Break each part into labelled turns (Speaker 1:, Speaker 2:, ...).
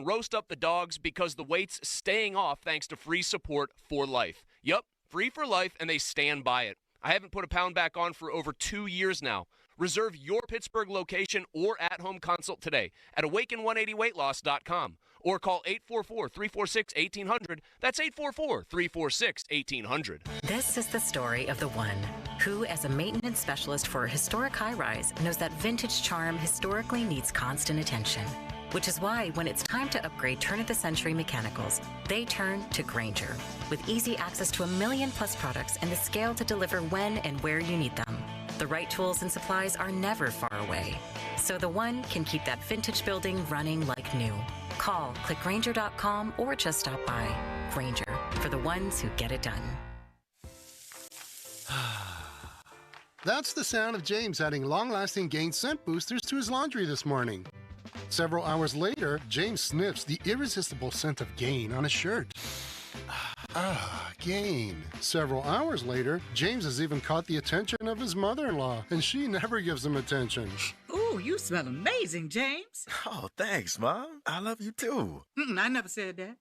Speaker 1: Roast up the dogs because the weight's staying off thanks to free support for life. Yup, free for life, and they stand by it. I haven't put a pound back on for over 2 years now. Reserve your Pittsburgh location or at-home consult today at awaken180weightloss.com or call 844-346-1800. That's 844-346-1800.
Speaker 2: This is the story of the one who, as a maintenance specialist for a historic high-rise, knows that vintage charm historically needs constant attention. Which is why when it's time to upgrade turn-of-the-century mechanicals, they turn to Grainger. With easy access to 1 million-plus products and the scale to deliver when and where you need them. The right tools and supplies are never far away. So the one can keep that vintage building running like new. Call, click Grainger.com, or just stop by. Grainger, for the ones who get it done.
Speaker 3: That's the sound of James adding long-lasting Gain scent boosters to his laundry this morning. Several hours later, James sniffs the irresistible scent of Gain on his shirt. Gain. Several hours later, James has even caught the attention of his mother-in-law, and she never gives him attention.
Speaker 4: Ooh, you smell amazing, James.
Speaker 5: Oh, thanks, Mom. I love you, too.
Speaker 4: I never said that.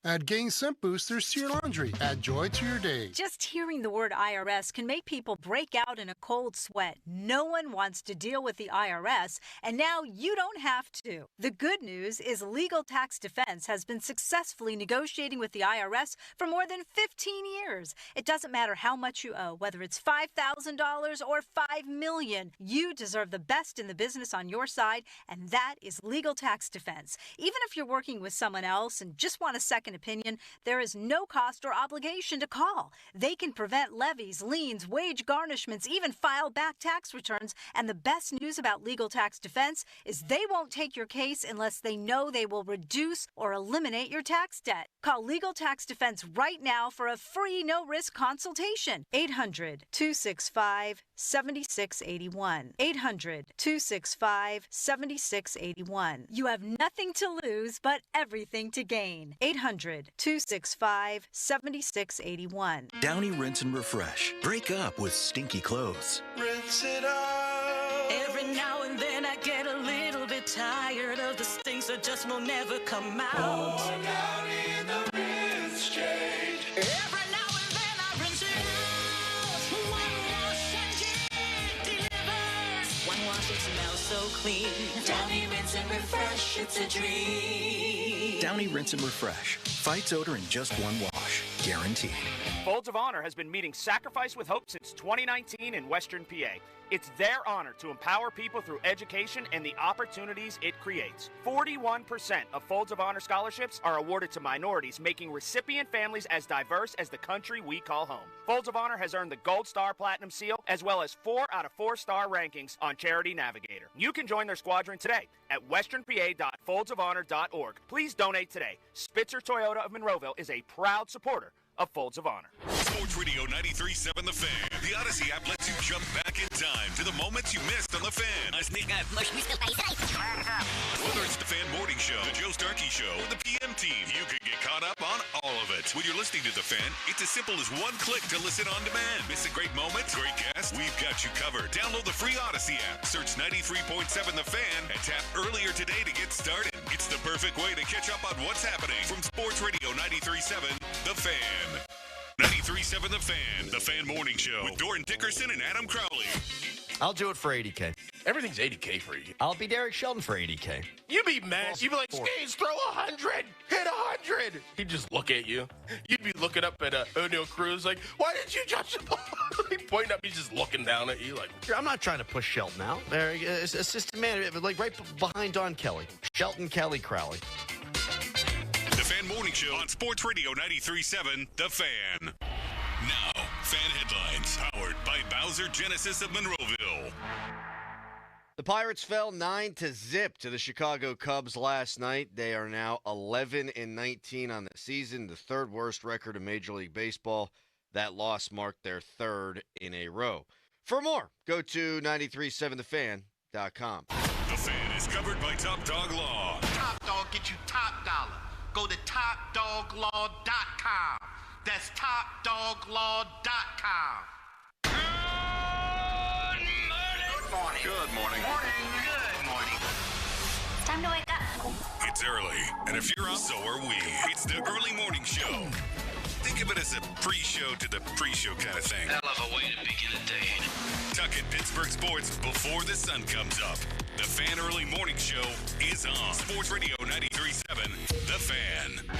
Speaker 3: Add Gain scent boosters to your laundry. Add joy to your day.
Speaker 6: Just hearing the word IRS can make people break out in a cold sweat. No one wants to deal with the IRS, and now you don't have to. The good news is Legal Tax Defense has been successfully negotiating with the IRS for more than 15 years. It doesn't matter how much you owe, whether it's $5,000 or $5 million. You deserve the best in the business on your side, and that is Legal Tax Defense. Even if you're working with someone else and just want a second opinion, there is no cost or obligation to call. They can prevent levies, liens, wage garnishments, even file back tax returns. And the best news about Legal Tax Defense is they won't take your case unless they know they will reduce or eliminate your tax debt. Call Legal Tax Defense right now for a free no-risk consultation. 800-265-7681. 800-265-7681. You have nothing to lose but everything to gain. 800-265-7681.
Speaker 7: Downy Rinse and Refresh. Break up with stinky clothes.
Speaker 8: Rinse it out.
Speaker 9: Every now and then I get a little bit tired of the stinks that just will never come out.
Speaker 8: Pour Downy in the rinse change.
Speaker 9: Every now and then I rinse it out. One wash and it delivers. One wash, it smells so clean. Downy Rinse and Refresh, it's a dream.
Speaker 7: Downy Rinse and Refresh. Fights odor in just one wash. Guaranteed.
Speaker 10: Folds of Honor has been meeting Sacrifice with Hope since 2019 in Western PA. It's their honor to empower people through education and the opportunities it creates. 41% of Folds of Honor scholarships are awarded to minorities, making recipient families as diverse as the country we call home. Folds of Honor has earned the Gold Star Platinum Seal, as well as 4 out of 4-star rankings on Charity Navigator. You can join their squadron today at westernpa.foldsofhonor.org. Please donate today. Spitzer Toyota of Monroeville is a proud supporter of Folds of Honor.
Speaker 11: Sports Radio 93.7 The Fan. The Odyssey app lets you jump back in time to the moments you missed on The Fan. Whether it's The Fan Morning Show, The Joe Starkey Show, or The PM Team, you can get caught up on all of it. When you're listening to The Fan, it's as simple as one click to listen on demand. Miss a great moment, great guest? We've got you covered. Download the free Odyssey app, search 93.7 The Fan, and tap earlier today to get started. It's the perfect way to catch up on what's happening from Sports Radio 93.7 The Fan. 93.7 The Fan Morning Show with Doran Dickerson and Adam Crowley.
Speaker 12: I'll do it for 80K.
Speaker 13: Everything's 80K for you.
Speaker 12: I'll be Derek Shelton for 80K.
Speaker 13: You'd be mad. You'd be like, Skates, throw 100. Hit 100. He'd just look at you. You'd be looking up at O'Neal Cruz like, why did you judge the ball? He'd point up. He's just looking down at you like.
Speaker 12: I'm not trying to push Shelton out. Assistant manager, like right behind Don Kelly. Shelton, Kelly, Crowley.
Speaker 11: The Fan Morning Show on Sports Radio 93.7 The Fan. Now, fan headlines powered by Bowser Genesis of Monroeville.
Speaker 12: The Pirates fell 9-0 to the Chicago Cubs last night. They are now 11-19 on the season, the third worst record in Major League Baseball. That loss marked their third in a row. For more, go to 937thefan.com.
Speaker 11: The Fan is covered by Top Dog Law.
Speaker 14: Top Dog get you top dollar. Go to topdoglaw.com. That's topdoglaw.com.
Speaker 8: Good morning.
Speaker 14: Good morning.
Speaker 8: Morning.
Speaker 14: Good morning.
Speaker 15: It's time to wake up.
Speaker 11: It's early, and if you're up, so are we. It's the early morning show. Think of it as a pre-show to the pre-show kind of thing.
Speaker 15: Hell of a way to begin a day.
Speaker 11: Tuck in Pittsburgh sports before the sun comes up. The Fan Early Morning Show is on. Sports Radio 93.7, The Fan.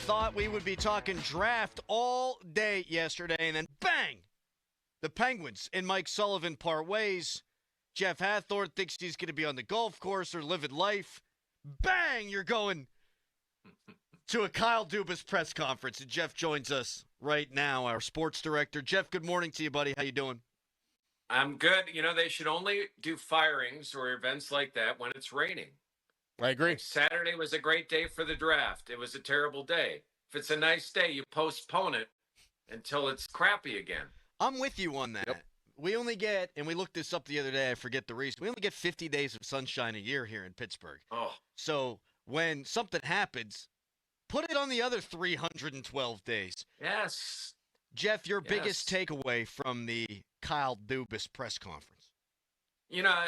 Speaker 12: Thought we would be talking draft all day yesterday, and then bang! The Penguins and Mike Sullivan part ways. Jeff Hathorn thinks he's going to be on the golf course or living life. Bang! You're going to a Kyle Dubis press conference, and Jeff joins us right now, our sports director. Jeff, good morning to you, buddy. How you doing?
Speaker 16: I'm good. You know, they should only do firings or events like that when it's raining.
Speaker 13: I agree.
Speaker 16: Saturday was a great day for the draft. It was a terrible day. If it's a nice day, you postpone it until it's crappy again.
Speaker 12: I'm with you on that.
Speaker 16: Yep.
Speaker 12: We only get, and we looked this up the other day, I forget the reason, we only get 50 days of sunshine a year here in Pittsburgh.
Speaker 16: Oh.
Speaker 12: So when something happens, put it on the other 312 days.
Speaker 16: Yes.
Speaker 12: Jeff, your biggest takeaway from the Kyle Dubis press conference?
Speaker 16: You know,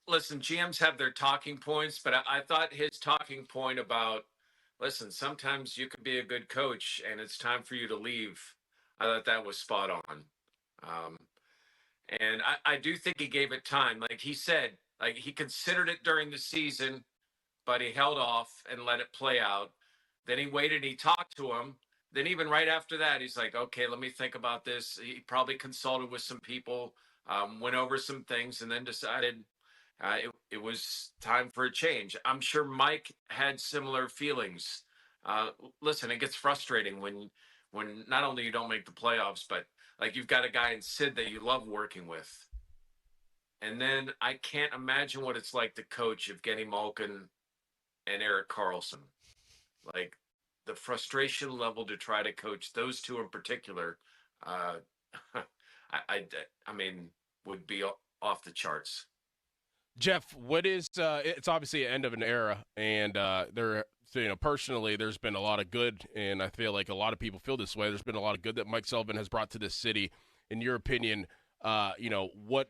Speaker 16: listen, GMs have their talking points, but I thought his talking point about, listen, sometimes you can be a good coach and it's time for you to leave. I thought that was spot on. And I do think he gave it time. Like he said, like he considered it during the season, but he held off and let it play out. Then he waited, he talked to him. Then even right after that, he's like, okay, let me think about this. He probably consulted with some people, went over some things, and then decided it was time for a change. I'm sure Mike had similar feelings. Listen, it gets frustrating when not only you don't make the playoffs, but like you've got a guy in Sid that you love working with. And then I can't imagine what it's like to coach Evgeny Malkin and Erik Karlsson. Like the frustration level to try to coach those two in particular, I mean, would be off the charts.
Speaker 13: Jeff, what is it's obviously an end of an era, and personally, there's been a lot of good, and I feel like a lot of people feel this way. There's been a lot of good that Mike Sullivan has brought to this city. In your opinion, what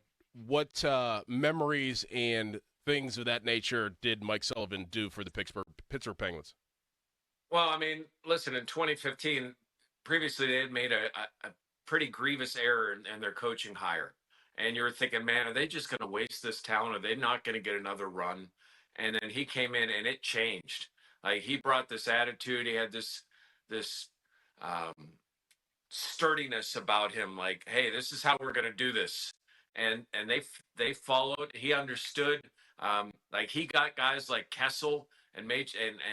Speaker 13: memories and things of that nature did Mike Sullivan do for the Pittsburgh Penguins?
Speaker 16: Well, I mean, listen, in 2015, previously they had made a pretty grievous error in their coaching hire. And you were thinking, man, are they just going to waste this talent? Are they not going to get another run? And then he came in and it changed. Like he brought this attitude. He had this sturdiness about him. Like, hey, this is how we're going to do this. And they followed. He understood. Like he got guys like Kessel and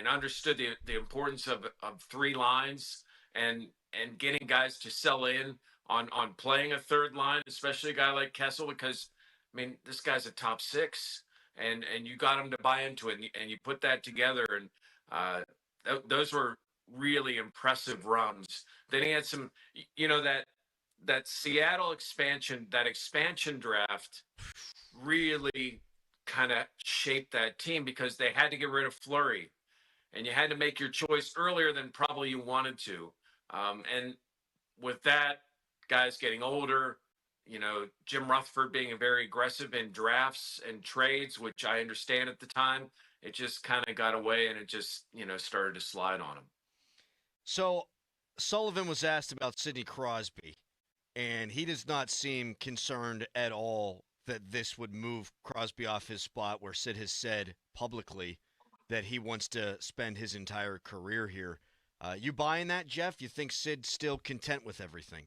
Speaker 16: understood the importance of three lines and getting guys to sell in on playing a third line, especially a guy like Kessel, because I mean, this guy's a top six and you got him to buy into it and you put that together. And those were really impressive runs. Then he had some, that Seattle expansion draft really kind of shaped that team because they had to get rid of Fleury and you had to make your choice earlier than probably you wanted to. And with that, guys getting older, Jim Rutherford being very aggressive in drafts and trades, which I understand at the time, it just kind of got away and it just, started to slide on him.
Speaker 12: So Sullivan was asked about Sidney Crosby, and he does not seem concerned at all that this would move Crosby off his spot where Sid has said publicly that he wants to spend his entire career here. You buying that, Jeff? You think Sid's still content with everything?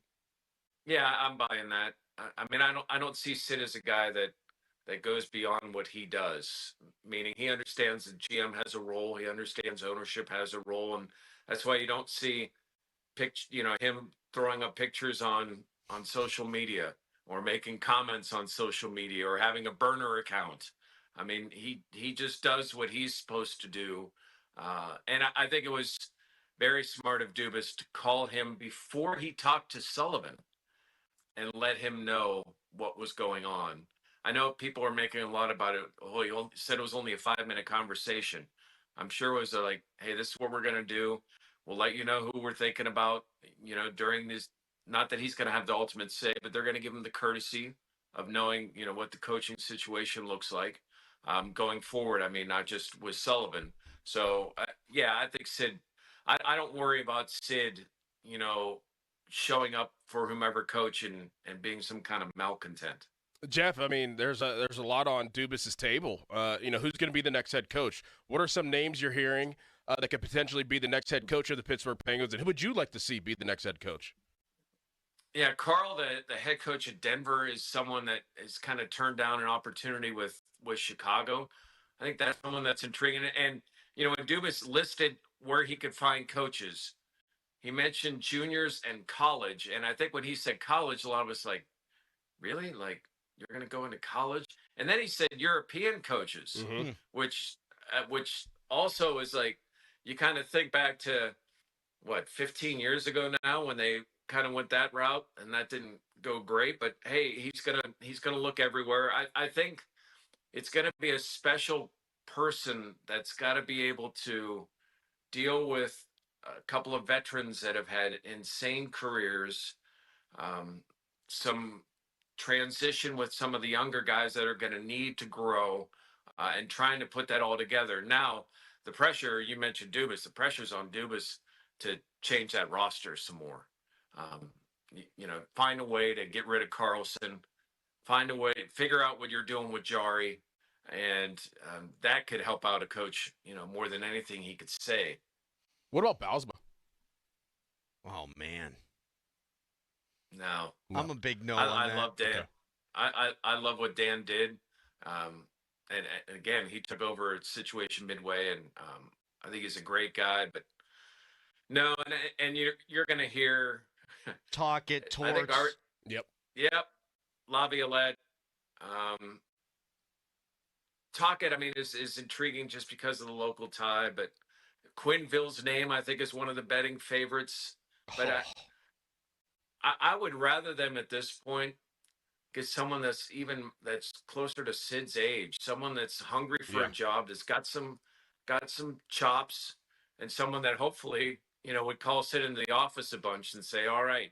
Speaker 16: Yeah, I'm buying that. I mean, I don't see Sid as a guy that goes beyond what he does. Meaning, he understands the GM has a role. He understands ownership has a role, and that's why you don't see him throwing up pictures on social media or making comments on social media or having a burner account. I mean, he just does what he's supposed to do, and I think it was very smart of Dubis to call him before he talked to Sullivan and let him know what was going on. I know people are making a lot about it. Oh, he said it was only a 5-minute conversation. I'm sure it was like, hey, this is what we're going to do. We'll let you know who we're thinking about, during this. Not that he's going to have the ultimate say, but they're going to give him the courtesy of knowing, what the coaching situation looks like going forward. I mean, not just with Sullivan. So, yeah, I think Sid, I don't worry about Sid, showing up for whomever coach and being some kind of malcontent.
Speaker 13: Jeff, I mean, there's a lot on Dubis's table. Who's going to be the next head coach? What are some names you're hearing that could potentially be the next head coach of the Pittsburgh Penguins? And who would you like to see be the next head coach?
Speaker 16: Yeah, Carl, the head coach at Denver, is someone that has kind of turned down an opportunity with Chicago. I think that's someone that's intriguing. And, when Dubis listed where he could find coaches, he mentioned juniors and college. And I think when he said college, a lot of us like, really? Like, you're going to go into college? And then he said European coaches, which also is like, you kind of think back to, 15 years ago when they kind of went that route, and that didn't go great. But hey, he's gonna look everywhere. I think it's gonna be a special person that's got to be able to deal with a couple of veterans that have had insane careers, some transition with some of the younger guys that are going to need to grow, and trying to put that all together. Now, the pressure, you mentioned Dubis, the pressure's on Dubis to change that roster some more. Find a way to get rid of Carlson, find a way, figure out what you're doing with Jari, and that could help out a coach, more than anything he could say.
Speaker 13: What about Bausma?
Speaker 12: Oh, man.
Speaker 16: No.
Speaker 12: I'm a big no
Speaker 16: I
Speaker 12: on that.
Speaker 16: love Dan.
Speaker 12: Okay.
Speaker 16: I love what Dan did. And again, he took over a situation midway, and I think he's a great guy. But no, and you're going to hear
Speaker 12: Torts.
Speaker 13: Yep.
Speaker 16: Laviolette. Tocchet, I mean, is intriguing just because of the local tie, but Quenneville's name, I think, is one of the betting favorites. But I would rather them at this point get someone that's closer to Sid's age, someone that's hungry for a job, that's got some chops, and someone that hopefully, would call Sid into the office a bunch and say, all right,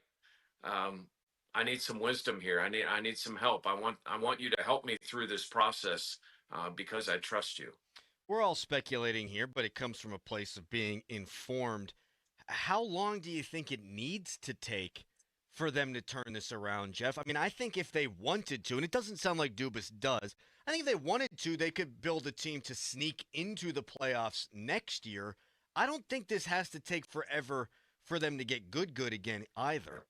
Speaker 16: I need some wisdom here. I need some help. I want you to help me through this process because I trust you.
Speaker 12: We're all speculating here, but it comes from a place of being informed. How long do you think it needs to take for them to turn this around, Jeff? I mean, I think if they wanted to, and it doesn't sound like Dubis does, I think if they wanted to, they could build a team to sneak into the playoffs next year. I don't think this has to take forever for them to get good again either.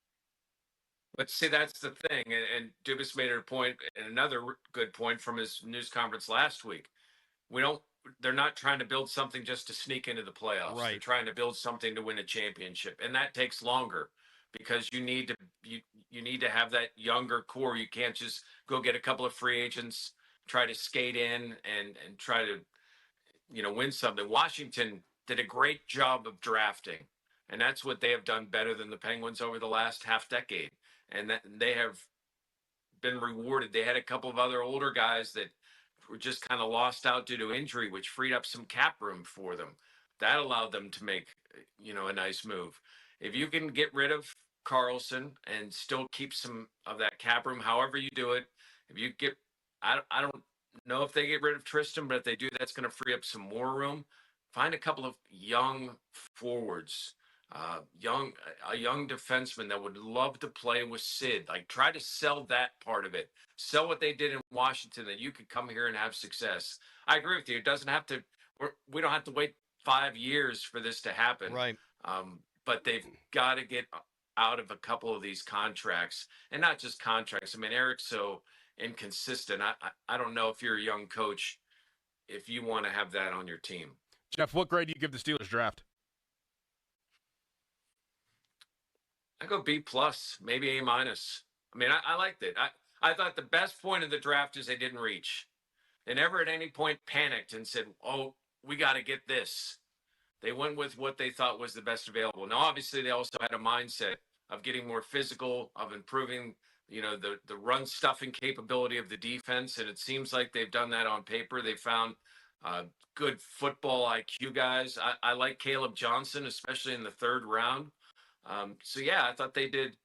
Speaker 16: But see, that's the thing, and Dubis made a point, and another good point from his news conference last week. They're not trying to build something just to sneak into the playoffs.
Speaker 12: Right.
Speaker 16: They're trying to build something to win a championship, and that takes longer because you need to have that younger core. You can't just go get a couple of free agents, try to skate in and try to, win something. Washington did a great job of drafting, and that's what they have done better than the Penguins over the last half decade. And that they have been rewarded. They had a couple of other older guys that were just kind of lost out due to injury, which freed up some cap room for them. That allowed them to make, a nice move. If you can get rid of Carlson and still keep some of that cap room, however you do it, I don't know if they get rid of Tristan, but if they do, that's going to free up some more room. Find a couple of young forwards, a young defenseman that would love to play with Sid. Like, try to sell that part of it. Sell what they did in Washington, that you could come here and have success. I agree with you. It doesn't have to. We don't have to wait 5 years for this to happen.
Speaker 12: Right.
Speaker 16: But they've got to get. out of a couple of these contracts, and not just contracts. I mean, Eric's so inconsistent. I don't know if you're a young coach, if you want to have that on your team.
Speaker 13: Jeff, what grade do you give the Steelers draft?
Speaker 16: I go B+, maybe A-. I mean, I liked it. I thought the best point of the draft is they didn't reach. They never at any point panicked and said, oh, we got to get this. They went with what they thought was the best available. Now, obviously, they also had a mindset of getting more physical, of improving, the run stuffing capability of the defense. And it seems like they've done that on paper. They found good football IQ guys. I like Caleb Johnson, especially in the third round. So, yeah, I thought they did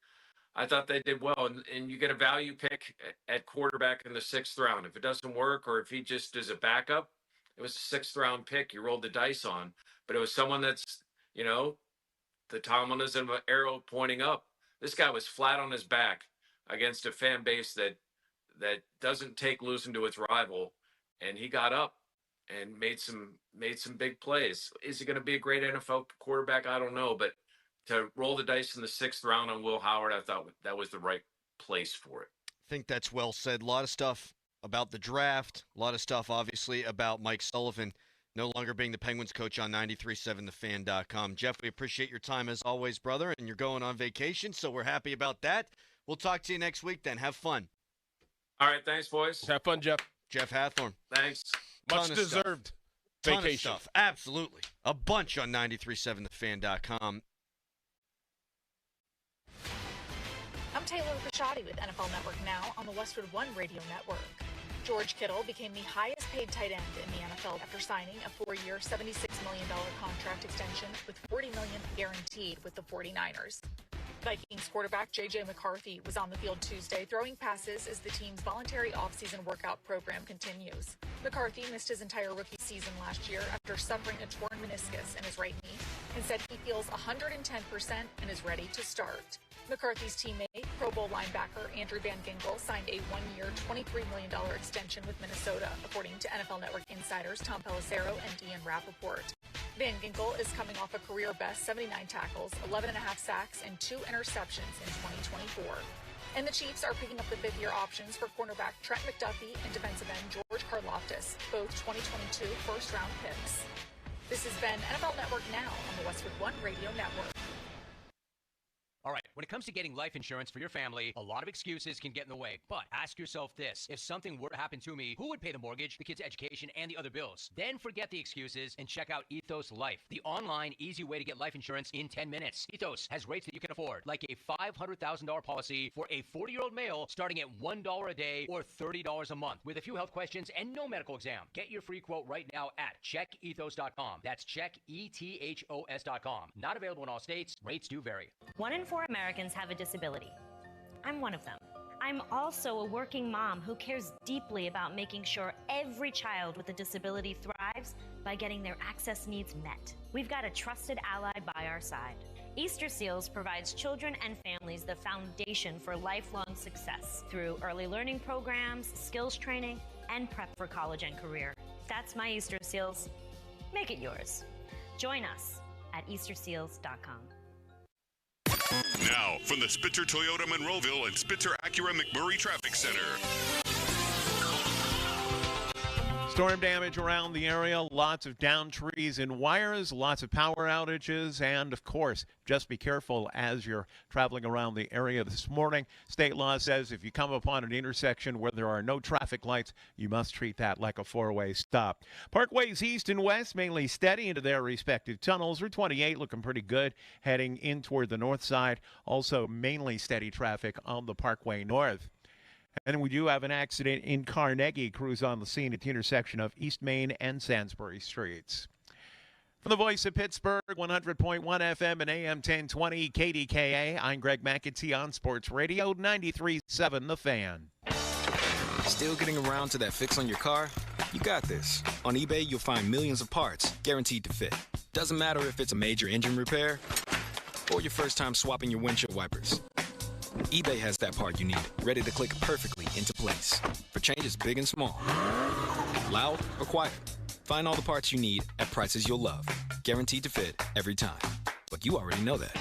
Speaker 16: well. And you get a value pick at quarterback in the 6th round. If it doesn't work, or if he just is a backup, it was a 6th round pick you rolled the dice on. But it was someone that's, the Tomlinism arrow pointing up. This guy was flat on his back against a fan base that doesn't take losing to its rival. And he got up and made some big plays. Is he going to be a great NFL quarterback? I don't know. But to roll the dice in the 6th round on Will Howard, I thought that was the right place for it.
Speaker 12: I think that's well said. A lot of stuff about the draft, a lot of stuff, obviously, about Mike Sullivan no longer being the Penguins coach on 93.7thefan.com. Jeff, we appreciate your time as always, brother, and you're going on vacation, so we're happy about that. We'll talk to you next week then. Have fun.
Speaker 16: All right, thanks, boys.
Speaker 13: Have fun, Jeff.
Speaker 12: Jeff Hathorn.
Speaker 16: Thanks.
Speaker 13: Much deserved
Speaker 12: Ton
Speaker 13: vacation.
Speaker 12: Of stuff. Absolutely. A bunch on 93.7thefan.com.
Speaker 15: I'm Taylor Bisciotti with NFL Network Now on the Westwood One Radio Network. George Kittle became the highest-paid tight end in the NFL after signing a 4-year, $76 million contract extension with $40 million guaranteed with the 49ers. Vikings quarterback J.J. McCarthy was on the field Tuesday throwing passes as the team's voluntary offseason workout program continues. McCarthy missed his entire rookie season last year after suffering a torn meniscus in his right knee and said he feels 110% and is ready to start. McCarthy's teammate, Pro Bowl linebacker Andrew Van Ginkel, signed a 1-year, $23 million extension with Minnesota, according to NFL Network insiders Tom Pelissero and Dean Rappaport. Van Ginkel is coming off a career-best 79 tackles, 11.5 sacks, and 2 interceptions in 2024. And the Chiefs are picking up the 5th-year options for cornerback Trent McDuffie and defensive end George Karlaftis, both 2022 first-round picks. This has been NFL Network Now on the Westwood One Radio Network.
Speaker 17: All right, when it comes to getting life insurance for your family, a lot of excuses can get in the way. But ask yourself this: if something were to happen to me, who would pay the mortgage, the kids' education, and the other bills? Then forget the excuses and check out Ethos Life, the online, easy way to get life insurance in 10 minutes. Ethos has rates that you can afford, like a $500,000 policy for a 40-year-old male starting at $1 a day or $30 a month, with a few health questions and no medical exam. Get your free quote right now at checkethos.com. That's checkethos.com. Not available in all states. Rates do vary.
Speaker 18: 1 in 4 Americans have a disability. I'm one of them. I'm also a working mom who cares deeply about making sure every child with a disability thrives by getting their access needs met. We've got a trusted ally by our side. Easter Seals provides children and families the foundation for lifelong success through early learning programs, skills training, and prep for college and career. That's my Easter Seals. Make it yours. Join us at easterseals.com.
Speaker 11: Now, from the Spitzer Toyota Monroeville and Spitzer Acura McMurray Traffic Center.
Speaker 19: Storm damage around the area, lots of downed trees and wires, lots of power outages, and of course, just be careful as you're traveling around the area this morning. State law says if you come upon an intersection where there are no traffic lights, you must treat that like a four-way stop. Parkways east and west mainly steady into their respective tunnels. Route 28 looking pretty good heading in toward the north side. Also mainly steady traffic on the Parkway north. And we do have an accident in Carnegie. Crews on the scene at the intersection of East Main and Salisbury Streets. From the voice of Pittsburgh, 100.1 FM and AM 1020 KDKA, I'm Greg McAtee on Sports Radio 93.7 The Fan.
Speaker 7: Still getting around to that fix on your car? You got this. On eBay, you'll find millions of parts guaranteed to fit. Doesn't matter if it's a major engine repair or your first time swapping your windshield wipers. eBay has that part you need, ready to click perfectly into place for changes big and small. Loud or quiet, find all the parts you need at prices you'll love. Guaranteed to fit every time. But you already know that.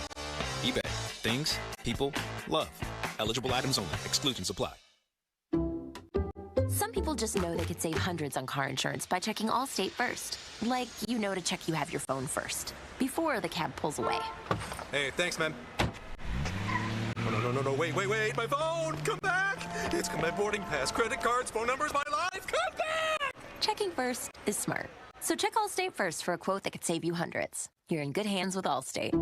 Speaker 7: eBay, Things people love. Eligible items only. Exclusions apply.
Speaker 20: Some people just know they could save hundreds on car insurance by checking Allstate first. Like, you know to check you have your phone first, before the cab pulls away.
Speaker 5: Hey, thanks, man. No, wait, my phone! Come back! It's got my boarding pass, credit cards, phone numbers, my life! Come back!
Speaker 20: Checking first is smart. So check Allstate first for a quote that could save you hundreds. You're in good hands with Allstate.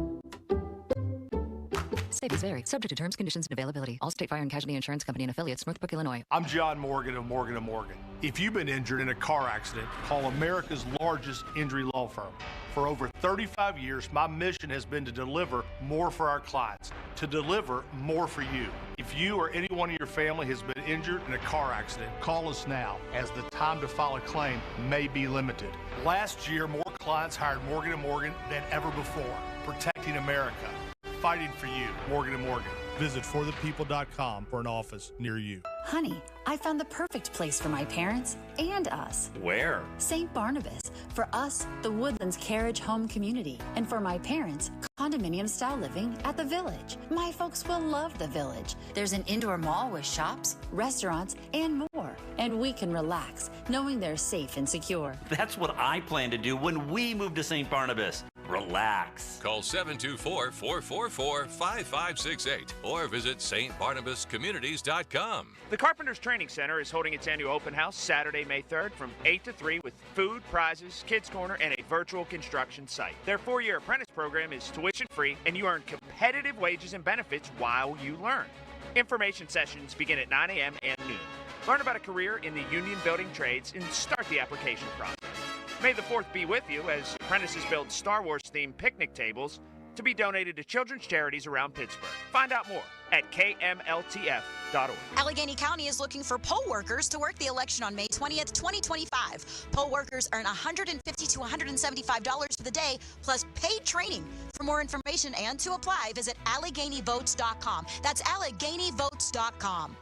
Speaker 21: Savings vary. Subject to terms, conditions, and availability. Allstate Fire and Casualty Insurance Company and affiliates, Northbrook, Illinois.
Speaker 22: I'm John Morgan of Morgan & Morgan. If you've been injured in a car accident, call America's largest injury law firm. For over 35 years, my mission has been to deliver more for our clients, to deliver more for you. If you or anyone in your family has been injured in a car accident, call us now, as the time to file a claim may be limited. Last year, more clients hired Morgan & Morgan than ever before, protecting America. Fighting for you, Morgan & Morgan. Visit forthepeople.com for an office near you.
Speaker 23: Honey, I found the perfect place for my parents and us.
Speaker 5: Where?
Speaker 23: St. Barnabas. For us, the Woodlands Carriage Home Community. And for my parents, condominium-style living at the Village. My folks will love the Village. There's an indoor mall with shops, restaurants, and more. And we can relax, knowing they're safe and secure.
Speaker 24: That's what I plan to do when we move to St. Barnabas. Relax.
Speaker 11: Call 724-444-5568 or visit stbarnabascommunities.com.
Speaker 10: The Carpenters Training Center is holding its annual open house Saturday, May 3rd from 8 to 3 with food, prizes, kids' corner, and a virtual construction site. Their 4-year apprentice program is tuition-free, and you earn competitive wages and benefits while you learn. Information sessions begin at 9 a.m. and noon. Learn about a career in the union building trades and start the application process. May the 4th be with you as apprentices build Star Wars-themed picnic tables to be donated to children's charities around Pittsburgh. Find out more at kmltf.org.
Speaker 25: Allegheny County is looking for poll workers to work the election on May 20th, 2025. Poll workers earn $150 to $175 for the day, plus paid training. For more information and to apply, visit AlleghenyVotes.com. That's AlleghenyVotes.com.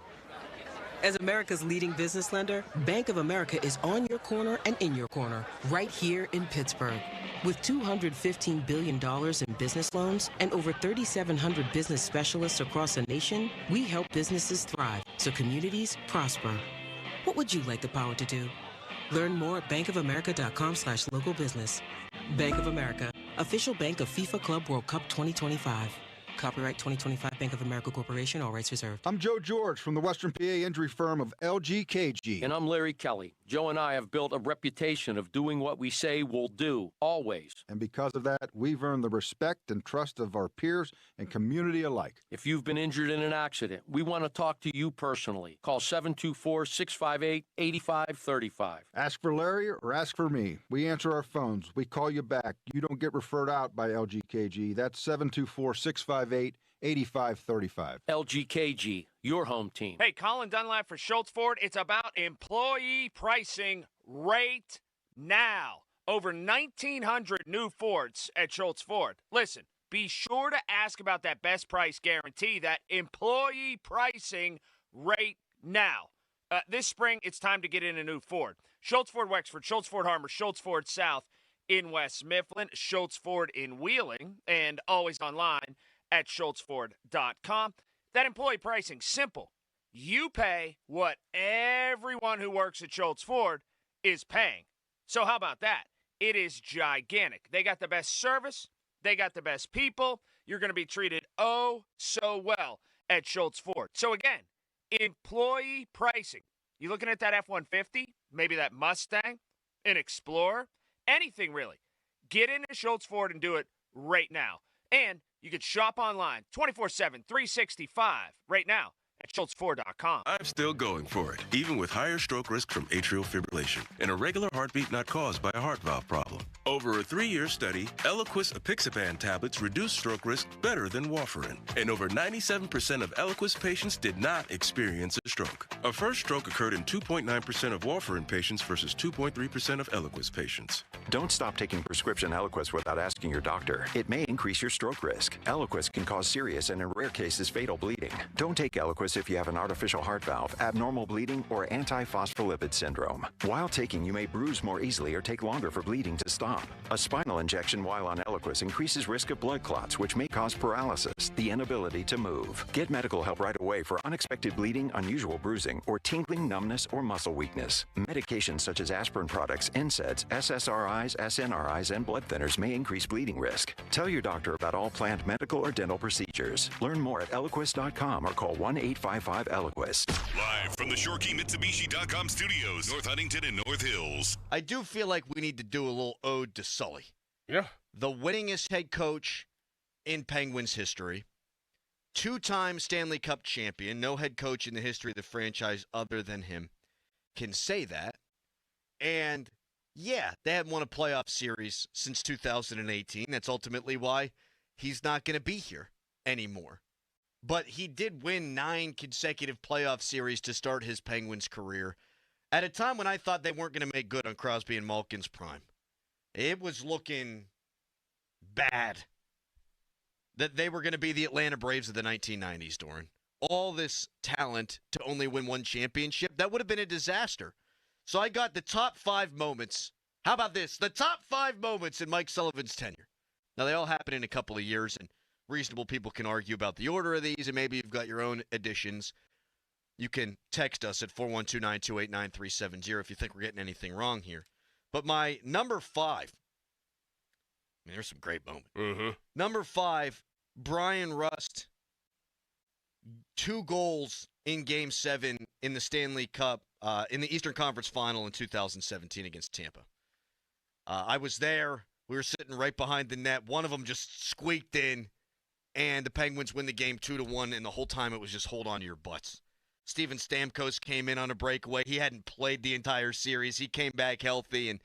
Speaker 26: As America's leading business lender, Bank of America is on your corner and in your corner, right here in Pittsburgh. With $215 billion in business loans and over 3,700 business specialists across the nation, we help businesses thrive so communities prosper. What would you like the power to do? Learn more at bankofamerica.com/local business. Bank of America, official bank of FIFA Club World Cup 2025. Copyright 2025 Bank of America Corporation, all rights reserved.
Speaker 27: I'm Joe George from the Western PA injury firm of LGKG.
Speaker 28: And I'm Larry Kelly. Joe and I have built a reputation of doing what we say we'll do, always.
Speaker 27: And because of that, we've earned the respect and trust of our peers and community alike.
Speaker 28: If you've been injured in an accident, we want to talk to you personally. Call 724-658-8535.
Speaker 27: Ask for Larry or ask for me. We answer our phones. We call you back. You don't get referred out by LGKG. That's 724-658-8535.
Speaker 28: LGKG, your home team.
Speaker 10: Hey, Colin Dunlap for Schultz Ford. It's about employee pricing right now. Over 1,900 new Fords at Schultz Ford. Listen, be sure to ask about that best price guarantee, that employee pricing right now. This spring, it's time to get in a new Ford. Schultz Ford Wexford, Schultz Ford Harmer, Schultz Ford South in West Mifflin, Schultz Ford in Wheeling, and always online at schultzford.com. That employee pricing, simple. You pay what everyone who works at Schultz Ford is paying. So how about that? It is gigantic. They got the best service. They got the best people. You're going to be treated oh so well at Schultz Ford. So again, employee pricing. You looking at that F-150, maybe that Mustang, an Explorer, anything really. Get into Schultz Ford and do it right now. And you can shop online 24/7, 365 right now at schultzford.com.
Speaker 29: I'm still going for it, even with higher stroke risk from atrial fibrillation and a regular heartbeat not caused by a heart valve problem. Over a 3-year study, Eliquis apixaban tablets reduce stroke risk better than warfarin, and over 97% of Eliquis patients did not experience a stroke. A first stroke occurred in 2.9% of warfarin patients versus 2.3% of Eliquis patients.
Speaker 30: Don't stop taking prescription Eliquis without asking your doctor. It may increase your stroke risk. Eliquis can cause serious and, in rare cases, fatal bleeding. Don't take Eliquis Eliquis if you have an artificial heart valve, abnormal bleeding, or antiphospholipid syndrome. While taking, you may bruise more easily or take longer for bleeding to stop. A spinal injection while on Eliquis increases risk of blood clots, which may cause paralysis, the inability to move. Get medical help right away for unexpected bleeding, unusual bruising, or tingling, numbness, or muscle weakness. Medications such as aspirin products, NSAIDs, SSRIs, SNRIs, and blood thinners may increase bleeding risk. Tell your doctor about all planned medical or dental procedures. Learn more at Eliquis.com or call 1-855-ELIQUIS.
Speaker 11: Live from the ShoreKeyMitsubishi.com studios, North Huntington and North Hills.
Speaker 12: I do feel like we need to do a little ode to Sully.
Speaker 1: Yeah.
Speaker 12: The winningest head coach in Penguins history. Two-time Stanley Cup champion. No head coach in the history of the franchise other than him can say that. And, yeah, they haven't won a playoff series since 2018. That's ultimately why he's not going to be here anymore. But he did win 9 consecutive playoff series to start his Penguins career at a time when I thought they weren't going to make good on Crosby and Malkin's prime. It was looking bad that they were going to be the Atlanta Braves of the 1990s, Doran. All this talent to only win 1 championship, that would have been a disaster. So I got the top 5 moments. How about this? The top 5 moments in Mike Sullivan's tenure. Now, they all happen in a couple of years, and reasonable people can argue about the order of these, and maybe you've got your own additions. You can text us at 412-928-9370 if you think we're getting anything wrong here. But my number 5, I mean, there's some great moments.
Speaker 1: Mm-hmm.
Speaker 12: Number 5, Brian Rust, 2 goals in Game 7 in the Stanley Cup, in the Eastern Conference Final in 2017 against Tampa. I was there. We were sitting right behind the net. One of them just squeaked in, and the Penguins win the game 2-1, and the whole time it was just hold on to your butts. Steven Stamkos came in on a breakaway. He hadn't played the entire series. He came back healthy, and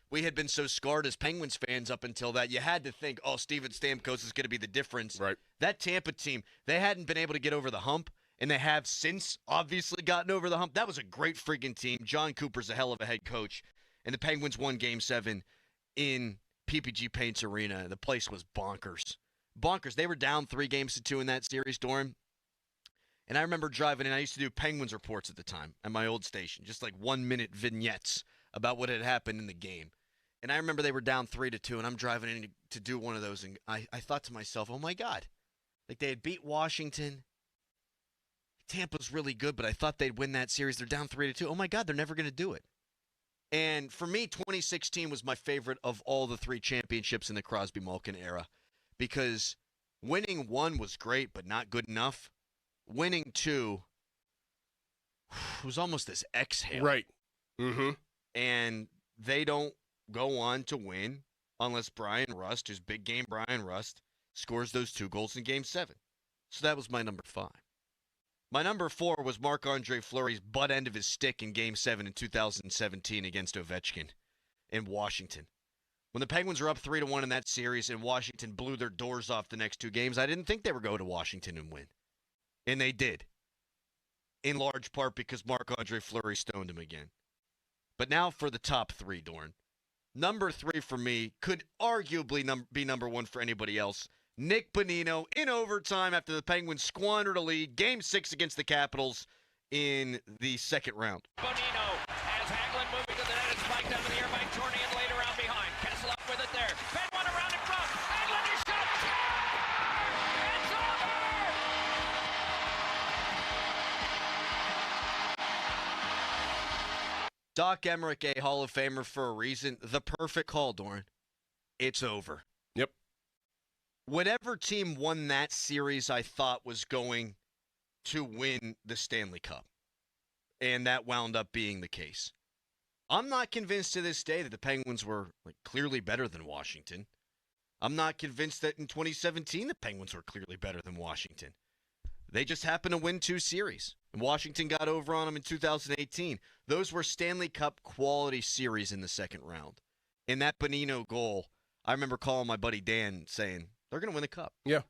Speaker 12: we had been so scarred as Penguins fans up until that. You had to think, oh, Steven Stamkos is going to be the difference.
Speaker 1: Right.
Speaker 12: That Tampa team, they hadn't been able to get over the hump, and they have since obviously gotten over the hump. That was a great freaking team. John Cooper's a hell of a head coach, and the Penguins won Game 7 in PPG Paints Arena. The place was bonkers. Bonkers. They were down 3-2 in that series, Doran. And I remember driving in. I used to do Penguins reports at the time at my old station, just like 1-minute vignettes about what had happened in the game. And I remember they were down 3-2, and I'm driving in to do one of those, and I thought to myself, oh, my God. Like, they had beat Washington. Tampa's really good, but I thought they'd win that series. They're down 3-2. Oh, my God, they're never going to do it. And for me, 2016 was my favorite of all the 3 championships in the Crosby-Malkin era because winning 1 was great, but not good enough. Winning 2 was almost this exhale.
Speaker 1: Right. Mm-hmm.
Speaker 12: And they don't go on to win unless Brian Rust, who's big game Brian Rust, scores those 2 goals in Game 7. So that was my number 5. My number 4 was Marc-Andre Fleury's butt end of his stick in Game 7 in 2017 against Ovechkin in Washington. When the Penguins were up 3-1 in that series and Washington blew their doors off the next 2 games, I didn't think they would go to Washington and win. And they did. In large part because Marc-Andre Fleury stoned him again. But now for the top 3, Dorn. Number 3 for me could arguably be number 1 for anybody else. Nick Bonino in overtime after the Penguins squandered a lead. Game 6 against the Capitals in the second round.
Speaker 10: Bonino has Hagelin moving to the net. It's spiked up in the air by Tourney and laid around behind. Kessel up with it there. Fed one around in front. Hagelin is shot. It's over.
Speaker 12: Doc Emmerich, a Hall of Famer for a reason. The perfect call, Doran. It's over.
Speaker 1: Yep.
Speaker 12: Whatever team won that series, I thought was going to win the Stanley Cup. And that wound up being the case. I'm not convinced to this day that the Penguins were clearly better than Washington. I'm not convinced that in 2017 the Penguins were clearly better than Washington. They just happened to win 2 series. And Washington got over on them in 2018. Those were Stanley Cup quality series in the second round. And that Bonino goal, I remember calling my buddy Dan saying, they're going to win the Cup.
Speaker 1: Yeah.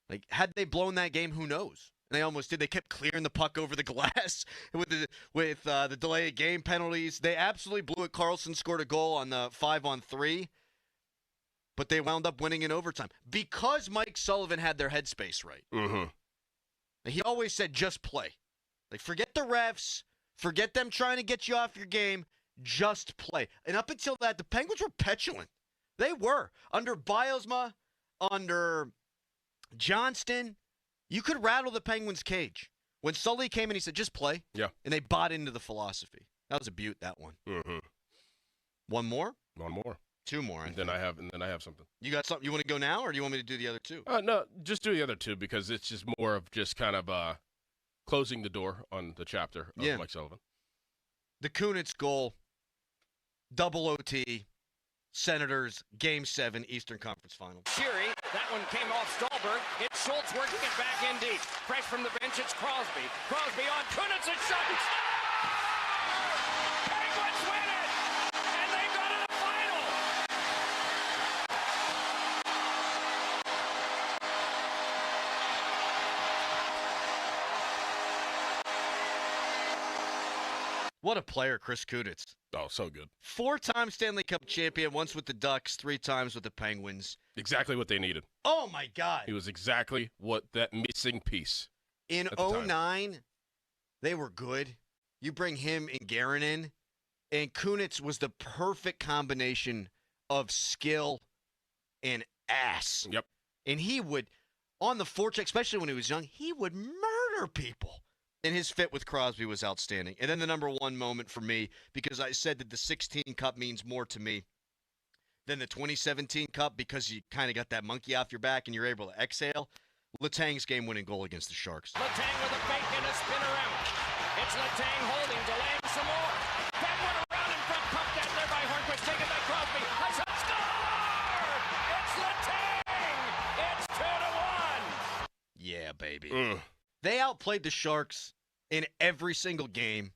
Speaker 12: Like, had they blown that game, who knows? And they almost did. They kept clearing the puck over the glass with the delay of game penalties. They absolutely blew it. Carlson scored a goal on the 5-on-3, but they wound up winning in overtime because Mike Sullivan had their headspace right.
Speaker 1: Mm-hmm.
Speaker 12: He always said, just play. Like, forget the refs. Forget them trying to get you off your game. Just play. And up until that, the Penguins were petulant. They were. Under Bielsma, under Johnston, you could rattle the Penguins' cage. When Sully came in, he said, just play.
Speaker 1: Yeah.
Speaker 12: And they bought into the philosophy. That was a beaut, that one.
Speaker 1: Mm-hmm.
Speaker 12: One more?
Speaker 1: One more.
Speaker 12: Two more.
Speaker 1: And then I have something.
Speaker 12: You got something? You want to go now, or do you want me to do the other two?
Speaker 1: No, just do the other two because it's just more of just kind of closing the door on the chapter of Mike Sullivan.
Speaker 12: The Kunitz goal, double OT, Senators, Game 7, Eastern Conference Final.
Speaker 10: Sheary, that one came off Stolberg. It's Schultz working it back in deep. Fresh from the bench, it's Crosby. Crosby on Kunitz and shot. Penguins win it! And they go to the final!
Speaker 12: What a player, Chris Kunitz.
Speaker 1: Oh, so good.
Speaker 12: 4-time Stanley Cup champion, once with the Ducks, 3 times with the Penguins.
Speaker 1: Exactly what they needed.
Speaker 12: Oh, my God.
Speaker 1: He was exactly what that missing piece.
Speaker 12: In 2009, they were good. You bring him and Guerin in, and Kunitz was the perfect combination of skill and ass.
Speaker 1: Yep.
Speaker 12: And he would, on the forecheck, especially when he was young, he would murder people. And his fit with Crosby was outstanding. And then the number one moment for me, because I said that the 16 Cup means more to me than the 2017 Cup because you kind of got that monkey off your back and you're able to exhale. Letang's game-winning goal against the Sharks.
Speaker 10: Letang with a fake and a spinner out. It's Letang holding, delaying some more. That one around in front, pumped out there by Hornquist, taken by Crosby. A shot, score! It's Letang! It's 2-1.
Speaker 12: Yeah, baby. They outplayed the Sharks in every single game,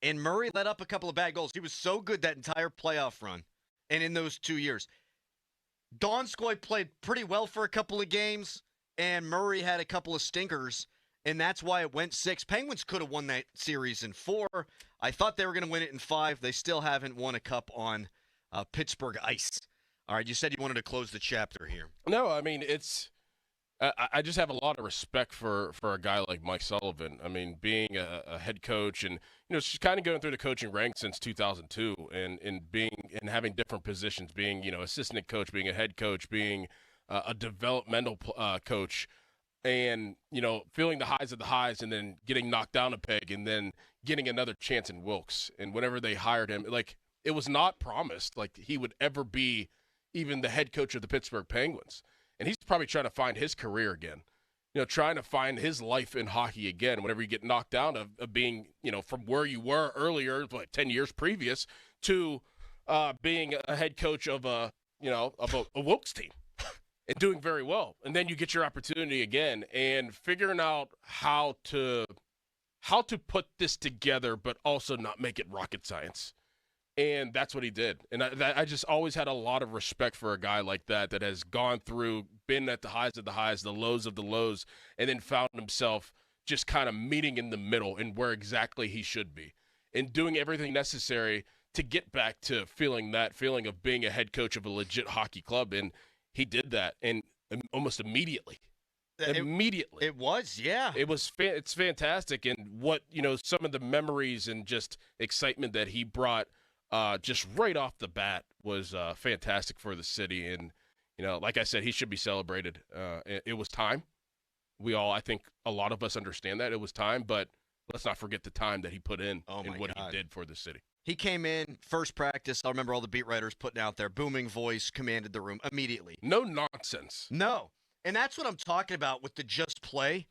Speaker 12: and Murray let up a couple of bad goals. He was so good that entire playoff run, and in those 2 years. Donskoy played pretty well for a couple of games, and Murray had a couple of stinkers, and that's why it went 6. Penguins could have won that series in 4. I thought they were going to win it in 5. They still haven't won a cup on Pittsburgh ice. All right, you said you wanted to close the chapter here.
Speaker 1: No, I mean, I just have a lot of respect for a guy like Mike Sullivan. I mean, being a head coach and, she's kind of going through the coaching ranks since 2002 and having different positions, being, assistant coach, being a head coach, being a developmental coach and, feeling the highs of the highs and then getting knocked down a peg and then getting another chance in Wilkes. And whenever they hired him, like, it was not promised like he would ever be even the head coach of the Pittsburgh Penguins. And he's probably trying to find his career again, trying to find his life in hockey again. Whenever you get knocked down of being, from where you were earlier, like 10 years previous, to being a head coach of a Wilkes team and doing very well. And then you get your opportunity again and figuring out how to put this together, but also not make it rocket science. And that's what he did. And I just always had a lot of respect for a guy like that has gone through, been at the highs of the highs, the lows of the lows, and then found himself just kind of meeting in the middle and where exactly he should be and doing everything necessary to get back to feeling that feeling of being a head coach of a legit hockey club. And he did that and almost immediately. Immediately.
Speaker 12: It was, yeah.
Speaker 1: It's fantastic. And what, some of the memories and just excitement that he brought just right off the bat was fantastic for the city. And, like I said, he should be celebrated. It was time. I think a lot of us understand that. It was time, but let's not forget the time that he put in and what he did for the city.
Speaker 12: He came in, first practice, I remember all the beat writers putting out their booming voice, commanded the room immediately.
Speaker 1: No nonsense.
Speaker 12: No. And that's what I'm talking about with the just play.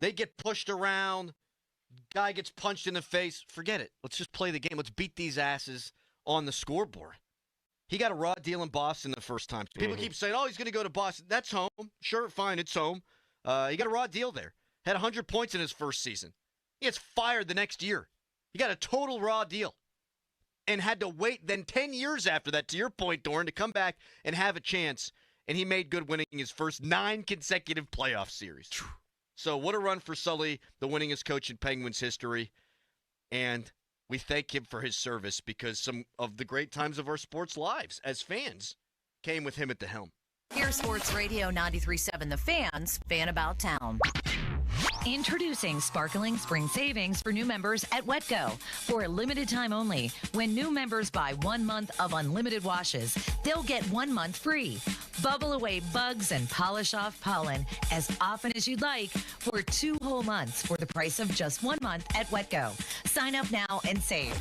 Speaker 12: They get pushed around. Guy gets punched in the face. Forget it. Let's just play the game. Let's beat these asses on the scoreboard. He got a raw deal in Boston the first time. People keep saying, he's going to go to Boston. That's home. Sure, fine, it's home. He got a raw deal there. Had 100 points in his first season. He gets fired the next year. He got a total raw deal. And had to wait then 10 years after that, to your point, Doran, to come back and have a chance. And he made good winning his first 9 consecutive playoff series. So what a run for Sully, the winningest coach in Penguins history. And we thank him for his service because some of the great times of our sports lives as fans came with him at the helm.
Speaker 2: Here's Sports Radio 93.7 The Fans, Fan About Town. Introducing sparkling spring savings for new members at WetGo. For a limited time only, when new members buy 1 month of unlimited washes, they'll get 1 month free. Bubble away bugs and polish off pollen as often as you'd like for 2 whole months for the price of just 1 month at WetGo. Sign up now and save.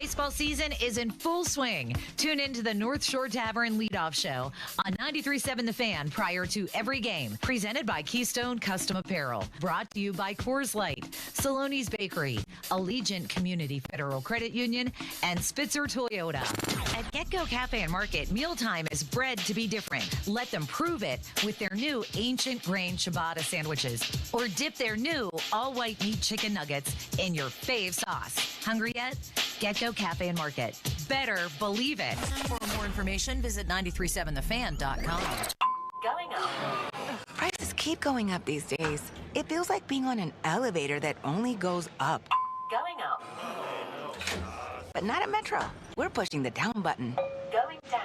Speaker 2: Baseball season is in full swing. Tune in to the North Shore Tavern Leadoff Show on 93.7 The Fan prior to every game. Presented by Keystone Custom Apparel. Brought to you by Coors Light, Saloni's Bakery, Allegiant Community Federal Credit Union, and Spitzer Toyota. At GetGo Cafe and Market, mealtime is bred to be different. Let them prove it with their new Ancient Grain Ciabatta sandwiches. Or dip their new all-white meat chicken nuggets in your fave sauce. Hungry yet? GetGo Cafe and Market. Better believe it. For more information, visit 937thefan.com.
Speaker 3: Going up. Prices keep going up these days. It feels like being on an elevator that only goes up.
Speaker 4: Going up.
Speaker 3: But not at Metro. We're pushing the down button.
Speaker 4: Going down.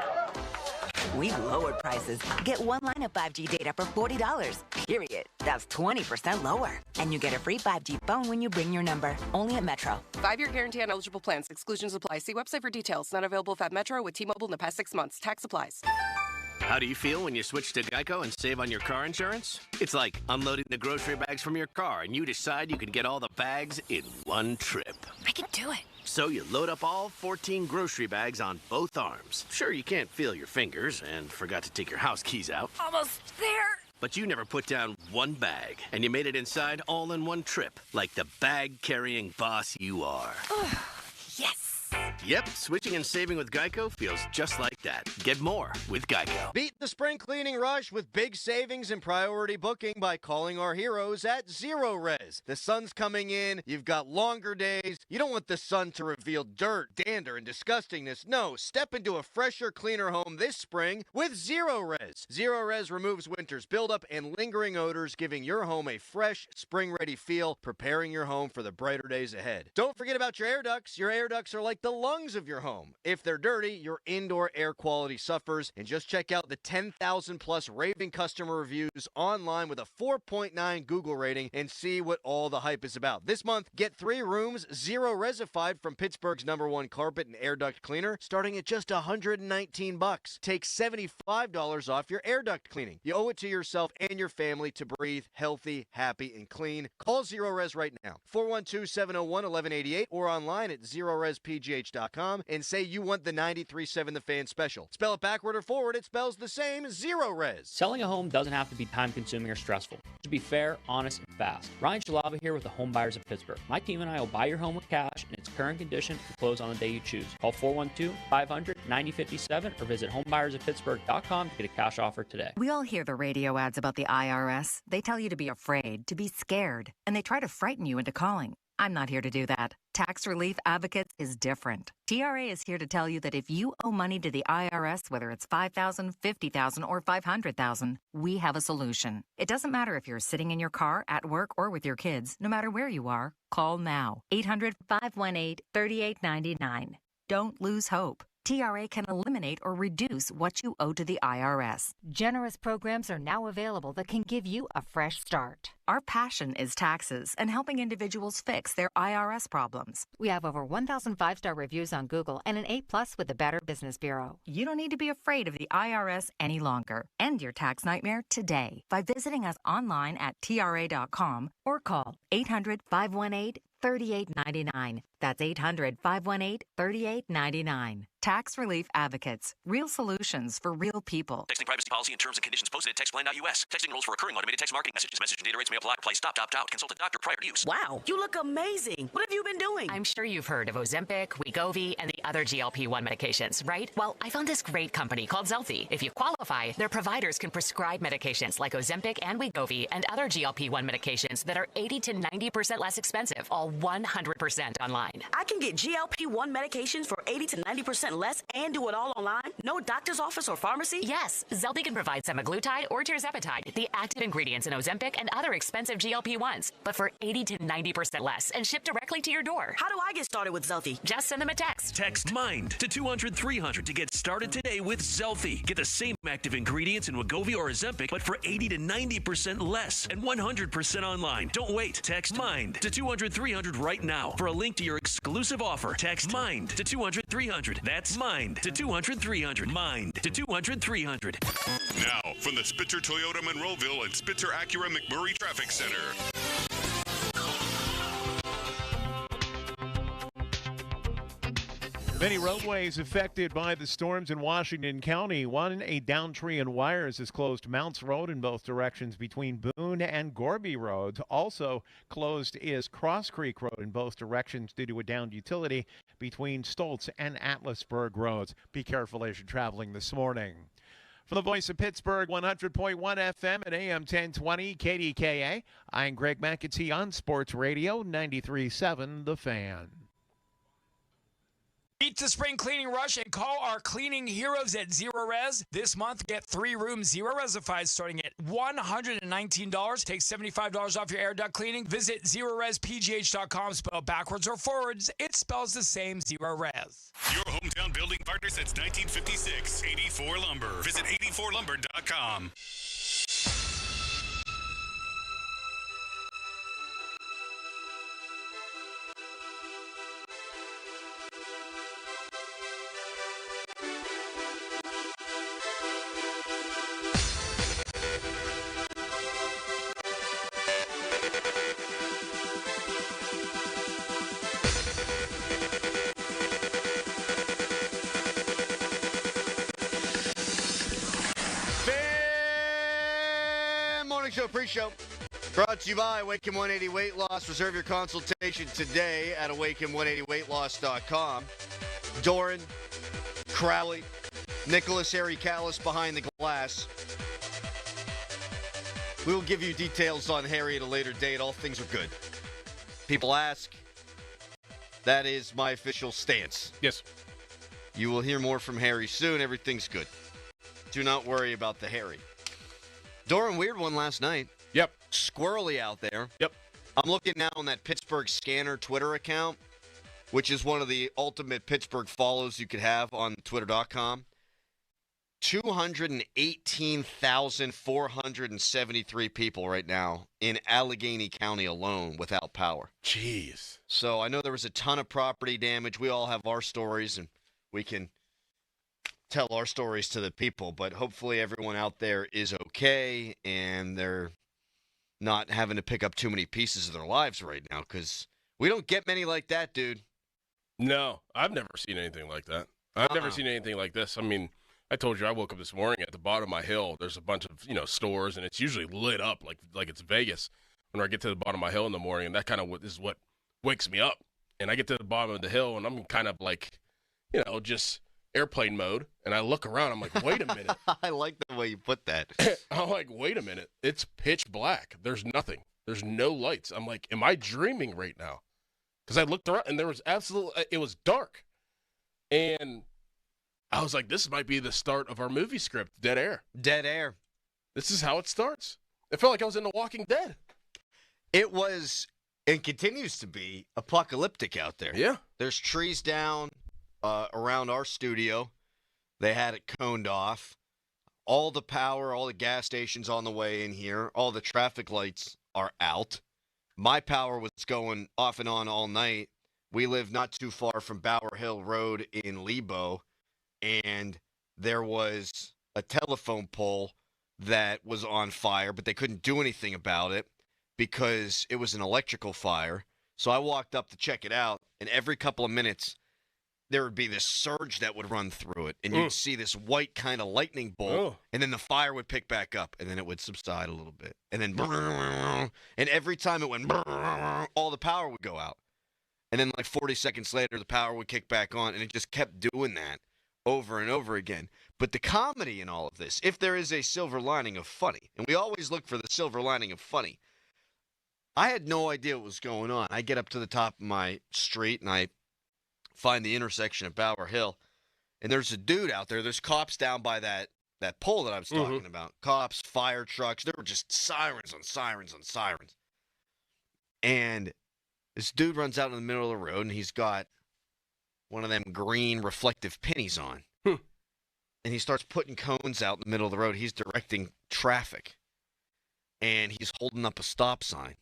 Speaker 3: We've lowered prices. Get 1 line of 5G data for $40, period. That's 20% lower. And you get a free 5G phone when you bring your number. Only at Metro.
Speaker 4: 5-year guarantee on eligible plans. Exclusions apply. See website for details. Not available at Metro with T-Mobile in the past 6 months. Tax applies.
Speaker 6: How do you feel when you switch to Geico and save on your car insurance? It's like unloading the grocery bags from your car and you decide you can get all the bags in one trip.
Speaker 3: I can do it.
Speaker 6: So you load up all 14 grocery bags on both arms. Sure, you can't feel your fingers and forgot to take your house keys out.
Speaker 3: Almost there.
Speaker 6: But you never put down one bag, and you made it inside all in one trip, like the bag-carrying boss you are.
Speaker 3: Yes.
Speaker 6: Yep, switching and saving with Geico feels just like that. Get more with Geico.
Speaker 12: Beat the spring cleaning rush with big savings and priority booking by calling our heroes at Zero Res. The sun's coming in, you've got longer days. You don't want the sun to reveal dirt, dander, and disgustingness. No, step into a fresher, cleaner home this spring with Zero Res. Zero Res removes winter's buildup and lingering odors, giving your home a fresh, spring-ready feel, preparing your home for the brighter days ahead. Don't forget about your air ducts. Your air ducts are like the lungs of your home. If they're dirty, your indoor air quality suffers. And just check out the 10,000 plus raving customer reviews online with a 4.9 Google rating and see what all the hype is about. This month, get 3 rooms Zero Resified from Pittsburgh's #1 carpet and air duct cleaner, starting at just $119. Take $75 off your air duct cleaning. You owe it to yourself and your family to breathe healthy, happy, and clean. Call Zero Res right now. 412-701-1188 or online at ZeroResPGH.com and say you want the 93.7 The Fan special. Spell it backward or forward, it spells the same, Zero Res.
Speaker 8: Selling a home doesn't have to be time-consuming or stressful. To be fair, honest, and fast. Ryan Shalava here with the Home Buyers of Pittsburgh. My team and I will buy your home with cash in its current condition and close on the day you choose. Call 412-500-9057 or visit homebuyersofpittsburgh.com to get a cash offer today.
Speaker 21: We all hear the radio ads about the IRS. They tell you to be afraid, to be scared, and they try to frighten you into calling. I'm not here to do that. Tax Relief Advocates is different. TRA is here to tell you that if you owe money to the IRS, whether it's $5,000, $50,000, or $500,000, we have a solution. It doesn't matter if you're sitting in your car, at work, or with your kids. No matter where you are, call now. 800-518-3899. Don't lose hope. TRA can eliminate or reduce what you owe to the IRS. Generous programs are now available that can give you a fresh start. Our passion is taxes and helping individuals fix their IRS problems. We have over 1,000 5-star reviews on Google and an A+ with the Better Business Bureau. You don't need to be afraid of the IRS any longer. End your tax nightmare today by visiting us online at TRA.com or call 800-518-3899. That's 800-518-3899. Tax Relief Advocates. Real solutions for real people.
Speaker 9: Texting privacy policy and terms and conditions posted at textplan.us. Texting rules for recurring automated text marketing messages. Message and data rates may apply. Apply stop, opt out. Consult a doctor prior to use.
Speaker 13: Wow, you look amazing. What have you been doing?
Speaker 14: I'm sure you've heard of Ozempic, Wegovy, and the other GLP-1 medications, right? Well, I found this great company called Zelfie. If you qualify, their providers can prescribe medications like Ozempic and Wegovy and other GLP-1 medications that are 80 to 90% less expensive, all 100% online.
Speaker 13: I can get GLP-1 medications for 80 to 90% less and do it all online? No doctor's office or pharmacy?
Speaker 14: Yes, Zelfie can provide semaglutide or tirzepatide, the active ingredients in Ozempic and other expensive GLP-1s, but for 80 to 90% less and shipped directly to your door.
Speaker 13: How do I get started with Zelfie?
Speaker 14: Just send them a text.
Speaker 9: Text Text MIND to 200-300 to get started today with Zelfie. Get the same active ingredients in Wegovy or Ozempic, but for 80 to 90% less and 100% online. Don't wait. Text MIND to 200-300 right now for a link to your exclusive offer. Text MIND to 200-300. That's MIND to 200-300. MIND to 200-300.
Speaker 11: Now, from the Spitzer Toyota Monroeville and Spitzer Acura McMurray Traffic Center.
Speaker 5: Many roadways affected by the storms in Washington County. One, a downed tree and wires has closed Mounts Road in both directions between Boone and Gorby Roads. Also closed is Cross Creek Road in both directions due to a downed utility between Stoltz and Atlasburg Roads. Be careful as you're traveling this morning. From the voice of Pittsburgh, 100.1 FM and AM 1020 KDKA, I'm Greg McAtee on Sports Radio 93.7 The Fan.
Speaker 7: Beat the spring cleaning rush and call our cleaning heroes at Zero Res. This month, get 3 rooms Zero Resified starting at $119. Take $75 off your air duct cleaning. Visit ZeroResPGH.com. Spelled backwards or forwards, it spells the same. Zero Res.
Speaker 11: Your hometown building partner since 1956. 84 Lumber. Visit 84lumber.com.
Speaker 12: Show pre-show brought to you by Awaken 180 Weight Loss. Reserve your consultation today at awaken180weightloss.com. Doran, Crowley, Nicholas Harry Callis behind the glass. We will give you details on Harry at a later date. All things are good. People ask. That is my official stance.
Speaker 1: Yes.
Speaker 12: You will hear more from Harry soon. Everything's good. Do not worry about the Harry. Doran, weird one last night.
Speaker 1: Yep.
Speaker 12: Squirrely out there.
Speaker 1: Yep.
Speaker 12: I'm looking now on that Pittsburgh Scanner Twitter account, which is one of the ultimate Pittsburgh follows you could have on Twitter.com. 218,473 people right now in Allegheny County alone without power.
Speaker 1: Jeez.
Speaker 12: So I know there was a ton of property damage. We all have our stories, and we can tell our stories to the people, but hopefully everyone out there is okay and they're not having to pick up too many pieces of their lives right now, because we don't get many like that, dude.
Speaker 1: No, I've never seen anything like that. I've never seen anything like this. I mean, I told you I woke up this morning at the bottom of my hill. There's a bunch of, stores, and it's usually lit up like it's Vegas when I get to the bottom of my hill in the morning, and that kind of is what wakes me up. And I get to the bottom of the hill, and I'm kind of like, just airplane mode, and I look around. I'm like, wait a minute.
Speaker 12: I like the way you put that.
Speaker 1: I'm like, wait a minute. It's pitch black. There's nothing. There's no lights. I'm like, am I dreaming right now? Because I looked around, and there was it was dark. And I was like, this might be the start of our movie script, Dead Air.
Speaker 12: Dead Air.
Speaker 1: This is how it starts. It felt like I was in The Walking Dead.
Speaker 12: It was, and continues to be, apocalyptic out there.
Speaker 1: Yeah.
Speaker 12: There's trees down around our studio. They had it coned off. All the power, all the gas stations on the way in here, all the traffic lights are out. My power was going off and on all night. We live not too far from Bower Hill Road in Lebo, and there was a telephone pole that was on fire, but they couldn't do anything about it because it was an electrical fire. So I walked up to check it out, and every couple of minutes, there would be this surge that would run through it, and you'd see this white kind of lightning bolt, and then the fire would pick back up, and then it would subside a little bit, and then and every time it went all the power would go out, and then like 40 seconds later, the power would kick back on, and it just kept doing that over and over again. But the comedy in all of this, if there is a silver lining of funny, and we always look for the silver lining of funny, I had no idea what was going on. I get up to the top of my street, and I find the intersection of Bower Hill, and there's a dude out there. There's cops down by that pole that I was talking about. Cops, fire trucks. There were just sirens on sirens on sirens. And this dude runs out in the middle of the road, and he's got one of them green reflective pennies on. And he starts putting cones out in the middle of the road. He's directing traffic. And he's holding up a stop sign.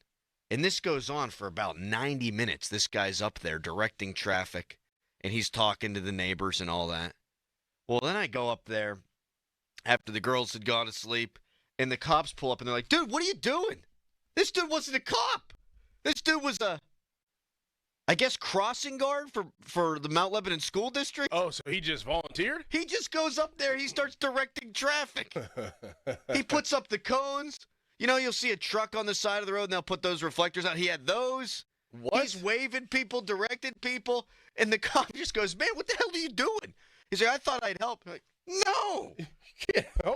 Speaker 12: And this goes on for about 90 minutes. This guy's up there directing traffic. And he's talking to the neighbors and all that. Well, then I go up there after the girls had gone to sleep. And the cops pull up and they're like, dude, what are you doing? This dude wasn't a cop. This dude was I guess, crossing guard for the Mount Lebanon School District.
Speaker 1: Oh, so he just volunteered?
Speaker 12: He just goes up there. He starts directing traffic. He puts up the cones. You know, you'll see a truck on the side of the road, and they'll put those reflectors out. He had those.
Speaker 1: What?
Speaker 12: He's waving people, directing people, and the cop just goes, man, what the hell are you doing? He's like, I thought I'd help. I'm like, no.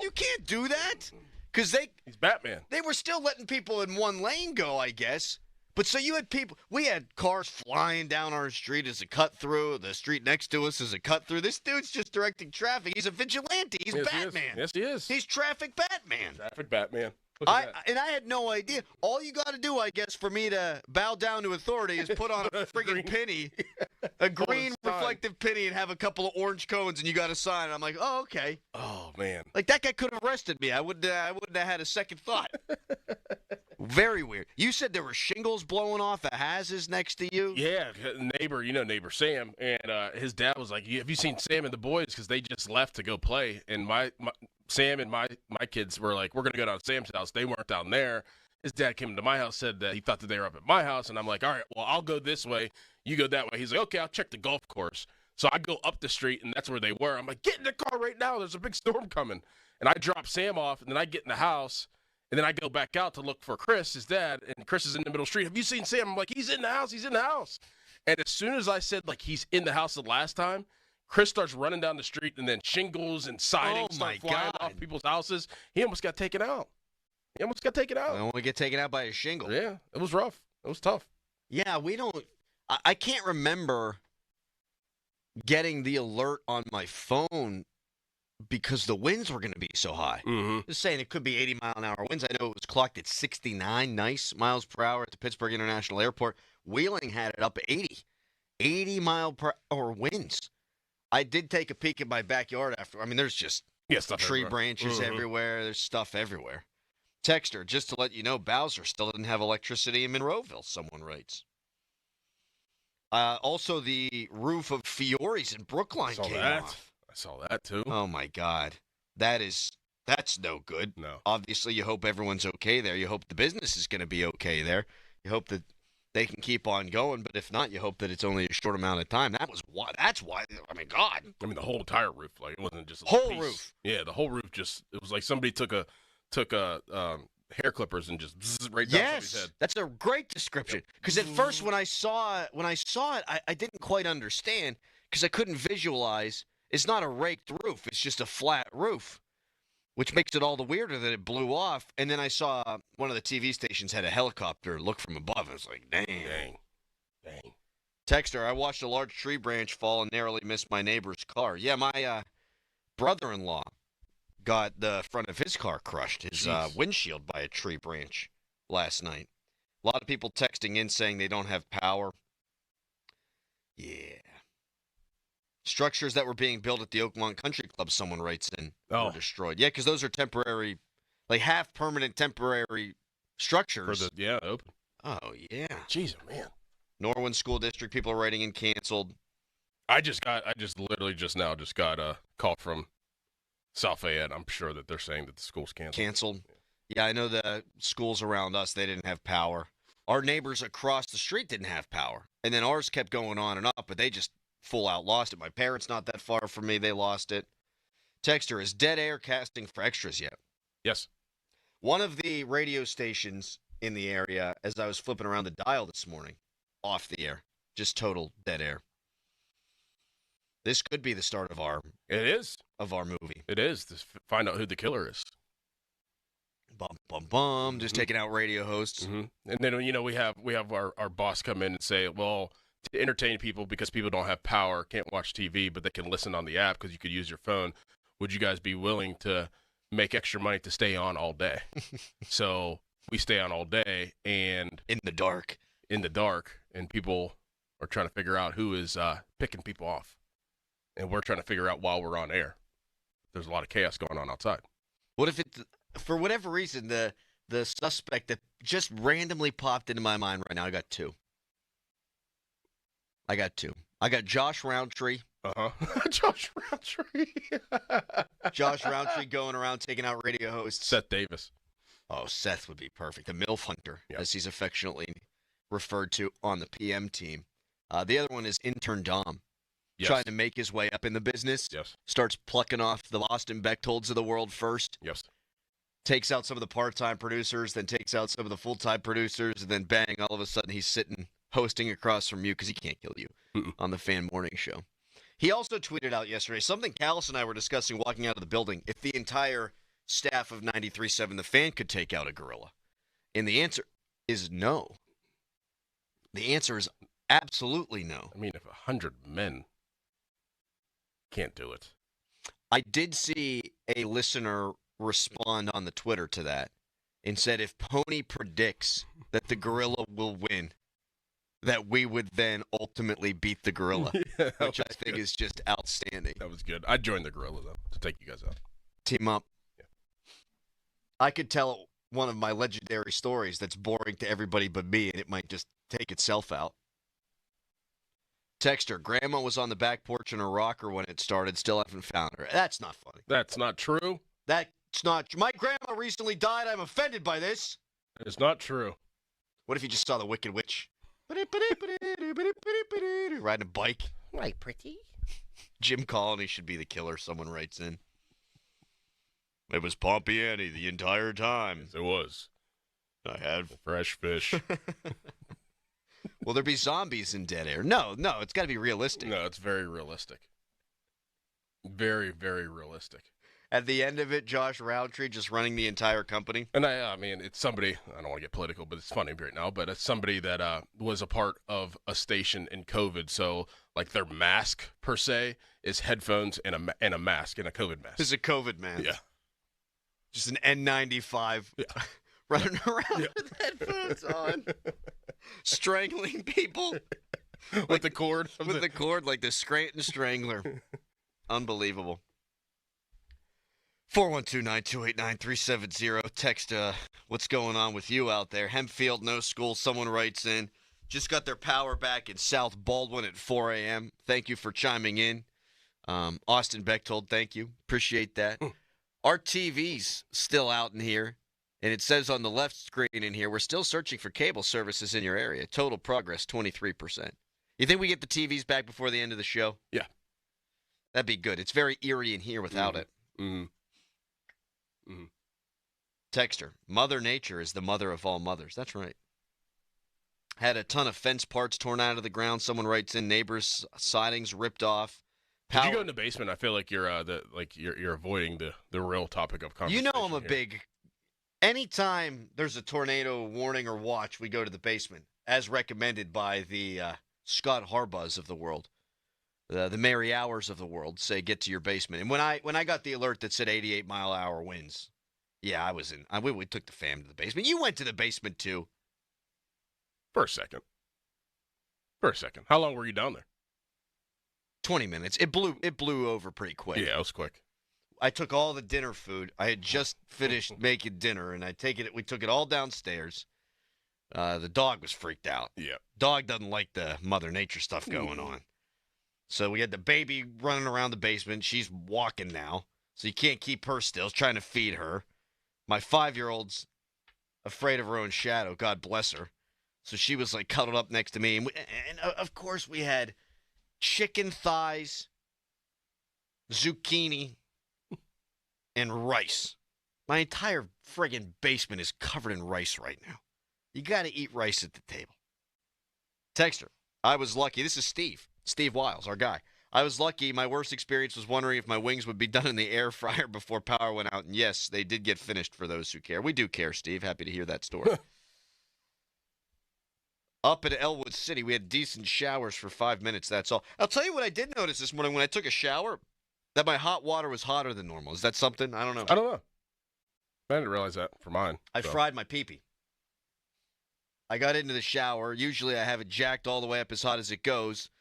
Speaker 12: You can't do that. Because
Speaker 1: he's Batman.
Speaker 12: They were still letting people in one lane go, I guess. But so you had people, we had cars flying down our street as a cut through. The street next to us is a cut through. This dude's just directing traffic. He's a vigilante. He's Batman.
Speaker 1: Yes, he is.
Speaker 12: He's traffic Batman.
Speaker 1: Traffic Batman.
Speaker 12: I had no idea. All you got to do, I guess, for me to bow down to authority is put on a friggin' penny, a green reflective penny, and have a couple of orange cones, and you got a sign. And I'm like, oh, okay.
Speaker 1: Oh, man.
Speaker 12: Like, that guy could have arrested me. I wouldn't have had a second thought. Very weird. You said there were shingles blowing off at Haz's next to you?
Speaker 1: Yeah, neighbor Sam, and his dad was like, have you seen Sam and the boys? Because they just left to go play, and Sam and my kids were like, we're going to go down to Sam's house. They weren't down there. His dad came to my house, said that he thought that they were up at my house, and I'm like, all right, well, I'll go this way. You go that way. He's like, okay, I'll check the golf course. So I go up the street, and that's where they were. I'm like, get in the car right now. There's a big storm coming. And I drop Sam off, and then I get in the house, and then I go back out to look for Chris, his dad, and Chris is in the middle of the street. Have you seen Sam? I'm like, he's in the house. He's in the house. And as soon as I said, like, he's in the house the last time, Chris starts running down the street, and then shingles and siding start flying off people's houses. He almost got taken out. I don't
Speaker 12: want to get taken out by a shingle.
Speaker 1: Yeah, it was rough. It was tough.
Speaker 12: Yeah, I can't remember getting the alert on my phone because the winds were going to be so high.
Speaker 1: Mm-hmm.
Speaker 12: Just saying it could be 80-mile-an-hour winds. I know it was clocked at 69 nice miles per hour at the Pittsburgh International Airport. Wheeling had it up at 80 mile per hour winds. I did take a peek at my backyard after. I mean, there's just tree branches everywhere. There's stuff everywhere. Texter, just to let you know, Bowser still didn't have electricity in Monroeville, someone writes. Also, the roof of Fiore's in Brookline came off.
Speaker 1: I saw that, too.
Speaker 12: Oh, my God. That's no good.
Speaker 1: No.
Speaker 12: Obviously, you hope everyone's okay there. You hope the business is going to be okay there. You hope that they can keep on going, but if not, you hope that it's only a short amount of time. That's why, I mean, God.
Speaker 1: I mean, the whole entire roof, like, it wasn't just a
Speaker 12: whole
Speaker 1: piece.
Speaker 12: Roof.
Speaker 1: Yeah, the whole roof it was like somebody took hair clippers and just right down somebody's head.
Speaker 12: That's a great description. Because at first, when I saw it, I didn't quite understand because I couldn't visualize. It's not a raked roof; it's just a flat roof, which makes it all the weirder that it blew off. And then I saw one of the TV stations had a helicopter look from above. I was like, dang. Texter, I watched a large tree branch fall and narrowly missed my neighbor's car. Yeah, my brother-in-law got the front of his car crushed, his windshield by a tree branch last night. A lot of people texting in saying they don't have power. Yeah. Structures that were being built at the Oakmont Country Club, someone writes in, were destroyed. Yeah, because those are temporary, like half-permanent temporary structures.
Speaker 1: Open.
Speaker 12: Oh, yeah.
Speaker 1: Jeez, man.
Speaker 12: Norwin School District, people are writing in canceled.
Speaker 1: I literally just got a call from South Fayette. I'm sure that they're saying that the school's canceled.
Speaker 12: Canceled? Yeah, I know the schools around us, they didn't have power. Our neighbors across the street didn't have power. And then ours kept going on and up, but they just full out lost it. My parents not that far from me, they lost it. Texter, is Dead Air casting for extras yet?
Speaker 1: Yes.
Speaker 12: One of the radio stations in the area, as I was flipping around the dial this morning, off the air, just total dead air. This could be the start of our movie.
Speaker 1: It is. To find out who the killer is.
Speaker 12: Bum, bum, bum. Just taking out radio hosts.
Speaker 1: Mm-hmm. And then, we have our boss come in and say, well, to entertain people because people don't have power, can't watch TV, but they can listen on the app because you could use your phone. Would you guys be willing to make extra money to stay on all day? So we stay on all day and
Speaker 12: in the dark,
Speaker 1: and people are trying to figure out who is picking people off. And we're trying to figure out while we're on air. There's a lot of chaos going on outside.
Speaker 12: What if it's, for whatever reason, the suspect that just randomly popped into my mind right now, I got two. I got Josh Roundtree.
Speaker 1: Josh Roundtree.
Speaker 12: Josh Roundtree going around taking out radio hosts.
Speaker 1: Seth Davis.
Speaker 12: Oh, Seth would be perfect. The MILF Hunter, as he's affectionately referred to on the PM team. The other one is intern Dom.
Speaker 1: Yes.
Speaker 12: Trying to make his way up in the business.
Speaker 1: Yes.
Speaker 12: Starts plucking off the Austin Bechtolds of the world first.
Speaker 1: Yes.
Speaker 12: Takes out some of the part-time producers, then takes out some of the full-time producers, and then bang, all of a sudden he's sitting, hosting across from you because he can't kill you on the Fan Morning Show. He also tweeted out yesterday something Callis and I were discussing walking out of the building. If the entire staff of 93.7 The Fan could take out a gorilla. And the answer is no. The answer is absolutely no.
Speaker 1: I mean, if 100 men can't do it.
Speaker 12: I did see a listener respond on the Twitter to that and said if Pony predicts that the gorilla will win, that we would then ultimately beat the gorilla, which I think is just outstanding.
Speaker 1: That was good. I'd join the gorilla, though, to take you guys out.
Speaker 12: Team up. Yeah. I could tell one of my legendary stories that's boring to everybody but me, and it might just take itself out. Texter, Grandma was on the back porch in her rocker when it started. Still haven't found her. That's not funny.
Speaker 1: That's not true.
Speaker 12: That's not. My grandma recently died. I'm offended by this.
Speaker 1: That is not true.
Speaker 12: What if you just saw the Wicked Witch? Riding a bike.
Speaker 15: Right, pretty.
Speaker 12: Jim Colony should be the killer, someone writes in. It was Pompey Annie the entire time.
Speaker 1: Yes, it was.
Speaker 12: I had
Speaker 1: fresh fish.
Speaker 12: Will there be zombies in Dead Air? No, it's got to be realistic.
Speaker 1: No, it's very realistic. Very, very realistic.
Speaker 12: At the end of it, Josh Roundtree just running the entire company.
Speaker 1: And I mean, it's somebody, I don't want to get political, but it's funny right now, but it's somebody that was a part of a station in COVID. So, like, their mask, per se, is headphones and a mask, and a COVID mask.
Speaker 12: This is a COVID mask.
Speaker 1: Yeah.
Speaker 12: Just an N95. Yeah. Running around with headphones on. Strangling people.
Speaker 1: With the cord.
Speaker 12: With the cord, like the Scranton Strangler. Unbelievable. 412-928-9370. Text what's going on with you out there. Hempfield, no school. Someone writes in. Just got their power back in South Baldwin at 4 a.m. Thank you for chiming in. Austin Bechtold, thank you. Appreciate that. Our TV's still out in here. And it says on the left screen in here, we're still searching for cable services in your area. Total progress, 23%. You think we get the TVs back before the end of the show?
Speaker 1: Yeah.
Speaker 12: That'd be good. It's very eerie in here without it. Texter, Mother Nature is the mother of all mothers. That's right. Had a ton of fence parts torn out of the ground. Someone writes in, neighbors' sidings ripped off.
Speaker 1: Did you go in the basement? I feel like you're you're avoiding the real topic of conversation.
Speaker 12: You know I'm a big... Anytime there's a tornado warning or watch, we go to the basement, as recommended by the Scott Harbaughs of the world, the Mary Hours of the world. Say get to your basement. And when I got the alert that said 88-mile-an-hour winds, yeah, I was in. We took the fam to the basement. You went to the basement too.
Speaker 1: For a second. How long were you down there?
Speaker 12: 20 minutes. It blew over pretty quick.
Speaker 1: Yeah, it was quick.
Speaker 12: I took all the dinner food. I had just finished making dinner, and we took it all downstairs. The dog was freaked out.
Speaker 1: Yeah.
Speaker 12: Dog doesn't like the Mother Nature stuff going on. So we had the baby running around the basement. She's walking now, so you can't keep her still. Trying to feed her. My 5-year-old's afraid of her own shadow. God bless her. So she was like cuddled up next to me. And of course, we had chicken thighs, zucchini, and rice. My entire friggin' basement is covered in rice right now. You got to eat rice at the table. Texter, I was lucky. This is Steve. Steve Wiles, our guy. I was lucky. My worst experience was wondering if my wings would be done in the air fryer before power went out. And yes, they did get finished for those who care. We do care, Steve. Happy to hear that story. Up at Elwood City, we had decent showers for 5 minutes. That's all. I'll tell you what I did notice this morning when I took a shower. That my hot water was hotter than normal. Is that something? I don't know.
Speaker 1: I don't know. I didn't realize that for mine.
Speaker 12: I fried my pee-pee. I got into the shower. Usually I have it jacked all the way up as hot as it goes,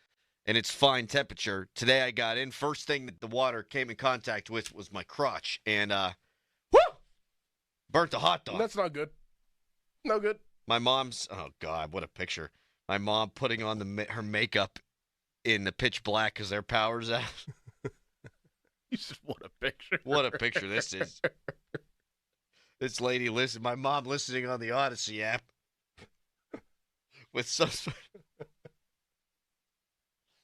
Speaker 12: and it's fine temperature. Today I got in. First thing that the water came in contact with was my crotch, and burnt the hot dog.
Speaker 1: That's not good. No good.
Speaker 12: My mom's, oh, God, what a picture. My mom putting on her makeup in the pitch black because their power's out.
Speaker 1: You said, what a picture.
Speaker 12: What a picture this is. This lady my mom listening on the Odyssey app with some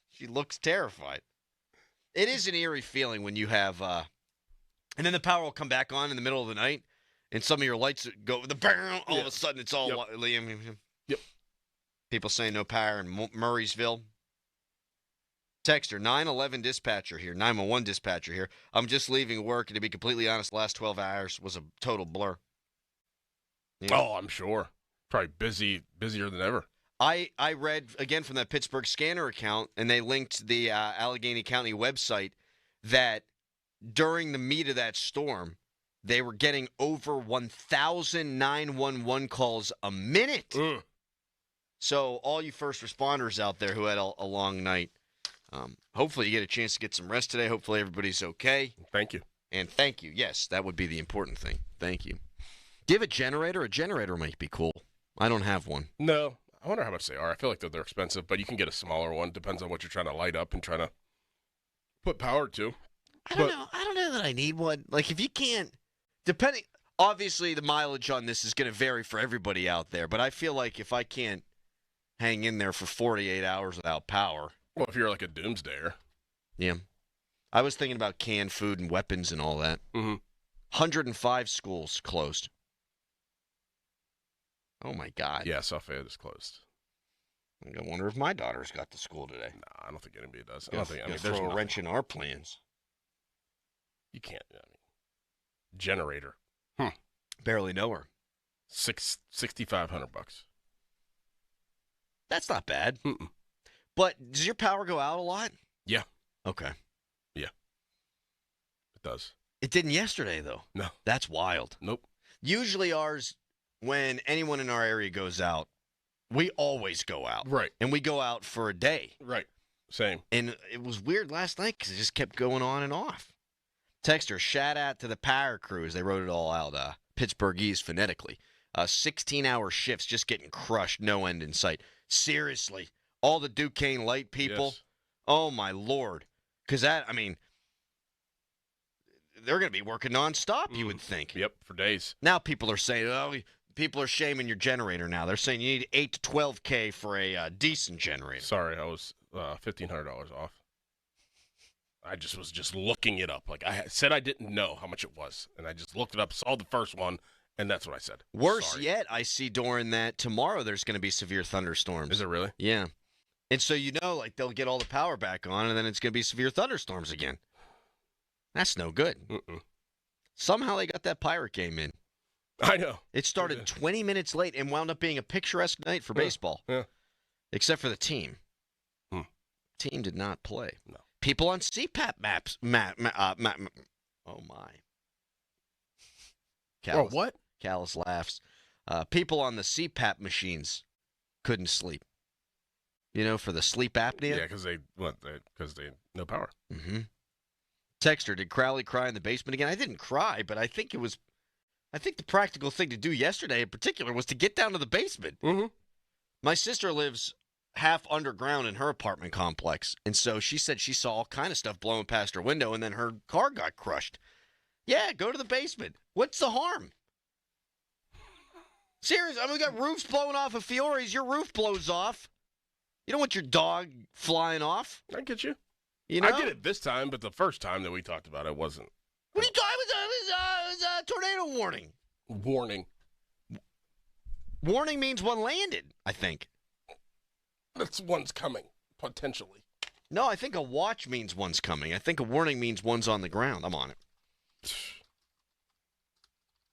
Speaker 12: she looks terrified. It is an eerie feeling when you have, and then the power will come back on in the middle of the night, and some of your lights go, all of a sudden it's all,
Speaker 1: Yep.
Speaker 12: People saying no power in Murraysville. Texter, 911 dispatcher here, 911 dispatcher here. I'm just leaving work, and to be completely honest, last 12 hours was a total blur.
Speaker 1: Yeah. Oh, I'm sure. Probably busier than ever.
Speaker 12: I read, again, from that Pittsburgh Scanner account, and they linked the Allegheny County website, that during the meat of that storm, they were getting over 1,000 911 calls a minute. So all you first responders out there who had a long night, hopefully you get a chance to get some rest today. Hopefully everybody's okay.
Speaker 1: Thank you.
Speaker 12: And thank you. Yes, that would be the important thing. Thank you. Do you have a generator? A generator might be cool. I don't have one.
Speaker 1: No. I wonder how much they are. I feel like they're expensive, but you can get a smaller one. Depends on what you're trying to light up and trying to put power to.
Speaker 12: I don't know that I need one. Like, if you can't, depending, obviously the mileage on this is going to vary for everybody out there, but I feel like if I can't hang in there for 48 hours without power.
Speaker 1: Well, if you're like a doomsdayer.
Speaker 12: Yeah. I was thinking about canned food and weapons and all that. 105 schools closed. Oh, my God.
Speaker 1: Yeah, South Fayette is closed.
Speaker 12: I wonder if my daughter's got to school today.
Speaker 1: No, I don't think anybody does.
Speaker 12: Throw a wrench in our plans.
Speaker 1: You can't. Generator.
Speaker 12: Barely know her.
Speaker 1: $6,500.
Speaker 12: That's not bad. But does your power go out a lot?
Speaker 1: Yeah.
Speaker 12: Okay.
Speaker 1: Yeah. It does.
Speaker 12: It didn't yesterday, though.
Speaker 1: No.
Speaker 12: That's wild.
Speaker 1: Nope.
Speaker 12: Usually ours, when anyone in our area goes out, we always go out.
Speaker 1: Right.
Speaker 12: And we go out for a day.
Speaker 1: Right. Same.
Speaker 12: And it was weird last night because it just kept going on and off. Texter, shout out to the power crews. They wrote it all out, Pittsburghese phonetically. 16-hour shifts just getting crushed, no end in sight. Seriously. All the Duquesne Light people.
Speaker 1: Yes.
Speaker 12: Oh, my Lord. Because they're going to be working nonstop, you would think.
Speaker 1: Yep, for days.
Speaker 12: Now people are saying, people are shaming your generator now. They're saying you need 8 to 12K for a decent generator.
Speaker 1: Sorry, I was $1,500 off. I was just looking it up. Like I said, I didn't know how much it was, and I just looked it up, saw the first one, and that's what I said.
Speaker 12: Worse yet, I see during that tomorrow there's going to be severe thunderstorms.
Speaker 1: Is it really?
Speaker 12: Yeah. And so like they'll get all the power back on, and then it's going to be severe thunderstorms again. That's no good. Somehow they got that Pirate game in.
Speaker 1: I know.
Speaker 12: It started 20 minutes late and wound up being a picturesque night for baseball.
Speaker 1: Yeah. Except
Speaker 12: for the team. Team did not play.
Speaker 1: No.
Speaker 12: People on CPAP maps. Oh, my. Callous,
Speaker 1: what?
Speaker 12: Callous laughs. People on the CPAP machines couldn't sleep. For the sleep apnea?
Speaker 1: Yeah, because they no power.
Speaker 12: Mm-hmm. Texter, did Crowley cry in the basement again? I didn't cry, but I think the practical thing to do yesterday in particular was to get down to the basement.
Speaker 1: Mm-hmm.
Speaker 12: My sister lives half underground in her apartment complex, and so she said she saw all kind of stuff blowing past her window, and then her car got crushed. Yeah, go to the basement. What's the harm? Seriously, we got roofs blowing off of Fiore's. Your roof blows off. You don't want your dog flying off.
Speaker 1: I get you.
Speaker 12: I
Speaker 1: get it this time, but the first time that we talked about it wasn't.
Speaker 12: What are you talking about? It was a tornado warning.
Speaker 1: Warning.
Speaker 12: Warning means one landed, I think.
Speaker 1: That's one's coming, potentially.
Speaker 12: No, I think a watch means one's coming. I think a warning means one's on the ground. I'm on it.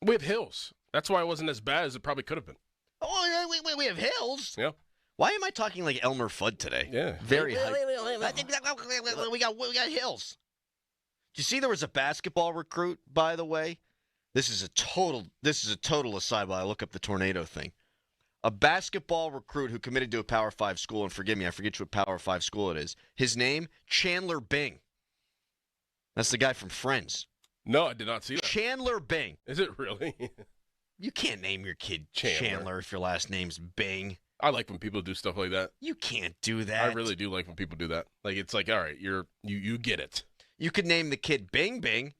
Speaker 1: We have hills. That's why it wasn't as bad as it probably could have been.
Speaker 12: Oh, we have hills?
Speaker 1: Yeah.
Speaker 12: Why am I talking like Elmer Fudd today?
Speaker 1: Yeah.
Speaker 12: Very high. We got hills. Did you see there was a basketball recruit, by the way? This is a total aside while I look up the tornado thing. A basketball recruit who committed to a Power 5 school, and forgive me, I forget what Power 5 school it is. His name, Chandler Bing. That's the guy from Friends.
Speaker 1: No, I did not see that.
Speaker 12: Chandler Bing.
Speaker 1: Is it really?
Speaker 12: You can't name your kid Chandler if your last name's Bing.
Speaker 1: I like when people do stuff like that.
Speaker 12: You can't do that.
Speaker 1: I really do like when people do that. Like, it's like, all right, you get it.
Speaker 12: You could name the kid Bing Bing,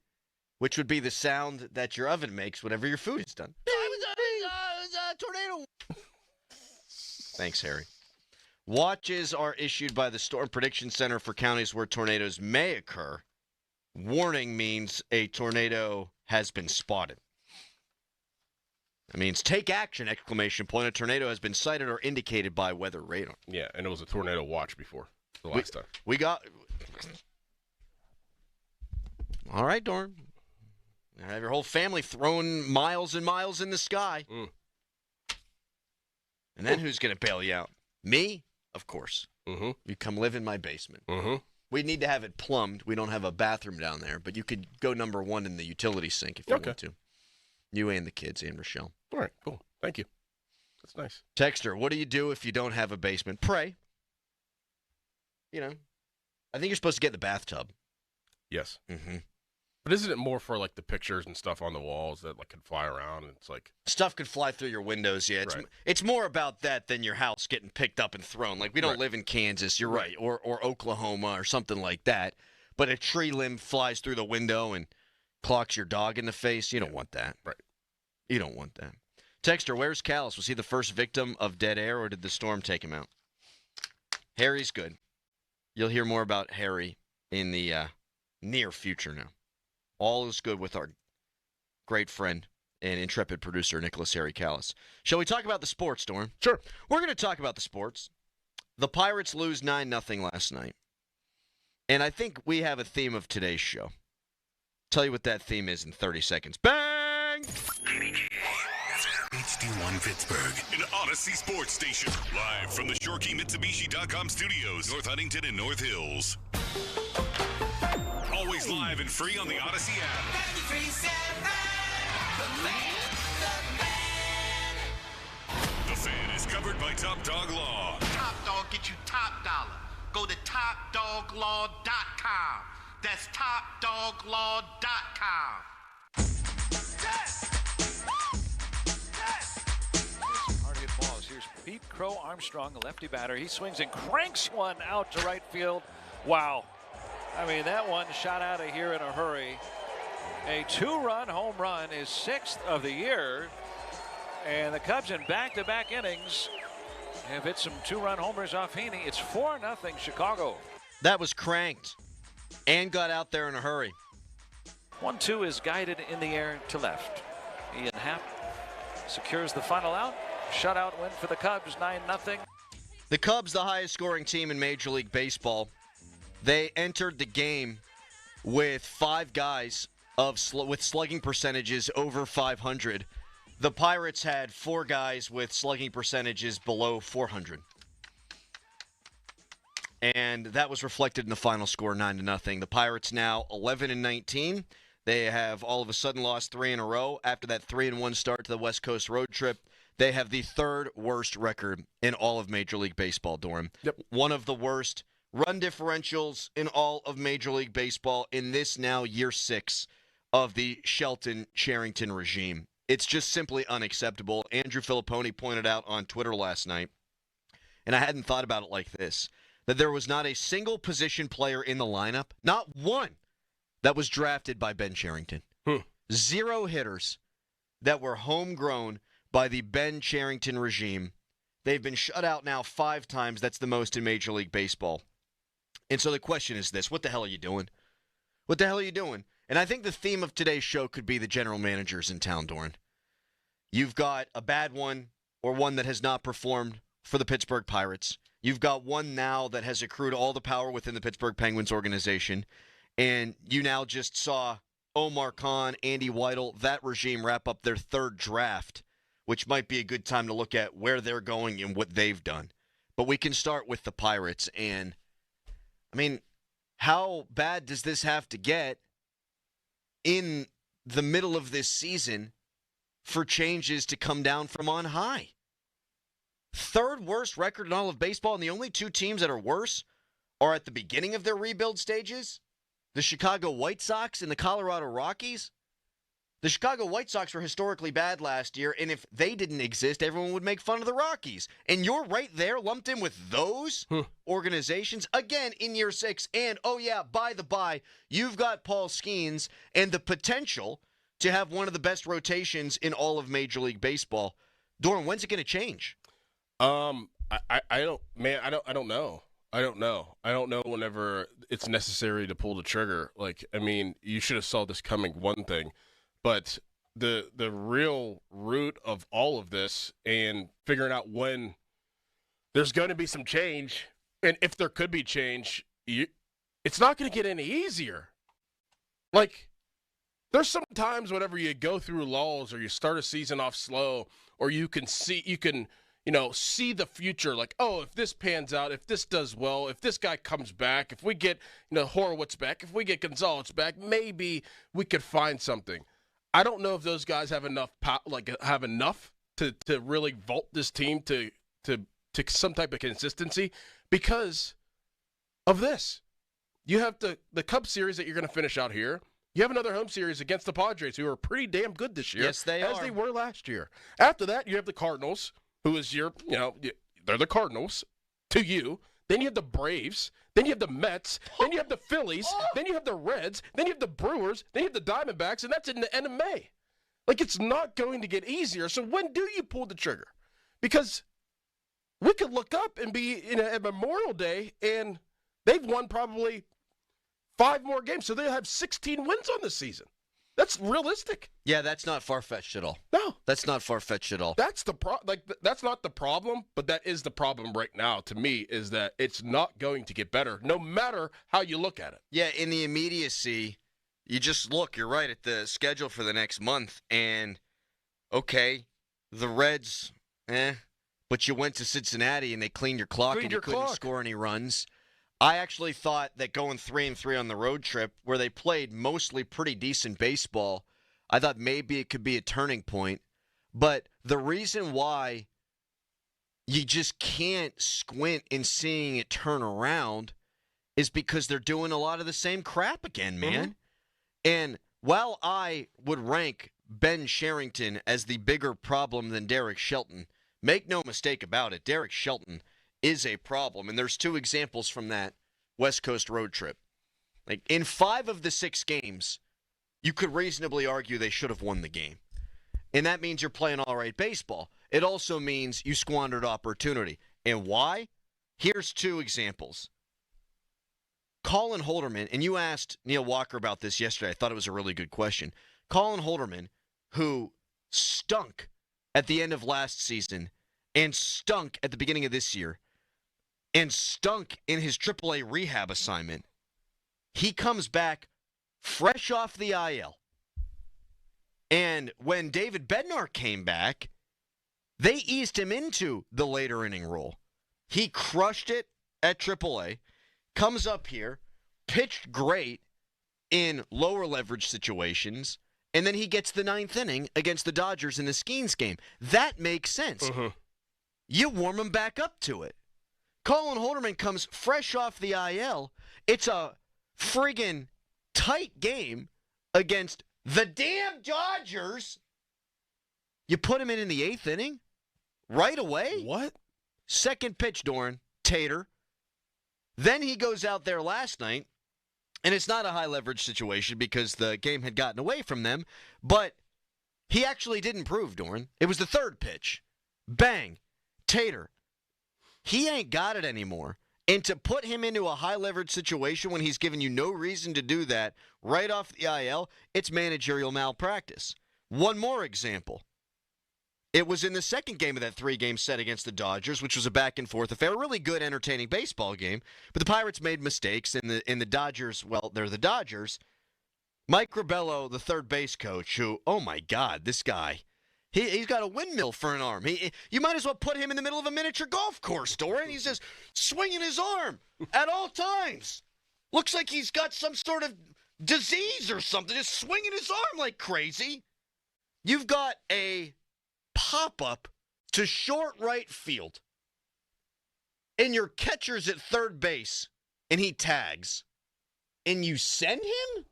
Speaker 12: which would be the sound that your oven makes whenever your food is done. It was a tornado. Thanks, Harry. Watches are issued by the Storm Prediction Center for counties where tornadoes may occur. Warning means a tornado has been spotted. That means take action, exclamation point. A tornado has been sighted or indicated by weather radar.
Speaker 1: Yeah, and it was a tornado watch before the last time.
Speaker 12: We got... All right, Dorn. Have your whole family throwing miles and miles in the sky. And then who's going to bail you out? Me? Of course.
Speaker 1: Mm-hmm.
Speaker 12: You come live in my basement.
Speaker 1: Mm-hmm.
Speaker 12: We need to have it plumbed. We don't have a bathroom down there, but you could go number one in the utility sink if you want to. You and the kids and Rochelle.
Speaker 1: All right, cool. Thank you. That's nice.
Speaker 12: Texter, what do you do if you don't have a basement? Pray. You know, I think you're supposed to get in the bathtub.
Speaker 1: Yes.
Speaker 12: Mm-hmm.
Speaker 1: But isn't it more for, like, the pictures and stuff on the walls that, like, can fly around? And it's like...
Speaker 12: Stuff could fly through your windows, yeah. It's more about that than your house getting picked up and thrown. Like, we don't live in Kansas, you're right, or Oklahoma or something like that. But a tree limb flies through the window and clocks your dog in the face. You don't want that.
Speaker 1: Right.
Speaker 12: You don't want that. Texter, where's Callis? Was he the first victim of dead air, or did the storm take him out? Harry's good. You'll hear more about Harry in the near future now. All is good with our great friend and intrepid producer, Nicholas Harry Callis. Shall we talk about the sports, Dorn?
Speaker 1: Sure.
Speaker 12: We're going to talk about the sports. The Pirates lose 9-0 last night. And I think we have a theme of today's show. Tell you what that theme is in 30 seconds. Bang!
Speaker 11: HD1 Pittsburgh, an Odyssey sports station. Live from the ShoreKeyMitsubishi.com studios, North Huntington and North Hills. Always live and free on the Odyssey app. The Fan is covered by Top Dog Law.
Speaker 15: Top Dog get you top dollar. Go to TopDogLaw.com. That's TopDogLaw.com.
Speaker 16: Hard hit balls. Here's Pete Crow Armstrong, the lefty batter. He swings and cranks one out to right field. Wow. I mean, that one shot out of here in a hurry. A 2-run home run, is 6th of the year. And the Cubs in back-to-back innings have hit some 2-run homers off Heaney. It's 4-0 Chicago.
Speaker 12: That was cranked and got out there in a hurry.
Speaker 16: 1-2 is guided in the air to left. Ian Happ secures the final out. Shutout win for the Cubs, 9-0.
Speaker 12: The Cubs, the highest scoring team in Major League Baseball. They entered the game with 5 guys with slugging percentages over 500. The Pirates had 4 guys with slugging percentages below 400. And that was reflected in the final score, 9-0. The Pirates now 11-19. They have all of a sudden lost 3 in a row. After that 3-1 start to the West Coast road trip, they have the 3rd worst record in all of Major League Baseball, Doran.
Speaker 1: Yep.
Speaker 12: One of the worst run differentials in all of Major League Baseball in this now year 6 of the Shelton-Cherington regime. It's just simply unacceptable. Andrew Filipponi pointed out on Twitter last night, and I hadn't thought about it like this, that there was not a single position player in the lineup, not one, that was drafted by Ben Cherington. 0 hitters that were homegrown by the Ben Cherington regime. They've been shut out now 5 times. That's the most in Major League Baseball. And so the question is this: what the hell are you doing? What the hell are you doing? And I think the theme of today's show could be the general managers in town, Doran. You've got a bad one or one that has not performed for the Pittsburgh Pirates. You've got one now that has accrued all the power within the Pittsburgh Penguins organization. And you now just saw Omar Khan, Andy Weidel, that regime wrap up their 3rd draft, which might be a good time to look at where they're going and what they've done. But we can start with the Pirates. And, I mean, how bad does this have to get in the middle of this season for changes to come down from on high? Third worst record in all of baseball, and the only two teams that are worse are at the beginning of their rebuild stages, the Chicago White Sox and the Colorado Rockies. The Chicago White Sox were historically bad last year, and if they didn't exist, everyone would make fun of the Rockies. And you're right there lumped in with those organizations, again, in year 6. And, oh yeah, by the by, you've got Paul Skeens and the potential to have one of the best rotations in all of Major League Baseball. Doran, when's it going to change?
Speaker 1: I don't know. I don't know whenever it's necessary to pull the trigger. Like, I mean, you should have saw this coming, one thing. But the real root of all of this and figuring out when there's going to be some change, and if there could be change, it's not going to get any easier. Like, there's some times whenever you go through lulls or you start a season off slow, or you can see the future. Like, oh, if this pans out, if this does well, if this guy comes back, if we get Horowitz back, if we get Gonzalez back, maybe we could find something. I don't know if those guys have enough to really vault this team to some type of consistency because of this. You have the Cubs series that you're going to finish out here. You have another home series against the Padres, who are pretty damn good this year.
Speaker 12: Yes, they are.
Speaker 1: As they were last year. After that, you have the Cardinals, who is they're the Cardinals to you. Then you have the Braves. Then you have the Mets. Then you have the Phillies. Then you have the Reds. Then you have the Brewers. Then you have the Diamondbacks, and that's in the end of May. Like, it's not going to get easier. So when do you pull the trigger? Because we could look up and be at Memorial Day, and they've won probably 5 more games. So they'll have 16 wins on this season. That's realistic.
Speaker 12: Yeah, that's not far-fetched at all.
Speaker 1: No.
Speaker 12: That's not far-fetched at all.
Speaker 1: That's that's not the problem, but that is the problem right now to me, is that it's not going to get better no matter how you look at it.
Speaker 12: Yeah, in the immediacy, you just look, you're right, at the schedule for the next month, and, okay, the Reds, but you went to Cincinnati and they cleaned your clock and you couldn't score any runs. I actually thought that going 3-3 on the road trip, where they played mostly pretty decent baseball, I thought maybe it could be a turning point. But the reason why you just can't squint in seeing it turn around is because they're doing a lot of the same crap again, man. Mm-hmm. And while I would rank Ben Sherrington as the bigger problem than Derek Shelton, make no mistake about it, Derek Shelton is a problem. And there's 2 examples from that West Coast road trip. Like, in 5 of the 6 games, you could reasonably argue they should have won the game. And that means you're playing all right baseball. It also means you squandered opportunity. And why? Here's 2 examples. Colin Holderman, and you asked Neil Walker about this yesterday. I thought it was a really good question. Colin Holderman, who stunk at the end of last season and stunk at the beginning of this year, and stunk in his AAA rehab assignment, he comes back fresh off the IL. And when David Bednar came back, they eased him into the later inning role. He crushed it at AAA, comes up here, pitched great in lower leverage situations, and then he gets the 9th inning against the Dodgers in the Skeens game. That makes sense. Mm-hmm. You warm him back up to it. Colin Holderman comes fresh off the IL. It's a friggin' tight game against the damn Dodgers. You put him in the 8th inning right away?
Speaker 1: What?
Speaker 12: Second pitch, Doran. Tater. Then he goes out there last night, and it's not a high-leverage situation because the game had gotten away from them, but he actually didn't improve, Doran. It was the 3rd pitch. Bang. Tater. He ain't got it anymore. And to put him into a high-leverage situation when he's given you no reason to do that right off the IL, it's managerial malpractice. One more example. It was in the second game of that 3-game set against the Dodgers, which was a back-and-forth affair, a really good, entertaining baseball game. But the Pirates made mistakes, and the Dodgers, well, they're the Dodgers. Mike Grabello, the third base coach, who, oh, my God, this guy. He's got a windmill for an arm. You might as well put him in the middle of a miniature golf course, Doran. He's just swinging his arm at all times. Looks like he's got some sort of disease or something, just swinging his arm like crazy. You've got a pop-up to short right field and your catcher's at third base and he tags and you send him,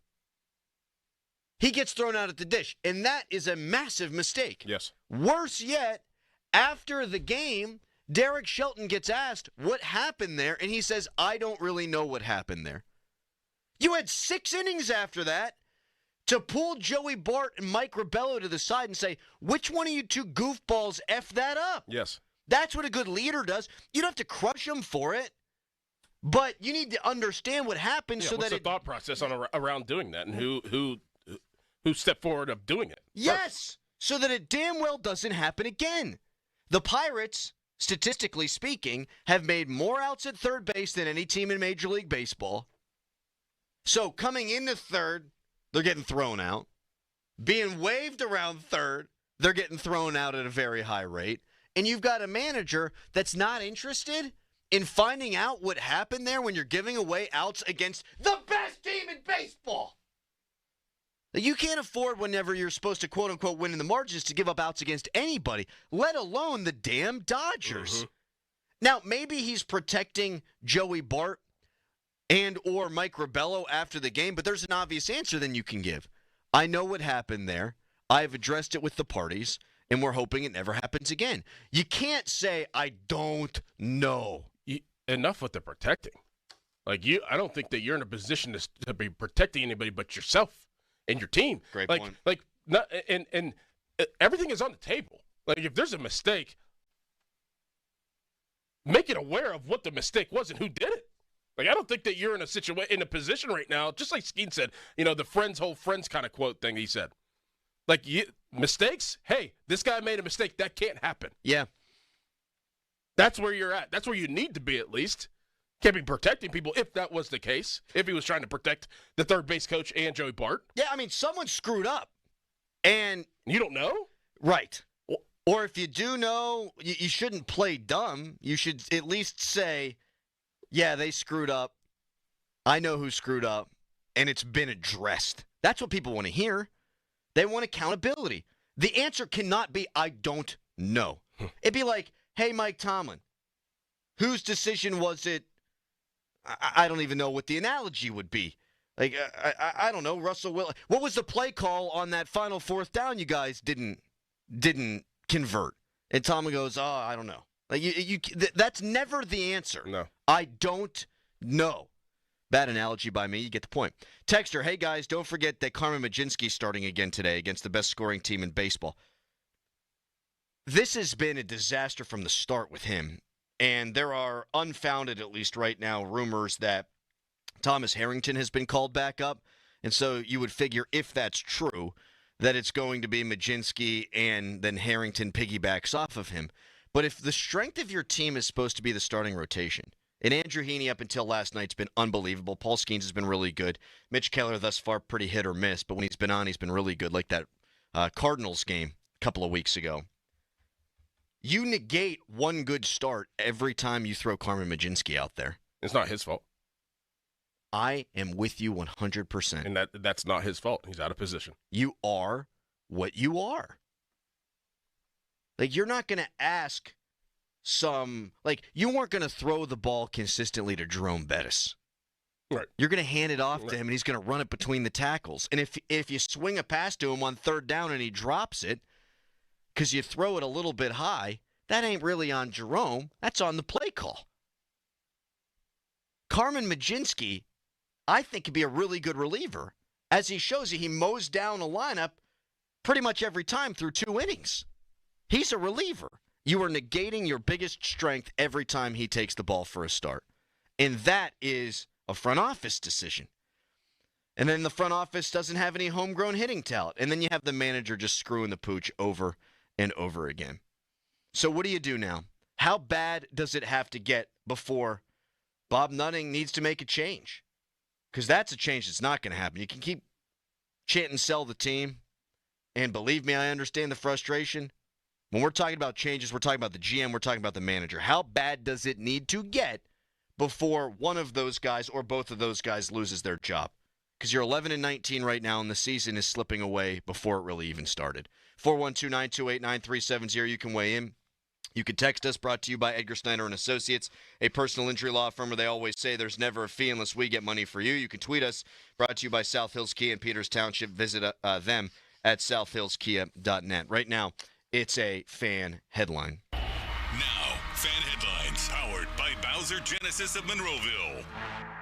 Speaker 12: he gets thrown out at the dish. And that is a massive mistake.
Speaker 1: Yes.
Speaker 12: Worse yet, after the game, Derek Shelton gets asked what happened there, and he says, I don't really know what happened there. You had 6 innings after that to pull Joey Bart and Mike Rabello to the side and say, which one of you two goofballs F that up?
Speaker 1: Yes.
Speaker 12: That's what a good leader does. You don't have to crush them for it, but you need to understand what happened so
Speaker 1: what's
Speaker 12: that
Speaker 1: the thought process around doing that, and who stepped forward of doing it?
Speaker 12: Yes, so that it damn well doesn't happen again. The Pirates, statistically speaking, have made more outs at third base than any team in Major League Baseball. So coming into third, they're getting thrown out. Being waved around third, they're getting thrown out at a very high rate. And you've got a manager that's not interested in finding out what happened there when you're giving away outs against the best team in baseball. You can't afford, whenever you're supposed to, quote-unquote, win in the margins, to give up outs against anybody, let alone the damn Dodgers. Mm-hmm. Now, maybe he's protecting Joey Bart and or Mike Rabello after the game, but there's an obvious answer then you can give. I know what happened there. I've addressed it with the parties, and we're hoping it never happens again. You can't say, I don't know.
Speaker 1: Enough with the protecting. I don't think that you're in a position to be protecting anybody but yourself and your team.
Speaker 12: Great point.
Speaker 1: And everything is on the table. If there's a mistake, make it aware of what the mistake was and who did it. I don't think that you're in a position right now, just like Skeen said, the friends hold friends kind of quote thing he said. Mistakes, hey, this guy made a mistake. That can't happen.
Speaker 12: Yeah.
Speaker 1: That's where you're at. That's where you need to be, at least. Can't be protecting people if that was the case, if he was trying to protect the third base coach and Joey Bart.
Speaker 12: Yeah, someone screwed up. And
Speaker 1: you don't know?
Speaker 12: Right. Or if you do know, you shouldn't play dumb. You should at least say, yeah, they screwed up. I know who screwed up, and it's been addressed. That's what people want to hear. They want accountability. The answer cannot be, I don't know. It'd be like, hey, Mike Tomlin, whose decision was it? I don't even know what the analogy would be. I don't know, Russell Wilson. What was the play call on that final 4th down you guys didn't convert? And Tomlin goes, I don't know. That's never the answer.
Speaker 1: No.
Speaker 12: I don't know. Bad analogy by me. You get the point. Texter, hey, guys, don't forget that Carmen Majinski's starting again today against the best scoring team in baseball. This has been a disaster from the start with him. And there are unfounded, at least right now, rumors that Thomas Harrington has been called back up. And so you would figure, if that's true, that it's going to be Majinski and then Harrington piggybacks off of him. But if the strength of your team is supposed to be the starting rotation, and Andrew Heaney up until last night's been unbelievable. Paul Skeens has been really good. Mitch Keller thus far pretty hit or miss, but when he's been on, he's been really good, like that Cardinals game a couple of weeks ago. You negate one good start every time you throw Carmen Majinski out there.
Speaker 1: It's not his fault.
Speaker 12: I am with you 100%.
Speaker 1: And that's not his fault. He's out of position.
Speaker 12: You are what you are. You're not going to ask you weren't going to throw the ball consistently to Jerome Bettis.
Speaker 1: Right.
Speaker 12: You're going to hand it off to him, and he's going to run it between the tackles. And if you swing a pass to him on 3rd down and he drops it because you throw it a little bit high, that ain't really on Jerome. That's on the play call. Carmen Majinski, I think, could be a really good reliever. As he shows you, he mows down a lineup pretty much every time through 2 innings. He's a reliever. You are negating your biggest strength every time he takes the ball for a start. And that is a front office decision. And then the front office doesn't have any homegrown hitting talent. And then you have the manager just screwing the pooch over and over again. So what do you do now? How bad does it have to get before Bob Nutting needs to make a change? Because that's a change that's not going to happen. You can keep chanting sell the team. And believe me, I understand the frustration. When we're talking about changes, we're talking about the GM, we're talking about the manager. How bad does it need to get before one of those guys or both of those guys loses their job? Because you're 11-19 right now, and the season is slipping away before it really even started. 412-928-9370, you can weigh in. You can text us, brought to you by Edgar Snyder & Associates, a personal injury law firm where they always say there's never a fee unless we get money for you. You can tweet us, brought to you by South Hills Kia in Peters Township. Visit them at southhillskia.net. Right now, it's a fan headline.
Speaker 11: Now, fan headlines, powered by Bowser Genesis of Monroeville.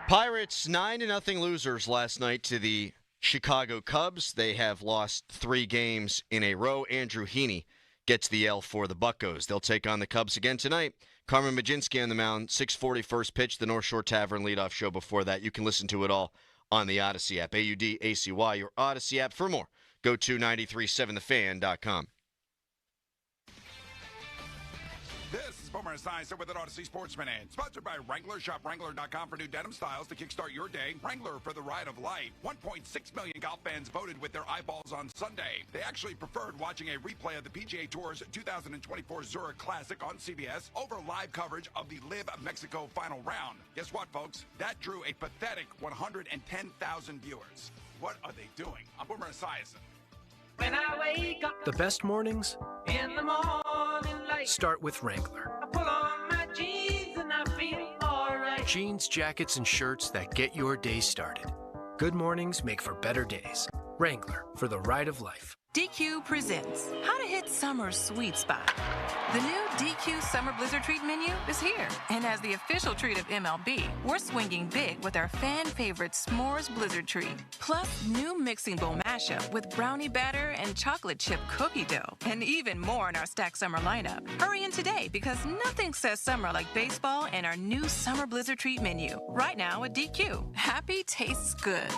Speaker 12: Pirates 9-0 losers last night to the Chicago Cubs. They have lost 3 games in a row. Andrew Heaney gets the L for the Buccos. They'll take on the Cubs again tonight. Carmen Majinski on the mound, 6:40 first pitch, the North Shore Tavern leadoff show before that. You can listen to it all on the Odyssey app. AUDACY, your Odyssey app. For more, go to 937thefan.com.
Speaker 17: This is Boomer Esiason with an Odyssey Sportsman and sponsored by Wrangler. Shop Wrangler.com for new denim styles to kickstart your day. Wrangler for the ride of life. 1.6 million golf fans voted with their eyeballs on Sunday. They actually preferred watching a replay of the PGA Tour's 2024 Zurich Classic on CBS over live coverage of the Live Mexico final round. Guess what, folks? That drew a pathetic 110,000 viewers. What are they doing? I'm Boomer Esiason.
Speaker 18: When I wake up, the best mornings in the morning light start with Wrangler. I pull on my jeans and I feel alright. Jeans, jackets, and shirts that get your day started. Good mornings make for better days. Wrangler for the ride of life.
Speaker 19: DQ presents how to hit summer's sweet spot. The new DQ Summer Blizzard Treat menu is here. And as the official treat of MLB, we're swinging big with our fan favorite S'mores Blizzard Treat. Plus, new mixing bowl mashup with brownie batter and chocolate chip cookie dough. And even more in our Stack Summer lineup. Hurry in today because nothing says summer like baseball and our new Summer Blizzard Treat menu. Right now at DQ. Happy tastes good.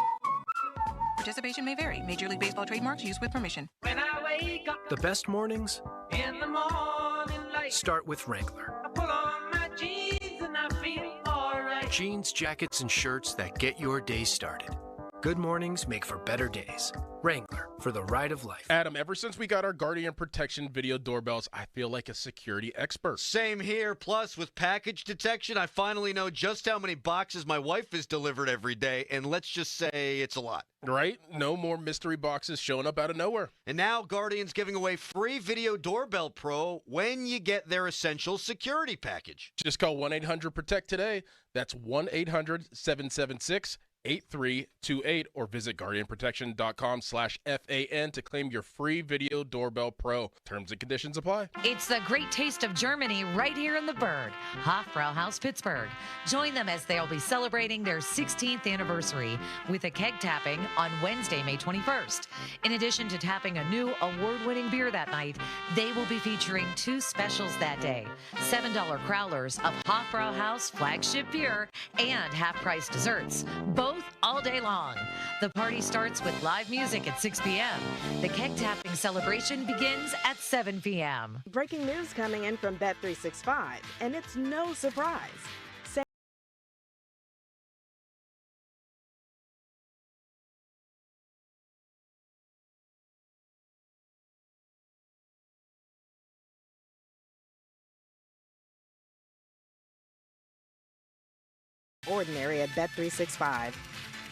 Speaker 19: Participation may vary. Major League Baseball trademarks used with permission.
Speaker 18: When I wake up, the best mornings in the morning light start with Wrangler. I pull on my jeans and I feel alright. Jeans, jackets, and shirts that get your day started. Good mornings make for better days. Wrangler for the ride of life.
Speaker 1: Adam, ever since we got our Guardian Protection video doorbells, I feel like a security expert.
Speaker 12: Same here. Plus, with package detection, I finally know just how many boxes my wife has delivered every day, and let's just say it's a lot.
Speaker 1: Right? No more mystery boxes showing up out of nowhere.
Speaker 12: And now Guardian's giving away free Video Doorbell Pro when you get their Essential Security Package.
Speaker 1: Just call 1-800-PROTECT today. That's 1-800-776-8328 or visit guardianprotection.com/FAN to claim your free Video Doorbell Pro. Terms and conditions apply.
Speaker 2: It's the great taste of Germany right here in the Bird, Hofbrauhaus Pittsburgh. Join them as they'll be celebrating their 16th anniversary with a keg tapping on Wednesday, May 21st. In addition to tapping a new award-winning beer that night, they will be featuring 2 specials that day: $7 crowlers of Hofbrauhaus flagship beer and half-price desserts, both all day long. The party starts with live music at 6 p.m. The keg tapping celebration begins at 7 p.m.
Speaker 20: Breaking news coming in from Bet365, and it's no surprise. Ordinary at Bet365.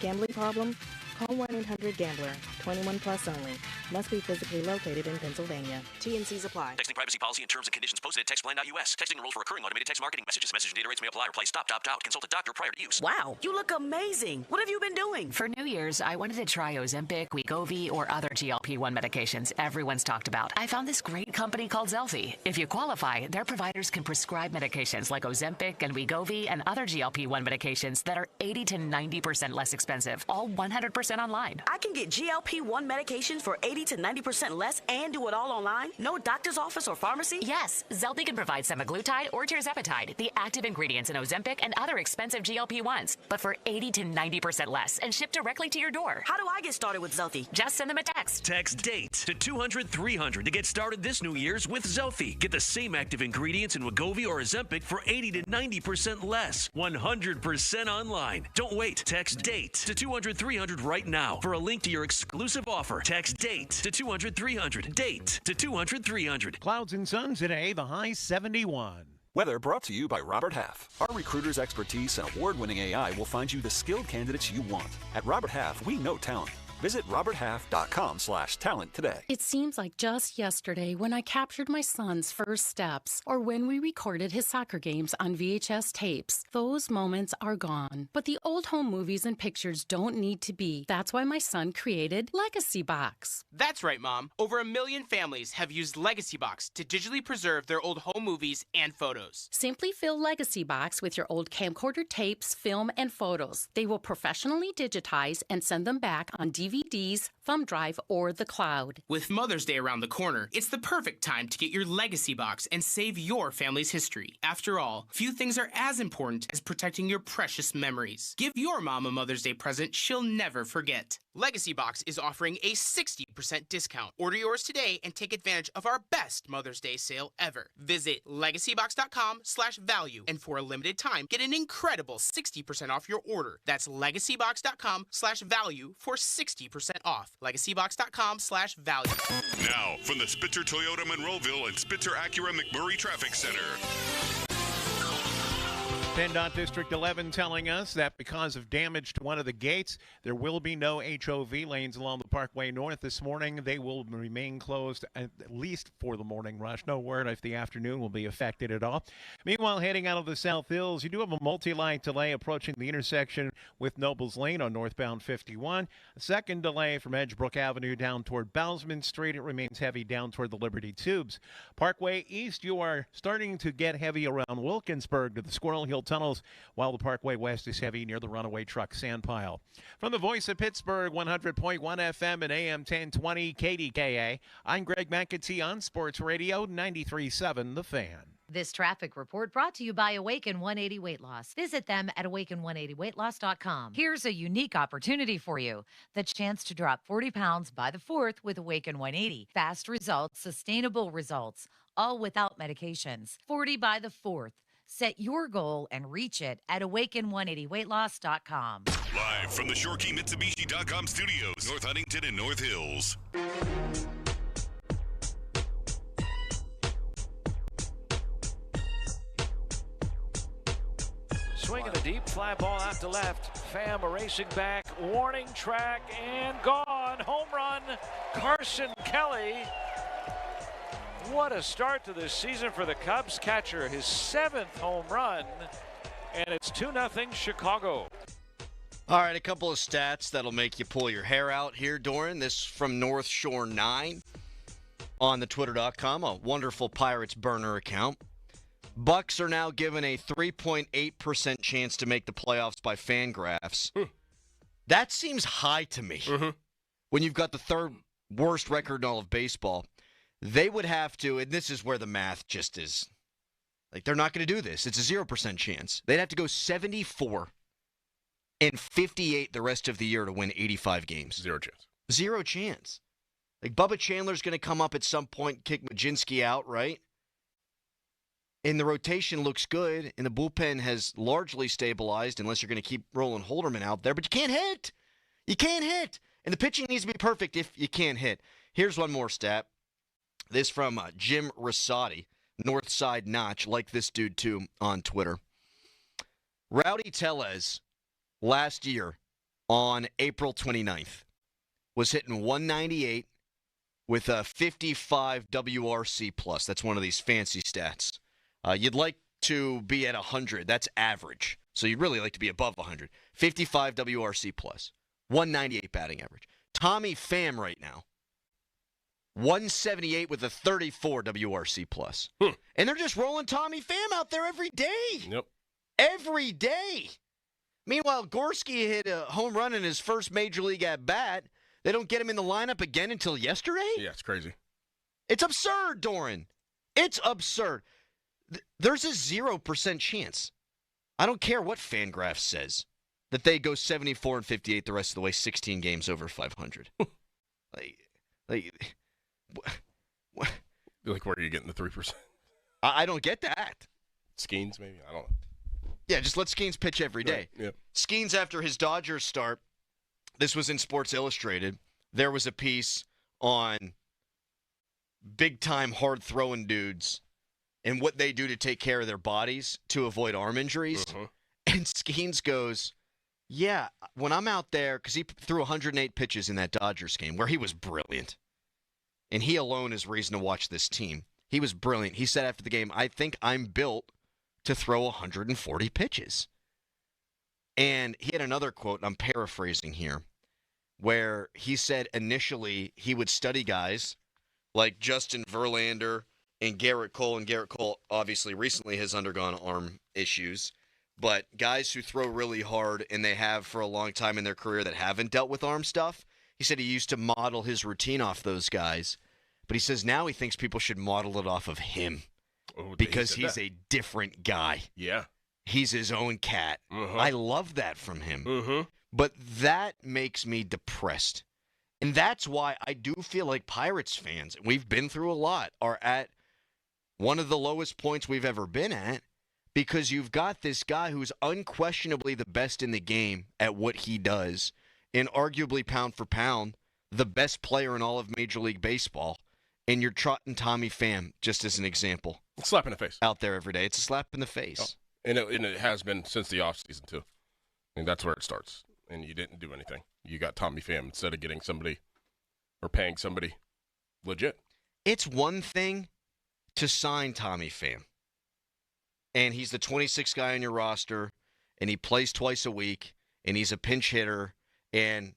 Speaker 20: Gambling problem? Call 1-800-GAMBLER. 21 plus only. Must be physically located in Pennsylvania. T&Cs apply.
Speaker 9: Texting privacy policy and terms and conditions posted at textplan.us. Texting enrolls for recurring automated text marketing messages. Message and data rates may apply. Reply stop, opt out. Consult a doctor prior to use.
Speaker 13: Wow, you look amazing. What have you been doing?
Speaker 14: For New Year's, I wanted to try Ozempic, Wegovy, or other GLP-1 medications everyone's talked about. I found this great company called Zelfie. If you qualify, their providers can prescribe medications like Ozempic and Wegovy and other GLP-1 medications that are 80 to 90% less expensive, all 100% online.
Speaker 13: I can get GLP-1 medications for 80 to 90% less and do it all online? No doctor's office or pharmacy?
Speaker 14: Yes, Zelfie can provide semaglutide or tirzepatide, the active ingredients in Ozempic and other expensive GLP-1s, but for 80 to 90% less and shipped directly to your door.
Speaker 13: How do I get started with Zelfie?
Speaker 14: Just send them a text.
Speaker 9: Text DATE to 200-300 to get started this New Year's with Zelfie. Get the same active ingredients in Wegovy or Ozempic for 80 to 90% less. 100% online. Don't wait. Text DATE to 200-300 right now for a link to your exclusive offer. Text DATE to 200-300. DATE to 200-300.
Speaker 5: Clouds and sun today, the high 71.
Speaker 22: Weather brought to you by Robert Half. Our recruiters' expertise and award-winning AI will find you the skilled candidates you want. At Robert Half, we know talent. Visit roberthalf.com/talent today.
Speaker 4: It seems like just yesterday when I captured my son's first steps or when we recorded his soccer games on VHS tapes. Those moments are gone. But the old home movies and pictures don't need to be. That's why my son created Legacy Box.
Speaker 10: That's right, Mom. Over 1 million families have used Legacy Box to digitally preserve their old home movies and photos.
Speaker 4: Simply fill Legacy Box with your old camcorder tapes, film, and photos. They will professionally digitize and send them back on DVDs, thumb drive, or the cloud.
Speaker 10: With Mother's Day around the corner, it's the perfect time to get your Legacy Box and save your family's history. After all, few things are as important as protecting your precious memories. Give your mom a Mother's Day present she'll never forget. Legacy Box is offering a 60% discount. Order yours today and take advantage of our best Mother's Day sale ever. Visit legacybox.com/value and for a limited time, get an incredible 60% off your order. That's legacybox.com/value for 60% off. legacybox.com/value.
Speaker 11: Now, from the Spitzer Toyota Monroeville and Spitzer Acura McMurray Traffic Center.
Speaker 5: PennDOT District 11 telling us that because of damage to one of the gates, there will be no HOV lanes along the Parkway North this morning. They will remain closed at least for the morning rush. No word if the afternoon will be affected at all. Meanwhile, heading out of the South Hills, you do have a multi-line delay approaching the intersection with Nobles Lane on northbound 51. A second delay from Edgebrook Avenue down toward Bousman Street. It remains heavy down toward the Liberty Tubes. Parkway East, you are starting to get heavy around Wilkinsburg to the Squirrel Hill tunnels, while the Parkway West is heavy near the runaway truck sand pile. From the voice of Pittsburgh, 100.1 FM and AM 1020 KDKA, I'm Greg McAtee on Sports Radio 93.7 The Fan.
Speaker 2: This traffic report brought to you by Awaken 180 Weight Loss. Visit them at awaken180weightloss.com. Here's a unique opportunity for you. The chance to drop 40 pounds by the 4th with Awaken 180. Fast results, sustainable results, all without medications. 40 by the 4th. Set your goal and reach it at awaken180weightloss.com.
Speaker 11: Live from the ShoreKeyMitsubishi.com studios, North Huntington and North Hills.
Speaker 16: Swinging a deep fly ball out to left. Pham racing back, warning track, and gone. Home run, Carson Kelly. What a start to this season for the Cubs catcher. His 7th home run, and it's 2-0 Chicago.
Speaker 12: All right, a couple of stats that'll make you pull your hair out here, Doran. This from North Shore 9 on the Twitter.com, a wonderful Pirates burner account. Bucks are now given a 3.8% chance to make the playoffs by Fangraphs. That seems high to me. When you've got the 3rd worst record in all of baseball. They would have to, and this is where the math just is, like, they're not going to do this. It's a 0% chance. They'd have to go 74 and 58 the rest of the year to win 85 games.
Speaker 1: 0 chance.
Speaker 12: 0 chance. Like, Bubba Chandler's going to come up at some point, kick Majinski out, right? And the rotation looks good, and the bullpen has largely stabilized, unless you're going to keep rolling Holderman out there. But you can't hit. You can't hit. And the pitching needs to be perfect if you can't hit. Here's one more stat. This from Jim Rosati, Northside Notch, like this dude too on Twitter. Rowdy Tellez last year on April 29th was hitting 198 with a 55 WRC plus. That's one of these fancy stats. You'd like to be at 100. That's average. So you'd really like to be above 100. 55 WRC plus. 198 batting average. Tommy Pham right now. 178 with a 34 WRC plus. And they're just rolling Tommy Pham out there every day.
Speaker 1: Yep.
Speaker 12: Every day. Meanwhile, Gorski hit a home run in his first major league at bat. They don't get him in the lineup again until yesterday?
Speaker 1: Yeah, it's crazy.
Speaker 12: It's absurd, Doran. It's absurd. There's a 0% chance. I don't care what Fangraphs says, that they go 74 and 58 the rest of the way, 16 games over 500.
Speaker 1: Like, where are you getting the 3%?
Speaker 12: I don't get that.
Speaker 1: Skeens, maybe? I don't know.
Speaker 12: Yeah, just let Skeens pitch every day.
Speaker 1: Right. Yep.
Speaker 12: Skeens, after his Dodgers start, this was in Sports Illustrated, there was a piece on big-time hard-throwing dudes and what they do to take care of their bodies to avoid arm injuries. And Skeens goes, Yeah, when I'm out there, because he threw 108 pitches in that Dodgers game where he was brilliant. And he alone is reason to watch this team. He was brilliant. He said after the game, I think I'm built to throw 140 pitches. And he had another quote, and I'm paraphrasing here, where he said initially he would study guys like Justin Verlander and Garrett Cole. And Garrett Cole obviously recently has undergone arm issues. But guys who throw really hard and they have for a long time in their career that haven't dealt with arm stuff, he said he used to model his routine off those guys. But he says now he thinks people should model it off of him because he's a different guy.
Speaker 1: Yeah.
Speaker 12: He's his own cat.
Speaker 1: Uh-huh.
Speaker 12: I love that from him.
Speaker 1: Mm-hmm.
Speaker 12: But that makes me depressed. And that's why I do feel like Pirates fans, we've been through a lot, are at one of the lowest points we've ever been at. Because you've got this guy who's unquestionably the best in the game at what he does, and arguably pound for pound, the best player in all of Major League Baseball, and you're trotting Tommy Pham, just as an example.
Speaker 1: Slap in the face.
Speaker 12: Out there every day. It's a slap in the face.
Speaker 1: Oh. And it has been since the offseason, too. I mean, that's where it starts. And you didn't do anything. You got Tommy Pham instead of getting somebody or paying somebody legit.
Speaker 12: It's one thing to sign Tommy Pham. And he's the 26th guy on your roster, and he plays twice a week, and he's a pinch hitter. And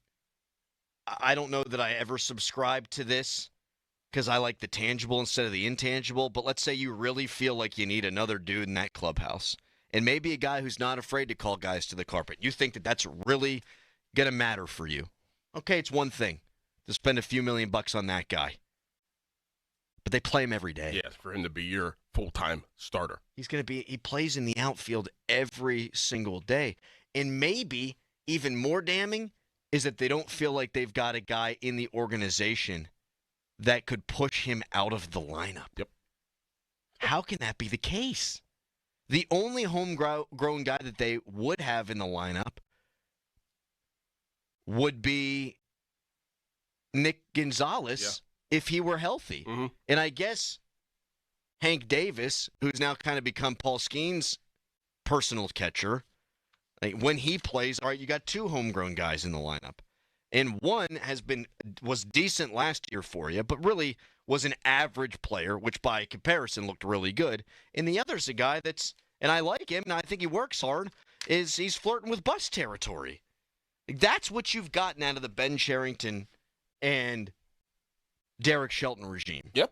Speaker 12: I don't know that I ever subscribed to this because I like the tangible instead of the intangible. But let's say you really feel like you need another dude in that clubhouse, and maybe a guy who's not afraid to call guys to the carpet. You think that that's really going to matter for you. Okay, it's one thing to spend a few $1 million on that guy. But they play him every day.
Speaker 1: Yes, for him to be your full-time starter.
Speaker 12: He plays in the outfield every single day. And maybe even more damning is that they don't feel like they've got a guy in the organization that could push him out of the lineup.
Speaker 1: Yep.
Speaker 12: How can that be the case? The only homegrown guy that they would have in the lineup would be Nick Gonzalez if he were healthy.
Speaker 1: Mm-hmm.
Speaker 12: And I guess Hank Davis, who's now kind of become Paul Skeen's personal catcher, like when he plays, all right, you got two homegrown guys in the lineup. And one was decent last year for you, but really was an average player, which by comparison looked really good. And the other's a guy and I like him, and I think he works hard, he's flirting with bust territory. That's what you've gotten out of the Ben Cherington and Derek Shelton regime.
Speaker 1: Yep.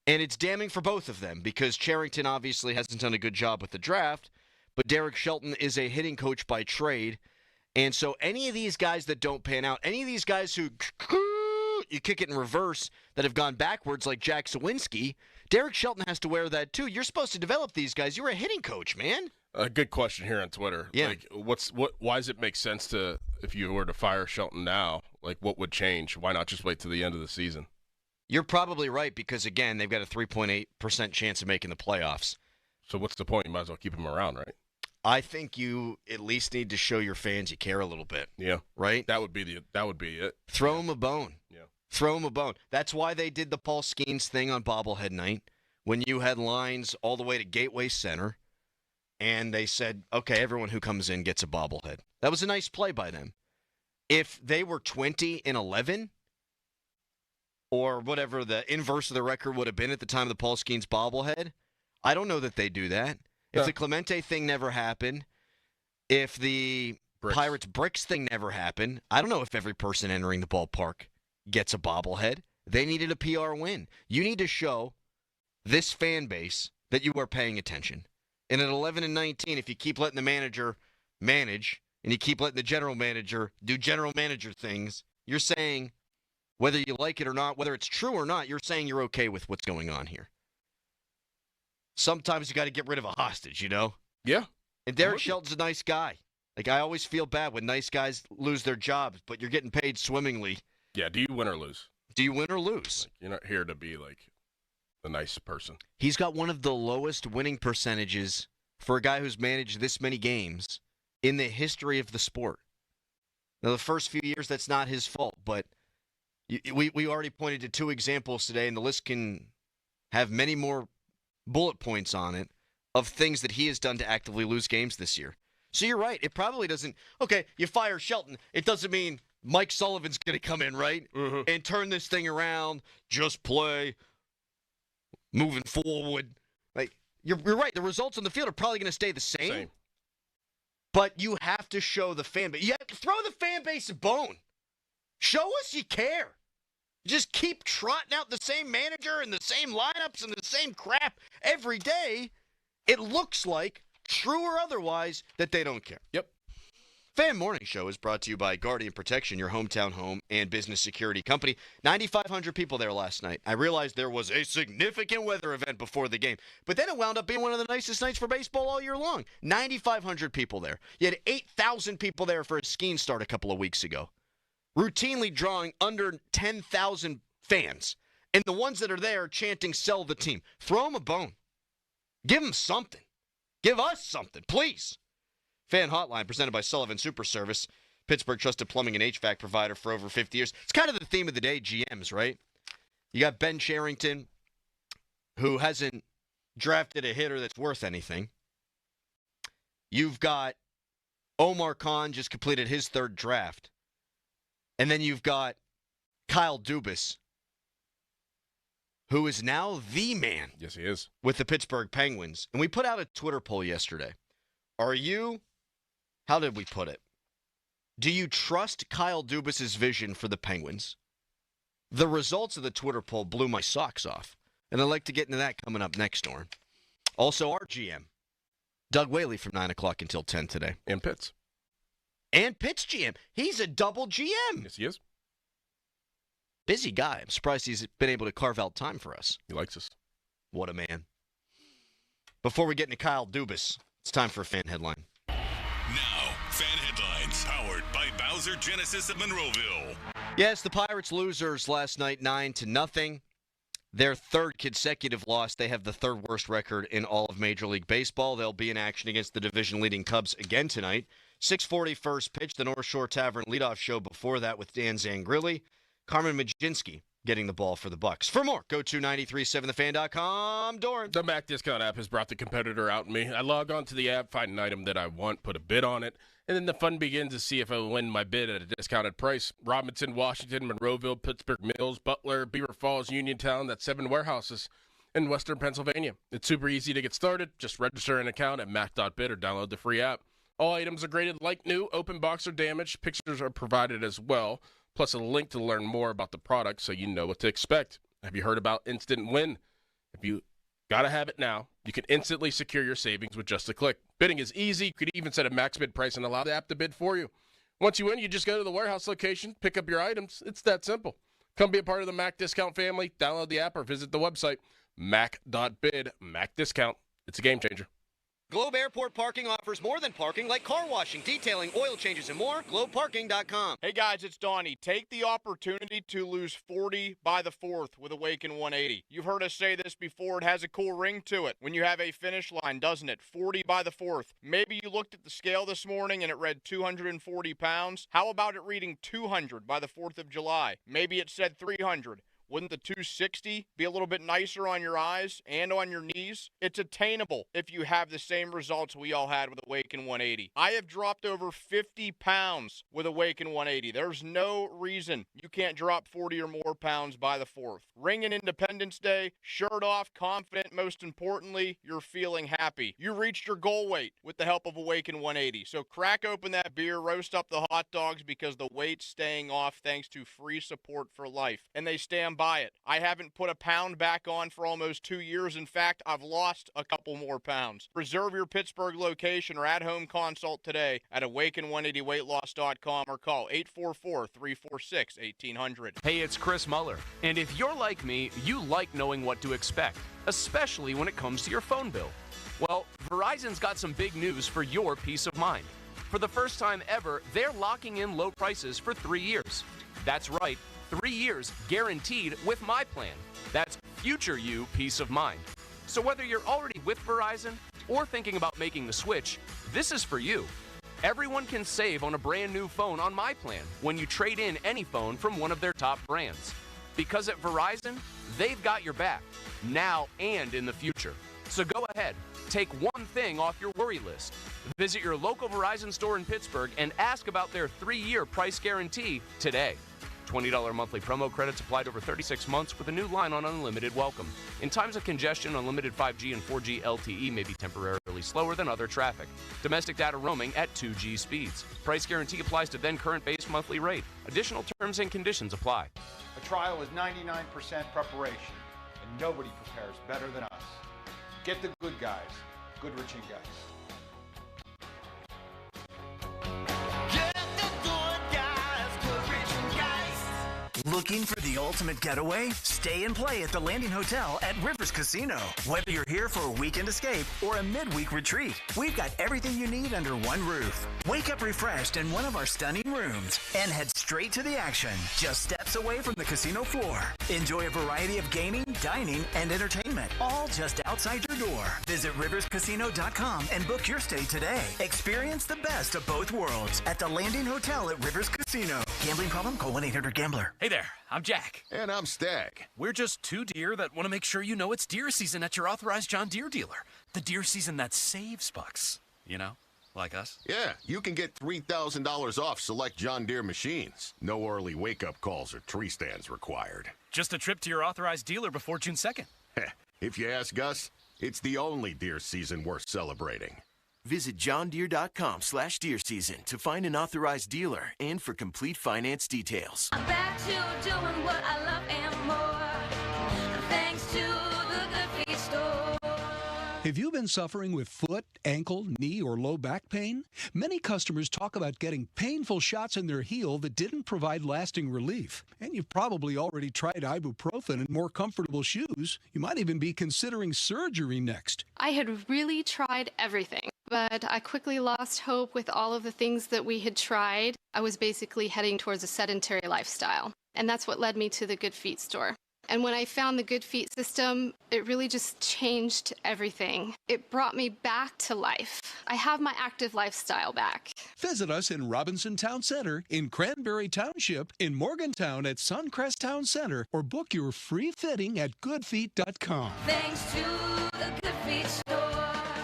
Speaker 12: And it's damning for both of them because Cherington obviously hasn't done a good job with the draft, but Derek Shelton is a hitting coach by trade. And so any of these guys that don't pan out, any of these guys who you kick it in reverse that have gone backwards like Jack Sawinski, Derek Shelton has to wear that too. You're supposed to develop these guys. You're a hitting coach, man.
Speaker 1: A good question here on Twitter.
Speaker 12: Yeah.
Speaker 1: Like, why does it make sense to, if you were to fire Shelton now, like what would change? Why not just wait till the end of the season?
Speaker 12: You're probably right because, again, they've got a 3.8% chance of making the playoffs.
Speaker 1: So what's the point? You might as well keep him around, right?
Speaker 12: I think you at least need to show your fans you care a little bit.
Speaker 1: Yeah.
Speaker 12: Right?
Speaker 1: That would be it.
Speaker 12: Throw him a bone.
Speaker 1: Yeah.
Speaker 12: Throw him a bone. That's why they did the Paul Skeens thing on Bobblehead Night when you had lines all the way to Gateway Center. And they said, okay, everyone who comes in gets a bobblehead. That was a nice play by them. If they were 20-11, or whatever the inverse of the record would have been at the time of the Paul Skeens bobblehead, I don't know that they do that. If the Clemente thing never happened, if the Pirates Bricks thing never happened, I don't know if every person entering the ballpark gets a bobblehead. They needed a PR win. You need to show this fan base that you are paying attention. And at 11-19, if you keep letting the manager manage and you keep letting the general manager do general manager things, you're saying, whether you like it or not, whether it's true or not, you're saying you're okay with what's going on here. Sometimes you got to get rid of a hostage, you know?
Speaker 1: Yeah.
Speaker 12: And Derek Shelton's a nice guy. Like, I always feel bad when nice guys lose their jobs, but you're getting paid swimmingly.
Speaker 1: Yeah, do you win or lose?
Speaker 12: Do you win or lose?
Speaker 1: Like, you're not here to be, like, a nice person.
Speaker 12: He's got one of the lowest winning percentages for a guy who's managed this many games in the history of the sport. Now, the first few years, that's not his fault, but we already pointed to two examples today, and the list can have many more bullet points on it of things that he has done to actively lose games this year. So you're right. It probably doesn't. Okay, you fire Shelton. It doesn't mean Mike Sullivan's going to come in, right? And turn this thing around. Just play. Moving forward. Like, you're right. The results on the field are probably going to stay the same. But you have to show the fan base. You have to throw the fan base a bone. Show us you care. Just keep trotting out the same manager and the same lineups and the same crap every day. It looks like, true or otherwise, that they don't care.
Speaker 1: Yep.
Speaker 12: Fan Morning Show is brought to you by Guardian Protection, your hometown home and business security company. 9,500 people there last night. I realized there was a significant weather event before the game, but then it wound up being one of the nicest nights for baseball all year long. 9,500 people there. You had 8,000 people there for a skiing start a couple of weeks ago. Routinely drawing under 10,000 fans. And the ones that are there chanting, sell the team. Throw them a bone. Give them something. Give us something, please. Fan Hotline, presented by Sullivan Super Service, Pittsburgh trusted plumbing and HVAC provider for over 50 years. It's kind of the theme of the day, GMs, right? You got Ben Cherington, who hasn't drafted a hitter that's worth anything. You've got Omar Khan, just completed his third draft. And then you've got Kyle Dubis, who is now the man.
Speaker 1: Yes, he is.
Speaker 12: With the Pittsburgh Penguins. And we put out a Twitter poll yesterday. How did we put it? Do you trust Kyle Dubis' vision for the Penguins? The results of the Twitter poll blew my socks off. And I'd like to get into that coming up next, Norm. Also, our GM, Doug Whaley, from 9 o'clock until 10 today.
Speaker 1: And Pitts.
Speaker 12: And Pitts GM. He's a double GM.
Speaker 1: Yes, he is.
Speaker 12: Busy guy. I'm surprised he's been able to carve out time for us.
Speaker 1: He likes us.
Speaker 12: What a man. Before we get into Kyle Dubis, it's time for a fan headline.
Speaker 11: Now, fan headlines powered by Bowser Genesis of Monroeville.
Speaker 12: Yes, the Pirates losers last night 9-0. Their third consecutive loss. They have the third worst record in all of Major League Baseball. They'll be in action against the division-leading Cubs again tonight. 6:40 first pitch, the North Shore Tavern leadoff show before that with Dan Zangrilli. Carmen Majinski getting the ball for the Bucks. For more, go to 937thefan.com. Doran.
Speaker 1: The Mac Discount app has brought the competitor out in me. I log on to the app, find an item that I want, put a bid on it, and then the fun begins to see if I win my bid at a discounted price. Robinson, Washington, Monroeville, Pittsburgh Mills, Butler, Beaver Falls, Uniontown. That's 7 warehouses in western Pennsylvania. It's super easy to get started. Just register an account at mac.bid or download the free app. All items are graded like new, open box or damaged. Pictures are provided as well, plus a link to learn more about the product so you know what to expect. Have you heard about Instant Win? If you got to have it now, you can instantly secure your savings with just a click. Bidding is easy. You could even set a max bid price and allow the app to bid for you. Once you win, you just go to the warehouse location, pick up your items. It's that simple. Come be a part of the Mac Discount family. Download the app or visit the website, mac.bid. Mac Discount. It's a game changer.
Speaker 12: Globe Airport Parking offers more than parking, like car washing, detailing, oil changes, and more. GlobeParking.com.
Speaker 3: Hey guys, it's Donnie. Take the opportunity to lose 40 by the 4th with Awaken 180. You've heard us say this before. It has a cool ring to it when you have a finish line, doesn't it? 40 by the 4th. Maybe you looked at the scale this morning and it read 240 pounds. How about it reading 200 by the 4th of July? Maybe it said 300. Wouldn't the 260 be a little bit nicer on your eyes and on your knees? It's attainable if you have the same results we all had with Awaken 180. I have dropped over 50 pounds with Awaken 180. There's no reason you can't drop 40 or more pounds by the 4th. Ring in Independence Day, shirt off, confident, most importantly, you're feeling happy. You reached your goal weight with the help of Awaken 180. So crack open that beer, roast up the hot dogs because the weight's staying off thanks to free support for life. And they stand by it. I haven't put a pound back on for almost 2 years. In fact, I've lost a couple more pounds. Reserve your Pittsburgh location or at-home consult today at awaken180weightloss.com or call 844-346-1800.
Speaker 6: Hey, it's Chris Muller. And if you're like me, you like knowing what to expect, especially when it comes to your phone bill. Well, Verizon's got some big news for your peace of mind. For the first time ever, they're locking in low prices for 3 years. That's right. 3 years guaranteed with my plan. That's future you peace of mind. So whether you're already with Verizon or thinking about making the switch, this is for you. Everyone can save on a brand new phone on my plan when you trade in any phone from one of their top brands. Because at Verizon, they've got your back, now and in the future. So go ahead, take one thing off your worry list. Visit your local Verizon store in Pittsburgh and ask about their 3-year price guarantee today. $20 monthly promo credits applied over 36 months with a new line on unlimited welcome. In times of congestion, unlimited 5G and 4G LTE may be temporarily slower than other traffic. Domestic data roaming at 2G speeds. Price guarantee applies to then current base monthly rate. Additional terms and conditions apply.
Speaker 8: A trial is 99% preparation, and nobody prepares better than us. Get the good guys, Goodrich and Guys.
Speaker 21: Looking for the ultimate getaway? Stay and play at the Landing Hotel at Rivers Casino. Whether you're here for a weekend escape or a midweek retreat, we've got everything you need under one roof. Wake up refreshed in one of our stunning rooms and head straight to the action, just steps away from the casino floor. Enjoy a variety of gaming, dining, and entertainment, all just outside your door. Visit riverscasino.com and book your stay today. Experience the best of both worlds at the Landing Hotel at Rivers Casino. Gambling problem? Call 1-800-GAMBLER.
Speaker 23: Hey there, I'm Jack.
Speaker 24: And I'm Stag.
Speaker 23: We're just two deer that want to make sure you know it's deer season at your authorized John Deere dealer. The deer season that saves bucks. You know, like us.
Speaker 24: Yeah, you can get $3,000 off select John Deere machines. No early wake-up calls or tree stands required.
Speaker 23: Just a trip to your authorized dealer before June 2nd.
Speaker 24: If you ask us, it's the only deer season worth celebrating.
Speaker 25: Visit johndeere.com/deer season to find an authorized dealer and for complete finance details.
Speaker 26: I'm back to doing what I love and more, thanks to the Good Feet store.
Speaker 27: Have you been suffering with foot, ankle, knee, or low back pain? Many customers talk about getting painful shots in their heel that didn't provide lasting relief. And you've probably already tried ibuprofen and more comfortable shoes. You might even be considering surgery next.
Speaker 28: I had really tried everything, but I quickly lost hope with all of the things that we had tried. I was basically heading towards a sedentary lifestyle, and that's what led me to the Good Feet store. And when I found the Good Feet system, it really just changed everything. It brought me back to life. I have my active lifestyle back.
Speaker 27: Visit us in Robinson Town Center, in Cranberry Township, in Morgantown at Suncrest Town Center, or book your free fitting at goodfeet.com.
Speaker 26: Thanks to the Good Feet store.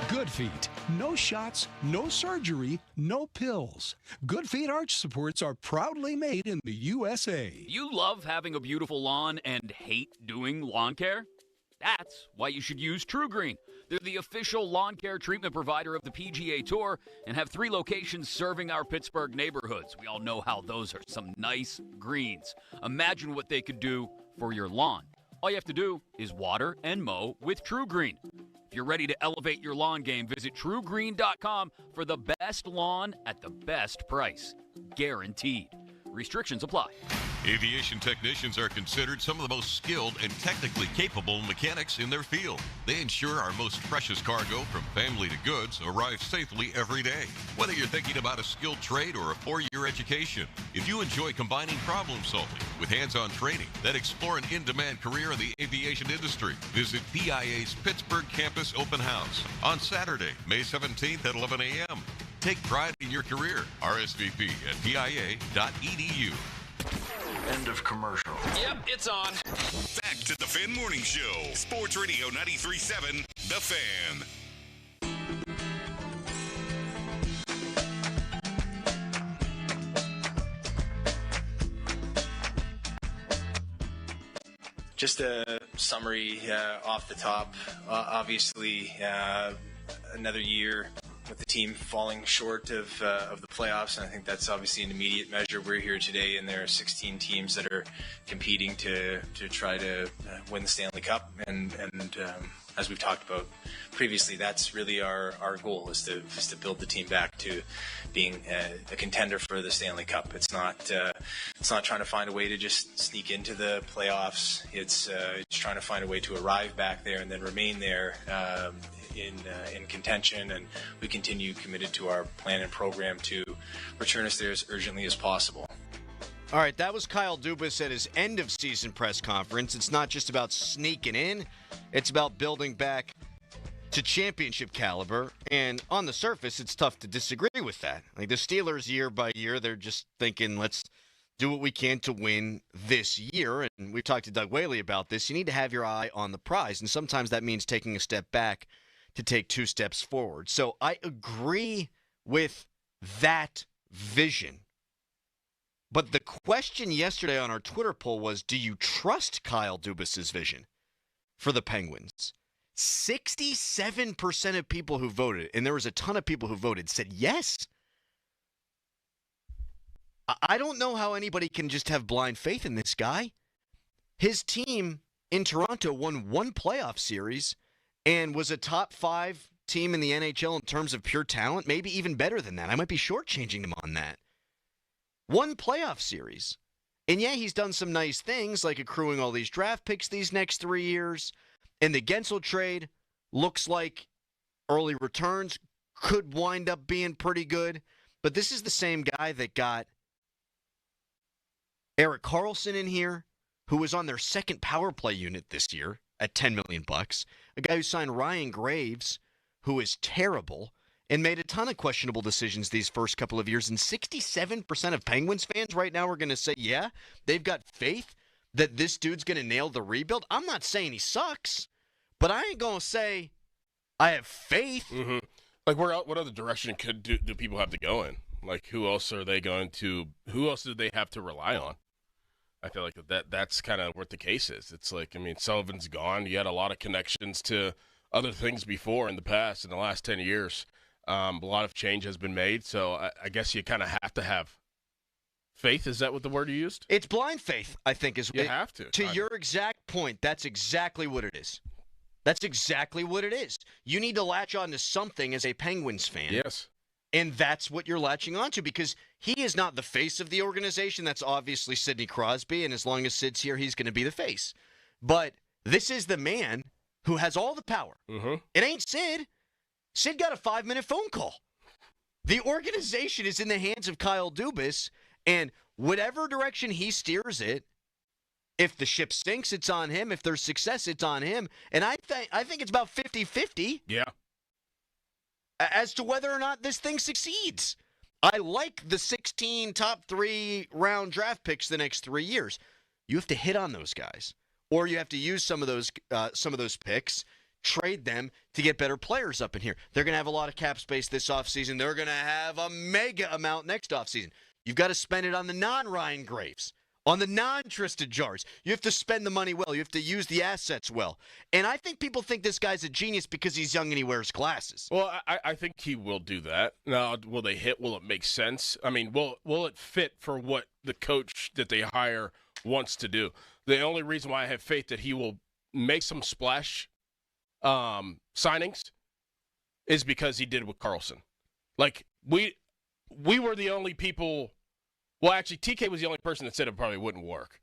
Speaker 27: Good Feet. No shots, no surgery, no pills. Good Feet arch supports are proudly made in the USA.
Speaker 29: You love having a beautiful lawn and hate doing lawn care? That's why you should use True Green. They're the official lawn care treatment provider of the PGA Tour and have 3 locations serving our Pittsburgh neighborhoods. We all know how those are some nice greens. Imagine what they could do for your lawn. All you have to do is water and mow with True Green. If you're ready to elevate your lawn game, visit TrueGreen.com for the best lawn at the best price. Guaranteed. Restrictions apply.
Speaker 11: Aviation technicians are considered some of the most skilled and technically capable mechanics in their field. They ensure our most precious cargo, from family to goods, arrives safely every day. Whether you're thinking about a skilled trade or a 4-year education, if you enjoy combining problem solving with hands-on training, then explore an in-demand career in the aviation industry. Visit PIA's Pittsburgh Campus Open House on Saturday, May 17th at 11 a.m. Take pride in your career. RSVP at pia.edu.
Speaker 22: End of commercial.
Speaker 29: Yep, it's on.
Speaker 11: Back to the Fan Morning Show. Sports Radio 93.7, The Fan.
Speaker 30: Just a summary off the top. Obviously, another year with the team falling short of the playoffs, and I think that's obviously an immediate measure. We're here today, and there are 16 teams that are competing to try to win the Stanley Cup, and as we've talked about previously, that's really our goal, is to build the team back to being a contender for the Stanley Cup. It's not trying to find a way to just sneak into the playoffs. It's trying to find a way to arrive back there and then remain there in contention, and we continue committed to our plan and program to return us there as urgently as possible.
Speaker 12: All right, that was Kyle Dubis at his end-of-season press conference. It's not just about sneaking in. It's about building back to championship caliber. And on the surface, it's tough to disagree with that. Like the Steelers, year by year, they're just thinking, let's do what we can to win this year. And we've talked to Doug Whaley about this. You need to have your eye on the prize. And sometimes that means taking a step back to take 2 steps forward. So I agree with that vision. But the question yesterday on our Twitter poll was, do you trust Kyle Dubis' vision for the Penguins? 67% of people who voted, and there was a ton of people who voted, said yes. I don't know how anybody can just have blind faith in this guy. His team in Toronto won 1 playoff series and was a top 5 team in the NHL in terms of pure talent, maybe even better than that. I might be shortchanging them on that. 1 playoff series. And yeah, he's done some nice things like accruing all these draft picks these next 3 years. And the Gensel trade looks like early returns could wind up being pretty good. But this is the same guy that got Erik Karlsson in here, who was on their second power play unit this year at $10 million. A guy who signed Ryan Graves, who is terrible, and made a ton of questionable decisions these first couple of years. And 67% of Penguins fans right now are going to say, yeah, they've got faith that this dude's going to nail the rebuild. I'm not saying he sucks, but I ain't going to say I have faith.
Speaker 1: Mm-hmm. Like, what other direction do people have to go in? Like, who else do they have to rely on? I feel like that's kind of what the case is. It's like, I mean, Sullivan's gone. You had a lot of connections to other things before in the past, in the last 10 years. A lot of change has been made, so I guess you kind of have to have faith. Is that what the word you used?
Speaker 12: It's blind faith, I think.
Speaker 1: You have to.
Speaker 12: To your exact point, that's exactly what it is. That's exactly what it is. You need to latch on to something as a Penguins fan.
Speaker 1: Yes.
Speaker 12: And that's what you're latching onto, because he is not the face of the organization. That's obviously Sidney Crosby, and as long as Sid's here, he's going to be the face. But this is the man who has all the power.
Speaker 1: Mm-hmm.
Speaker 12: It ain't Sid. Sid got a 5-minute phone call. The organization is in the hands of Kyle Dubis, and whatever direction he steers it, if the ship sinks, it's on him. If there's success, it's on him. And I think it's about 50-50.
Speaker 1: Yeah.
Speaker 12: As to whether or not this thing succeeds. I like the 16 top 3 round draft picks the next 3 years. You have to hit on those guys, or you have to use some of those picks, trade them to get better players up in here. They're going to have a lot of cap space this offseason. They're going to have a mega amount next offseason. You've got to spend it on the non-Ryan Graves, on the non-Tristan Jars. You have to spend the money well. You have to use the assets well. And I think people think this guy's a genius because he's young and he wears glasses.
Speaker 1: Well, I think he will do that. Now, will they hit? Will it make sense? I mean, will it fit for what the coach that they hire wants to do? The only reason why I have faith that he will make some splash signings is because he did with Karlsson. Like, we were the only people. Well, actually, TK was the only person that said it probably wouldn't work,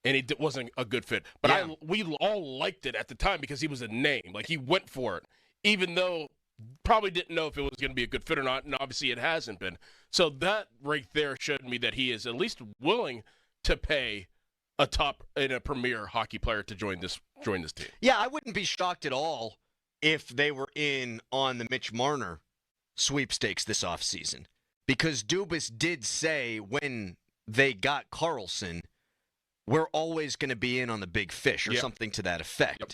Speaker 1: and it wasn't a good fit. But
Speaker 12: yeah.
Speaker 1: We all liked it at the time because he was a name. Like, he went for it, even though probably didn't know if it was going to be a good fit or not, and obviously it hasn't been. So that right there showed me that he is at least willing to pay a top and a premier hockey player to join this team.
Speaker 12: Yeah, I wouldn't be shocked at all if they were in on the Mitch Marner sweepstakes this offseason. Because Dubis did say when they got Karlsson, we're always going to be in on the big fish or something to that effect. Yep.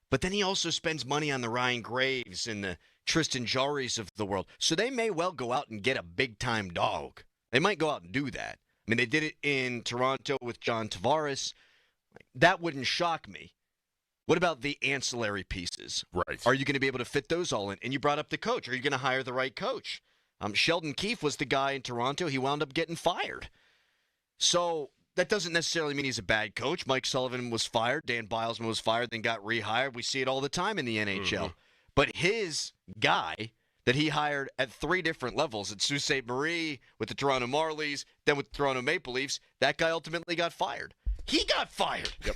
Speaker 12: But then he also spends money on the Ryan Graves and the Tristan Jarrys of the world. So they may well go out and get a big-time dog. They might go out and do that. I mean, they did it in Toronto with John Tavares. That wouldn't shock me. What about the ancillary pieces?
Speaker 1: Right.
Speaker 12: Are you going to be able to fit those all in? And you brought up the coach. Are you going to hire the right coach? Sheldon Keefe was the guy in Toronto. He wound up getting fired. So that doesn't necessarily mean he's a bad coach. Mike Sullivan was fired. Dan Bilesman was fired, then got rehired. We see it all the time in the NHL.
Speaker 1: Mm-hmm.
Speaker 12: But his guy that he hired at 3 different levels, at Sault Ste. Marie, with the Toronto Marlies, then with the Toronto Maple Leafs, that guy ultimately got fired. He got fired.
Speaker 1: Yep.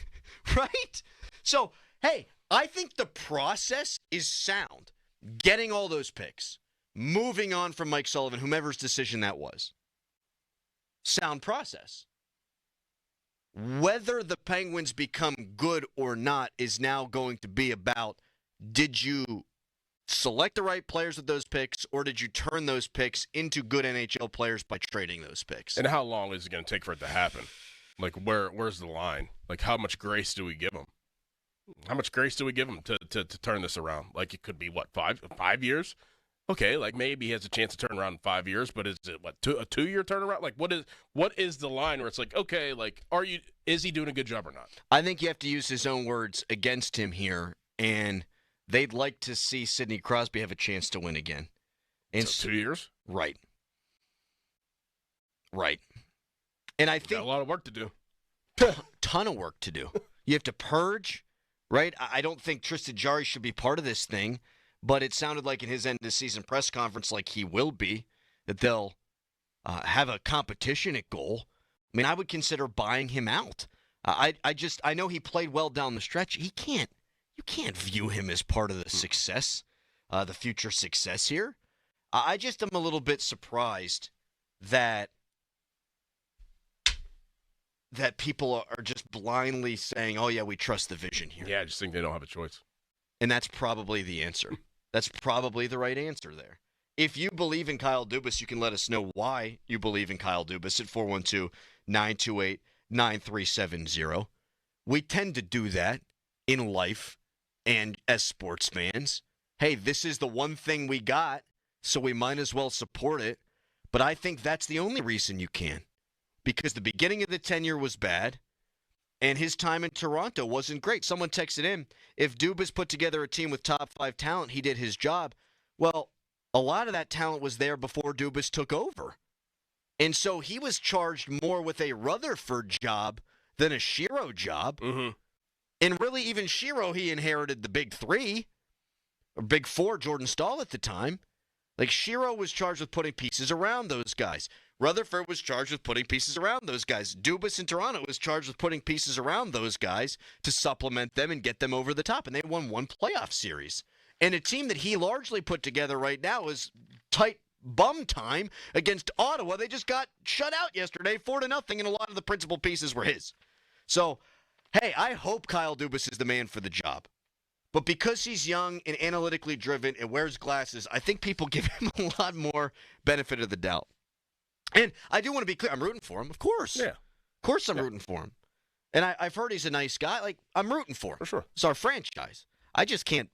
Speaker 12: Right? So, hey, I think the process is sound. Getting all those picks. Moving on from Mike Sullivan, whomever's decision that was. Sound process. Whether the Penguins become good or not is now going to be about, did you select the right players with those picks, or did you turn those picks into good NHL players by trading those picks?
Speaker 1: And how long is it going to take for it to happen? Like, where's the line? Like, how much grace do we give them? How much grace do we give him to turn this around? Like, it could be, what, 5 years? Okay, like, maybe he has a chance to turn around in 5 years, but is it, what, a 2-year turnaround? Like, what is the line where it's like, okay, like, is he doing a good job or not?
Speaker 12: I think you have to use his own words against him here, and they'd like to see Sidney Crosby have a chance to win again. And
Speaker 1: so 2 years?
Speaker 12: Right. Right. And I think
Speaker 1: got a lot of work to do.
Speaker 12: Ton of work to do. You have to purge, right? I don't think Tristan Jarry should be part of this thing, but it sounded like in his end of the season press conference like he will be, that they'll have a competition at goal. I mean, I would consider buying him out. I know he played well down the stretch. You can't view him as part of the success, the future success here. I just am a little bit surprised that people are just blindly saying, oh, yeah, we trust the vision here.
Speaker 1: Yeah, I just think they don't have a choice.
Speaker 12: And that's probably the answer. That's probably the right answer there. If you believe in Kyle Dubas, you can let us know why you believe in Kyle Dubas at 412-928-9370. We tend to do that in life and as sports fans. Hey, this is the one thing we got, so we might as well support it. But I think that's the only reason you can. Because the beginning of the tenure was bad, and his time in Toronto wasn't great. Someone texted in, if Dubas put together a team with top 5 talent, he did his job. Well, a lot of that talent was there before Dubas took over. And so he was charged more with a Rutherford job than a Shiro job.
Speaker 1: Mm-hmm.
Speaker 12: And really, even Shiro, he inherited the big 3, or big 4, Jordan Stahl at the time. Like, Shiro was charged with putting pieces around those guys. Rutherford was charged with putting pieces around those guys. Dubas in Toronto was charged with putting pieces around those guys to supplement them and get them over the top. And they won 1 playoff series. And a team that he largely put together right now is tight bum time against Ottawa. They just got shut out yesterday 4-0, and a lot of the principal pieces were his. So, hey, I hope Kyle Dubas is the man for the job. But because he's young and analytically driven and wears glasses, I think people give him a lot more benefit of the doubt. And I do want to be clear. I'm rooting for him, of course.
Speaker 1: Yeah.
Speaker 12: Of course I'm rooting for him. And I've heard he's a nice guy. Like, I'm rooting for him.
Speaker 1: For sure.
Speaker 12: It's our franchise. I just can't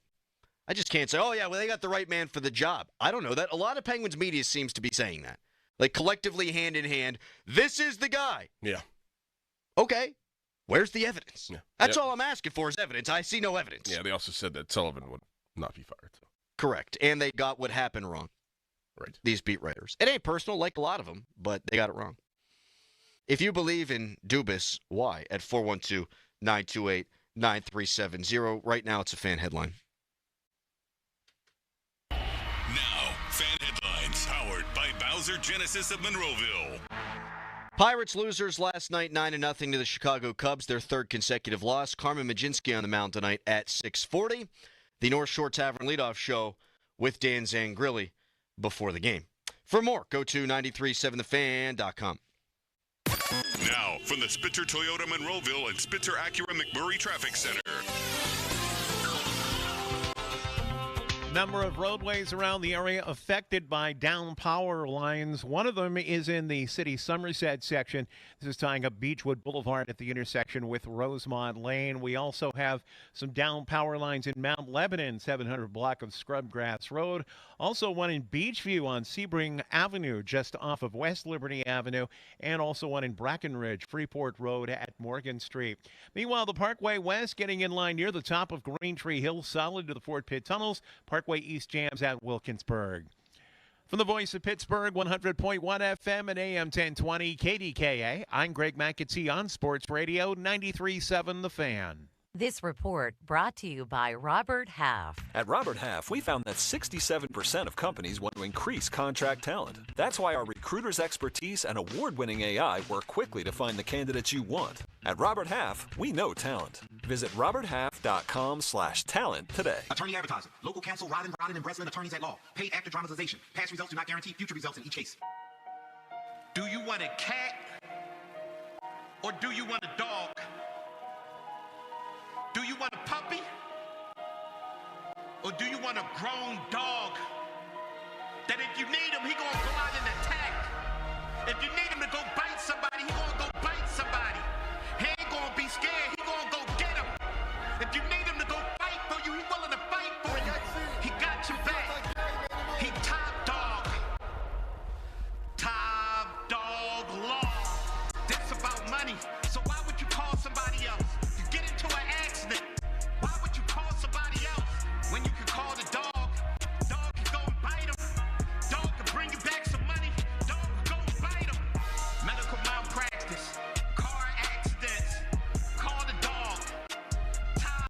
Speaker 12: say, oh, yeah, well, they got the right man for the job. I don't know that. A lot of Penguins media seems to be saying that. Like, collectively, hand in hand, this is the guy.
Speaker 1: Yeah.
Speaker 12: Okay. Where's the evidence?
Speaker 1: Yeah.
Speaker 12: That's all I'm asking for is evidence. I see no evidence.
Speaker 1: Yeah, they also said that Sullivan would not be fired. So.
Speaker 12: Correct. And they got what happened wrong.
Speaker 1: Right.
Speaker 12: These beat writers. It ain't personal like a lot of them, but they got it wrong. If you believe in Dubas, why? At 412-928-9370. Right now, it's a fan headline.
Speaker 11: Now, fan headlines powered by Bowser Genesis of Monroeville.
Speaker 12: Pirates losers last night 9-0 to the Chicago Cubs, their 3rd consecutive loss. Carmen Majinski on the mound tonight at 6:40. The North Shore Tavern leadoff show with Dan Zangrilli before the game. For more, go to 937thefan.com.
Speaker 11: Now, from the Spitzer Toyota Monroeville and Spitzer Acura McMurray Traffic Center.
Speaker 5: Number of roadways around the area affected by down power lines. One of them is in the city Somerset section. This is tying up Beechwood Boulevard at the intersection with Rosemont Lane. We also have some down power lines in Mount Lebanon, 700 block of Scrubgrass Road. Also one in Beachview on Sebring Avenue, just off of West Liberty Avenue, and also one in Brackenridge, Freeport Road at Morgan Street. Meanwhile, the Parkway West getting in line near the top of Green Tree Hill, solid to the Fort Pitt Tunnels. Parkway East jams at Wilkinsburg. From the voice of Pittsburgh, 100.1 FM and AM 1020 KDKA, I'm Greg McAtee on Sports Radio 93.7 The Fan.
Speaker 2: This report brought to you by Robert Half.
Speaker 4: At Robert Half, we found that 67% of companies want to increase contract talent. That's why our recruiters' expertise and award-winning AI work quickly to find the candidates you want. At Robert Half, we know talent. Visit roberthalf.com/talent today.
Speaker 7: Attorney advertising. Local counsel Rodden and Breslin attorneys at law. Paid after dramatization. Past results do not guarantee future results in each case.
Speaker 9: Do you want a cat or do you want a dog? Do you want a puppy? Or do you want a grown dog that if you need him, he gonna go out and attack? If you need him to go bite somebody, he gonna go bite somebody. He ain't gonna be scared, he gonna go get him. If you need him to go fight for you, he willing to fight for you. He got your back. He top dog. Top dog law. This about money. So why would you call somebody else? You get into an accident. Why would you call somebody else when you can call the dog? Dog can go and bite him. Dog can bring you back some money. Dog can go and bite him. Medical malpractice. Car accidents. Call the dog. Top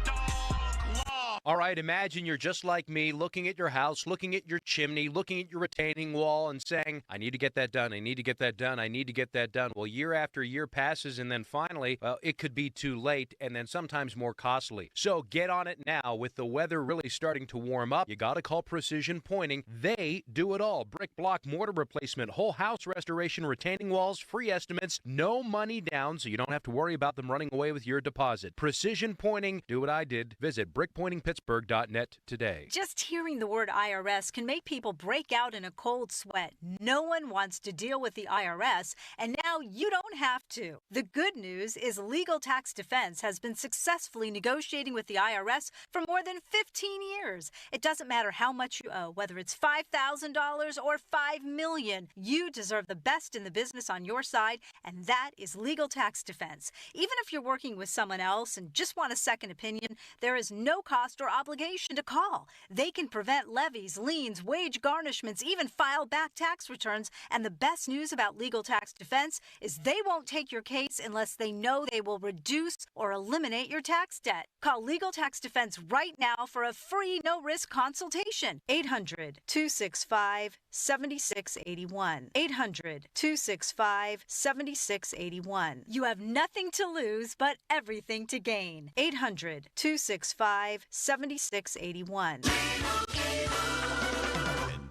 Speaker 9: dog law.
Speaker 3: All right, imagine you're just like me, looking at your house, looking at your chimney, looking at your retaining wall, and saying, I need to get that done, I need to get that done, I need to get that done. Well, year after year passes, and then finally, it could be too late, and then sometimes more costly. So get on it now. With the weather really starting to warm up, you got to call Precision Pointing. They do it all. Brick, block, mortar replacement, whole house restoration, retaining walls, free estimates, no money down, so you don't have to worry about them running away with your deposit. Precision Pointing, do what I did. Visit brickpointingpittsburgh.net today.
Speaker 10: Just hearing the word IRS can make people break out in a cold sweat. No one wants to deal with the IRS, and now you don't have to. The good news is Legal Tax Defense has been successfully negotiating with the IRS for more than 15 years. It doesn't matter how much you owe, whether it's $5,000 or $5 million. You deserve the best in the business on your side, and that is Legal Tax Defense. Even if you're working with someone else and just want a second opinion, there is no cost or obligation to call. They can prevent levies, liens, wage garnishments, even file back tax returns. And the best news about Legal Tax Defense is they won't take your case unless they know they will reduce or eliminate your tax debt. Call Legal Tax Defense right now for a free no-risk consultation. 800-265-7681. 800-265-7681. You have nothing to lose but everything to gain. 800-265-7681.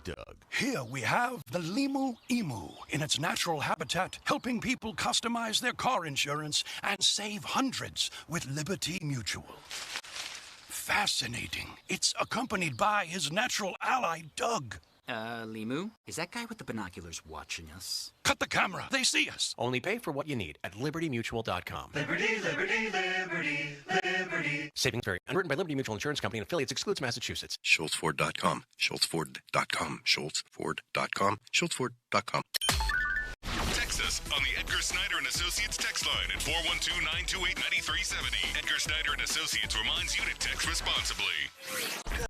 Speaker 13: Doug. Here we have the Limu Emu in its natural habitat, helping people customize their car insurance and save hundreds with Liberty Mutual. Fascinating. It's accompanied by his natural ally, Doug.
Speaker 14: Limu? Is that guy with the binoculars watching us?
Speaker 13: Cut the camera. They see us.
Speaker 15: Only pay for what you need at libertymutual.com.
Speaker 26: Liberty, liberty, liberty, liberty.
Speaker 15: Savings vary. Underwritten by Liberty Mutual Insurance Company and affiliates. Excludes Massachusetts.
Speaker 16: SchultzFord.com. SchultzFord.com. SchultzFord.com. SchultzFord.com.
Speaker 11: Text us on the Edgar Snyder and Associates text line at 412-928-9370. Edgar Snyder and Associates reminds you to text responsibly.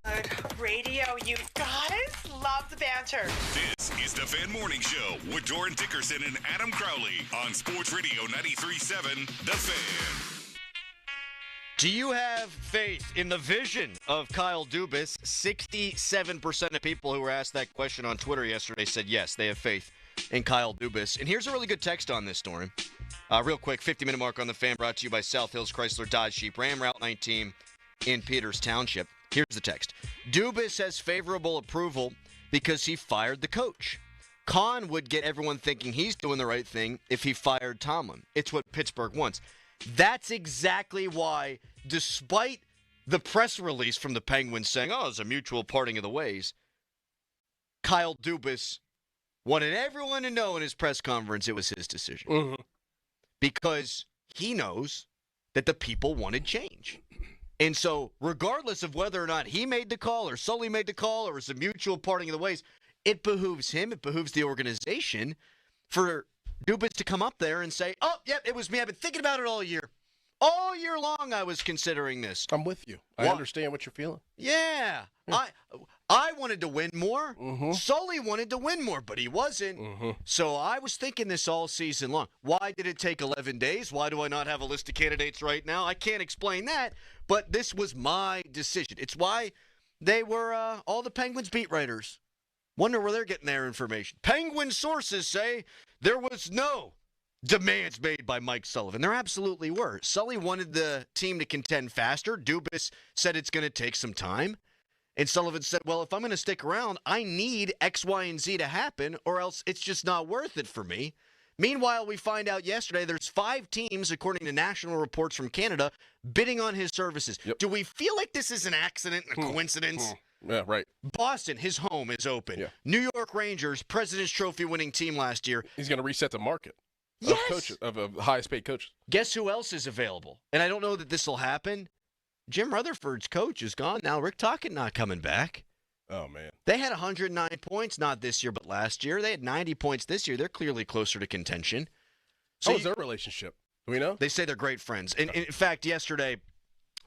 Speaker 17: Good radio, you guys. Love the banter.
Speaker 11: This is the Fan Morning Show with Doran Dickerson and Adam Crowley on Sports Radio 93.7 The Fan.
Speaker 12: Do you have faith in the vision of Kyle Dubis? 67% of people who were asked that question on Twitter yesterday said yes, they have faith in Kyle Dubis. And here's a really good text on this, Doran. Real quick, 50-minute mark on the Fan, brought to you by South Hills Chrysler Dodge Jeep Ram, Route 19 in Peters Township. Here's the text. Dubis has favorable approval because he fired the coach. Kahn would get everyone thinking he's doing the right thing if he fired Tomlin. It's what Pittsburgh wants. That's exactly why, despite the press release from the Penguins saying, oh, it's a mutual parting of the ways, Kyle Dubis wanted everyone to know in his press conference it was his decision.
Speaker 1: Mm-hmm.
Speaker 12: Because he knows that the people wanted change. And so, regardless of whether or not he made the call or Sully made the call or it's a mutual parting of the ways, it behooves him, it behooves the organization for Dubis to come up there and say, oh, yep, it was me. I've been thinking about it all year. All year long I was considering this.
Speaker 1: I'm with you. I understand what you're feeling.
Speaker 12: Yeah. I wanted to win more. Mm-hmm. Sully wanted to win more, but he wasn't.
Speaker 1: Mm-hmm.
Speaker 12: So I was thinking this all season long. Why did it take 11 days? Why do I not have a list of candidates right now? I can't explain that, but this was my decision. It's why they were all the Penguins beat writers. Wonder where they're getting their information. Penguin sources say there was no demands made by Mike Sullivan. There absolutely were. Sully wanted the team to contend faster. Dubis said it's going to take some time. And Sullivan said, well, if I'm going to stick around, I need X, Y, and Z to happen, or else it's just not worth it for me. Meanwhile, we find out yesterday there's 5 teams, according to national reports from Canada, bidding on his services.
Speaker 1: Yep.
Speaker 12: Do we feel like this is an accident, a coincidence?
Speaker 1: Yeah, right.
Speaker 12: Boston, his home is open.
Speaker 1: Yeah.
Speaker 12: New York Rangers, President's Trophy winning team last year.
Speaker 1: He's going to reset the market of
Speaker 12: Yes.
Speaker 1: coaches, of highest paid coaches.
Speaker 12: Guess who else is available? And I don't know that this will happen. Jim Rutherford's coach is gone now. Rick Tocchet not coming back.
Speaker 1: Oh, man.
Speaker 12: They had 109 points, not this year, but last year. They had 90 points this year. They're clearly closer to contention.
Speaker 1: How was their relationship? Do we know?
Speaker 12: They say they're great friends. And in fact, yesterday,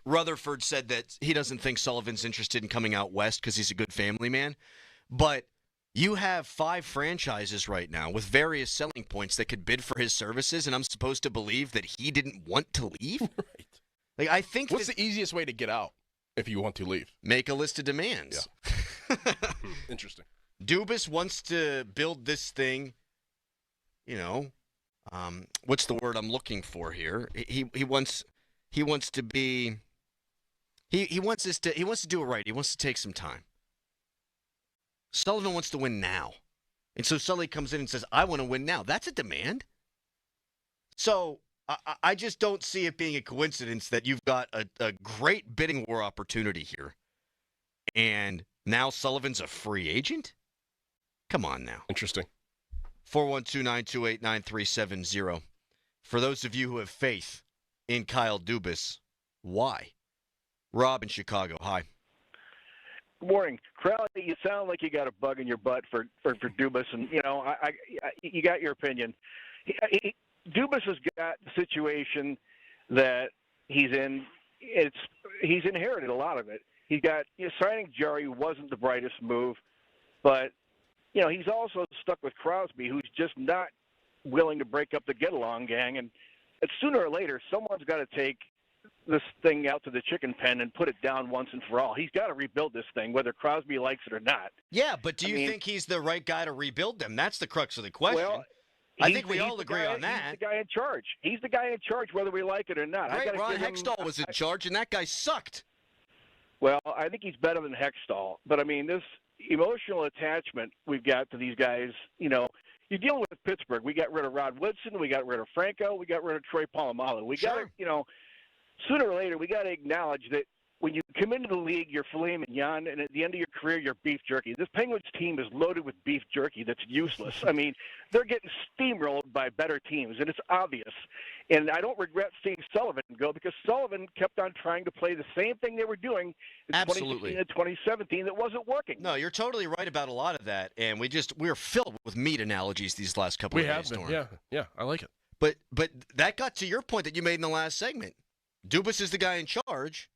Speaker 12: Rutherford said that he doesn't think Sullivan's interested in coming out west because he's a good family man. But you have 5 franchises right now with various selling points that could bid for his services, and I'm supposed to believe that he didn't want to leave?
Speaker 1: Right.
Speaker 12: Like, I think
Speaker 1: What's the easiest way to get out if you want to leave?
Speaker 12: Make a list of demands.
Speaker 1: Yeah. Interesting.
Speaker 12: Dubis wants to build this thing, what's the word I'm looking for here? He wants to be he wants to do it right. He wants to take some time. Sullivan wants to win now. And so Sully comes in and says, I want to win now. That's a demand. So I just don't see it being a coincidence that you've got a great bidding war opportunity here. And now Sullivan's a free agent? Come on now.
Speaker 1: Interesting.
Speaker 12: 412-928-9370. For those of you who have faith in Kyle Dubis, why? Rob in Chicago, hi.
Speaker 6: Good morning. Crowley, you sound like you got a bug in your butt for Dubis, and, you got your opinion. Dubis has got the situation that he's in. He's inherited a lot of it. He got signing Jerry wasn't the brightest move, but he's also stuck with Crosby, who's just not willing to break up the get-along gang. And sooner or later, someone's got to take this thing out to the chicken pen and put it down once and for all. He's got to rebuild this thing, whether Crosby likes it or not.
Speaker 12: Yeah, but do you think he's the right guy to rebuild them? That's the crux of the question.
Speaker 6: Well,
Speaker 12: I think we all agree on that.
Speaker 6: He's the guy in charge. He's the guy in charge, whether we like it or not.
Speaker 12: Right, Ron Hextall was in charge, and that guy sucked.
Speaker 6: Well, I think he's better than Hextall. But, this emotional attachment we've got to these guys, you're dealing with Pittsburgh. We got rid of Rod Woodson. We got rid of Franco. We got rid of Troy Polamalu. We got to, sooner or later, we got to acknowledge that when you come into the league, you're filet mignon, and at the end of your career, you're beef jerky. This Penguins team is loaded with beef jerky that's useless. They're getting steamrolled by better teams, and it's obvious. And I don't regret seeing Sullivan go because Sullivan kept on trying to play the same thing they were doing in 2016 and 2017 that wasn't working.
Speaker 12: No, you're totally right about a lot of that, and we're filled with meat analogies these last couple of days.
Speaker 1: We have been, yeah, I like it.
Speaker 12: But that got to your point that you made in the last segment. Dubis is the guy in charge.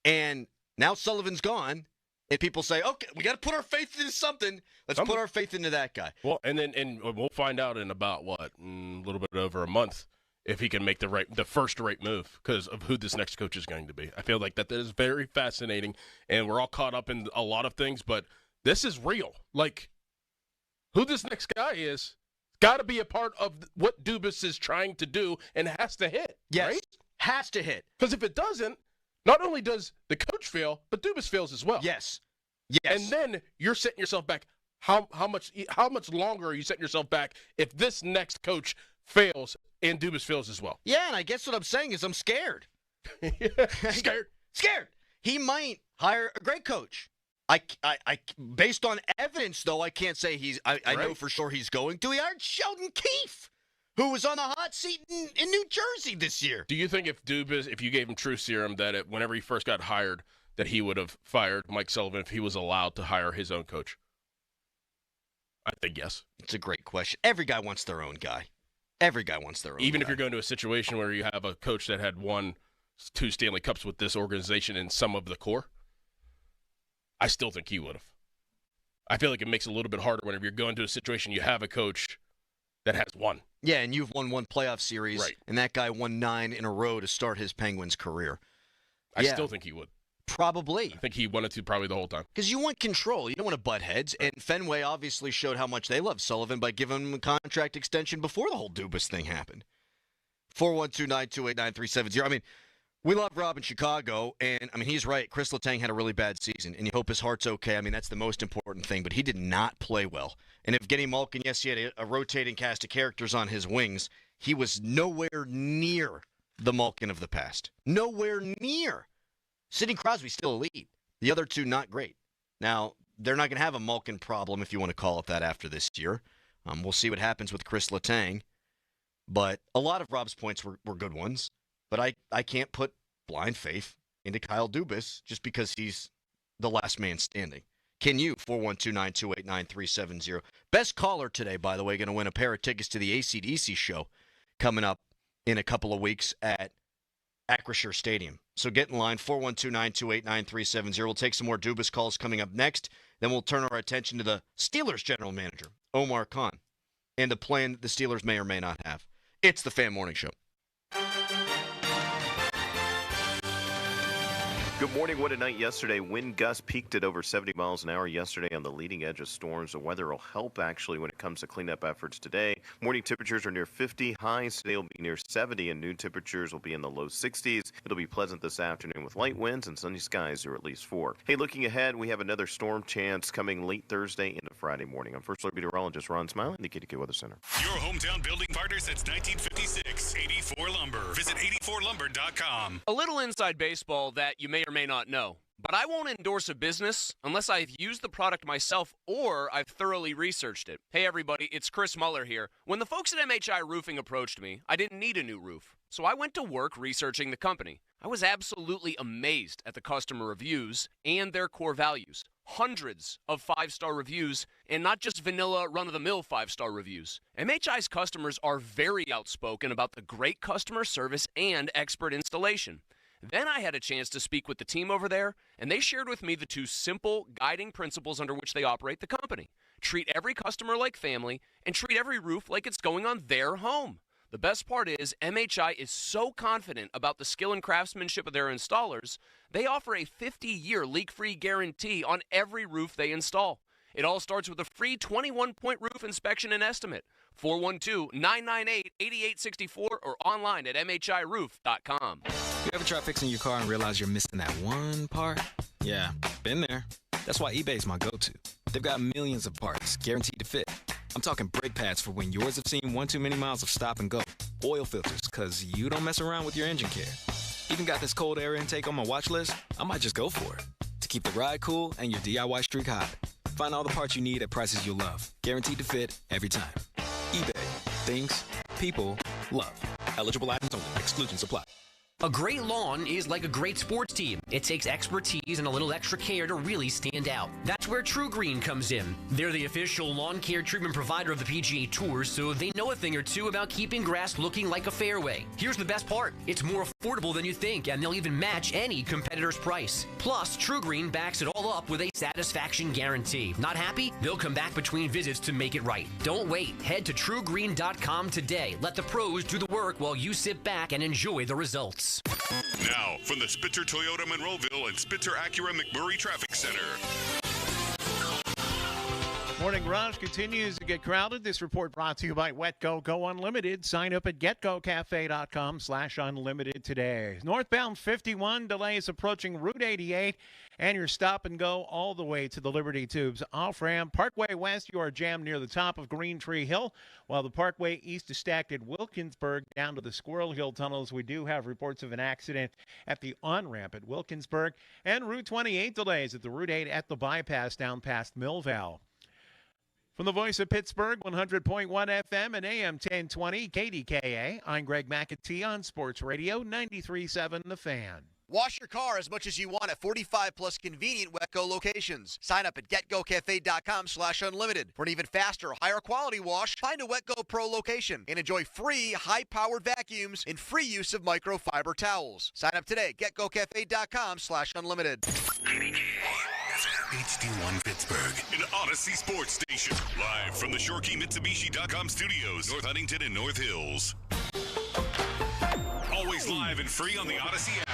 Speaker 12: And now Sullivan's gone, and people say, okay, we got to put our faith into something. Let's put our faith into that guy.
Speaker 1: Well, and we'll find out in about, a little bit over a month if he can make the first right move because of who this next coach is going to be. I feel like that is very fascinating, and we're all caught up in a lot of things, but this is real. Like, who this next guy is got to be a part of what Dubis is trying to do and has to hit.
Speaker 12: Yes,
Speaker 1: right?
Speaker 12: Has to hit.
Speaker 1: Because if it doesn't, not only does the coach fail, but Dubis fails as well.
Speaker 12: Yes.
Speaker 1: And then you're setting yourself back. How much longer are you setting yourself back if this next coach fails and Dubis fails as well?
Speaker 12: Yeah, and I guess what I'm saying is I'm scared.
Speaker 1: Scared.
Speaker 12: He might hire a great coach. I based on evidence, though, I can't say I know for sure he's going to. He hired Sheldon Keefe, who was on the hot seat in New Jersey this year.
Speaker 1: Do you think if you gave him true serum, that whenever he first got hired, that he would have fired Mike Sullivan if he was allowed to hire his own coach? I think yes.
Speaker 12: It's a great question. Every guy wants their own guy. Even
Speaker 1: if you're going to a situation where you have a coach that had won 2 Stanley Cups with this organization and some of the core, I still think he would have. I feel like it makes it a little bit harder whenever you're going to a situation you have a coach that has won.
Speaker 12: Yeah, and you've won 1 playoff series,
Speaker 1: right,
Speaker 12: and that guy won 9 in a row to start his Penguins career.
Speaker 1: I still think he would.
Speaker 12: Probably.
Speaker 1: I think he wanted to probably the whole time.
Speaker 12: Because you want control. You don't want to butt heads. And Fenway obviously showed how much they love Sullivan by giving him a contract extension before the whole Dubis thing happened. 412-928-9370. We love Rob in Chicago, and, I mean, he's right. Chris Letang had a really bad season, and you hope his heart's okay. I mean, that's the most important thing, but he did not play well. And Evgeny Malkin, yes, he had a rotating cast of characters on his wings. He was nowhere near the Malkin of the past. Nowhere near. Sidney Crosby's still elite. The other two, not great. Now, they're not going to have a Malkin problem, if you want to call it that, after this year. We'll see what happens with Chris Letang. But a lot of Rob's points were good ones. But I can't put blind faith into Kyle Dubis just because he's the last man standing. Can you? 412-928-9370. Best caller today, by the way, going to win a pair of tickets to the AC/DC show coming up in a couple of weeks at Acrisure Stadium. So get in line, 412-928-9370. We'll take some more Dubis calls coming up next. Then we'll turn our attention to the Steelers general manager, Omar Khan, and the plan that the Steelers may or may not have. It's the Fan Morning Show.
Speaker 8: Good morning. What a night yesterday. Wind gusts peaked at over 70 miles an hour yesterday on the leading edge of storms. The weather will help, actually, when it comes to cleanup efforts today. Morning temperatures are near 50. Highs today will be near 70, and noon temperatures will be in the low 60s. It'll be pleasant this afternoon with light winds and sunny skies through at least 4. Hey, looking ahead, we have another storm chance coming late Thursday into Friday morning. I'm First Alert Meteorologist Ron Smiley in the KDK Weather Center.
Speaker 11: Your hometown building partner since 1956. 84 Lumber. Visit 84lumber.com.
Speaker 18: A little inside baseball that you may or may not know. But I won't endorse a business unless I've used the product myself or I've thoroughly researched it. Hey everybody, it's Chris Muller here. When the folks at MHI Roofing approached me, I didn't need a new roof. So I went to work researching the company. I was absolutely amazed at the customer reviews and their core values. Hundreds of 5-star reviews, and not just vanilla run-of-the-mill 5-star reviews. MHI's customers are very outspoken about the great customer service and expert installation. Then I had a chance to speak with the team over there, and they shared with me the 2 simple guiding principles under which they operate the company. Treat every customer like family, and treat every roof like it's going on their home. The best part is MHI is so confident about the skill and craftsmanship of their installers, they offer a 50-year leak-free guarantee on every roof they install. It all starts with a free 21-point roof inspection and estimate. 412-998-8864 or online at MHIRoof.com.
Speaker 19: You ever try fixing your car and realize you're missing that one part? Yeah, been there. That's why eBay's my go-to. They've got millions of parts guaranteed to fit. I'm talking brake pads for when yours have seen one too many miles of stop and go. Oil filters, because you don't mess around with your engine care. Even got this cold air intake on my watch list. I might just go for it. To keep the ride cool and your DIY streak high. Find all the parts you need at prices you'll love. Guaranteed to fit every time. eBay. Things people love. Eligible items only. Exclusions apply.
Speaker 20: A great lawn is like a great sports team. It takes expertise and a little extra care to really stand out. That's where True Green comes in. They're the official lawn care treatment provider of the PGA Tour, so they know a thing or two about keeping grass looking like a fairway. Here's the best part. It's more affordable than you think, and they'll even match any competitor's price. Plus, True Green backs it all up with a satisfaction guarantee. Not happy? They'll come back between visits to make it right. Don't wait. Head to TrueGreen.com today. Let the pros do the work while you sit back and enjoy the results.
Speaker 11: Now, from the Spitzer Toyota Monroeville and Spitzer Acura McMurray Traffic Center.
Speaker 5: Morning rush continues to get crowded. This report brought to you by WetGo Go Unlimited. Sign up at getgocafe.com/unlimited today. Northbound 51 delays approaching Route 88, and your stop and go all the way to the Liberty Tubes off-ramp. Parkway West, you are jammed near the top of Green Tree Hill, while the Parkway East is stacked at Wilkinsburg down to the Squirrel Hill tunnels. We do have reports of an accident at the on-ramp at Wilkinsburg, and Route 28 delays at the Route 8 at the bypass down past Millvale. From the voice of Pittsburgh, 100.1 FM and AM 1020 KDKA, I'm Greg McAtee on Sports Radio 93.7 The Fan.
Speaker 21: Wash your car as much as you want at 45-plus convenient WetGo locations. Sign up at getgocafe.com/unlimited. For an even faster, higher quality wash, find a WetGo Pro location and enjoy free, high-powered vacuums and free use of microfiber towels. Sign up today at getgocafe.com/unlimited.
Speaker 11: HD1 Pittsburgh, an Odyssey sports station. Live from the ShoreKeyMitsubishi.com studios, North Huntington and North Hills. Always live and free on the Odyssey app.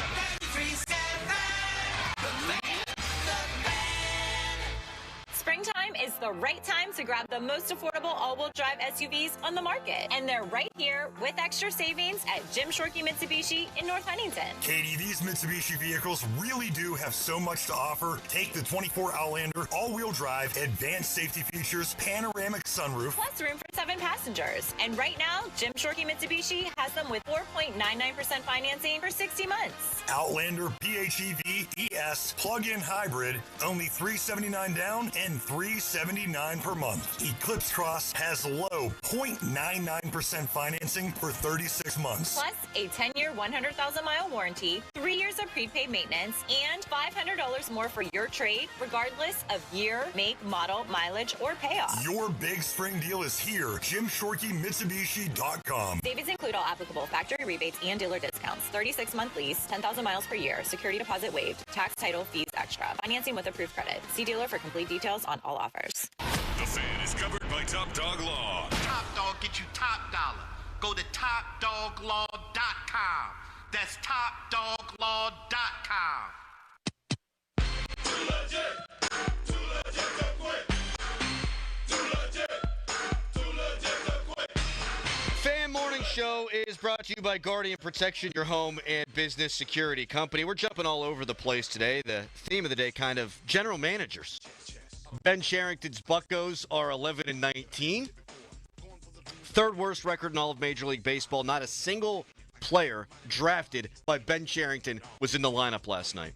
Speaker 23: Springtime is the
Speaker 2: the right time to grab the most affordable all-wheel drive SUVs on the market. And they're right here with extra savings at Jim Shorkey Mitsubishi in North Huntington.
Speaker 4: Katie, these Mitsubishi vehicles really do have so much to offer. Take the 24 Outlander, all-wheel drive, advanced safety features, panoramic sunroof.
Speaker 2: Plus room for 7 passengers. And right now, Jim Shorkey Mitsubishi has them with 4.99% financing for 60 months.
Speaker 4: Outlander PHEV ES plug-in hybrid, only $379 down and $379 per month. Eclipse Cross has low 0.99% financing for 36 months.
Speaker 2: Plus a 10-year, 100,000-mile warranty, 3 years of prepaid maintenance, and $500 more for your trade, regardless of year, make, model, mileage, or payoff.
Speaker 4: Your big spring deal is here. JimShorkeyMitsubishi.com.
Speaker 2: Savings include all applicable factory rebates and dealer discounts. 36-month lease, 10,000 miles per year, security deposit waived, tax, title, fees extra. Financing with approved credit. See dealer for complete details on all offers.
Speaker 11: The Fan is covered by Top Dog Law.
Speaker 9: Top Dog get you top dollar. Go to TopDogLaw.com. That's TopDogLaw.com.
Speaker 22: Too legit to quit. Too legit to quit.
Speaker 12: Fan Morning Show is brought to you by Guardian Protection, your home and business security company. We're jumping all over the place today. The theme of the day, kind of general managers. Ben Sherrington's Buccos are 11-19. Third worst record in all of Major League Baseball. Not a single player drafted by Ben Sherrington was in the lineup last night.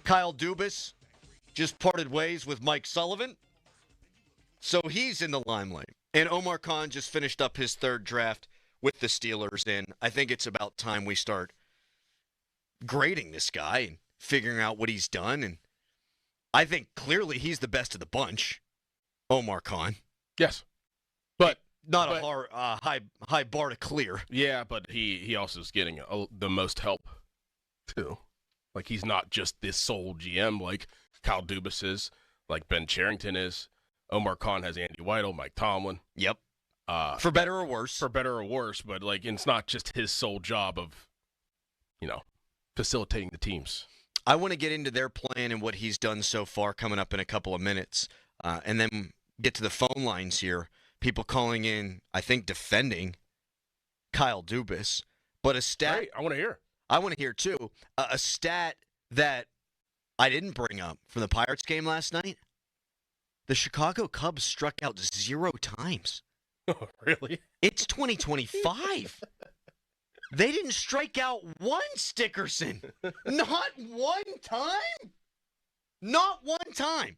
Speaker 12: Kyle Dubis just parted ways with Mike Sullivan, so he's in the limelight. And Omar Khan just finished up his third draft with the Steelers, and I think it's about time we start grading this guy and figuring out what he's done. And I think clearly he's the best of the bunch, Omar Khan.
Speaker 1: Yes, but
Speaker 12: not a high bar to clear.
Speaker 1: Yeah, but he also is getting the most help too. Like, he's not just this sole GM like Kyle Dubis is, like Ben Sherrington is. Omar Khan has Andy Weidel, Mike Tomlin.
Speaker 12: Yep. For better or worse.
Speaker 1: For better or worse, but like it's not just his sole job of, facilitating the teams.
Speaker 12: I want to get into their plan and what he's done so far coming up in a couple of minutes, and then get to the phone lines here. People calling in, I think, defending Kyle Dubis. But a stat.
Speaker 1: Great. I want to hear.
Speaker 12: I want to hear, too. A stat that I didn't bring up from the Pirates game last night. The Chicago Cubs struck out 0 times.
Speaker 1: Oh, really?
Speaker 12: It's 2025. They didn't strike out one, Stickerson. Not one time? Not one time.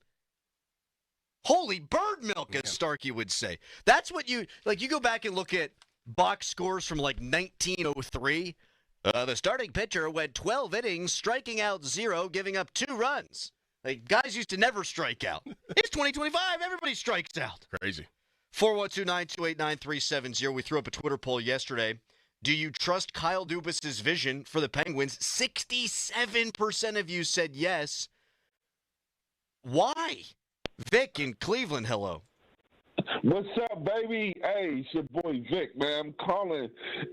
Speaker 12: Holy bird milk, as Starkey would say. That's what you go back and look at box scores from 1903. The starting pitcher went 12 innings, striking out 0, giving up 2 runs. Guys used to never strike out. It's 2025. Everybody strikes out.
Speaker 1: Crazy.
Speaker 12: 412-928-9370. We threw up a Twitter poll yesterday. Do you trust Kyle Dubis' vision for the Penguins? 67% of you said yes. Why? Vic in Cleveland, hello.
Speaker 23: What's up, baby? Hey, it's your boy Vic, man. I'm calling.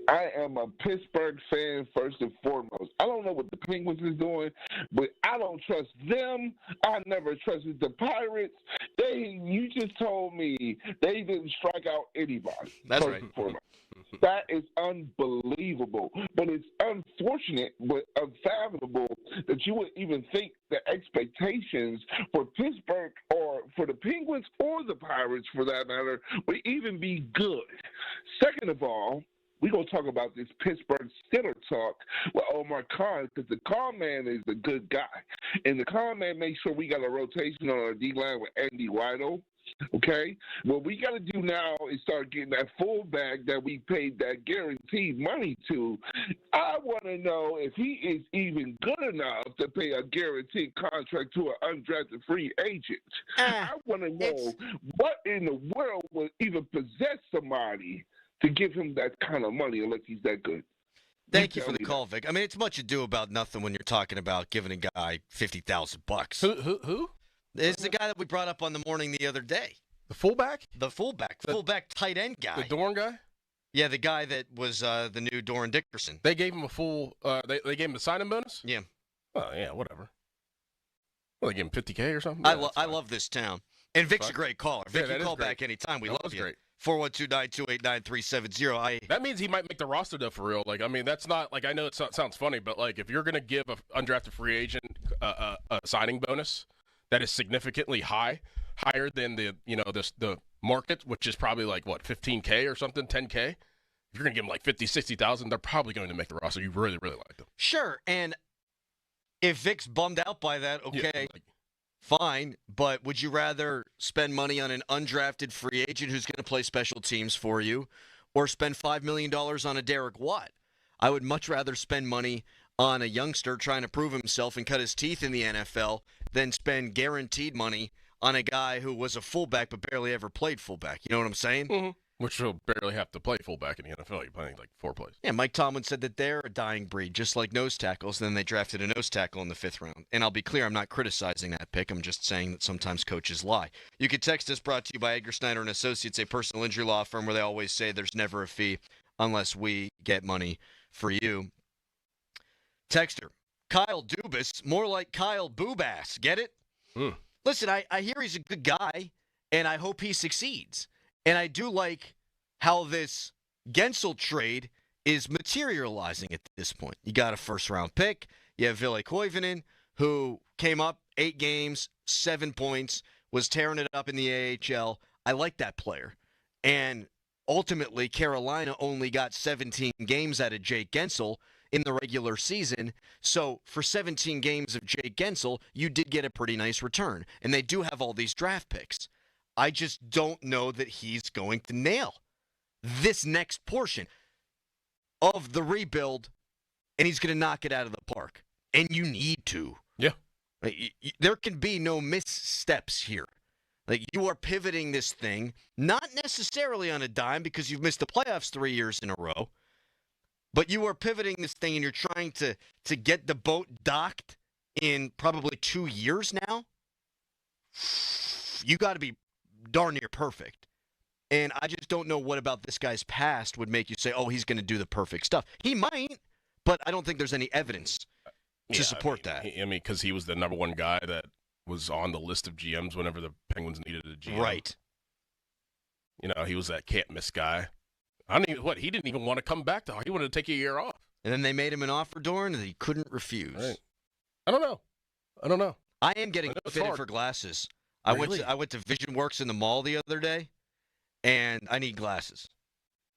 Speaker 23: I am a Pittsburgh fan first and foremost. I don't know what the Penguins is doing, but I don't trust them. I never trusted the Pirates. You just told me they didn't strike out anybody.
Speaker 12: That's right.
Speaker 23: That is unbelievable. But it's unfortunate, but unfathomable that you would even think the expectations for Pittsburgh or for the Penguins or the Pirates, for that matter, would even be good. Second of all, we're going to talk about this Pittsburgh Steelers talk with Omar Khan, because the Khan man is a good guy. And the Khan man makes sure we got a rotation on our D-line with Andy Weidel. Okay? What we got to do now is start getting that fullback that we paid that guaranteed money to. I want to know if he is even good enough to pay a guaranteed contract to an undrafted free agent. I want to know what in the world would even possess somebody to give him that kind of money unless he's that good.
Speaker 12: Thank you for the call, Vic. I mean, it's much ado about nothing when you're talking about giving a guy $50,000.
Speaker 1: Who?
Speaker 12: This is the guy that we brought up on the morning the other day.
Speaker 1: The fullback?
Speaker 12: The fullback tight end guy.
Speaker 1: The Dorn guy?
Speaker 12: Yeah, the guy that was the new Doran Dickerson.
Speaker 1: They gave him a full they gave him a signing bonus?
Speaker 12: Yeah.
Speaker 1: Oh, yeah, whatever. Well, they gave him $50K or something?
Speaker 12: I love this town. And Vic's a great caller. Vic,
Speaker 1: that
Speaker 12: you
Speaker 1: is
Speaker 12: call
Speaker 1: great.
Speaker 12: back anytime. We
Speaker 1: That
Speaker 12: love
Speaker 1: was
Speaker 12: you.
Speaker 1: great.
Speaker 12: 412-928-9370.
Speaker 1: That means he might make the roster, though, for real. Like, I mean, that's not, like, I know it sounds funny, but, like, if you're going to give an undrafted free agent a signing bonus that is significantly higher than the market, which is probably, like, what, $15K or something, $10K? If you're going to give them, like, $50,000, $60,000, they're probably going to make the roster. You really, really like them.
Speaker 12: Sure, and if Vic's bummed out by that, okay, fine. But would you rather spend money on an undrafted free agent who's going to play special teams for you, or spend $5 million on a Derek Watt? I would much rather spend money on a youngster trying to prove himself and cut his teeth in the NFL than spend guaranteed money on a guy who was a fullback but barely ever played fullback. You know what I'm saying?
Speaker 1: Mm-hmm. Which will barely have to play fullback in the NFL. You're playing like 4 plays.
Speaker 12: Yeah, Mike Tomlin said that they're a dying breed, just like nose tackles. Then they drafted a nose tackle in the 5th round. And I'll be clear, I'm not criticizing that pick. I'm just saying that sometimes coaches lie. You can text us, brought to you by Edgar Snyder and Associates, a personal injury law firm where they always say there's never a fee unless we get money for you. Texter, Kyle Dubis, more like Kyle Boobass. Get it? Listen, I hear he's a good guy, and I hope he succeeds. And I do like how this Gensel trade is materializing at this point. You got a first-round pick. You have Ville Koivunen, who came up 8 games, 7 points, was tearing it up in the AHL. I like that player. And ultimately, Carolina only got 17 games out of Jake Gensel in the regular season. So for 17 games of Jake Gensel, you did get a pretty nice return. And they do have all these draft picks. I just don't know that he's going to nail this next portion of the rebuild, and he's going to knock it out of the park. And you need to.
Speaker 1: Yeah.
Speaker 12: There can be no missteps here. Like, you are pivoting this thing, not necessarily on a dime because you've missed the playoffs 3 years in a row, but you are pivoting this thing and you're trying to get the boat docked in probably 2 years now. You got to be darn near perfect. And I just don't know what about this guy's past would make you say, oh, he's going to do the perfect stuff. He might, but I don't think there's any evidence to support that.
Speaker 1: Because he was the number one guy that was on the list of GMs whenever the Penguins needed a GM.
Speaker 12: Right.
Speaker 1: You know, he was that can't-miss guy. He didn't even want to come back to. He wanted to take a year off.
Speaker 12: And then they made him an offer, Dorn, that he couldn't refuse.
Speaker 1: Right. I don't know.
Speaker 12: I am getting fitted for glasses.
Speaker 1: Really?
Speaker 12: I went to Vision Works in the mall the other day, and I need glasses.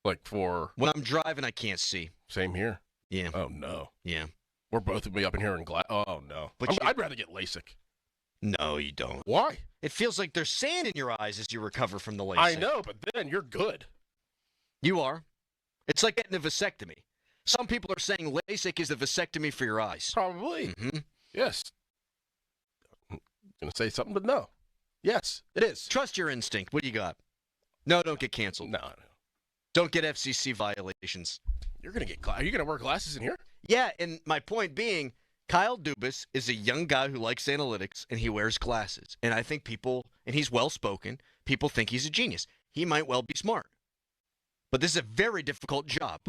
Speaker 1: Like for?
Speaker 12: When I'm driving, I can't see.
Speaker 1: Same here.
Speaker 12: Yeah.
Speaker 1: Oh, no.
Speaker 12: Yeah.
Speaker 1: We're both going to be up in here in glass. Oh, no.
Speaker 12: But
Speaker 1: I'd rather get LASIK.
Speaker 12: No, you don't.
Speaker 1: Why?
Speaker 12: It feels like there's sand in your eyes as you recover from the LASIK.
Speaker 1: I know, but then you're good.
Speaker 12: You are. It's like getting a vasectomy. Some people are saying LASIK is the vasectomy for your eyes.
Speaker 1: Probably.
Speaker 12: Mm-hmm.
Speaker 1: Yes. I'm going to say something, but no. Yes, it is.
Speaker 12: Trust your instinct. What do you got? No, don't get canceled.
Speaker 1: No.
Speaker 12: Don't get FCC violations.
Speaker 1: You're going to get Are you going to wear glasses in here?
Speaker 12: Yeah, and my point being, Kyle Dubis is a young guy who likes analytics, and he wears glasses. And I think and he's well-spoken, people think he's a genius. He might well be smart. But this is a very difficult job.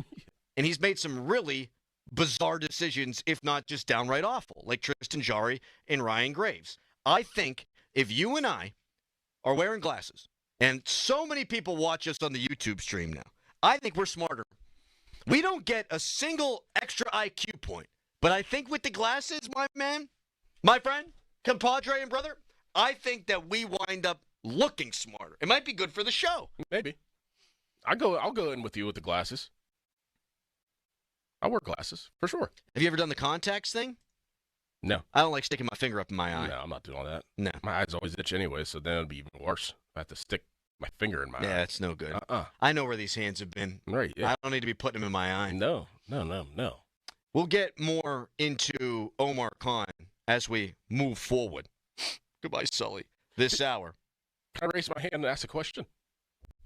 Speaker 12: And he's made some really bizarre decisions, if not just downright awful, like Tristan Jarry and Ryan Graves. I think if you and I are wearing glasses, and so many people watch us on the YouTube stream now, I think we're smarter. We don't get a single extra IQ point. But I think with the glasses, my friend, compadre and brother, I think that we wind up looking smarter. It might be good for the show.
Speaker 1: Maybe. I'll go in with you with the glasses. I wear glasses, for sure.
Speaker 12: Have you ever done the contacts thing?
Speaker 1: No.
Speaker 12: I don't like sticking my finger up in my eye.
Speaker 1: No, I'm not doing all that.
Speaker 12: No.
Speaker 1: My eyes always itch anyway, so then it'd be even worse. I have to stick my finger in my eye.
Speaker 12: Yeah, it's no good. I know where these hands have been.
Speaker 1: Right, yeah.
Speaker 12: I don't need to be putting them in my eye.
Speaker 1: No.
Speaker 12: We'll get more into Omar Khan as we move forward. Goodbye, Sully. This hour.
Speaker 1: Can I raise my hand and ask a question?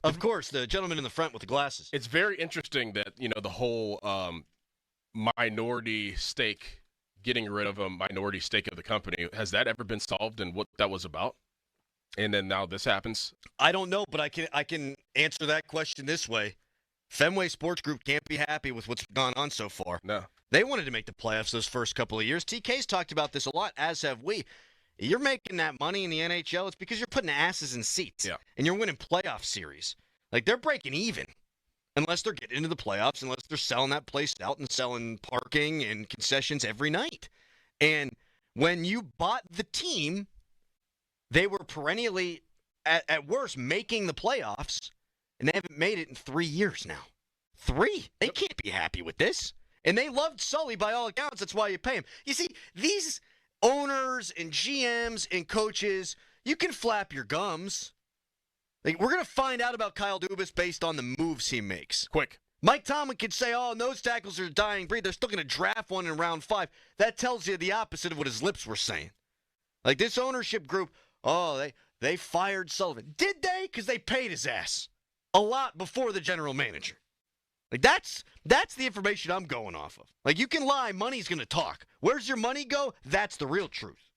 Speaker 12: Of course, the gentleman in the front with the glasses.
Speaker 1: It's very interesting that, the whole minority stake, getting rid of a minority stake of the company, has that ever been solved and what that was about? And then now this happens?
Speaker 12: I don't know, but I can answer that question this way. Fenway Sports Group can't be happy with what's gone on so far.
Speaker 1: No.
Speaker 12: They wanted to make the playoffs those first couple of years. TK's talked about this a lot, as have we. You're making that money in the NHL. It's because you're putting asses in seats.
Speaker 1: Yeah.
Speaker 12: And you're winning playoff series. Like, they're breaking even. Unless they're getting into the playoffs, unless they're selling that place out and selling parking and concessions every night. And when you bought the team, they were perennially, at worst, making the playoffs, and they haven't made it in 3 years now. 3? They can't be happy with this. And they loved Sully by all accounts. That's why you pay him. You see, these owners and GMs and coaches, you can flap your gums. Like, we're going to find out about Kyle Dubis based on the moves he makes.
Speaker 1: Quick.
Speaker 12: Mike Tomlin could say, oh, nose tackles are a dying breed. They're still going to draft one in round 5. That tells you the opposite of what his lips were saying. Like, this ownership group, oh, they fired Sullivan. Did they? Because they paid his ass a lot before the general manager. Like, that's the information I'm going off of. Like, you can lie, money's going to talk. Where's your money go? That's the real truth.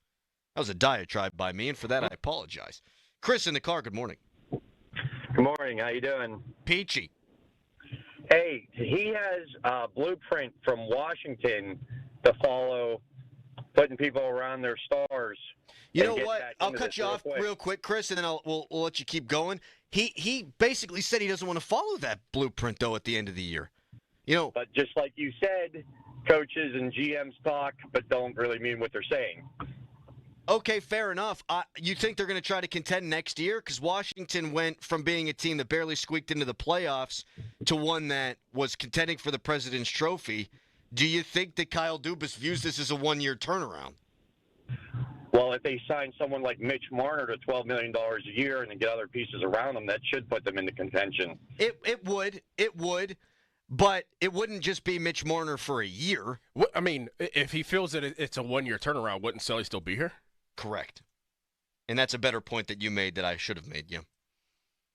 Speaker 12: That was a diatribe by me, and for that I apologize. Chris in the car, good morning.
Speaker 3: Good morning. How you doing?
Speaker 12: Peachy.
Speaker 3: Hey, he has a blueprint from Washington to follow, putting people around their stars.
Speaker 12: You know what? I'll cut you off real quick, Chris, and then we'll let you keep going. He basically said he doesn't want to follow that blueprint, though, at the end of the year. You know,
Speaker 3: but just like you said, coaches and GMs talk, but don't really mean what they're saying.
Speaker 12: Okay, fair enough. You think they're going to try to contend next year? Because Washington went from being a team that barely squeaked into the playoffs to one that was contending for the President's Trophy. Do you think that Kyle Dubis views this as a one-year turnaround?
Speaker 3: Well, if they sign someone like Mitch Marner to $12 million a year and then get other pieces around them, that should put them into contention.
Speaker 12: It would. But it wouldn't just be Mitch Marner for a year.
Speaker 1: I mean, if he feels that it's a one-year turnaround, wouldn't Sully still be here?
Speaker 12: Correct. And that's a better point that you made that I should have made, yeah.
Speaker 1: I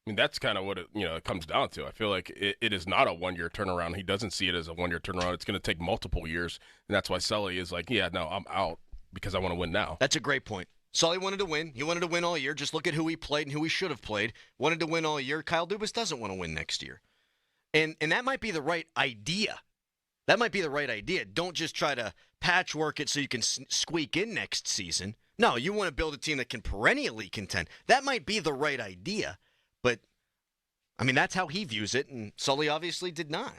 Speaker 1: mean, that's kind of what it comes down to. I feel like it is not a one-year turnaround. He doesn't see it as a one-year turnaround. It's going to take multiple years, and that's why Sully is like, yeah, no, I'm out because I want to win now.
Speaker 12: That's a great point. Sully wanted to win. He wanted to win all year. Just look at who he played and who he should have played. Wanted to win all year. Kyle Dubis doesn't want to win next year. And that might be the right idea. That might be the right idea. Don't just try to patchwork it so you can squeak in next season. No, you want to build a team that can perennially contend. That might be the right idea, but, I mean, that's how he views it, and Sully obviously did not.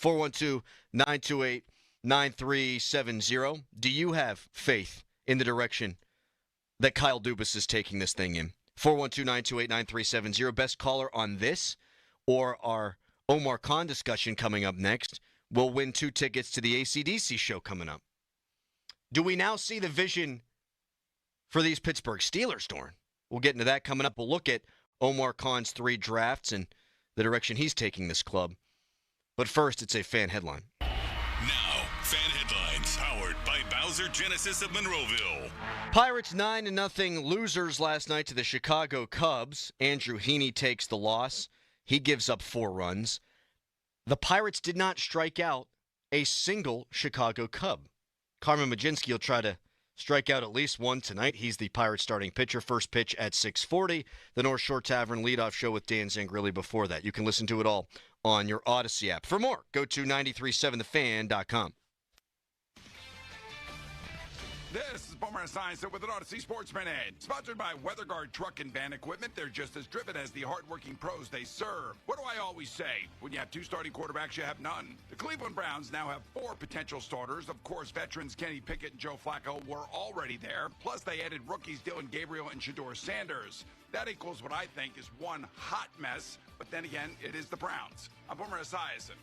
Speaker 12: 412-928-9370. Do you have faith in the direction that Kyle Dubis is taking this thing in? 412-928-9370. Best caller on this or our Omar Khan discussion coming up next will win 2 tickets to the AC/DC show coming up. Do we now see the vision for these Pittsburgh Steelers, Dorn? We'll get into that coming up. We'll look at Omar Khan's 3 drafts and the direction he's taking this club. But first, it's a fan headline.
Speaker 11: Now, fan headlines powered by Bowser Genesis of Monroeville.
Speaker 12: Pirates 9-0 losers last night to the Chicago Cubs. Andrew Heaney takes the loss. He gives up 4 runs. The Pirates did not strike out a single Chicago Cub. Carmen Majinski will try to strike out at least one tonight. He's the Pirates starting pitcher. First pitch at 6:40. The North Shore Tavern leadoff show with Dan Zangrilli before that. You can listen to it all on your Odyssey app. For more, go to 937thefan.com.
Speaker 7: This is Boomer Esiason with an Odyssey Sportsman Edge. Sponsored by WeatherGuard Truck and Van Equipment. They're just as driven as the hardworking pros they serve. What do I always say? When you have 2 starting quarterbacks, you have none. The Cleveland Browns now have 4 potential starters. Of course, veterans Kenny Pickett and Joe Flacco were already there. Plus, they added rookies Dylan Gabriel and Shedeur Sanders. That equals what I think is one hot mess. But then again, it is the Browns. I'm Boomer Esiason.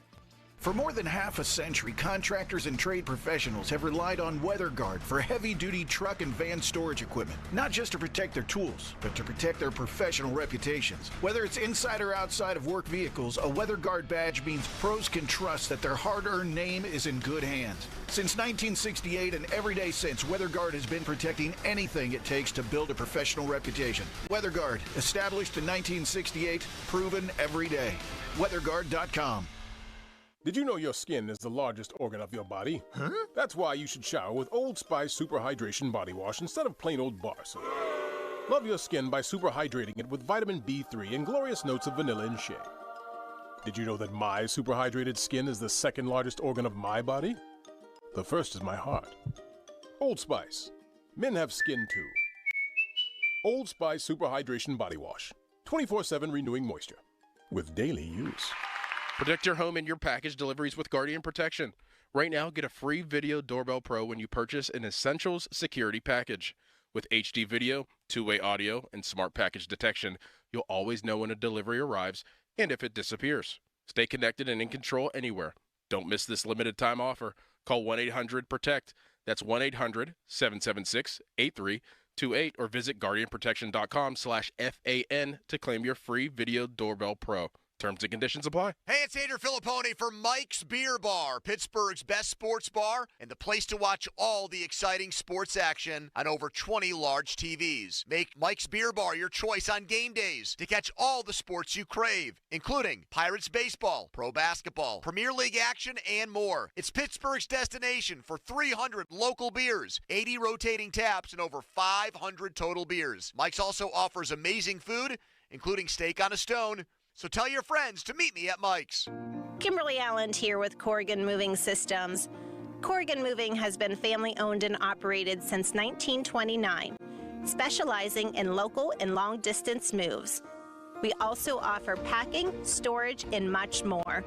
Speaker 10: For more than half a century, contractors and trade professionals have relied on WeatherGuard for heavy-duty truck and van storage equipment. Not just to protect their tools, but to protect their professional reputations. Whether it's inside or outside of work vehicles, a WeatherGuard badge means pros can trust that their hard-earned name is in good hands. Since 1968 and every day since, WeatherGuard has been protecting anything it takes to build a professional reputation. WeatherGuard, established in 1968, proven every day. WeatherGuard.com.
Speaker 14: Did you know your skin is the largest organ of your body? Huh? That's why you should shower with Old Spice Super Hydration Body Wash instead of plain old bar soap. Love your skin by super hydrating it with vitamin B3 and glorious notes of vanilla and shea. Did you know that my super hydrated skin is the second largest organ of my body? The first is my heart. Old Spice. Men have skin too. Old Spice Super Hydration Body Wash. 24/7 renewing moisture. With daily use.
Speaker 1: Protect your home and your package deliveries with Guardian Protection. Right now, get a free Video Doorbell Pro when you purchase an Essentials Security Package. With HD video, two-way audio, and smart package detection, you'll always know when a delivery arrives and if it disappears. Stay connected and in control anywhere. Don't miss this limited time offer. Call 1-800-PROTECT. That's 1-800-776-8328 or visit guardianprotection.com/FAN to claim your free Video Doorbell Pro. Terms and conditions apply.
Speaker 21: Hey, it's Andrew Filippone for Mike's Beer Bar, Pittsburgh's best sports bar and the place to watch all the exciting sports action on over 20 large TVs. Make Mike's Beer Bar your choice on game days to catch all the sports you crave, including Pirates baseball, pro basketball, Premier League action, and more. It's Pittsburgh's destination for 300 local beers, 80 rotating taps, and over 500 total beers. Mike's also offers amazing food, including steak on a stone. So tell your friends to meet me at Mike's.
Speaker 13: Kimberly Allen here with Corrigan Moving Systems. Corrigan Moving has been family owned and operated since 1929, specializing in local and long distance moves. We also offer packing, storage, and much more.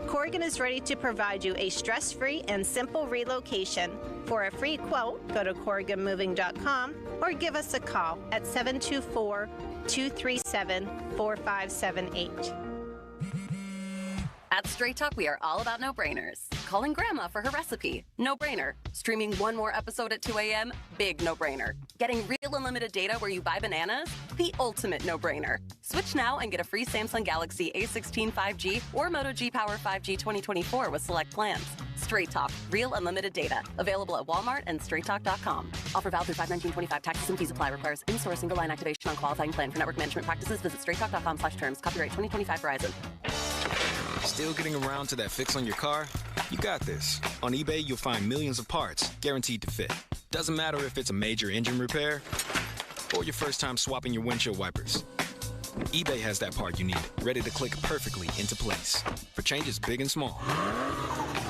Speaker 13: Corrigan is ready to provide you a stress-free and simple relocation. For a free quote, go to CorriganMoving.com or give us a call at 724-237-4578.
Speaker 15: At Straight Talk, we are all about no-brainers. Calling Grandma for her recipe, no-brainer. Streaming one more episode at 2 a.m., big no-brainer. Getting real unlimited data where you buy bananas, the ultimate no-brainer. Switch now and get a free Samsung Galaxy A16 5G or Moto G Power 5G 2024 with select plans. Straight Talk, real unlimited data. Available at Walmart and straighttalk.com. Offer valid through 5/19/25. Taxes and fees apply. Requires in-store single line activation on qualifying plan. For network management practices, visit straighttalk.com/terms. Copyright 2025 Verizon.
Speaker 19: Still getting around to that fix on your car? You got this. On eBay, you'll find millions of parts guaranteed to fit. Doesn't matter if it's a major engine repair or your first time swapping your windshield wipers. eBay has that part you need, ready to click perfectly into place for changes big and small.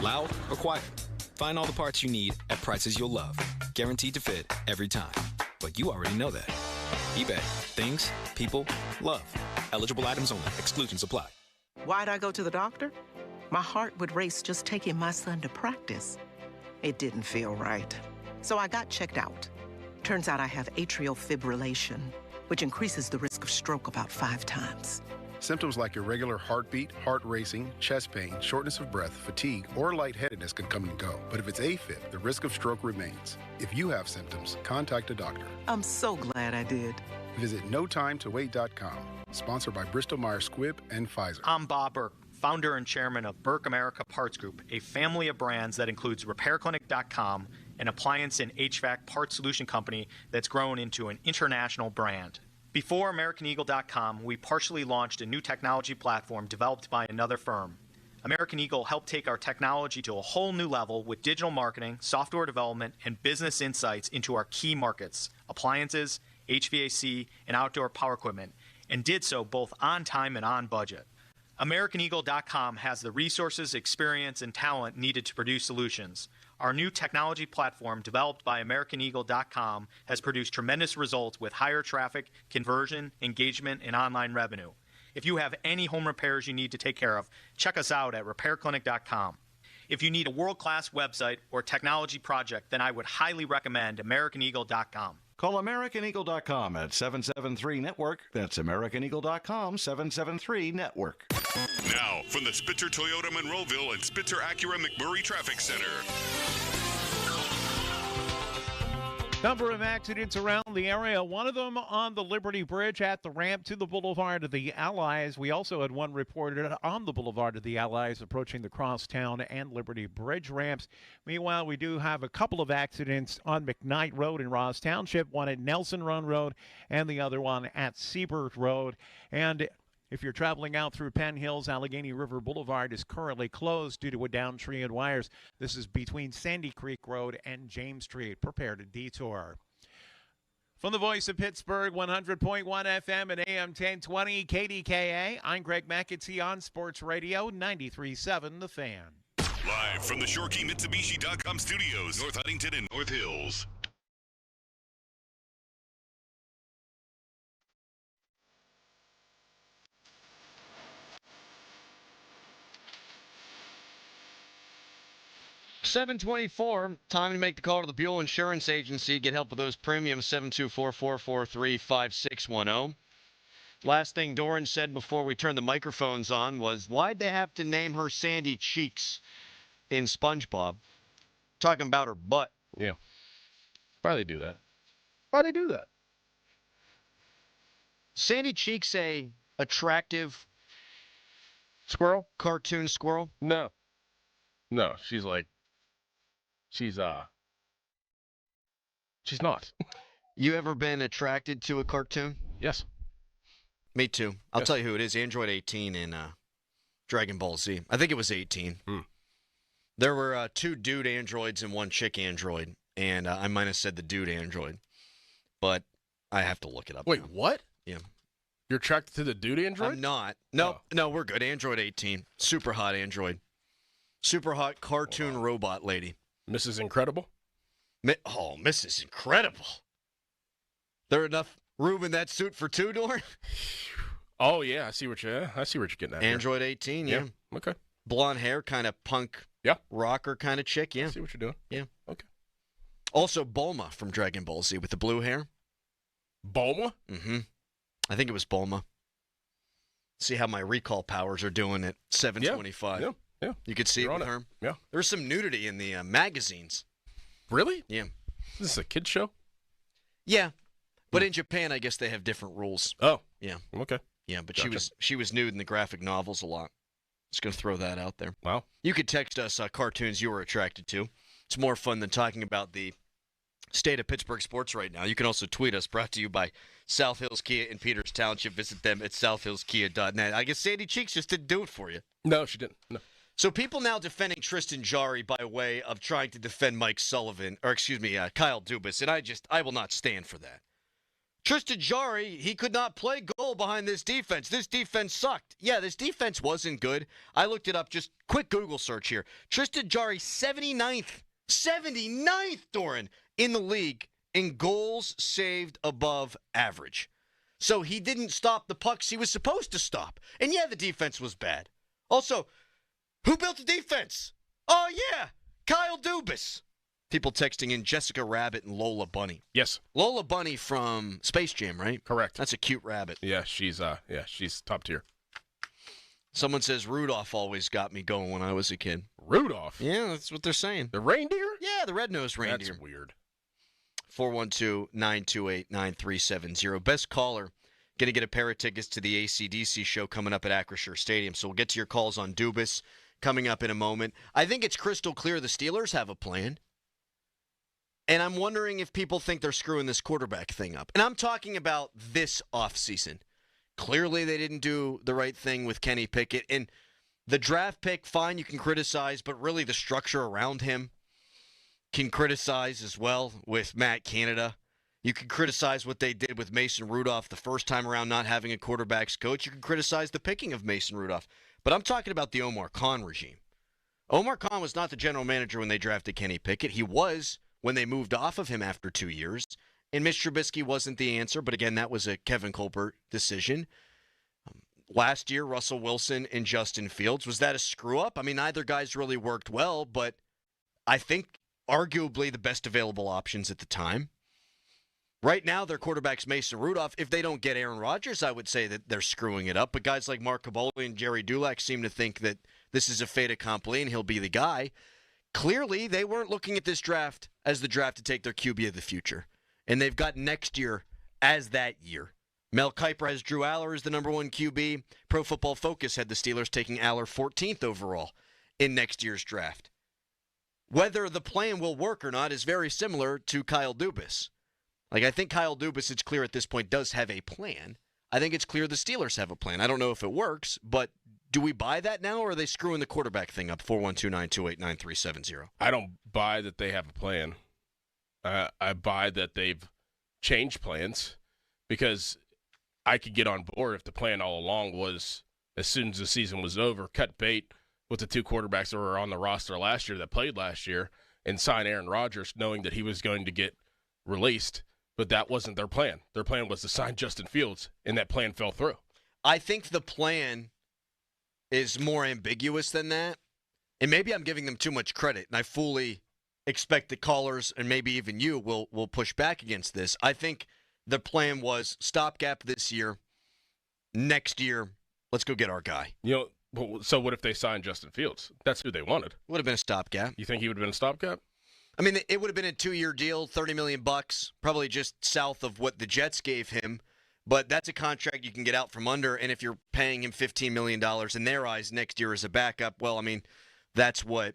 Speaker 19: Loud or quiet. Find all the parts you need at prices you'll love. Guaranteed to fit every time. But you already know that. eBay. Things, people, love. Eligible items only. Exclusions apply.
Speaker 16: Why'd I go to the doctor? My heart would race just taking my son to practice. It didn't feel right. So I got checked out. Turns out I have atrial fibrillation, which increases the risk of stroke about 5 times.
Speaker 24: Symptoms like irregular heartbeat, heart racing, chest pain, shortness of breath, fatigue, or lightheadedness can come and go. But if it's AFib, the risk of stroke remains. If you have symptoms, contact a doctor.
Speaker 16: I'm so glad I did.
Speaker 24: Visit NoTimeToWait.com. Sponsored by Bristol-Myers Squibb and Pfizer.
Speaker 25: I'm Bob Burke, founder and chairman of Burke America Parts Group, a family of brands that includes RepairClinic.com, an appliance and HVAC parts solution company that's grown into an international brand. Before AmericanEagle.com, we partially launched a new technology platform developed by another firm. American Eagle helped take our technology to a whole new level with digital marketing, software development, and business insights into our key markets, appliances, HVAC, and outdoor power equipment, and did so both on time and on budget. AmericanEagle.com has the resources, experience, and talent needed to produce solutions. Our new technology platform, developed by AmericanEagle.com, has produced tremendous results with higher traffic, conversion, engagement, and online revenue. If you have any home repairs you need to take care of, check us out at RepairClinic.com. If you need a world-class website or technology project, then I would highly recommend AmericanEagle.com.
Speaker 26: Call AmericanEagle.com at 773-NETWORK. That's AmericanEagle.com, 773-NETWORK.
Speaker 11: Now, from the Spitzer Toyota Monroeville and Spitzer Acura McMurray Traffic Center.
Speaker 5: Number of accidents around the area, one of them on the Liberty Bridge at the ramp to the Boulevard of the Allies. We also had one reported on the Boulevard of the Allies approaching the Crosstown and Liberty Bridge ramps. Meanwhile, we do have a couple of accidents on McKnight Road in Ross Township, one at Nelson Run Road and the other one at Seabird Road. And if you're traveling out through Penn Hills, Allegheny River Boulevard is currently closed due to a downed tree and wires. This is between Sandy Creek Road and James Street. Prepare to detour. From the voice of Pittsburgh, 100.1 FM and AM 1020 KDKA, I'm Greg McAtee on Sports Radio 93.7 The Fan.
Speaker 11: Live from the ShoreKeyMitsubishi.com studios, North Huntington and North Hills.
Speaker 12: 724, time to make the call to the Buell Insurance Agency. Get help with those premiums, 724-443-5610. Last thing Doran said before we turned the microphones on was, why'd they have to name her Sandy Cheeks in SpongeBob? Talking about her butt.
Speaker 1: Yeah. Why they do that?
Speaker 12: Why'd they do that? Sandy Cheeks a attractive
Speaker 1: squirrel?
Speaker 12: Cartoon squirrel?
Speaker 1: No. No, she's not.
Speaker 12: You ever been attracted to a cartoon?
Speaker 1: Yes.
Speaker 12: Me too. I'll tell you who it is. Android 18 in Dragon Ball Z. I think it was 18. There were 2 dude androids and 1 chick android, and I might have said the dude android, but I have to look it up.
Speaker 1: Wait,
Speaker 12: now.
Speaker 1: what?
Speaker 12: Yeah.
Speaker 1: You're attracted to the dude android?
Speaker 12: I'm not. No, we're good. Android 18. Super hot android. Super hot cartoon robot lady.
Speaker 1: Mrs. Incredible?
Speaker 12: Mrs. Incredible. There enough room in that suit for 2, Doran?
Speaker 1: Oh, yeah. I see what you're getting at.
Speaker 12: Android 18, yeah.
Speaker 1: Okay.
Speaker 12: Blonde hair, kind of punk rocker kind of chick, yeah.
Speaker 1: I see what you're doing.
Speaker 12: Yeah.
Speaker 1: Okay.
Speaker 12: Also, Bulma from Dragon Ball Z with the blue hair.
Speaker 1: Bulma?
Speaker 12: Mm-hmm. I think it was Bulma. See how my recall powers are doing at 725.
Speaker 1: Yeah.
Speaker 12: You could see it with her.
Speaker 1: Yeah.
Speaker 12: There was some nudity in the magazines.
Speaker 1: Really?
Speaker 12: Yeah.
Speaker 1: Is this a kid's show?
Speaker 12: Yeah. But in Japan, I guess they have different rules.
Speaker 1: Oh.
Speaker 12: Yeah.
Speaker 1: Okay.
Speaker 12: Yeah, but
Speaker 1: Gotcha.
Speaker 12: she was nude in the graphic novels a lot. Just going to throw that out there.
Speaker 1: Wow.
Speaker 12: You could text us cartoons you were attracted to. It's more fun than talking about the state of Pittsburgh sports right now. You can also tweet us, brought to you by South Hills Kia in Peters Township. Visit them at southhillskia.net. I guess Sandy Cheeks just didn't do it for you.
Speaker 1: No, she didn't. No.
Speaker 12: So people now defending Tristan Jarry by way of trying to defend Mike Sullivan, or excuse me, Kyle Dubis, and I will not stand for that. Tristan Jarry, he could not play goal behind this defense. This defense sucked. Yeah, this defense wasn't good. I looked it up, just quick Google search here. Tristan Jarry, 79th, Doran, in the league in goals saved above average. So he didn't stop the pucks he was supposed to stop. And yeah, the defense was bad. Also, who built the defense? Oh, yeah, Kyle Dubis. People texting in Jessica Rabbit and Lola Bunny.
Speaker 1: Yes.
Speaker 12: Lola Bunny from Space Jam, right?
Speaker 1: Correct.
Speaker 12: That's a cute rabbit.
Speaker 1: Yeah, she's top tier.
Speaker 12: Someone says Rudolph always got me going when I was a kid.
Speaker 1: Rudolph?
Speaker 12: Yeah, that's what they're saying.
Speaker 1: The reindeer?
Speaker 12: Yeah, the red-nosed reindeer.
Speaker 1: That's weird.
Speaker 12: 412-928-9370. Best caller, going to get a pair of tickets to the AC/DC show coming up at Acrisure Stadium. So we'll get to your calls on Dubis coming up in a moment. I think it's crystal clear the Steelers have a plan. And I'm wondering if people think they're screwing this quarterback thing up. And I'm talking about this offseason. Clearly they didn't do the right thing with Kenny Pickett. And the draft pick, fine, you can criticize, but really the structure around him can criticize as well with Matt Canada. You can criticize what they did with Mason Rudolph the first time around not having a quarterback's coach. You can criticize the picking of Mason Rudolph. But I'm talking about the Omar Khan regime. Omar Khan was not the general manager when they drafted Kenny Pickett. He was when they moved off of him after 2 years. And Mitch Trubisky wasn't the answer, but again, that was a Kevin Colbert decision. Last year, Russell Wilson and Justin Fields. Was that a screw-up? I mean, neither guy's really worked well, but I think arguably the best available options at the time. Right now, their quarterback's Mason Rudolph. If they don't get Aaron Rodgers, I would say that they're screwing it up. But guys like Mark Caboli and Jerry Dulac seem to think that this is a fait accompli and he'll be the guy. Clearly, they weren't looking at this draft as the draft to take their QB of the future. And they've got next year as that year. Mel Kiper has Drew Aller as the number 1 QB. Pro Football Focus had the Steelers taking Aller 14th overall in next year's draft. Whether the plan will work or not is very similar to Kyle Dubis. Like, I think Kyle Dubis, it's clear at this point, does have a plan. I think it's clear the Steelers have a plan. I don't know if it works, but do we buy that now, or are they screwing the quarterback thing up? 412-928-9370.
Speaker 1: I don't buy that they have a plan. I buy that they've changed plans, because I could get on board if the plan all along was, as soon as the season was over, cut bait with the 2 quarterbacks that were on the roster last year that played last year and sign Aaron Rodgers knowing that he was going to get released. But that wasn't their plan. Their plan was to sign Justin Fields, and that plan fell through.
Speaker 12: I think the plan is more ambiguous than that. and maybe I'm giving them too much credit, and I fully expect that callers and maybe even you will push back against this. I think the plan was stopgap this year. Next year, let's go get our guy.
Speaker 1: So what if they signed Justin Fields? That's who they wanted.
Speaker 12: Would have been a stopgap.
Speaker 1: You think he would have been a stopgap?
Speaker 12: I mean, it would have been a 2-year deal, $30 million, probably just south of what the Jets gave him. But that's a contract you can get out from under, and if you're paying him $15 million in their eyes next year as a backup, well, I mean, that's what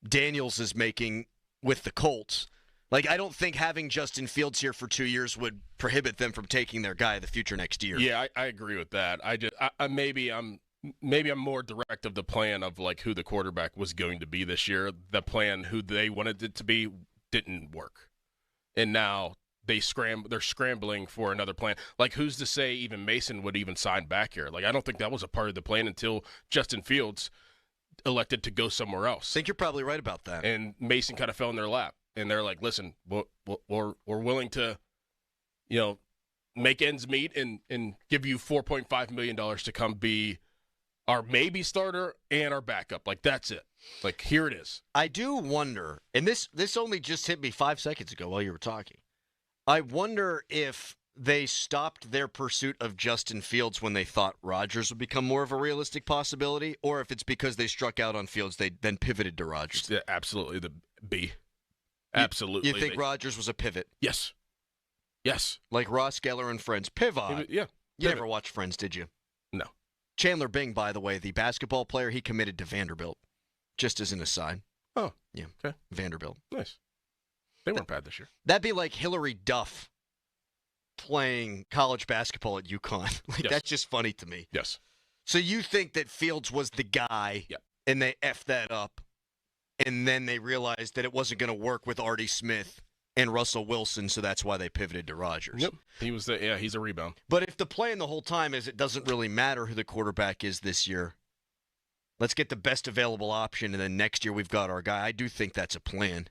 Speaker 12: Daniels is making with the Colts. Like, I don't think having Justin Fields here for 2 years would prohibit them from taking their guy of the future next year.
Speaker 1: Yeah, I agree with that. Maybe I'm more direct of the plan of like who the quarterback was going to be this year. The plan who they wanted it to be didn't work, and now they're scrambling for another plan. Like, who's to say even Mason would even sign back here? Like, I don't think that was a part of the plan until Justin Fields elected to go somewhere else.
Speaker 12: I think you're probably right about that.
Speaker 1: And Mason kind of fell in their lap, and they're like, "Listen, we're willing to, make ends meet and give you $4.5 million to come be our maybe starter and our backup. Like, that's it. Like, here it is."
Speaker 12: I do wonder, and this only just hit me 5 seconds ago while you were talking. I wonder if they stopped their pursuit of Justin Fields when they thought Rodgers would become more of a realistic possibility, or if it's because they struck out on Fields, they then pivoted to Rodgers.
Speaker 1: Yeah, absolutely. The B. Absolutely.
Speaker 12: You think Rodgers was a pivot?
Speaker 1: Yes. Yes.
Speaker 12: Like Ross Geller and Friends. Pivot.
Speaker 1: Yeah.
Speaker 12: You never watched Friends, did you?
Speaker 1: No.
Speaker 12: Chandler Bing, by the way, the basketball player, he committed to Vanderbilt. Just as an aside.
Speaker 1: Oh.
Speaker 12: Yeah.
Speaker 1: Okay.
Speaker 12: Vanderbilt.
Speaker 1: Nice. They weren't bad this year.
Speaker 12: That'd be like Hillary Duff playing college basketball at UConn.
Speaker 1: Yes.
Speaker 12: That's just funny to me.
Speaker 1: Yes.
Speaker 12: So you think that Fields was the guy, and they effed that up, and then they realized that it wasn't going to work with Artie Smith and Russell Wilson, so that's why they pivoted to Rodgers.
Speaker 1: Yep. He's a rebound.
Speaker 12: But if the plan the whole time is it doesn't really matter who the quarterback is this year, let's get the best available option, and then next year we've got our guy. I do think that's a plan.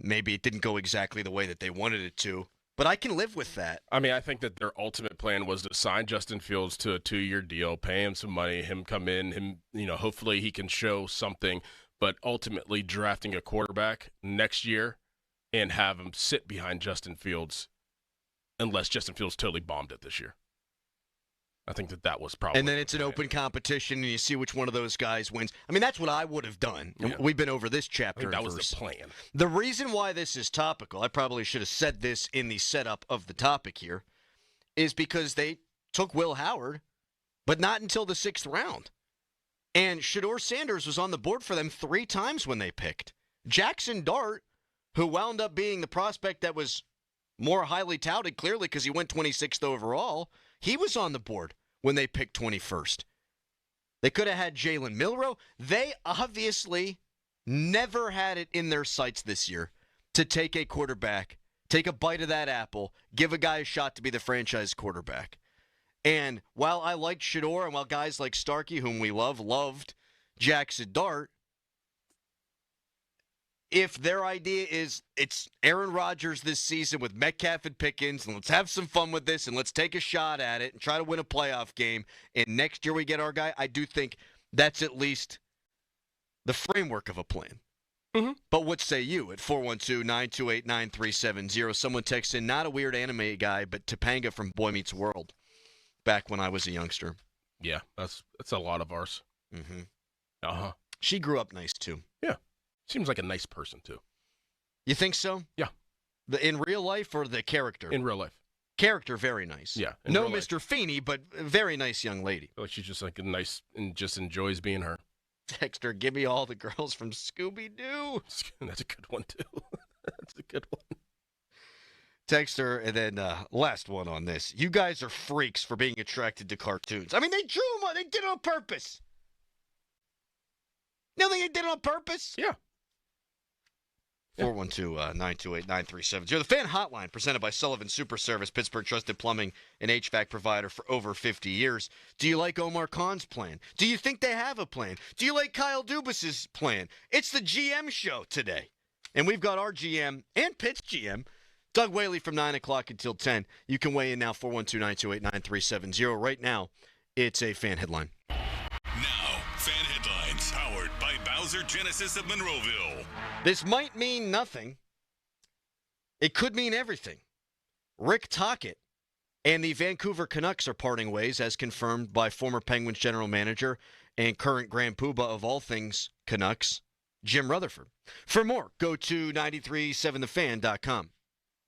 Speaker 12: Maybe it didn't go exactly the way that they wanted it to, but I can live with that.
Speaker 1: I mean, I think that their ultimate plan was to sign Justin Fields to a 2-year deal, pay him some money, him come in, hopefully he can show something, but ultimately drafting a quarterback next year and have him sit behind Justin Fields unless Justin Fields totally bombed it this year. I think that was probably.
Speaker 12: And then it's an open competition, and you see which one of those guys wins. I mean, that's what I would have done. Yeah. We've been over this chapter.
Speaker 1: I think that was the plan.
Speaker 12: The reason why this is topical, I probably should have said this in the setup of the topic here, is because they took Will Howard, but not until the 6th round. And Shedeur Sanders was on the board for them 3 times when they picked. Jackson Dart, who wound up being the prospect that was more highly touted, clearly because he went 26th overall, he was on the board when they picked 21st. They could have had Jalen Milroe. They obviously never had it in their sights this year to take a quarterback, take a bite of that apple, give a guy a shot to be the franchise quarterback. And while I liked Shedeur, and while guys like Starkey, whom we loved Jackson Dart, if their idea is it's Aaron Rodgers this season with Metcalf and Pickens, and let's have some fun with this, and let's take a shot at it and try to win a playoff game, and next year we get our guy, I do think that's at least the framework of a plan.
Speaker 1: Mm-hmm.
Speaker 12: But what say you at 412-928-9370? Someone texts in, not a weird anime guy, but Topanga from Boy Meets World back when I was a youngster.
Speaker 1: Yeah, that's a lot of ours.
Speaker 12: Mm-hmm.
Speaker 1: Uh-huh.
Speaker 12: She grew up nice, too.
Speaker 1: Yeah. Seems like a nice person, too.
Speaker 12: You think so?
Speaker 1: Yeah.
Speaker 12: In real life or the character?
Speaker 1: In real life.
Speaker 12: Character, very nice.
Speaker 1: Yeah.
Speaker 12: No Mr. Feeney, but a very nice young lady.
Speaker 1: I feel like she's just like a nice and just enjoys being her.
Speaker 12: Dexter, give me all the girls from Scooby-Doo.
Speaker 1: That's a good one, too. That's a good one.
Speaker 12: Dexter, and then last one on this. You guys are freaks for being attracted to cartoons. I mean, they drew them on. They did it on purpose. You don't think they did it on purpose?
Speaker 1: Yeah.
Speaker 12: 412-928-9370. The Fan Hotline, presented by Sullivan Super Service, Pittsburgh trusted plumbing and HVAC provider for over 50 years. Do you like Omar Khan's plan? Do you think they have a plan? Do you like Kyle Dubis' plan? It's the GM show today. And we've got our GM and Pitt's GM, Doug Whaley, from 9 o'clock until 10. You can weigh in now, 412-928-9370. Right now, it's a Fan Headline.
Speaker 11: Now, Fan Headlines Hauser Genesis of Monroeville.
Speaker 12: This might mean nothing. It could mean everything. Rick Tocchet and the Vancouver Canucks are parting ways, as confirmed by former Penguins general manager and current Grand Poobah of all things Canucks, Jim Rutherford. For more, go to 937thefan.com.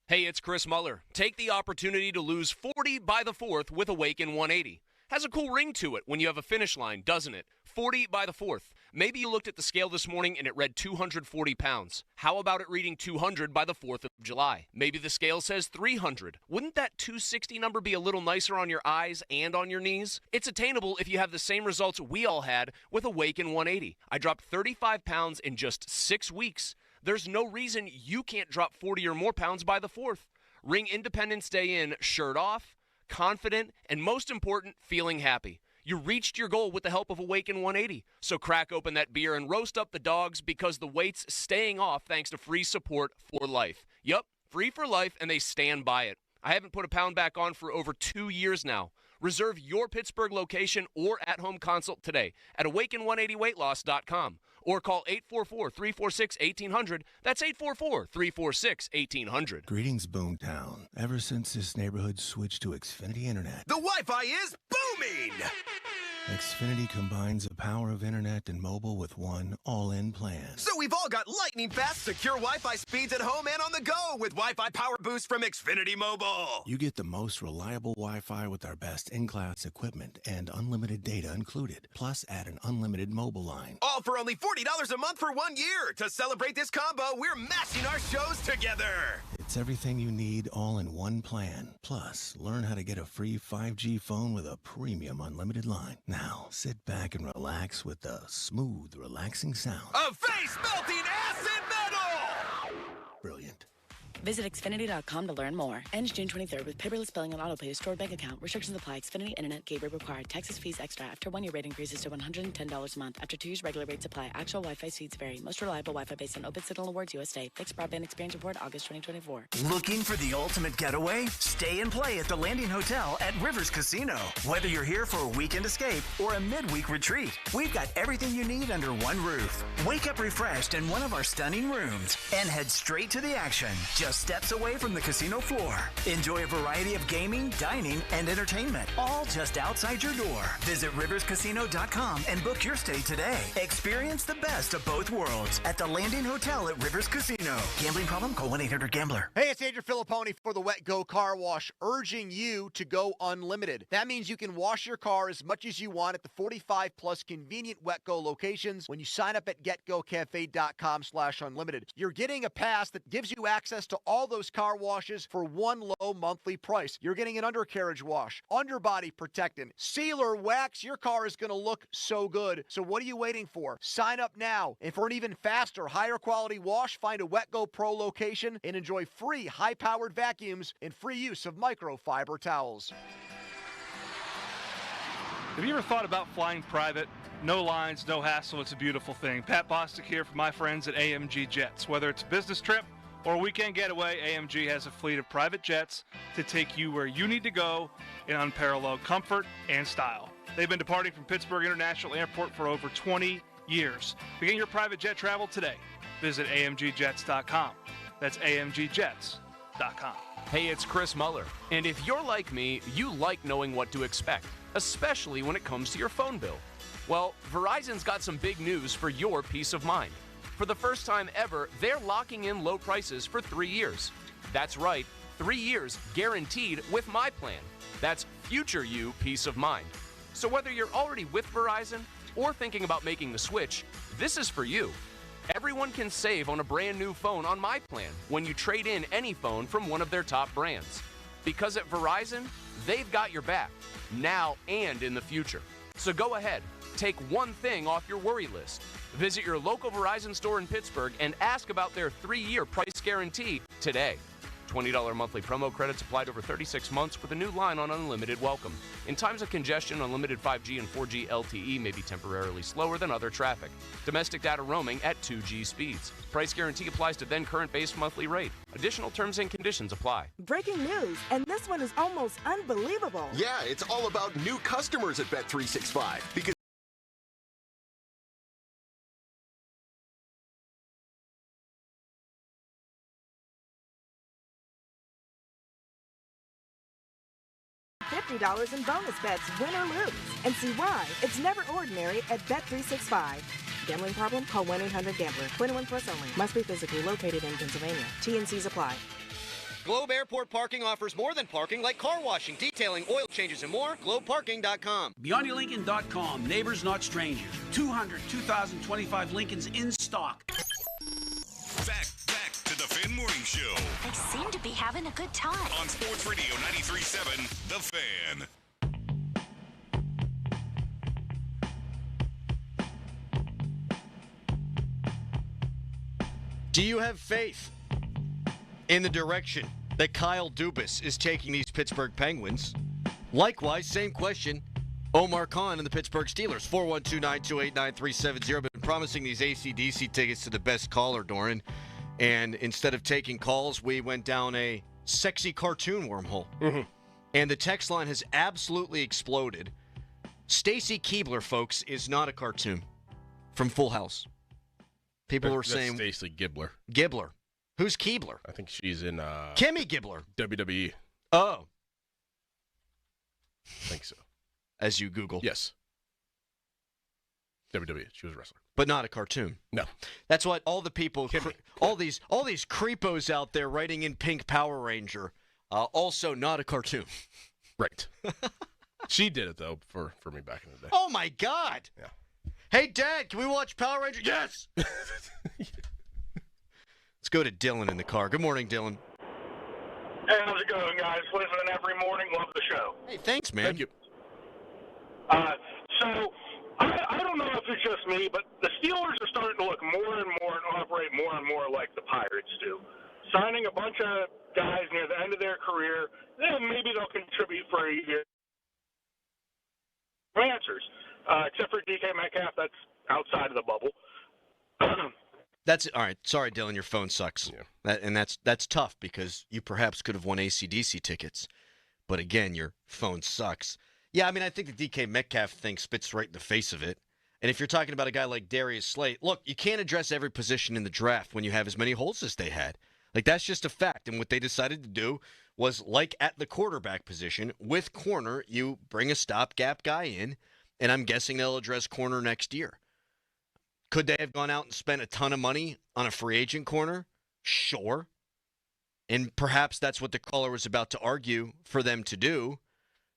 Speaker 4: Hey, it's Chris Muller. Take the opportunity to lose 40 by the 4th with Awaken 180. Has a cool ring to it when you have a finish line, doesn't it? 40 by the 4th. Maybe you looked at the scale this morning and it read 240 pounds. How about it reading 200 by the 4th of July? Maybe the scale says 300. Wouldn't that 260 number be a little nicer on your eyes and on your knees? It's attainable if you have the same results we all had with Awaken 180. I dropped 35 pounds in just 6 weeks. There's no reason you can't drop 40 or more pounds by the 4th. Ring Independence Day in shirt off, confident, and most important, feeling happy. You reached your goal with the help of Awaken 180. So crack open that beer and roast up the dogs because the weight's staying off thanks to free support for life. Yup, free for life, and they stand by it. I haven't put a pound back on for over 2 years now. Reserve your Pittsburgh location or at-home consult today at awaken180weightloss.com or call 844-346-1800. That's 844-346-1800.
Speaker 6: Greetings, Boomtown. Ever since this neighborhood switched to Xfinity Internet,
Speaker 8: The Wi-Fi is booming!
Speaker 6: Xfinity combines the power of internet and mobile with one all-in plan.
Speaker 8: So we've all got lightning-fast, secure Wi-Fi speeds at home and on the go with Wi-Fi Power Boost from Xfinity Mobile.
Speaker 6: You get the most reliable Wi-Fi with our best in-class equipment and unlimited data included. Plus, add an unlimited mobile line.
Speaker 8: All for only $40 a month for 1 year. To celebrate this combo, we're mashing our shows together.
Speaker 6: It's everything you need all in one plan. Plus, learn how to get a free 5G phone with a premium unlimited line. Now, sit back and relax with the smooth, relaxing sound.
Speaker 8: Of face-melting acid metal!
Speaker 6: Brilliant.
Speaker 17: Visit Xfinity.com to learn more. Ends June 23rd with paperless billing and autopay to stored bank account. Restrictions apply. Xfinity Internet gateway required. Taxes, fees extra. After 1 year rate increases to $110 a month. After 2 years, regular rates apply. Actual Wi-Fi speeds vary. Most reliable Wi-Fi based on Open Signal Awards USA. Fixed Broadband Experience Report, August 2024.
Speaker 18: Looking for the ultimate getaway? Stay and play at the Landing Hotel at Rivers Casino. Whether you're here for a weekend escape or a midweek retreat, we've got everything you need under one roof. Wake up refreshed in one of our stunning rooms and head straight to the action. Just steps away from the casino floor. Enjoy a variety of gaming, dining, and entertainment, all just outside your door. Visit riverscasino.com and book your stay today. Experience the best of both worlds at the Landing Hotel at Rivers Casino. Gambling problem? Call 1-800-GAMBLER.
Speaker 21: Hey, it's Andrew Filipponi for the Wet Go Car Wash, urging you to go unlimited. That means you can wash your car as much as you want at the 45-plus convenient Wet Go locations when you sign up at getgocafe.com/unlimited. You're getting a pass that gives you access to all those car washes for one low monthly price. You're getting an undercarriage wash, underbody protectant, sealer wax. Your car is going to look so good. So what are you waiting for? Sign up now. And for an even faster, higher quality wash, find a Wet Go Pro location and enjoy free high-powered vacuums and free use of microfiber towels.
Speaker 20: Have you ever thought about flying private? No lines, no hassle, it's a beautiful thing. Pat Bostic here from my friends at AMG Jets. Whether it's a business trip or a weekend getaway, AMG has a fleet of private jets to take you where you need to go in unparalleled comfort and style. They've been departing from Pittsburgh International Airport for over 20 years. Begin your private jet travel today. Visit AMGjets.com. That's AMGjets.com.
Speaker 4: Hey, it's Chris Muller. And if you're like me, you like knowing what to expect, especially when it comes to your phone bill. Well, Verizon's got some big news for your peace of mind. For the first time ever, they're locking in low prices for 3 years. That's right, 3 years guaranteed with my plan. That's future you peace of mind. So whether you're already with Verizon or thinking about making the switch, this is for you. Everyone can save on a brand new phone on my plan when you trade in any phone from one of their top brands. Because at Verizon, they've got your back, now and in the future. So go ahead, take one thing off your worry list. Visit your local Verizon store in Pittsburgh and ask about their 3-year price guarantee today. $20 monthly promo credits applied over 36 months with a new line on Unlimited Welcome. In times of congestion, unlimited 5G and 4G LTE may be temporarily slower than other traffic. Domestic data roaming at 2G speeds. Price guarantee applies to then current base monthly rate. Additional terms and conditions apply.
Speaker 27: Breaking news, and this one is almost unbelievable.
Speaker 28: Yeah, it's all about new customers at Bet365 because
Speaker 27: $50 in bonus bets, win or lose. And see why it's never ordinary at Bet365. Gambling problem? Call 1-800-GAMBLER. 21 plus only. Must be physically located in Pennsylvania. T&Cs apply.
Speaker 12: Globe Airport Parking offers more than parking, like car washing, detailing, oil changes, and more. GlobeParking.com.
Speaker 2: BeyondYourLincoln.com. Neighbors, not strangers. 2025 Lincolns in stock.
Speaker 11: Back to the Fan Morning Show.
Speaker 3: They seem to be having a good time.
Speaker 11: On Sports Radio 93.7, The Fan.
Speaker 12: Do you have faith in the direction that Kyle Dubis is taking these Pittsburgh Penguins? Likewise, same question, Omar Khan and the Pittsburgh Steelers. 412-928-9370. I've been promising these AC/DC tickets to the best caller, Doran. And instead of taking calls, we went down a sexy cartoon wormhole.
Speaker 1: Mm-hmm.
Speaker 12: And the text line has absolutely exploded. Stacy Keebler, folks, is not a cartoon from Full House. People were saying
Speaker 1: Stacy Gibbler.
Speaker 12: Gibbler. Who's Keebler?
Speaker 1: I think she's in
Speaker 12: Kimmy Gibbler.
Speaker 1: WWE.
Speaker 12: Oh.
Speaker 1: I think so.
Speaker 12: As you Google.
Speaker 1: Yes. WWE. She was a wrestler.
Speaker 12: But not a cartoon.
Speaker 1: No.
Speaker 12: That's what all the people, all these creepos out there writing in Pink Power Ranger, also not a cartoon.
Speaker 1: Right. She did it, though, for me back in the day.
Speaker 12: Oh, my God.
Speaker 1: Yeah.
Speaker 12: Hey, Dad, can we watch Power Ranger? Yes! Let's go to Dylan in the car. Good morning, Dylan.
Speaker 7: Hey, how's it going, guys? Listening every morning. Love the show.
Speaker 12: Hey, thanks, man.
Speaker 1: Thank you.
Speaker 7: So, I don't know if it's just me, but the Steelers are starting to look more and more and operate more and more like the Pirates do. Signing a bunch of guys near the end of their career, then maybe they'll contribute for a year. Answers. Except for DK Metcalf, that's outside of the bubble.
Speaker 12: That's all right. Sorry, Dylan, your phone sucks. Yeah. That's tough because you perhaps could have won AC/DC tickets, but again, your phone sucks. Yeah, I mean, I think the DK Metcalf thing spits right in the face of it. And if you're talking about a guy like Darius Slate, look, you can't address every position in the draft when you have as many holes as they had. Like, that's just a fact. And what they decided to do was, like at the quarterback position, with corner, you bring a stopgap guy in, and I'm guessing they'll address corner next year. Could they have gone out and spent a ton of money on a free agent corner? Sure. And perhaps that's what the caller was about to argue for them to do.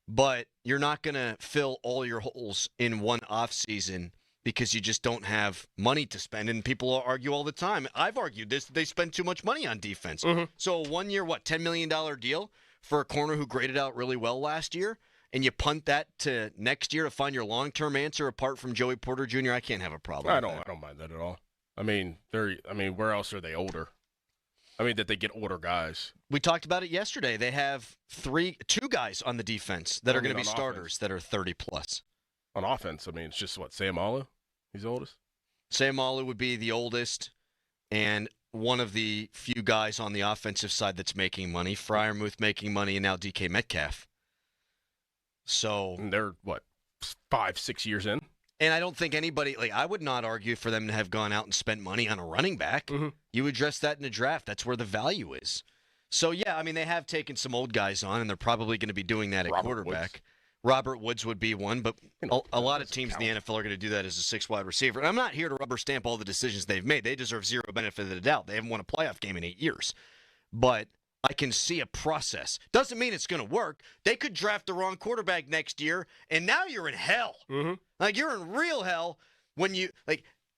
Speaker 12: But you're not going to fill all your holes in one offseason because you just don't have money to spend. And people argue all the time. I've argued this. They spend too much money on defense. Mm-hmm. So a 1 year, $10 million deal for a corner who graded out really well last year, and you punt that to next year to find your long-term answer apart from Joey Porter Jr., I can't have a problem with that.
Speaker 1: I don't mind that at all. I mean, where else are they older? I mean, that they get older guys.
Speaker 12: We talked about it yesterday. They have two guys on the defense that are going to be starters that are 30-plus.
Speaker 1: On offense, I mean, it's just, Sam Allu? He's the oldest?
Speaker 12: Sam Allu would be the oldest and one of the few guys on the offensive side that's making money. Freiermuth making money, and now DK Metcalf. So
Speaker 1: and they're, 5-6 years in?
Speaker 12: And I don't think anybody, I would not argue for them to have gone out and spent money on a running back. Mm-hmm. You address that in the draft. That's where the value is. So, yeah, I mean, they have taken some old guys on, and they're probably going to be doing that at quarterback. Woods. Robert Woods would be one, but a lot of teams in the NFL are going to do that as a 6 wide receiver. And I'm not here to rubber stamp all the decisions they've made. They deserve zero benefit of the doubt. They haven't won a playoff game in 8 years. But I can see a process. Doesn't mean it's going to work. They could draft the wrong quarterback next year, and now you're in hell. Mm-hmm. You're in real hell when you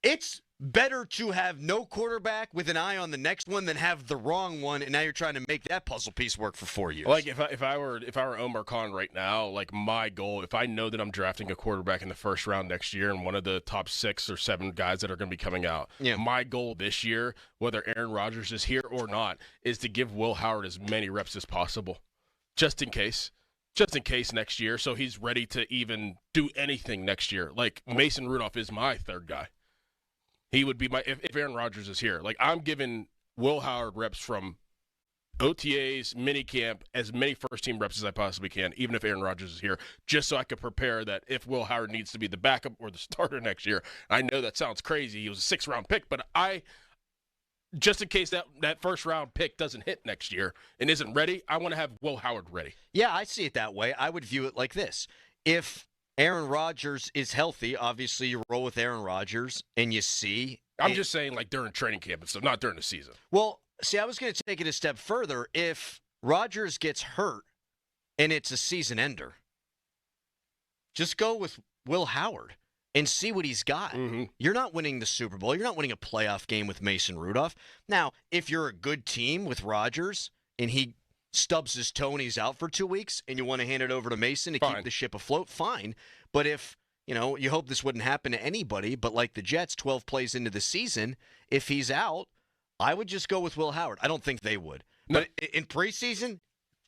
Speaker 12: it's better to have no quarterback with an eye on the next one than have the wrong one, and now you're trying to make that puzzle piece work for 4 years.
Speaker 1: If I were Omar Khan right now, my goal, if I know that I'm drafting a quarterback in the first round next year and one of the top 6 or 7 guys that are going to be coming out, my goal this year, whether Aaron Rodgers is here or not, is to give Will Howard as many reps as possible, just in case next year, so he's ready to even do anything next year. Mason Rudolph is my third guy. He would be if Aaron Rodgers is here. I'm giving Will Howard reps from OTAs, minicamp, as many first-team reps as I possibly can, even if Aaron Rodgers is here, just so I could prepare that if Will Howard needs to be the backup or the starter next year. I know that sounds crazy. He was a 6th-round pick, but just in case that first-round pick doesn't hit next year and isn't ready, I want to have Will Howard ready.
Speaker 12: Yeah, I see it that way. I would view it like this. If Aaron Rodgers is healthy, obviously you roll with Aaron Rodgers, and you see.
Speaker 1: I'm just saying, like, during training camp and stuff, not during the season.
Speaker 12: Well, see, I was going to take it a step further. If Rodgers gets hurt and it's a season ender, just go with Will Howard and see what he's got.
Speaker 1: Mm-hmm.
Speaker 12: You're not winning the Super Bowl. You're not winning a playoff game with Mason Rudolph. Now, if you're a good team with Rodgers and he stubs his toe and he's out for 2 weeks and you want to hand it over to Mason to keep the ship afloat, fine. But if, you hope this wouldn't happen to anybody, but like the Jets, 12 plays into the season, if he's out, I would just go with Will Howard. I don't think they would. No. But in preseason,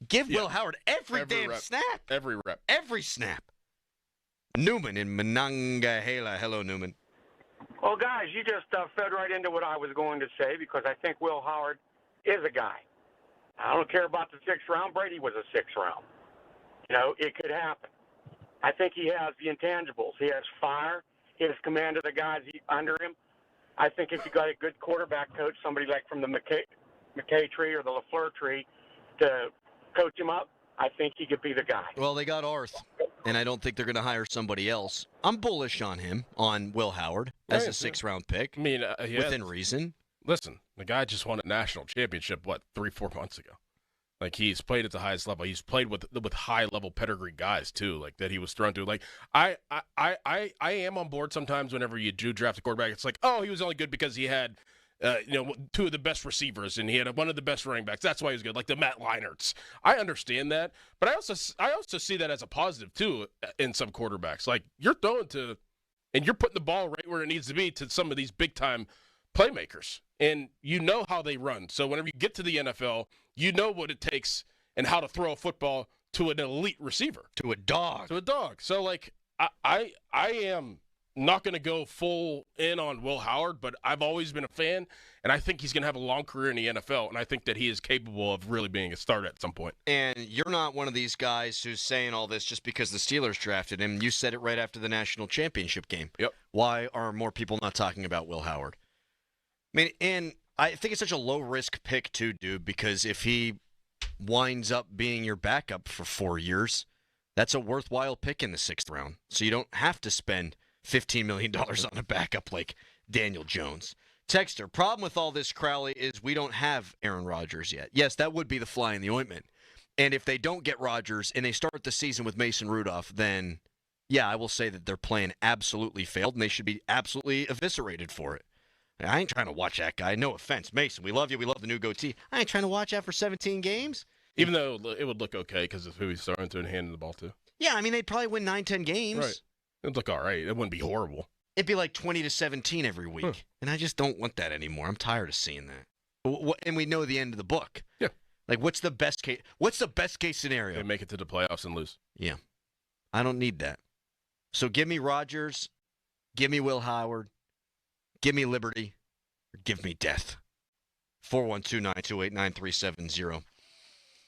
Speaker 12: give Will Howard every damn
Speaker 1: rep.
Speaker 12: snap.
Speaker 1: Every rep.
Speaker 12: Every snap. Newman in Monongahela. Hello, Newman.
Speaker 9: Well, guys, you just fed right into what I was going to say because I think Will Howard is a guy. I don't care about the 6th round. Brady was a 6th round. It could happen. I think he has the intangibles. He has fire. He has command of the guys under him. I think if you got a good quarterback coach, somebody like from the McKay tree or the LaFleur tree to coach him up, I think he could be the guy.
Speaker 12: Well, they got Arth, and I don't think they're going to hire somebody else. I'm bullish on him, on Will Howard, as a 6th-round pick.
Speaker 1: I mean,
Speaker 12: within reason.
Speaker 1: Listen, the guy just won a national championship, 3-4 months ago? Like, he's played at the highest level. He's played with high-level pedigree guys, too, like, that he was thrown to. Like, I am on board sometimes whenever you do draft a quarterback. It's like, oh, he was only good because he had, 2 of the best receivers, and he had one of the best running backs. That's why he was good, like the Matt Leinerts. I understand that, but I also see that as a positive, too, in some quarterbacks. Like, you're throwing to – and you're putting the ball right where it needs to be to some of these big-time playmakers, and you know how they run. So whenever you get to the NFL – you know what it takes and how to throw a football to an elite receiver.
Speaker 12: To a dog.
Speaker 1: So, like, I am not going to go full in on Will Howard, but I've always been a fan, and I think he's going to have a long career in the NFL, and I think that he is capable of really being a starter at some point.
Speaker 12: And you're not one of these guys who's saying all this just because the Steelers drafted him. You said it right after the national championship game.
Speaker 1: Yep.
Speaker 12: Why are more people not talking about Will Howard? I mean, and I think it's such a low-risk pick, too, dude, because if he winds up being your backup for 4 years, that's a worthwhile pick in the 6th round. So you don't have to spend $15 million on a backup like Daniel Jones. Texter, problem with all this, Crowley, is we don't have Aaron Rodgers yet. Yes, that would be the fly in the ointment. And if they don't get Rodgers and they start the season with Mason Rudolph, then, yeah, I will say that their plan absolutely failed, and they should be absolutely eviscerated for it. I ain't trying to watch that guy. No offense. Mason, we love you. We love the new goatee. I ain't trying to watch that for 17 games.
Speaker 1: Even though it would look okay because of who he's throwing to and handing the ball to.
Speaker 12: Yeah, I mean, they'd probably win 9-10 games.
Speaker 1: Right. It would look all right. It wouldn't be horrible.
Speaker 12: It'd be like 20-17 every week. And I just don't want that anymore. I'm tired of seeing that. And we know the end of the book.
Speaker 1: Yeah.
Speaker 12: Like, what's the best case scenario?
Speaker 1: They make it to the playoffs and lose.
Speaker 12: Yeah. I don't need that. So give me Rodgers. Give me Will Howard. Give me Liberty. Or give me death. 412-928-9370.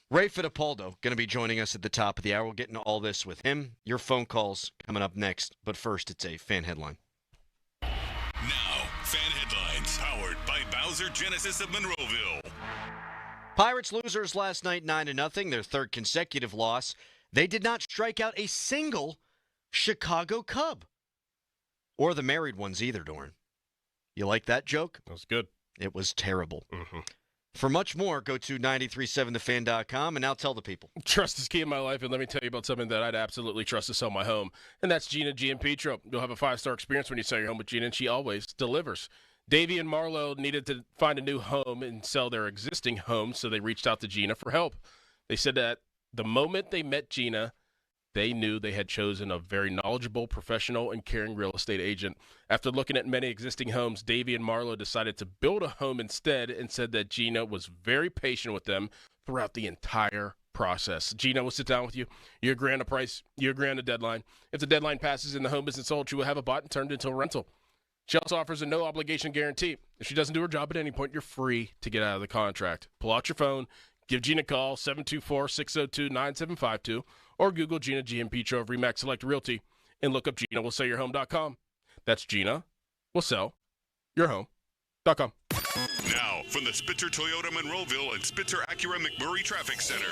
Speaker 12: Ray Fittipaldo going to be joining us at the top of the hour. We'll get into all this with him. Your phone calls coming up next. But first, it's a fan headline.
Speaker 11: Now, fan headlines powered by Bowser Genesis of Monroeville.
Speaker 12: Pirates losers last night 9-0, their 3rd consecutive loss. They did not strike out a single Chicago Cub. Or the married ones either, Dorn. You like that joke?
Speaker 1: That was good.
Speaker 12: It was terrible.
Speaker 1: Mm-hmm.
Speaker 12: For much more, go to 937thefan.com and now tell the people.
Speaker 1: Trust is key in my life, and let me tell you about something that I'd absolutely trust to sell my home, and that's Gina GMP Trope. You'll have a 5-star experience when you sell your home with Gina, and she always delivers. Davey and Marlo needed to find a new home and sell their existing home, so they reached out to Gina for help. They said that the moment they met Gina, they knew they had chosen a very knowledgeable, professional, and caring real estate agent. After looking at many existing homes, Davey and Marlo decided to build a home instead and said that Gina was very patient with them throughout the entire process. Gina will sit down with you. You agree on a price. You agree on a deadline. If the deadline passes and the home isn't sold, she will have it bought and turned into a rental. She also offers a no-obligation guarantee. If she doesn't do her job at any point, you're free to get out of the contract. Pull out your phone. Give Gina a call, 724-602-9752, or Google Gina GMP Trove Remax Select Realty and look up GinaWillSellYourHome.com. That's GinaWillSellYourHome.com.
Speaker 11: Now, from the Spitzer Toyota Monroeville and Spitzer Acura McMurray Traffic Center.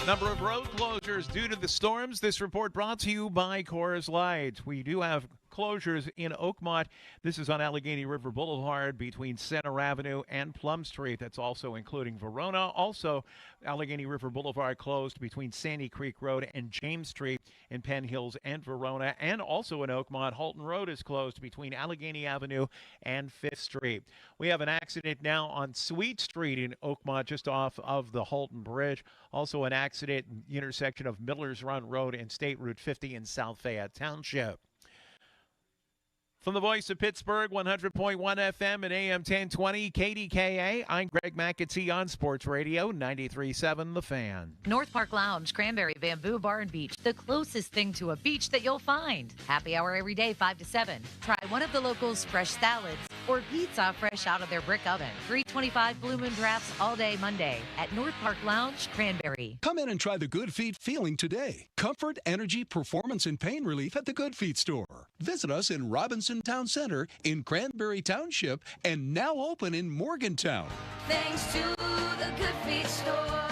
Speaker 5: Number of road closures due to the storms. This report brought to you by Coors Light. We do have closures in Oakmont. This is on Allegheny River Boulevard between Center Avenue and Plum Street. That's also including Verona. Also, Allegheny River Boulevard closed between Sandy Creek Road and James Street in Penn Hills and Verona. And also in Oakmont, Halton Road is closed between Allegheny Avenue and 5th Street. We have an accident now on Sweet Street in Oakmont, just off of the Halton Bridge. Also an accident in the intersection of Miller's Run Road and State Route 50 in South Fayette Township. From the voice of Pittsburgh, 100.1 FM and AM 1020 KDKA, I'm Greg McAtee on Sports Radio 93.7 The Fan.
Speaker 10: North Park Lounge, Cranberry, Bamboo Bar and Beach, the closest thing to a beach that you'll find. Happy hour every day, 5 to 7. Try one of the locals' fresh salads or pizza fresh out of their brick oven. $3.25 Blue Moon drafts all day Monday at North Park Lounge, Cranberry.
Speaker 13: Come in and try the Good Feet feeling today. Comfort, energy, performance, and pain relief at the Good Feet store. Visit us in Robinson Town Center in Cranberry Township and now open in Morgantown.
Speaker 14: Thanks to the Good Feet store.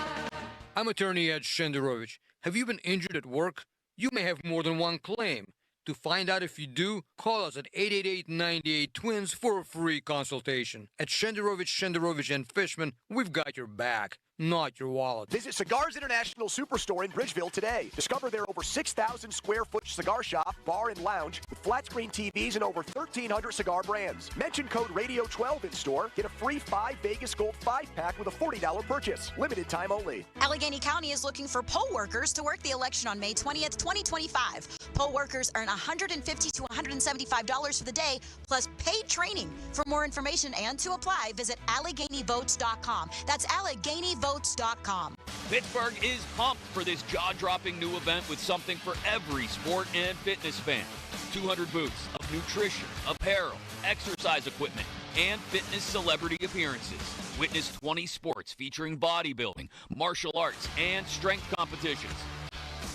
Speaker 15: I'm attorney Ed Shenderovich. Have you been injured at work? You may have more than one claim. To find out if you do, call us at 888-98-TWINS for a free consultation. At Shenderovich and Fishman, we've got your back, not your wallet.
Speaker 21: Visit Cigars International Superstore in Bridgeville today. Discover their over 6,000 square foot cigar shop, bar, and lounge with flat screen TVs and over 1,300 cigar brands. Mention code Radio12 in store. Get a free 5 Vegas Gold 5-pack with a $40 purchase. Limited time only.
Speaker 19: Allegheny County is looking for poll workers to work the election on May 20th, 2025. Poll workers earn $150 to $175 for the day, plus paid training. For more information and to apply, visit AlleghenyVotes.com. That's AlleghenyVotes.com.
Speaker 22: Pittsburgh is pumped for this jaw-dropping new event with something for every sport and fitness fan. 200 booths of nutrition, apparel, exercise equipment, and fitness celebrity appearances. Witness 20 sports featuring bodybuilding, martial arts, and strength competitions.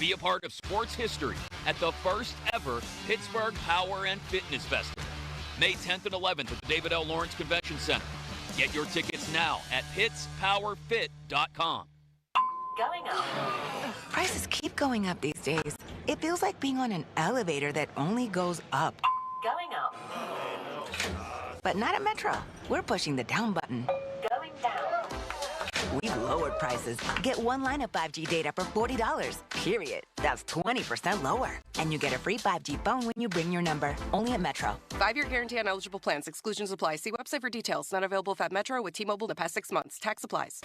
Speaker 22: Be a part of sports history at the first ever Pittsburgh Power and Fitness Festival, May 10th and 11th at the David L. Lawrence Convention Center. Get your tickets now at PittsPowerFit.com.
Speaker 23: Going up. Prices keep going up these days. It feels like being on an elevator that only goes up.
Speaker 14: Going up.
Speaker 23: But not at Metro. We're pushing the down button.
Speaker 14: Going down.
Speaker 23: We've lowered prices. Get one line of 5G data for $40. Period. That's 20% lower. And you get a free 5G phone when you bring your number. Only at Metro.
Speaker 28: 5-year guarantee on eligible plans. Exclusions apply. See website for details. Not available at Metro with T-Mobile in the past 6 months. Tax applies.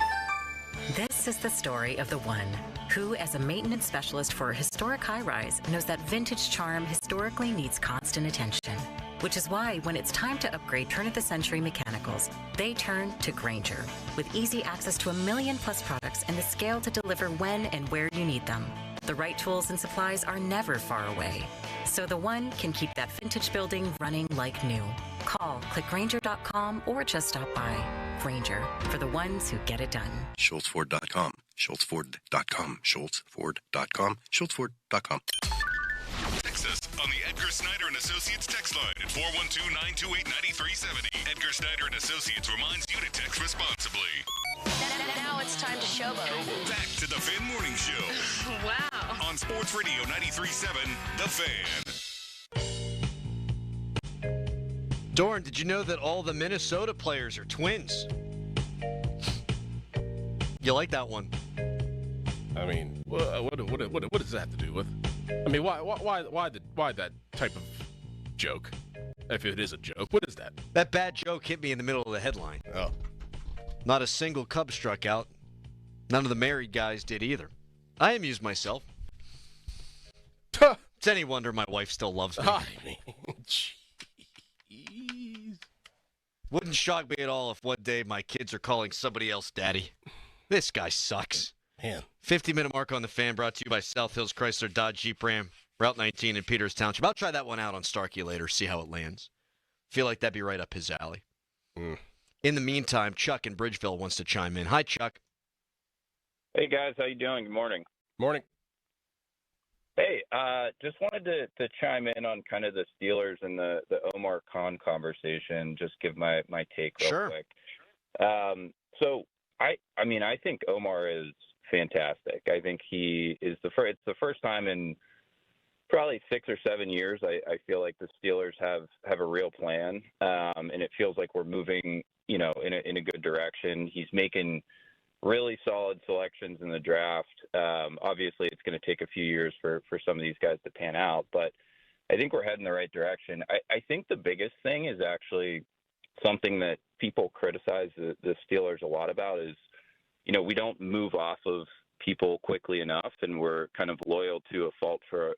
Speaker 29: This is the story of the one who, as a maintenance specialist for a historic high-rise, knows that vintage charm historically needs constant attention. Which is why when it's time to upgrade turn-of-the-century mechanicals, they turn to Grainger. With easy access to 1 million-plus products and the scale to deliver when and where you need them. The right tools and supplies are never far away. So the one can keep that vintage building running like new. Call, click Grainger.com, or just stop by. Grainger, for the ones who get it done.
Speaker 30: SchultzFord.com. SchultzFord.com. SchultzFord.com. SchultzFord.com.
Speaker 11: Text us on the Edgar Snyder and Associates text line at 412-928-9370. Edgar Snyder and Associates reminds you to text responsibly.
Speaker 19: Now it's time to showboat.
Speaker 11: Back to the Fan Morning Show.
Speaker 19: Wow.
Speaker 11: On Sports Radio 93.7, The Fan.
Speaker 12: Dorn, did you know that all the Minnesota players are twins? You like that one?
Speaker 1: I mean, what does that have to do with? I mean, why that type of joke? If it is a joke, what is that?
Speaker 12: That bad joke hit me in the middle of the headline.
Speaker 1: Oh.
Speaker 12: Not a single Cub struck out. None of the married guys did either. I amused myself. It's any wonder my wife still loves me.
Speaker 1: I mean, jeez.
Speaker 12: Wouldn't shock me at all if one day my kids are calling somebody else daddy. This guy sucks.
Speaker 1: Man.
Speaker 12: 50-minute mark on the Fan brought to you by South Hills Chrysler Dodge Jeep Ram, Route 19 in Peters Township. I'll try that one out on Starkey later, see how it lands. Feel like that'd be right up his alley. In the meantime, Chuck in Bridgeville wants to chime in. Hi, Chuck.
Speaker 31: Hey, guys. How you doing? Good morning.
Speaker 1: Morning.
Speaker 31: Hey,
Speaker 4: Just wanted to chime in on kind of the Steelers and the Omar Khan conversation. Just give my take real quick. So I think Omar is fantastic. I think he is it's the first time in probably 6 or 7 years I feel like the Steelers have a real plan, and it feels like we're moving, in a good direction. He's making really solid selections in the draft. Obviously, it's going to take a few years for some of these guys to pan out, but I think we're heading the right direction. I think the biggest thing is actually something that people criticize the Steelers a lot about is, we don't move off of people quickly enough, and we're kind of loyal to a fault for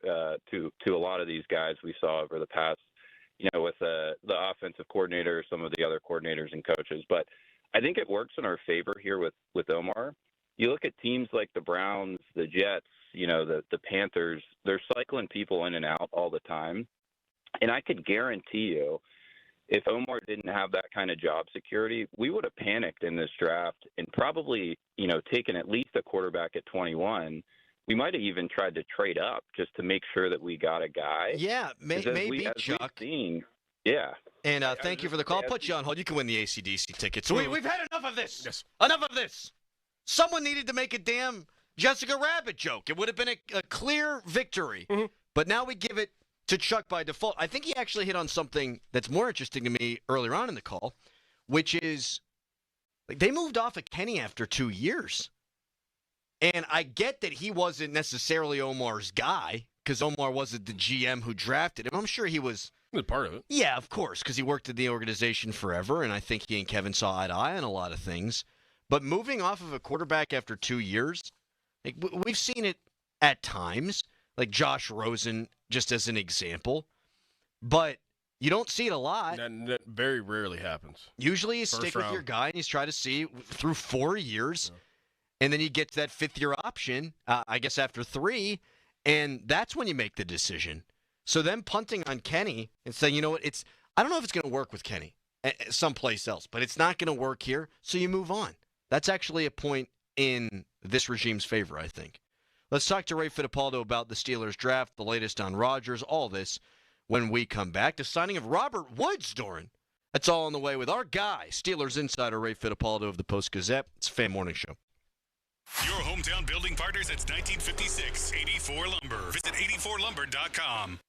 Speaker 4: to a lot of these guys we saw over the past, with the offensive coordinator, some of the other coordinators and coaches. But I think it works in our favor here with Omar. You look at teams like the Browns, the Jets, the Panthers, they're cycling people in and out all the time. And I could guarantee you, if Omar didn't have that kind of job security, we would have panicked in this draft and probably, taken at least a quarterback at 21. We might have even tried to trade up just to make sure that we got a guy.
Speaker 12: Yeah, maybe, Chuck.
Speaker 4: Yeah.
Speaker 12: And thank you for the call. Put you on hold. You can win the AC/DC tickets. We've had enough of this.
Speaker 1: Yes.
Speaker 12: Enough of this. Someone needed to make a damn Jessica Rabbit joke. It would have been a clear victory. Mm-hmm. But now we give it to Chuck by default. I think he actually hit on something that's more interesting to me earlier on in the call, which is they moved off of Kenny after 2 years. And I get that he wasn't necessarily Omar's guy because Omar wasn't the GM who drafted him. I'm sure he was
Speaker 1: part of it.
Speaker 12: Yeah, of course, because he worked in the organization forever, and I think he and Kevin saw eye to eye on a lot of things. But moving off of a quarterback after 2 years, we've seen it at times, like Josh Rosen, just as an example. But you don't see it a lot.
Speaker 1: That very rarely happens.
Speaker 12: Usually you stick with your guy and you try to see through 4 years, and then you get to that fifth-year option, I guess after 3, and that's when you make the decision. So then punting on Kenny and saying, I don't know if it's going to work with Kenny someplace else, but it's not going to work here, so you move on. That's actually a point in this regime's favor, I think. Let's talk to Ray Fittipaldo about the Steelers draft, the latest on Rodgers, all this when we come back. The signing of Robert Woods, Doran. That's all on the way with our guy, Steelers insider Ray Fittipaldo of the Post-Gazette. It's a Fan Morning Show.
Speaker 11: Your hometown building partner since 1956, 84 Lumber. Visit 84lumber.com.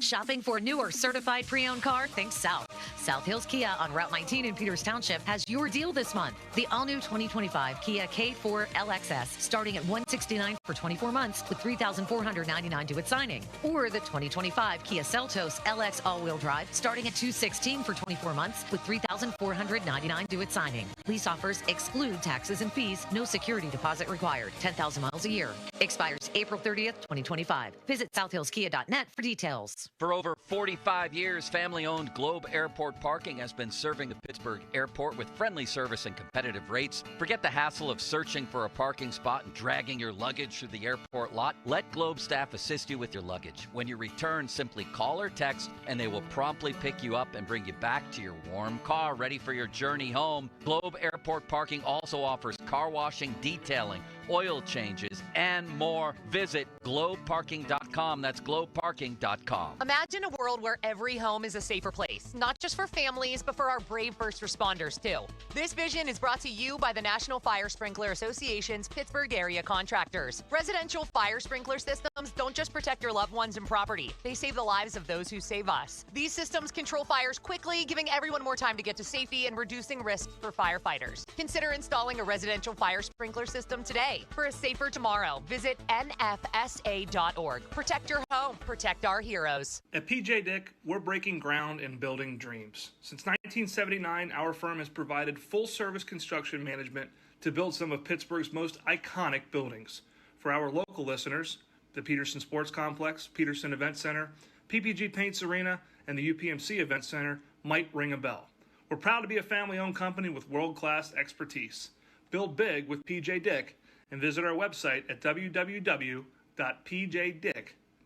Speaker 10: Shopping for a new or certified pre-owned car? Think South. South Hills Kia on Route 19 in Peters Township has your deal this month. The all-new 2025 Kia K4 LXS starting at $169 for 24 months with $3,499 due at signing. Or the 2025 Kia Seltos LX all-wheel drive starting at $216 for 24 months with $3,499 due at signing. Lease offers exclude taxes and fees. No security deposit required. 10,000 miles a year. Expires April 30th, 2025. Visit southhillskia.net for details.
Speaker 22: For over 45 years, family-owned Globe Airport Parking has been serving the Pittsburgh airport with friendly service and competitive rates. Forget the hassle of searching for a parking spot and dragging your luggage through the airport lot. Let Globe staff assist you with your luggage. When you return, simply call or text, and they will promptly pick you up and bring you back to your warm car ready for your journey home. Globe Airport Parking also offers car washing, detailing, oil changes, and more. Visit globeparking.com. That's globeparking.com.
Speaker 6: Imagine a world where every home is a safer place, not just for families, but for our brave first responders, too. This vision is brought to you by the National Fire Sprinkler Association's Pittsburgh area contractors. Residential fire sprinkler systems don't just protect your loved ones and property. They save the lives of those who save us. These systems control fires quickly, giving everyone more time to get to safety and reducing risks for firefighters. Consider installing a residential fire sprinkler system today. For a safer tomorrow, visit nfsa.org. Protect your home. Protect our heroes.
Speaker 8: At PJ Dick, we're breaking ground and building dreams. Since 1979, our firm has provided full-service construction management to build some of Pittsburgh's most iconic buildings. For our local listeners, the Peterson Sports Complex, Peterson Event Center, PPG Paints Arena, and the UPMC Event Center might ring a bell. We're proud to be a family-owned company with world-class expertise. Build big with PJ Dick and visit our website at www.pjdick.com.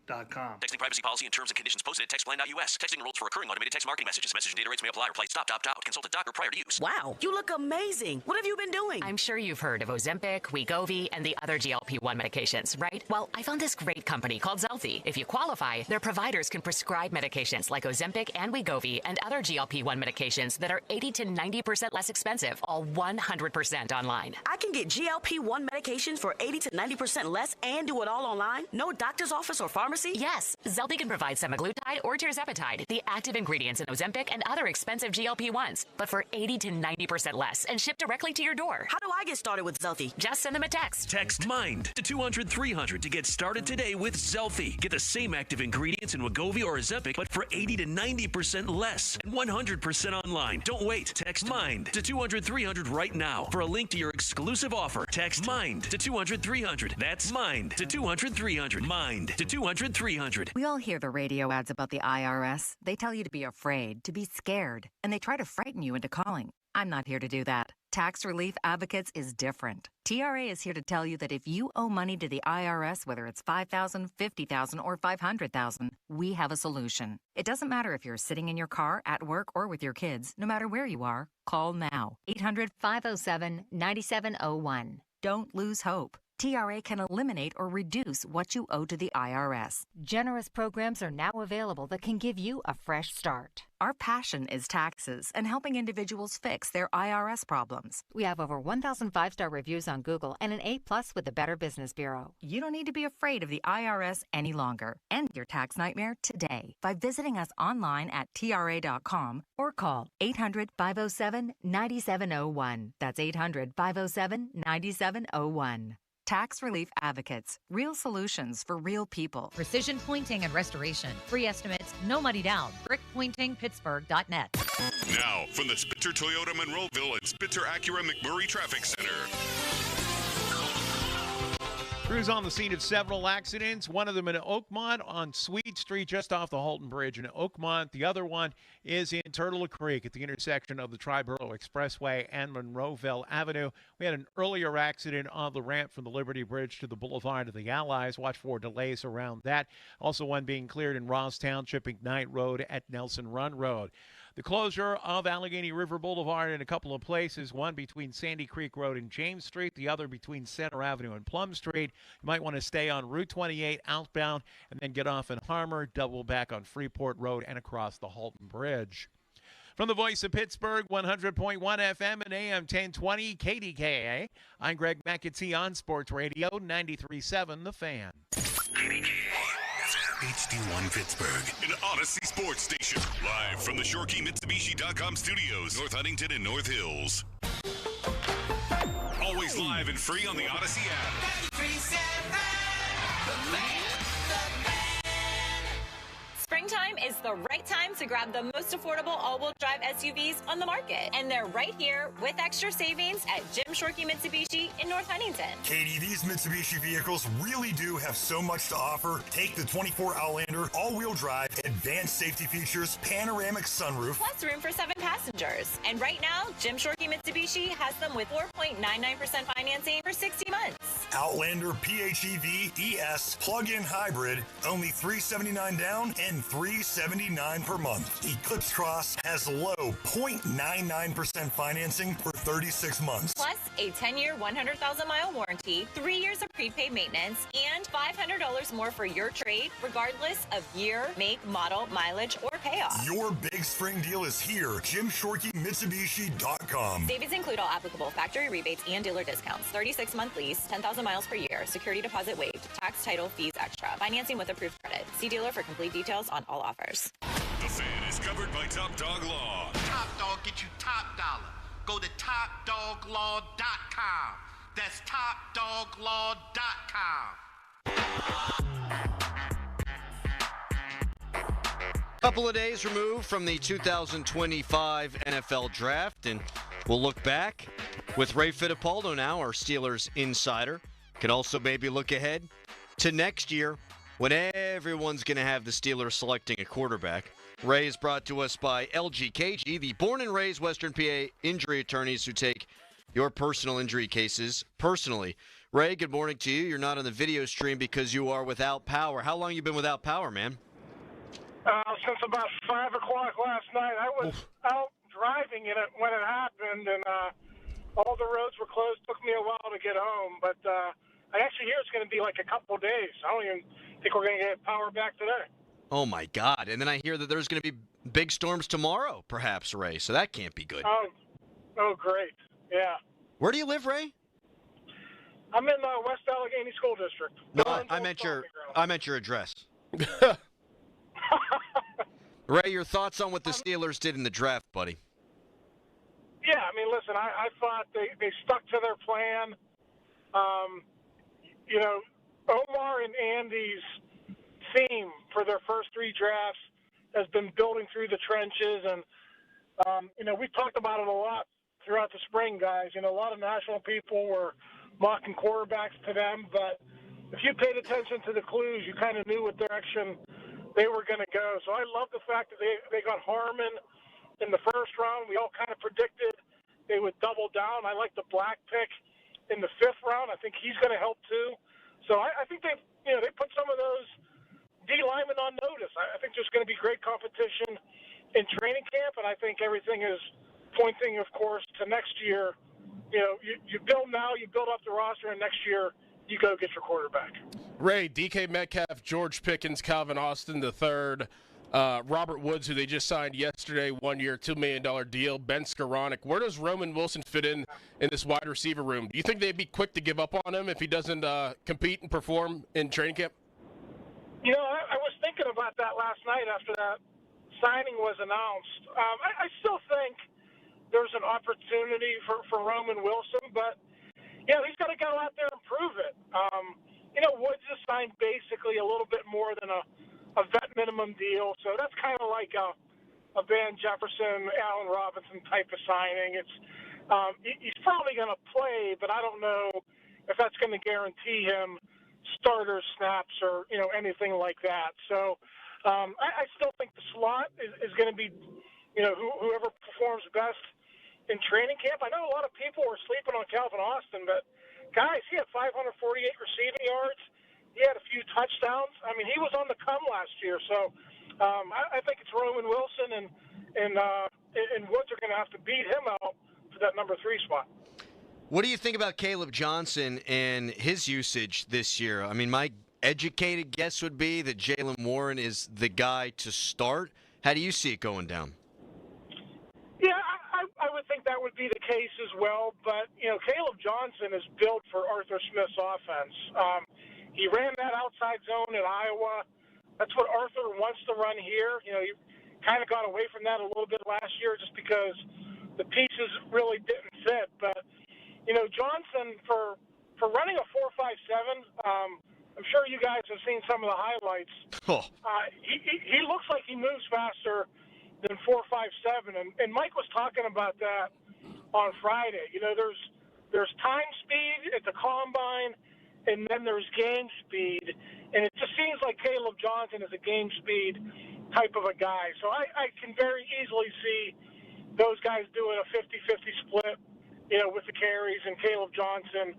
Speaker 2: Texting privacy policy and terms and conditions posted at textplan.us. Texting rules for recurring automated text marketing messages. Message and data rates may apply. Reply stop, opt out. Consult a doctor prior to use.
Speaker 3: Wow, you look amazing. What have you been doing?
Speaker 6: I'm sure you've heard of Ozempic, Wegovy, and the other GLP-1 medications, right? Well, I found this great company called Zelfie. If you qualify, their providers can prescribe medications like Ozempic and Wegovy and other GLP-1 medications that are 80 to 90% less expensive, all 100% online.
Speaker 3: I can get GLP-1 medications for 80 to 90% less and do it all online? No doctor's office or pharmacy?
Speaker 6: Yes, Zelfie can provide semaglutide or tirzepatide, the active ingredients in Ozempic and other expensive GLP-1s, but for 80 to 90% less and shipped directly to your door.
Speaker 3: How do I get started with Zelfie?
Speaker 6: Just send them a text.
Speaker 2: Text MIND to 200-300 to get started today with Zelfie. Get the same active ingredients in Wegovy or Ozempic, but for 80 to 90% less and 100% online. Don't wait. Text MIND to 200-300 right now for a link to your exclusive offer. Text MIND to 200-300. That's MIND to 200-300. MIND to 200-300.
Speaker 29: We all hear the radio ads about the IRS. They tell you to be afraid, to be scared, and they try to frighten you into calling. I'm not here to do that. Tax Relief Advocates is different. TRA is here to tell you that if you owe money to the IRS, whether it's $5,000, $50,000, or $500,000, we have a solution. It doesn't matter if you're sitting in your car, at work, or with your kids. No matter where you are, call now. 800-507-9701. Don't lose hope. TRA can eliminate or reduce what you owe to the IRS.
Speaker 16: Generous programs are now available that can give you a fresh start.
Speaker 29: Our passion is taxes and helping individuals fix their IRS problems.
Speaker 16: We have over 1,000 5-star reviews on Google and an A+ with the Better Business Bureau.
Speaker 29: You don't need to be afraid of the IRS any longer. End your tax nightmare today by visiting us online at TRA.com or call 800-507-9701. That's 800-507-9701. Tax Relief Advocates. Real solutions for real people.
Speaker 10: Precision Pointing and Restoration. Free estimates, no money down. BrickPointingPittsburgh.net.
Speaker 11: Now, from the Spitzer Toyota Monroeville and Spitzer Acura McMurray Traffic Center.
Speaker 5: Crews on the scene of several accidents, one of them in Oakmont on Sweet Street just off the Halton Bridge in Oakmont. The other one is in Turtle Creek at the intersection of the Triborough Expressway and Monroeville Avenue. We had an earlier accident on the ramp from the Liberty Bridge to the Boulevard of the Allies. Watch for delays around that. Also one being cleared in Ross Township, McKnight Road at Nelson Run Road. The closure of Allegheny River Boulevard in a couple of places, one between Sandy Creek Road and James Street, the other between Center Avenue and Plum Street. You might want to stay on Route 28 outbound and then get off in Harmer, double back on Freeport Road and across the Halton Bridge. From the voice of Pittsburgh, 100.1 FM and AM 1020 KDKA, I'm Greg McAtee on Sports Radio 93.7 The Fan.
Speaker 11: HD1 Pittsburgh, an Odyssey sports station. Live from the ShoreKeyMitsubishi.com studios, North Huntington and North Hills. Always live and free on the Odyssey app.
Speaker 17: Springtime is the right time to grab the most affordable all-wheel drive SUVs on the market. And they're right here with extra savings at Jim Shorkey Mitsubishi in North Huntington.
Speaker 18: Katie, these Mitsubishi vehicles really do have so much to offer. Take the 24 Outlander, all-wheel drive, advanced safety features, panoramic sunroof.
Speaker 17: Plus room for 7 passengers. And right now, Jim Shorkey Mitsubishi has them with 4.99% financing for 60 months.
Speaker 18: Outlander PHEV ES plug-in hybrid, only $379 down and $379 per month. Eclipse Cross has low 0.99% financing for 36 months.
Speaker 17: Plus a 10-year, 100,000-mile warranty, 3 years of prepaid maintenance, and $500 more for your trade, regardless of year, make, model, mileage, or payoff.
Speaker 18: Your big spring deal is here. JimShorkeyMitsubishi.com.
Speaker 17: Savings include all applicable factory rebates and dealer discounts. 36-month lease, 10,000 miles per year, security deposit waived, tax, title, fees extra. Financing with approved credit. See dealer for complete details on all offers.
Speaker 11: The Fan is covered by Top Dog Law.
Speaker 20: Top Dog get you top dollar. Go to TopDogLaw.com. That's TopDogLaw.com.
Speaker 12: Couple of days removed from the 2025 NFL Draft, and we'll look back with Ray Fittipaldo now, our Steelers insider. Can also maybe look ahead to next year when everyone's going to have the Steelers selecting a quarterback. Ray is brought to us by LGKG, the born and raised Western PA injury attorneys who take your personal injury cases personally. Ray, good morning to you. You're not on the video stream because you are without power. How long you been without power, man?
Speaker 7: Since about 5 o'clock last night. I was out driving when it happened, and all the roads were closed. Took me a while to get home, but I actually hear it's going to be like a couple of days. I don't even think we're going to get power back today.
Speaker 12: Oh, my God. And then I hear that there's going to be big storms tomorrow, perhaps, Ray, so that can't be good.
Speaker 7: Oh, great. Yeah.
Speaker 12: Where do you live, Ray?
Speaker 7: I'm in West Allegheny School District.
Speaker 12: No, I meant your address. Ray, your thoughts on what the Steelers did in the draft, buddy?
Speaker 7: Yeah, I mean, listen, I thought they stuck to their plan. Omar and Andy's theme for their first 3 drafts has been building through the trenches. And, we've talked about it a lot throughout the spring, guys. A lot of national people were mocking quarterbacks to them. But if you paid attention to the clues, you kind of knew what direction they were going to go. So I love the fact that they got Harmon in the first round. We all kind of predicted they would double down. I like the Black pick in the 5th round. I think he's going to help too. So I think they put some of those D linemen on notice. I think there's going to be great competition in training camp, and I think everything is pointing, of course, to next year. You build now, you build up the roster, and next year you go get your quarterback.
Speaker 1: Ray, DK Metcalf, George Pickens, Calvin Austin III, Robert Woods, who they just signed yesterday, 1 year, $2 million deal, Ben Skoranek. Where does Roman Wilson fit in this wide receiver room? Do you think they'd be quick to give up on him if he doesn't compete and perform in training camp?
Speaker 7: I was thinking about that last night after that signing was announced. I still think there's an opportunity for Roman Wilson, but he's got to go out there and prove it. Woods just signed basically a little bit more than a vet minimum deal, so that's kind of like a Van Jefferson, Allen Robinson type of signing. It's he's probably going to play, but I don't know if that's going to guarantee him starter snaps or anything like that. So I still think the slot is going to be whoever performs best in training camp. I know a lot of people were sleeping on Calvin Austin, but guys, he had 548 receiving yards. He had a few touchdowns. I mean, he was on the come last year. So I think it's Roman Wilson and Woods are going to have to beat him out for that number 3 spot.
Speaker 12: What do you think about Caleb Johnson and his usage this year? I mean, my educated guess would be that Jaylen Warren is the guy to start. How do you see it going down?
Speaker 7: Yeah, I would think that would be the case as well. But, Caleb Johnson is built for Arthur Smith's offense. He ran that outside zone at Iowa. That's what Arthur wants to run here. He kind of got away from that a little bit last year just because the pieces really didn't fit. But, Johnson, for running a 4.57, I'm sure you guys have seen some of the highlights. He looks like he moves faster than 4.57, and Mike was talking about that on Friday. There's time speed at the combine, and then there's game speed, and it just seems like Caleb Johnson is a game speed type of a guy. So I can very easily see those guys doing a 50-50 split, with the carries, and Caleb Johnson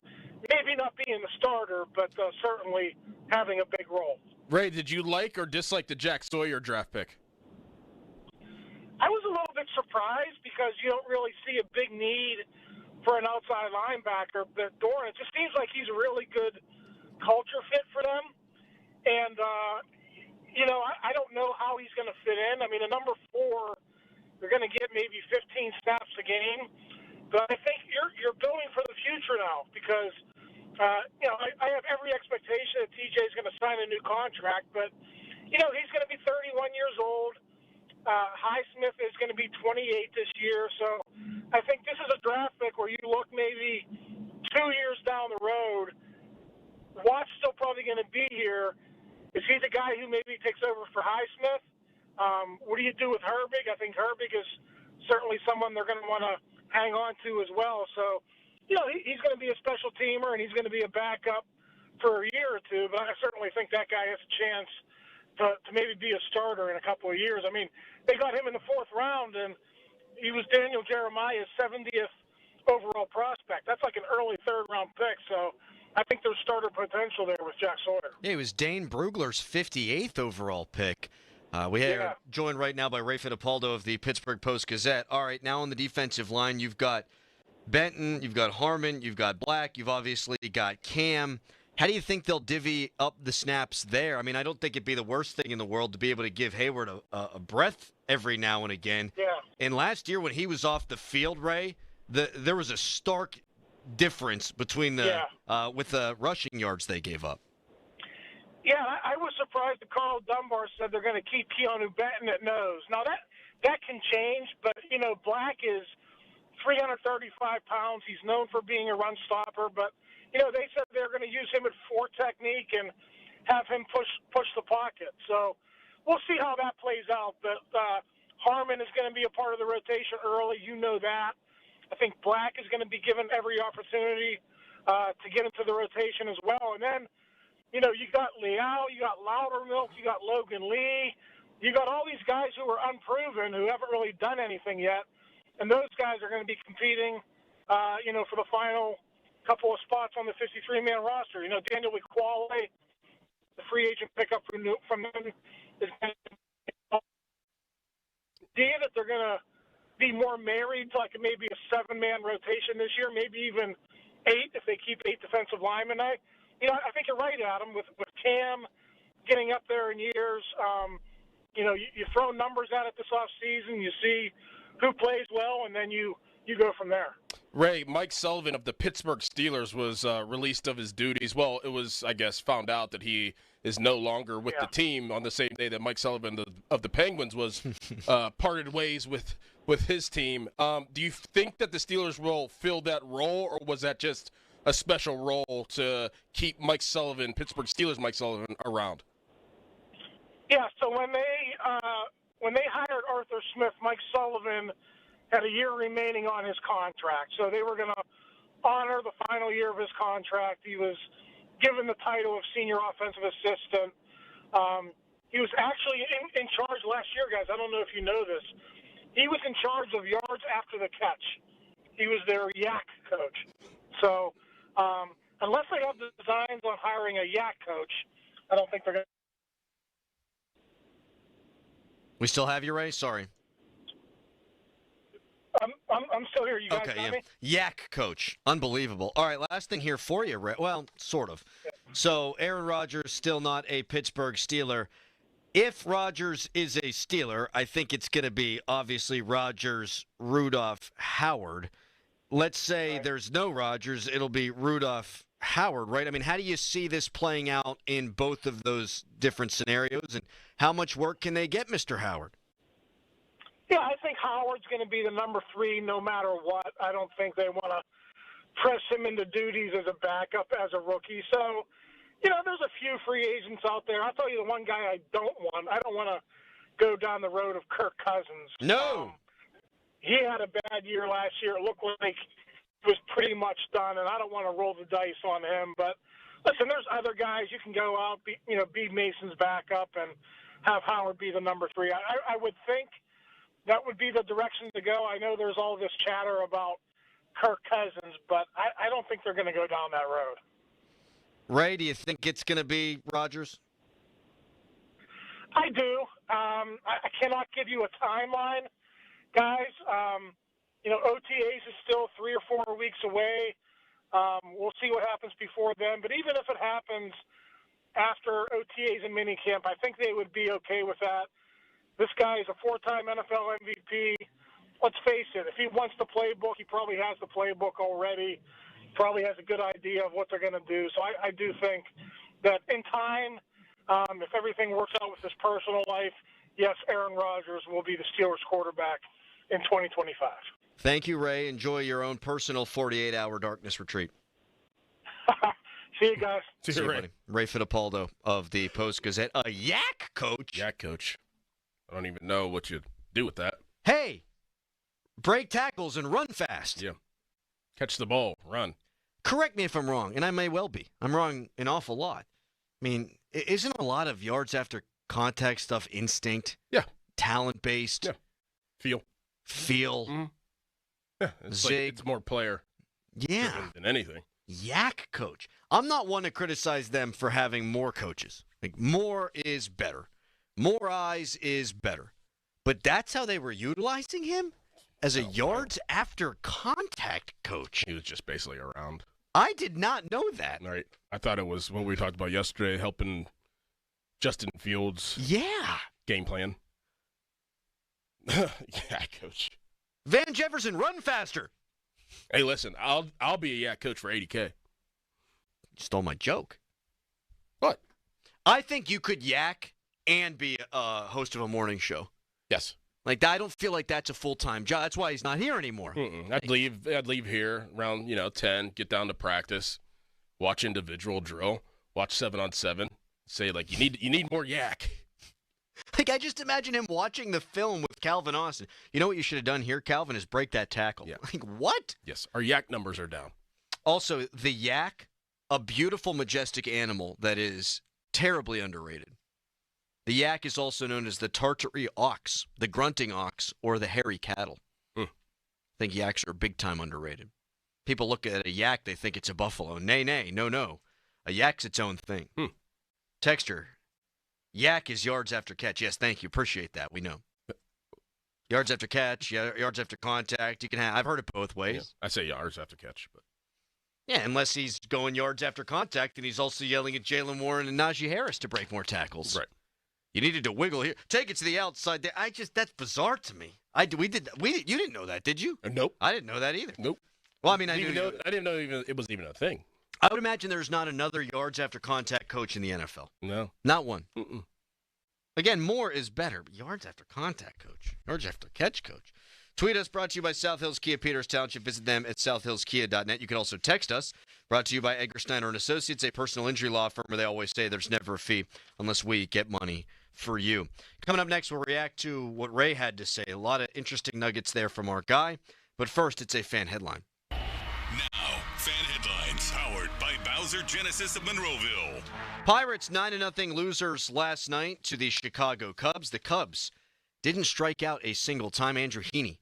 Speaker 7: maybe not being the starter, but certainly having a big role.
Speaker 1: Ray, did you like or dislike the Jack Sawyer draft pick?
Speaker 7: I was a little bit surprised because you don't really see a big need for an outside linebacker. But Doran, it just seems like he's a really good culture fit for them. And, I don't know how he's going to fit in. I mean, a number 4, you're going to get maybe 15 snaps a game. But I think you're building for the future now because, I have every expectation that TJ is going to sign a new contract. But, he's going to be 31 years old. Highsmith is going to be 28 this year. So I think this is a draft pick where you look maybe 2 years down the road. Watt's still probably going to be here. Is he the guy who maybe takes over for Highsmith? What do you do with Herbig? I think Herbig is certainly someone they're going to want to hang on to as well. So, he's going to be a special teamer, and he's going to be a backup for a year or two. But I certainly think that guy has a chance to maybe be a starter in a couple of years. I mean, they got him in the 4th round, and he was Daniel Jeremiah's 70th overall prospect. That's like an early third-round pick. So I think there's starter potential there with Jack Sawyer.
Speaker 12: Yeah, it was Dane Brugler's 58th overall pick. We are joined right now by Ray Fittipaldo of the Pittsburgh Post-Gazette. All right, now on the defensive line, you've got Benton, you've got Harmon, you've got Black, you've obviously got Cam. How do you think they'll divvy up the snaps there? I mean, I don't think it'd be the worst thing in the world to be able to give Hayward a breath every now and again.
Speaker 7: Yeah.
Speaker 12: And last year when he was off the field, Ray, there was a stark difference between with the rushing yards they gave up.
Speaker 7: Yeah, I was surprised that Carl Dunbar said they're going to keep Keanu Benton at nose. Now, that can change, but, Black is 335 pounds. He's known for being a run stopper, but, they said they're going to use him at 4 technique and have him push the pocket. So we'll see how that plays out. But Harmon is going to be a part of the rotation early. You know that. I think Black is going to be given every opportunity to get into the rotation as well. And then, you got Leal, you got Loudermilk, you got Logan Lee. You got all these guys who are unproven, who haven't really done anything yet. And those guys are going to be competing, for the final couple of spots on the 53-man roster. Daniel Ekuale, the free agent pickup from them, is going to idea that they're going to be more married to like maybe a 7-man rotation this year, maybe even 8 if they keep 8 defensive linemen. I think you're right, Adam, with Cam getting up there in years. You throw numbers at it this offseason, you see who plays well, and then you go from there.
Speaker 1: Ray, Mike Sullivan of the Pittsburgh Steelers was released of his duties. Well, it was, I guess, found out that he is no longer with the team on the same day that Mike Sullivan of the Penguins was parted ways with his team. Do you think that the Steelers will fill that role, or was that just a special role to keep Mike Sullivan, Pittsburgh Steelers Mike Sullivan, around?
Speaker 7: Yeah, so when they hired Arthur Smith, Mike Sullivan had a year remaining on his contract. So they were going to honor the final year of his contract. He was given the title of senior offensive assistant. He was actually in charge last year, guys. I don't know if you know this. He was in charge of yards after the catch. He was their yak coach. So unless they have the designs on hiring a yak coach, I don't think they're going to.
Speaker 12: We still have you, Ray? Sorry.
Speaker 7: I'm still here. You guys got me?
Speaker 12: Yak coach. Unbelievable. All right, last thing here for you, Ray. Well, sort of. So Aaron Rodgers still not a Pittsburgh Steeler. If Rodgers is a Steeler, I think it's going to be obviously Rodgers, Rudolph, Howard. Let's say there's no Rodgers, it'll be Rudolph, Howard, right? I mean, how do you see this playing out in both of those different scenarios, and how much work can they get Mr. Howard?
Speaker 7: Yeah, I think Howard's going to be the number 3 no matter what. I don't think they want to press him into duties as a backup as a rookie. So, there's a few free agents out there. I'll tell you the one guy I don't want. I don't want to go down the road of Kirk Cousins.
Speaker 12: No.
Speaker 7: He had a bad year last year. It looked like he was pretty much done, and I don't want to roll the dice on him. But, listen, there's other guys. You can go out, be Mason's backup and have Howard be the number 3. I would think that would be the direction to go. I know there's all this chatter about Kirk Cousins, but I don't think they're going to go down that road.
Speaker 12: Ray, do you think it's going to be Rodgers?
Speaker 7: I do. I cannot give you a timeline, guys. OTAs is still 3 or 4 weeks away. We'll see what happens before then. But even if it happens after OTAs and minicamp, I think they would be okay with that. This guy is a 4-time NFL MVP. Let's face it, if he wants the playbook, he probably has the playbook already. Probably has a good idea of what they're going to do. So I do think that in time, if everything works out with his personal life, yes, Aaron Rodgers will be the Steelers quarterback in 2025.
Speaker 12: Thank you, Ray. Enjoy your own personal 48-hour darkness retreat.
Speaker 7: See you guys.
Speaker 12: See you, Ray. Ray Fittipaldo of the Post-Gazette. A yak coach?
Speaker 1: Yak coach. I don't even know what you do with that.
Speaker 12: Hey, break tackles and run fast.
Speaker 1: Yeah. Catch the ball, run.
Speaker 12: Correct me if I'm wrong, and I may well be. I'm wrong an awful lot. I mean, isn't a lot of yards after contact stuff instinct?
Speaker 1: Yeah.
Speaker 12: Talent-based?
Speaker 1: Yeah. Feel.
Speaker 12: Mm-hmm.
Speaker 1: Yeah, it's more player than anything.
Speaker 12: Yak coach. I'm not one to criticize them for having more coaches. Like, more is better. More eyes is better. But that's how they were utilizing him? As a yards after contact coach.
Speaker 1: He was just basically around.
Speaker 12: I did not know that.
Speaker 1: Right. I thought it was what we talked about yesterday, helping Justin Fields.
Speaker 12: Yeah.
Speaker 1: Game plan. Yeah, coach.
Speaker 12: Van Jefferson, run faster.
Speaker 1: Hey, listen, I'll be a yak coach for $80K.
Speaker 12: You stole my joke.
Speaker 1: What?
Speaker 12: I think you could yak and be a host of a morning show.
Speaker 1: Yes.
Speaker 12: Like, I don't feel like that's a full-time job. That's why he's not here anymore.
Speaker 1: I'd leave here around 10, get down to practice, watch individual drill, watch 7-on-7, say like you need more yak.
Speaker 12: Like, I just imagine him watching the film with Calvin Austin. You know what you should have done here, Calvin, is break that tackle.
Speaker 1: Yeah.
Speaker 12: Like, what?
Speaker 1: Yes, our yak numbers are down.
Speaker 12: Also, the yak, a beautiful, majestic animal that is terribly underrated. The yak is also known as the Tartary ox, the grunting ox, or the hairy cattle. I think yaks are big-time underrated. People look at a yak, they think it's a buffalo. Nay, no. A yak's its own thing. Texture. Yak is yards after catch. Yes, thank you. Appreciate that. We know. Yards after catch, yards after contact. You can have. I've heard it both ways.
Speaker 1: Yeah, I say yards after catch, but
Speaker 12: yeah, unless he's going yards after contact, and he's also yelling at Jalen Warren and Najee Harris to break more tackles.
Speaker 1: Right.
Speaker 12: You needed to wiggle here. Take it to the outside there. That's bizarre to me. You didn't know that, did you?
Speaker 1: Nope.
Speaker 12: I didn't know that either.
Speaker 1: Nope.
Speaker 12: Well, I mean,
Speaker 1: I didn't know it was even a thing.
Speaker 12: I would imagine there's not another yards after contact coach in the NFL.
Speaker 1: No.
Speaker 12: Not one. Again, more is better. But yards after contact coach. Yards after catch coach. Tweet us, brought to you by South Hills Kia Peters Township. Visit them at southhillskia.net. You can also text us, brought to you by Edgar Steiner & Associates, a personal injury law firm where they always say there's never a fee unless we get money for you. Coming up next, we'll react to what Ray had to say. A lot of interesting nuggets there from our guy. But first, it's a fan headline.
Speaker 11: Now, fan headlines powered by Bowser Genesis of Monroeville.
Speaker 12: Pirates 9-0 losers last night to the Chicago Cubs. The Cubs didn't strike out a single time. Andrew Heaney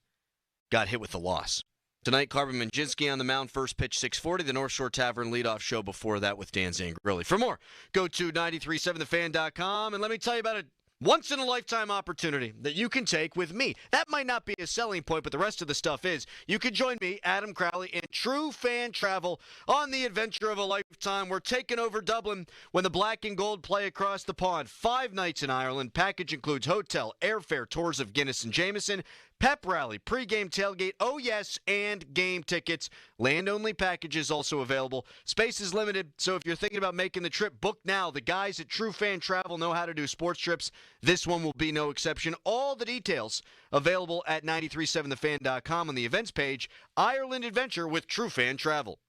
Speaker 12: got hit with the loss. Tonight, Carmen Manginski on the mound, first pitch 6:40. The North Shore Tavern leadoff show before that with Dan Zangrilli. For more, go to 937thefan.com and let me tell you about a once-in-a-lifetime opportunity that you can take with me. That might not be a selling point, but the rest of the stuff is. You can join me, Adam Crowley, in True Fan Travel on the adventure of a lifetime. We're taking over Dublin when the Black and Gold play across the pond. 5 nights in Ireland. Package includes hotel, airfare, tours of Guinness and Jameson, pep rally, pregame tailgate, oh yes, and game tickets. Land-only packages also available. Space is limited, so if you're thinking about making the trip, book now. The guys at True Fan Travel know how to do sports trips. This one will be no exception. All the details available at 937thefan.com on the events page. Ireland Adventure with True Fan Travel.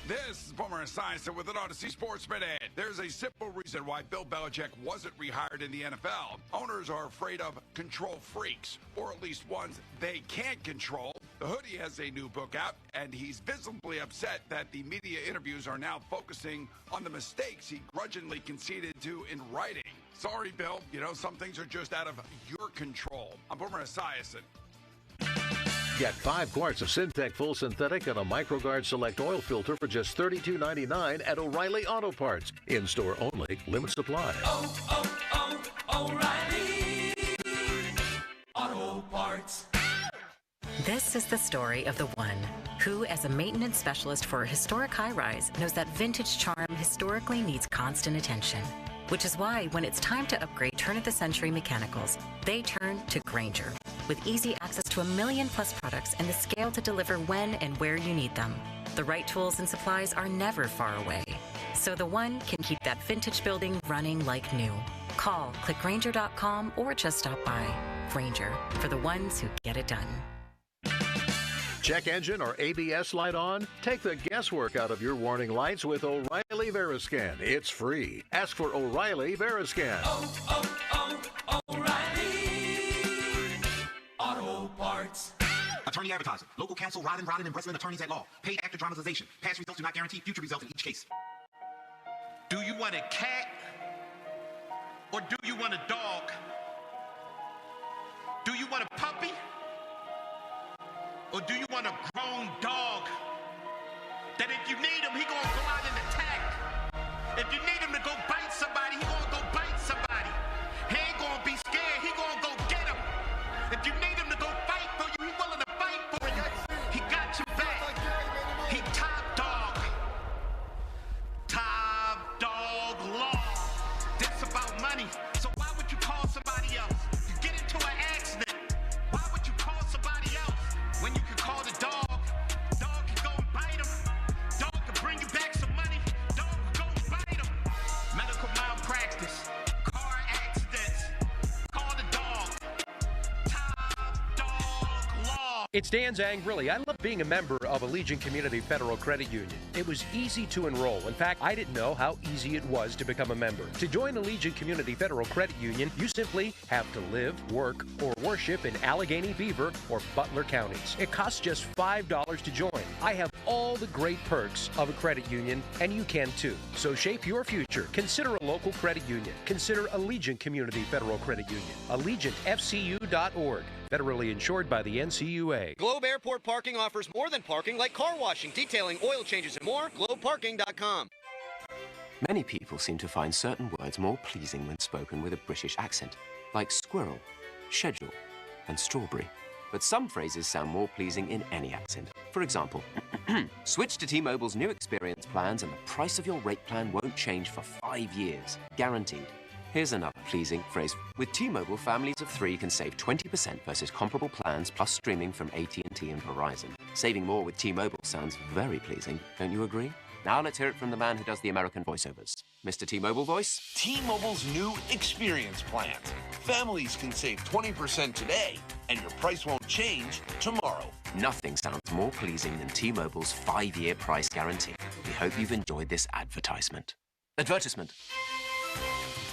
Speaker 9: This is Boomer Esiason with an Odyssey Sports Minute. There's a simple reason why Bill Belichick wasn't rehired in the NFL. Owners are afraid of control freaks, or at least ones they can't control. The Hoodie has a new book out, and he's visibly upset that the media interviews are now focusing on the mistakes he grudgingly conceded to in writing. Sorry, Bill. Some things are just out of your control. I'm Boomer Esiason.
Speaker 13: Get 5 quarts of Syntec Full Synthetic and a MicroGuard Select Oil Filter for just $32.99 at O'Reilly Auto Parts. In-store only. Limit supply.
Speaker 14: O'Reilly Auto Parts.
Speaker 29: This is the story of the one who, as a maintenance specialist for a historic high-rise, knows that vintage charm historically needs constant attention. Which is why when it's time to upgrade turn-of-the-century mechanicals, they turn to Grainger. With easy access to 1 million+ products and the scale to deliver when and where you need them. The right tools and supplies are never far away. So the one can keep that vintage building running like new. Call, click Grainger.com, or just stop by. Grainger, for the ones who get it done.
Speaker 13: Check engine or ABS light on? Take the guesswork out of your warning lights with O'Reilly Veriscan. It's free. Ask for O'Reilly Veriscan.
Speaker 14: O'Reilly Auto Parts.
Speaker 15: Attorney advertising. Local counsel Rodden and Breslin attorneys at law. Paid actor dramatization. Past results do not guarantee future results in each case.
Speaker 20: Do you want a cat? Or do you want a dog? Do you want a puppy? Or do you want a grown dog that if you need him, he gonna go out and attack? If you need him to go bite somebody, he gonna go bite somebody. He ain't gonna be scared, he gonna go get him. If you need him to go fight for you, he willing to fight for you. He got you back. He top dog. Top dog law. This about money. So why would you call somebody else? You get into an accident. Why would you call somebody else when you can call the dog? Dog can go and bite him. Dog can bring you back some money. Dog can go and bite him. Medical malpractice. Car accidents. Call the dog. Top dog law.
Speaker 4: It's Dan Zangrilli. I love being a member of Allegiant Community Federal Credit Union. It was easy to enroll. In fact, I didn't know how easy it was to become a member. To join Allegiant Community Federal Credit Union, you simply have to live, work, or worship in Allegheny, Beaver, or Butler counties. It costs just $5 to join. I have all the great perks of a credit union, and you can too. So shape your future. Consider a local credit union. Consider Allegiant Community Federal Credit Union. AllegiantFCU.org. Federally insured by the NCUA.
Speaker 19: Globe Airport Parking offers more than parking, like car washing, detailing, oil changes, and more. GlobeParking.com.
Speaker 21: Many people seem to find certain words more pleasing when spoken with a British accent, like squirrel, schedule, and strawberry. But some phrases sound more pleasing in any accent. For example, switch to T-Mobile's new experience plans and the price of your rate plan won't change for 5 years, guaranteed. Here's another pleasing phrase. With T-Mobile, families of 3 can save 20% versus comparable plans plus streaming from AT&T and Verizon. Saving more with T-Mobile sounds very pleasing, don't you agree? Now let's hear it from the man who does the American voiceovers. Mr. T-Mobile voice?
Speaker 23: T-Mobile's new experience plans. Families can save 20% today, and your price won't change tomorrow.
Speaker 21: Nothing sounds more pleasing than T-Mobile's 5-year price guarantee. We hope you've enjoyed this advertisement. Advertisement.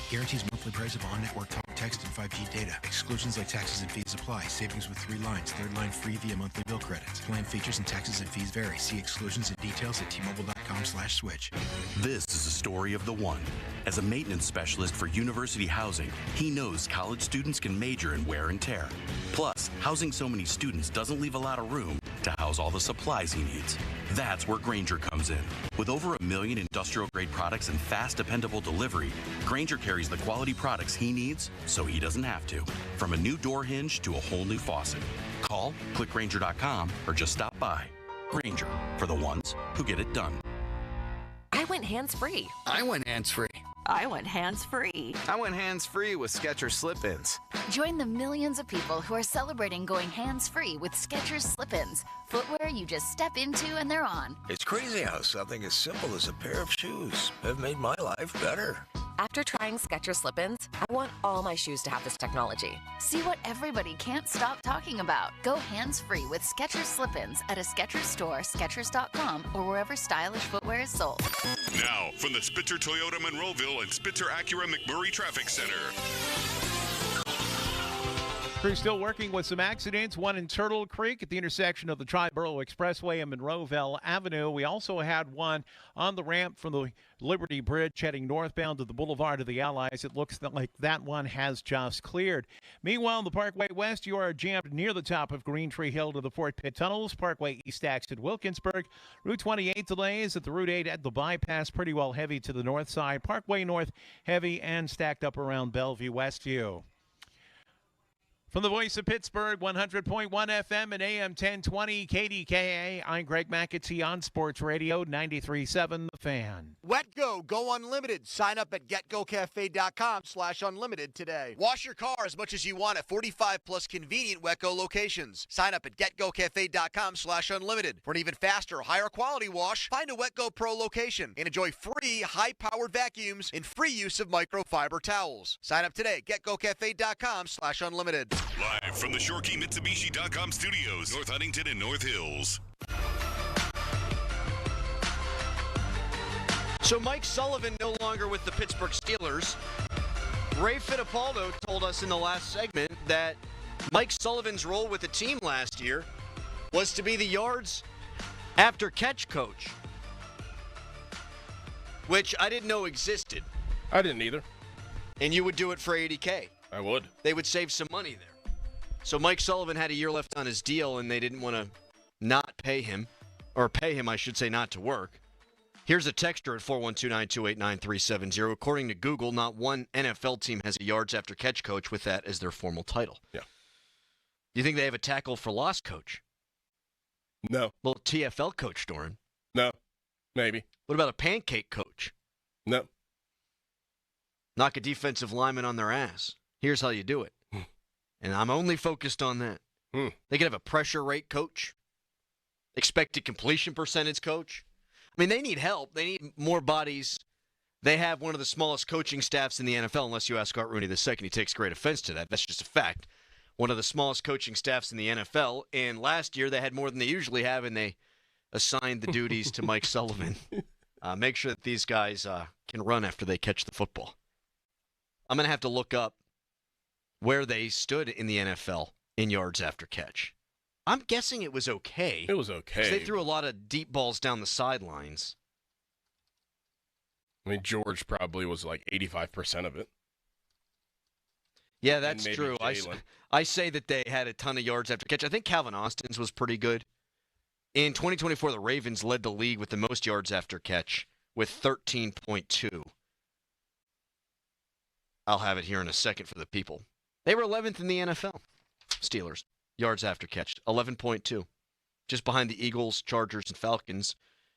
Speaker 24: Guarantees monthly price of on-network talk, text, and 5G data. Exclusions like taxes and fees apply. Savings with 3 lines. 3rd line free via monthly bill credits. Plan features and taxes and fees vary. See exclusions and details at T-Mobile.com/switch.
Speaker 25: This is the story of the one. As a maintenance specialist for university housing, he knows college students can major in wear and tear. Plus, housing so many students doesn't leave a lot of room to house all the supplies he needs. That's where Grainger comes in. With over 1 million industrial-grade products and fast, dependable delivery, Grainger carries the quality products he needs so he doesn't have to. From a new door hinge to a whole new faucet. Call, click Grainger.com, or just stop by. Grainger, for the ones who get it done.
Speaker 26: I went hands-free.
Speaker 27: I went hands-free.
Speaker 26: I went hands-free.
Speaker 27: I went hands-free with Skechers Slip-ins.
Speaker 28: Join the millions of people who are celebrating going hands-free with Skechers Slip-ins. Footwear you just step into and they're on.
Speaker 30: It's crazy how something as simple as a pair of shoes have made my life better.
Speaker 26: After trying Skechers Slip-ins, I want all my shoes to have this technology.
Speaker 28: See what everybody can't stop talking about. Go hands-free with Skechers Slip-ins at a Skechers store, Skechers.com, or wherever stylish footwear is sold.
Speaker 11: Now, from the Spitzer Toyota Monroeville and Spitzer Acura McMurray Traffic Center.
Speaker 5: Crew still working with some accidents, one in Turtle Creek at the intersection of the Triborough Expressway and Monroeville Avenue. We also had one on the ramp from the Liberty Bridge heading northbound to the Boulevard of the Allies. It looks like that one has just cleared. Meanwhile, on the Parkway West, you are jammed near the top of Green Tree Hill to the Fort Pitt Tunnels. Parkway East acts at Wilkinsburg. Route 28 delays at the Route 8 at the bypass, pretty well heavy to the north side. Parkway North heavy and stacked up around Bellevue Westview. From the voice of Pittsburgh, 100.1 FM and AM 1020 KDKA, I'm Greg McAtee on Sports Radio 93.7 The Fan.
Speaker 31: WetGo, go unlimited. Sign up at getgocafe.com/unlimited today. Wash your car as much as you want at 45 plus convenient WetGo locations. Sign up at getgocafe.com/unlimited. For an even faster, higher quality wash, find a WetGo Pro location and enjoy free high-powered vacuums and free use of microfiber towels. Sign up today at getgocafe.com/unlimited.
Speaker 11: Live from the ShoreKeyMitsubishi.com studios, North Huntington and North Hills.
Speaker 12: So Mike Sullivan no longer with the Pittsburgh Steelers. Ray Fittipaldo told us in the last segment that Mike Sullivan's role with the team last year was to be the yards after catch coach, which I didn't know existed.
Speaker 1: I didn't either.
Speaker 12: And you would do it for $80K.
Speaker 1: I would.
Speaker 12: They would save some money there. So Mike Sullivan had a year left on his deal, and they didn't want to not pay him, or pay him, I should say, not to work. Here's a texter at 412-928-9370. According to Google, not one NFL team has a yards after catch coach with that as their formal title.
Speaker 1: Yeah.
Speaker 12: Do you think they have a tackle for loss coach?
Speaker 1: No.
Speaker 12: Little TFL coach, Doran?
Speaker 1: No. Maybe.
Speaker 12: What about a pancake coach?
Speaker 1: No.
Speaker 12: Knock a defensive lineman on their ass. Here's how you do it. And I'm only focused on that. They could have a pressure rate coach, expected completion percentage coach. I mean, they need help. They need more bodies. They have one of the smallest coaching staffs in the NFL, unless you ask Art Rooney II. He takes great offense to that. That's just a fact. One of the smallest coaching staffs in the NFL. And last year, they had more than they usually have, and they assigned the duties to Mike Sullivan. Make sure that these guys can run after they catch the football. I'm going to have to look up where they stood in the NFL in yards after catch. I'm guessing it was okay.
Speaker 1: It was okay.
Speaker 12: 'Cause they threw a lot of deep balls down the sidelines.
Speaker 1: I mean, George probably was like 85% of it.
Speaker 12: Yeah, that's
Speaker 1: maybe
Speaker 12: true.
Speaker 1: Jalen.
Speaker 12: I say that they had a ton of yards after catch. I think Calvin Austin's was pretty good. In 2024, the Ravens led the league with the most yards after catch with 13.2. I'll have it here in a second for the people. They were 11th in the NFL, Steelers, yards after catch, 11.2. Just behind the Eagles, Chargers, and Falcons,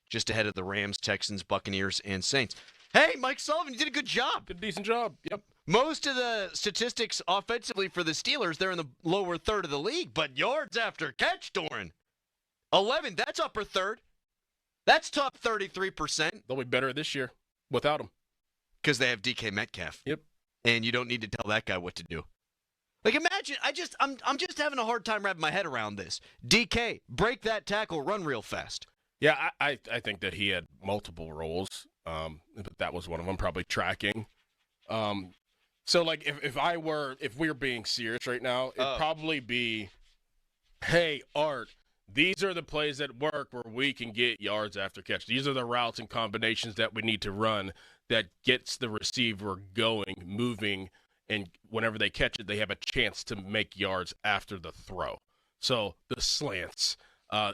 Speaker 12: just ahead of the Rams, Texans, Buccaneers, and Saints. Hey, Mike Sullivan, you did a good job.
Speaker 1: Did a decent job. Yep.
Speaker 12: Most of the statistics offensively for the Steelers, they're in the lower third of the league, but yards after catch, Doran, 11, that's upper third. That's top 33%.
Speaker 1: They'll be better this year without him.
Speaker 12: Because they have DK Metcalf.
Speaker 1: Yep.
Speaker 12: And you don't need to tell that guy what to do. Like, imagine, I'm just having a hard time wrapping my head around this. DK, break that tackle, run real fast.
Speaker 1: Yeah, I think that he had multiple roles, but that was one of them, probably tracking. So, like, if we were being serious right now, it'd probably be, hey, Art, these are the plays that work where we can get yards after catch. These are the routes and combinations that we need to run that gets the receiver going, moving, and whenever they catch it, they have a chance to make yards after the throw. So the slants,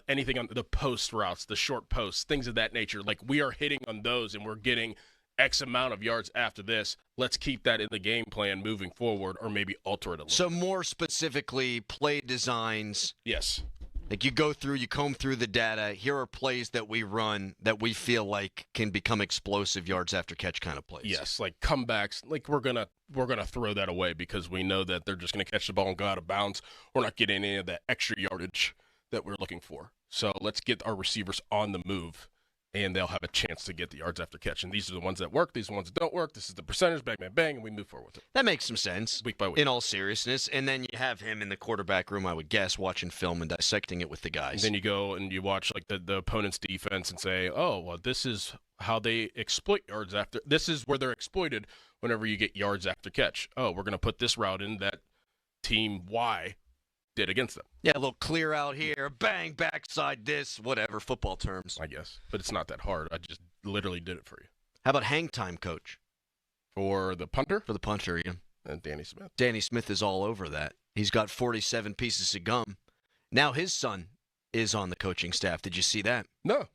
Speaker 1: anything on the post routes, the short posts, things of that nature, like we are hitting on those and we're getting X amount of yards after this. Let's keep that in the game plan moving forward, or maybe alter it a little.
Speaker 12: So more specifically, play designs.
Speaker 1: Yes.
Speaker 12: Like you go through, you comb through the data. Here are plays that we run that we feel like can become explosive yards after catch kind of plays.
Speaker 1: Yes, like comebacks. Like we're gonna throw that away because we know that they're just gonna catch the ball and go out of bounds. We're not getting any of that extra yardage that we're looking for. So let's get our receivers on the move, and they'll have a chance to get the yards after catch. And these are the ones that work. These are the ones that don't work. This is the percentage. Bang, bang, bang, and we move forward with it.
Speaker 12: That makes some sense.
Speaker 1: Week by week.
Speaker 12: In all seriousness. And then you have him in the quarterback room, I would guess, watching film and dissecting it with the guys.
Speaker 1: And then you go and you watch like the opponent's defense and say, oh, well, this is how they exploit yards after. This is where they're exploited whenever you get yards after catch. Oh, we're going to put this route in that team Y did against them.
Speaker 12: Yeah, a little clear out here, bang, backside this, whatever, football terms.
Speaker 1: I guess. But it's not that hard. I just literally did it for you.
Speaker 12: How about hang time, coach?
Speaker 1: For the punter?
Speaker 12: For the punter, yeah.
Speaker 1: And Danny Smith.
Speaker 12: Danny Smith is all over that. He's got 47 pieces of gum. Now his son is on the coaching staff. Did you see that?
Speaker 1: No.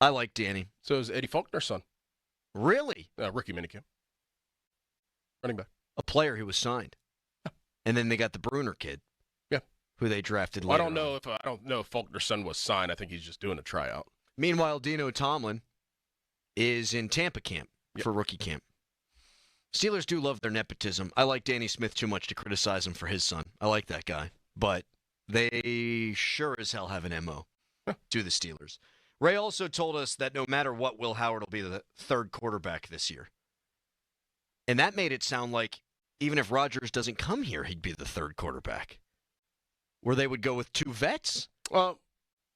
Speaker 12: I like Danny.
Speaker 1: So is Eddie Faulkner's son.
Speaker 12: Really?
Speaker 1: Rookie minicamp. Running back.
Speaker 12: A player who was signed. And then they got the Bruner kid.
Speaker 1: Yeah.
Speaker 12: Who they drafted later.
Speaker 1: I don't know if Faulkner's son was signed. I think he's just doing a tryout.
Speaker 12: Meanwhile, Dino Tomlin is in Tampa camp for rookie camp. Steelers do love their nepotism. I like Danny Smith too much to criticize him for his son. I like that guy. But they sure as hell have an MO to the Steelers. Ray also told us that no matter what, Will Howard will be the third quarterback this year. And that made it sound like even if Rodgers doesn't come here, he'd be the third quarterback. Where they would go with two vets?
Speaker 1: Well,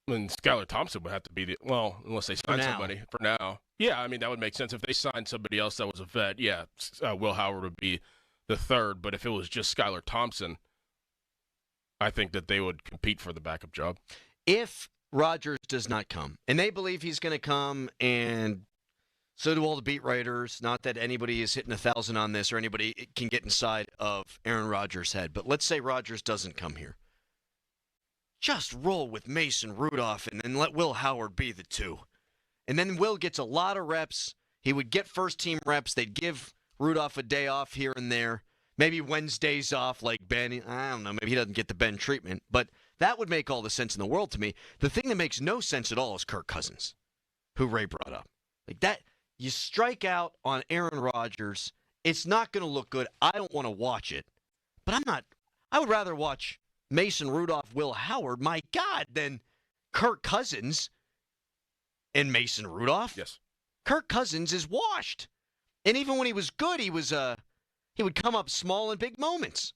Speaker 1: then Skylar Thompson would have to be unless they sign somebody for now. Yeah, I mean, that would make sense. If they signed somebody else that was a vet, yeah, Will Howard would be the third. But if it was just Skylar Thompson, I think that they would compete for the backup job.
Speaker 12: If Rodgers does not come, and they believe he's going to come, and so do all the beat writers, not that anybody is hitting 1,000 on this or anybody can get inside of Aaron Rodgers' head, but let's say Rodgers doesn't come here. just roll with Mason Rudolph and then let Will Howard be the 2. And then Will gets a lot of reps. He would get first-team reps. They'd give Rudolph a day off here and there. Maybe Wednesdays off like Ben. I don't know. Maybe he doesn't get the Ben treatment. But that would make all the sense in the world to me. The thing that makes no sense at all is Kirk Cousins, who Ray brought up. Like that, you strike out on Aaron Rodgers. It's not going to look good. I don't want to watch it. But I would rather watch Mason Rudolph, Will Howard, my God, than Kirk Cousins and Mason Rudolph.
Speaker 1: Yes.
Speaker 12: Kirk Cousins is washed. And even when he was good, he would come up small in big moments.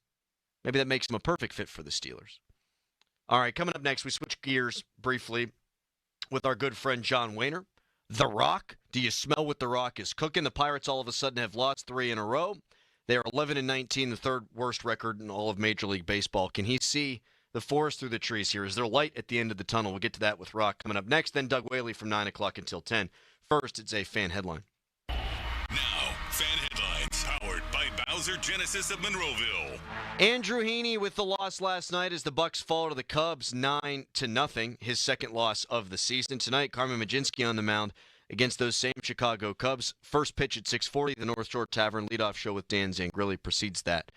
Speaker 12: Maybe that makes him a perfect fit for the Steelers. All right, coming up next, we switch gears briefly with our good friend John Wayner. The Rock. Do you smell what The Rock is cooking? The Pirates all of a sudden have lost 3 in a row. They are 11-19, the third worst record in all of Major League Baseball. Can he see the forest through the trees here? Is there light at the end of the tunnel? We'll get to that with Rock coming up next. Then Doug Whaley from 9 o'clock until 10. First, it's a fan headline.
Speaker 11: Now, fan headlines powered by Bowser Genesis of Monroeville.
Speaker 12: Andrew Heaney with the loss last night as the Bucks fall to the Cubs 9-0, his second loss of the season. Tonight, Carmen Majinski on the mound against those same Chicago Cubs. First pitch at 6:40, the North Shore Tavern leadoff show with Dan Zangrilli precedes that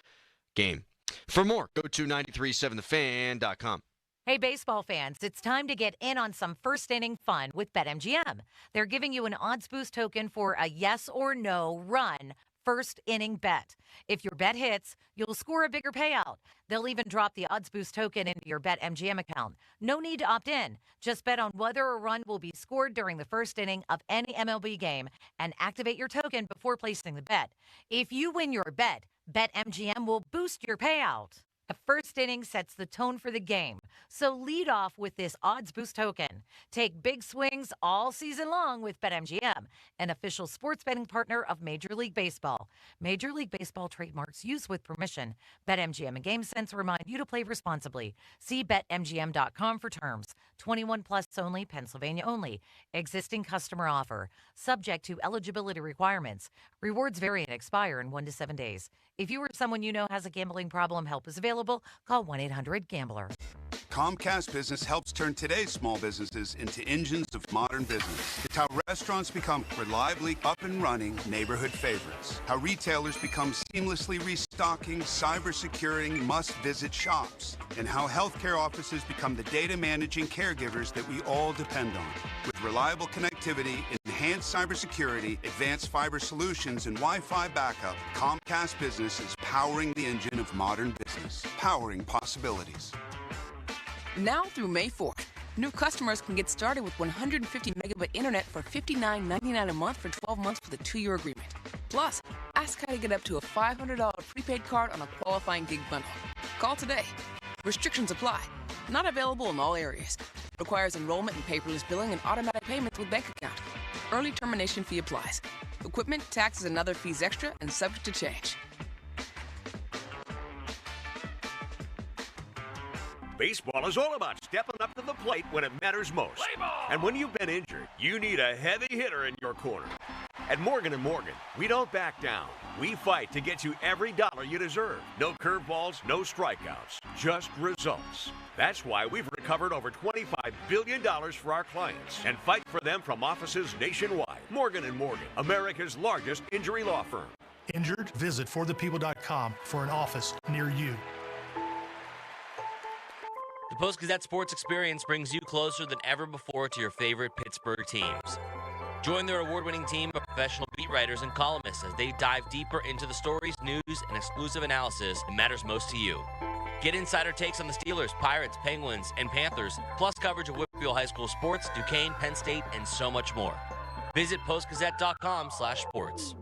Speaker 12: game. For more, go to 937thefan.com.
Speaker 2: Hey, baseball fans, it's time to get in on some first inning fun with BetMGM. They're giving you an odds boost token for a yes or no run first inning bet. If your bet hits, you'll score a bigger payout. They'll even drop the odds boost token into your BetMGM account. No need to opt in. Just bet on whether a run will be scored during the first inning of any MLB game and activate your token before placing the bet. If you win your bet, BetMGM will boost your payout. The first inning sets the tone for the game, so lead off with this odds boost token. Take big swings all season long with BetMGM, an official sports betting partner of Major League Baseball. Major League Baseball trademarks used with permission. BetMGM and GameSense remind you to play responsibly. See BetMGM.com for terms. 21 plus only, Pennsylvania only. Existing customer offer. Subject to eligibility requirements. Rewards vary and expire in 1 to 7 days. If you or someone you know has a gambling problem, help is available. Call 1-800-GAMBLER.
Speaker 3: Comcast Business helps turn today's small businesses into engines of modern business. It's how restaurants become reliably up and running neighborhood favorites. How retailers become seamlessly restocking, cyber-securing, must-visit shops. And how healthcare offices become the data managing caregivers that we all depend on. With reliable connectivity, enhanced cybersecurity, advanced fiber solutions, and Wi-Fi backup, Comcast Business is powering the engine of modern business, powering possibilities.
Speaker 6: Now through May 4th, new customers can get started with 150 megabit internet for $59.99 a month for 12 months with a 2-year agreement. Plus, ask how to get up to a $500 prepaid card on a qualifying gig bundle. Call today. Restrictions apply. Not available in all areas. Requires enrollment in paperless billing and automatic payments with bank account. Early termination fee applies. Equipment, taxes, and other fees extra and subject to change.
Speaker 7: Baseball is all about stepping up to the plate when it matters most. And when you've been injured, you need a heavy hitter in your corner. At Morgan & Morgan, we don't back down. We fight to get you every dollar you deserve. No curveballs, no strikeouts, just results. That's why we've recovered over $25 billion for our clients and fight for them from offices nationwide. Morgan & Morgan, America's largest injury law firm.
Speaker 8: Injured? Visit forthepeople.com for an office near you.
Speaker 9: The Post-Gazette Sports Experience brings you closer than ever before to your favorite Pittsburgh teams. Join their award-winning team of professional beat writers and columnists as they dive deeper into the stories, news, and exclusive analysis that matters most to you. Get insider takes on the Steelers, Pirates, Penguins, and Panthers, plus coverage of Whitfield High School sports, Duquesne, Penn State, and so much more. Visit postgazette.com/sports.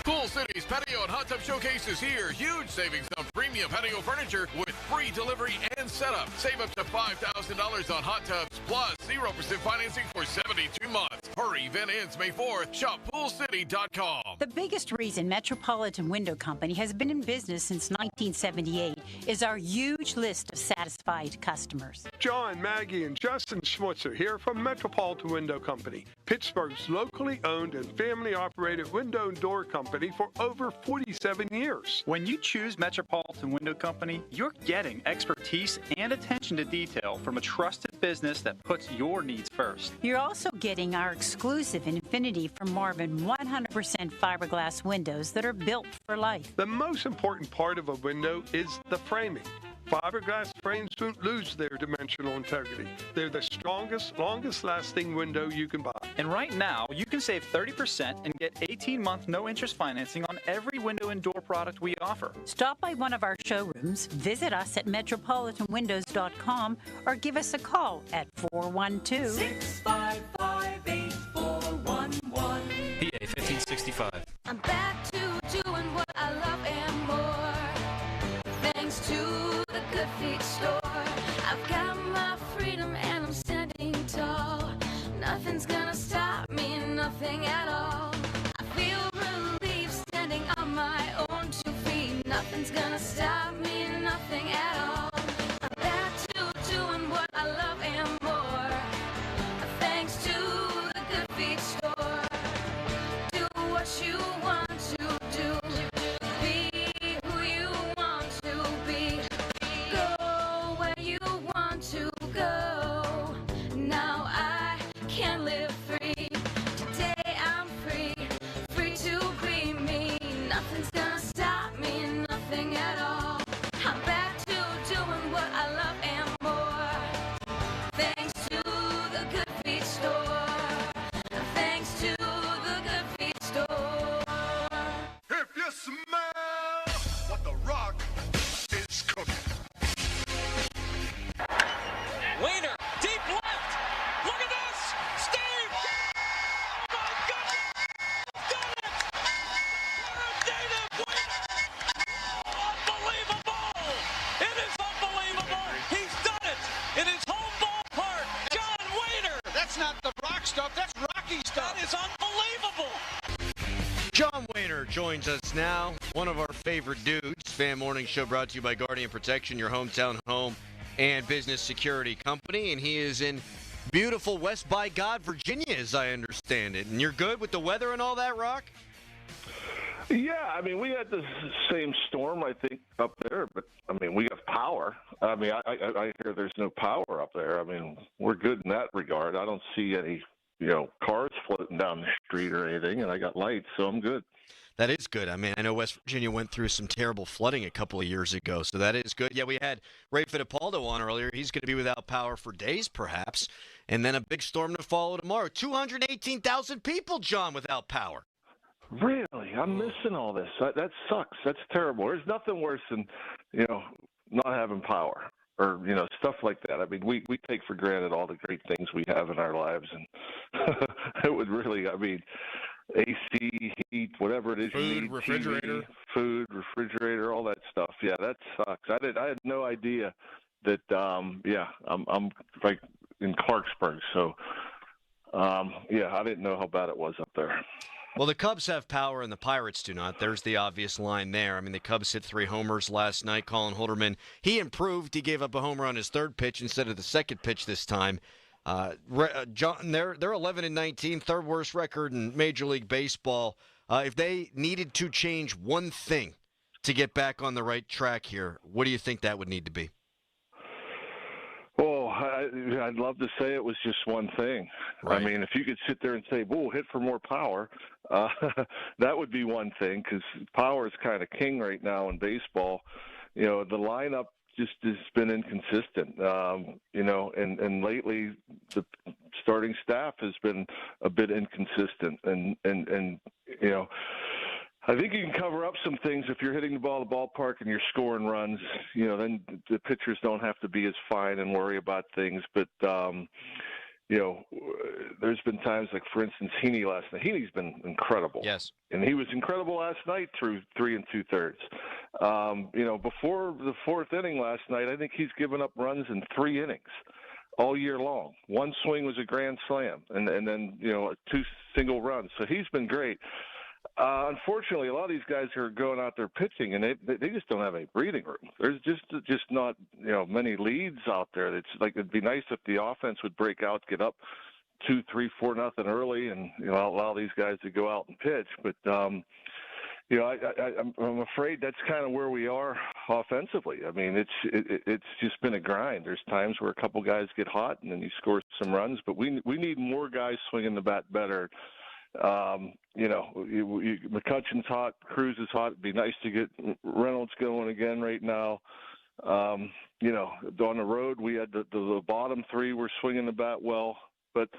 Speaker 10: Pool City's Patio and Hot Tub Showcase is here. Huge savings on premium patio furniture with free delivery and setup. Save up to $5,000 on hot tubs, plus 0% financing for 72 months. Hurry, event ends May 4th. Shop poolcity.com.
Speaker 16: The biggest reason Metropolitan Window Company has been in business since 1978 is our huge list of satisfied customers.
Speaker 17: John, Maggie, and Justin Schmutzer here from Metropolitan Window Company, Pittsburgh's locally owned and family-operated window and door company for over 47 years.
Speaker 18: When you choose Metropolitan
Speaker 4: Metropolitan Window Company, you're getting expertise and attention to detail from a trusted business that puts your needs first.
Speaker 16: You're also getting our exclusive Infinity from Marvin 100% fiberglass windows that are built for life.
Speaker 17: The most important part of a window is the framing. Fiberglass frames don't lose their dimensional integrity. They're the strongest, longest-lasting window you can buy.
Speaker 4: And right now, you can save 30% and get 18-month no-interest financing on every window and door product we offer.
Speaker 16: Stop by one of our showrooms, visit us at metropolitanwindows.com, or give us a call at 412-655-8411.
Speaker 13: PA 1565.
Speaker 14: I'm back to doing what I love and more. Thanks to the Good Feet store. I've got my freedom and I'm standing tall. Nothing's gonna stop me, nothing at all. I feel relief standing on my own 2 feet. Nothing's gonna stop me, nothing at all. I'm back to doing what I love and more. Thanks to the Good Feet store. Do what you want to do. Be who you want to be. Go where you want to go. Now I can live free. Today I'm free, free to be me. Nothing's gonna stop me, nothing at all. I'm back to doing what I love and more. Thanks to the Good Feet store. Thanks to the Good Feet store.
Speaker 30: If you smell what the Rock is cooking.
Speaker 14: Wiener, deep left. Look at this. Steve. Oh my goodness. Done it. Native Wiener. Unbelievable. It is unbelievable. He's done it in his home ballpark. John Wiener.
Speaker 30: That's not the Rock stuff. That's Rocky stuff.
Speaker 14: That is unbelievable.
Speaker 12: John Wayner joins us now, one of our favorite dudes. Fan Morning Show brought to you by Guardian Protection, your hometown home and business security company. And he is in beautiful West by God, Virginia, as I understand it. And you're good with the weather and all that, Rock?
Speaker 15: Yeah, I mean, we had the same storm, I think, up there, but, I mean, we have power. I mean, I hear there's no power up there. I mean, we're good in that regard. I don't see any, cars floating down the street or anything, and I got lights, so I'm good.
Speaker 12: That is good. I mean, I know West Virginia went through some terrible flooding a couple of years ago, so that is good. Yeah, we had Ray Fittipaldo on earlier. He's going to be without power for days, perhaps, and then a big storm to follow tomorrow. 218,000 people, John, without power.
Speaker 15: Really? I'm missing all this. That sucks. That's terrible. There's nothing worse than, not having power or, stuff like that. I mean, we take for granted all the great things we have in our lives, and it would really, I mean, AC, heat, whatever it is you need.
Speaker 1: Refrigerator.
Speaker 15: TV, food, refrigerator, all that stuff. Yeah, that sucks. I had no idea that, I'm like in Clarksburg, so, I didn't know how bad it was up there.
Speaker 12: Well, the Cubs have power and the Pirates do not. There's the obvious line there. I mean, the Cubs hit 3 homers last night. Colin Holderman, he improved. He gave up a homer on his third pitch instead of the second pitch this time. John, they're 11-19, third worst record in Major League Baseball. If they needed to change one thing to get back on the right track here, what do you think that would need to be?
Speaker 15: Well, I'd love to say it was just one thing. Right. I mean, if you could sit there and say, "Whoa, hit for more power," that would be one thing, because power is kind of king right now in baseball. The lineup just has been inconsistent. And lately the starting staff has been a bit inconsistent, and I think you can cover up some things if you're hitting the ball at the ballpark and you're scoring runs. Then the pitchers don't have to be as fine and worry about things. But there's been times, like, for instance, Heaney last night. Heaney's been incredible.
Speaker 12: Yes.
Speaker 15: And he was incredible last night through 3 2/3. Before the fourth inning last night, I think he's given up runs in 3 innings all year long. One swing was a grand slam, and then 2 single runs. So he's been great. Unfortunately, a lot of these guys are going out there pitching, and they just don't have any breathing room. There's just not many leads out there. It's like, it'd be nice if the offense would break out, get up 2, 3, 4 nothing early, and allow these guys to go out and pitch. But I'm afraid that's kind of where we are offensively. I mean, it's just been a grind. There's times where a couple guys get hot and then you score some runs, but we need more guys swinging the bat better. McCutcheon's hot, Cruz is hot. It'd be nice to get Reynolds going again right now. On the road we had the bottom three were swinging the bat well. But,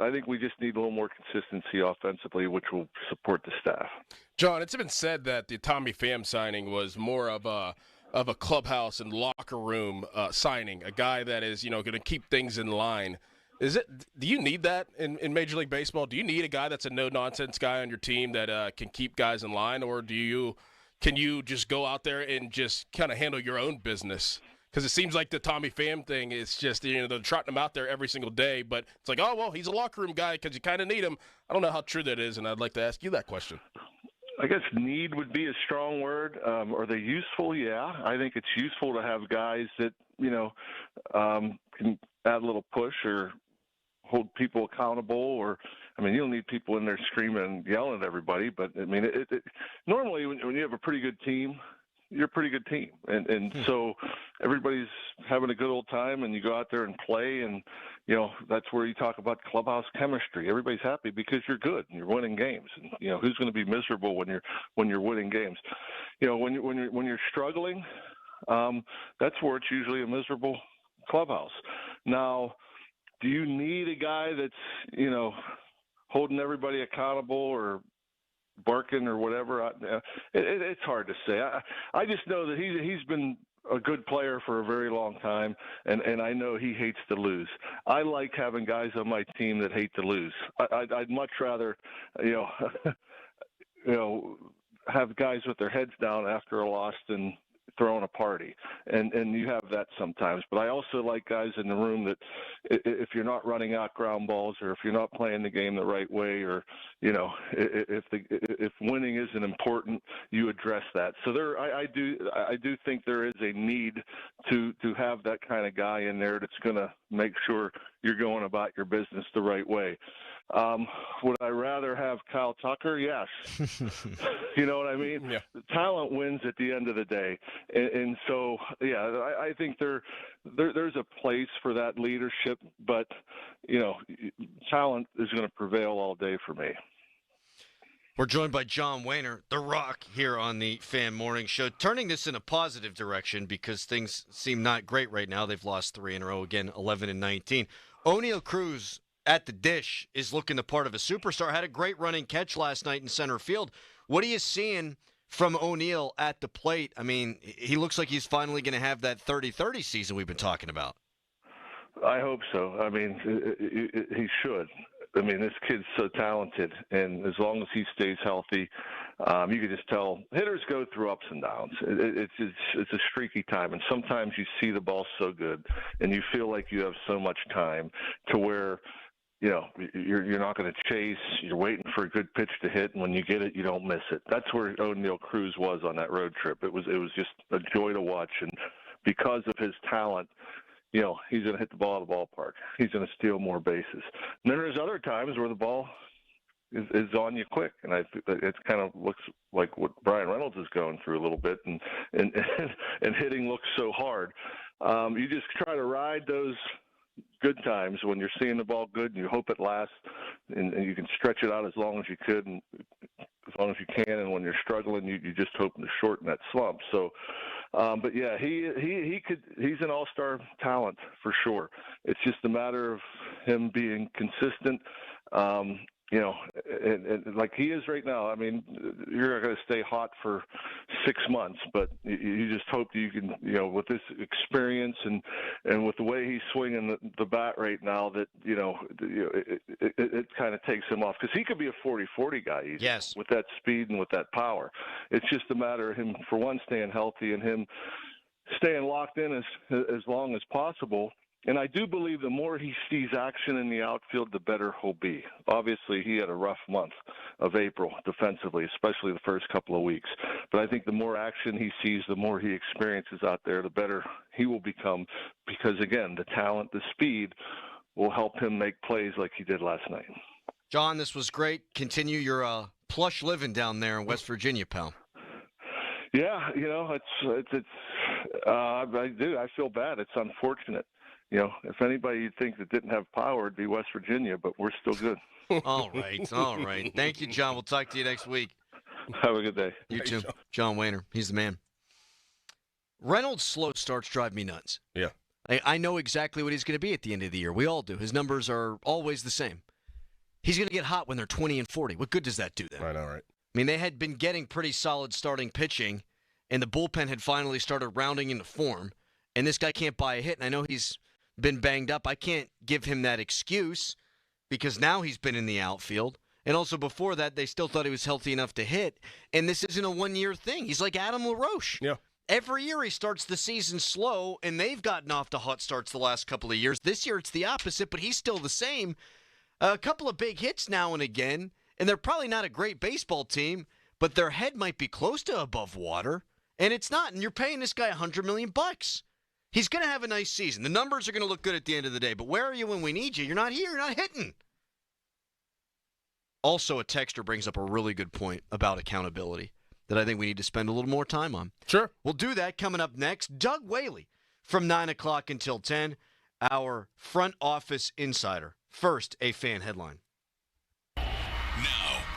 Speaker 15: I think we just need a little more consistency offensively, which will support the staff.
Speaker 1: John, it's been said that the Tommy Pham signing was more of a clubhouse and locker room signing, a guy that is, going to keep things in line. Do you need that in Major League Baseball? Do you need a guy that's a no-nonsense guy on your team that can keep guys in line, or can you just go out there and just kind of handle your own business? Because it seems like the Tommy Pham thing is just, they're trotting him out there every single day, but it's like, oh, well, he's a locker room guy because you kind of need him. I don't know how true that is, and I'd like to ask you that question.
Speaker 15: I guess need would be a strong word. Are they useful? Yeah. I think it's useful to have guys that, can add a little push or hold people accountable you don't need people in there screaming and yelling at everybody, but, normally when you have a pretty good team, you're a pretty good team. And so everybody's having a good old time and you go out there and play and, that's where you talk about clubhouse chemistry. Everybody's happy because you're good and you're winning games. And, who's going to be miserable when you're winning games? When you're struggling, that's where it's usually a miserable clubhouse. Now, do you need a guy that's, holding everybody accountable or barking or whatever? It's hard to say. I just know that he's been a good player for a very long time, and I know he hates to lose. I like having guys on my team that hate to lose. I'd much rather, have guys with their heads down after a loss than throwing a party, and you have that sometimes. But I also like guys in the room that if you're not running out ground balls or if you're not playing the game the right way, or if winning isn't important, you address that. So I do think there is a need to have that kind of guy in there that's going to make sure you're going about your business the right way. Would I rather have Kyle Tucker? Yes. You know what I mean?
Speaker 1: Yeah.
Speaker 15: The talent wins at the end of the day. And so, yeah, I think there's a place for that leadership, but, talent is going to prevail all day for me.
Speaker 12: We're joined by John Wehner, The Rock, here on the Fan Morning Show, turning this in a positive direction because things seem not great right now. They've lost 3 in a row, again, 11-19. O'Neal Cruz at the dish is looking the part of a superstar. Had a great running catch last night in center field. What are you seeing from O'Neal at the plate? I mean, he looks like he's finally going to have that 30-30 season we've been talking about.
Speaker 15: I hope so. I mean, he should. I mean, this kid's so talented, and as long as he stays healthy, you can just tell hitters go through ups and downs. It's a streaky time, and sometimes you see the ball so good, and you feel like you have so much time to where you're not going to chase. You're waiting for a good pitch to hit, and when you get it, you don't miss it. That's where O'Neal Cruz was on that road trip. It was just a joy to watch, and because of his talent, he's going to hit the ball at the ballpark. He's going to steal more bases. And then there's other times where the ball is on you quick, and it kind of looks like what Brian Reynolds is going through a little bit, and hitting looks so hard. You just try to ride those good times when you're seeing the ball good, and you hope it lasts, and you can stretch it out as long as you could, and as long as you can. And when you're struggling, you just hope to shorten that slump. So, but yeah, he's an all-star talent for sure. It's just a matter of him being consistent. And like he is right now. I mean, you're not going to stay hot for 6 months, but you just hope that you can, with this experience and with the way he's swinging the bat right now, that it kind of takes him off, because he could be a 40-40 guy easy,
Speaker 12: yes,
Speaker 15: with that speed and with that power. It's just a matter of him, for one, staying healthy, and him staying locked in as long as possible. And I do believe the more he sees action in the outfield, the better he'll be. Obviously, he had a rough month of April defensively, especially the first couple of weeks. But I think the more action he sees, the more he experiences out there, the better he will become, because, again, the talent, the speed will help him make plays like he did last night.
Speaker 12: John, this was great. Continue your plush living down there in West Virginia, pal.
Speaker 15: Yeah, I do. I feel bad. It's unfortunate. If anybody you'd think that didn't have power, it'd be West Virginia, but we're still good.
Speaker 12: All right. Thank you, John. We'll talk to you next week.
Speaker 15: Have a good day.
Speaker 12: You too. John Wayner. He's the man. Reynolds' slow starts drive me nuts.
Speaker 1: Yeah.
Speaker 12: I know exactly what he's going to be at the end of the year. We all do. His numbers are always the same. He's going to get hot when they're 20 and 40. What good does that do them?
Speaker 1: I know, right?
Speaker 12: I mean, they had been getting pretty solid starting pitching, and the bullpen had finally started rounding into form, and this guy can't buy a hit, and I know he's been banged up. I can't give him that excuse because now he's been in the outfield. And also before that, they still thought he was healthy enough to hit, and this isn't a one-year thing. He's like Adam LaRoche.
Speaker 1: Yeah.
Speaker 12: Every year he starts the season slow, and they've gotten off to hot starts the last couple of years. This year it's the opposite, but he's still the same. A couple of big hits now and again, and they're probably not a great baseball team, but their head might be close to above water, and it's not. And you're paying this guy $100 million. He's going to have a nice season. The numbers are going to look good at the end of the day, but where are you when we need you? You're not here. You're not hitting. Also, a texter brings up a really good point about accountability that I think we need to spend a little more time on.
Speaker 1: Sure.
Speaker 12: We'll do that coming up next. Doug Whaley from 9 o'clock until 10, our front office insider. First, a fan headline.
Speaker 11: Now,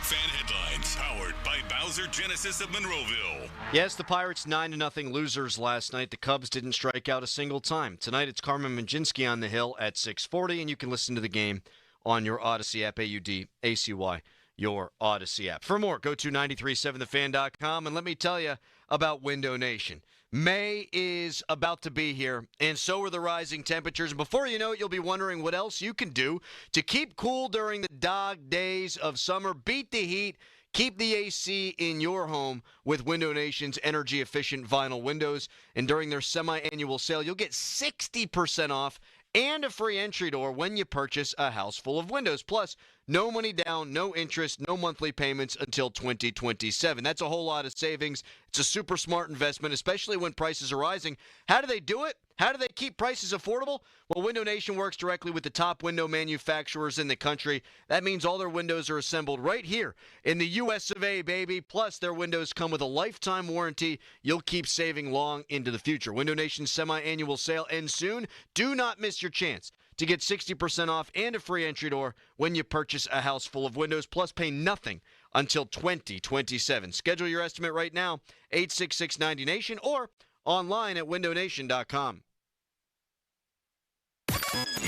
Speaker 11: fan headlines powered by Bowser Genesis of Monroeville.
Speaker 12: Yes, the Pirates 9-0 losers last night. The Cubs didn't strike out a single time. Tonight, it's Carmen Majinski on the hill at 6:40, and you can listen to the game on your Odyssey app, AUDACY, your Odyssey app. For more, go to 937thefan.com, and let me tell you about Window Nation. May is about to be here, and so are the rising temperatures. And before you know it, you'll be wondering what else you can do to keep cool during the dog days of summer. Beat the heat. Keep the AC in your home with Window Nation's energy-efficient vinyl windows. And during their semi-annual sale, you'll get 60% off and a free entry door when you purchase a house full of windows. Plus, no money down, no interest, no monthly payments until 2027. That's a whole lot of savings. It's a super smart investment, especially when prices are rising. How do they do it? How do they keep prices affordable? Well, Window Nation works directly with the top window manufacturers in the country. That means all their windows are assembled right here in the U.S. of A., baby. Plus, their windows come with a lifetime warranty. You'll keep saving long into the future. Window Nation's semi-annual sale ends soon. Do not miss your chance to get 60% off and a free entry door when you purchase a house full of windows, plus pay nothing until 2027. Schedule your estimate right now, 866-90-NATION, or online at windownation.com.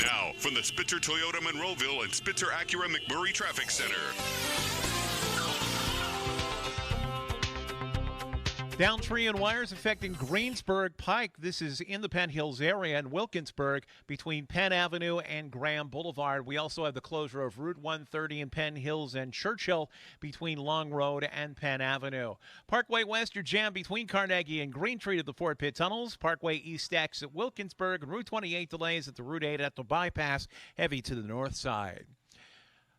Speaker 11: Now, from the Spitzer Toyota Monroeville and Spitzer Acura McMurray Traffic Center.
Speaker 5: Down tree and wires affecting Greensburg Pike. This is in the Penn Hills area and Wilkinsburg between Penn Avenue and Graham Boulevard. We also have the closure of Route 130 in Penn Hills and Churchill between Long Road and Penn Avenue. Parkway West, you're jammed between Carnegie and Green Tree to the Fort Pitt Tunnels. Parkway East exits at Wilkinsburg. Route 28 delays at the Route 8 at the bypass, heavy to the north side.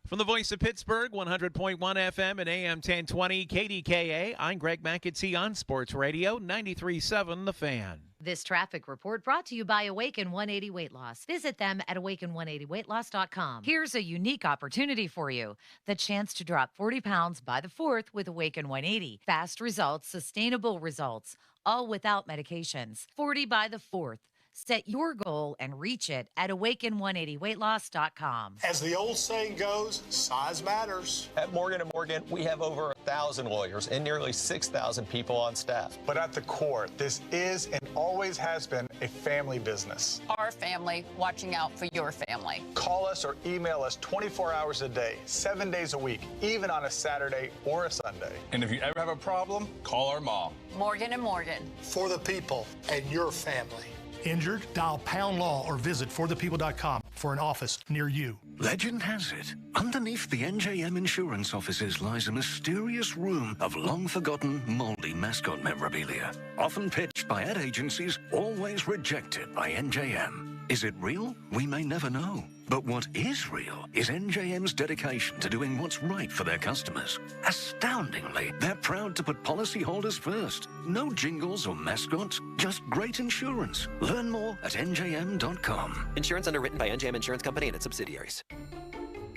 Speaker 5: From the voice of Pittsburgh, 100.1 FM and AM 1020 KDKA, I'm Greg McAtee on Sports Radio 93.7 The Fan.
Speaker 2: This traffic report brought to you by Awaken 180 Weight Loss. Visit them at awaken180weightloss.com. Here's a unique opportunity for you. The chance to drop 40 pounds by the 4th with Awaken 180. Fast results, sustainable results, all without medications. 40 by the 4th. Set your goal and reach it at awaken180weightloss.com.
Speaker 8: As the old saying goes, size matters.
Speaker 18: At Morgan & Morgan, we have over 1,000 lawyers and nearly 6,000 people on staff.
Speaker 8: But at the core, this is and always has been a family business.
Speaker 19: Our family watching out for your family.
Speaker 8: Call us or email us 24 hours a day, 7 days a week, even on a Saturday or a Sunday.
Speaker 18: And if you ever have a problem, call our mom.
Speaker 19: Morgan & Morgan.
Speaker 8: For the people and your family. Injured? Dial Pound Law or visit forthepeople.com for an office near you.
Speaker 20: Legend has it, underneath the NJM insurance offices lies a mysterious room of long-forgotten, moldy mascot memorabilia. Often pitched by ad agencies, always rejected by NJM. Is it real? We may never know. But what is real is NJM's dedication to doing what's right for their customers. Astoundingly, they're proud to put policyholders first. No jingles or mascots, just great insurance. Learn more at njm.com.
Speaker 21: Insurance underwritten by NJM Insurance Company and its subsidiaries.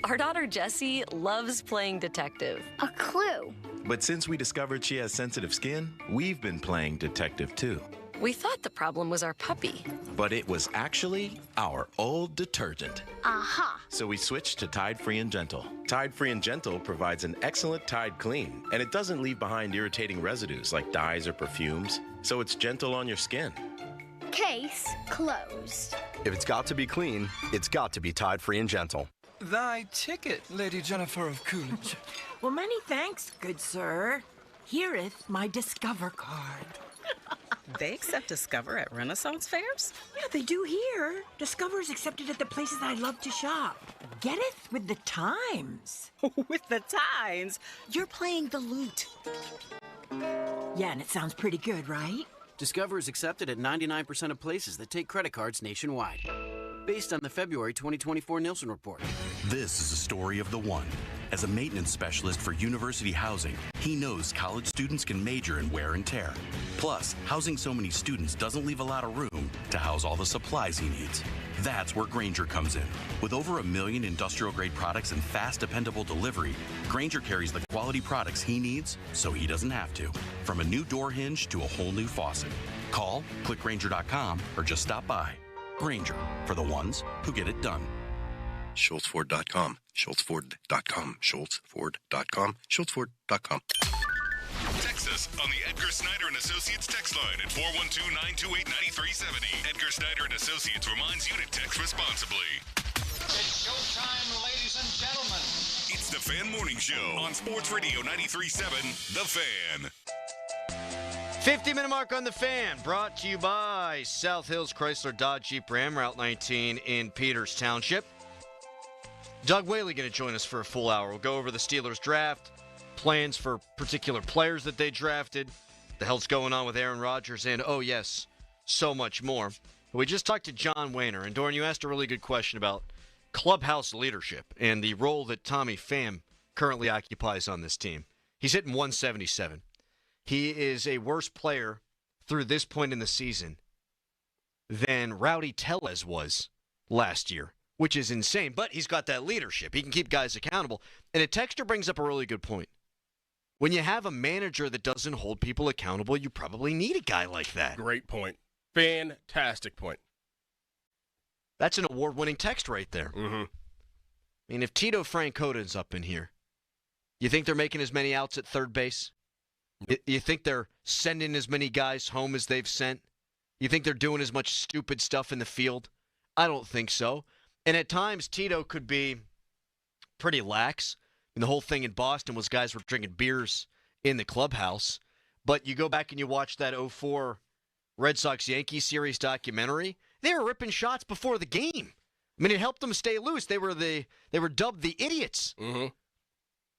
Speaker 3: Our daughter Jessie loves playing detective.
Speaker 21: A clue.
Speaker 22: But since we discovered she has sensitive skin, we've been playing detective too.
Speaker 3: We thought the problem was our puppy.
Speaker 22: But it was actually our old detergent.
Speaker 21: Aha.
Speaker 22: So we switched to Tide Free and Gentle. Tide Free and Gentle provides an excellent Tide clean, and it doesn't leave behind irritating residues like dyes or perfumes, so it's gentle on your skin.
Speaker 21: Case closed.
Speaker 23: If it's got to be clean, it's got to be Tide Free and Gentle.
Speaker 24: Thy ticket, Lady Jennifer of Coolidge.
Speaker 25: Well, many thanks, good sir. Here'th my Discover card.
Speaker 26: They accept Discover at Renaissance fairs?
Speaker 25: Yeah, they do here. Discover is accepted at the places I love to shop. Getteth with the times.
Speaker 26: With the times? You're playing the lute.
Speaker 25: Yeah, and it sounds pretty good, right?
Speaker 27: Discover is accepted at 99% of places that take credit cards nationwide. Based on the February 2024 Nielsen report.
Speaker 28: This is a story of the one. As a maintenance specialist for university housing, he knows college students can major in wear and tear. Plus, housing so many students doesn't leave a lot of room to house all the supplies he needs. That's where Grainger comes in. With over 1 million industrial-grade products and fast, dependable delivery, Grainger carries the quality products he needs so he doesn't have to. From a new door hinge to a whole new faucet. Call, click Grainger.com, or just stop by. Grainger, for the ones who get it done.
Speaker 29: SchultzFord.com, SchultzFord.com, SchultzFord.com, SchultzFord.com.
Speaker 11: Text us on the Edgar Snyder & Associates text line at 412-928-9370. Edgar Snyder & Associates reminds you to text responsibly.
Speaker 31: It's showtime, ladies and gentlemen.
Speaker 11: It's the Fan Morning Show on Sports Radio 93.7, The Fan.
Speaker 12: 50-minute mark on The Fan, brought to you by South Hills Chrysler Dodge Jeep Ram, Route 19 in Peters Township. Doug Whaley going to join us for a full hour. We'll go over the Steelers draft, plans for particular players that they drafted, the hell's going on with Aaron Rodgers, and, oh yes, so much more. We just talked to John Wehner, and Doran, you asked a really good question about clubhouse leadership and the role that Tommy Pham currently occupies on this team. He's hitting 177. He is a worse player through this point in the season than Rowdy Tellez was last year, which is insane. But he's got that leadership. He can keep guys accountable. And a texter brings up a really good point. When you have a manager that doesn't hold people accountable, you probably need a guy like that.
Speaker 1: Great point. Fantastic point.
Speaker 12: That's an award-winning text right there.
Speaker 1: Mm-hmm.
Speaker 12: I mean, if Tito Francota's up in here, you think they're making as many outs at third base? You think they're sending as many guys home as they've sent? You think they're doing as much stupid stuff in the field? I don't think so. And at times, Tito could be pretty lax. And the whole thing in Boston was guys were drinking beers in the clubhouse. But you go back and you watch that 2004 Red Sox-Yankees series documentary, they were ripping shots before the game. I mean, it helped them stay loose. They were dubbed the idiots.
Speaker 1: Mm-hmm.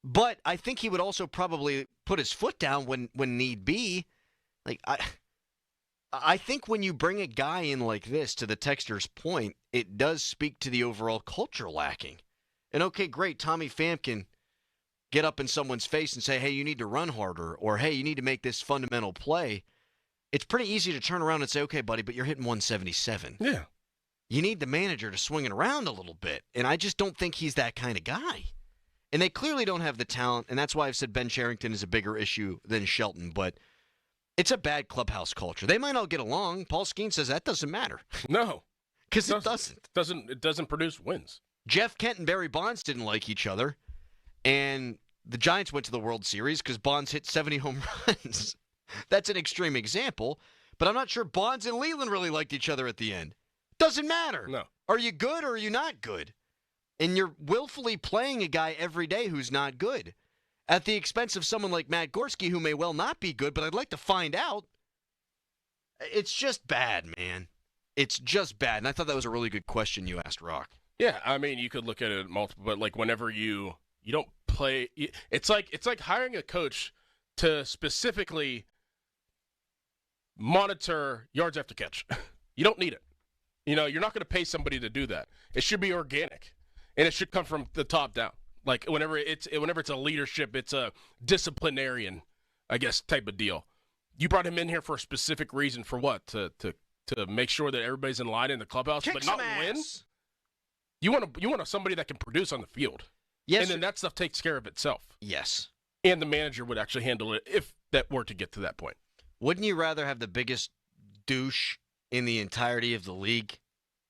Speaker 12: But I think he would also probably put his foot down when need be. Like I think when you bring a guy in like this, to the texter's point, it does speak to the overall culture lacking. And okay, great, Tommy Pham can get up in someone's face and say, hey, you need to run harder, or hey, you need to make this fundamental play. It's pretty easy to turn around and say, okay, buddy, but you're hitting 177.
Speaker 1: Yeah.
Speaker 12: You need the manager to swing it around a little bit. And I just don't think he's that kind of guy. And they clearly don't have the talent, and that's why I've said Ben Cherington is a bigger issue than Shelton. But it's a bad clubhouse culture. They might all get along. Paul Skeen says that doesn't matter.
Speaker 1: No.
Speaker 12: Because it doesn't.
Speaker 1: It doesn't produce wins.
Speaker 12: Jeff Kent and Barry Bonds didn't like each other, and the Giants went to the World Series because Bonds hit 70 home runs. That's an extreme example, but I'm not sure Bonds and Leland really liked each other at the end. Doesn't matter.
Speaker 1: No.
Speaker 12: Are you good or are you not good? And you're willfully playing a guy every day who's not good at the expense of someone like Matt Gorski, who may well not be good, but I'd like to find out. It's just bad, man. It's just bad. And I thought that was a really good question you asked, Rock.
Speaker 1: Yeah, I mean, you could look at it multiple, but like whenever you don't play, it's like hiring a coach to specifically monitor yards after catch. You don't need it. You know, you're not going to pay somebody to do that. It should be organic. And it should come from the top down. Like whenever it's a leadership, it's a disciplinarian, I guess, type of deal. You brought him in here for a specific reason. For what? To make sure that everybody's in line in the clubhouse, but not win. You want somebody that can produce on the field.
Speaker 12: Yes.
Speaker 1: And then that stuff takes care of itself.
Speaker 12: Yes.
Speaker 1: And the manager would actually handle it if that were to get to that point.
Speaker 12: Wouldn't you rather have the biggest douche in the entirety of the league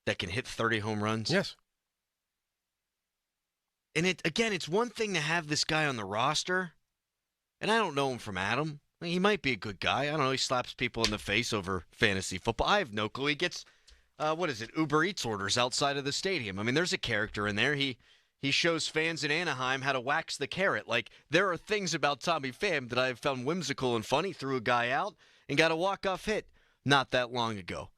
Speaker 12: that can hit 30 home runs?
Speaker 1: Yes.
Speaker 12: And it's one thing to have this guy on the roster, and I don't know him from Adam. I mean, he might be a good guy. I don't know. He slaps people in the face over fantasy football. I have no clue. He gets, Uber Eats orders outside of the stadium. I mean, there's a character in there. He shows fans in Anaheim how to wax the carrot. Like, there are things about Tommy Pham that I've found whimsical and funny. Threw a guy out and got a walk-off hit not that long ago.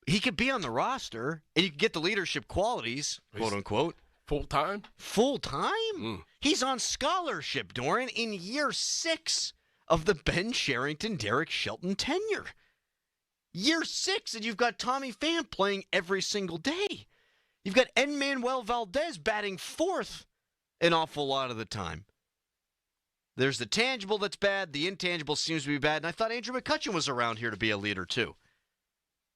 Speaker 12: He could be on the roster, and you could get the leadership qualities, quote-unquote.
Speaker 1: Full-time?
Speaker 12: Full-time? He's on scholarship, Doran, in year 6 of the Ben Cherington, Derek Shelton tenure. Year 6, and you've got Tommy Pham playing every single day. You've got Enmanuel Valdez batting 4th an awful lot of the time. There's the tangible that's bad. The intangible seems to be bad. And I thought Andrew McCutchen was around here to be a leader, too.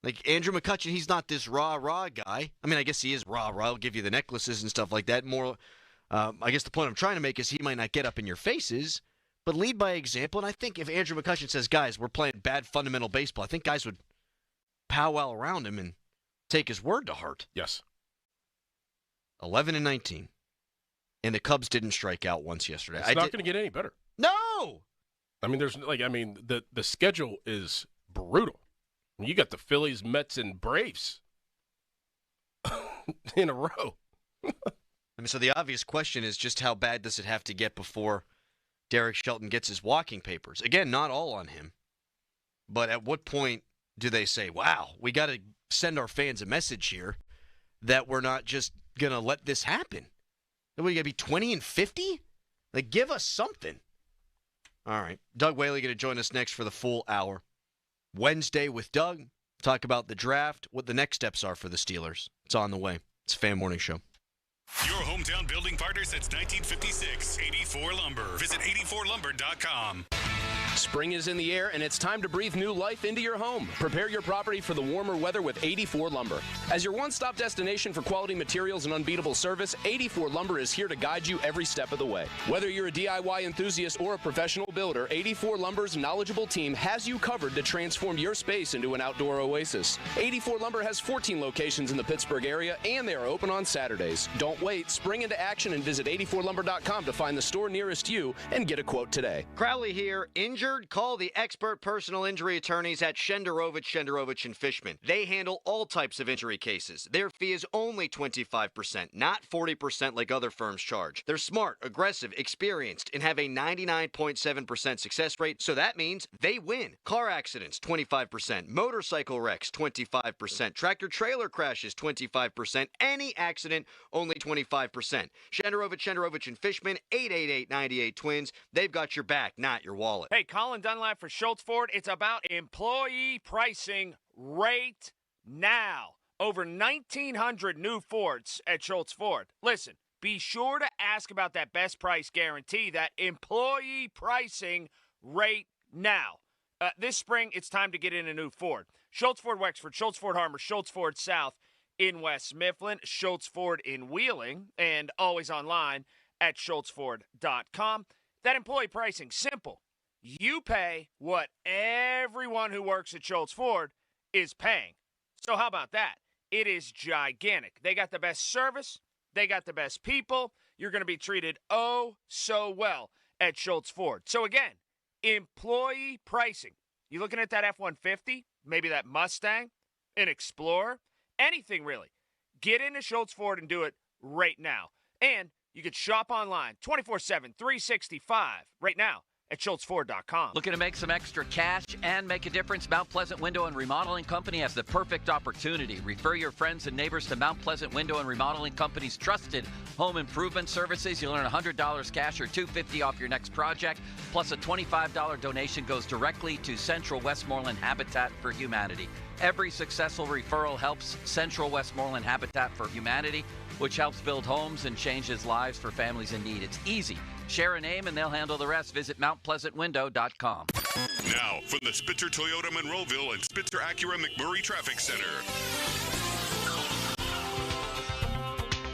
Speaker 12: Like, Andrew McCutchen, he's not this rah-rah guy. I mean, I guess he is rah-rah. He'll give you the necklaces and stuff like that. More, I guess the point I'm trying to make is he might not get up in your faces, but lead by example. And I think if Andrew McCutchen says, guys, we're playing bad fundamental baseball, I think guys would powwow around him and take his word to heart.
Speaker 1: Yes.
Speaker 12: 11-19. And the Cubs didn't strike out once yesterday.
Speaker 1: It's not going to get any better.
Speaker 12: No!
Speaker 1: I mean, the schedule is brutal. You got the Phillies, Mets, and Braves in a row.
Speaker 12: I mean, so the obvious question is just how bad does it have to get before Derek Shelton gets his walking papers? Again, not all on him. But at what point do they say, wow, we got to send our fans a message here that we're not just going to let this happen? Are we going to be 20-50? Like, give us something. All right. Doug Whaley going to join us next for the full hour. Wednesday with Doug. Talk about the draft, what the next steps are for the Steelers. It's on the way. It's a Fan Morning Show.
Speaker 11: Your hometown building partner since 1956, 84 Lumber. Visit 84lumber.com.
Speaker 4: Spring is in the air, and it's time to breathe new life into your home. Prepare your property for the warmer weather with 84 Lumber. As your one-stop destination for quality materials and unbeatable service, 84 Lumber is here to guide you every step of the way. Whether you're a DIY enthusiast or a professional builder, 84 Lumber's knowledgeable team has you covered to transform your space into an outdoor oasis. 84 Lumber has 14 locations in the Pittsburgh area, and they are open on Saturdays. Don't wait. Spring into action and visit 84lumber.com to find the store nearest you and get a quote today.
Speaker 12: Crowley here. Injured? Call the expert personal injury attorneys at Shenderovich & Fishman. They handle all types of injury cases. Their fee is only 25%, not 40% like other firms charge. They're smart, aggressive, experienced, and have a 99.7% success rate, so that means they win. Car accidents, 25%. Motorcycle wrecks, 25%. Tractor-trailer crashes, 25%. Any accident, only 25%. Shenderovich & Fishman, 888-98-TWINS. They've got your back, not your wallet.
Speaker 6: Hey, Colin Dunlap for Schultz Ford. It's about employee pricing right now. Over 1,900 new Fords at Schultz Ford. Listen, be sure to ask about that best price guarantee, that employee pricing right now. This spring, it's time to get in a new Ford. Schultz Ford Wexford, Schultz Ford Harmer, Schultz Ford South in West Mifflin, Schultz Ford in Wheeling, and always online at schultzford.com. That employee pricing, simple. You pay what everyone who works at Schultz Ford is paying. So how about that? It is gigantic. They got the best service. They got the best people. You're going to be treated oh so well at Schultz Ford. So again, employee pricing. You looking at that F-150, maybe that Mustang, an Explorer, anything really. Get into Schultz Ford and do it right now. And you can shop online 24/7, 365 right now at schultzford.com.
Speaker 7: Looking to make some extra cash and make a difference? Mount Pleasant Window and Remodeling Company has the perfect opportunity. Refer your friends and neighbors to Mount Pleasant Window and Remodeling Company's trusted home improvement services. You'll earn $100 cash or $250 off your next project, plus a $25 donation goes directly to Central Westmoreland Habitat for Humanity. Every successful referral helps Central Westmoreland Habitat for Humanity, which helps build homes and changes lives for families in need. It's easy. Share a name and they'll handle the rest. Visit MountPleasantWindow.com.
Speaker 11: Now, from the Spitzer Toyota Monroeville and Spitzer Acura McMurray Traffic Center.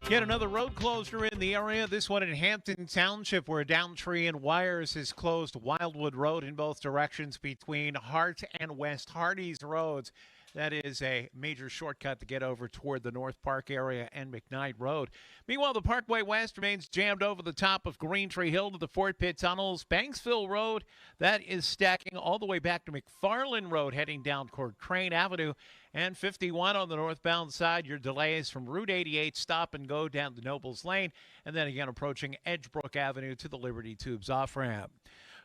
Speaker 2: Yet another road closure in the area. This one in Hampton Township, where Downtree and Wires has closed Wildwood Road in both directions between Hart and West Hardee's roads. That is a major shortcut to get over toward the North Park area and McKnight Road. Meanwhile, the Parkway West remains jammed over the top of Green Tree Hill to the Fort Pitt Tunnels. Banksville Road, that is stacking all the way back to McFarland Road, heading down toward Crane Avenue. And 51 on the northbound side, your delays from Route 88 stop and go down to Nobles Lane, and then again approaching Edgebrook Avenue to the Liberty Tubes off-ramp.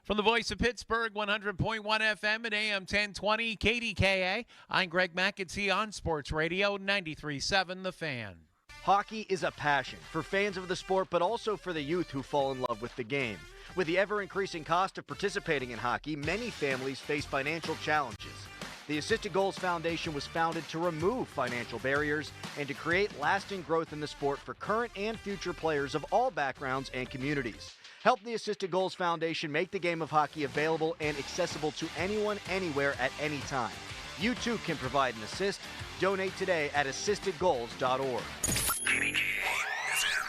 Speaker 2: From the voice of Pittsburgh, 100.1 FM at AM 1020, KDKA, I'm Greg McAtee on Sports Radio 93.7 The Fan.
Speaker 5: Hockey is a passion for fans of the sport, but also for the youth who fall in love with the game. With the ever-increasing cost of participating in hockey, many families face financial challenges. The Assisted Goals Foundation was founded to remove financial barriers and to create lasting growth in the sport for current and future players of all backgrounds and communities. Help the Assisted Goals Foundation make the game of hockey available and accessible to anyone, anywhere, at any time. You too can provide an assist. Donate today at assistedgoals.org.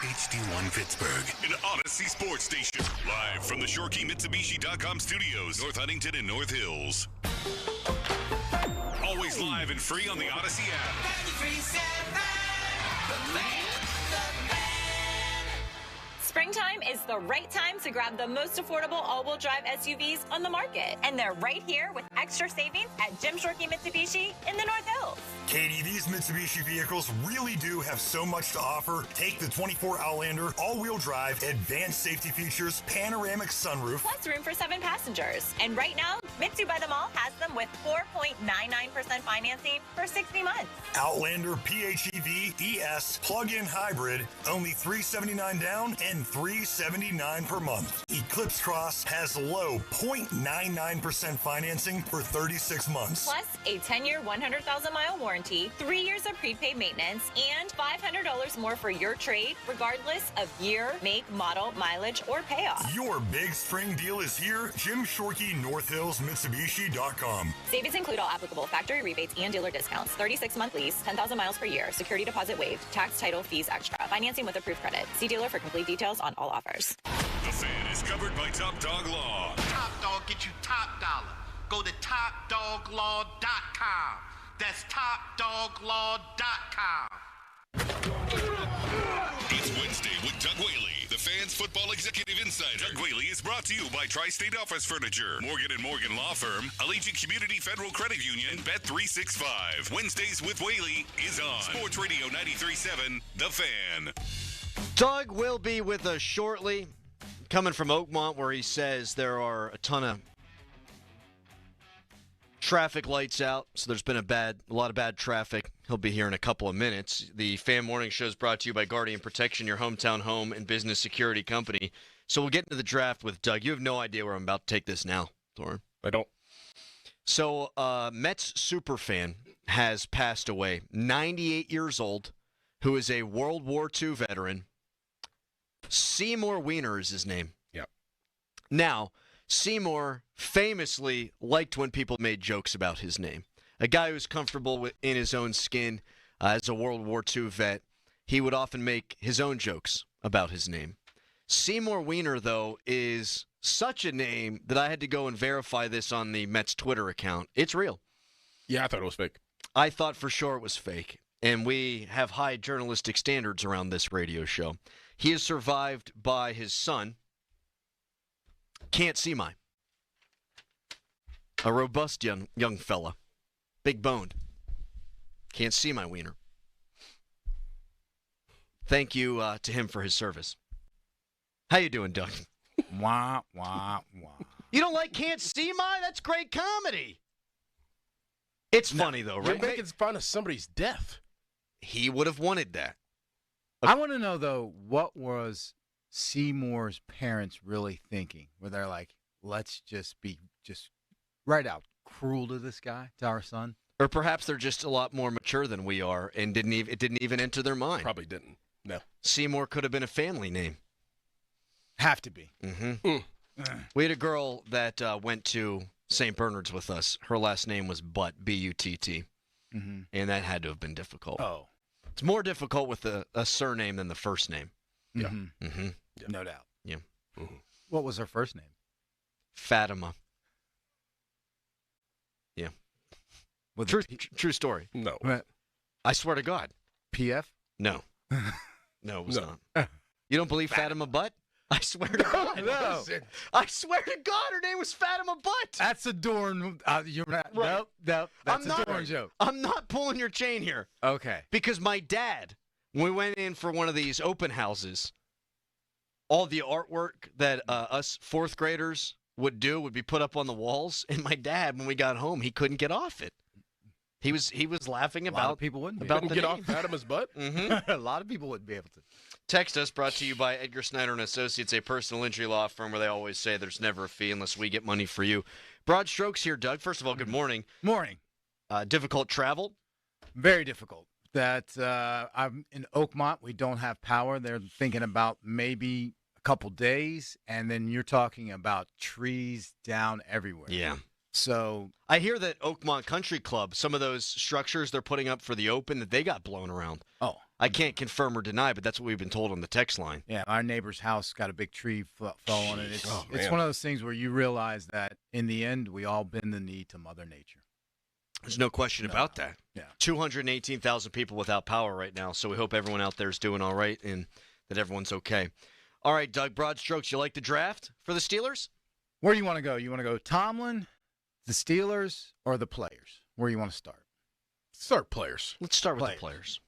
Speaker 11: HD1 Pittsburgh, an Odyssey sports station. Live from the ShoreKeyMitsubishi.com studios, North Huntington and North Hills. Always live and free on the Odyssey app.
Speaker 9: Springtime is the right time to grab the most affordable all-wheel drive SUVs on the market. And they're right here with extra savings at Jim Shorkey Mitsubishi in the North Hills.
Speaker 10: Katie, these Mitsubishi vehicles really do have so much to offer. Take the 24 Outlander, all-wheel drive, advanced safety features, panoramic sunroof.
Speaker 9: Plus room for 7 passengers. And right now, Mitsu by the Mall has them with 4.99% financing for 60 months.
Speaker 10: Outlander PHEV ES plug-in hybrid, only $379 down and $379 per month. Eclipse Cross has low 0.99% financing for 36 months.
Speaker 9: Plus a 10-year, 100,000-mile warranty, 3 years of prepaid maintenance, and $500 more for your trade, regardless of year, make, model, mileage, or payoff.
Speaker 10: Your big spring deal is here. Jim Shorkey, North Hills, Mitsubishi.com.
Speaker 9: Savings include all applicable factory rebates and dealer discounts. 36-month lease, 10,000 miles per year. Security deposit waived. Tax, title, fees extra. Financing with approved credit. See dealer for complete details on all offers.
Speaker 11: The Fan is covered by Top Dog Law.
Speaker 13: Top Dog get you top dollar. Go to TopDogLaw.com. That's TopDogLaw.com.
Speaker 11: It's Wednesday with Doug Whaley, the Fan's football executive insider. Doug Whaley is brought to you by Tri-State Office Furniture, Morgan & Morgan Law Firm, Allegiant Community Federal Credit Union, Bet365. Wednesdays with Whaley is on Sports Radio 93.7, The Fan.
Speaker 12: Doug will be with us shortly, coming from Oakmont, where he says there are a ton of traffic lights out, so there's been a lot of bad traffic. He'll be here in a couple of minutes. The Fan Morning Show is brought to you by Guardian Protection, your hometown home and business security company. So we'll get into the draft with Doug. You have no idea where I'm about to take this now, Thorin.
Speaker 1: I don't.
Speaker 12: So Mets superfan has passed away, 98 years old, who is a World War II veteran. Seymour Wiener is his name.
Speaker 1: Yep.
Speaker 12: Now, Seymour famously liked when people made jokes about his name. A guy who's comfortable in his own skin as a World War II vet, he would often make his own jokes about his name. Seymour Wiener, though, is such a name that I had to go and verify this on the Mets Twitter account. It's real.
Speaker 1: Yeah, I thought it was fake.
Speaker 12: I thought for sure it was fake. And we have high journalistic standards around this radio show. He is survived by his son, Can't See My. A robust young fella. Big boned. Can't see my wiener. Thank you to him for his service. How you doing, Doug?
Speaker 14: Wah, wah, wah.
Speaker 12: You don't like Can't See My? That's great comedy. It's funny, though, right?
Speaker 1: You're making fun of somebody's death.
Speaker 12: He would have wanted that.
Speaker 14: I want to know, though, what was Seymour's parents really thinking? Where they're like, let's just be right out cruel to this guy, to our son?
Speaker 12: Or perhaps they're just a lot more mature than we are and it didn't even enter their mind.
Speaker 1: Probably didn't. No.
Speaker 12: Seymour could have been a family name.
Speaker 14: Have to be.
Speaker 12: Mm-hmm. We had a girl that went to St. Bernard's with us. Her last name was Butt, B-U-T-T. Mm-hmm. And that had to have been difficult.
Speaker 14: Oh.
Speaker 12: It's more difficult with a surname than the first name.
Speaker 1: Yeah.
Speaker 12: Mm-hmm.
Speaker 1: Yeah.
Speaker 14: No doubt.
Speaker 12: Yeah.
Speaker 1: Mm-hmm.
Speaker 14: What was her first name?
Speaker 12: Fatima. Yeah.
Speaker 14: With
Speaker 12: True story.
Speaker 1: No.
Speaker 12: I swear to God.
Speaker 14: PF?
Speaker 12: No. No, it was not. You don't believe Fatima Butt? I swear to God.
Speaker 14: No.
Speaker 12: I swear to God, her name was Fatima Butt.
Speaker 14: That's a Dorn. You're not.
Speaker 12: Right.
Speaker 14: Nope. That's a Dorn joke.
Speaker 12: I'm not pulling your chain here.
Speaker 14: Okay.
Speaker 12: Because my dad, when we went in for one of these open houses, all the artwork that us fourth graders would do would be put up on the walls. And my dad, when we got home, he couldn't get off it. He was laughing about.
Speaker 14: A lot of people wouldn't be
Speaker 12: about
Speaker 14: able
Speaker 12: the
Speaker 1: Get
Speaker 12: name.
Speaker 1: off Fatima's butt?
Speaker 12: Mm-hmm.
Speaker 14: A lot of people wouldn't be able to.
Speaker 12: Text us, brought to you by Edgar Snyder and Associates, a personal injury law firm where they always say there's never a fee unless we get money for you. Broad strokes here, Doug. First of all, good morning.
Speaker 14: Morning.
Speaker 12: Difficult travel?
Speaker 14: Very difficult. That I'm in Oakmont. We don't have power. They're thinking about maybe a couple days, and then you're talking about trees down everywhere.
Speaker 12: Yeah.
Speaker 14: So
Speaker 12: I hear that Oakmont Country Club, some of those structures they're putting up for the Open, that they got blown around.
Speaker 14: Oh.
Speaker 12: I can't confirm or deny, but that's what we've been told on the text line.
Speaker 14: Yeah, our neighbor's house got a big tree fall on it. It's
Speaker 1: man.
Speaker 14: one of those things where you realize that in the end, we all bend the knee to Mother Nature.
Speaker 12: There's no question about that.
Speaker 14: Yeah.
Speaker 12: 218,000 people without power right now, so we hope everyone out there is doing all right and that everyone's okay. All right, Doug, broad strokes, you like the draft for the Steelers?
Speaker 14: Where do you want to go? You want to go Tomlin, the Steelers, or the players? Where do you want to start?
Speaker 1: Start players.
Speaker 12: Let's start with the players.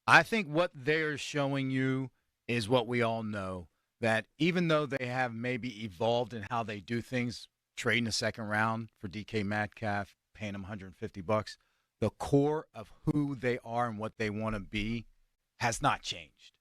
Speaker 14: I think what they're showing you is what we all know, that even though they have maybe evolved in how they do things, trading a second round for DK Metcalf, paying him $150, the core of who they are and what they want to be has not changed.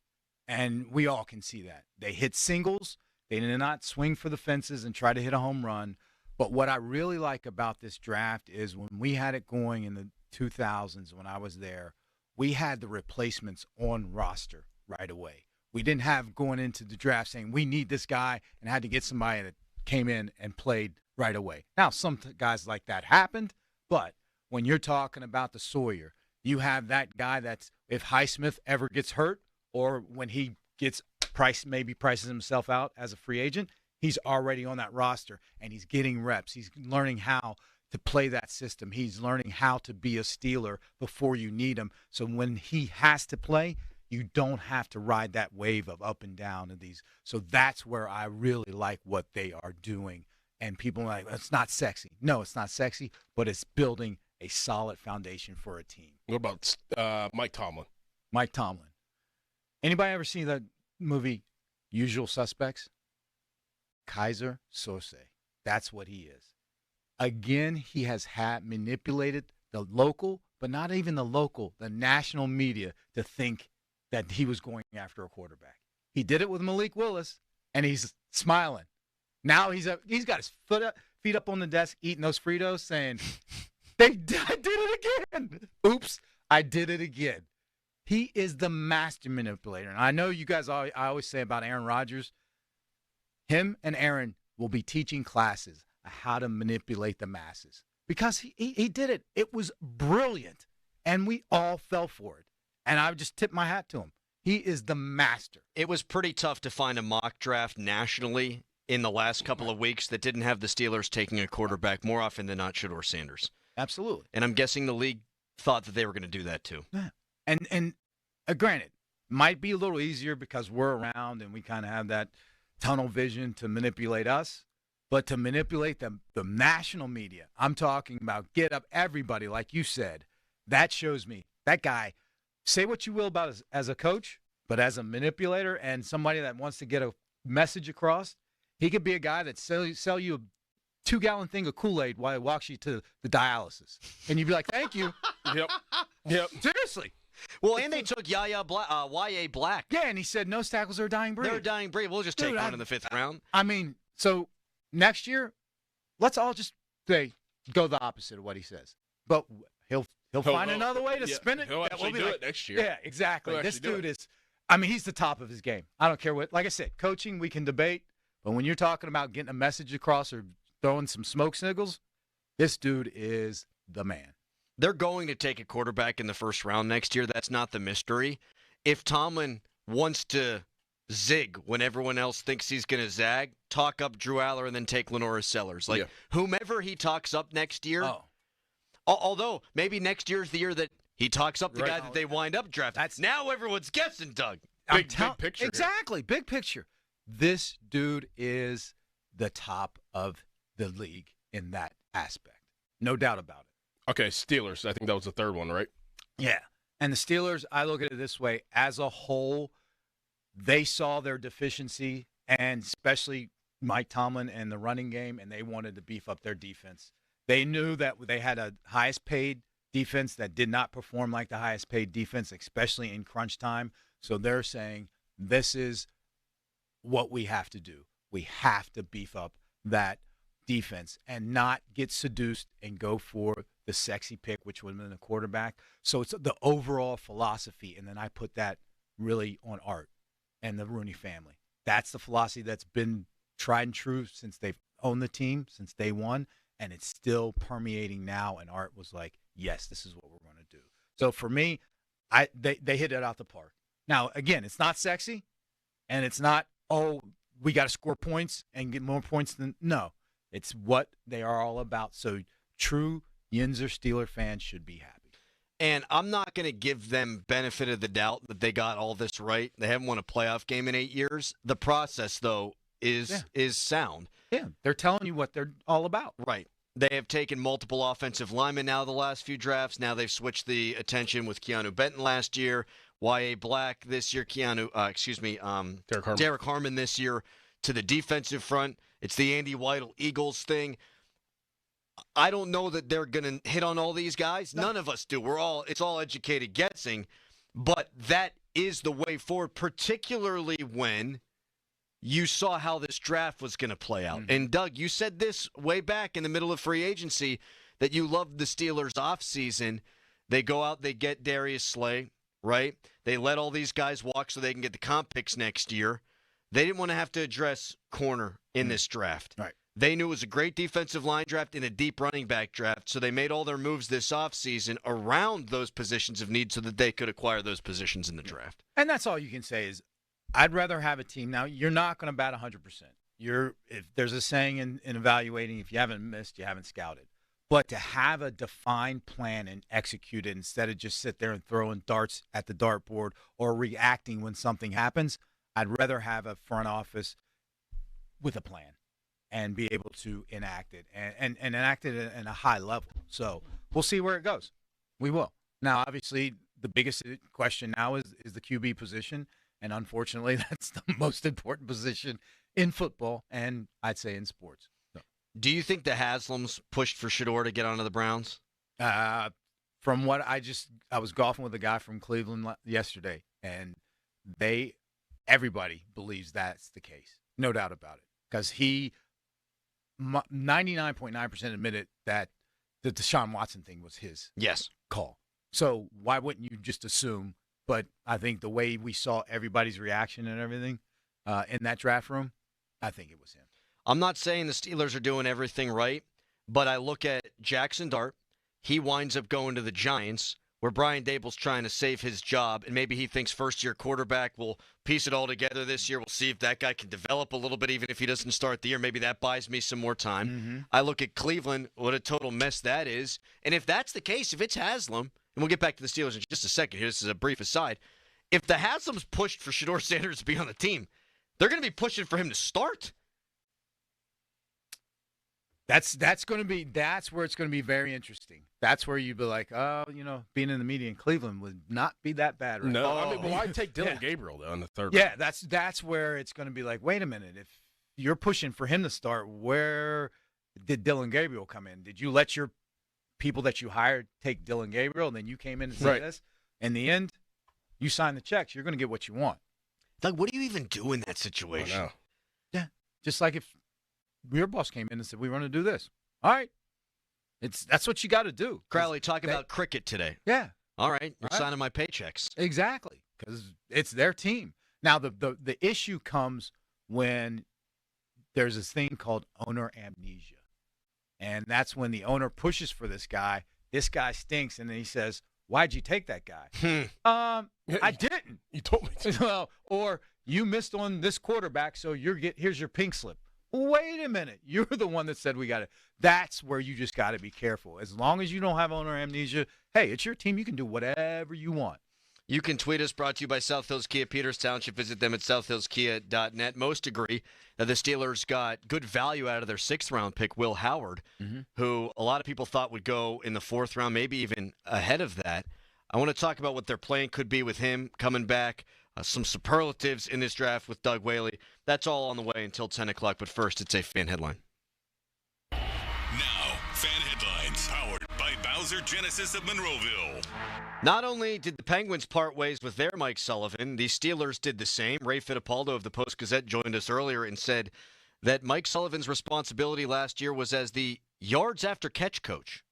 Speaker 14: And we all can see that. They hit singles. They did not swing for the fences and try to hit a home run. But what I really like about this draft is when we had it going in the 2000s when I was there, we had the replacements on roster right away. We didn't have going into the draft saying we need this guy and had to get somebody that came in and played right away. Now, some guys like that happened, but when you're talking about the Sawyer, you have that guy that's if Highsmith ever gets hurt or when he gets prices himself out as a free agent, he's already on that roster and he's getting reps. He's learning how to play that system. He's learning how to be a Steeler before you need him. So when he has to play, you don't have to ride that wave of up and down of these. So that's where I really like what they are doing. And people are like, it's not sexy. No, it's not sexy, but it's building a solid foundation for a team.
Speaker 1: What about Mike Tomlin?
Speaker 14: Mike Tomlin. Anybody ever seen that movie Usual Suspects? Kaiser Sose. That's what he is. Again, he has manipulated the local, but not even the local, the national media to think that he was going after a quarterback. He did it with Malik Willis, and he's smiling. Now he's got his feet up on the desk eating those Fritos saying, I did it again. Oops, I did it again. He is the master manipulator. And I know you guys, I always say about Aaron Rodgers, him and Aaron will be teaching classes how to manipulate the masses because he did it. It was brilliant, and we all fell for it. And I would just tip my hat to him. He is the master.
Speaker 12: It was pretty tough to find a mock draft nationally in the last couple of weeks that didn't have the Steelers taking a quarterback more often than not, Shedeur Sanders.
Speaker 14: Absolutely.
Speaker 12: And I'm guessing the league thought that they were going to do that too.
Speaker 14: Yeah. And granted, might be a little easier because we're around and we kind of have that tunnel vision to manipulate us. But to manipulate the national media, I'm talking about get up everybody, like you said. That shows me that guy, say what you will about as a coach, but as a manipulator and somebody that wants to get a message across, he could be a guy that sell you a 2-gallon thing of Kool-Aid while he walks you to the dialysis. And you'd be like, thank you.
Speaker 1: Yep.
Speaker 14: Seriously.
Speaker 12: Well, and they took Y.A. Black.
Speaker 14: Yeah, and he said no tackles are a dying breed.
Speaker 12: They're a dying breed. We'll just take one in the 5th round.
Speaker 14: I mean, so next year, let's all just go the opposite of what he says. But he'll find another way to spin it.
Speaker 1: He'll actually do it next year.
Speaker 14: Yeah, exactly. This dude is, I mean, he's the top of his game. I don't care what, like I said, coaching, we can debate. But when you're talking about getting a message across or throwing some smoke signals, this dude is the man.
Speaker 12: They're going to take a quarterback in the first round next year. That's not the mystery. If Tomlin wants to zig when everyone else thinks he's going to zag, talk up Drew Aller and then take Lenora Sellers. Whomever he talks up next year, although maybe next year's the year that he talks up the guy that they wind up drafting. Now everyone's guessing, Doug.
Speaker 1: Big picture.
Speaker 14: Exactly, big picture. This dude is the top of the league in that aspect. No doubt about it.
Speaker 1: Okay, Steelers. I think that was the third one, right?
Speaker 14: Yeah. And the Steelers, I look at it this way. As a whole, they saw their deficiency, and especially Mike Tomlin and the running game, and they wanted to beef up their defense. They knew that they had a highest-paid defense that did not perform like the highest-paid defense, especially in crunch time. So they're saying, this is what we have to do. We have to beef up that defense and not get seduced and go for the sexy pick, which would have been a quarterback. So it's the overall philosophy, and then I put that really on Art and the Rooney family. That's the philosophy that's been tried and true since they've owned the team, since day one, and it's still permeating now, and Art was like, yes, this is what we're going to do. So for me, they hit it out the park. Now, again, it's not sexy, and it's not, we got to score points and get more points than – no. It's what they are all about. So true Yinzer Steeler fans should be happy.
Speaker 12: And I'm not going to give them benefit of the doubt that they got all this right. They haven't won a playoff game in 8 years. The process, though, is sound.
Speaker 14: Yeah, they're telling you what they're all about.
Speaker 12: Right. They have taken multiple offensive linemen now the last few drafts. Now they've switched the attention with Keanu Benton last year, Y.A. Black this year, Derek Harmon this year to the defensive front. It's the Andy Weidel Eagles thing. I don't know that they're going to hit on all these guys. None of us do. It's all educated guessing. But that is the way forward, particularly when you saw how this draft was going to play out. And, Doug, you said this way back in the middle of free agency that you loved the Steelers' offseason. They go out, they get Darius Slay, right? They let all these guys walk so they can get the comp picks next year. They didn't want to have to address corner in this draft.
Speaker 14: Right.
Speaker 12: They knew it was a great defensive line draft and a deep running back draft, so they made all their moves this offseason around those positions of need so that they could acquire those positions in the draft.
Speaker 14: And that's all you can say is, I'd rather have a team. Now, you're not going to bat 100%. If there's a saying in evaluating, if you haven't missed, you haven't scouted. But to have a defined plan and execute it instead of just sit there and throwing darts at the dartboard or reacting when something happens, I'd rather have a front office with a plan and be able to enact it and enact it in a high level. So we'll see where it goes. We will. Now, obviously, the biggest question now is the QB position, and unfortunately, that's the most important position in football and I'd say in sports. So.
Speaker 12: Do you think the Haslams pushed for Shedeur to get onto the Browns?
Speaker 14: From what I was golfing with a guy from Cleveland yesterday, and everybody believes that's the case. No doubt about it. Because he 99.9% admitted that the Deshaun Watson thing was his call. So why wouldn't you just assume? But I think the way we saw everybody's reaction and everything in that draft room, I think it was him.
Speaker 12: I'm not saying the Steelers are doing everything right, but I look at Jackson Dart. He winds up going to the Giants, where Brian Dable's trying to save his job, and maybe he thinks first-year quarterback will piece it all together this year. We'll see if that guy can develop a little bit, even if he doesn't start the year. Maybe that buys me some more time.
Speaker 14: Mm-hmm.
Speaker 12: I look at Cleveland, what a total mess that is. And if that's the case, if it's Haslam, and we'll get back to the Steelers in just a second here. This is a brief aside. If the Haslams pushed for Shedeur Sanders to be on the team, they're going to be pushing for him to start.
Speaker 14: That's where it's going to be very interesting. That's where you'd be like, being in the media in Cleveland would not be that bad. Right?
Speaker 1: No, I mean, why take Dylan Gabriel though in the third?
Speaker 14: Yeah, that's where it's going to be like, wait a minute, if you're pushing for him to start, where did Dylan Gabriel come in? Did you let your people that you hired take Dylan Gabriel, and then you came in and said this? In the end, you sign the checks, you're going to get what you want.
Speaker 12: Doug, what do you even do in that situation?
Speaker 1: I know.
Speaker 14: Yeah, just like if your boss came in and said, we want to do this. All right. That's what you got to do.
Speaker 12: Crowley, talk about cricket today.
Speaker 14: Yeah.
Speaker 12: All right. You're signing my paychecks.
Speaker 14: Exactly. Because it's their team. Now, the issue comes when there's this thing called owner amnesia. And that's when the owner pushes for this guy, this guy stinks, and then he says, why'd you take that guy? I didn't.
Speaker 1: You told me to.
Speaker 14: Well, or you missed on this quarterback, so here's your pink slip. Wait a minute. You're the one that said we got it. That's where you just got to be careful. As long as you don't have owner amnesia, hey, it's your team. You can do whatever you want.
Speaker 12: You can tweet us, brought to you by South Hills Kia Peters Township. Visit them at southhillskia.net. Most agree that the Steelers got good value out of their 6th-round pick, Will Howard, who a lot of people thought would go in the 4th round, maybe even ahead of that. I want to talk about what their plan could be with him coming back, some superlatives in this draft with Doug Whaley. That's all on the way until 10 o'clock, but first it's a fan headline.
Speaker 11: Now, fan headlines, powered by Bowser Genesis of Monroeville.
Speaker 12: Not only did the Penguins part ways with their Mike Sullivan, the Steelers did the same. Ray Fittipaldo of the Post-Gazette joined us earlier and said that Mike Sullivan's responsibility last year was as the yards after catch coach.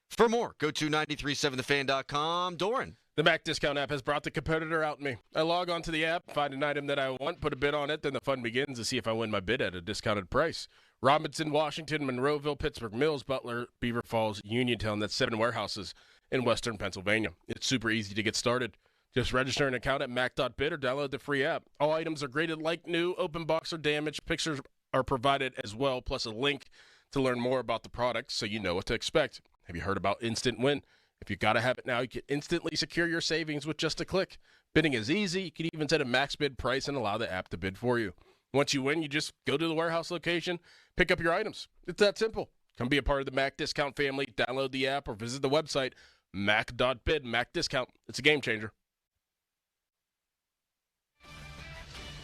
Speaker 12: For more, go to 937thefan.com. Doran.
Speaker 1: The Mac Discount app has brought the competitor out in me. I log onto the app, find an item that I want, put a bid on it, then the fun begins to see if I win my bid at a discounted price. Robinson, Washington, Monroeville, Pittsburgh, Mills, Butler, Beaver Falls, Uniontown. That's 7 warehouses in western Pennsylvania. It's super easy to get started. Just register an account at mac.bid or download the free app. All items are graded like new, open box or damaged. Pictures are provided as well, plus a link to learn more about the product so you know what to expect. Have you heard about Instant Win? If you got to have it now, you can instantly secure your savings with just a click. Bidding is easy. You can even set a max bid price and allow the app to bid for you. Once you win, you just go to the warehouse location, pick up your items. It's that simple. Come be a part of the Mac Discount family. Download the app or visit the website, mac.bid. Mac Discount. It's a game changer.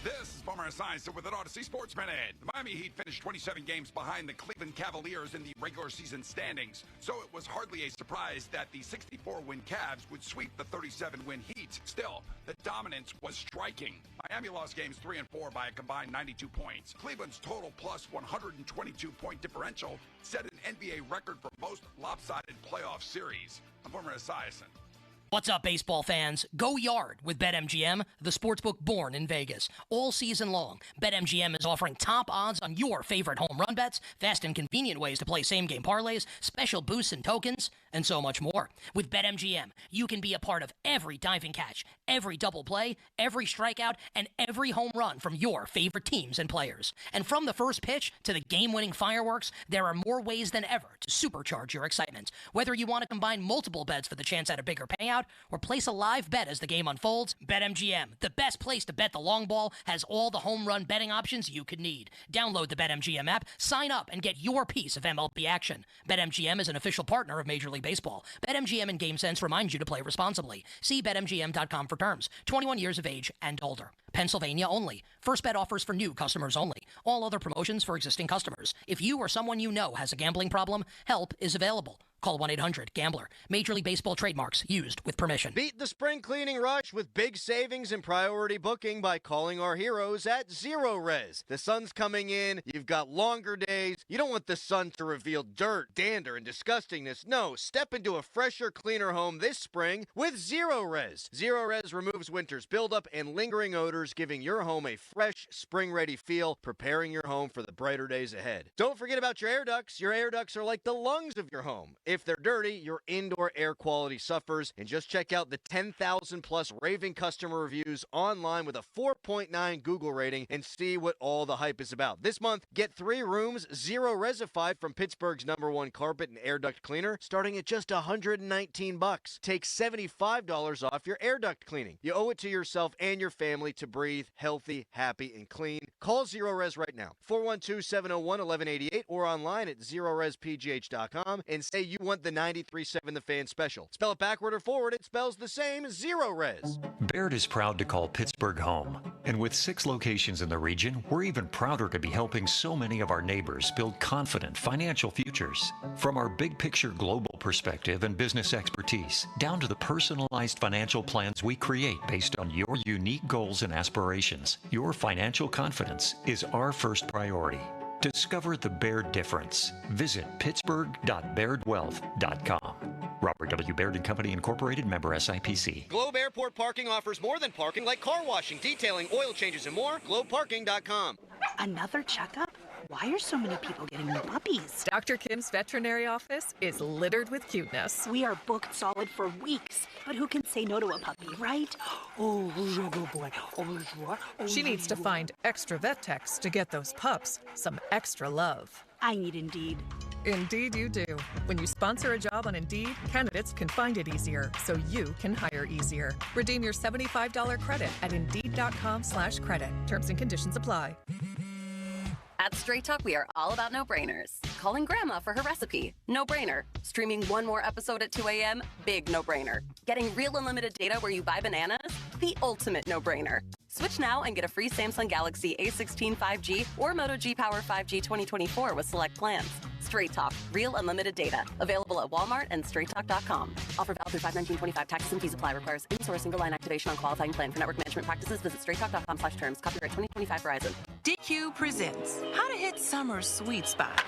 Speaker 3: This is Bummer Esiason with an Odyssey Sports Minute. The Miami Heat finished 27 games behind the Cleveland Cavaliers in the regular season standings, so it was hardly a surprise that the 64-win Cavs would sweep the 37-win Heat. Still, the dominance was striking. Miami lost games 3 and 4 by a combined 92 points. Cleveland's total plus 122-point differential set an NBA record for most lopsided playoff series. I'm Bummer Esiason.
Speaker 8: What's up, baseball fans? Go yard with BetMGM, the sportsbook born in Vegas. All season long, BetMGM is offering top odds on your favorite home run bets, fast and convenient ways to play same-game parlays, special boosts and tokens, and so much more. With BetMGM, you can be a part of every diving catch, every double play, every strikeout, and every home run from your favorite teams and players. And from the first pitch to the game-winning fireworks, there are more ways than ever to supercharge your excitement. Whether you want to combine multiple bets for the chance at a bigger payout, or place a live bet as the game unfolds, BetMGM, the best place to bet the long ball, has all the home run betting options you could need. Download the BetMGM app, sign up, and get your piece of MLB action. BetMGM is an official partner of Major League Baseball. BetMGM and GameSense remind you to play responsibly. See BetMGM.com for terms. 21 years of age and older. Pennsylvania only. First bet offers for new customers only. All other promotions for existing customers. If you or someone you know has a gambling problem, help is available. Call 1-800-GAMBLER. Major League Baseball trademarks used with permission.
Speaker 12: Beat the spring cleaning rush with big savings and priority booking by calling our heroes at Zero Res. The sun's coming in. You've got longer days. You don't want the sun to reveal dirt, dander, and disgustingness. No, step into a fresher, cleaner home this spring with Zero Res. Zero Res removes winter's buildup and lingering odors, giving your home a fresh, spring-ready feel, preparing your home for the brighter days ahead. Don't forget about your air ducts. Your air ducts are like the lungs of your home. If they're dirty, your indoor air quality suffers. And just check out the 10,000-plus raving customer reviews online with a 4.9 Google rating and see what all the hype is about. This month, get 3 rooms, Zero Resified from Pittsburgh's #1 carpet and air duct cleaner, starting at just $119. Take $75 off your air duct cleaning. You owe it to yourself and your family to breathe healthy, happy, and clean. Call Zero Res right now, 412-701-1188, or online at ZeroResPGH.com, and say you want the 93.7 The Fan special. Spell it backward or forward, it spells the same, Zero Res.
Speaker 15: Baird is proud to call Pittsburgh home. And with 6 locations in the region, we're even prouder to be helping so many of our neighbors build confident financial futures. From our big picture global perspective and business expertise, down to the personalized financial plans we create based on your unique goals and aspirations, your financial confidence is our first priority. Discover the Baird difference. Visit pittsburgh.bairdwealth.com. Robert W. Baird & Company Incorporated, member SIPC.
Speaker 12: Globe Airport Parking offers more than parking, like car washing, detailing, oil changes, and more. GlobeParking.com.
Speaker 25: Another checkup? Why are so many people getting new puppies?
Speaker 16: Dr. Kim's veterinary office is littered with cuteness.
Speaker 25: We are booked solid for weeks, but who can say no to a puppy, right? Oh, good boy.
Speaker 16: She needs to find extra vet techs to get those pups some extra love.
Speaker 25: I need Indeed.
Speaker 16: Indeed you do. When you sponsor a job on Indeed, candidates can find it easier, so you can hire easier. Redeem your $75 credit at Indeed.com/credit. Terms and conditions apply.
Speaker 17: At Straight Talk, we are all about no-brainers. Calling Grandma for her recipe, no-brainer. Streaming one more episode at 2 a.m., big no-brainer. Getting real unlimited data where you buy bananas, the ultimate no-brainer. Switch now and get a free Samsung Galaxy A16 5G or Moto G Power 5G 2024 with select plans. Straight Talk, real unlimited data. Available at Walmart and straighttalk.com. Offer valid through 5/19/25. Taxes and fees apply. Requires in-source single line activation on qualifying plan. For network management practices, visit straighttalk.com/terms. Copyright 2025 Verizon.
Speaker 18: DQ presents How to Hit Summer's Sweet Spot.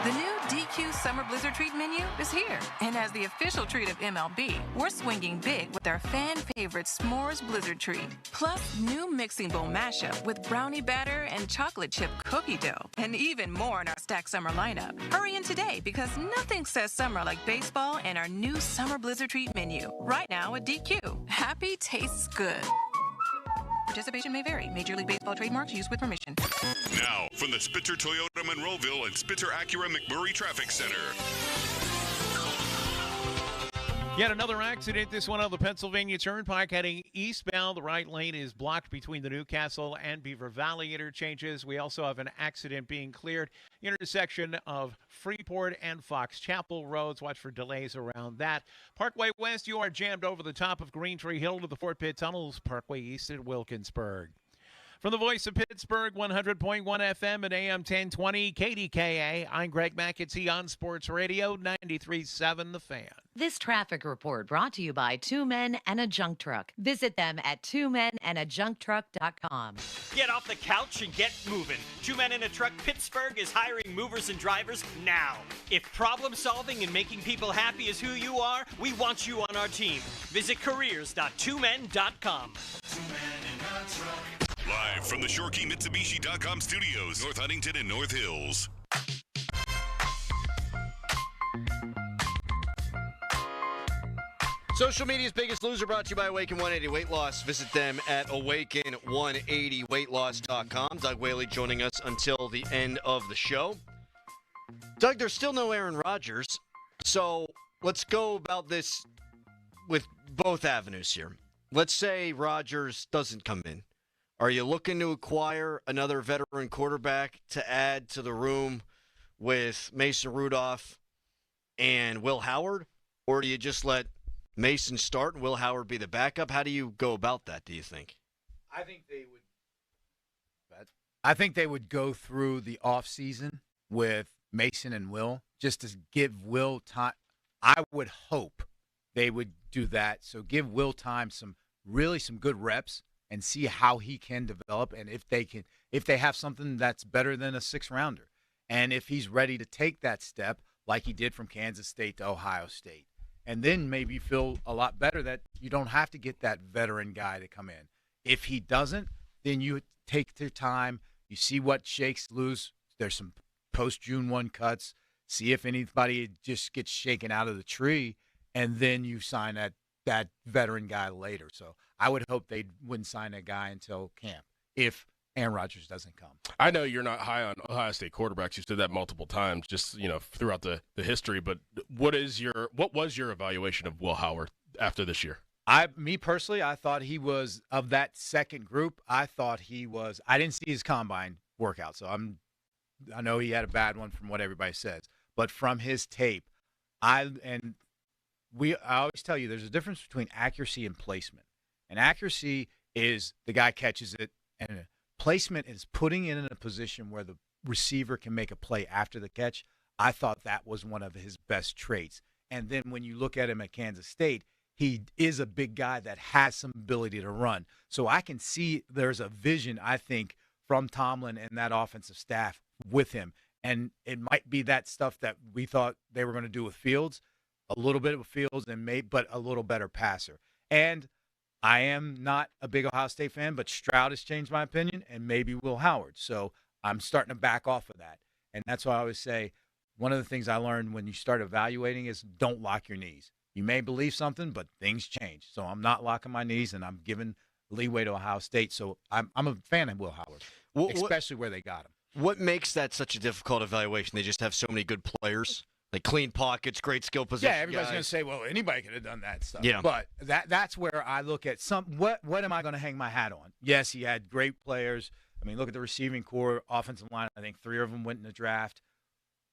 Speaker 18: The new DQ Summer Blizzard Treat menu is here. And as the official treat of MLB, we're swinging big with our fan favorite S'mores Blizzard Treat. Plus, new mixing bowl mashup with brownie batter and chocolate chip cookie dough. And even more in our Stack Summer lineup. Hurry in today because nothing says summer like baseball and our new Summer Blizzard Treat menu. Right now at DQ. Happy tastes good. Participation may vary. Major League Baseball trademarks used with permission.
Speaker 11: Now, from the Spitzer Toyota Monroeville and Spitzer Acura McMurray Traffic Center.
Speaker 2: Yet another accident, this one on the Pennsylvania Turnpike heading eastbound. The right lane is blocked between the Newcastle and Beaver Valley interchanges. We also have an accident being cleared, intersection of Freeport and Fox Chapel roads. Watch for delays around that. Parkway West, you are jammed over the top of Green Tree Hill to the Fort Pitt Tunnels. Parkway East at Wilkinsburg. From the voice of Pittsburgh, 100.1 FM and AM 1020, KDKA, I'm Greg McAtee on Sports Radio, 93.7 The Fan.
Speaker 19: This traffic report brought to you by Two Men and a Junk Truck. Visit them at twomenandajuncktruck.com.
Speaker 20: Get off the couch and get moving. Two Men in a Truck Pittsburgh is hiring movers and drivers now. If problem solving and making people happy is who you are, we want you on our team. Visit careers.twomen.com.
Speaker 11: 2 Men in a Truck. Live from the ShoreKeyMitsubishi.com studios, North Huntington and North Hills.
Speaker 12: Social media's biggest loser brought to you by Awaken 180 Weight Loss. Visit them at awaken180weightloss.com. Doug Whaley joining us until the end of the show. Doug, there's still no Aaron Rodgers, so let's go about this with both avenues here. Let's say Rodgers doesn't come in. Are you looking to acquire another veteran quarterback to add to the room with Mason Rudolph and Will Howard? Or do you just let Mason start and Will Howard be the backup? How do you go about that, do you think?
Speaker 14: I think they would go through the offseason with Mason and Will just to give Will time. I would hope they would do that. So give Will time some good reps and see how he can develop, and if they have something that's better than a 6-rounder, and if he's ready to take that step like he did from Kansas State to Ohio State, and then maybe feel a lot better that you don't have to get that veteran guy to come in. If he doesn't, then you take your time, you see what shakes loose. There's some post-June 1 cuts, see if anybody just gets shaken out of the tree, and then you sign that veteran guy later. So I would hope they wouldn't sign that guy until camp if Aaron Rodgers doesn't come.
Speaker 1: I know you're not high on Ohio State quarterbacks. You said that multiple times, just throughout the history. But what was your evaluation of Will Howard after this year?
Speaker 14: Me personally, I thought he was of that second group. I thought he was. I didn't see his combine workout, so I know he had a bad one from what everybody says. But from his tape, I always tell you there's a difference between accuracy and placement. And accuracy is the guy catches it, and placement is putting it in a position where the receiver can make a play after the catch. I thought that was one of his best traits. And then when you look at him at Kansas State, he is a big guy that has some ability to run. So I can see there's a vision, I think, from Tomlin and that offensive staff with him. And it might be that stuff that we thought they were going to do with Fields, a little bit of Fields, but a little better passer. And I am not a big Ohio State fan, but Stroud has changed my opinion, and maybe Will Howard. So I'm starting to back off of that. And that's why I always say one of the things I learned when you start evaluating is don't lock your knees. You may believe something, but things change. So I'm not locking my knees, and I'm giving leeway to Ohio State. So I'm a fan of Will Howard, especially where they got him.
Speaker 12: What makes that such a difficult evaluation? They just have so many good players, like clean pockets, great skill position.
Speaker 14: Yeah, everybody's going
Speaker 12: guys.
Speaker 14: to say, well, anybody could have done that stuff.
Speaker 12: Yeah.
Speaker 14: But that's where I look at what am I going to hang my hat on? Yes, he had great players. I mean, look at the receiving core, offensive line. I think 3 of them went in the draft.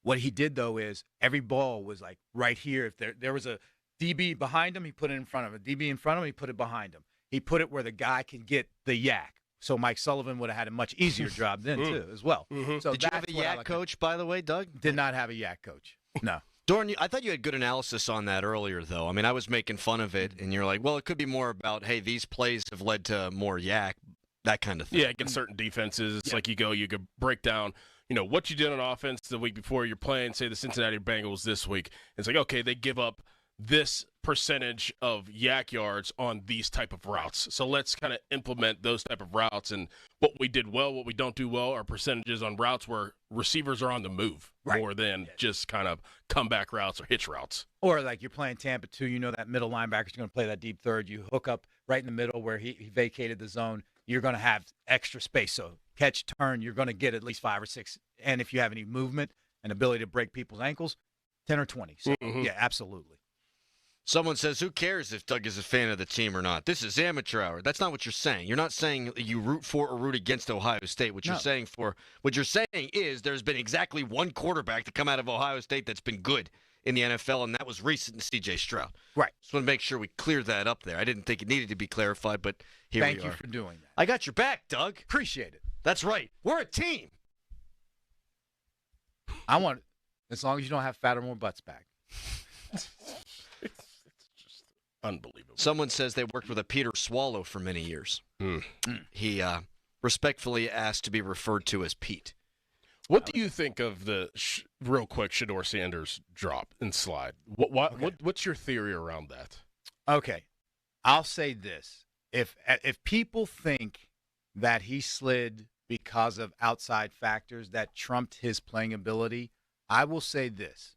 Speaker 14: What he did, though, is every ball was like right here. If there was a DB behind him, he put it in front of him. A DB in front of him, he put it behind him. He put it where the guy can get the yak. So Mike Sullivan would have had a much easier job then, too, as well. So
Speaker 12: Did you have a yak coach, by the way, Doug?
Speaker 14: Did not have a yak coach. No.
Speaker 12: Dorn, I thought you had good analysis on that earlier, though. I mean, I was making fun of it, and you're like, well, it could be more about, hey, these plays have led to more yak, that kind of thing.
Speaker 1: Yeah, against certain defenses, it's like you could break down, what you did on offense the week before you're playing, say, the Cincinnati Bengals this week. It's like, okay, they give up this percentage of yak yards on these type of routes. So let's kind of implement those type of routes. And what we did well, what we don't do well are percentages on routes where receivers are on the move more than just kind of comeback routes or hitch routes.
Speaker 14: Or like you're playing Tampa 2, that middle linebacker's going to play that deep third. You hook up right in the middle where he vacated the zone. You're going to have extra space. So catch, turn, you're going to get at least 5 or 6. And if you have any movement and ability to break people's ankles, 10 or 20. So, yeah, absolutely.
Speaker 12: Someone says, who cares if Doug is a fan of the team or not? This is amateur hour. That's not what you're saying. You're not saying you root for or root against Ohio State. What you're saying is there's been exactly one quarterback to come out of Ohio State that's been good in the NFL, and that was recent to C.J. Stroud.
Speaker 14: Right.
Speaker 12: Just want to make sure we clear that up there. I didn't think it needed to be clarified, but here we are.
Speaker 14: Thank you for doing that.
Speaker 12: I got your back, Doug.
Speaker 14: Appreciate it.
Speaker 12: That's right. We're a team.
Speaker 14: I want, as long as you don't have fat or more butts back.
Speaker 1: Unbelievable.
Speaker 12: Someone says they worked with a Peter Swallow for many years. He respectfully asked to be referred to as Pete.
Speaker 1: What do you think of the real quick Shedeur Sanders drop and slide? What's your theory around that?
Speaker 14: Okay, I'll say this: if people think that he slid because of outside factors that trumped his playing ability, I will say this: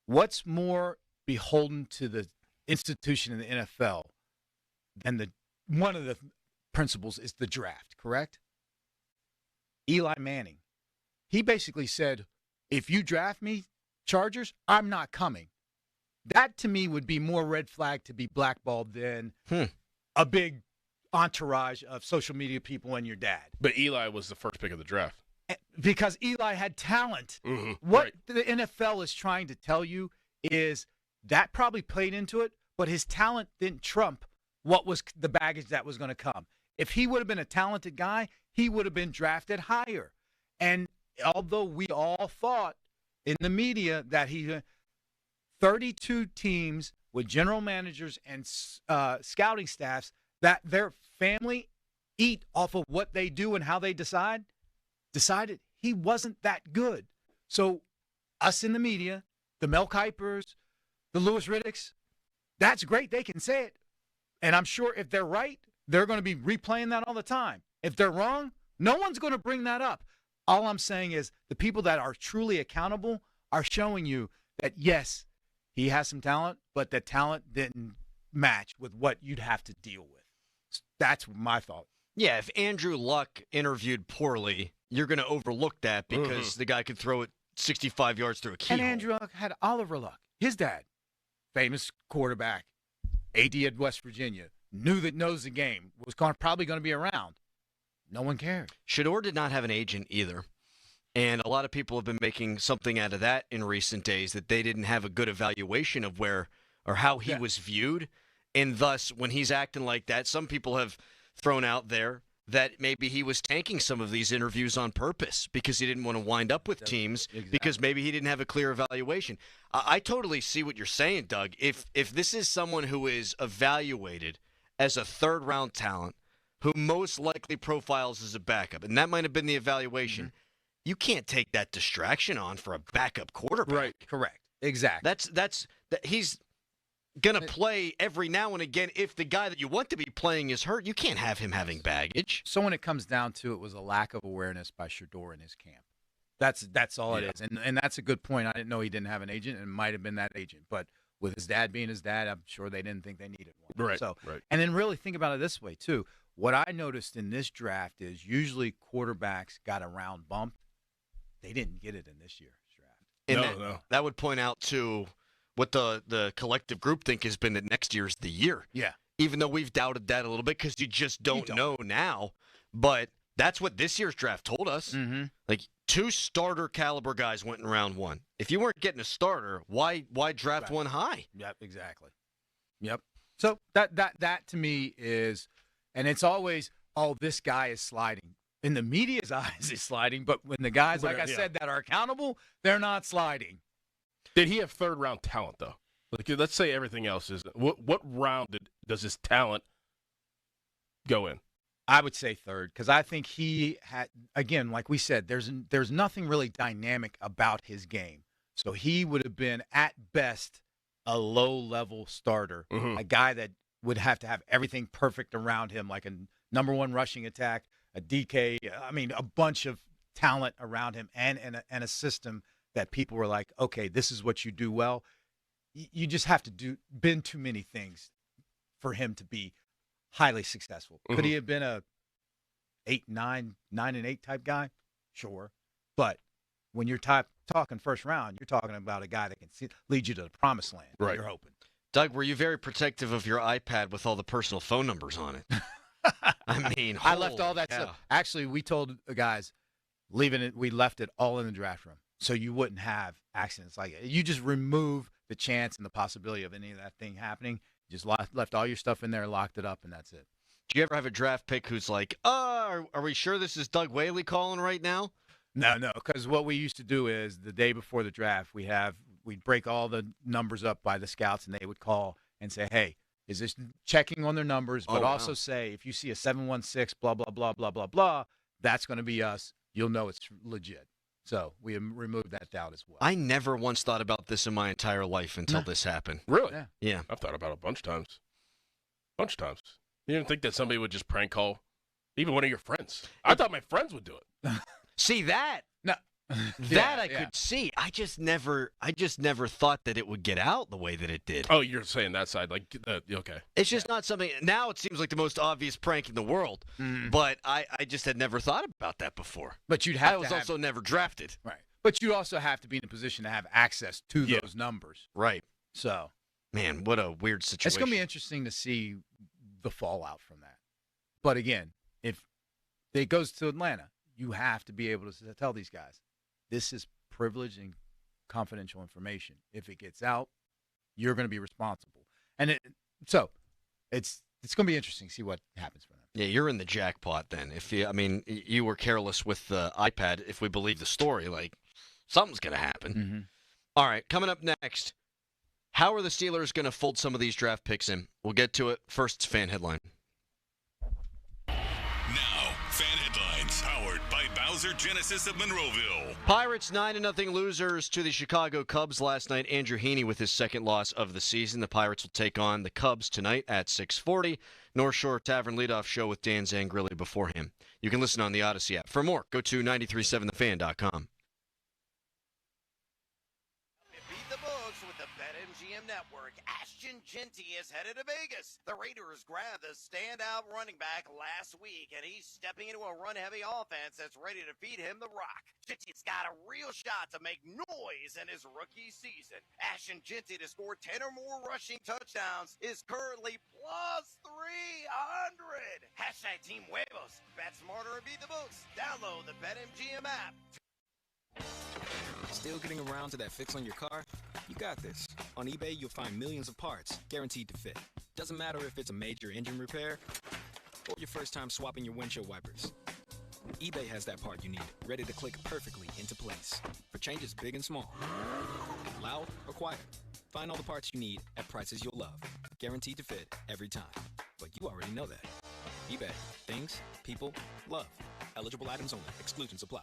Speaker 14: what's more beholden to the institution in the NFL than one of the principles is the draft, correct? Eli Manning, he basically said, if you draft me, Chargers, I'm not coming. That to me would be more red flag to be blackballed than a big entourage of social media people and your dad.
Speaker 1: But Eli was the first pick of the draft.
Speaker 14: Because Eli had talent. What the NFL is trying to tell you is that probably played into it, but his talent didn't trump what was the baggage that was going to come. If he would have been a talented guy, he would have been drafted higher. And although we all thought in the media that 32 teams with general managers and scouting staffs, that their family eat off of what they do and how they decided he wasn't that good. So us in the media, the Mel Kipers, the Louis Riddicks, that's great. They can say it. And I'm sure if they're right, they're going to be replaying that all the time. If they're wrong, no one's going to bring that up. All I'm saying is the people that are truly accountable are showing you that, yes, he has some talent, but the talent didn't match with what you'd have to deal with. That's my thought.
Speaker 12: Yeah, if Andrew Luck interviewed poorly, you're going to overlook that because the guy could throw it 65 yards through a keyhole.
Speaker 14: And Andrew Luck had Oliver Luck, his dad, famous quarterback, AD at West Virginia, knows the game, was probably going to be around. No one cared.
Speaker 12: Shedeur did not have an agent either. And a lot of people have been making something out of that in recent days, that they didn't have a good evaluation of where or how he was viewed. And thus, when he's acting like that, some people have thrown out there that maybe he was tanking some of these interviews on purpose because he didn't want to wind up with teams because maybe he didn't have a clear evaluation. I totally see what you're saying, Doug. If this is someone who is evaluated as a third-round talent who most likely profiles as a backup, and that might have been the evaluation, you can't take that distraction on for a backup quarterback.
Speaker 14: Right, correct. Exactly.
Speaker 12: He's going to play every now and again. If the guy that you want to be playing is hurt, you can't have him having baggage.
Speaker 14: So when it comes down to it, was a lack of awareness by Shedeur in his camp. That's all it is. And that's a good point. I didn't know he didn't have an agent, and it might have been that agent. But with his dad being his dad, I'm sure they didn't think they needed one.
Speaker 1: Right.
Speaker 14: So,
Speaker 1: right.
Speaker 14: And then really think about it this way, too. What I noticed in this draft is usually quarterbacks got a round bump. They didn't get it in this year's draft.
Speaker 12: And that would point out to what the collective group think has been that next year's the year.
Speaker 14: Yeah.
Speaker 12: Even though we've doubted that a little bit because you just don't know now. But that's what this year's draft told us.
Speaker 14: Mm-hmm.
Speaker 12: Like 2 starter caliber guys went in round 1. If you weren't getting a starter, why draft one high?
Speaker 14: Yep, exactly. Yep. So that to me is, and it's always, oh, this guy is sliding. In the media's eyes, is sliding, but when the guys, like I said, that are accountable, they're not sliding.
Speaker 1: Did he have third-round talent, though? Like, let's say everything else is. What round does his talent go in?
Speaker 14: I would say third, because I think he had, again, like we said, there's nothing really dynamic about his game. So he would have been, at best, a low-level starter, a guy that would have to have everything perfect around him, like a number 1 rushing attack, a DK, I mean, a bunch of talent around him, and a system that people were like, okay, this is what you do well. You just have to been too many things for him to be highly successful. Could he have been a 9 and 8 type guy? Sure. But when you're talking first round, you're talking about a guy that can lead you to the promised land.
Speaker 12: Right.
Speaker 14: You're hoping.
Speaker 12: Doug, were you very protective of your iPad with all the personal phone numbers on it? I mean,
Speaker 14: I left all that stuff. Actually, we told the guys, leaving it, we left it all in the draft room so you wouldn't have accidents like it. You just remove the chance and the possibility of any of that thing happening. Just left all your stuff in there, locked it up, and that's it.
Speaker 12: Do you ever have a draft pick who's like, are we sure this is Doug Whaley calling right now?
Speaker 14: No, because what we used to do is the day before the draft, we'd break all the numbers up by the scouts, and they would call and say, hey, is this checking on their numbers, but also say, if you see a 716, blah, blah, blah, blah, blah, blah, that's going to be us. You'll know it's legit. So we removed that doubt as well.
Speaker 12: I never once thought about this in my entire life until this happened.
Speaker 1: Really?
Speaker 12: Yeah.
Speaker 1: I've thought about it a bunch of times. You didn't think that somebody would just prank call even one of your friends? I thought my friends would do it.
Speaker 12: See that?
Speaker 14: No.
Speaker 12: That I could see. I just never thought that it would get out the way that it did.
Speaker 1: Oh, you're saying that side, like, okay.
Speaker 12: It's just not something. Now it seems like the most obvious prank in the world, but I just had never thought about that before.
Speaker 14: But you'd have.
Speaker 12: I was also never drafted.
Speaker 14: Right. But you also have to be in a position to have access to those numbers.
Speaker 12: Right.
Speaker 14: So,
Speaker 12: man, what a weird situation.
Speaker 14: It's going to be interesting to see the fallout from that. But again, if it goes to Atlanta, you have to be able to tell these guys, this is privileged and confidential information. If it gets out, you're going to be responsible. And it's going to be interesting to see what happens for them.
Speaker 12: Yeah, you're in the jackpot then. You were careless with the iPad. If we believe the story, like something's going to happen.
Speaker 14: Mm-hmm.
Speaker 12: All right, coming up next, how are the Steelers going to fold some of these draft picks in? We'll get to it. First, it's Fan Headline.
Speaker 11: Now, Fan Headlines, powered by Bowser Genesis of Monroeville.
Speaker 12: Pirates 9-0 losers to the Chicago Cubs last night. Andrew Heaney with his second loss of the season. The Pirates will take on the Cubs tonight at 6:40. North Shore Tavern leadoff show with Dan Zangrilli before him. You can listen on the Odyssey app. For more, go to 937thefan.com.
Speaker 4: Beat the books with the BetMGM Network. Ashton Genty is headed to Vegas. The Raiders grabbed the standout running back last week, and he's stepping into a run-heavy offense that's ready to feed him the rock. Genty's got a real shot to make noise in his rookie season. Ashton Genty to score 10 or more rushing touchdowns is currently plus 300. Hashtag Team Huevos. Bet smarter and beat the books. Download the BetMGM app.
Speaker 21: Still getting around to that fix on your car? You got this. On eBay, you'll find millions of parts, guaranteed to fit. Doesn't matter if it's a major engine repair or your first time swapping your windshield wipers. eBay has that part you need, ready to click perfectly into place for changes big and small, loud or quiet. Find all the parts you need at prices you'll love, guaranteed to fit every time. But you already know that. eBay. Things, people, love. Eligible items only. Exclusions apply.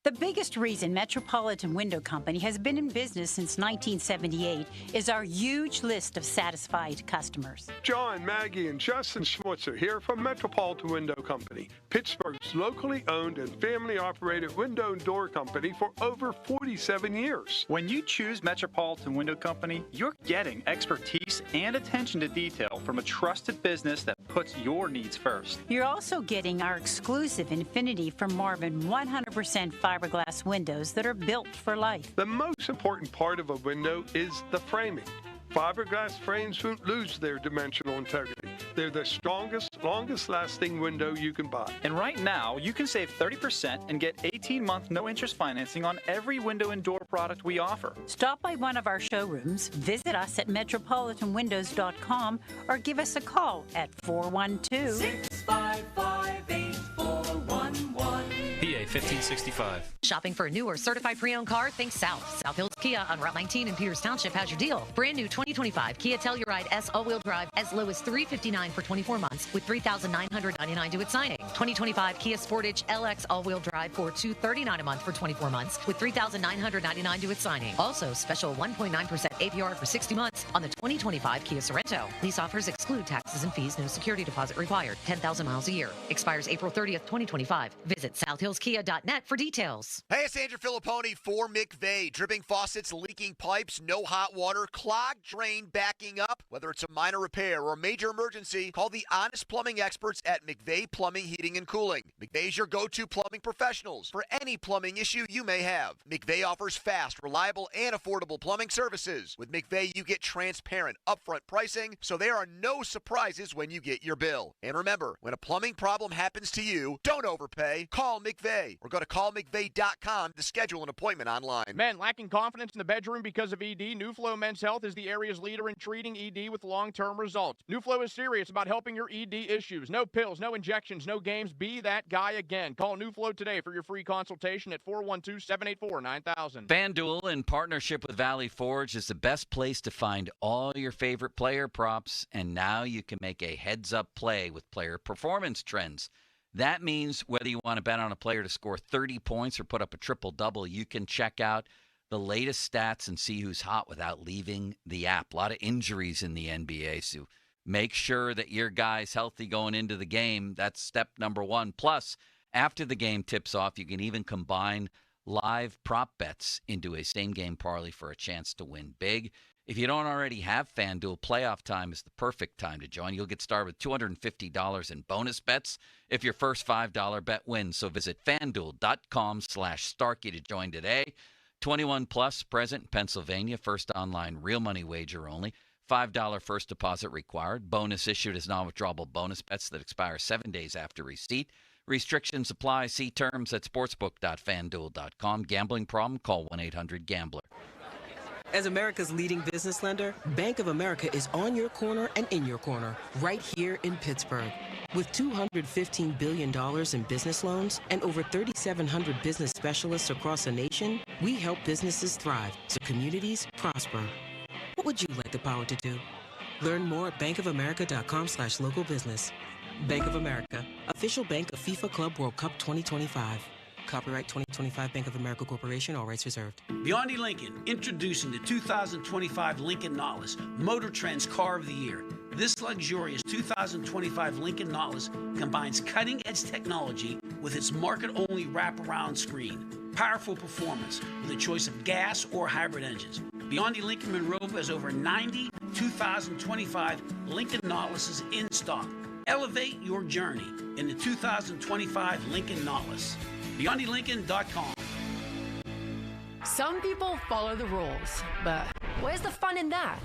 Speaker 6: The biggest reason Metropolitan Window Company has been in business since 1978 is our huge list of satisfied customers.
Speaker 7: John, Maggie, and Justin Schmutzer here from Metropolitan Window Company, Pittsburgh's locally owned and family-operated window and door company for over 47 years.
Speaker 22: When you choose Metropolitan Window Company, you're getting expertise and attention to detail from a trusted business that puts your needs first.
Speaker 6: You're also getting our exclusive Infinity from Marvin 100% fiberglass windows that are built for life.
Speaker 7: The most important part of a window is the framing. Fiberglass frames won't lose their dimensional integrity. They're the strongest, longest-lasting window you can buy.
Speaker 22: And right now, you can save 30% and get 18-month no-interest financing on every window and door product we offer.
Speaker 6: Stop by one of our showrooms, visit us at metropolitanwindows.com, or give us a call at 412-655-8411.
Speaker 23: PA 1565.
Speaker 19: Shopping for a new or certified pre-owned car? Think South. South Hills Kia on Route 19 in Peters Township has your deal. Brand new 2025 Kia Telluride S all-wheel drive as low as $359 for 24 months with $3,999 due at signing. 2025 Kia Sportage LX all-wheel drive for $239 a month for 24 months with $3,999 due at signing. Also, special 1.9% APR for 60 months on the 2025 Kia Sorento. Lease offers exclude taxes and fees. No security deposit required. 10,000 miles a year. Expires April 30th, 2025. Visit southhillskia.net for details.
Speaker 24: Hey, it's Andrew Filipponi for McVeigh. Dripping faucets, leaking pipes, no hot water, clogged drain backing up. Whether it's a minor repair or a major emergency, call the honest plumbing experts at McVeigh Plumbing, Heating, and Cooling. McVeigh's your go-to plumbing professionals for any plumbing issue you may have. McVeigh offers fast, reliable, and affordable plumbing services. With McVeigh, you get transparent, upfront pricing, so there are no surprises when you get your bill. And remember, when a plumbing problem happens to you, don't overpay. Call McVeigh or go to callmcveigh.com to schedule an appointment online.
Speaker 26: Men lacking confidence in the bedroom because of ED? NuFlow Men's Health is the area's leader in treating ED with long-term results. NuFlow is serious about helping your ED issues. No pills, no injections, no games. Be that guy again. Call NuFlow today for your free consultation at 412-784-9000.
Speaker 27: FanDuel, in partnership with Valley Forge, is the best place to find all your favorite player props, and now you can make a heads-up play with player performance trends. That means whether you want to bet on a player to score 30 points or put up a triple-double, you can check out the latest stats and see who's hot without leaving the app. A lot of injuries in the NBA, so make sure that your guy's healthy going into the game. That's step number one. Plus, after the game tips off, you can even combine live prop bets into a same-game parlay for a chance to win big. If you don't already have FanDuel, playoff time is the perfect time to join. You'll get started with $250 in bonus bets if your first $5 bet wins. So visit FanDuel.com/Starkey to join today. 21 plus, present in Pennsylvania. First online real money wager only. $5 first deposit required. Bonus issued as non-withdrawable bonus bets that expire 7 days after receipt. Restrictions apply. See terms at sportsbook.fanduel.com. Gambling problem? Call 1-800-GAMBLER.
Speaker 28: As America's leading business lender, Bank of America is on your corner and in your corner, right here in Pittsburgh. With $215 billion in business loans and over 3,700 business specialists across the nation, we help businesses thrive so communities prosper. What would you like the power to do? Learn more at bankofamerica.com/local business. Bank of America, official bank of FIFA Club World Cup 2025. Copyright 2025 Bank of America Corporation, all rights reserved.
Speaker 29: Biondi Lincoln, introducing the 2025 Lincoln Nautilus, Motor Trend's Car of the Year. This luxurious 2025 Lincoln Nautilus combines cutting-edge technology with its market-only wraparound screen. Powerful performance with a choice of gas or hybrid engines. Biondi Lincoln Monroe has over 90 2025 Lincoln Nautiluses in stock. Elevate your journey in the 2025 Lincoln Nautilus. BeyondiLincoln.com.
Speaker 30: Some people follow the rules, but where's the fun in that?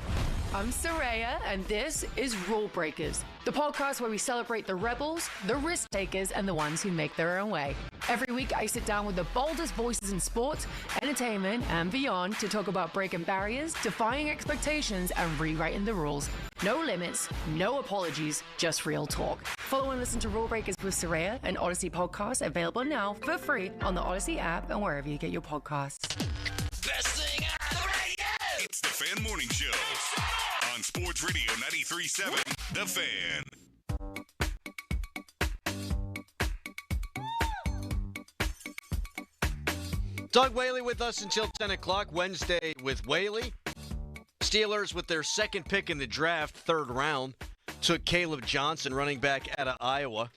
Speaker 30: I'm Soraya, and this is Rule Breakers, the podcast where we celebrate the rebels, the risk takers, and the ones who make their own way. Every week, I sit down with the boldest voices in sports, entertainment, and beyond to talk about breaking barriers, defying expectations, and rewriting the rules. No limits, no apologies, just real talk. Follow and listen to Rule Breakers with Soraya, an Odyssey podcast available now for free on the Odyssey app and wherever you get your podcasts.
Speaker 11: Best thing on the radio! It's the Fan Morning Show on Sports Radio 93.7, The Fan.
Speaker 12: Doug Whaley with us until 10 o'clock. Wednesday with Whaley. Steelers with their second pick in the draft, third round, took Caleb Johnson, running back out of Iowa.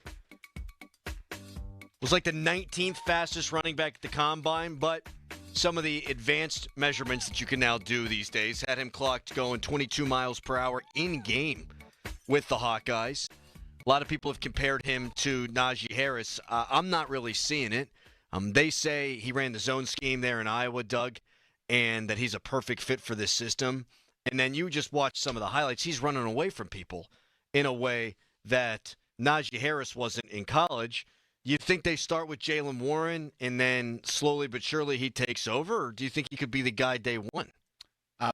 Speaker 12: Was like the 19th fastest running back at the Combine, but some of the advanced measurements that you can now do these days had him clocked going 22 miles per hour in game with the Hawkeyes. A lot of people have compared him to Najee Harris. I'm not really seeing it. They say he ran the zone scheme there in Iowa, Doug, and that he's a perfect fit for this system. And then you just watch some of the highlights. He's running away from people in a way that Najee Harris wasn't in college. You think they start with Jaylen Warren and then slowly but surely he takes over? Or do you think he could be the guy day one?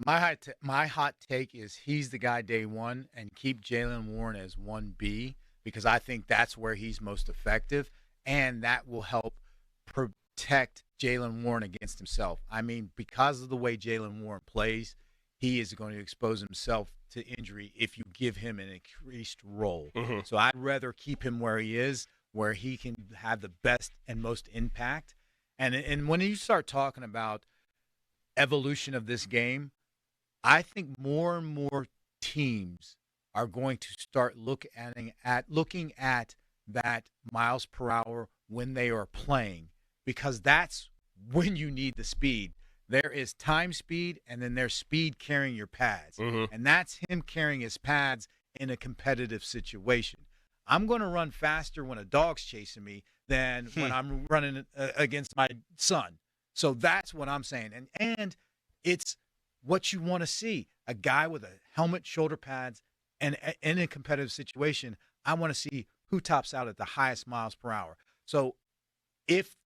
Speaker 14: My hot take is he's the guy day one, and keep Jaylen Warren as 1B, because I think that's where he's most effective, and that will help protect Jaylen Warren against himself. I mean, because of the way Jaylen Warren plays, he is going to expose himself to injury if you give him an increased role.
Speaker 1: Mm-hmm.
Speaker 14: So I'd rather keep him where he is, where he can have the best and most impact. And when you start talking about evolution of this game, I think more and more teams are going to start looking at that miles per hour when they are playing, because that's when you need the speed. There is time speed, and then there's speed carrying your pads.
Speaker 1: Mm-hmm.
Speaker 14: And that's him carrying his pads in a competitive situation. I'm going to run faster when a dog's chasing me than when I'm running against my son. So that's what I'm saying. And it's what you want to see. A guy with a helmet, shoulder pads, and in a competitive situation, I want to see who tops out at the highest miles per hour. So if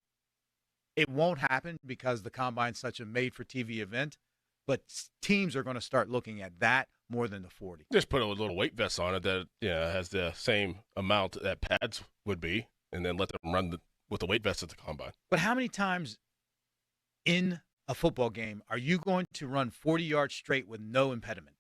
Speaker 14: it won't happen because the Combine's such a made-for-TV event, but teams are going to start looking at that more than the 40.
Speaker 1: Just put a little weight vest on it that has the same amount that pads would be, and then let them run with the weight vest at the Combine.
Speaker 14: But how many times in a football game are you going to run 40 yards straight with no impediment?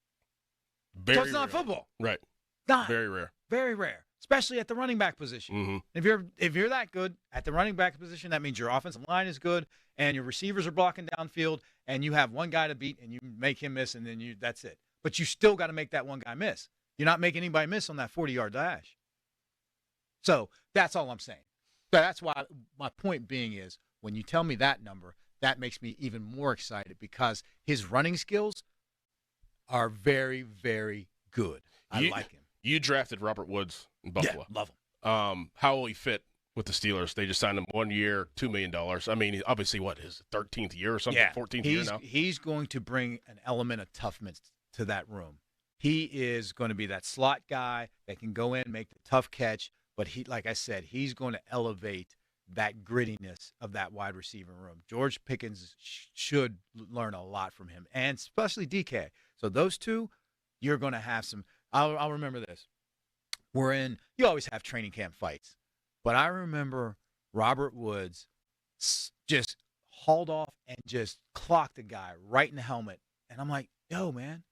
Speaker 1: Very
Speaker 14: It's not
Speaker 1: rare.
Speaker 14: football.
Speaker 1: Right.
Speaker 14: Not.
Speaker 1: Very rare.
Speaker 14: Very rare, especially at the running back position.
Speaker 1: Mm-hmm.
Speaker 14: If you're that good at the running back position, that means your offensive line is good and your receivers are blocking downfield, and you have one guy to beat and you make him miss, and then that's it. But you still got to make that one guy miss. You're not making anybody miss on that 40-yard dash. So that's all I'm saying. That's why my point being is when you tell me that number, that makes me even more excited because his running skills are very, very good. I like him.
Speaker 1: You drafted Robert Woods in Buffalo.
Speaker 14: Yeah, love him.
Speaker 1: How will he fit with the Steelers? They just signed him 1 year, $2 million. I mean, obviously, his 13th year or something, 14th year now?
Speaker 14: He's going to bring an element of toughness to that room. He is going to be that slot guy that can go in, make the tough catch, but like I said, he's going to elevate that grittiness of that wide receiver room. George Pickens should learn a lot from him, and especially DK. So those two, you're going to have some – I'll remember this. You always have training camp fights, but I remember Robert Woods just hauled off and just clocked a guy right in the helmet. And I'm like, yo, man,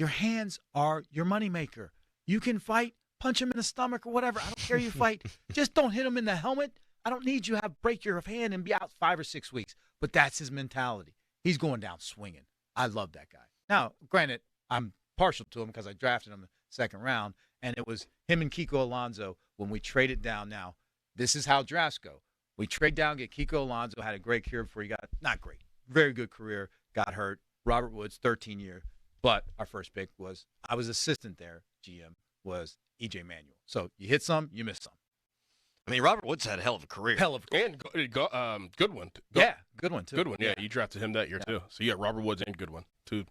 Speaker 14: your hands are your moneymaker. You can fight, punch him in the stomach or whatever. I don't care you fight. Just don't hit him in the helmet. I don't need you to break your hand and be out 5 or 6 weeks. But that's his mentality. He's going down swinging. I love that guy. Now, granted, I'm partial to him because I drafted him in the second round, and it was him and Kiko Alonso when we traded down. Now, this is how drafts go. We trade down, get Kiko Alonso, had a great career before he got – not great, very good career, got hurt. Robert Woods, 13 year. But our first pick was – I was assistant there, GM, was E.J. Manuel. So you hit some, you miss some.
Speaker 12: I mean, Robert Woods had a hell of a career.
Speaker 1: And Goodwin.
Speaker 14: Yeah, Goodwin, too.
Speaker 1: Goodwin, yeah. You drafted him that year, too. So you got Robert Woods and Goodwin, two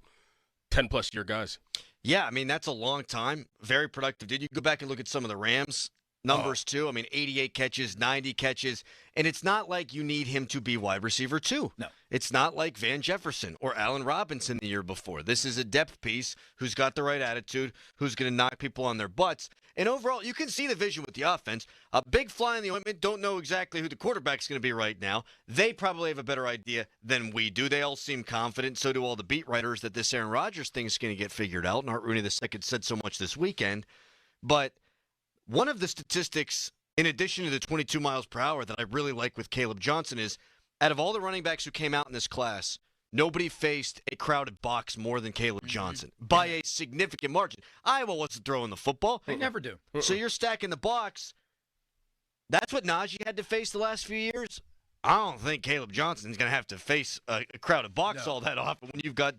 Speaker 1: 10-plus year guys.
Speaker 12: Yeah, I mean, that's a long time. Very productive. Did you go back and look at some of the Rams numbers, too? I mean, 88 catches, 90 catches. And it's not like you need him to be wide receiver, too.
Speaker 14: No.
Speaker 12: It's not like Van Jefferson or Allen Robinson the year before. This is a depth piece who's got the right attitude, who's going to knock people on their butts. And overall, you can see the vision with the offense. A big fly in the ointment, don't know exactly who the quarterback's going to be right now. They probably have a better idea than we do. They all seem confident. So do all the beat writers that this Aaron Rodgers thing is going to get figured out. And Art Rooney II said so much this weekend. But one of the statistics, in addition to the 22 miles per hour that I really like with Caleb Johnson is out of all the running backs who came out in this class, nobody faced a crowded box more than Caleb Johnson by a significant margin. Iowa wasn't throwing the football.
Speaker 14: They never do.
Speaker 12: So you're stacking the box. That's what Najee had to face the last few years. I don't think Caleb Johnson's going to have to face a crowded box all that often when you've got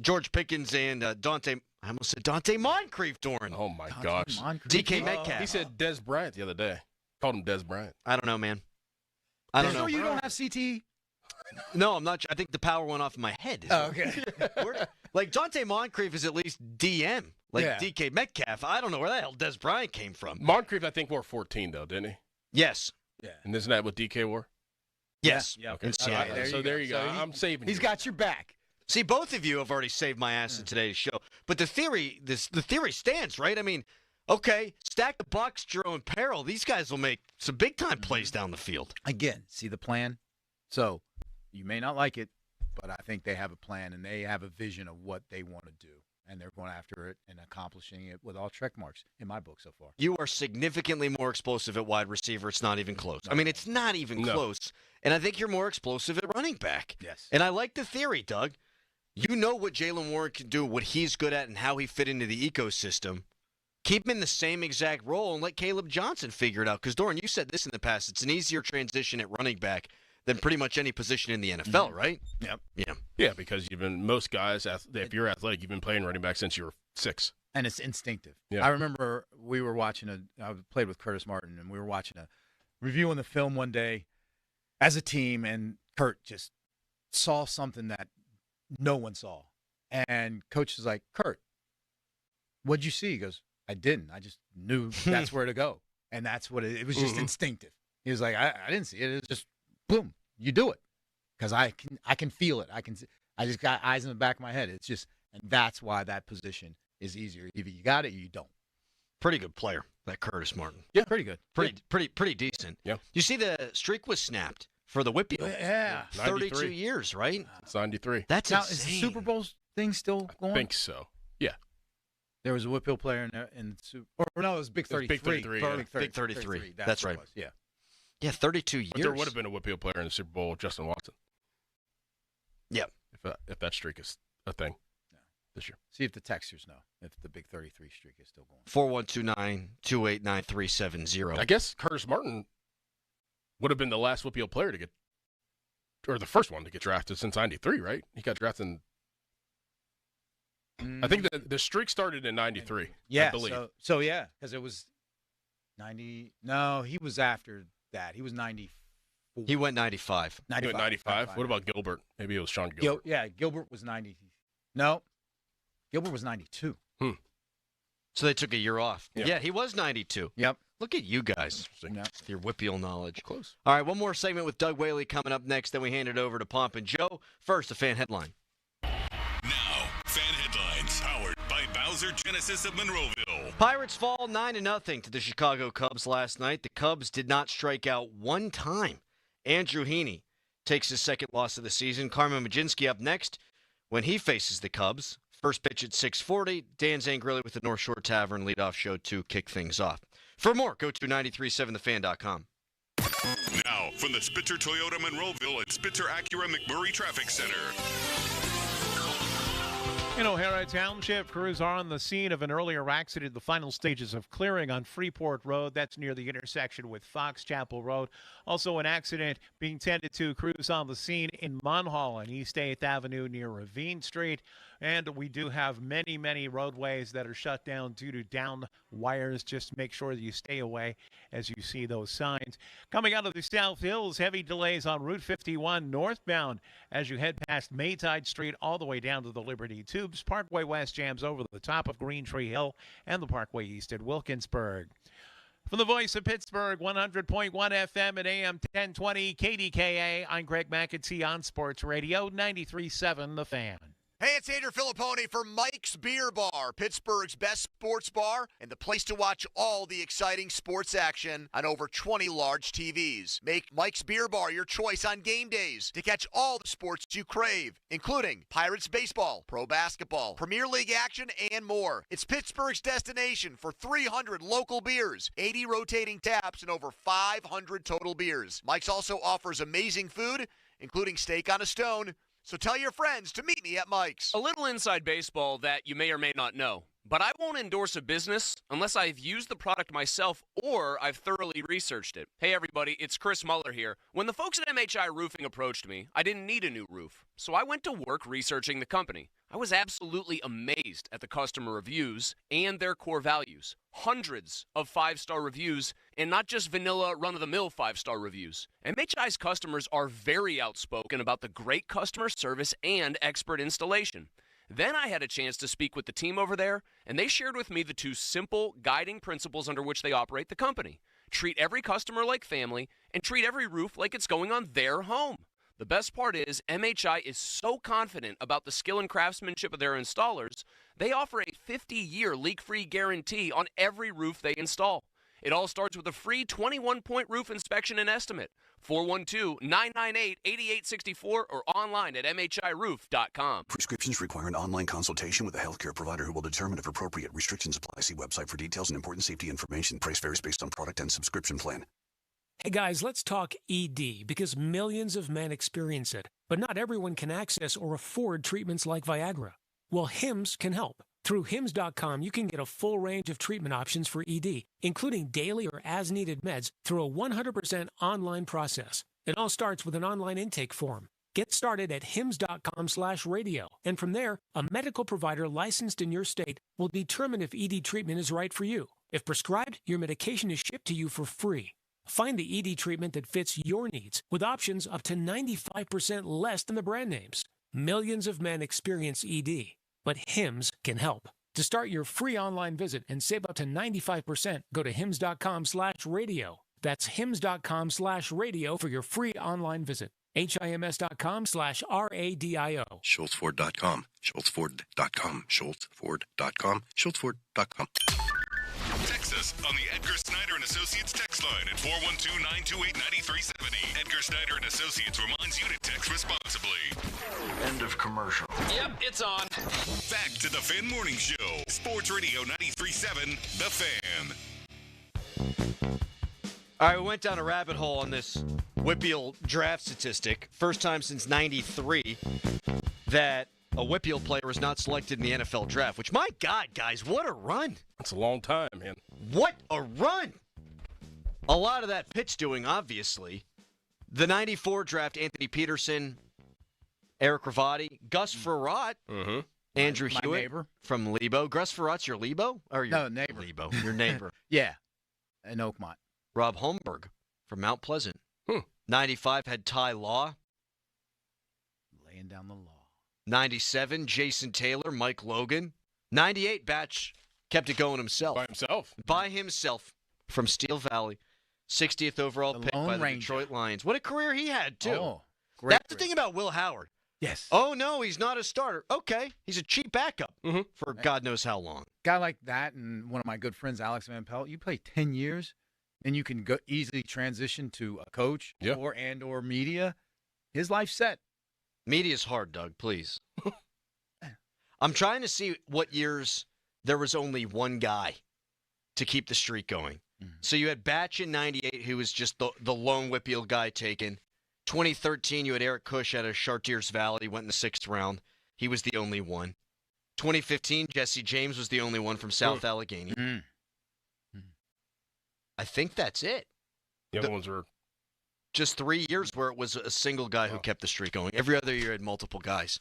Speaker 12: George Pickens and Dante. I almost said Dante Moncrief during.
Speaker 1: Oh, my gosh.
Speaker 12: DK Metcalf.
Speaker 1: He said Des Bryant the other day. Called him Des Bryant.
Speaker 12: I don't know, man. I don't know.
Speaker 14: You don't have CTE?
Speaker 12: No, I'm not. I think the power went off in my head.
Speaker 14: Oh, okay.
Speaker 12: Like, Dante Moncrief is at least DM. Like, DK Metcalf. I don't know where the hell Des Bryant came from.
Speaker 1: Moncrief, I think, wore 14, though, didn't he?
Speaker 12: Yes.
Speaker 14: Yeah.
Speaker 1: And isn't that what DK wore?
Speaker 12: Yes.
Speaker 14: Yeah.
Speaker 1: Okay. There you go. I'm saving
Speaker 14: He's
Speaker 1: you.
Speaker 14: got your back.
Speaker 12: See, both of you have already saved my ass in today's show. But the theory stands, right? I mean, okay, stack the box, Jerome and Peril. These guys will make some big-time plays down the field.
Speaker 14: Again, see the plan? So you may not like it, but I think they have a plan, and they have a vision of what they want to do. And they're going after it and accomplishing it with all check marks in my book so far.
Speaker 12: You are significantly more explosive at wide receiver. It's not even close. I mean, it's not even close. And I think you're more explosive at running back.
Speaker 14: Yes.
Speaker 12: And I like the theory, Doug. You know what Jalen Warren can do, what he's good at, and how he fit into the ecosystem. Keep him in the same exact role and let Caleb Johnson figure it out. Because, Doran, you said this in the past. It's an easier transition at running back than pretty much any position in the NFL, right?
Speaker 14: Yep.
Speaker 12: Yeah.
Speaker 1: Yeah, because most guys, if you're athletic, you've been playing running back since you were 6.
Speaker 14: And it's instinctive.
Speaker 1: Yeah.
Speaker 14: I remember we were watching I played with Curtis Martin, and we were watching a review on the film one day as a team, and Kurt just saw something that no one saw. And coach was like, Kurt, what'd you see? He goes, I didn't. I just knew that's where to go. And that's what it was just instinctive. He was like, I didn't see it. It was just, boom, you do it. Because I can feel it. I just got eyes in the back of my head. It's just, and that's why that position is easier. Either you got it or you don't.
Speaker 12: Pretty good player, that Curtis Martin.
Speaker 14: Yeah, pretty good.
Speaker 12: Pretty decent.
Speaker 1: Yeah.
Speaker 12: You see the streak was snapped for the Whippy.
Speaker 14: Yeah.
Speaker 12: 32 years, right?
Speaker 1: It's 93.
Speaker 12: That's
Speaker 14: now,
Speaker 12: insane.
Speaker 14: is the Super Bowl thing still going?
Speaker 1: I think so. Yeah.
Speaker 14: There was a Whipple player in there in the Super or no, it was Big 33.
Speaker 1: Big 33. Yeah.
Speaker 12: Big 33.
Speaker 14: That's
Speaker 12: That's
Speaker 14: what
Speaker 12: right.
Speaker 14: it was, yeah.
Speaker 12: Yeah, 32 years.
Speaker 1: But there would have been a Whipple player in the Super Bowl with Justin Watson.
Speaker 12: Yeah.
Speaker 1: If that streak is a thing this year.
Speaker 14: See if the texters know if the Big 33 streak is still going.
Speaker 12: 4129-289-370.
Speaker 1: I guess Curtis Martin would have been the last Whipple player to get, or the first one to get drafted since 93, right? He got drafted in, I think the streak started in 93,
Speaker 14: yeah,
Speaker 1: I believe.
Speaker 14: So yeah, because it was 90. No, he was after that. He was 94.
Speaker 12: He went 95.
Speaker 14: 95.
Speaker 1: He went 95. What about Gilbert? Maybe it was Sean Gilbert.
Speaker 14: Gilbert was 90. No, Gilbert was 92.
Speaker 12: So they took a year off.
Speaker 1: Yeah.
Speaker 12: Yeah, he was 92.
Speaker 14: Yep.
Speaker 12: Look at you guys.
Speaker 14: Yep.
Speaker 12: Your Whipple knowledge.
Speaker 1: Close.
Speaker 12: All right, one more segment with Doug Whaley coming up next. Then we hand it over to Pomp and Joe. First, a fan headline.
Speaker 11: Now, fan headlines powered by Bowser Genesis of Monroeville.
Speaker 12: Pirates fall 9-0 to the Chicago Cubs last night. The Cubs did not strike out one time. Andrew Heaney takes his second loss of the season. Carmen Majinski up next when he faces the Cubs. First pitch at 6:40. Dan Zangrilli with the North Shore Tavern leadoff show to kick things off. For more, go to 937thefan.com.
Speaker 11: Now, from the Spitzer Toyota Monroeville and Spitzer Acura McMurray Traffic Center.
Speaker 2: In O'Hara Township, crews are on the scene of an earlier accident. The final stages of clearing on Freeport Road. That's near the intersection with Fox Chapel Road. Also an accident being tended to. Crews on the scene in Munhall on East 8th Avenue near Ravine Street. And we do have many, many roadways that are shut down due to down wires. Just make sure that you stay away as you see those signs. Coming out of the South Hills, heavy delays on Route 51 northbound as you head past Maytide Street all the way down to the Liberty Tubes. Parkway West jams over the top of Green Tree Hill and the Parkway East at Wilkinsburg. From the voice of Pittsburgh, 100.1 FM at AM 1020 KDKA, I'm Greg McAtee on Sports Radio 93.7 The Fan.
Speaker 24: Hey, it's Andrew Filipponi for Mike's Beer Bar, Pittsburgh's best sports bar and the place to watch all the exciting sports action on over 20 large TVs. Make Mike's Beer Bar your choice on game days to catch all the sports you crave, including Pirates baseball, pro basketball, Premier League action, and more. It's Pittsburgh's destination for 300 local beers, 80 rotating taps, and over 500 total beers. Mike's also offers amazing food, including steak on a stone. So tell your friends to meet me at Mike's.
Speaker 3: A little inside baseball that you may or may not know, but I won't endorse a business unless I've used the product myself or I've thoroughly researched it. Hey everybody, it's Chris Muller here. When the folks at MHI Roofing approached me, I didn't need a new roof, so I went to work researching the company. I was absolutely amazed at the customer reviews and their core values. Hundreds of 5-star reviews, and not just vanilla run-of-the-mill 5-star reviews. MHI's customers are very outspoken about the great customer service and expert installation. Then I had a chance to speak with the team over there, and they shared with me the 2 simple guiding principles under which they operate the company. Treat every customer like family, and treat every roof like it's going on their home. The best part is MHI is so confident about the skill and craftsmanship of their installers, they offer a 50-year leak-free guarantee on every roof they install. It all starts with a free 21-point roof inspection and estimate. 412-998-8864 or online at MHIRoof.com.
Speaker 5: Prescriptions require an online consultation with a healthcare provider who will determine if appropriate. Restrictions apply. See website for details and important safety information. Price varies based on product and subscription plan.
Speaker 8: Hey guys, let's talk ED because millions of men experience it, but not everyone can access or afford treatments like Viagra. Well, Hims can help. Through Hims.com, you can get a full range of treatment options for ED, including daily or as-needed meds through a 100% online process. It all starts with an online intake form. Get started at hims.com/radio, and from there, a medical provider licensed in your state will determine if ED treatment is right for you. If prescribed, your medication is shipped to you for free. Find the ED treatment that fits your needs with options up to 95% less than the brand names. Millions of men experience ED, but Hims can help. To start your free online visit and save up to 95%, go to hims.com/radio. That's hims.com/radio for your free online visit. HIMS.com/RADIO.
Speaker 5: SchultzFord.com. SchultzFord.com. SchultzFord.com. SchultzFord.com.
Speaker 11: Text us on the Edgar Snyder and Associates text line at 412-928-9370. Edgar Snyder and Associates reminds you to text responsibly.
Speaker 5: End of commercial.
Speaker 3: Yep, it's on.
Speaker 11: Back to the Fan Morning Show. Sports Radio 93.7, The Fan.
Speaker 12: All right, we went down a rabbit hole on this Whippeal draft statistic. First time since '93 that a Whippeal player was not selected in the NFL draft, which, my God, guys, what a run.
Speaker 1: That's a long time, man.
Speaker 12: What a run. A lot of that Pitt's doing, obviously. The 94 draft, Anthony Peterson, Eric Ravati, Gus Frerotte, Andrew
Speaker 14: my
Speaker 12: Hewitt
Speaker 14: neighbor.
Speaker 12: from Lebo. Gus Ferrotte's your Lebo? Or your
Speaker 14: No, neighbor.
Speaker 12: Lebo, your neighbor.
Speaker 14: Yeah, in Oakmont.
Speaker 12: Rob Holmberg from Mount Pleasant. 95 had Ty Law.
Speaker 14: Laying down the law.
Speaker 12: 97, Jason Taylor, Mike Logan. 98, Batch kept it going himself. By himself from Steel Valley. 60th overall pick by the Detroit Lions. What a career he had, too.
Speaker 14: Oh,
Speaker 12: That's the thing about Will Howard.
Speaker 14: Yes.
Speaker 12: Oh, no, he's not a starter. Okay, he's a cheap backup for God knows how long.
Speaker 14: Guy like that, and one of my good friends, Alex Van Pelt, you play 10 years, and you can go easily transition to a coach or media. His life's set.
Speaker 12: Media's hard, Doug, please. I'm trying to see what years there was only one guy to keep the streak going. So you had Batch in 98, who was just the lone Whippeal guy taken. 2013, you had Eric Cush out of Chartiers Valley, went in the 6th round. He was the only one. 2015, Jesse James was the only one from South Allegheny. I think that's it.
Speaker 1: The other ones were
Speaker 12: just 3 years where it was a single guy who kept the streak going. Every other year had multiple guys.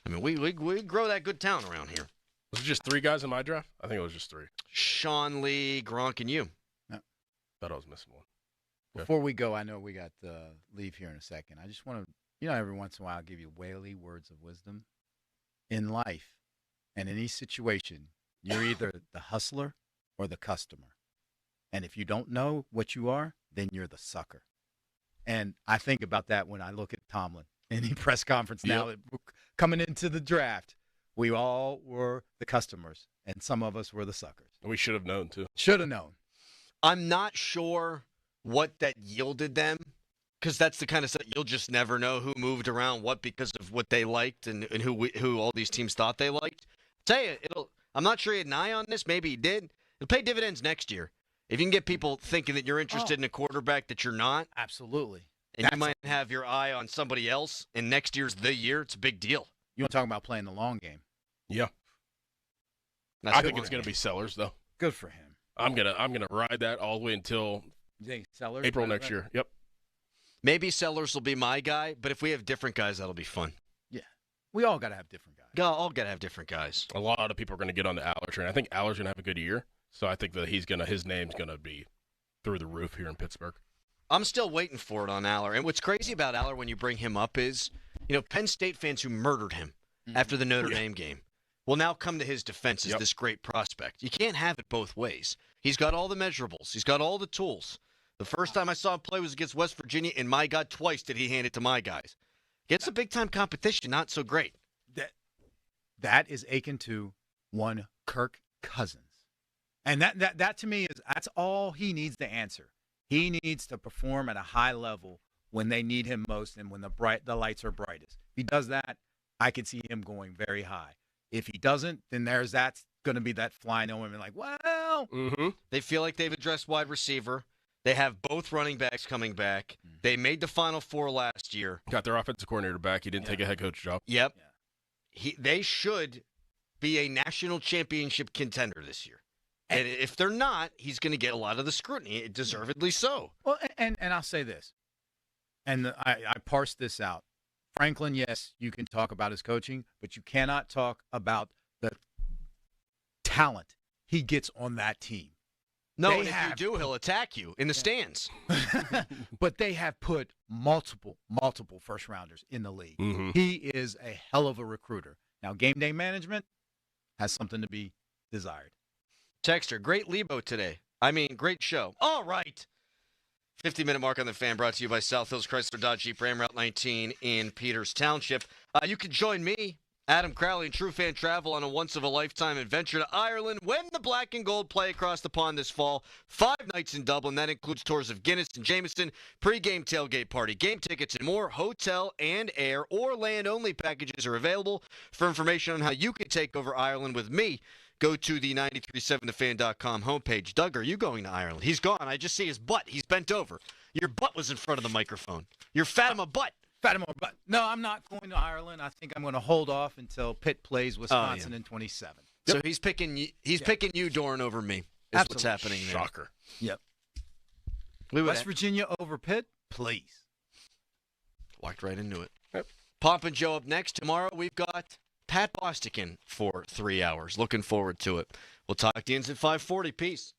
Speaker 12: I mean, we grow that good town around here.
Speaker 1: Was it just 3 guys in my draft? I think it was just 3.
Speaker 12: Sean Lee, Gronk, and you.
Speaker 1: Thought I was missing one.
Speaker 14: Before we go, I know we got to leave here in a second. I just want to, every once in a while I'll give you whaley words of wisdom. In life and in any situation, you're either the hustler or the customer. And if you don't know what you are, then you're the sucker. And I think about that when I look at Tomlin in the press conference now. coming into the draft, we all were the customers, and some of us were the suckers.
Speaker 1: We should have known, too.
Speaker 14: Should have known.
Speaker 12: I'm not sure what that yielded them, because that's the kind of stuff you'll just never know who moved around what because of what they liked and who all these teams thought they liked. Tell you, I'm not sure he had an eye on this. Maybe he did. It'll pay dividends next year. If you can get people thinking that you're interested in a quarterback that you're not.
Speaker 14: Absolutely.
Speaker 12: And you might have your eye on somebody else, and next year's the year, it's a big deal.
Speaker 14: You want to talk about playing the long game?
Speaker 1: Yeah.
Speaker 12: That's
Speaker 1: I think it's going to be Sellers, though.
Speaker 14: Good for him.
Speaker 1: I'm gonna ride that all the way until April next year. Yep.
Speaker 12: Maybe Sellers will be my guy, but if we have different guys, that'll be fun.
Speaker 14: Yeah. We all got to have different guys.
Speaker 12: All got to have different guys.
Speaker 1: A lot of people are going to get on the Aller train. I think Aller's going to have a good year, so I think that his name's going to be through the roof here in Pittsburgh.
Speaker 12: I'm still waiting for it on Aller. And what's crazy about Aller when you bring him up is, Penn State fans who murdered him after the Notre Dame game will now come to his defense as this great prospect. You can't have it both ways. He's got all the measurables. He's got all the tools. The first time I saw him play was against West Virginia, and my God, twice did he hand it to my guys. Gets a big-time competition, not so great.
Speaker 14: That is akin to one Kirk Cousins. And that to me that's all he needs to answer. He needs to perform at a high level when they need him most and when the lights are brightest. If he does that, I could see him going very high. If he doesn't, then that's going to be that flying over and like, well.
Speaker 12: They feel like they've addressed wide receiver. They have both running backs coming back. They made the Final Four last year.
Speaker 1: Got their offensive coordinator back. He didn't take a head coach job.
Speaker 12: Yep. Yeah. They should be a national championship contender this year. And if they're not, he's going to get a lot of the scrutiny, deservedly so.
Speaker 14: Well, and I'll say this, and I parsed this out. Franklin, yes, you can talk about his coaching, but you cannot talk about the talent he gets on that team.
Speaker 12: No, and if you do, he'll attack you in the stands.
Speaker 14: But they have put multiple first-rounders in the league. He is a hell of a recruiter. Now, game day management has something to be desired.
Speaker 12: Texter, great Lebo today. Great show. All right. 50-minute mark on the Fan brought to you by South Hills Chrysler Dodge Jeep Ram Route 19 in Peters Township. You can join me, Adam Crowley, and True Fan Travel on a once-of-a-lifetime adventure to Ireland when the Black and Gold play across the pond this fall. 5 nights in Dublin. That includes tours of Guinness and Jameson, pre-game tailgate party, game tickets, and more. Hotel and air or land-only packages are available. For information on how you can take over Ireland with me, go to the 937thefan.com homepage. Doug, are you going to Ireland? He's gone. I just see his butt. He's bent over. Your butt was in front of the microphone. You're Fatima butt.
Speaker 14: No, I'm not going to Ireland. I think I'm going to hold off until Pitt plays Wisconsin in 27.
Speaker 12: So he's picking you, Doran, over me. Is
Speaker 14: Absolutely.
Speaker 12: What's happening there.
Speaker 1: Shocker.
Speaker 14: Yep. West Virginia over Pitt, please.
Speaker 12: Walked right into it. Yep. Pop and Joe up next. Tomorrow we've got Pat Bostikin for 3 hours. Looking forward to it. We'll talk to you at 5:40. Peace.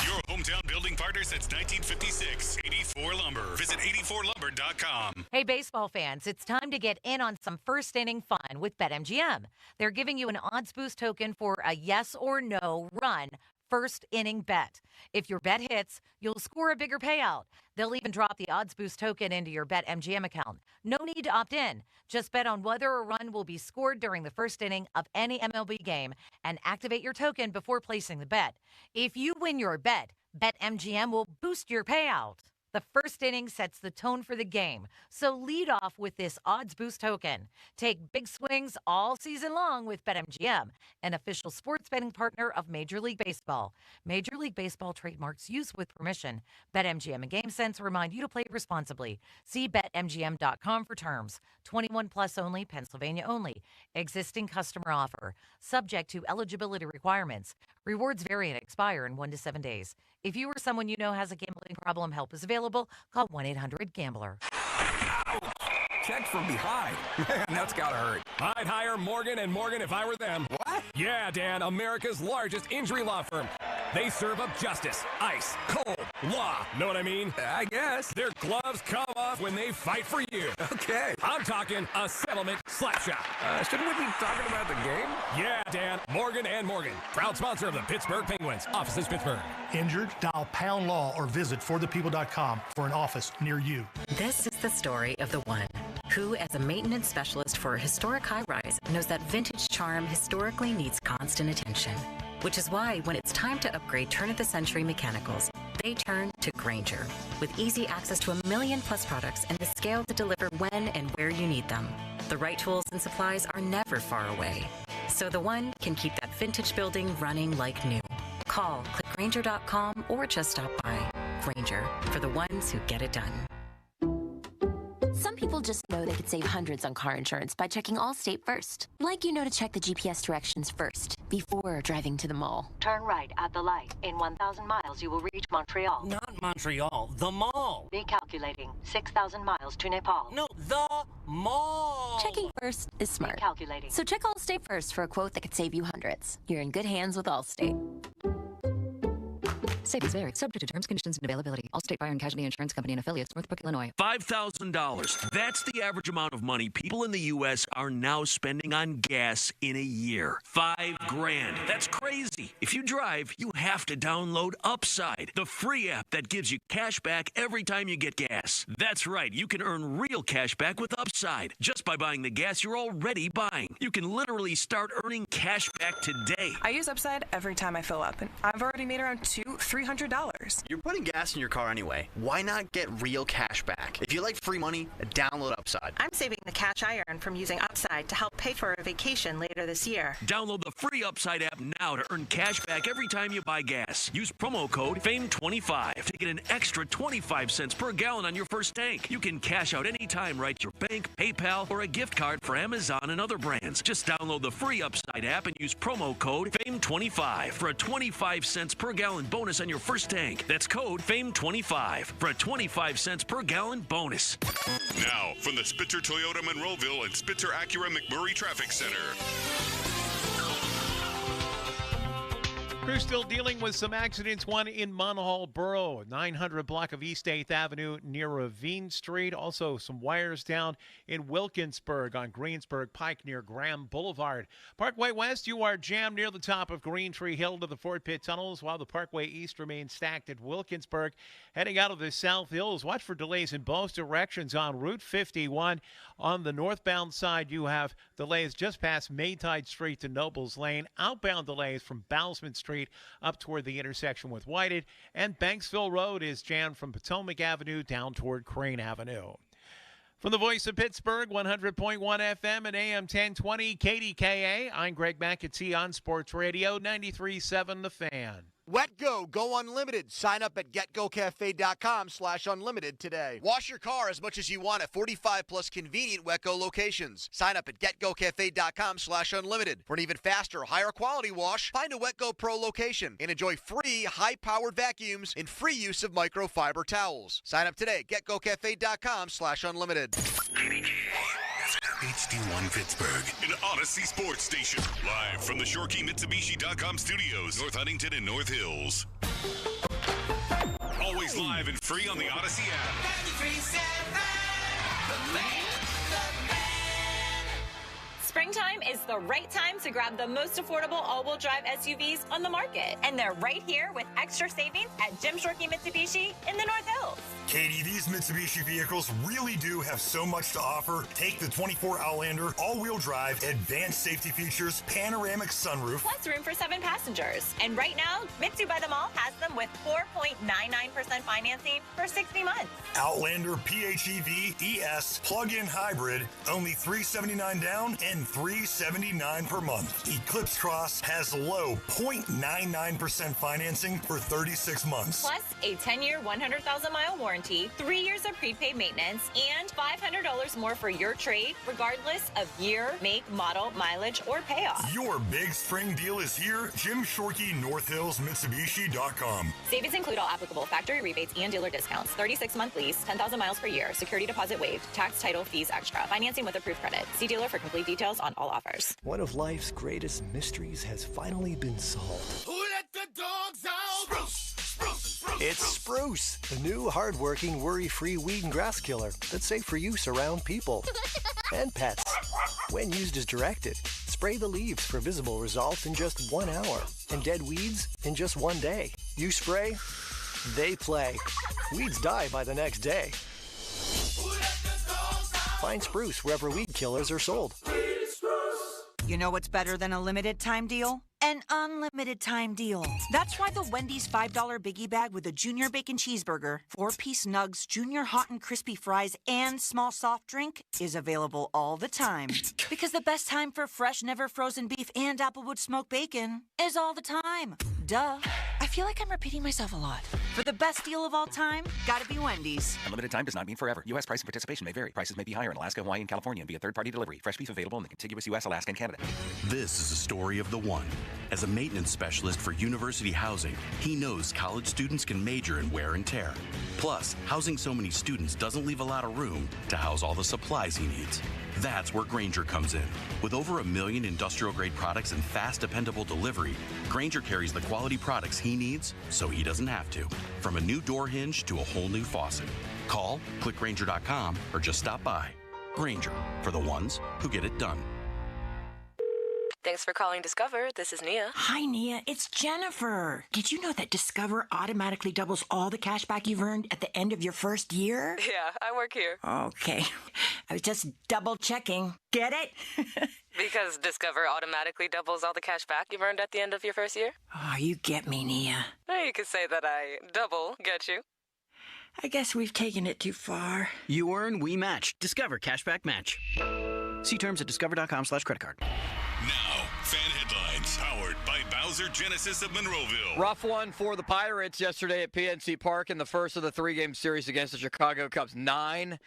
Speaker 11: Your hometown building partner since 1956. 84 Lumber. Visit 84lumber.com.
Speaker 19: Hey, baseball fans, it's time to get in on some first inning fun with BetMGM. They're giving you an odds boost token for a yes or no run first inning bet. If your bet hits, you'll score a bigger payout. They'll even drop the odds boost token into your BetMGM account. No need to opt in. Just bet on whether a run will be scored during the first inning of any MLB game and activate your token before placing the bet. If you win your bet, BetMGM will boost your payout. The first inning sets the tone for the game, so lead off with this odds boost token. Take big swings all season long with BetMGM, an official sports betting partner of Major League Baseball. Major League Baseball trademarks used with permission. BetMGM and GameSense remind you to play responsibly. See BetMGM.com for terms. 21 plus only, Pennsylvania only. Existing customer offer. Subject to eligibility requirements. Rewards vary and expire in 1 to 7 days. If you or someone you know has a gambling problem, help is available. Call 1-800-GAMBLER.
Speaker 4: Checked from behind. Man, that's gotta hurt. I'd hire Morgan & Morgan if I were them. What? Yeah, Dan, America's largest injury law firm. They serve up justice, ice, cold, law. Know what I mean? I guess. Their gloves come off when they fight for you. Okay. I'm talking a settlement slap shot. Shouldn't we be talking about the game? Yeah, Dan, Morgan & Morgan. Proud sponsor of the Pittsburgh Penguins. Offices Pittsburgh.
Speaker 9: Injured? Dial pound law or visit forthepeople.com for an office near you.
Speaker 10: This is the story of the one
Speaker 7: Who, as a maintenance specialist for a historic high-rise, knows that vintage charm historically needs constant attention. Which is why when it's time to upgrade turn-of-the-century mechanicals, they turn to Grainger. With easy access to 1 million-plus products and the scale to deliver when and where you need them. The right tools and supplies are never far away. So the one can keep that vintage building running like new. Call, click Grainger.com, or just stop by. Grainger, for the ones who get it done.
Speaker 10: Some people just know they could save hundreds on car insurance by checking Allstate first. Like you know to check the GPS directions first, before driving to the mall.
Speaker 13: Turn right at the light. In 1,000 miles, you will reach Montreal.
Speaker 15: Not Montreal, the mall.
Speaker 13: Recalculating. 6,000 miles to Nepal.
Speaker 15: No, the mall.
Speaker 10: Checking first is smart.
Speaker 13: Recalculating.
Speaker 10: So check Allstate first for a quote that could save you hundreds. You're in good hands with Allstate.
Speaker 19: Savings vary. Subject to terms, conditions, and availability. Allstate Fire and Casualty Insurance Company and affiliates, Northbrook, Illinois.
Speaker 16: $5,000. That's the average amount of money people in the U.S. are now spending on gas in a year. $5,000. That's crazy. If you drive, you have to download Upside, the free app that gives you cash back every time you get gas. That's right. You can earn real cash back with Upside just by buying the gas you're already buying. You can literally start earning cash back today.
Speaker 17: I use Upside every time I fill up, and I've already made around $300.
Speaker 18: You're putting gas in your car anyway. Why not get real cash back? If you like free money, download Upside.
Speaker 17: I'm saving the cash I earn from using Upside to help pay for a vacation later this year.
Speaker 16: Download the free Upside app now to earn cash back every time you buy gas. Use promo code FAME25 to get an extra 25 cents per gallon on your first tank. You can cash out anytime right to your bank, PayPal, or a gift card for Amazon and other brands. Just download the free Upside app and use promo code FAME25 for a 25 cents per gallon bonus on your first tank. That's code FAME25 for a 25 cents per gallon bonus.
Speaker 11: Now, from the Spitzer Toyota Monroeville and Spitzer Acura McMurray Traffic Center.
Speaker 2: Crew still dealing with some accidents. One in Munhall Borough, 900 block of East 8th Avenue near Ravine Street. Also some wires down in Wilkinsburg on Greensburg Pike near Graham Boulevard. Parkway West, you are jammed near the top of Green Tree Hill to the Fort Pitt tunnels, while the Parkway East remains stacked at Wilkinsburg. Heading out of the South Hills, watch for delays in both directions on Route 51. On the northbound side, you have delays just past Maytide Street to Nobles Lane. Outbound delays from Bousman Street up toward the intersection with Whited. And Banksville Road is jammed from Potomac Avenue down toward Crane Avenue. From the voice of Pittsburgh, 100.1 FM and AM 1020 KDKA, I'm Greg McAtee on Sports Radio 93.7 The Fan.
Speaker 24: WetGo, go unlimited. Sign up at getgocafe.com/unlimited today. Wash your car as much as you want at 45 plus convenient WetGo locations. Sign up at getgocafe.com/unlimited. For an even faster, higher quality wash, find a WetGo Pro location and enjoy free high-powered vacuums and free use of microfiber towels. Sign up today at getgocafe.com/unlimited.
Speaker 11: HD1 Pittsburgh, an Odyssey sports station. Live from the ShoreKeyMitsubishi.com studios, North Huntington and North Hills. Always live and free on the Odyssey app.
Speaker 20: 93.7 The Fan. Springtime is the right time to grab the most affordable all-wheel drive SUVs on the market. And they're right here with extra savings at Jim Shorkey Mitsubishi in the North Hills.
Speaker 9: Katie, these Mitsubishi vehicles really do have so much to offer. Take the 24 Outlander, all-wheel drive, advanced safety features, panoramic sunroof.
Speaker 20: Plus room for 7 passengers. And right now, Mitsu by the Mall has them with 4.99% financing for 60 months.
Speaker 9: Outlander PHEV ES plug-in hybrid, only $379 down and $379 per month. Eclipse Cross has low 0.99% financing for 36 months.
Speaker 20: Plus a 10-year, 100,000-mile warranty, 3 years of prepaid maintenance, and $500 more for your trade, regardless of year, make, model, mileage, or payoff.
Speaker 9: Your big spring deal is here. Jim Shorkey, North Hills, Mitsubishi.com.
Speaker 20: Savings include all applicable factory rebates and dealer discounts. 36-month lease, 10,000 miles per year. Security deposit waived. Tax, title, fees extra. Financing with approved credit. See dealer for complete details on all offers.
Speaker 21: One of life's greatest mysteries has finally been solved.
Speaker 20: Who let the dogs out? Spruce, Spruce, Spruce.
Speaker 21: It's Spruce, the new hard-working, worry-free weed and grass killer that's safe for use around people and pets. When used as directed, spray the leaves for visible results in just 1 hour and dead weeds in just 1 day. You spray, they play. Weeds die by the next day.
Speaker 20: Who let the dogs out?
Speaker 21: Find Spruce wherever weed killers are sold.
Speaker 6: You know what's better than a limited time deal? An unlimited time deal. That's why the Wendy's $5 biggie bag with a junior bacon cheeseburger, 4-piece nugs, junior hot and crispy fries, and small soft drink is available all the time. Because the best time for fresh, never frozen beef and Applewood smoked bacon is all the time. Duh. I feel like I'm repeating myself a lot. For the best deal of all time, gotta be Wendy's.
Speaker 8: Unlimited time does not mean forever. U.S. price and participation may vary. Prices may be higher in Alaska, Hawaii, and California and via third-party delivery. Fresh beef available in the contiguous U.S., Alaska, and Canada.
Speaker 22: This is a story of the one. As a maintenance specialist for university housing, he knows college students can major in wear and tear. Plus, housing so many students doesn't leave a lot of room to house all the supplies he needs. That's where Grainger comes in. With over 1 million industrial-grade products and fast, dependable delivery, Grainger carries the quality products he needs so he doesn't have to. From a new door hinge to a whole new faucet. Call, click Grainger.com, or just stop by. Grainger, for the ones who get it done.
Speaker 23: Thanks for calling Discover. This is Nia.
Speaker 6: Hi, Nia. It's Jennifer. Did you know that Discover automatically doubles all the cash back you've earned at the end of your first year?
Speaker 23: Yeah, I work here.
Speaker 6: Okay. I was just double checking. Get it?
Speaker 23: Because Discover automatically doubles all the cash back you've earned at the end of your first year?
Speaker 6: Oh, you get me, Nia.
Speaker 23: You could say that I double get you.
Speaker 6: I guess we've taken it too far.
Speaker 18: You earn, we match. Discover Cashback Match. See terms at discover.com/creditcard.
Speaker 11: Now, fan headlines powered by Bowser Genesis of Monroeville.
Speaker 25: Rough one for the Pirates yesterday at PNC Park in the first of the 3-game series against the Chicago Cubs. 9-0,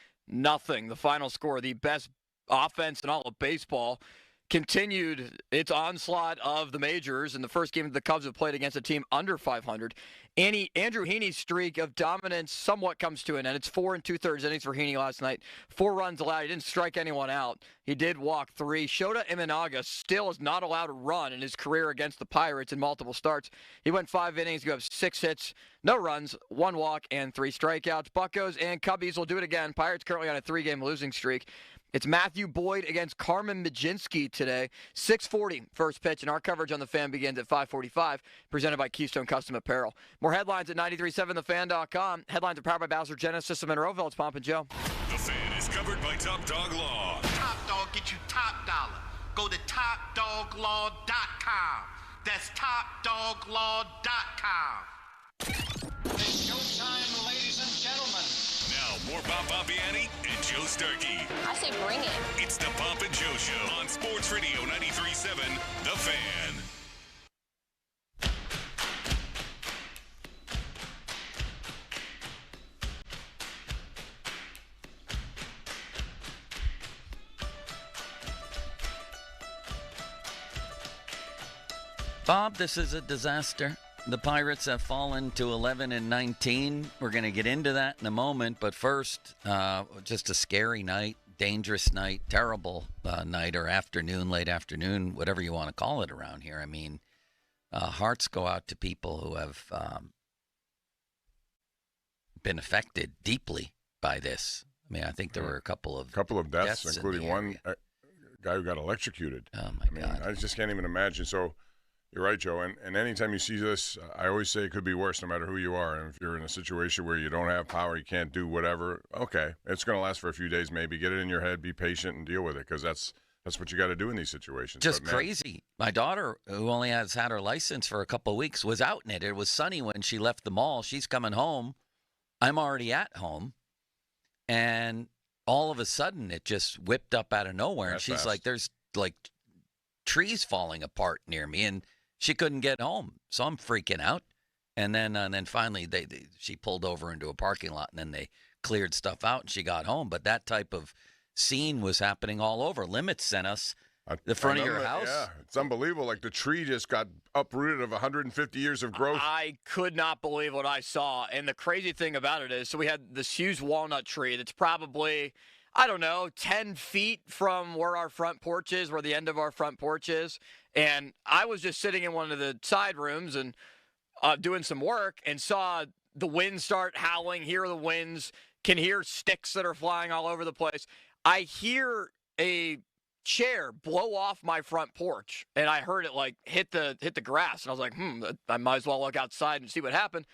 Speaker 25: the final score. The best offense in all of baseball continued its onslaught of the majors. In the first game, the Cubs have played against a team under 500. Andrew Heaney's streak of dominance somewhat comes to an end. It's 4 2/3 innings for Heaney last night. 4 runs allowed. He didn't strike anyone out. He did walk 3. Shota Imanaga still is not allowed to run in his career against the Pirates in multiple starts. He went 5 innings, gave up 6 hits, no runs, 1 walk, and 3 strikeouts. Buccos and Cubbies will do it again. Pirates currently on a 3-game losing streak. It's Matthew Boyd against Carmen Majinski today. 6:40 first pitch, and our coverage on The Fan begins at 5:45, presented by Keystone Custom Apparel. More headlines at 937thefan.com. Headlines are powered by Bowser Genesis of Monroeville. It's Pomp and Joe.
Speaker 11: The Fan is covered by Top Dog Law.
Speaker 26: Top Dog get you top dollar. Go to topdoglaw.com. That's topdoglaw.com.
Speaker 27: It's showtime, ladies and gentlemen.
Speaker 11: Now, more Bob Bobbiani and Joe Starkey.
Speaker 20: I say bring it.
Speaker 11: It's the Pomp and Joe Show on Sports Radio 93.7, The Fan.
Speaker 28: Bob, this is a disaster. The Pirates have fallen to 11-19. We're going to get into that in a moment. But first, just a scary night, dangerous night, terrible night or afternoon, late afternoon, whatever you want to call it around here. I mean, hearts go out to people who have been affected deeply by this. I mean, I think there were a couple of
Speaker 29: deaths including one guy who got electrocuted.
Speaker 28: Oh, my God.
Speaker 29: I just can't even imagine. So you're right, Joe. And anytime you see this, I always say it could be worse no matter who you are. And if you're in a situation where you don't have power, you can't do whatever, okay, it's going to last for a few days maybe. Get it in your head, be patient, and deal with it because that's what you got to do in these situations.
Speaker 28: Just crazy. My daughter, who only has had her license for a couple of weeks, was out in it. It was sunny when she left the mall. She's coming home. I'm already at home. And all of a sudden, it just whipped up out of nowhere. And she's like, there's like trees falling apart near me. And she couldn't get home. So I'm freaking out. And then finally, she pulled over into a parking lot. And then they cleared stuff out and she got home. But that type of scene was happening all over. Limits sent us the front of your house.
Speaker 29: Yeah, it's unbelievable. Like the tree just got uprooted of 150 years of growth.
Speaker 25: I could not believe what I saw. And the crazy thing about it is, so we had this huge walnut tree that's probably, I don't know, 10 feet from where our front porch is, where the end of our front porch is. And I was just sitting in one of the side rooms and doing some work and saw the wind start howling, hear the winds, can hear sticks that are flying all over the place. I hear a chair blow off my front porch, and I heard it like hit the grass, and I was like, I might as well look outside and see what happened.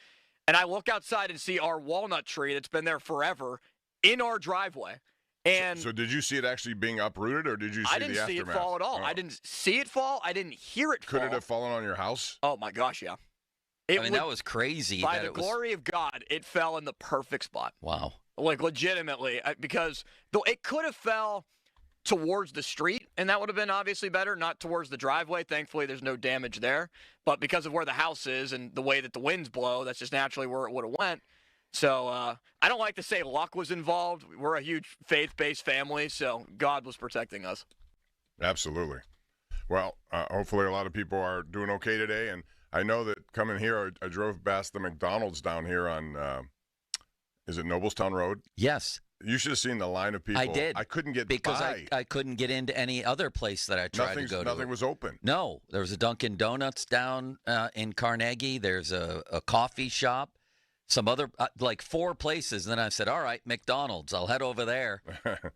Speaker 25: And I look outside and see our walnut tree that's been there forever in our driveway. And
Speaker 29: so did you see it actually being uprooted, or did you see the aftermath?
Speaker 25: I didn't see it fall at all.
Speaker 29: Oh.
Speaker 25: I didn't see it fall. I didn't hear it fall.
Speaker 29: Could it have fallen on your house?
Speaker 25: Oh, my gosh, yeah.
Speaker 28: That was crazy.
Speaker 25: By the glory of God, it fell in the perfect spot.
Speaker 28: Wow.
Speaker 25: Like, legitimately, because though it could have fell towards the street, and that would have been obviously better, not towards the driveway. Thankfully, there's no damage there. But because of where the house is and the way that the winds blow, that's just naturally where it would have went. So I don't like to say luck was involved. We're a huge faith-based family, so God was protecting us.
Speaker 29: Absolutely. Well, hopefully a lot of people are doing okay today. And I know that coming here, I drove past the McDonald's down here on, is it Noblestown Road?
Speaker 28: Yes.
Speaker 29: You should have seen the line of people.
Speaker 28: I did.
Speaker 29: I couldn't get
Speaker 28: because
Speaker 29: by.
Speaker 28: I couldn't get into any other place that I tried to go to.
Speaker 29: Nothing was open.
Speaker 28: No. There was a Dunkin' Donuts down in Carnegie. There's a coffee shop. Some other, like 4 places. And then I said, all right, McDonald's. I'll head over there.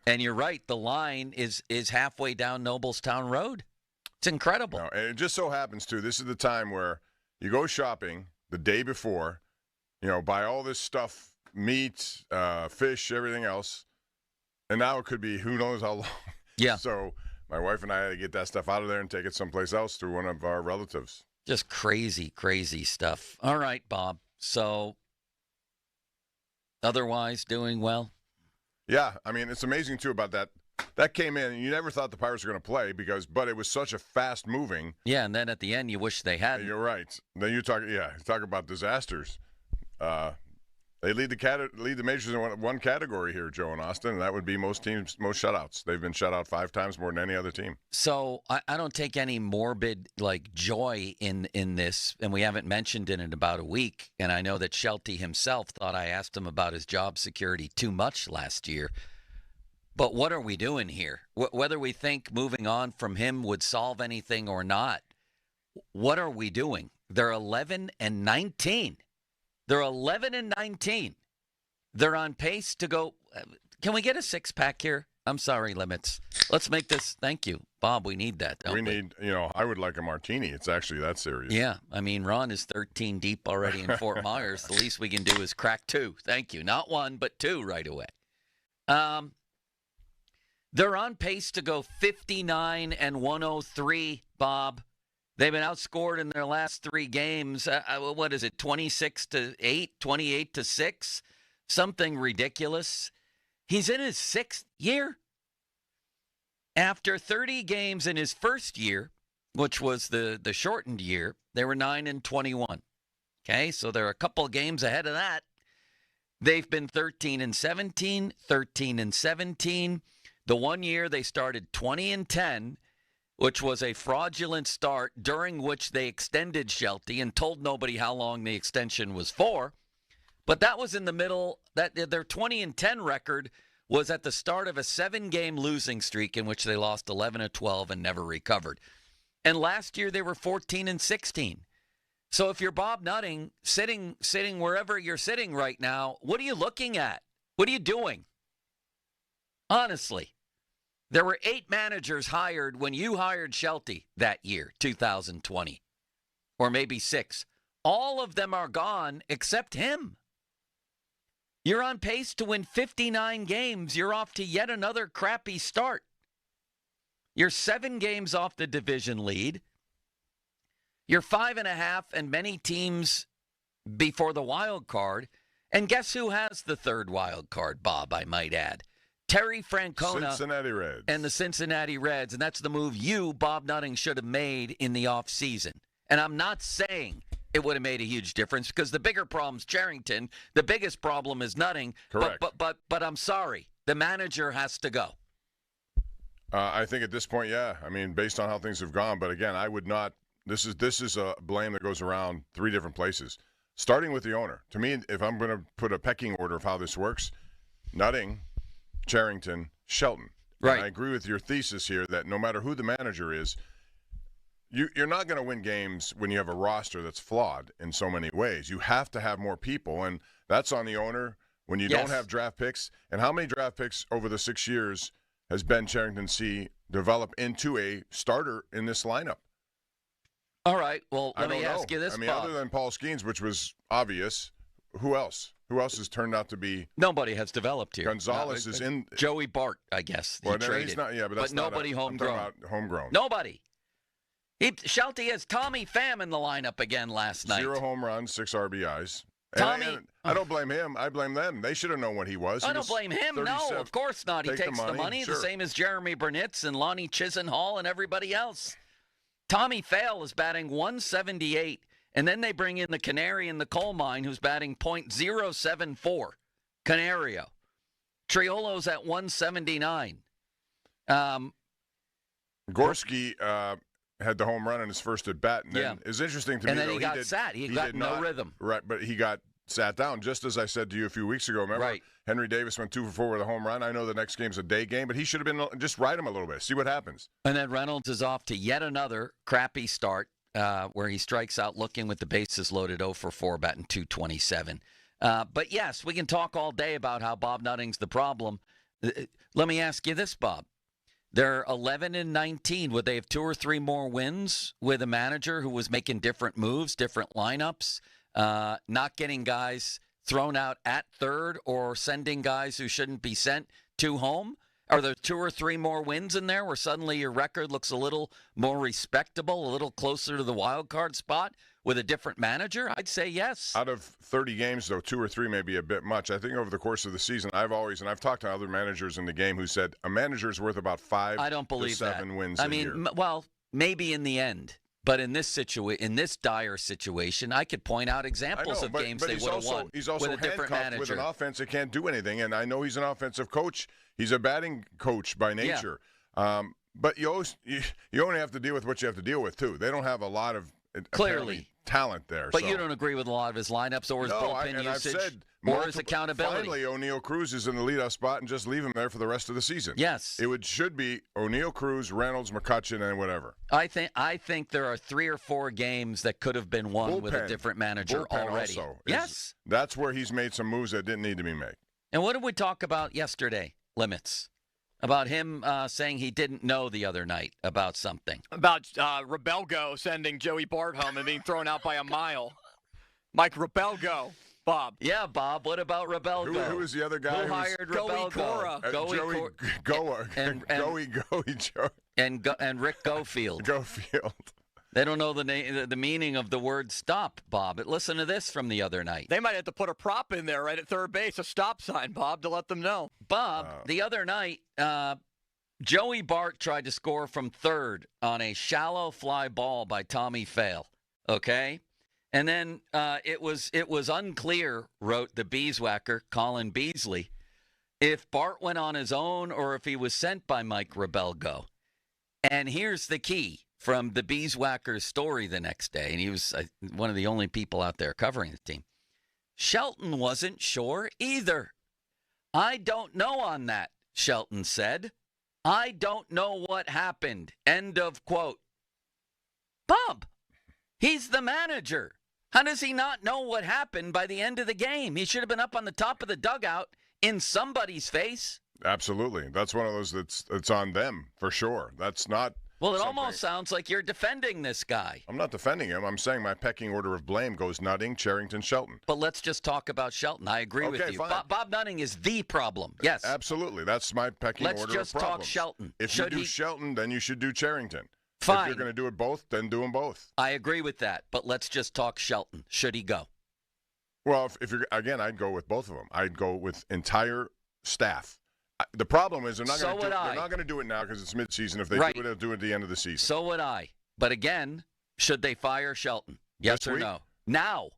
Speaker 28: And you're right. The line is halfway down Noblestown Road. It's incredible.
Speaker 29: No, and it just so happens, too, this is the time where you go shopping the day before, buy all this stuff, meat, fish, everything else. And now it could be who knows how long.
Speaker 28: Yeah.
Speaker 29: So my wife and I had to get that stuff out of there and take it someplace else through one of our relatives.
Speaker 28: Just crazy, crazy stuff. All right, Bob. So otherwise doing well?
Speaker 29: Yeah. I mean, it's amazing, too, about that. That came in, and you never thought the Pirates were going to play but it was such a fast moving.
Speaker 28: Yeah, and then at the end, you wish they hadn't.
Speaker 29: You're right. Then you talk about disasters. They lead the majors in one category here, Joe and Austin, and that would be most teams, most shutouts. They've been shut out 5 times more than any other team.
Speaker 28: So I don't take any morbid joy in this, and we haven't mentioned it in about a week. And I know that Shelty himself thought I asked him about his job security too much last year. But what are we doing here? Whether we think moving on from him would solve anything or not, what are we doing? They're 11-19. They're 11-19. They're on pace to go. Can we get a 6-pack here? I'm sorry, Limits. Let's make this. Thank you, Bob. We need that.
Speaker 29: We need. I would like a martini. It's actually that serious.
Speaker 28: Yeah, I mean, Ron is 13 deep already in Fort Myers. The least we can do is crack 2. Thank you. Not 1, but 2 right away. They're on pace to go 59-103, Bob. They've been outscored in their last 3 games. What is it, 26-8, 28-6? Something ridiculous. He's in his 6th year. After 30 games in his first year, which was the shortened year, they were 9-21. Okay, so they're a couple games ahead of that. They've been 13-17, 13-17. The one year they started 20-10, which was a fraudulent start during which they extended Shelty and told nobody how long the extension was for. But that was in the middle. That their 20-10 record was at the start of a 7-game losing streak in which they lost 11-12 and never recovered. And last year they were 14-16. So if you're Bob Nutting sitting wherever you're sitting right now, what are you looking at? What are you doing? Honestly. There were 8 managers hired when you hired Shelty that year, 2020, or maybe 6. All of them are gone except him. You're on pace to win 59 games. You're off to yet another crappy start. You're 7 games off the division lead. You're 5.5 and many teams before the wild card. And guess who has the 3rd wild card, Bob, I might add? Terry Francona
Speaker 29: Cincinnati Reds.
Speaker 28: And the Cincinnati Reds, and that's the move you, Bob Nutting, should have made in the offseason. And I'm not saying it would have made a huge difference because the bigger problem's Charrington. The biggest problem is Nutting.
Speaker 29: Correct.
Speaker 28: But I'm sorry. The manager has to go.
Speaker 29: I think at this point, yeah. I mean, based on how things have gone. But again, I would not. This is a blame that goes around 3 different places. Starting with the owner. To me, if I'm going to put a pecking order of how this works, Nutting, Charrington, Shelton.
Speaker 28: Right.
Speaker 29: And I agree with your thesis here that no matter who the manager is, you're not going to win games when you have a roster that's flawed in so many ways. You have to have more people, and that's on the owner when you don't have draft picks. And how many draft picks over the 6 years has Ben Charrington see develop into a starter in this lineup?
Speaker 28: All right. Well, let me ask you this,
Speaker 29: I mean,
Speaker 28: Bob.
Speaker 29: other than Paul Skeens, which was obvious, who else? Who else has turned out to be?
Speaker 28: Nobody has developed here.
Speaker 29: Gonzalez is in.
Speaker 28: Joey Bart, I guess.
Speaker 29: Well,
Speaker 28: he traded.
Speaker 29: he's not. Yeah, but that's not
Speaker 28: nobody
Speaker 29: I'm talking about homegrown.
Speaker 28: Nobody. Shelty has Tommy Pham in the lineup again last night.
Speaker 29: 0 home runs, 6 RBIs.
Speaker 28: Tommy,
Speaker 29: I don't blame him. I blame them. They should have known what he was.
Speaker 28: I don't blame him. No, of course not. He takes the money,
Speaker 29: sure.
Speaker 28: The same as Jeremy Burnitz and Lonnie Chisenhall and everybody else. Tommy Pham is batting 178, and then they bring in the canary in the coal mine who's batting .074. Canario. Triolo's at 179.
Speaker 29: Gorski had the home run in his first at bat, and then it's interesting to me.
Speaker 28: And then
Speaker 29: though,
Speaker 28: he got sat. He got no rhythm.
Speaker 29: Right, but he got sat down, just as I said to you a few weeks ago. Remember, Henry Davis went 2 for 4 with a home run. I know the next game's a day game, but he should have been just ride him a little bit, see what happens.
Speaker 28: And then Reynolds is off to yet another crappy start where he strikes out looking with the bases loaded 0 for 4, batting .227. But yes, we can talk all day about how Bob Nutting's the problem. Let me ask you this, Bob. They're 11-19. Would they have 2 or 3 more wins with a manager who was making different moves, different lineups, not getting guys thrown out at third or sending guys who shouldn't be sent to home? Are there 2 or 3 more wins in there where suddenly your record looks a little more respectable, a little closer to the wild card spot with a different manager? I'd say yes.
Speaker 29: Out of 30 games, though, 2 or 3 may be a bit much. I think over the course of the season, I've talked to other managers in the game who said a manager's worth about 5 to 7 wins a year.
Speaker 28: Well, maybe in the end. But in this dire situation, I could point out examples of games they would have won
Speaker 29: he's also
Speaker 28: with a different manager.
Speaker 29: With an offense that can't do anything, and I know he's an offensive coach. He's a batting coach by nature. Yeah. But you only have to deal with what you have to deal with, too. They don't have a lot of talent there.
Speaker 28: But you don't agree with a lot of his lineups or his bullpen usage or his accountability.
Speaker 29: Finally, O'Neill Cruz is in the leadoff spot and just leave him there for the rest of the season.
Speaker 28: Yes.
Speaker 29: Should be O'Neill Cruz, Reynolds, McCutchen, and whatever.
Speaker 28: I think there are 3 or 4 games that could have been won with a different manager already. Yes.
Speaker 29: That's where he's made some moves that didn't need to be made.
Speaker 28: And what did we talk about yesterday, Limits? About him saying he didn't know the other night about something.
Speaker 25: About Rebelgo sending Joey Bart home and being thrown out by a mile. Mike Rebelgo, Bob.
Speaker 28: Yeah, Bob. What about Rebelgo?
Speaker 29: Who was the other guy?
Speaker 28: Who hired Rebelgo? And Rick Gofield.
Speaker 29: Gofield.
Speaker 28: They don't know the meaning of the word stop, Bob. But listen to this from the other night.
Speaker 25: They might have to put a prop in there right at third base, a stop sign, Bob, to let them know.
Speaker 28: Bob, the other night, Joey Bart tried to score from third on a shallow fly ball by Tommy Pham. Okay? And then it was unclear, wrote the beeswacker, Colin Beasley, if Bart went on his own or if he was sent by Mike Rebelgo. And here's the key from the Beeswacker's story the next day, and he was one of the only people out there covering the team. Shelton wasn't sure either. I don't know on that, Shelton said. I don't know what happened. End of quote. Bob, he's the manager. How does he not know what happened by the end of the game? He should have been up on the top of the dugout in somebody's face.
Speaker 29: Absolutely. That's one of those that's on them, for sure. That's not...
Speaker 28: Well, it almost sounds like you're defending this guy.
Speaker 29: I'm not defending him. I'm saying my pecking order of blame goes Nutting, Cherington, Shelton.
Speaker 28: But let's just talk about Shelton. I agree with you. Bob Nutting is the problem. Yes.
Speaker 29: Absolutely. That's my pecking order of problems.
Speaker 28: Let's just talk Shelton.
Speaker 29: If you do Shelton, then you should do Cherington.
Speaker 28: Fine.
Speaker 29: If you're going to do it both, then do them both.
Speaker 28: I agree with that. But let's just talk Shelton. Should he go?
Speaker 29: Well, if you're again, I'd go with both of them. I'd go with entire staff. The problem is they're not going to do it now because it's midseason. If they do it, they'll do it at the end of the season.
Speaker 28: So would I. But again, should they fire Shelton? Yes or no? Now.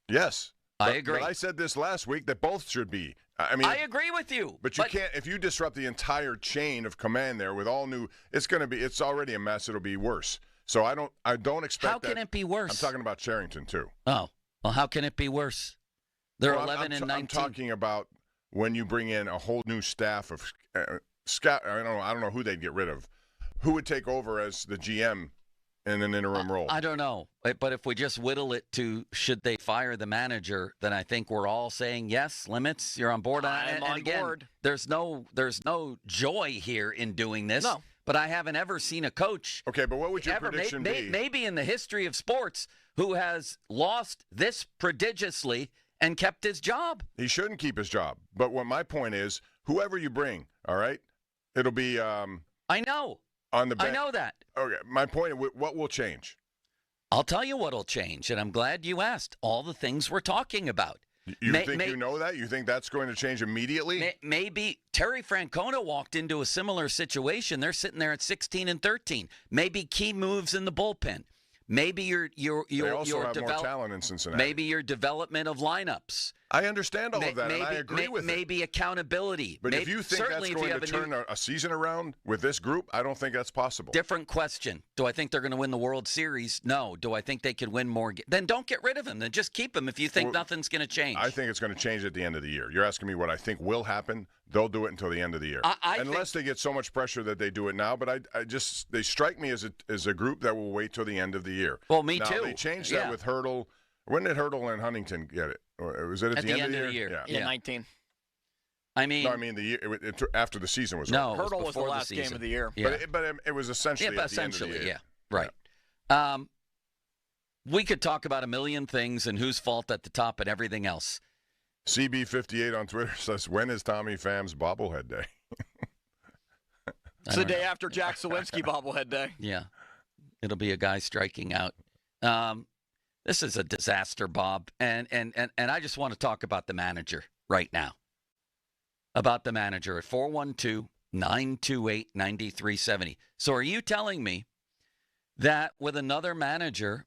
Speaker 29: Yes.
Speaker 28: I agree.
Speaker 29: But I said this last week that both should be. I mean,
Speaker 28: I agree with you.
Speaker 29: But you can't, if you disrupt the entire chain of command there with all new, it's already a mess. It'll be worse. So I don't expect
Speaker 28: How can it be worse?
Speaker 29: I'm talking about Cherington too.
Speaker 28: Oh, well, how can it be worse? They're 11 and 19.
Speaker 29: I'm talking about when you bring in a whole new staff of scout. I don't know who they'd get rid of. Who would take over as the GM in an interim role?
Speaker 28: I don't know. But if we just whittle it to should they fire the manager, then I think we're all saying yes. Limits, you're on board.
Speaker 25: I'm on board.
Speaker 28: There's no joy here in doing this.
Speaker 25: No.
Speaker 28: But I haven't ever seen a coach.
Speaker 29: Okay, but what would your prediction be?
Speaker 28: Maybe in the history of sports who has lost this prodigiously and kept his job.
Speaker 29: He shouldn't keep his job. But what my point is, whoever you bring, all right, it'll be.
Speaker 28: I know.
Speaker 29: On the bench.
Speaker 28: I know that.
Speaker 29: Okay, my point, what will change?
Speaker 28: I'll tell you what'll change, and I'm glad you asked. All the things we're talking about.
Speaker 29: You think you know that? You think that's going to change immediately?
Speaker 28: Maybe Terry Francona walked into a similar situation. They're sitting there at 16-13. Maybe key moves in the bullpen. Maybe
Speaker 29: they also have more talent in Cincinnati.
Speaker 28: Maybe your development of lineups.
Speaker 29: I understand all of that, and I agree with it.
Speaker 28: Maybe accountability.
Speaker 29: But if you think that's going to turn a season around with this group, I don't think that's possible.
Speaker 28: Different question. Do I think they're going to win the World Series? No. Do I think they could win more? Then don't get rid of him. Then just keep him if you think nothing's going to change.
Speaker 29: I think it's going to change at the end of the year. You're asking me what I think will happen. They'll do it until the end of the year. Unless they get so much pressure that they do it now. But they strike me as a group that will wait till the end of the year.
Speaker 28: Well, me too.
Speaker 29: They changed that with Hurdle. When did Hurdle and Huntington get it? Or was it at the end of the year?
Speaker 25: Yeah, 19.
Speaker 28: I mean,
Speaker 29: the year after the season was
Speaker 28: no,
Speaker 29: over.
Speaker 25: Hurdle was the last game of the year.
Speaker 29: Yeah. But it was essentially at the end of the year.
Speaker 28: Right. We could talk about a million things and whose fault at the top and everything else.
Speaker 29: CB58 on Twitter says, when is Tommy Pham's bobblehead day?
Speaker 25: It's the day after Jack Sawinski bobblehead day.
Speaker 28: Yeah. It'll be a guy striking out. This is a disaster, Bob. And I just want to talk about the manager right now. About the manager at 412-928-9370. So are you telling me that with another manager,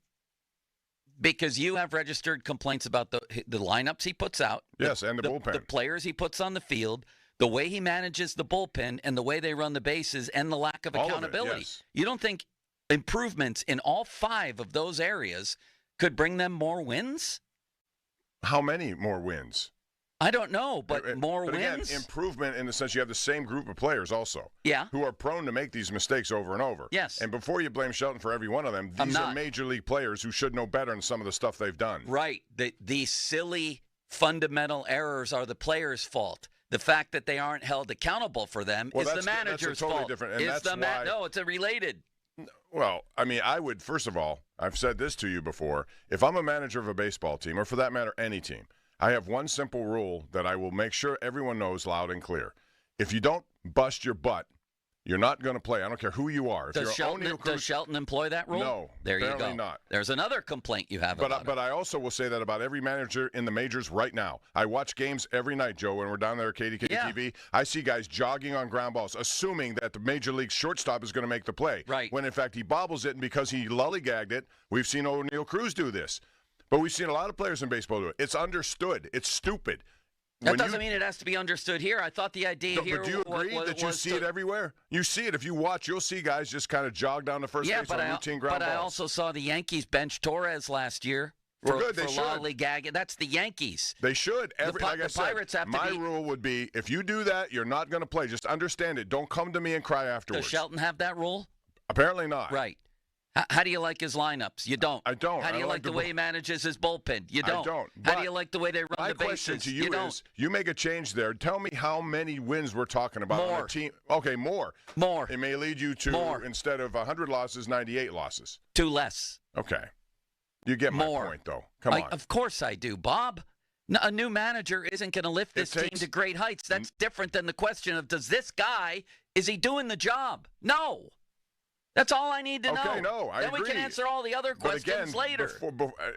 Speaker 28: because you have registered complaints about the lineups he puts out.
Speaker 29: Yes, and the bullpen.
Speaker 28: The players he puts on the field, the way he manages the bullpen, and the way they run the bases, and the lack of accountability.
Speaker 29: All of it, yes.
Speaker 28: You don't think improvements in all 5 of those areas could bring them more wins?
Speaker 29: How many more wins?
Speaker 28: I don't know, but more wins?
Speaker 29: Again, improvement in the sense you have the same group of players also.
Speaker 28: Yeah.
Speaker 29: Who are prone to make these mistakes over and over.
Speaker 28: Yes.
Speaker 29: And before you blame Shelton for every one of them, these are major league players who should know better than some of the stuff they've done.
Speaker 28: Right. These silly fundamental errors are the players' fault. The fact that they aren't held accountable for them is the manager's
Speaker 29: totally
Speaker 28: fault.
Speaker 29: Different, and
Speaker 28: No, it's a related.
Speaker 29: Well, I mean, I would, first of all, I've said this to you before. If I'm a manager of a baseball team, or for that matter, any team, I have one simple rule that I will make sure everyone knows loud and clear. If you don't bust your butt, you're not going to play. I don't care who you are. If
Speaker 28: does Shelton employ that rule?
Speaker 29: No,
Speaker 28: there you go.
Speaker 29: Apparently not.
Speaker 28: There's another complaint you have about
Speaker 29: But I also will say that about every manager in the majors right now. I watch games every night, Joe, when we're down there at KDK-TV. I see guys jogging on ground balls, assuming that the major league shortstop is going to make the play.
Speaker 28: Right.
Speaker 29: When, in fact, he bobbles it, and because he lollygagged it, we've seen O'Neal Cruz do this. But we've seen a lot of players in baseball do it. It's understood. It's stupid.
Speaker 28: That doesn't mean it has to be understood here. I thought the idea here
Speaker 29: was... But do you agree that you see it everywhere? You see it. If you watch, you'll see guys just kind of jog down the first base on routine ground balls.
Speaker 28: But I also saw the Yankees bench Torres last year for lollygagging. That's the Yankees.
Speaker 29: They should.
Speaker 28: The Pirates have to
Speaker 29: my rule would be, if you do that, you're not going to play. Just understand it. Don't come to me and cry afterwards.
Speaker 28: Does Shelton have that rule?
Speaker 29: Apparently not.
Speaker 28: Right. How do you like his lineups? You don't.
Speaker 29: I don't.
Speaker 28: How do you like the way he manages his bullpen? You don't.
Speaker 29: I don't.
Speaker 28: How do you like the way they run the bases?
Speaker 29: My question to you is, you make a change there. Tell me how many wins we're talking about on a team. Okay, more.
Speaker 28: More.
Speaker 29: It may lead you to, instead of 100 losses, 98 losses.
Speaker 28: 2 less.
Speaker 29: Okay. You get my point, though. Come on.
Speaker 28: Of course I do, Bob. A new manager isn't going to lift this team to great heights. That's different than the question of, does this guy, is he doing the job? No. That's all I need to know.
Speaker 29: Okay, no, I agree.
Speaker 28: Then we can answer all the other questions later.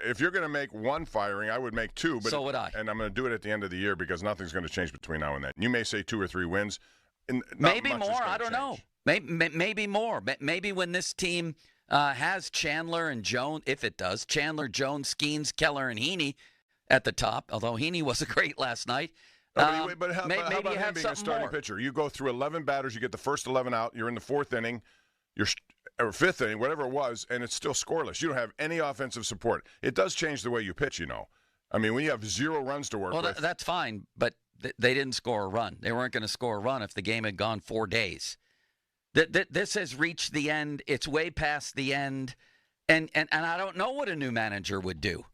Speaker 29: If you're going to make one firing, I would make 2. But
Speaker 28: so would I.
Speaker 29: And I'm going to do it at the end of the year because nothing's going to change between now and then. You may say 2 or 3 wins.
Speaker 28: Maybe more. I don't know. Maybe more. Maybe when this team has Chandler and Jones, if it does, Chandler, Jones, Skeens, Keller, and Heaney at the top, although Heaney wasn't great last night.
Speaker 29: But how about him being a starting pitcher? You go through 11 batters, you get the first 11 out, you're in the 4th inning. Or 5th inning, whatever it was, and it's still scoreless. You don't have any offensive support. It does change the way you pitch, you know. I mean, when you have 0 runs to work with.
Speaker 28: Well, that's fine, but they didn't score a run. They weren't going to score a run if the game had gone 4 days. This has reached the end. It's way past the end, and I don't know what a new manager would do.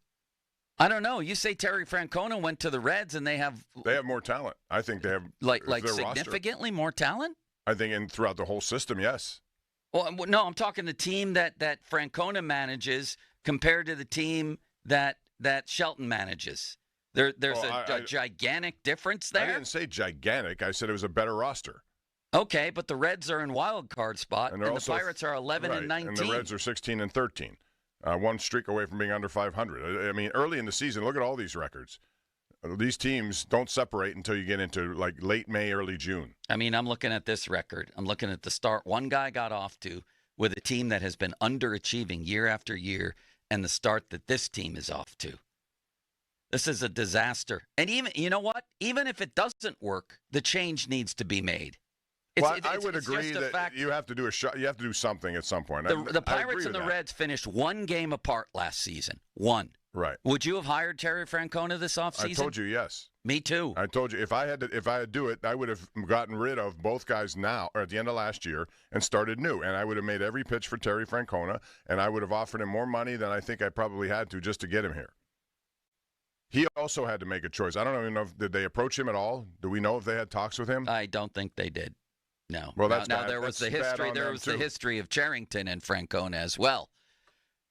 Speaker 28: I don't know. You say Terry Francona went to the Reds, and they have
Speaker 29: more talent. I think they have
Speaker 28: like significantly more talent.
Speaker 29: I think throughout the whole system, yes.
Speaker 28: Well, no, I'm talking the team that Francona manages compared to the team that Shelton manages. There's a gigantic difference there.
Speaker 29: I didn't say gigantic. I said it was a better roster.
Speaker 28: Okay, but the Reds are in wild card spot, and the Pirates are 11 and 19.
Speaker 29: And the Reds are 16 and 13. One streak away from being under 500. I mean, early in the season, look at all these records. These teams don't separate until you get into like late May, early June.
Speaker 28: I mean, I'm looking at this record. I'm looking at the start one guy got off to with a team that has been underachieving year after year, and the start that this team is off to. This is a disaster. And even, you know what? Even if it doesn't work, the change needs to be made.
Speaker 29: I would agree that you have to do you have to do something at some point.
Speaker 28: The Pirates and the Reds finished one game apart last season. One.
Speaker 29: Right.
Speaker 28: Would you have hired Terry Francona this offseason?
Speaker 29: I told you yes.
Speaker 28: Me too.
Speaker 29: I told you if I had to do it, I would have gotten rid of both guys now or at the end of last year and started new. And I would have made every pitch for Terry Francona, and I would have offered him more money than I think I probably had to just to get him here. He also had to make a choice. I don't even know did they approach him at all? Do we know if they had talks with him?
Speaker 28: I don't think they did. No.
Speaker 29: Well, that's
Speaker 28: now there was the history. There was the history of Charrington and Francona as well.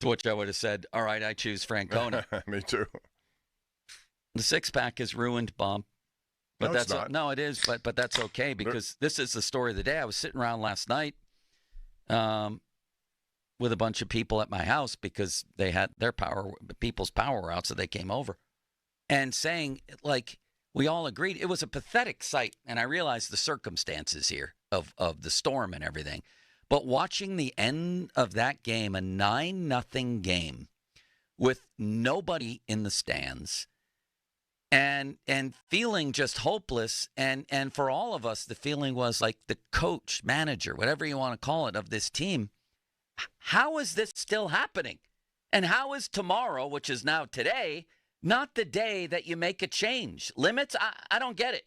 Speaker 28: To which I would have said, "All right, I choose Francona."
Speaker 29: Me too.
Speaker 28: The six-pack is ruined, Bob. But
Speaker 29: no, it's not.
Speaker 28: No, it is. But that's okay because this is the story of the day. I was sitting around last night, with a bunch of people at my house because they had people's power out, so they came over, and saying like we all agreed it was a pathetic sight, and I realized the circumstances here of the storm and everything. But watching the end of that game, a 9-0 game with nobody in the stands and feeling just hopeless. And for all of us, the feeling was like the coach, manager, whatever you want to call it, of this team. How is this still happening? And how is tomorrow, which is now today, not the day that you make a change? Limits? I don't get it.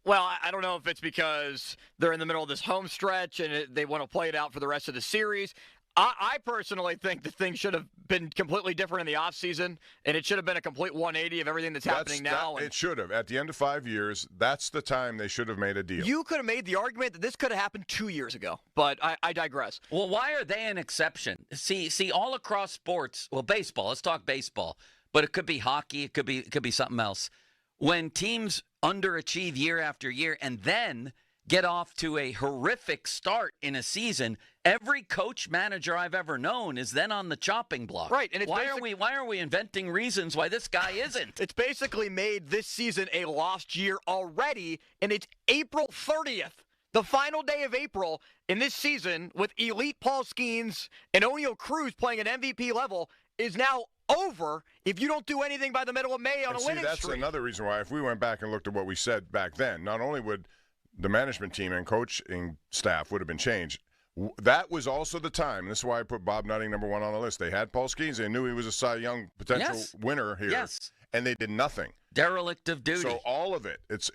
Speaker 25: Well, I don't know if it's because they're in the middle of this home stretch and they want to play it out for the rest of the series. I personally think the thing should have been completely different in the offseason, and it should have been a complete 180 of everything that's happening now.
Speaker 29: It should have. At the end of 5 years, that's the time they should have made a deal.
Speaker 25: You could have made the argument that this could have happened 2 years ago, but I digress.
Speaker 28: Well, why are they an exception? See, all across sports, well, baseball, let's talk baseball, but it could be hockey, it could be something else. When teams underachieve year after year and then get off to a horrific start in a season, every coach manager I've ever known is then on the chopping block.
Speaker 25: Right, and it's
Speaker 28: why are we inventing reasons why this guy isn't?
Speaker 25: It's basically made this season a lost year already, and it's April 30th. The final day of April in this season with elite Paul Skeens and Oneil Cruz playing at MVP level is now over if you don't do anything by the middle of May on a winning
Speaker 29: streak. That's another reason why if we went back and looked at what we said back then, not only would the management team and coaching staff would have been changed, that was also the time. This is why I put Bob Nutting number one on the list. They had Paul Skeens. They knew he was a Cy Young potential winner here.
Speaker 28: Yes.
Speaker 29: And they did nothing.
Speaker 28: Derelict of duty.
Speaker 29: So all of it, it's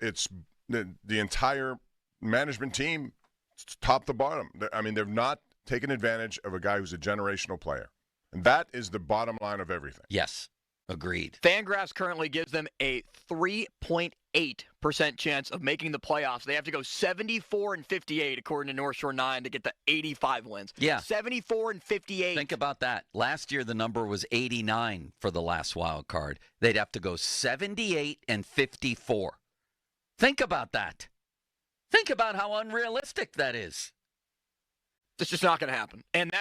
Speaker 29: the entire management team, top to bottom. I mean, they've not taken advantage of a guy who's a generational player. And that is the bottom line of everything.
Speaker 28: Yes, agreed.
Speaker 25: Fangraphs currently gives them a 3.8% chance of making the playoffs. They have to go 74-58 according to North Shore 9 to get the 85 wins.
Speaker 28: Yeah.
Speaker 25: 74-58.
Speaker 28: Think about that. Last year the number was 89 for the last wild card. They'd have to go 78-54. Think about that. Think about how unrealistic that is.
Speaker 25: It's just not going to happen. And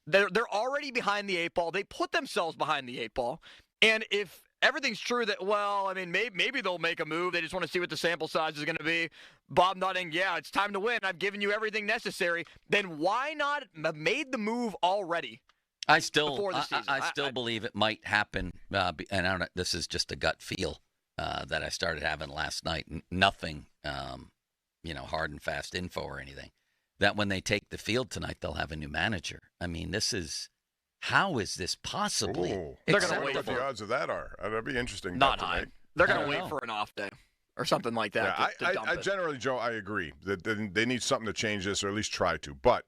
Speaker 25: they're already behind the eight ball. They put themselves behind the eight ball. And if everything's true that, well, I mean, maybe they'll make a move. They just want to see what the sample size is going to be. Bob Nutting, yeah, it's time to win. I've given you everything necessary. Then why not have made the move already?
Speaker 28: I still believe it might happen. And I don't know, this is just a gut feel that I started having last night. Nothing, hard and fast info or anything. That when they take the field tonight, they'll have a new manager. I mean, how is this possibly?
Speaker 29: They're going to wait what the odds of that are. That'd be interesting.
Speaker 25: Not high. They're going to wait for an off day or something like that.
Speaker 29: Yeah, I generally, Joe, I agree that they need something to change this or at least try to. But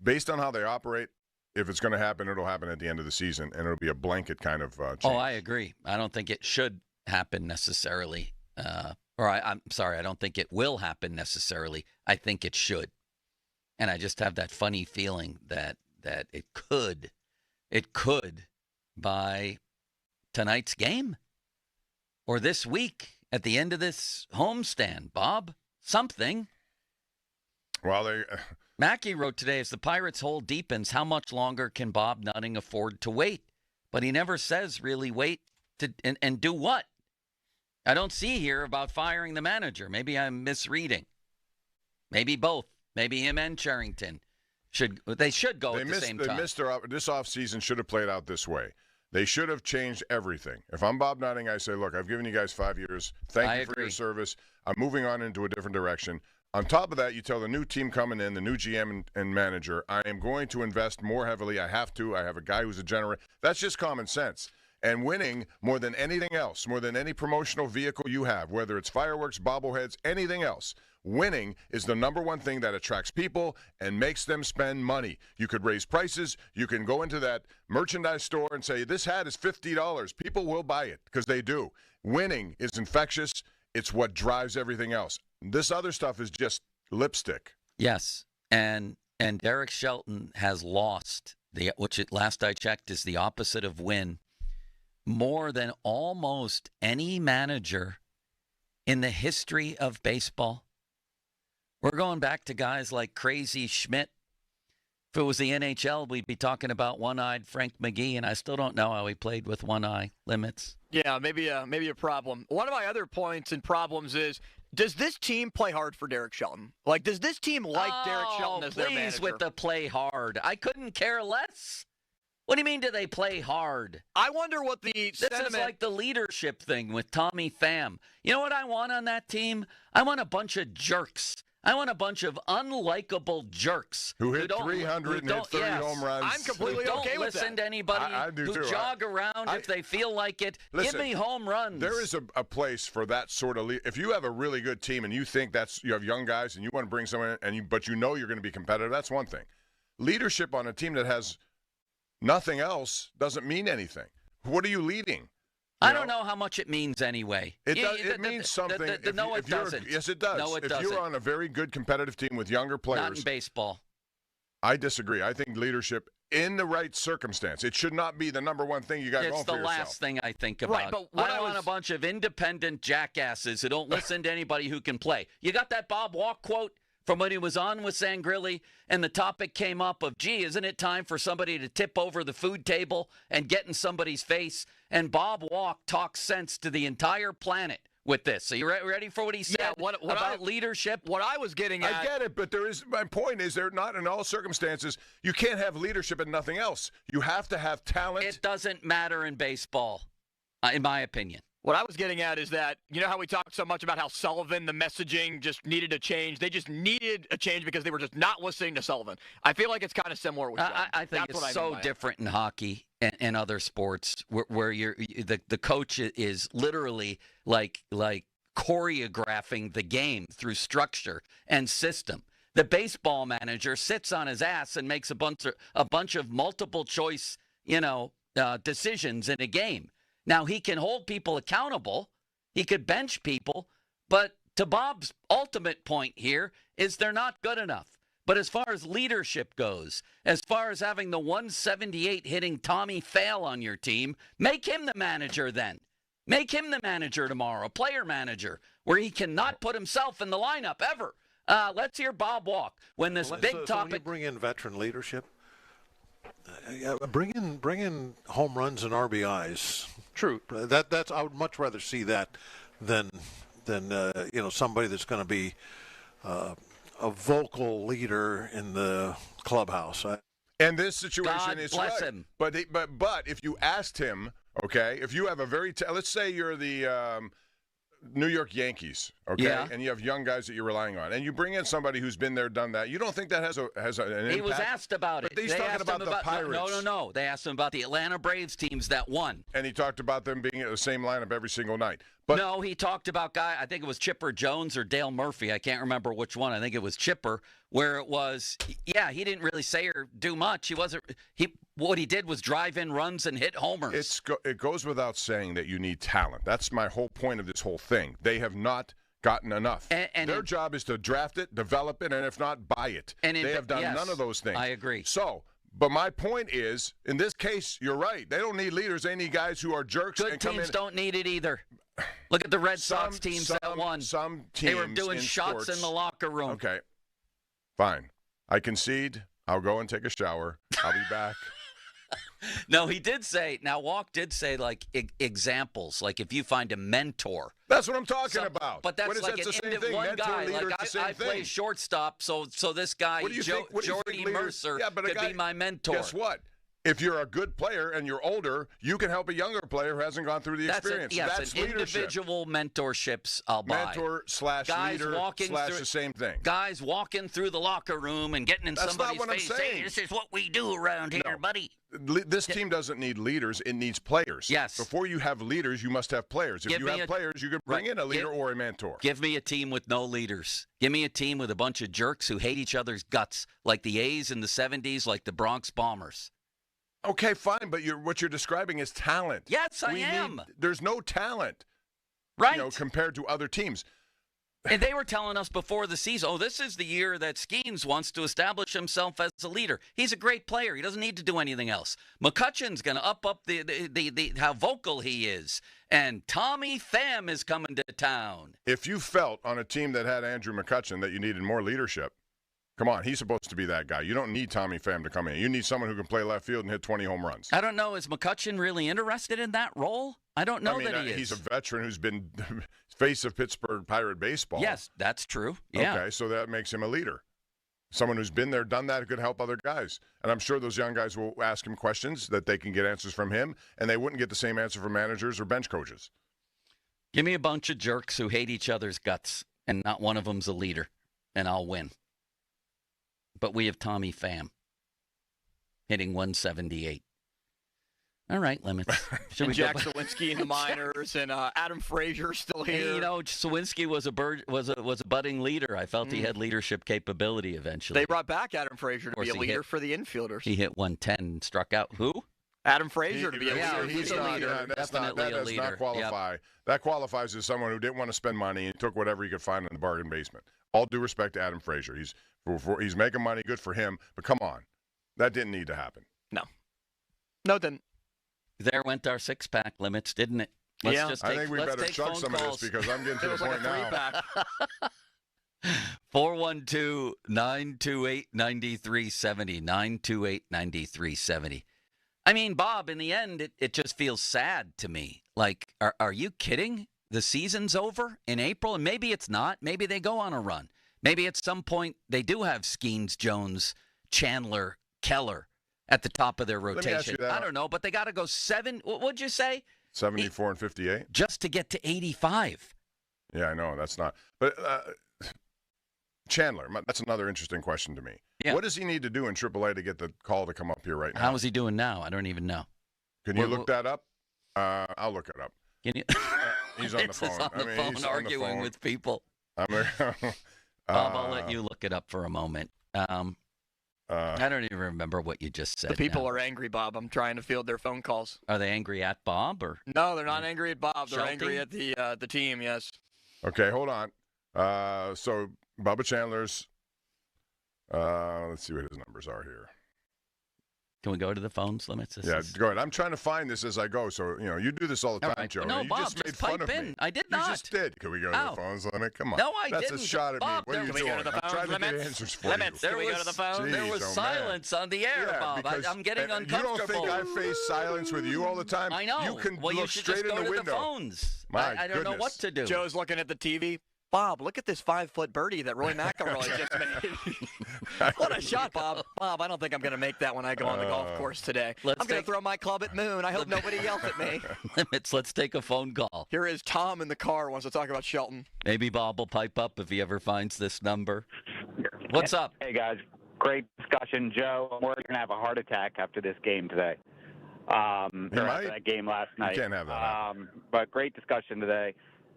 Speaker 29: based on how they operate, if it's going to happen, it'll happen at the end of the season, and it'll be a blanket kind of change.
Speaker 28: Oh, I agree. I don't think it should happen necessarily. I'm sorry, I don't think it will happen necessarily. I think it should. And I just have that funny feeling that it could by tonight's game. or this week at the end of this homestand, Bob. Something.
Speaker 29: Well,
Speaker 28: Mackey wrote today, as the Pirates' hole deepens, how much longer can Bob Nutting afford to wait? But he never says really wait to and do what? I don't see here about firing the manager. Maybe I'm misreading. Maybe both. Maybe him and Cherington should go at the same time.
Speaker 29: This offseason should have played out this way. They should have changed everything. If I'm Bob Nutting, I say, look, I've given you guys 5 years. Thank you for your service. I'm moving on into a different direction. On top of that, you tell the new team coming in, the new GM and manager, I am going to invest more heavily. I have to. I have a guy who's a generator. That's just common sense. And winning more than anything else, more than any promotional vehicle you have, whether it's fireworks, bobbleheads, anything else, winning is the number one thing that attracts people and makes them spend money. You could raise prices. You can go into that merchandise store and say, this hat is $50. People will buy it because they do. Winning is infectious. It's what drives everything else. This other stuff is just lipstick.
Speaker 28: Yes, and Derek Shelton has lost, which last I checked is the opposite of win, more than almost any manager in the history of baseball. We're going back to guys like Crazy Schmidt. If it was the NHL, we'd be talking about one-eyed Frank McGee, and I still don't know how he played with one eye limits.
Speaker 25: Yeah, maybe a problem. One of my other points and problems is, does this team play hard for Derek Shelton? Like, does this team like Derek Shelton as their manager?
Speaker 28: Please with the play hard. I couldn't care less. What do you mean, do they play hard?
Speaker 25: I wonder what the sentiment...
Speaker 28: This is like the leadership thing with Tommy Pham. You know what I want on that team? I want a bunch of jerks. I want a bunch of unlikable jerks
Speaker 29: who hit 300 and hit 30 home runs.
Speaker 25: I'm completely okay with that.
Speaker 28: Don't listen to anybody who jog around if they feel like it.
Speaker 29: Listen,
Speaker 28: give me home runs.
Speaker 29: There is a place for that sort of if you have a really good team and you think you have young guys and you want to bring someone in, but you know you're going to be competitive, that's one thing. Leadership on a team that has nothing else doesn't mean anything. What are you leading?
Speaker 28: I don't know how much it means anyway.
Speaker 29: It means something.
Speaker 28: No, it doesn't.
Speaker 29: Yes, it does.
Speaker 28: No, it doesn't.
Speaker 29: If you're on a very good competitive team with younger players.
Speaker 28: Not in baseball.
Speaker 29: I disagree. I think leadership in the right circumstance. It should not be the number one thing you got going for yourself.
Speaker 28: It's the last thing I think about.
Speaker 25: Right, but
Speaker 28: I want a bunch of independent jackasses who don't listen to anybody who can play. You got that Bob Walk quote from when he was on with Sangrilli, and the topic came up of, gee, isn't it time for somebody to tip over the food table and get in somebody's face? And Bob Walk talks sense to the entire planet with this. So you ready for what he said about leadership?
Speaker 25: What I was getting at...
Speaker 29: I get it, but my point is there not in all circumstances, you can't have leadership and nothing else. You have to have talent.
Speaker 28: It doesn't matter in baseball, in my opinion.
Speaker 25: What I was getting at is that, you know how we talked so much about how Sullivan, the messaging just needed a change? They just needed a change because they were just not listening to Sullivan. I feel like it's kind of similar with Shelton.
Speaker 28: I think it's so different in hockey and other sports where the coach is literally like choreographing the game through structure and system. The baseball manager sits on his ass and makes a bunch of multiple choice, decisions in a game. Now, he can hold people accountable. He could bench people. But to Bob's ultimate point here is they're not good enough. But as far as leadership goes, as far as having the 178 hitting Tommy Pham on your team, make him the manager then. Make him the manager tomorrow, player manager, where he cannot put himself in the lineup ever. Let's hear Bob Walk when this big topic.
Speaker 1: When you bring in veteran leadership, bring in home runs and RBIs.
Speaker 25: True.
Speaker 1: That's I would much rather see that than somebody that's going to be a vocal leader in the clubhouse.
Speaker 29: And this situation
Speaker 28: God
Speaker 29: is
Speaker 28: bless
Speaker 29: right.
Speaker 28: him.
Speaker 29: But if you asked him, okay, if you have a let's say you're the New York Yankees, okay,
Speaker 28: yeah.
Speaker 29: And you have young guys that you're relying on, and you bring in somebody who's been there, done that. You don't think that has an impact?
Speaker 28: He was asked about it.
Speaker 29: But he's talking about the Pirates.
Speaker 28: No. They asked him about the Atlanta Braves teams that won.
Speaker 29: And he talked about them being at the same lineup every single night. But
Speaker 28: no, he talked about I think it was Chipper Jones or Dale Murphy. I can't remember which one. I think it was Chipper, where it was, he didn't really say or do much. What he did was drive in runs and hit homers.
Speaker 29: It goes without saying that you need talent. That's my whole point of this whole thing. They have not gotten enough. And their job is to draft it, develop it, and if not, buy it. And they have done none of those things.
Speaker 28: I agree.
Speaker 29: But my point is, in this case, you're right. They don't need leaders. They need guys who are jerks.
Speaker 28: Good teams don't need it either. Look at the Red Sox teams that won.
Speaker 29: Some teams
Speaker 28: they were doing shots
Speaker 29: sports,
Speaker 28: in the locker room.
Speaker 29: Okay, fine. I concede. I'll go and take a shower. I'll be back.
Speaker 28: No, he did say. Now, Walk did say like examples, like if you find a mentor.
Speaker 29: That's what I'm talking about.
Speaker 28: But that's like one guy.
Speaker 29: Mentor,
Speaker 28: like I play shortstop, so this guy, Jordy Mercer, could be my mentor.
Speaker 29: Guess what? If you're a good player and you're older, you can help a younger player who hasn't gone through the experience. That's
Speaker 28: individual mentorships. I'll buy.
Speaker 29: Mentor/leader / the same thing.
Speaker 28: Guys walking through the locker room and getting in somebody's face saying, "This is what we do around here, buddy."
Speaker 29: This team doesn't need leaders; it needs players.
Speaker 28: Yes.
Speaker 29: Before you have leaders, you must have players. If you have players, you can bring in a leader or a mentor.
Speaker 28: Give me a team with no leaders. Give me a team with a bunch of jerks who hate each other's guts, like the A's in the '70s, like the Bronx Bombers.
Speaker 29: Okay, fine, but what you're describing is talent.
Speaker 28: Yes, I am.
Speaker 29: There's no talent,
Speaker 28: right?
Speaker 29: Compared to other teams.
Speaker 28: And they were telling us before the season, oh, this is the year that Skeens wants to establish himself as a leader. He's a great player. He doesn't need to do anything else. McCutcheon's going to up the how vocal he is. And Tommy Pham is coming to town.
Speaker 29: If you felt on a team that had Andrew McCutcheon that you needed more leadership, come on, he's supposed to be that guy. You don't need Tommy Pham to come in. You need someone who can play left field and hit 20 home runs.
Speaker 28: I don't know. Is McCutcheon really interested in that role? I don't know that he is.
Speaker 29: He's a veteran who's been face of Pittsburgh Pirate baseball.
Speaker 28: Yes, that's true. Yeah.
Speaker 29: Okay, so that makes him a leader. Someone who's been there, done that, who could help other guys. And I'm sure those young guys will ask him questions that they can get answers from him, and they wouldn't get the same answer from managers or bench coaches.
Speaker 28: Give me a bunch of jerks who hate each other's guts, and not one of them's a leader, and I'll win. But we have Tommy Pham hitting 178. All right, limits.
Speaker 25: And Jack Sawinski in the minors, and Adam Frazier still here.
Speaker 28: Hey, Sawinski was a budding leader. I felt he had leadership capability eventually.
Speaker 25: They brought back Adam Frazier to be a leader for the infielders.
Speaker 28: He hit 110 and struck out who?
Speaker 25: Adam Frazier to be a leader.
Speaker 29: Yeah,
Speaker 25: he's a leader.
Speaker 29: That does not qualify. Yep. That qualifies as someone who didn't want to spend money and took whatever he could find in the bargain basement. All due respect to Adam Frazier. He's making money, good for him. But come on, that didn't need to happen.
Speaker 25: No, it didn't.
Speaker 3: There went our six-pack limits, didn't it?
Speaker 29: I think we better chug some of this because I'm getting to the point now.
Speaker 3: 412-928-9370. 928-9370. I mean, Bob, in the end, it just feels sad to me. Like, are you kidding? The season's over in April, and maybe it's not. Maybe they go on a run. Maybe at some point they do have Skeens, Jones, Chandler, Keller at the top of their rotation. I don't know, but they got to go what'd you say?
Speaker 29: 74 and 58.
Speaker 3: Just to get to 85.
Speaker 29: Yeah, I know. That's not. But Chandler, that's another interesting question to me.
Speaker 3: Yeah.
Speaker 29: What does he need to do in AAA to get the call to come up here right now?
Speaker 3: How is he doing now? I don't even know.
Speaker 29: Can you look that up? I'll look it up.
Speaker 3: Can you?
Speaker 29: He's on the phone.
Speaker 3: He's on the phone arguing with people.
Speaker 29: Bob,
Speaker 3: I'll let you look it up for a moment. I don't even remember what you just said.
Speaker 25: The people are angry, Bob. I'm trying to field their phone calls.
Speaker 3: Are they angry at Bob or?
Speaker 25: No, they're not angry at Bob. They're angry at the team. Yes.
Speaker 29: Okay, hold on. So Bubba Chandler's. Let's see what his numbers are here.
Speaker 3: Can we go to the phones limits?
Speaker 29: Go ahead. I'm trying to find this as I go. So, you do this all the time,
Speaker 3: right.
Speaker 29: Joe.
Speaker 3: No,
Speaker 29: you
Speaker 3: Bob,
Speaker 29: just made fun of me.
Speaker 3: I did not.
Speaker 29: You just did. Can we go to the phones limit? Come on.
Speaker 3: No, I
Speaker 29: That's
Speaker 3: didn't.
Speaker 29: That's a shot at
Speaker 3: Bob,
Speaker 29: me. What are you doing?
Speaker 25: I'm
Speaker 29: trying to get answers for
Speaker 25: you.
Speaker 29: There
Speaker 25: was
Speaker 3: silence on the air, Bob. I'm getting uncomfortable.
Speaker 29: You don't think I face silence with you all the time?
Speaker 3: I know.
Speaker 29: You can
Speaker 3: look
Speaker 29: straight in the window.
Speaker 3: The phones.
Speaker 29: I
Speaker 3: don't know what to do.
Speaker 25: Joe's looking at the TV. Bob, look at this 5-foot birdie that Roy McIlroy just made. What a shot, Bob. Bob, I don't think I'm going to make that when I go on the golf course today. I'm going to throw my club at Moon. I hope nobody yells at me.
Speaker 3: Limits, let's take a phone call.
Speaker 25: Here is Tom in the car, wants to talk about Shelton.
Speaker 3: Maybe Bob will pipe up if he ever finds this number. What's up?
Speaker 4: Hey, guys. Great discussion. Joe, I'm worried you're going to have a heart attack after this game today. After that game last night.
Speaker 29: You can't have that.
Speaker 4: But great discussion today.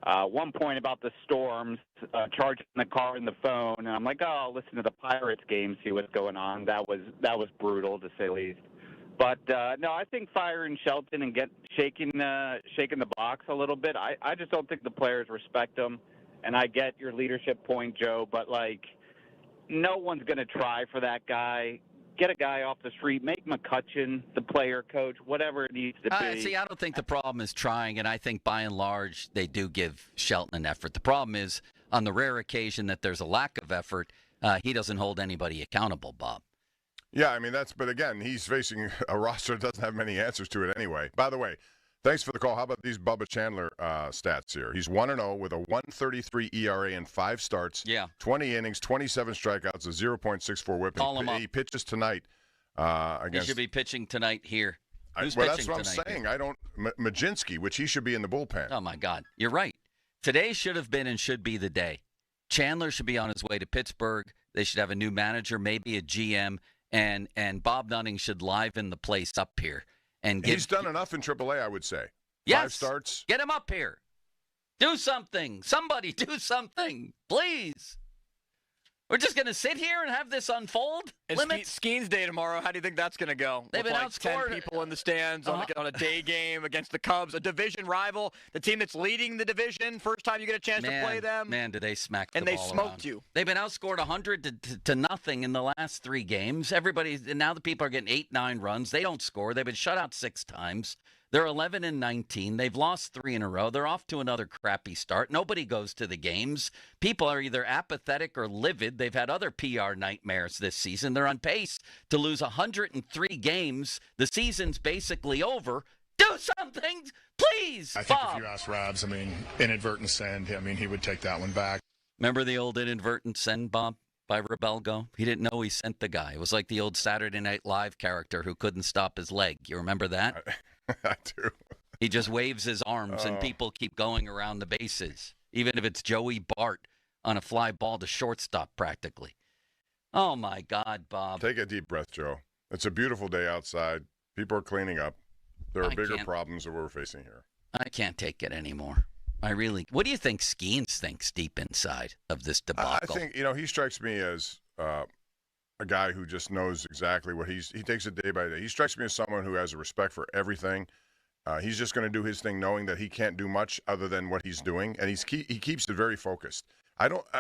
Speaker 4: One point about the Storms, charging the car and the phone, and I'm like, I'll listen to the Pirates game, see what's going on. That was brutal, to say the least. But no, I think firing Shelton and shaking the box a little bit. I just don't think the players respect him. And I get your leadership point, Joe, but no one's going to try for that guy. get a guy off the street, make McCutcheon the player coach, whatever it needs to be.
Speaker 3: See, I don't think the problem is trying, and I think by and large they do give Shelton an effort. The problem is on the rare occasion that there's a lack of effort, he doesn't hold anybody accountable, Bob.
Speaker 29: Yeah, I mean, but again, he's facing a roster that doesn't have many answers to it anyway. By the way, thanks for the call. How about these Bubba Chandler stats here? He's 1-0 with a 1.33 ERA in 5 starts.
Speaker 3: Yeah.
Speaker 29: 20 innings, 27 strikeouts, a 0.64 whip.
Speaker 3: Call him up.
Speaker 29: He pitches tonight against.
Speaker 3: He should be pitching tonight here. Who's
Speaker 29: well,
Speaker 3: pitching
Speaker 29: that's what I'm
Speaker 3: tonight
Speaker 29: saying.
Speaker 3: here?
Speaker 29: Majinski, which he should be in the bullpen.
Speaker 3: Oh, my God. You're right. Today should have been and should be the day. Chandler should be on his way to Pittsburgh. They should have a new manager, maybe a GM, and Bob Nutting should liven the place up here. And
Speaker 29: He's done enough in AAA, I would say.
Speaker 3: Yes.
Speaker 29: 5 starts.
Speaker 3: Get him up here. Do something. Somebody do something. Please. We're just going to sit here and have this unfold?
Speaker 25: It's Skeens Day tomorrow. How do you think that's going to go?
Speaker 3: They've been
Speaker 25: like
Speaker 3: outscored.
Speaker 25: 10 people in the stands on a day game against the Cubs, a division rival, the team that's leading the division. First time you get a chance to play them.
Speaker 3: Man, did they smack the
Speaker 25: and they
Speaker 3: ball
Speaker 25: smoked
Speaker 3: around.
Speaker 25: you.
Speaker 3: They've been outscored 100 to nothing in the last 3 games. Now the people are getting 8-9 runs. They don't score. They've been shut out 6 times. They're 11-19. They've lost 3 in a row. They're off to another crappy start. Nobody goes to the games. People are either apathetic or livid. They've had other PR nightmares this season. They're on pace to lose 103 games. The season's basically over. Do something, please,
Speaker 5: I think
Speaker 3: Bob.
Speaker 5: if you ask Rabs, inadvertent send, he would take that one back.
Speaker 3: Remember the old inadvertent send, Bob, by Rebelgo? He didn't know he sent the guy. It was like the old Saturday Night Live character who couldn't stop his leg. You remember that?
Speaker 29: I do.
Speaker 3: He just waves his arms, and people keep going around the bases, even if it's Joey Bart on a fly ball to shortstop practically. Oh, my God, Bob.
Speaker 29: Take a deep breath, Joe. It's a beautiful day outside. People are cleaning up. There are bigger problems that we're facing here.
Speaker 3: I can't take it anymore. What do you think Skeens thinks deep inside of this debacle?
Speaker 29: I think, he strikes me as a guy who just knows exactly what he takes it day by day. He strikes me as someone who has a respect for everything. He's just going to do his thing knowing that he can't do much other than what he's doing, and he keeps it very focused.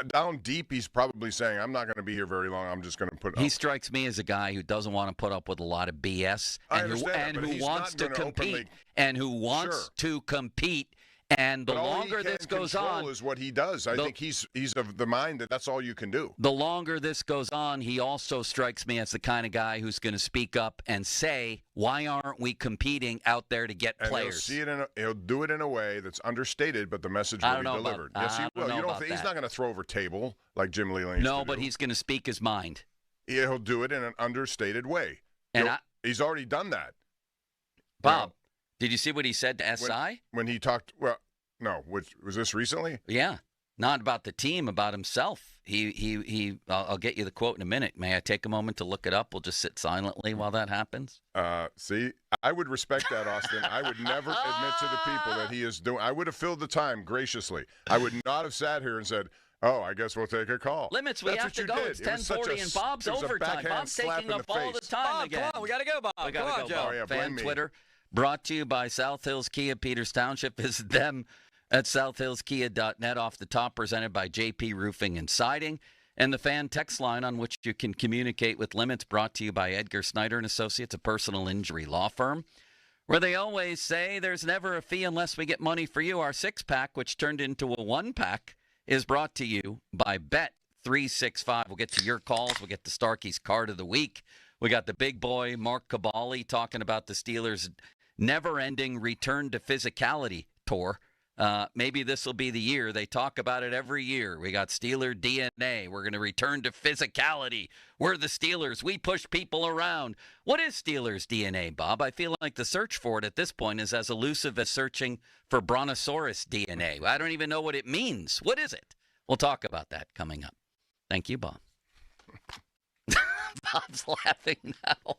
Speaker 29: Down deep, he's probably saying, I'm not going to be here very long. I'm just going to put up.
Speaker 3: He strikes me as a guy who doesn't want to put up with a lot of BS and who wants to compete and who wants to compete. And the longer this goes on,
Speaker 29: is what he does. I think he's of the mind that that's all you can do.
Speaker 3: The longer this goes on, he also strikes me as the kind of guy who's going to speak up and say, "Why aren't we competing out there to get players?"
Speaker 29: He'll do it in a way that's understated, but the message will be delivered. Yes, he will. He's not going to throw over table like Jim Leland.
Speaker 3: No, but he's going to speak his mind.
Speaker 29: He'll do it in an understated way. And he's already done that.
Speaker 3: Bob. Did you see what he said to SI?
Speaker 29: When he talked, no, was this recently?
Speaker 3: Yeah, not about the team, about himself. I'll get you the quote in a minute. May I take a moment to look it up? We'll just sit silently while that happens.
Speaker 29: See, I would respect that, Austin. I would never admit to the people that he is doing. I would have filled the time graciously. I would not have sat here and said, "Oh, I guess we'll take a call."
Speaker 3: Limits, we have to go. It's 10:40 and Bob's overtime. Bob's taking up all the time again.
Speaker 25: Come on, we got to go, Bob.
Speaker 3: We got to go, Bob.
Speaker 29: Oh, yeah,
Speaker 3: Fan Twitter. Brought to you by South Hills Kia, Peters Township. Visit them at southhillskia.net. Off the top, presented by JP Roofing and Siding. And the fan text line on which you can communicate with Limits, brought to you by Edgar Snyder & Associates, a personal injury law firm, where they always say there's never a fee unless we get money for you. Our 6-pack, which turned into a 1-pack, is brought to you by Bet365. We'll get to your calls. We'll get to Starkey's Card of the Week. We got the big boy, Mark Cabali, talking about the Steelers' never-ending return to physicality tour. Maybe this will be the year. They talk about it every year. We got Steeler DNA. We're going to return to physicality. We're the Steelers. We push people around. What is Steelers DNA, Bob? I feel like the search for it at this point is as elusive as searching for Brontosaurus DNA. I don't even know what it means. What is it? We'll talk about that coming up. Thank you, Bob. Bob's laughing now.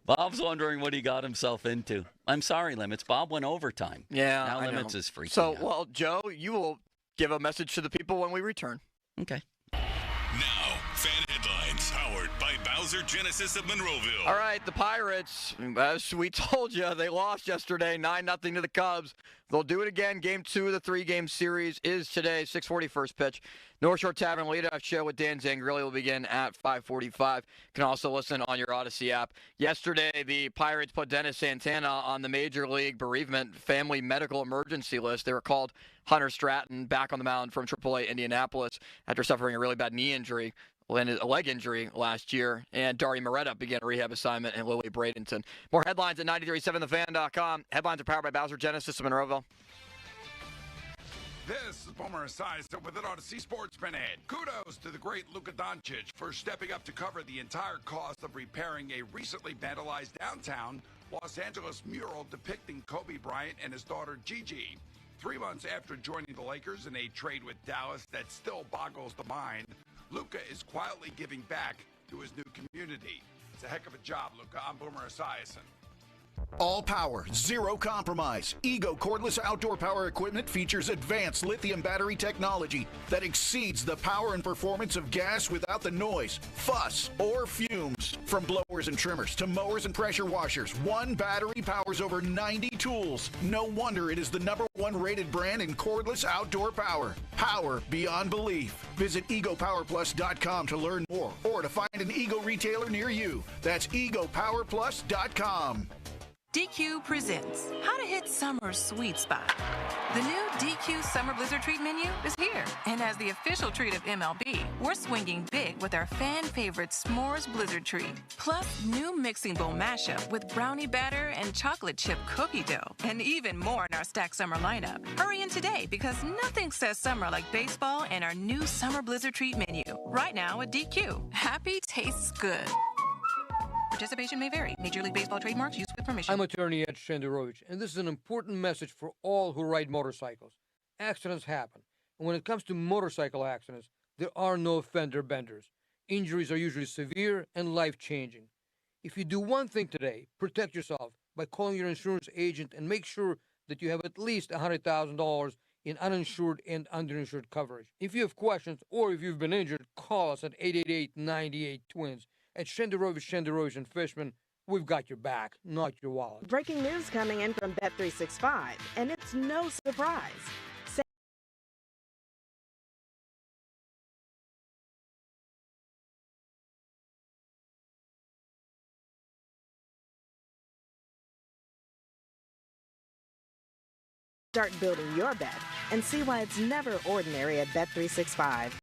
Speaker 3: Bob's wondering what he got himself into. I'm sorry, Limits. Bob went overtime.
Speaker 25: Yeah,
Speaker 3: now Limits is freaking
Speaker 25: out.
Speaker 3: So,
Speaker 25: well, Joe, you will give a message to the people when we return.
Speaker 3: Okay.
Speaker 11: Now, fan headlines powered by Bowser Bowser Genesis of Monroeville.
Speaker 25: All right, the Pirates, as we told you, they lost yesterday, 9-0 to the Cubs. They'll do it again. Game 2 of the 3-game series is today, 6:40 first pitch. North Shore Tavern leadoff show with Dan Zangrilli will begin at 5:45. You can also listen on your Odyssey app. Yesterday, the Pirates put Dennis Santana on the Major League Bereavement Family Medical Emergency list. They were called Hunter Stratton back on the mound from AAA Indianapolis after suffering a really bad knee injury, a leg injury last year. And Dari Moretta began a rehab assignment in Lily Bradenton. More headlines at 937thefan.com. Headlines are powered by Bowser Genesis of Monroeville.
Speaker 7: This is Boomer Esiason with an Odyssey Sports Minute. Kudos to the great Luka Doncic for stepping up to cover the entire cost of repairing a recently vandalized downtown Los Angeles mural depicting Kobe Bryant and his daughter Gigi. 3 months after joining the Lakers in a trade with Dallas that still boggles the mind, Luka is quietly giving back to his new community. It's a heck of a job, Luka. I'm Boomer Esiason.
Speaker 10: All power, zero compromise. Ego cordless outdoor power equipment features advanced lithium battery technology that exceeds the power and performance of gas without the noise, fuss, or fumes. From blowers and trimmers to mowers and pressure washers, one battery powers over 90 tools. No wonder it is the #1 rated brand in cordless outdoor power. Power beyond belief. Visit egopowerplus.com to learn more or to find an Ego retailer near you. That's egopowerplus.com.
Speaker 12: DQ presents How to Hit Summer's Sweet Spot. The new DQ Summer Blizzard Treat menu is here. And as the official treat of MLB, we're swinging big with our fan favorite S'mores Blizzard Treat. Plus, new mixing bowl mashup with brownie batter and chocolate chip cookie dough. And even more in our Stack Summer lineup. Hurry in today because nothing says summer like baseball and our new Summer Blizzard Treat menu. Right now at DQ. Happy tastes good. Participation may vary. Major League Baseball trademarks used with permission.
Speaker 13: I'm attorney Ed Shenderovich, and this is an important message for all who ride motorcycles. Accidents happen, and when it comes to motorcycle accidents, there are no fender benders. Injuries are usually severe and life-changing. If you do one thing today, protect yourself by calling your insurance agent and make sure that you have at least $100,000 in uninsured and underinsured coverage. If you have questions or if you've been injured, call us at 888-98-TWINS. At Shenderovich and Fishman, we've got your back, not your wallet.
Speaker 14: Breaking news coming in from Bet365, and it's no surprise. Start building your bet and see why it's never ordinary at Bet365.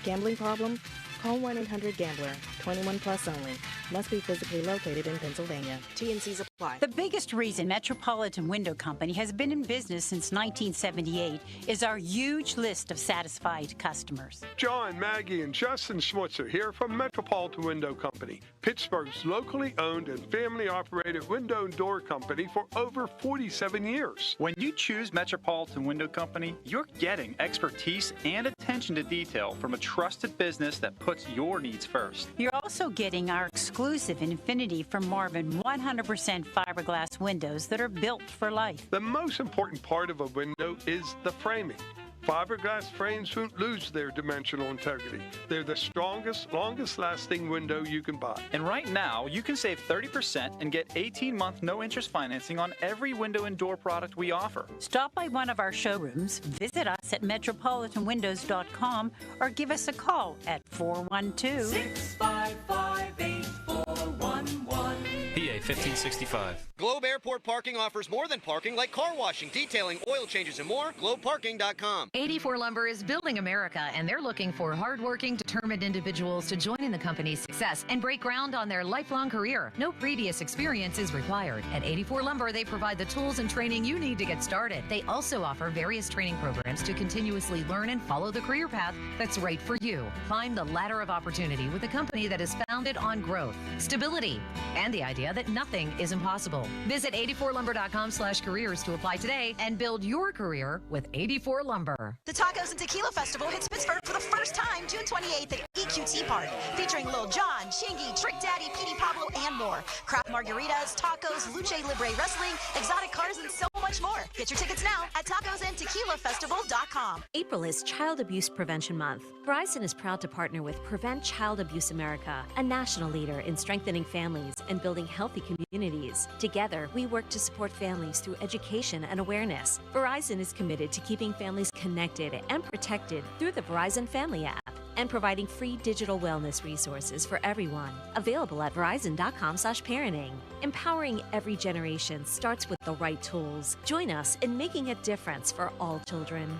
Speaker 14: Gambling problem? Call 1-800-GAMBLER. 21 plus only. Must be physically located in Pennsylvania. T&Cs apply.
Speaker 15: The biggest reason Metropolitan Window Company has been in business since 1978 is our huge list of satisfied customers.
Speaker 16: John, Maggie, and Justin Schmutzer here from Metropolitan Window Company, Pittsburgh's locally owned and family-operated window and door company for over 47 years.
Speaker 17: When you choose Metropolitan Window Company, you're getting expertise and attention to detail from a trusted business that puts your needs first.
Speaker 15: You're also getting our exclusive Infinity from Marvin 100% fiberglass windows that are built for life.
Speaker 16: The most important part of a window is the framing. Fiberglass frames won't lose their dimensional integrity. They're the strongest, longest-lasting window you can buy.
Speaker 17: And right now, you can save 30% and get 18-month no-interest financing on every window and door product we offer.
Speaker 15: Stop by one of our showrooms, visit us at metropolitanwindows.com, or give us a call at 412-655-8411.
Speaker 19: PA 1565.
Speaker 30: Globe Airport Parking offers more than parking, like car washing, detailing, oil changes, and more. GlobeParking.com.
Speaker 31: 84 Lumber is building America, and they're looking for hardworking, determined individuals to join in the company's success and break ground on their lifelong career. No previous experience is required. At 84 Lumber, they provide the tools and training you need to get started. They also offer various training programs to continuously learn and follow the career path that's right for you. Climb the ladder of opportunity with a company that is founded on growth, stability, and the idea that nothing is impossible. Visit 84lumber.com/careers to apply today and build your career with 84 Lumber.
Speaker 32: The Tacos and Tequila Festival hits Pittsburgh for the first time June 28th at EQT Park, featuring Lil Jon, Chingy, Trick Daddy, Petey Pablo, and more. Craft margaritas, tacos, lucha libre wrestling, exotic cars, and so much more. Get your tickets now at tacosandtequilafestival.com.
Speaker 2: April is Child Abuse Prevention Month. Verizon is proud to partner with Prevent Child Abuse America, a national leader in strengthening families and building healthy communities. Together, we work to support families through education and awareness. Verizon is committed to keeping families connected and protected through the Verizon Family app and providing free digital wellness resources for everyone. Available at verizon.com/parenting. Empowering every generation starts with the right tools. Join us in making a difference for all children.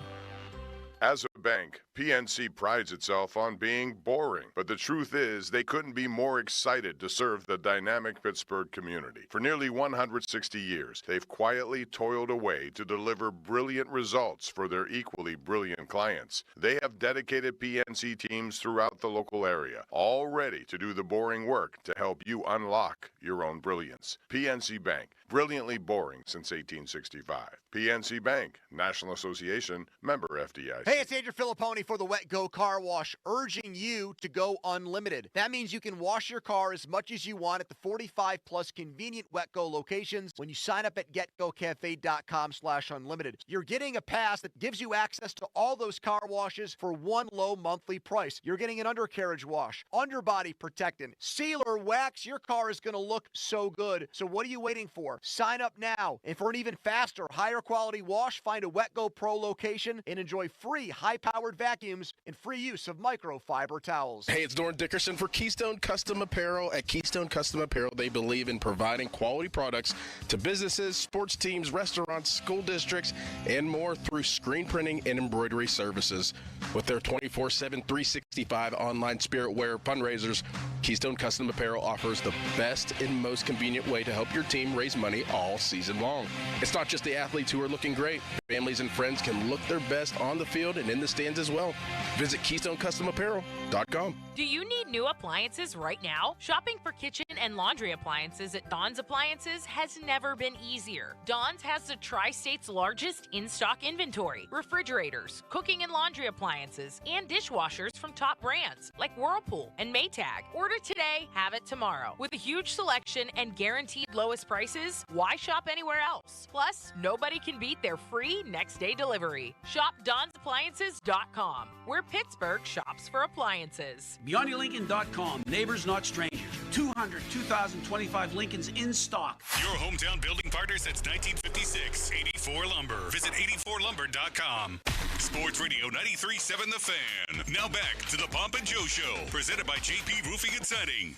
Speaker 29: As a bank, PNC prides itself on being boring, but the truth is they couldn't be more excited to serve the dynamic Pittsburgh community. For nearly 160 years, they've quietly toiled away to deliver brilliant results for their equally brilliant clients. They have dedicated PNC teams throughout the local area, all ready to do the boring work to help you unlock your own brilliance. PNC Bank, brilliantly boring since 1865. PNC Bank, National Association, member FDIC.
Speaker 30: Hey, it's Andrew Filipponi for the Wet Go Car Wash, urging you to go unlimited. That means you can wash your car as much as you want at the 45-plus convenient Wet Go locations when you sign up at getgocafe.com/unlimited. You're getting a pass that gives you access to all those car washes for one low monthly price. You're getting an undercarriage wash, underbody protectant, sealer, wax. Your car is going to look so good. So what are you waiting for? Sign up now. And for an even faster, higher quality wash, find a Wet Go Pro location and enjoy free high-powered vacuums and free use of microfiber towels.
Speaker 6: Hey, it's Dorn Dickerson for Keystone Custom Apparel. At Keystone Custom Apparel, they believe in providing quality products to businesses, sports teams, restaurants, school districts, and more through screen printing and embroidery services. With their 24/7, 365 online spirit wear fundraisers, Keystone Custom Apparel offers the best and most convenient way to help your team raise money all season long. It's not just the athletes who are looking great. Families and friends can look their best on the field and in the stands as well. Visit KeystoneCustomApparel.com.
Speaker 8: Do you need new appliances right now? Shopping for kitchen and laundry appliances at Dawn's Appliances has never been easier. Dawn's has the Tri-State's largest in-stock inventory, refrigerators, cooking and laundry appliances, and dishwashers from top brands like Whirlpool and Maytag. Order today, have it tomorrow. With a huge selection and guaranteed lowest prices, why shop anywhere else? Plus, nobody can beat their free next-day delivery. Shop DawnsAppliances.com, where Pittsburgh shops for appliances.
Speaker 9: BeyondYourLincoln.com. Neighbors, not strangers. 200 2025 Lincolns in stock.
Speaker 11: Your hometown building partner since 1956. 84 Lumber. Visit 84lumber.com. Sports Radio 93.7 The Fan. Now back to the Pomp and Joe Show. Presented by JP Roofing and Siding.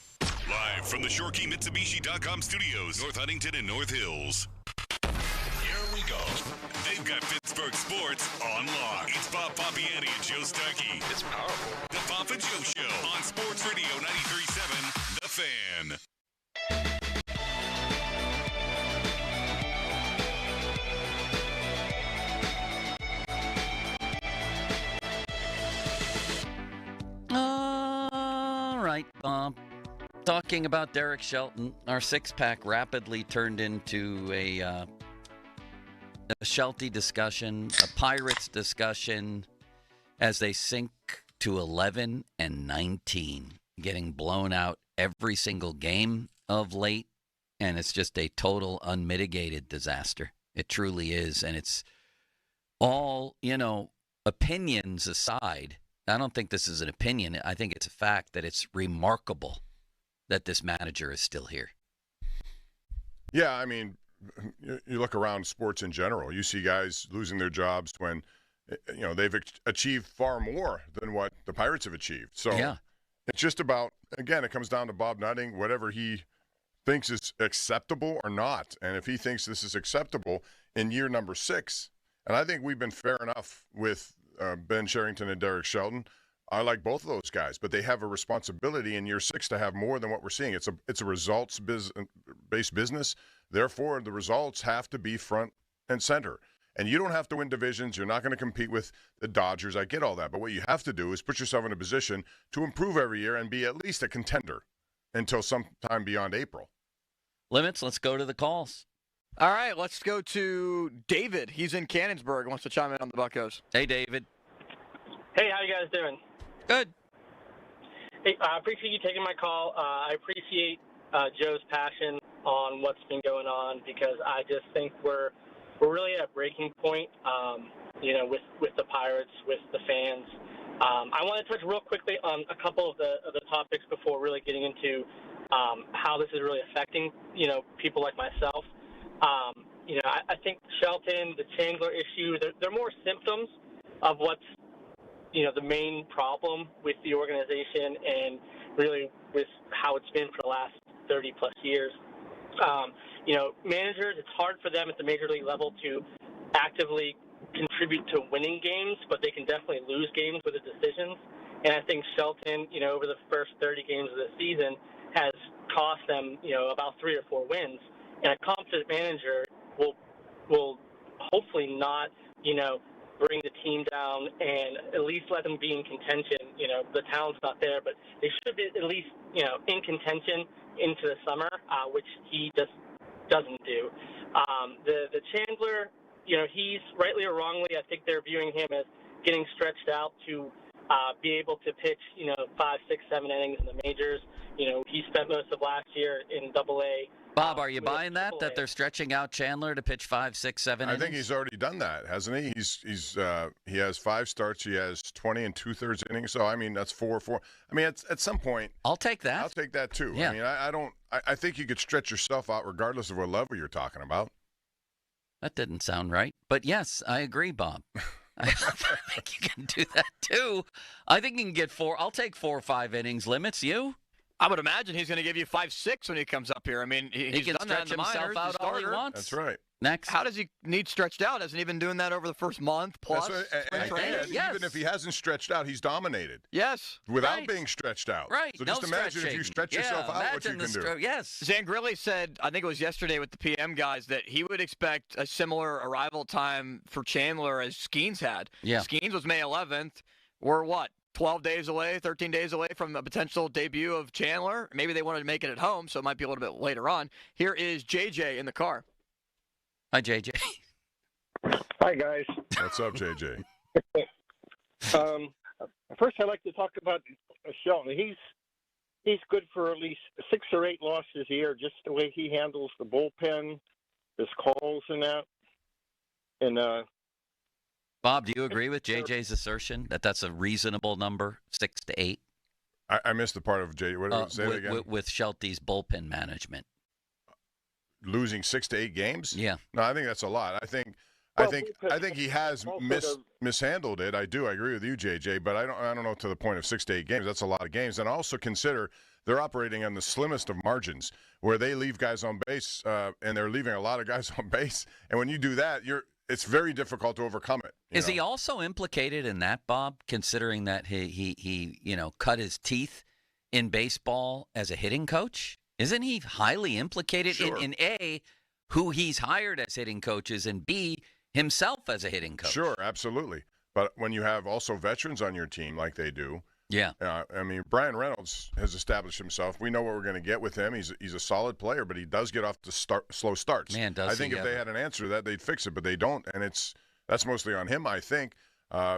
Speaker 11: Live from the ShoreKeyMitsubishi.com studios, North Huntington and North Hills. Here we go. They've got Pittsburgh sports on lock. It's Bob Pompiani and Joe Starkey. It's powerful. The Pomp and Joe Show on Sports Radio 93.7 The Fan.
Speaker 3: All right, talking about Derek Shelton, our six-pack rapidly turned into a Shelty discussion, a Pirates discussion, as they sink to 11-19, getting blown out every single game of late, and it's just a total unmitigated disaster. It truly is, and it's all, opinions aside. I don't think this is an opinion. I think it's a fact that it's remarkable that this manager is still here.
Speaker 29: Yeah, I mean, you look around sports in general, you see guys losing their jobs when, they've achieved far more than what the Pirates have achieved. So yeah. It's just about, again, it comes down to Bob Nutting, whatever he thinks is acceptable or not. And if he thinks this is acceptable in year number 6, and I think we've been fair enough with Ben Cherington and Derek Shelton. I like both of those guys, but they have a responsibility in year 6 to have more than what we're seeing. It's a results-based business. Therefore, the results have to be front and center. And you don't have to win divisions. You're not going to compete with the Dodgers. I get all that. But what you have to do is put yourself in a position to improve every year and be at least a contender until sometime beyond April.
Speaker 3: Limits, let's go to the calls.
Speaker 25: All right, let's go to David. He's in Cannonsburg. Wants to chime in on the Buccos.
Speaker 3: Hey, David.
Speaker 18: Hey, how you guys doing?
Speaker 3: Good.
Speaker 18: Hey, I appreciate you taking my call. I appreciate Joe's passion on what's been going on because I just think we're we're really at a breaking point, with the Pirates, with the fans. I want to touch real quickly on a couple of the topics before really getting into how this is really affecting, people like myself. I think Shelton, the Chandler issue, they're more symptoms of what's, the main problem with the organization and really with how it's been for the last 30-plus years. Managers, it's hard for them at the major league level to actively contribute to winning games, but they can definitely lose games with the decisions. And I think Shelton, over the first 30 games of the season has cost them, about 3 or 4 wins. And a competent manager will hopefully not, bring the team down and at least let them be in contention. The talent's not there, but they should be at least, in contention into the summer, which he just doesn't do. The Chandler, he's rightly or wrongly, I think they're viewing him as getting stretched out to be able to pitch, 5, 6, 7 innings in the majors. He spent most of last year in Double-A.
Speaker 3: Bob, are you buying that they're stretching out Chandler to pitch 5, 6, 7 innings?
Speaker 29: I think he's already done that, hasn't he? He has 5 starts. He has 20 and 2/3 innings. So I mean, that's 4. I mean, at some point,
Speaker 3: I'll take that.
Speaker 29: I'll take that too.
Speaker 3: Yeah.
Speaker 29: I mean, I think you could stretch yourself out regardless of what level you're talking about.
Speaker 3: That didn't sound right, but yes, I agree, Bob. I think you can do that too. I think you can get 4. I'll take 4 or 5 innings limits. You?
Speaker 25: I would imagine he's going to give you 5, 6 when he comes up here. I mean, he's
Speaker 3: can
Speaker 25: done that in
Speaker 3: stretch
Speaker 25: the
Speaker 3: himself
Speaker 25: minors,
Speaker 3: out all he wants.
Speaker 29: That's right.
Speaker 3: Next.
Speaker 25: How does he need stretched out? Hasn't he been doing that over the first month plus?
Speaker 29: Even if he hasn't stretched out, he's dominated.
Speaker 25: Yes.
Speaker 29: Without being stretched out.
Speaker 3: Right.
Speaker 29: So just imagine if you stretch yourself out, what you can do.
Speaker 3: Yes.
Speaker 25: Zangrilli said, I think it was yesterday with the PM guys, that he would expect a similar arrival time for Chandler as Skeens had.
Speaker 3: Yeah.
Speaker 25: Skeens was May 11th. We're what? 12 days away, 13 days away from a potential debut of Chandler. Maybe they wanted to make it at home, so it might be a little bit later on. Here is JJ in the car.
Speaker 3: Hi, JJ.
Speaker 1: Hi, guys.
Speaker 29: What's up, JJ?
Speaker 1: First, I'd like to talk about Shelton. He's good for at least 6 or 8 losses a year, just the way he handles the bullpen, his calls and that. And
Speaker 3: Bob, do you agree with JJ's assertion that that's a reasonable number, 6 to 8?
Speaker 29: I missed the part of JJ. What did say it again?
Speaker 3: With Shelty's bullpen management.
Speaker 29: Losing 6 to 8 games?
Speaker 3: Yeah.
Speaker 29: No, I think that's a lot. I think he has mishandled it. I do. I agree with you, JJ. But I don't know to the point of 6 to 8 games. That's a lot of games. And also consider they're operating on the slimmest of margins, where they leave guys on base, and they're leaving a lot of guys on base. And when you do that, it's very difficult to overcome it.
Speaker 3: Is he also implicated in that, Bob, considering that he cut his teeth in baseball as a hitting coach? Isn't he highly implicated in A, who he's hired as hitting coaches, and B, himself as a hitting coach?
Speaker 29: Sure, absolutely. But when you have also veterans on your team like they do,
Speaker 3: yeah.
Speaker 29: I mean, Brian Reynolds has established himself. We know what we're going to get with him. He's a solid player, but he does get off to slow starts.
Speaker 3: Man, does
Speaker 29: I think if they had an answer to that, they'd fix it, but they don't, and that's mostly on him, I think.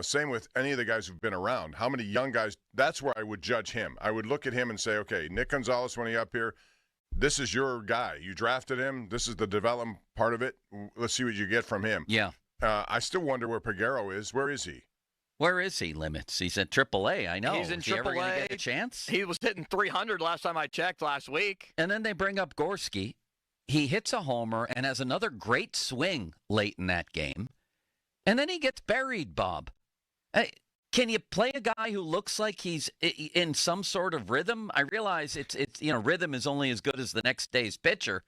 Speaker 29: Same with any of the guys who've been around. How many young guys? That's where I would judge him. I would look at him and say, okay, Nick Gonzalez, when he up here, this is your guy. You drafted him. This is the development part of it. Let's see what you get from him.
Speaker 3: Yeah.
Speaker 29: I still wonder where Peguero is. Where is he?
Speaker 3: Where is he, Limits? He's at AAA, I know.
Speaker 25: He's in
Speaker 3: Is he ever
Speaker 25: AAA.
Speaker 3: going to get a chance?
Speaker 25: He was hitting 300 last time I checked last week.
Speaker 3: And then they bring up Gorski. He hits a homer and has another great swing late in that game. And then he gets buried, Bob. Can you play a guy who looks like he's in some sort of rhythm? I realize it's rhythm is only as good as the next day's pitcher.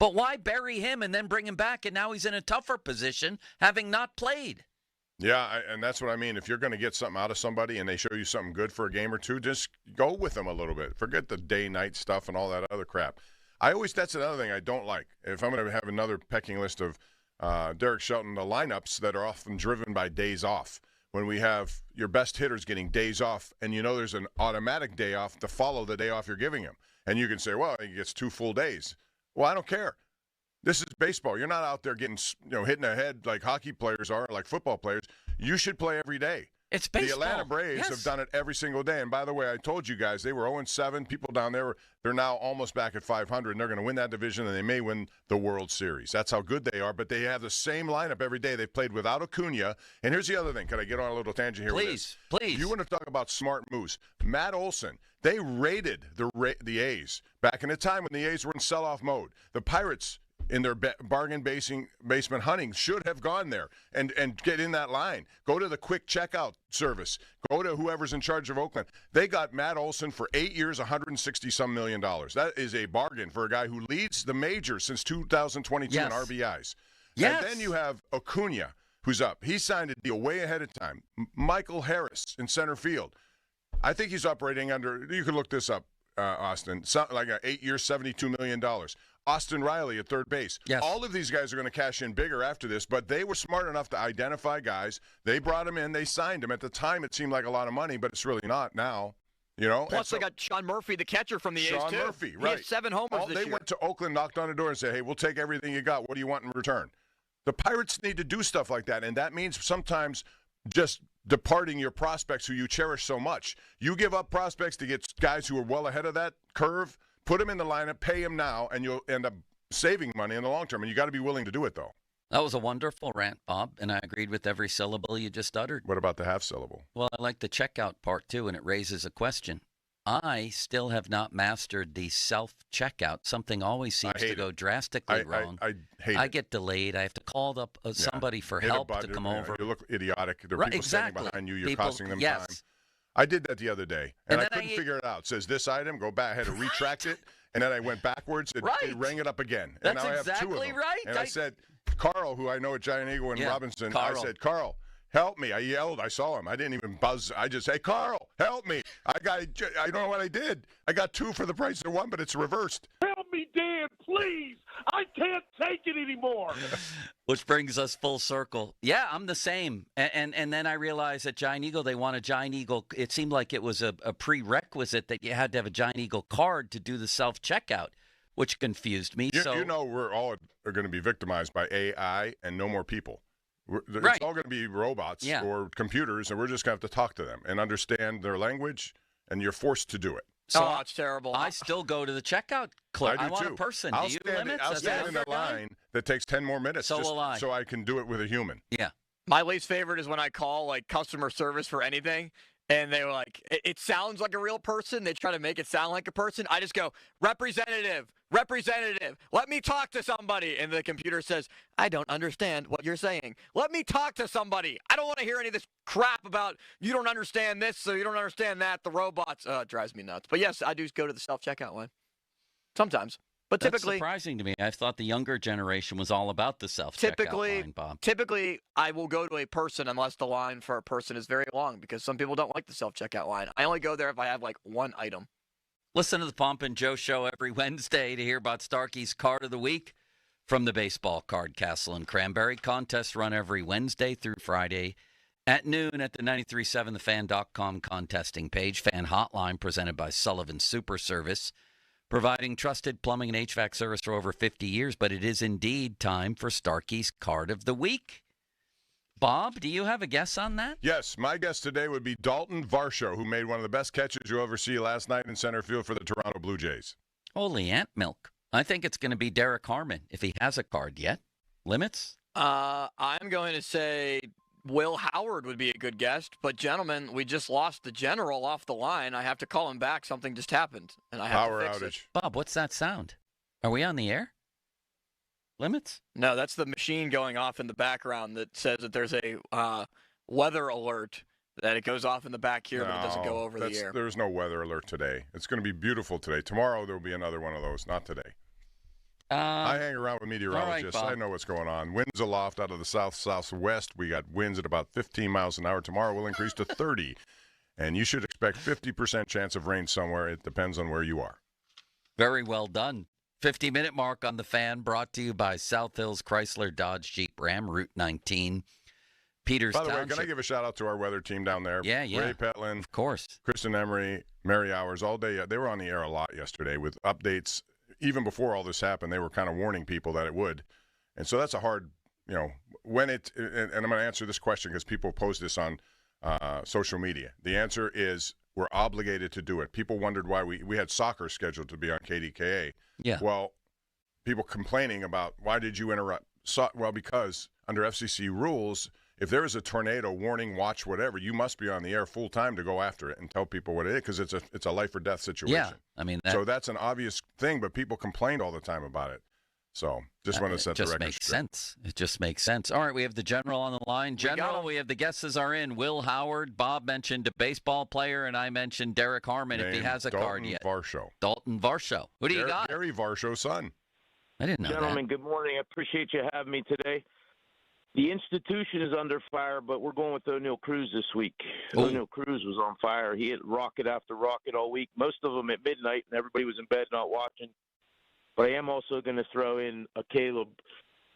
Speaker 3: But why bury him and then bring him back, and now he's in a tougher position having not played?
Speaker 29: Yeah, and that's what I mean. If you're going to get something out of somebody and they show you something good for a game or two, just go with them a little bit. Forget the day-night stuff and all that other crap. That's another thing I don't like. If I'm going to have another pecking list of Derek Shelton, the lineups that are often driven by days off. When we have your best hitters getting days off, and there's an automatic day off to follow the day off you're giving him. And you can say, well, he gets 2 full days. Well, I don't care. This is baseball. You're not out there getting, hitting a head like hockey players are, like football players. You should play every day.
Speaker 3: It's baseball.
Speaker 29: The Atlanta Braves have done it every single day. And by the way, I told you guys they were 0-7. People down there, they're now almost back at 500, and they're going to win that division, and they may win the World Series. That's how good they are. But they have the same lineup every day. They've played without Acuna. And here's the other thing. Can I get on a little tangent here?
Speaker 3: Please.
Speaker 29: You want to talk about smart moves. Matt Olson, they raided the A's back in a time when the A's were in sell-off mode. The Pirates, in their bargain basement hunting, should have gone there and get in that line. Go to the quick checkout service. Go to whoever's in charge of Oakland. They got Matt Olson for 8 years, $160-some million. That is a bargain for a guy who leads the majors since 2022 in RBIs.
Speaker 3: Yes.
Speaker 29: And then you have Acuna, who's up. He signed a deal way ahead of time. Michael Harris in center field. I think he's operating under, you could look this up, Austin, like 8 years, $72 million. Austin Riley at third base.
Speaker 3: Yes.
Speaker 29: All of these guys are going to cash in bigger after this, but they were smart enough to identify guys. They brought them in. They signed them. At the time, it seemed like a lot of money, but it's really not now. You know.
Speaker 25: Plus, they got Sean Murphy, the catcher from the A's, too.
Speaker 29: Sean Murphy,
Speaker 25: He
Speaker 29: right.
Speaker 25: had 7 homers this year.
Speaker 29: They went to Oakland, knocked on the door, and said, hey, we'll take everything you got. What do you want in return? The Pirates need to do stuff like that, and that means sometimes just departing your prospects who you cherish so much. You give up prospects to get guys who are well ahead of that curve, put them in the lineup, pay them now, and you'll end up saving money in the long term. And you got to be willing to do it, though.
Speaker 3: That was a wonderful rant, Bob, and I agreed with every syllable you just uttered.
Speaker 29: What about the half syllable?
Speaker 3: Well, I like the checkout part, too, and it raises a question. I still have not mastered the self-checkout. Something always seems to go drastically wrong.
Speaker 29: I hate it.
Speaker 3: I get delayed. I have to call up somebody for help to come over.
Speaker 29: You look idiotic. There are
Speaker 3: Right,
Speaker 29: people standing
Speaker 3: exactly.
Speaker 29: behind you. You're
Speaker 3: People-
Speaker 29: costing them
Speaker 3: yes.
Speaker 29: time. I did that the other day, and I
Speaker 3: then
Speaker 29: couldn't figure it out. It says this item, go back. I had to retract it, and then I went backwards. It rang it up again. And
Speaker 3: That's
Speaker 29: now I have 2 of
Speaker 3: exactly
Speaker 29: them.
Speaker 3: right.
Speaker 29: And I said, Carl, who I know at Giant Eagle in Robinson,
Speaker 3: Carl.
Speaker 29: I said, Carl, help me. I yelled. I saw him. I didn't even buzz. I just, hey, Carl, help me. I don't know what I did. I got 2 for the price of 1, but it's reversed.
Speaker 4: Help me, Dan, please. I can't take it anymore.
Speaker 3: Which brings us full circle. Yeah, I'm the same. And then I realized at Giant Eagle, they want a Giant Eagle. It seemed like it was a prerequisite that you had to have a Giant Eagle card to do the self-checkout, which confused me.
Speaker 29: You know we're all are going to be victimized by AI and no more people. It's all going to be robots or computers, and we're just going to have to talk to them and understand their language, and you're forced to do it.
Speaker 25: So it's terrible.
Speaker 3: I still go to the checkout clerk. I want
Speaker 29: too.
Speaker 3: a person.
Speaker 29: I'll
Speaker 3: Do you
Speaker 29: stand,
Speaker 3: limits?
Speaker 29: I'll stand in a line that takes 10 more minutes
Speaker 3: So will I.
Speaker 29: so I can do it with a human.
Speaker 3: Yeah.
Speaker 25: My least favorite is when I call like customer service for anything, and they were like, it sounds like a real person. They try to make it sound like a person. I just go, representative, let me talk to somebody. And the computer says, I don't understand what you're saying. Let me talk to somebody. I don't want to hear any of this crap about you don't understand this, so you don't understand that. The robots, it drives me nuts. But yes, I do go to the self-checkout line sometimes. But
Speaker 3: That's
Speaker 25: typically,
Speaker 3: surprising to me. I thought the younger generation was all about the self-checkout line, Bob.
Speaker 25: Typically, I will go to a person unless the line for a person is very long because some people don't like the self-checkout line. I only go there if I have like 1 item.
Speaker 3: Listen to the Pomp and Joe Show every Wednesday to hear about Starkey's Card of the Week from the Baseball Card Castle and Cranberry. Contests run every Wednesday through Friday at noon at the 937thefan.com contesting page. Fan Hotline presented by Sullivan Super Service, providing trusted plumbing and HVAC service for over 50 years. But it is indeed time for Starkey's Card of the Week. Bob, do you have a guess on that?
Speaker 29: Yes, my guess today would be Dalton Varsho, who made one of the best catches you'll ever see last night in center field for the Toronto Blue Jays.
Speaker 3: Holy ant milk. I think it's going to be Derek Harmon, if he has a card yet. Limits?
Speaker 25: I'm going to say Will Howard would be a good guest. But, gentlemen, we just lost the general off the line. I have to call him back. Something just happened, and I have
Speaker 29: Power
Speaker 25: to fix
Speaker 29: outage.
Speaker 25: it.
Speaker 3: Bob, what's that sound? Are we on the air? Limits?
Speaker 25: No, that's the machine going off in the background that says that there's a weather alert, that it goes off in the back here, but it doesn't go over the air.
Speaker 29: There's no weather alert today. It's going to be beautiful today. Tomorrow there will be another one of those, not today. I hang around with meteorologists.
Speaker 3: Bob.
Speaker 29: I know what's going on. Winds aloft out of the south-southwest. We got winds at about 15 miles an hour. Tomorrow will increase to 30. And you should expect 50% chance of rain somewhere. It depends on where you are.
Speaker 3: Very well done. 50-minute mark on the Fan, brought to you by South Hills Chrysler Dodge Jeep Ram, Route 19. Peters
Speaker 29: By the
Speaker 3: Township.
Speaker 29: way, can I give a shout-out to our weather team down there?
Speaker 3: Yeah.
Speaker 29: Ray Petlin.
Speaker 3: Of course.
Speaker 29: Kristen Emery, Mary Hours, all day. They were on the air a lot yesterday with updates. Even before all this happened, they were kind of warning people that it would. And so that's a hard, when it, and I'm going to answer this question because people post this on social media? The answer is we're obligated to do it. People wondered why we had soccer scheduled to be on KDKA.
Speaker 3: Yeah.
Speaker 29: Well, people complaining about why did you interrupt? Well, because under FCC rules, if there is a tornado warning, watch, whatever, you must be on the air full time to go after it and tell people what it is because it's a life or death situation.
Speaker 3: Yeah, I mean,
Speaker 29: so that's an obvious thing, but people complained all the time about it. So just want to set the record straight.
Speaker 3: It just makes sense. It just makes sense. All right, we have the General on the line. General, we have the guesses are in. Will Howard. Bob mentioned a baseball player, and I mentioned Derek Harmon if he has a card yet. Dalton Varsho. Who do you got?
Speaker 29: Gary Varsho's son.
Speaker 3: I didn't know
Speaker 5: Gentlemen, good morning. I appreciate you having me today. The institution is under fire, but we're going with O'Neal Cruz this week. O'Neal Cruz was on fire. He hit rocket after rocket all week, most of them at midnight, and everybody was in bed not watching. But I am also going to throw in a Caleb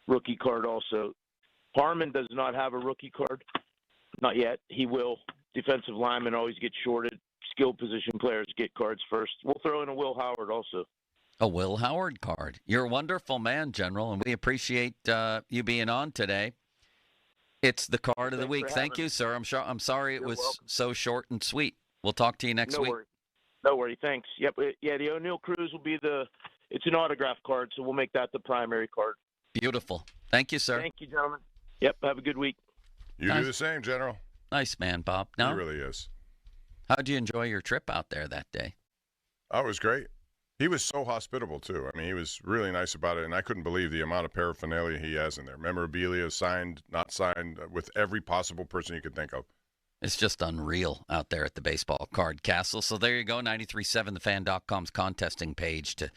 Speaker 5: rookie card also. Harmon does not have a rookie card. Not yet. He will. Defensive linemen always get shorted. Skilled position players get cards first. We'll throw in a Will Howard also.
Speaker 3: A Will Howard card. You're a wonderful man, General, and we appreciate you being on today. It's the card of the week. Thank you, sir. I'm sorry it was so short and sweet. We'll talk to you next week.
Speaker 5: No worry. Thanks. Yep. Yeah, the O'Neal Cruz will be it's an autograph card, so we'll make that the primary card.
Speaker 3: Beautiful. Thank you, sir.
Speaker 5: Thank you, gentlemen. Yep. Have a good week.
Speaker 29: You do the same, General.
Speaker 3: Nice man, Bob. No?
Speaker 29: He really is.
Speaker 3: How'd you enjoy your trip out there that day?
Speaker 29: Oh, it was great. He was so hospitable, too. I mean, he was really nice about it, and I couldn't believe the amount of paraphernalia he has in there. Memorabilia, signed, not signed, with every possible person you could think of.
Speaker 3: It's just unreal out there at the baseball card castle. So there you go, 937thefan.com's contesting page to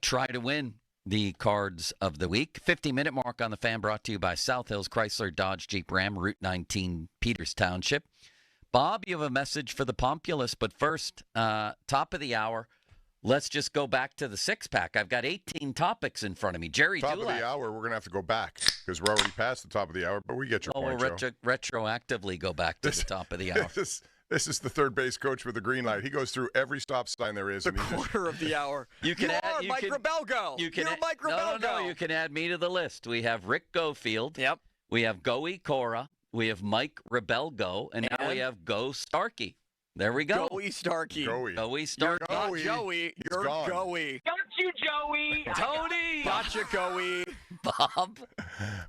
Speaker 3: try to win the cards of the week. 50-minute mark on the Fan brought to you by South Hills Chrysler Dodge Jeep Ram, Route 19, Peters Township. Bob, you have a message for the Populace, but first, top of the hour, let's just go back to the six-pack. I've got 18 topics in front of me. Jerry
Speaker 29: Top
Speaker 3: Dulac.
Speaker 29: of the hour, we're going to have to go back because we're already past the top of the hour, but we get your point,
Speaker 3: we'll
Speaker 29: Joe.
Speaker 3: retroactively go back to the top of the hour.
Speaker 29: This is the third base coach with the green light. He goes through every stop sign there is.
Speaker 25: The quarter of the hour.
Speaker 3: You can add
Speaker 25: Mike Rebelgo. You're Mike Rebelgo.
Speaker 3: No, you can add me to the list. We have Rick Gofield. Yep. We have Goey Cora. We have Mike Rebelgo. And now we have Go Starkey. There we go.
Speaker 25: Goey Starkey.
Speaker 3: Goey Starkey.
Speaker 25: You're not Joey. You're Goey.
Speaker 4: Got you, Joey.
Speaker 25: Tony. Gotcha, Goey.
Speaker 3: Bob.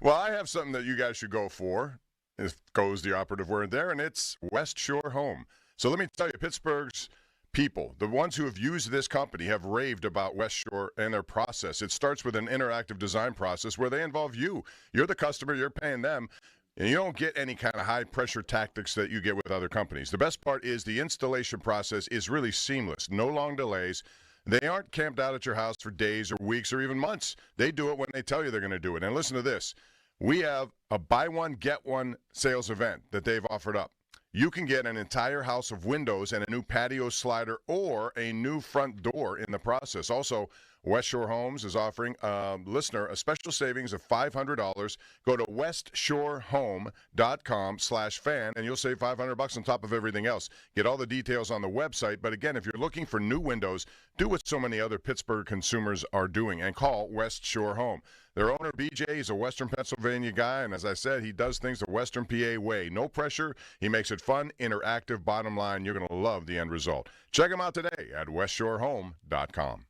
Speaker 29: Well, I have something that you guys should go for. It goes the operative word there, and it's West Shore Home. So let me tell you, Pittsburgh's people, the ones who have used this company, have raved about West Shore and their process. It starts with an interactive design process where they involve you. You're the customer. You're paying them. And you don't get any kind of high-pressure tactics that you get with other companies. The best part is the installation process is really seamless. No long delays. They aren't camped out at your house for days or weeks or even months. They do it when they tell you they're going to do it. And listen to this. We have a buy one, get one sales event that they've offered up. You can get an entire house of windows and a new patio slider or a new front door in the process. Also, West Shore Homes is offering a listener a special savings of $500. Go to westshorehome.com/fan and you'll save $500 on top of everything else. Get all the details on the website. But again, if you're looking for new windows, do what so many other Pittsburgh consumers are doing and call West Shore Home. Their owner, BJ, is a Western Pennsylvania guy, and as I said, he does things the Western PA way. No pressure. He makes it fun, interactive. Bottom line, you're going to love the end result. Check him out today at westshorehome.com.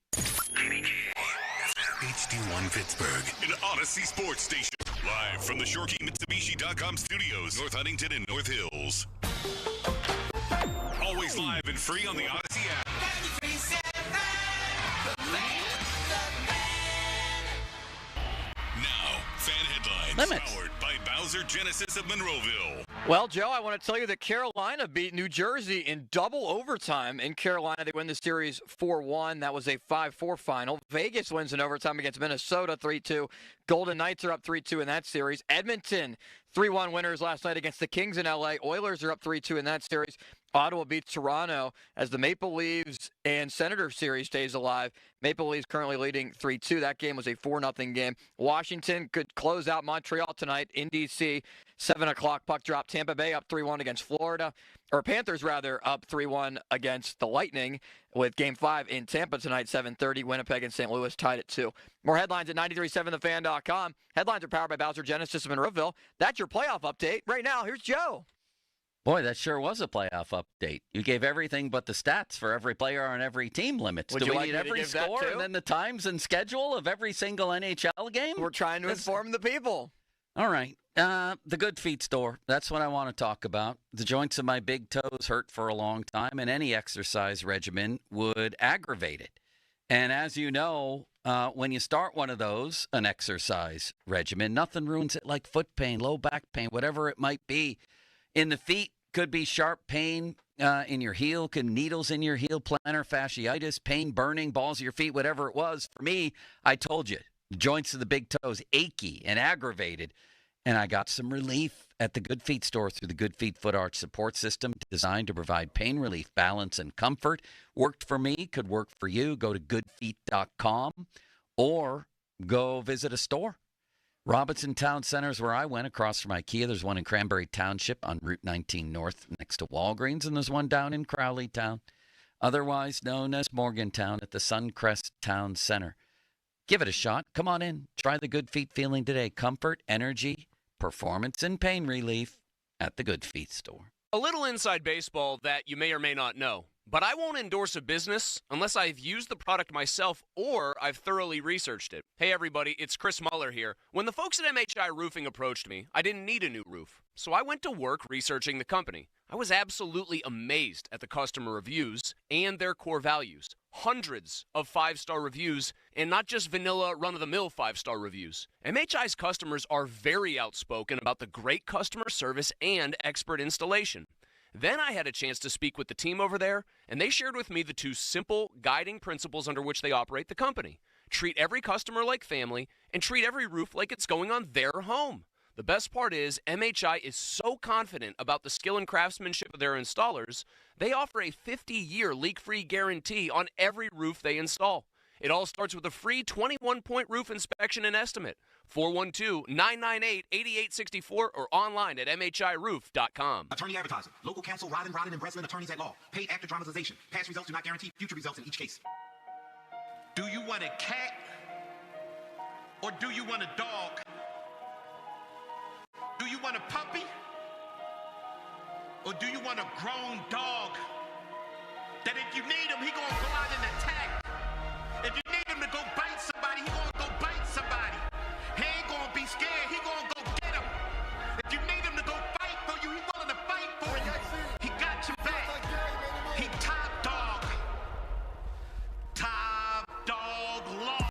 Speaker 11: HD1 Pittsburgh, an Odyssey sports station. Live from the ShoreKeyMitsubishi.com studios, North Huntington and North Hills. Always live and free on the Odyssey app. Now, fan headlines powered by Bowser Genesis of Monroeville.
Speaker 25: Well, Joe, I want to tell you that Carolina beat New Jersey in double overtime. In Carolina, they win the series 4-1. That was a 5-4 final. Vegas wins in overtime against Minnesota 3-2. Golden Knights are up 3-2 in that series. Edmonton, 3-1 winners last night against the Kings in L.A. Oilers are up 3-2 in that series. Ottawa beats Toronto as the Maple Leafs and Senators series stays alive. Maple Leafs currently leading 3-2. That game was a 4-0 game. Washington could close out Montreal tonight in D.C. 7 o'clock puck drop. Tampa Bay up 3-1 against Florida. Or Panthers, rather, up 3-1 against the Lightning with Game 5 in Tampa tonight, 7:30. Winnipeg and St. Louis tied at 2. More headlines at 937thefan.com. Headlines are powered by Bowser Genesis of Monroeville. That's your playoff update. Right now, here's Joe.
Speaker 3: Boy, that sure was a playoff update. You gave everything but the stats for every player on every team limits.
Speaker 25: Would
Speaker 3: Do
Speaker 25: you
Speaker 3: we
Speaker 25: like
Speaker 3: need
Speaker 25: me to
Speaker 3: every
Speaker 25: give that
Speaker 3: score
Speaker 25: too?
Speaker 3: and then the times and schedule of every single NHL game?
Speaker 25: We're trying to inform the people.
Speaker 3: All right. The Good Feet store. That's what I want to talk about. The joints of my big toes hurt for a long time, and any exercise regimen would aggravate it. And as you know, when you start one of those, an exercise regimen, nothing ruins it like foot pain, low back pain, whatever it might be. In the feet, could be sharp pain in your heel, could needles in your heel, plantar fasciitis, pain, burning, balls of your feet, whatever it was. For me, I told you, the joints of the big toes, achy and aggravated. And I got some relief at the Good Feet store through the Good Feet Foot Arch Support System designed to provide pain relief, balance, and comfort. Worked for me, could work for you. Go to goodfeet.com or go visit a store. Robinson Town Center is where I went, across from IKEA. There's one in Cranberry Township on Route 19 North next to Walgreens, and there's one down in Crowleytown, otherwise known as Morgantown, at the Suncrest Town Center. Give it a shot. Come on in. Try the Good Feet feeling today. Comfort, energy, performance, and pain relief at the Good Feet store.
Speaker 7: A little inside baseball that you may or may not know, but I won't endorse a business unless I've used the product myself or I've thoroughly researched it. Hey everybody, it's Chris Muller here. When the folks at MHI Roofing approached me, I didn't need a new roof, so I went to work researching the company. I was absolutely amazed at the customer reviews and their core values. Hundreds of 5-star reviews, and not just vanilla run-of-the-mill 5-star reviews. MHI's customers are very outspoken about the great customer service and expert installation. Then I had a chance to speak with the team over there, and they shared with me the 2 simple guiding principles under which they operate the company. Treat every customer like family, and treat every roof like it's going on their home. The best part is MHI is so confident about the skill and craftsmanship of their installers, they offer a 50-year leak-free guarantee on every roof they install. It all starts with a free 21-point roof inspection and estimate. 412-998-8864 or online at MHIRoof.com.
Speaker 10: Attorney advertising. Local counsel Rodden and Breslin, attorneys at law. Paid after dramatization. Past results do not guarantee future results in each case.
Speaker 12: Do you want a cat or do you want a dog? Do you want a puppy? Or do you want a grown dog? That if you need him, he gonna go out and attack. If you need him to go bite somebody, he gonna go bite somebody. He ain't gonna be scared, he gonna go get him. If you need him to go fight for you, he willing to fight for you. He got your back. He top dog. Top dog law.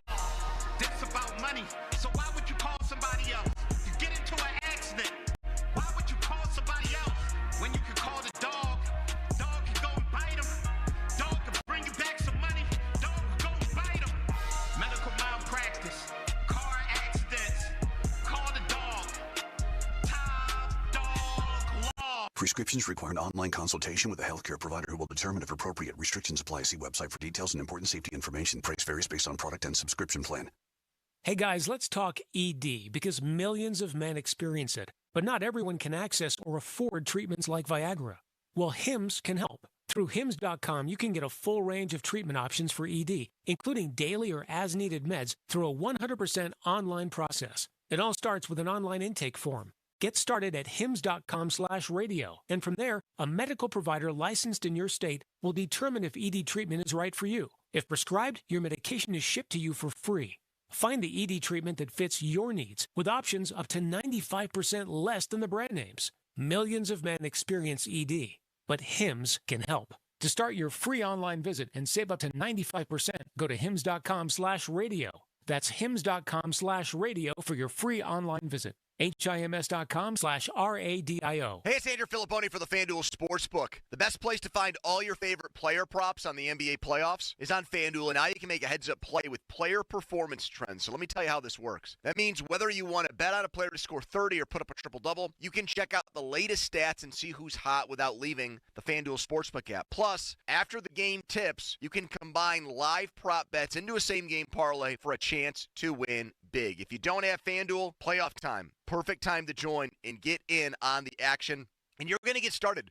Speaker 12: This about money. So why would you call somebody else? You get into an accident. Why would you call somebody else when you can call the dog? Dog can go and bite him. Dog can bring you back some money. Dog can go and bite him. Medical malpractice. Car accidents. Call the dog. Top dog law.
Speaker 13: Prescriptions require an online consultation with a healthcare provider who will determine if appropriate. Restrictions apply. See website for details and important safety information. Price varies based on product and subscription plan.
Speaker 20: Hey guys, let's talk ED because millions of men experience it, but not everyone can access or afford treatments like Viagra. Well, HIMS can help. Through HIMS.com, you can get a full range of treatment options for ED, including daily or as-needed meds through a 100% online process. It all starts with an online intake form. Get started at HIMS.com/radio, and from there, a medical provider licensed in your state will determine if ED treatment is right for you. If prescribed, your medication is shipped to you for free. Find the ED treatment that fits your needs with options up to 95% less than the brand names. Millions of men experience ED, but HIMS can help. To start your free online visit and save up to 95%, go to HIMS.com/radio. That's HIMS.com/radio for your free online visit. HIMS.com/RADIO.
Speaker 30: Hey, it's Andrew Filipponi for the FanDuel Sportsbook. The best place to find all your favorite player props on the NBA playoffs is on FanDuel, and now you can make a heads-up play with player performance trends. So let me tell you how this works. That means whether you want to bet on a player to score 30 or put up a triple-double, you can check out the latest stats and see who's hot without leaving the FanDuel Sportsbook app. Plus, after the game tips, you can combine live prop bets into a same-game parlay for a chance to win big. If you don't have FanDuel, playoff time. Perfect time to join and get in on the action. And you're going to get started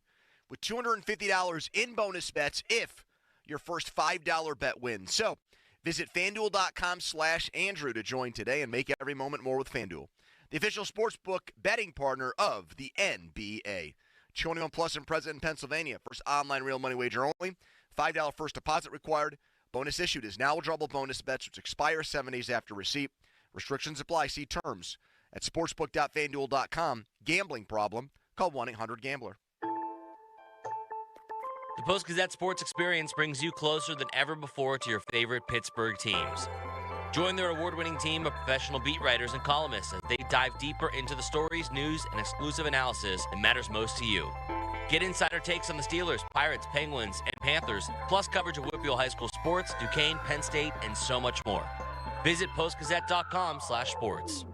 Speaker 30: with $250 in bonus bets if your first $5 bet wins. So visit FanDuel.com/Andrew to join today and make every moment more with FanDuel, the official sportsbook betting partner of the NBA. 21 plus and present in Pennsylvania. First online real money wager only. $5 first deposit required. Bonus issued is now withdrawable bonus bets which expire 7 days after receipt. Restrictions apply. See terms at sportsbook.fanduel.com. Gambling problem? Call 1-800-GAMBLER.
Speaker 14: The Post-Gazette Sports Experience brings you closer than ever before to your favorite Pittsburgh teams. Join their award-winning team of professional beat writers and columnists as they dive deeper into the stories, news, and exclusive analysis that matters most to you. Get insider takes on the Steelers, Pirates, Penguins, and Panthers, plus coverage of Whitfield High School sports, Duquesne, Penn State, and so much more. Visit postgazette.com/sports.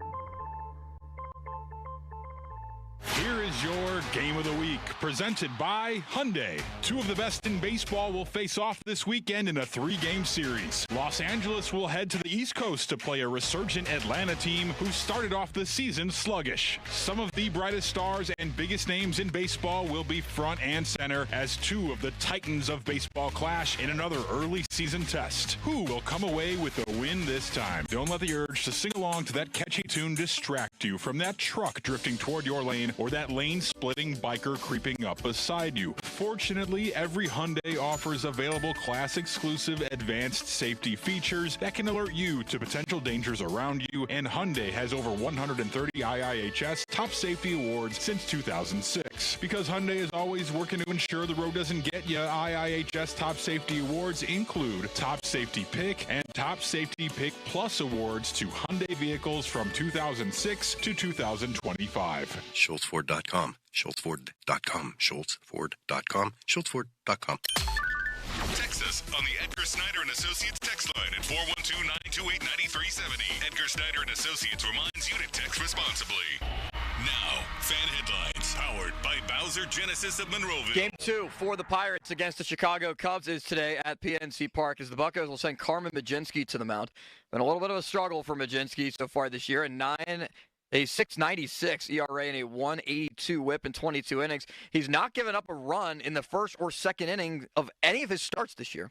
Speaker 15: Here is your Game of the Week, presented by Hyundai. Two of the best in baseball will face off this weekend in a 3-game series. Los Angeles will head to the East Coast to play a resurgent Atlanta team who started off the season sluggish. Some of the brightest stars and biggest names in baseball will be front and center as two of the titans of baseball clash in another early season test. Who will come away with the win this time? Don't let the urge to sing along to that catchy tune distract you from that truck drifting toward your lane or that lane-splitting biker creeping up beside you. Fortunately, every Hyundai offers available class-exclusive advanced safety features that can alert you to potential dangers around you, and Hyundai has over 130 IIHS top safety awards since 2006. Because Hyundai is always working to ensure the road doesn't get you, IIHS top safety awards include Top Safety Pick and Top Safety Pick Plus awards to Hyundai vehicles from 2006 to 2025.
Speaker 16: SchultzFord.com, SchultzFord.com, SchultzFord.com, SchultzFord.com.
Speaker 11: Text us on the Edgar Snyder and Associates text line at 412-928-9370. Edgar Snyder and Associates reminds you to text responsibly. Now, fan headlines powered by Bowser Genesis of Monroeville.
Speaker 25: Game 2 for the Pirates against the Chicago Cubs is today at PNC Park as the Buccos will send Carmen Mlodzinski to the mound. Been a little bit of a struggle for Mlodzinski so far this year, a 6.96 ERA and a 1.82 whip in 22 innings. He's not given up a run in the first or second inning of any of his starts this year.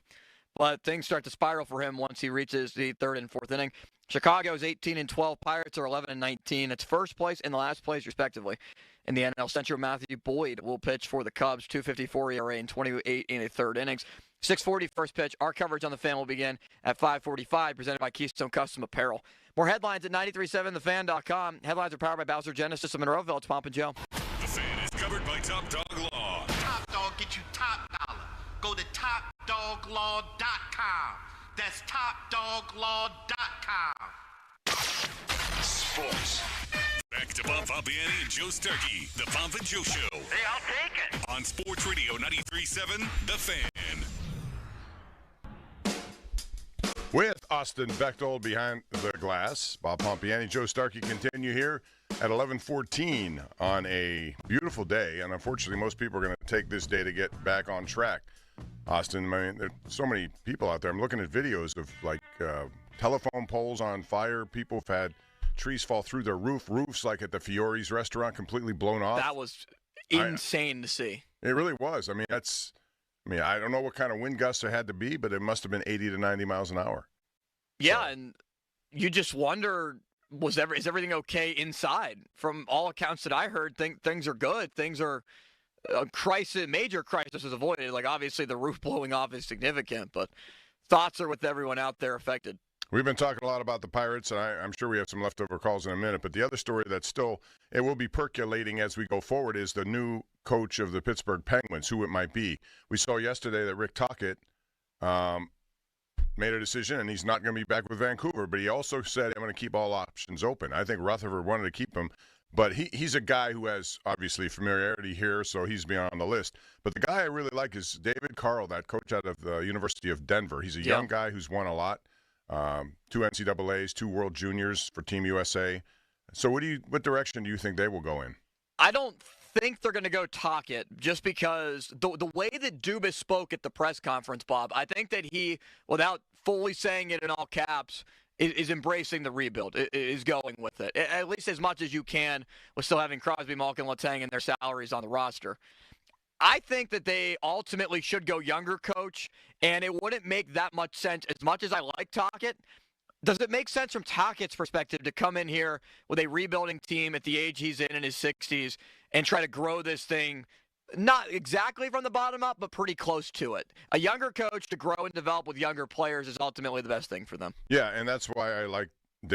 Speaker 25: But things start to spiral for him once he reaches the third and fourth inning. Chicago's 18-12. Pirates are 11-19. It's first place and the last place, respectively. In the NL Central, Matthew Boyd will pitch for the Cubs, 2.54 ERA and 28 in the third innings. 6:40 first pitch. Our coverage on the Fan will begin at 5:45, presented by Keystone Custom Apparel. More headlines at 937thefan.com. Headlines are powered by Bowser Genesis of Monroeville. It's Pomp and Joe.
Speaker 11: The Fan is covered by Top Dog Law.
Speaker 12: Top Dog get you top dollar. Go to TopDogLaw.com. That's TopDogLaw.com.
Speaker 11: Sports. Back to Bob Pompiani and Joe Starkey. The Pomp and Joe Show.
Speaker 12: Hey, I'll take it.
Speaker 11: On Sports Radio 93.7, The Fan.
Speaker 29: With Austin Bechtold behind the glass, Bob Pompiani, Joe Starkey continue here at 11:14 on a beautiful day. And unfortunately, most people are going to take this day to get back on track. Austin, I mean, there's so many people out there. I'm looking at videos of like telephone poles on fire. People have had trees fall through their roofs like at the Fiore's restaurant, completely blown off.
Speaker 25: That was insane to see.
Speaker 29: It really was. I mean, I don't know what kind of wind gusts there had to be, but it must have been 80 to 90 miles an hour.
Speaker 25: Yeah, and you just wonder, is everything okay inside? From all accounts that I heard, things are good. Things are major crisis is avoided. Like, obviously, the roof blowing off is significant, but thoughts are with everyone out there affected.
Speaker 29: We've been talking a lot about the Pirates, and I'm sure we have some leftover calls in a minute. But the other story that it will be percolating as we go forward is the new coach of the Pittsburgh Penguins, who it might be. We saw yesterday that Rick Tocchet made a decision, and he's not going to be back with Vancouver. But he also said, I'm going to keep all options open. I think Rutherford wanted to keep him. But he's a guy who has, obviously, familiarity here, so he's beyond on the list. But the guy I really like is David Carl, that coach out of the University of Denver. He's a young guy who's won a lot. 2 NCAAs, 2 World Juniors for Team USA. So what direction do you think they will go in?
Speaker 25: I don't think they're going to go Tocchet just because the way that Dubis spoke at the press conference, Bob, I think that he, without fully saying it in all caps, is embracing the rebuild, is going with it, at least as much as you can with still having Crosby, Malkin, Letang, and their salaries on the roster. I think that they ultimately should go younger coach, and it wouldn't make that much sense. As much as I like Tocchet, does it make sense from Tocchet's perspective to come in here with a rebuilding team at the age he's in his 60s and try to grow this thing not exactly from the bottom up, but pretty close to it. A younger coach to grow and develop with younger players is ultimately the best thing for them.
Speaker 29: Yeah, and that's why I like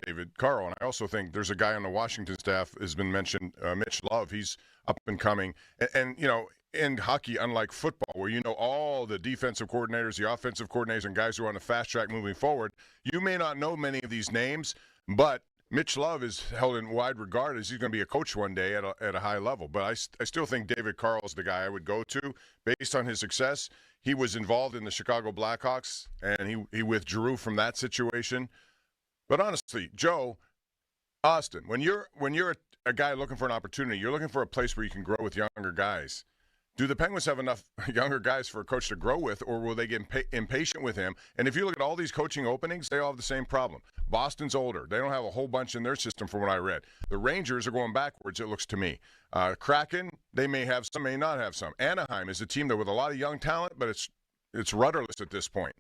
Speaker 29: David Carl. And I also think there's a guy on the Washington staff has been mentioned, Mitch Love. He's up and coming. And in hockey, unlike football, where you know all the defensive coordinators, the offensive coordinators, and guys who are on the fast track moving forward, you may not know many of these names, but Mitch Love is held in wide regard as he's going to be a coach one day at a high level. But I still think David Carl is the guy I would go to based on his success. He was involved in the Chicago Blackhawks, and he withdrew from that situation. But honestly, Joe, Austin, when you're a guy looking for an opportunity, you're looking for a place where you can grow with younger guys. Do the Penguins have enough younger guys for a coach to grow with, or will they get impatient with him? And if you look at all these coaching openings, they all have the same problem. Boston's older. They don't have a whole bunch in their system from what I read. The Rangers are going backwards, it looks to me. Kraken, they may have some, may not have some. Anaheim is a team that with a lot of young talent, but it's rudderless at this point.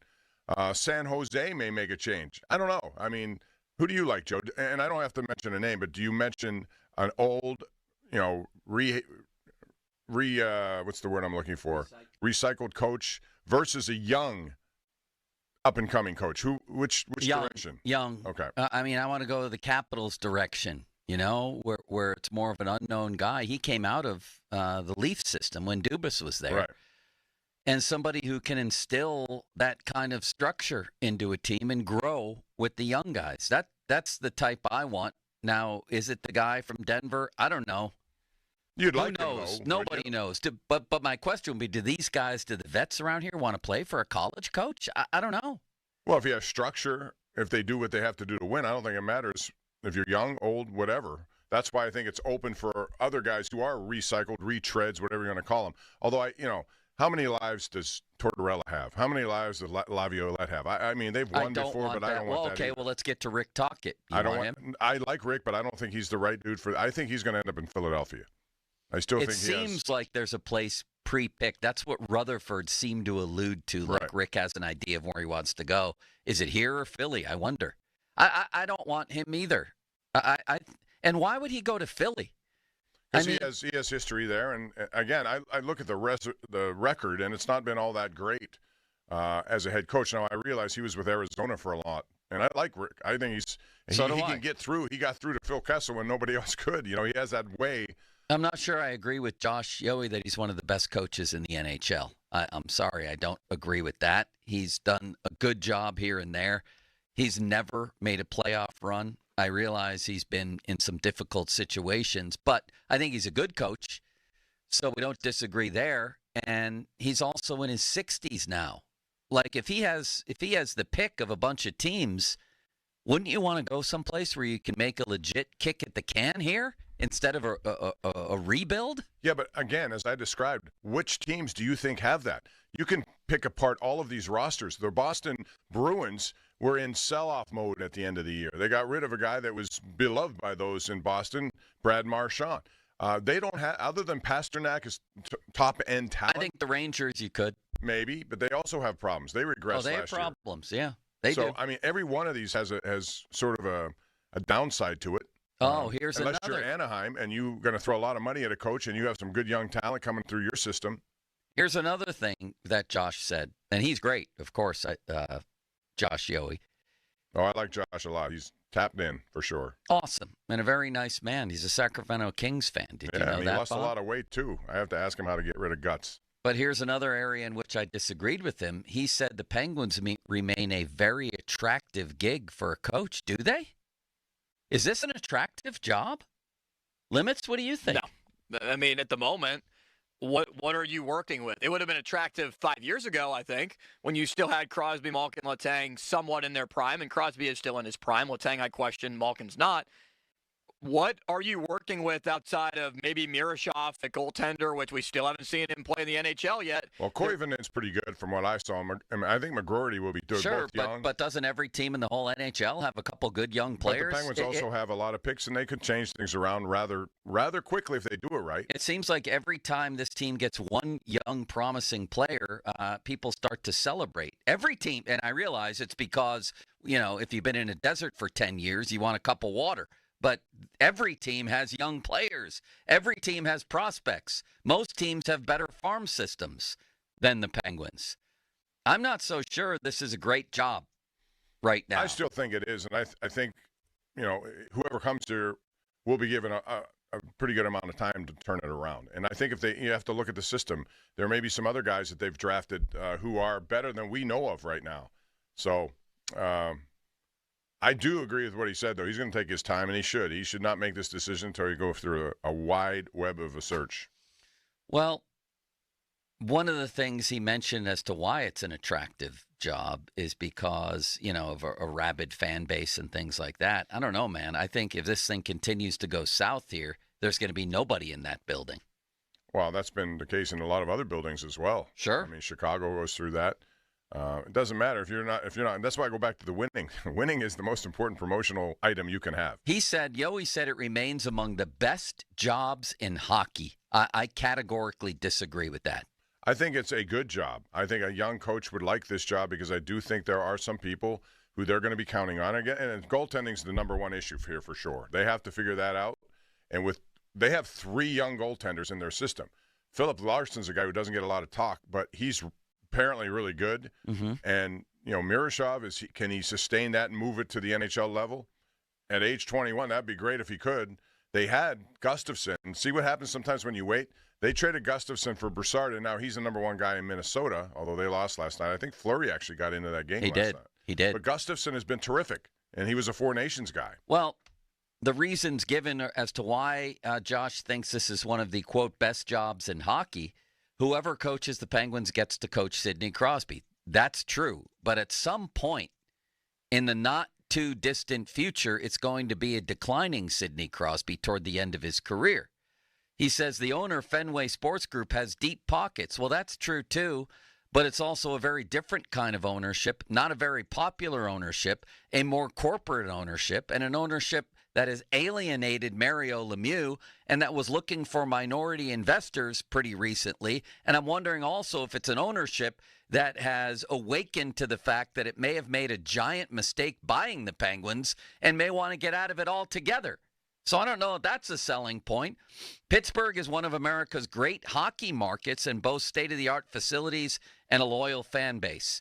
Speaker 29: San Jose may make a change. I don't know. I mean, who do you like, Joe? And I don't have to mention a name, but do you mention an old, what's the word I'm looking for? Recycled coach versus a young up-and-coming coach. Which direction?
Speaker 3: Young.
Speaker 29: Okay.
Speaker 3: I want to go the Capitals direction, where it's more of an unknown guy. He came out of the Leaf system when Dubis was there.
Speaker 29: Right.
Speaker 3: And somebody who can instill that kind of structure into a team and grow with the young guys. That's the type I want. Now, is it the guy from Denver? I don't know.
Speaker 29: You'd
Speaker 3: Who
Speaker 29: like
Speaker 3: knows?
Speaker 29: to know.
Speaker 3: Nobody knows. But my question would be, do the vets around here want to play for a college coach? I don't know.
Speaker 29: Well, if you have structure, if they do what they have to do to win, I don't think it matters if you're young, old, whatever. That's why I think it's open for other guys who are recycled, retreads, whatever you want to call them. Although, how many lives does Tortorella have? How many lives does Laviolette have? I mean, they've won before, but I don't want that.
Speaker 3: Okay, well, let's get to Rick Tocchet.
Speaker 29: I like Rick, but I don't think he's the right dude for. I think he's going to end up in Philadelphia. I still think
Speaker 3: it seems like there's a place pre-picked. That's what Rutherford seemed to allude to.
Speaker 29: Right.
Speaker 3: Like Rick has an idea of where he wants to go. Is it here or Philly? I wonder. I don't want him either. And why would he go to Philly?
Speaker 29: Because he has history there, and again, I look at the record, and it's not been all that great as a head coach. Now I realize he was with Arizona for a lot, and I like Rick. I think he can get through. He got through to Phil Kessel when nobody else could. He has that way.
Speaker 3: I'm not sure I agree with Josh Yohe that he's one of the best coaches in the NHL. I'm sorry, I don't agree with that. He's done a good job here and there. He's never made a playoff run. I realize he's been in some difficult situations, but I think he's a good coach, so we don't disagree there. And he's also in his 60s now. Like if he has the pick of a bunch of teams, wouldn't you want to go someplace where you can make a legit kick at the can here instead of a rebuild?
Speaker 29: Yeah, but again, as I described, which teams do you think have that? You can pick apart all of these rosters. The Boston Bruins were in sell-off mode at the end of the year. They got rid of a guy that was beloved by those in Boston, Brad Marchand. They don't have, other than Pasternak is top-end talent.
Speaker 3: I think the Rangers you could.
Speaker 29: Maybe, but they also have problems. They regressed last year.
Speaker 3: They have problems, yeah. They do.
Speaker 29: So, I mean, every one of these has sort of a downside to it.
Speaker 3: Here's
Speaker 29: unless
Speaker 3: another.
Speaker 29: You're Anaheim and you're going to throw a lot of money at a coach and you have some good young talent coming through your system.
Speaker 3: Here's another thing that Josh said, and he's great, of course, Josh Yohe.
Speaker 29: Oh, I like Josh a lot. He's tapped in for sure.
Speaker 3: Awesome, and a very nice man. He's a Sacramento Kings fan. Did you know that?
Speaker 29: He lost a lot of weight, too. I have to ask him how to get rid of guts.
Speaker 3: But here's another area in which I disagreed with him. He said the Penguins remain a very attractive gig for a coach. Do they? Is this an attractive job? Limits, what do you think?
Speaker 25: No. I mean, at the moment, what are you working with? It would have been attractive 5 years ago, I think, when you still had Crosby, Malkin, Letang somewhat in their prime, and Crosby is still in his prime. Letang, I question. Malkin's not. What are you working with outside of maybe Miroshov at goaltender, which we still haven't seen him play in the NHL yet?
Speaker 29: Well, Koivunin's pretty good from what I saw. I think McGroarty will be good.
Speaker 3: Sure,
Speaker 29: both young.
Speaker 3: but doesn't every team in the whole NHL have a couple good young players?
Speaker 29: But the Penguins also have a lot of picks, and they could change things around rather quickly if they do it right.
Speaker 3: It seems like every time this team gets one young, promising player, people start to celebrate. Every team, and I realize it's because, if you've been in a desert for 10 years, you want a cup of water. but every team has young players. Every team has prospects. Most teams have better farm systems than the Penguins. I'm not so sure this is a great job right now.
Speaker 29: I still think it is, and I think, whoever comes here will be given a pretty good amount of time to turn it around. And I think you have to look at the system. There may be some other guys that they've drafted who are better than we know of right now. So I do agree with what he said, though. He's going to take his time, and he should. He should not make this decision until he goes through a wide web of a search.
Speaker 3: Well, one of the things he mentioned as to why it's an attractive job is because, of a rabid fan base and things like that. I don't know, man. I think if this thing continues to go south here, there's going to be nobody in that building.
Speaker 29: Well, that's been the case in a lot of other buildings as well.
Speaker 3: Sure.
Speaker 29: I mean, Chicago goes through that. It doesn't matter if you're not. That's why I go back to the winning. Winning is the most important promotional item you can have.
Speaker 3: He said it remains among the best jobs in hockey. I categorically disagree with that.
Speaker 29: I think it's a good job. I think a young coach would like this job because I do think there are some people who they're going to be counting on. Again, and goaltending is the number one issue here for sure. They have to figure that out. And they have 3 young goaltenders in their system. Philip Larsson's a guy who doesn't get a lot of talk, but he's apparently really good.
Speaker 3: Mm-hmm.
Speaker 29: And, Miroshov, can he sustain that and move it to the NHL level? At age 21, that'd be great if he could. They had Gustafsson. And see what happens sometimes when you wait? They traded Gustafsson for Broussard, and now he's the number one guy in Minnesota, although they lost last night. I think Fleury actually got into that game last night.
Speaker 3: He did.
Speaker 29: But Gustafsson has been terrific, and he was a Four Nations guy.
Speaker 3: Well, the reasons given as to why Josh thinks this is one of the, quote, best jobs in hockey, whoever coaches the Penguins gets to coach Sidney Crosby. That's true. But at some point in the not-too-distant future, it's going to be a declining Sidney Crosby toward the end of his career. He says the owner, Fenway Sports Group, has deep pockets. Well, that's true, too, but it's also a very different kind of ownership, not a very popular ownership, a more corporate ownership, and an ownership that has alienated Mario Lemieux and that was looking for minority investors pretty recently. And I'm wondering also if it's an ownership that has awakened to the fact that it may have made a giant mistake buying the Penguins and may want to get out of it altogether. So I don't know if that's a selling point. Pittsburgh is one of America's great hockey markets and boasts state-of-the-art facilities and a loyal fan base.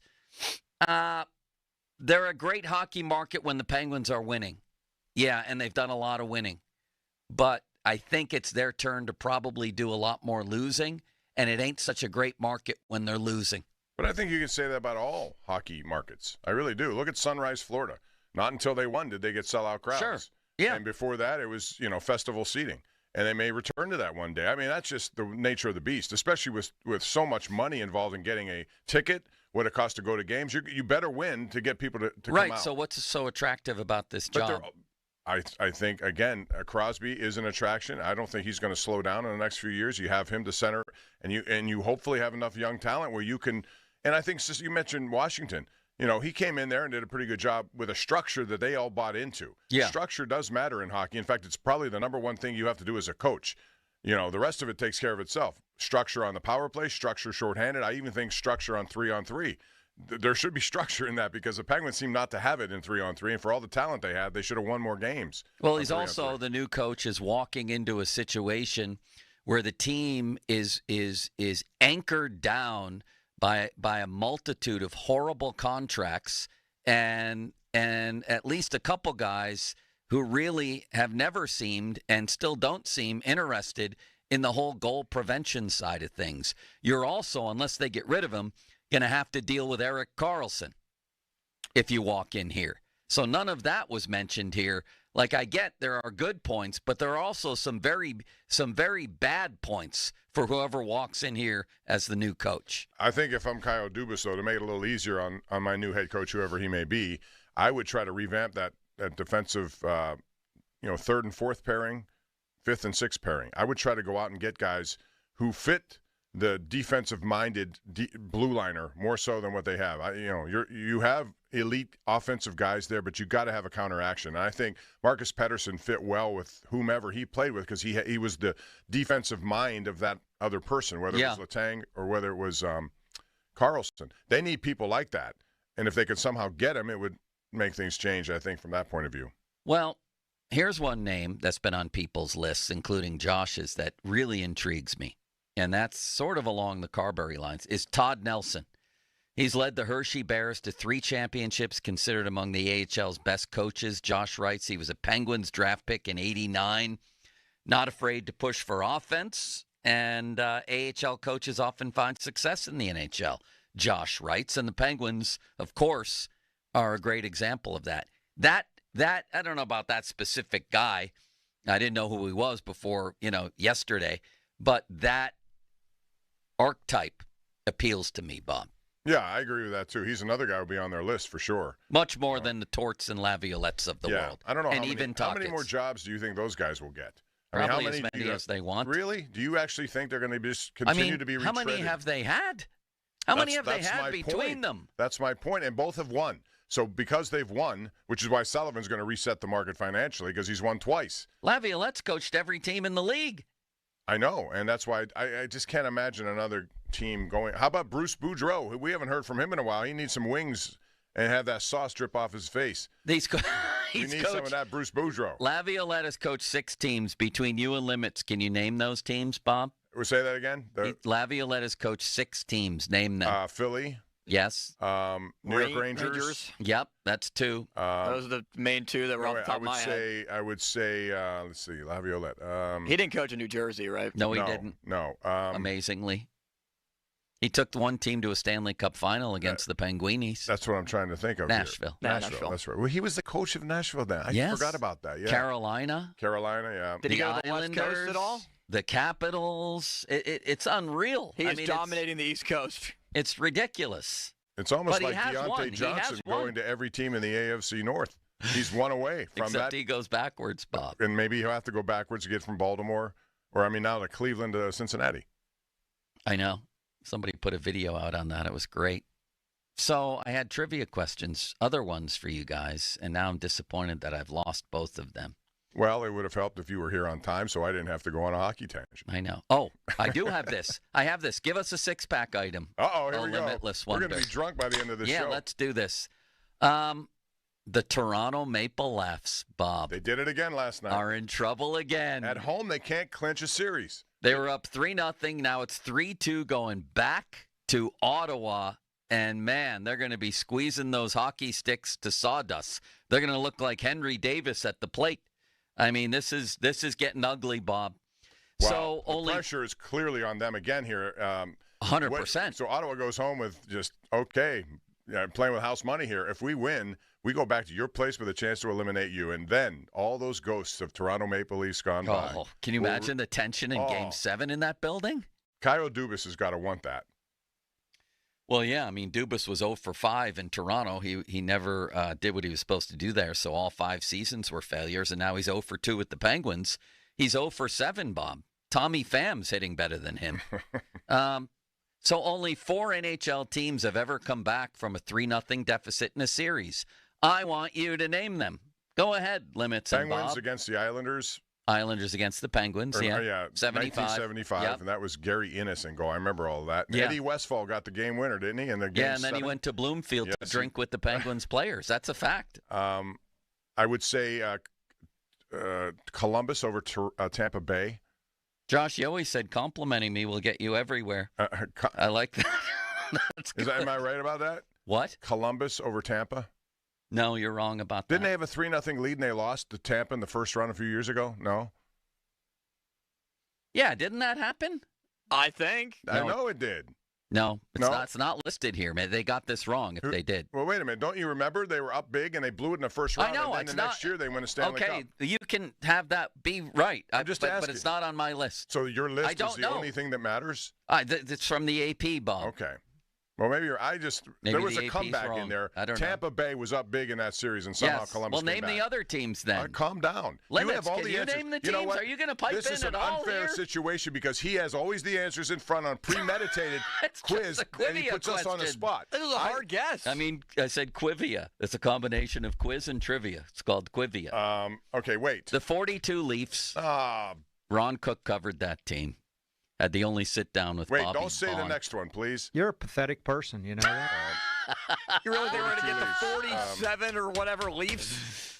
Speaker 3: They're a great hockey market when the Penguins are winning. Yeah, and they've done a lot of winning. But I think it's their turn to probably do a lot more losing, and it ain't such a great market when they're losing.
Speaker 29: But I think you can say that about all hockey markets. I really do. Look at Sunrise, Florida. Not until they won did they get sellout crowds.
Speaker 3: Sure. Yeah.
Speaker 29: And before that, it was, festival seating. And they may return to that one day. I mean, that's just the nature of the beast, especially with so much money involved in getting a ticket, what it costs to go to games. You better win to get people to come out.
Speaker 3: Right, so what's so attractive about this job?
Speaker 29: I think, again, Crosby is an attraction. I don't think he's going to slow down in the next few years. You have him to center, and you hopefully have enough young talent where you can – and I think you mentioned Washington. He came in there and did a pretty good job with a structure that they all bought into.
Speaker 3: Yeah.
Speaker 29: Structure does matter in hockey. In fact, it's probably the number one thing you have to do as a coach. The rest of it takes care of itself. Structure on the power play, structure shorthanded. I even think structure on 3-on-3. There should be structure in that because the Penguins seem not to have it in 3-on-3. And for all the talent they had, they should have won more games.
Speaker 3: Well, he's also, the new coach is walking into a situation where the team is anchored down by a multitude of horrible contracts and at least a couple guys who really have never seemed and still don't seem interested in the whole goal prevention side of things. You're also, unless they get rid of him, going to have to deal with Erik Karlsson if you walk in here. So none of that was mentioned here. Like, I get there are good points, but there are also some very bad points for whoever walks in here as the new coach.
Speaker 29: I think if I'm Kyle Dubis, though, to make it a little easier on my new head coach, whoever he may be, I would try to revamp that defensive, third and fourth pairing, fifth and sixth pairing. I would try to go out and get guys who fit the defensive-minded blue liner more so than what they have. You have elite offensive guys there, but you got to have a counteraction. And I think Marcus Pettersson fit well with whomever he played with because he was the defensive mind of that other person, whether it was Letang or whether it was Karlsson. They need people like that, and if they could somehow get him, it would make things change. I think from that point of view.
Speaker 3: Well, here's one name that's been on people's lists, including Josh's, that really intrigues me, and that's sort of along the Carberry lines, is Todd Nelson. He's led the Hershey Bears to 3 championships, considered among the AHL's best coaches. Josh writes he was a Penguins draft pick in '89, not afraid to push for offense, and AHL coaches often find success in the NHL, Josh writes, and the Penguins, of course, are a great example of that. That I don't know about that specific guy. I didn't know who he was before, yesterday, but that archetype appeals to me, Bob.
Speaker 29: Yeah, I agree with that, too. He's another guy who would be on their list for sure.
Speaker 3: Much more than the Torts and Laviolettes of the world.
Speaker 29: I don't know
Speaker 3: how
Speaker 29: many more jobs do you think those guys will get?
Speaker 3: Probably as many as they want.
Speaker 29: Really? Do you actually think they're going to continue to be retreaded?
Speaker 3: How many have they had? How many have they had between them?
Speaker 29: That's my point, and both have won. So because they've won, which is why Sullivan's going to reset the market financially, because he's won twice.
Speaker 3: Laviolette's coached every team in the league.
Speaker 29: I know, and that's why I just can't imagine another team going. How about Bruce Boudreau? We haven't heard from him in a while. He needs some wings and have that sauce drip off his face.
Speaker 3: We
Speaker 29: need some of that Bruce Boudreau.
Speaker 3: Laviolette has coached 6 teams between you and Limits. Can you name those teams, Bob?
Speaker 29: Say that again.
Speaker 3: Laviolette has coached 6 teams. Name them.
Speaker 29: Philly.
Speaker 3: Yes.
Speaker 29: New York Rangers.
Speaker 3: Yep, that's 2.
Speaker 25: Those are the main 2 that were off the top of my head.
Speaker 29: I would say, let's see, Laviolette.
Speaker 25: He didn't coach in New Jersey, right?
Speaker 3: No, he didn't.
Speaker 29: No.
Speaker 3: Amazingly. He took one team to a Stanley Cup final against the Penguinis.
Speaker 29: That's what I'm trying to think of.
Speaker 3: Nashville.
Speaker 29: Nashville. That's right. Well, he was the coach of Nashville then. I forgot about that. Yeah.
Speaker 3: Carolina,
Speaker 29: yeah.
Speaker 25: Did he go to the West Coast at all?
Speaker 3: The Capitals. It's unreal.
Speaker 25: He is dominating the East Coast.
Speaker 3: It's ridiculous.
Speaker 29: It's almost like Deontay Johnson going to every team in the AFC North. He's one away from
Speaker 3: Except he goes backwards, Bob.
Speaker 29: And maybe he'll have to go backwards to get from Baltimore, now to Cleveland to Cincinnati.
Speaker 3: I know. Somebody put a video out on that. It was great. So I had trivia questions, other ones for you guys, and now I'm disappointed that I've lost both of them.
Speaker 29: Well, it would have helped if you were here on time, so I didn't have to go on a hockey tangent.
Speaker 3: I know. Oh, I do have this. I have this. Give us a 6-pack item.
Speaker 29: Uh-oh, here we go.
Speaker 3: Limitless
Speaker 29: We're
Speaker 3: wonder.
Speaker 29: going to be drunk by the end of the show.
Speaker 3: Yeah, let's do this. The Toronto Maple Leafs, Bob.
Speaker 29: They did it again last night.
Speaker 3: Are in trouble again.
Speaker 29: At home, they can't clinch a series.
Speaker 3: They were up 3-0. Now it's 3-2 going back to Ottawa. And, man, they're going to be squeezing those hockey sticks to sawdust. They're going to look like Henry Davis at the plate. I mean, this is getting ugly, Bob.
Speaker 29: Wow. So the pressure is clearly on them again here.
Speaker 3: 100%.
Speaker 29: So Ottawa goes home with just, playing with house money here. If we win, we go back to your place with a chance to eliminate you. And then all those ghosts of Toronto Maple Leafs gone by.
Speaker 3: Can you imagine the tension in Game 7 in that building?
Speaker 29: Kyle Dubis has got to want that.
Speaker 3: Well, yeah. I mean, Dubis was 0 for 5 in Toronto. He never did what he was supposed to do there, so all 5 seasons were failures, and now he's 0 for 2 with the Penguins. He's 0 for 7, Bob. Tommy Pham's hitting better than him. So only 4 NHL teams have ever come back from a 3-0 deficit in a series. I want you to name them. Go ahead, Limits and Bob.
Speaker 29: Penguins against the Islanders.
Speaker 3: Islanders against the Penguins,
Speaker 29: 1975,
Speaker 3: yep.
Speaker 29: And that was Gary Innes and goal. I remember all that.
Speaker 3: Yeah.
Speaker 29: Eddie Westfall got the game winner, didn't he? In the game
Speaker 3: and then
Speaker 29: 7?
Speaker 3: he went to Bloomfield to drink with the Penguins players. That's a fact.
Speaker 29: I would say Columbus over Tampa Bay.
Speaker 3: Josh, you always said complimenting me will get you everywhere. I like that.
Speaker 29: Am I right about that?
Speaker 3: What?
Speaker 29: Columbus over Tampa?
Speaker 3: No, you're wrong about that.
Speaker 29: Didn't they have a 3-0 lead and they lost to Tampa in the first round a few years ago? No?
Speaker 3: Yeah, didn't that happen?
Speaker 25: I think.
Speaker 29: I know it did.
Speaker 3: No, it's not listed here, man. They got this wrong if they did.
Speaker 29: Well, wait a minute. Don't you remember they were up big and they blew it in the first round?
Speaker 3: I know.
Speaker 29: And then next year they win a Stanley Cup.
Speaker 3: Okay, you can have that be right.
Speaker 29: I'm just asking.
Speaker 3: But it's not on my list.
Speaker 29: So your list is the only thing that matters?
Speaker 3: It's from the AP, Bob.
Speaker 29: Okay. Well, maybe there was a comeback
Speaker 3: wrong.
Speaker 29: in there.
Speaker 3: I don't
Speaker 29: Tampa Bay was up big in that series, and somehow Columbus
Speaker 3: came back. The other teams then.
Speaker 29: Calm down.
Speaker 3: Limits,
Speaker 29: you have all
Speaker 3: can
Speaker 29: the answers.
Speaker 3: Name the teams?
Speaker 29: You know what?
Speaker 3: Are you going to pipe
Speaker 29: this
Speaker 3: in
Speaker 29: is an
Speaker 3: at all
Speaker 29: unfair
Speaker 3: here?
Speaker 29: situation because he has always the answers in front on a premeditated quiz, and he puts us on the spot.
Speaker 25: This is a hard guess.
Speaker 3: I mean, I said Quivia. It's a combination of quiz and trivia. It's called Quivia.
Speaker 29: Okay, wait.
Speaker 3: The 42 Leafs. Ron Cook covered that team. Had the only sit down with Bobby
Speaker 29: don't say
Speaker 3: Vaughn.
Speaker 29: the next one, please.
Speaker 2: You're a pathetic person, you know that?
Speaker 25: You really think we're going to get the 47 or whatever Leafs?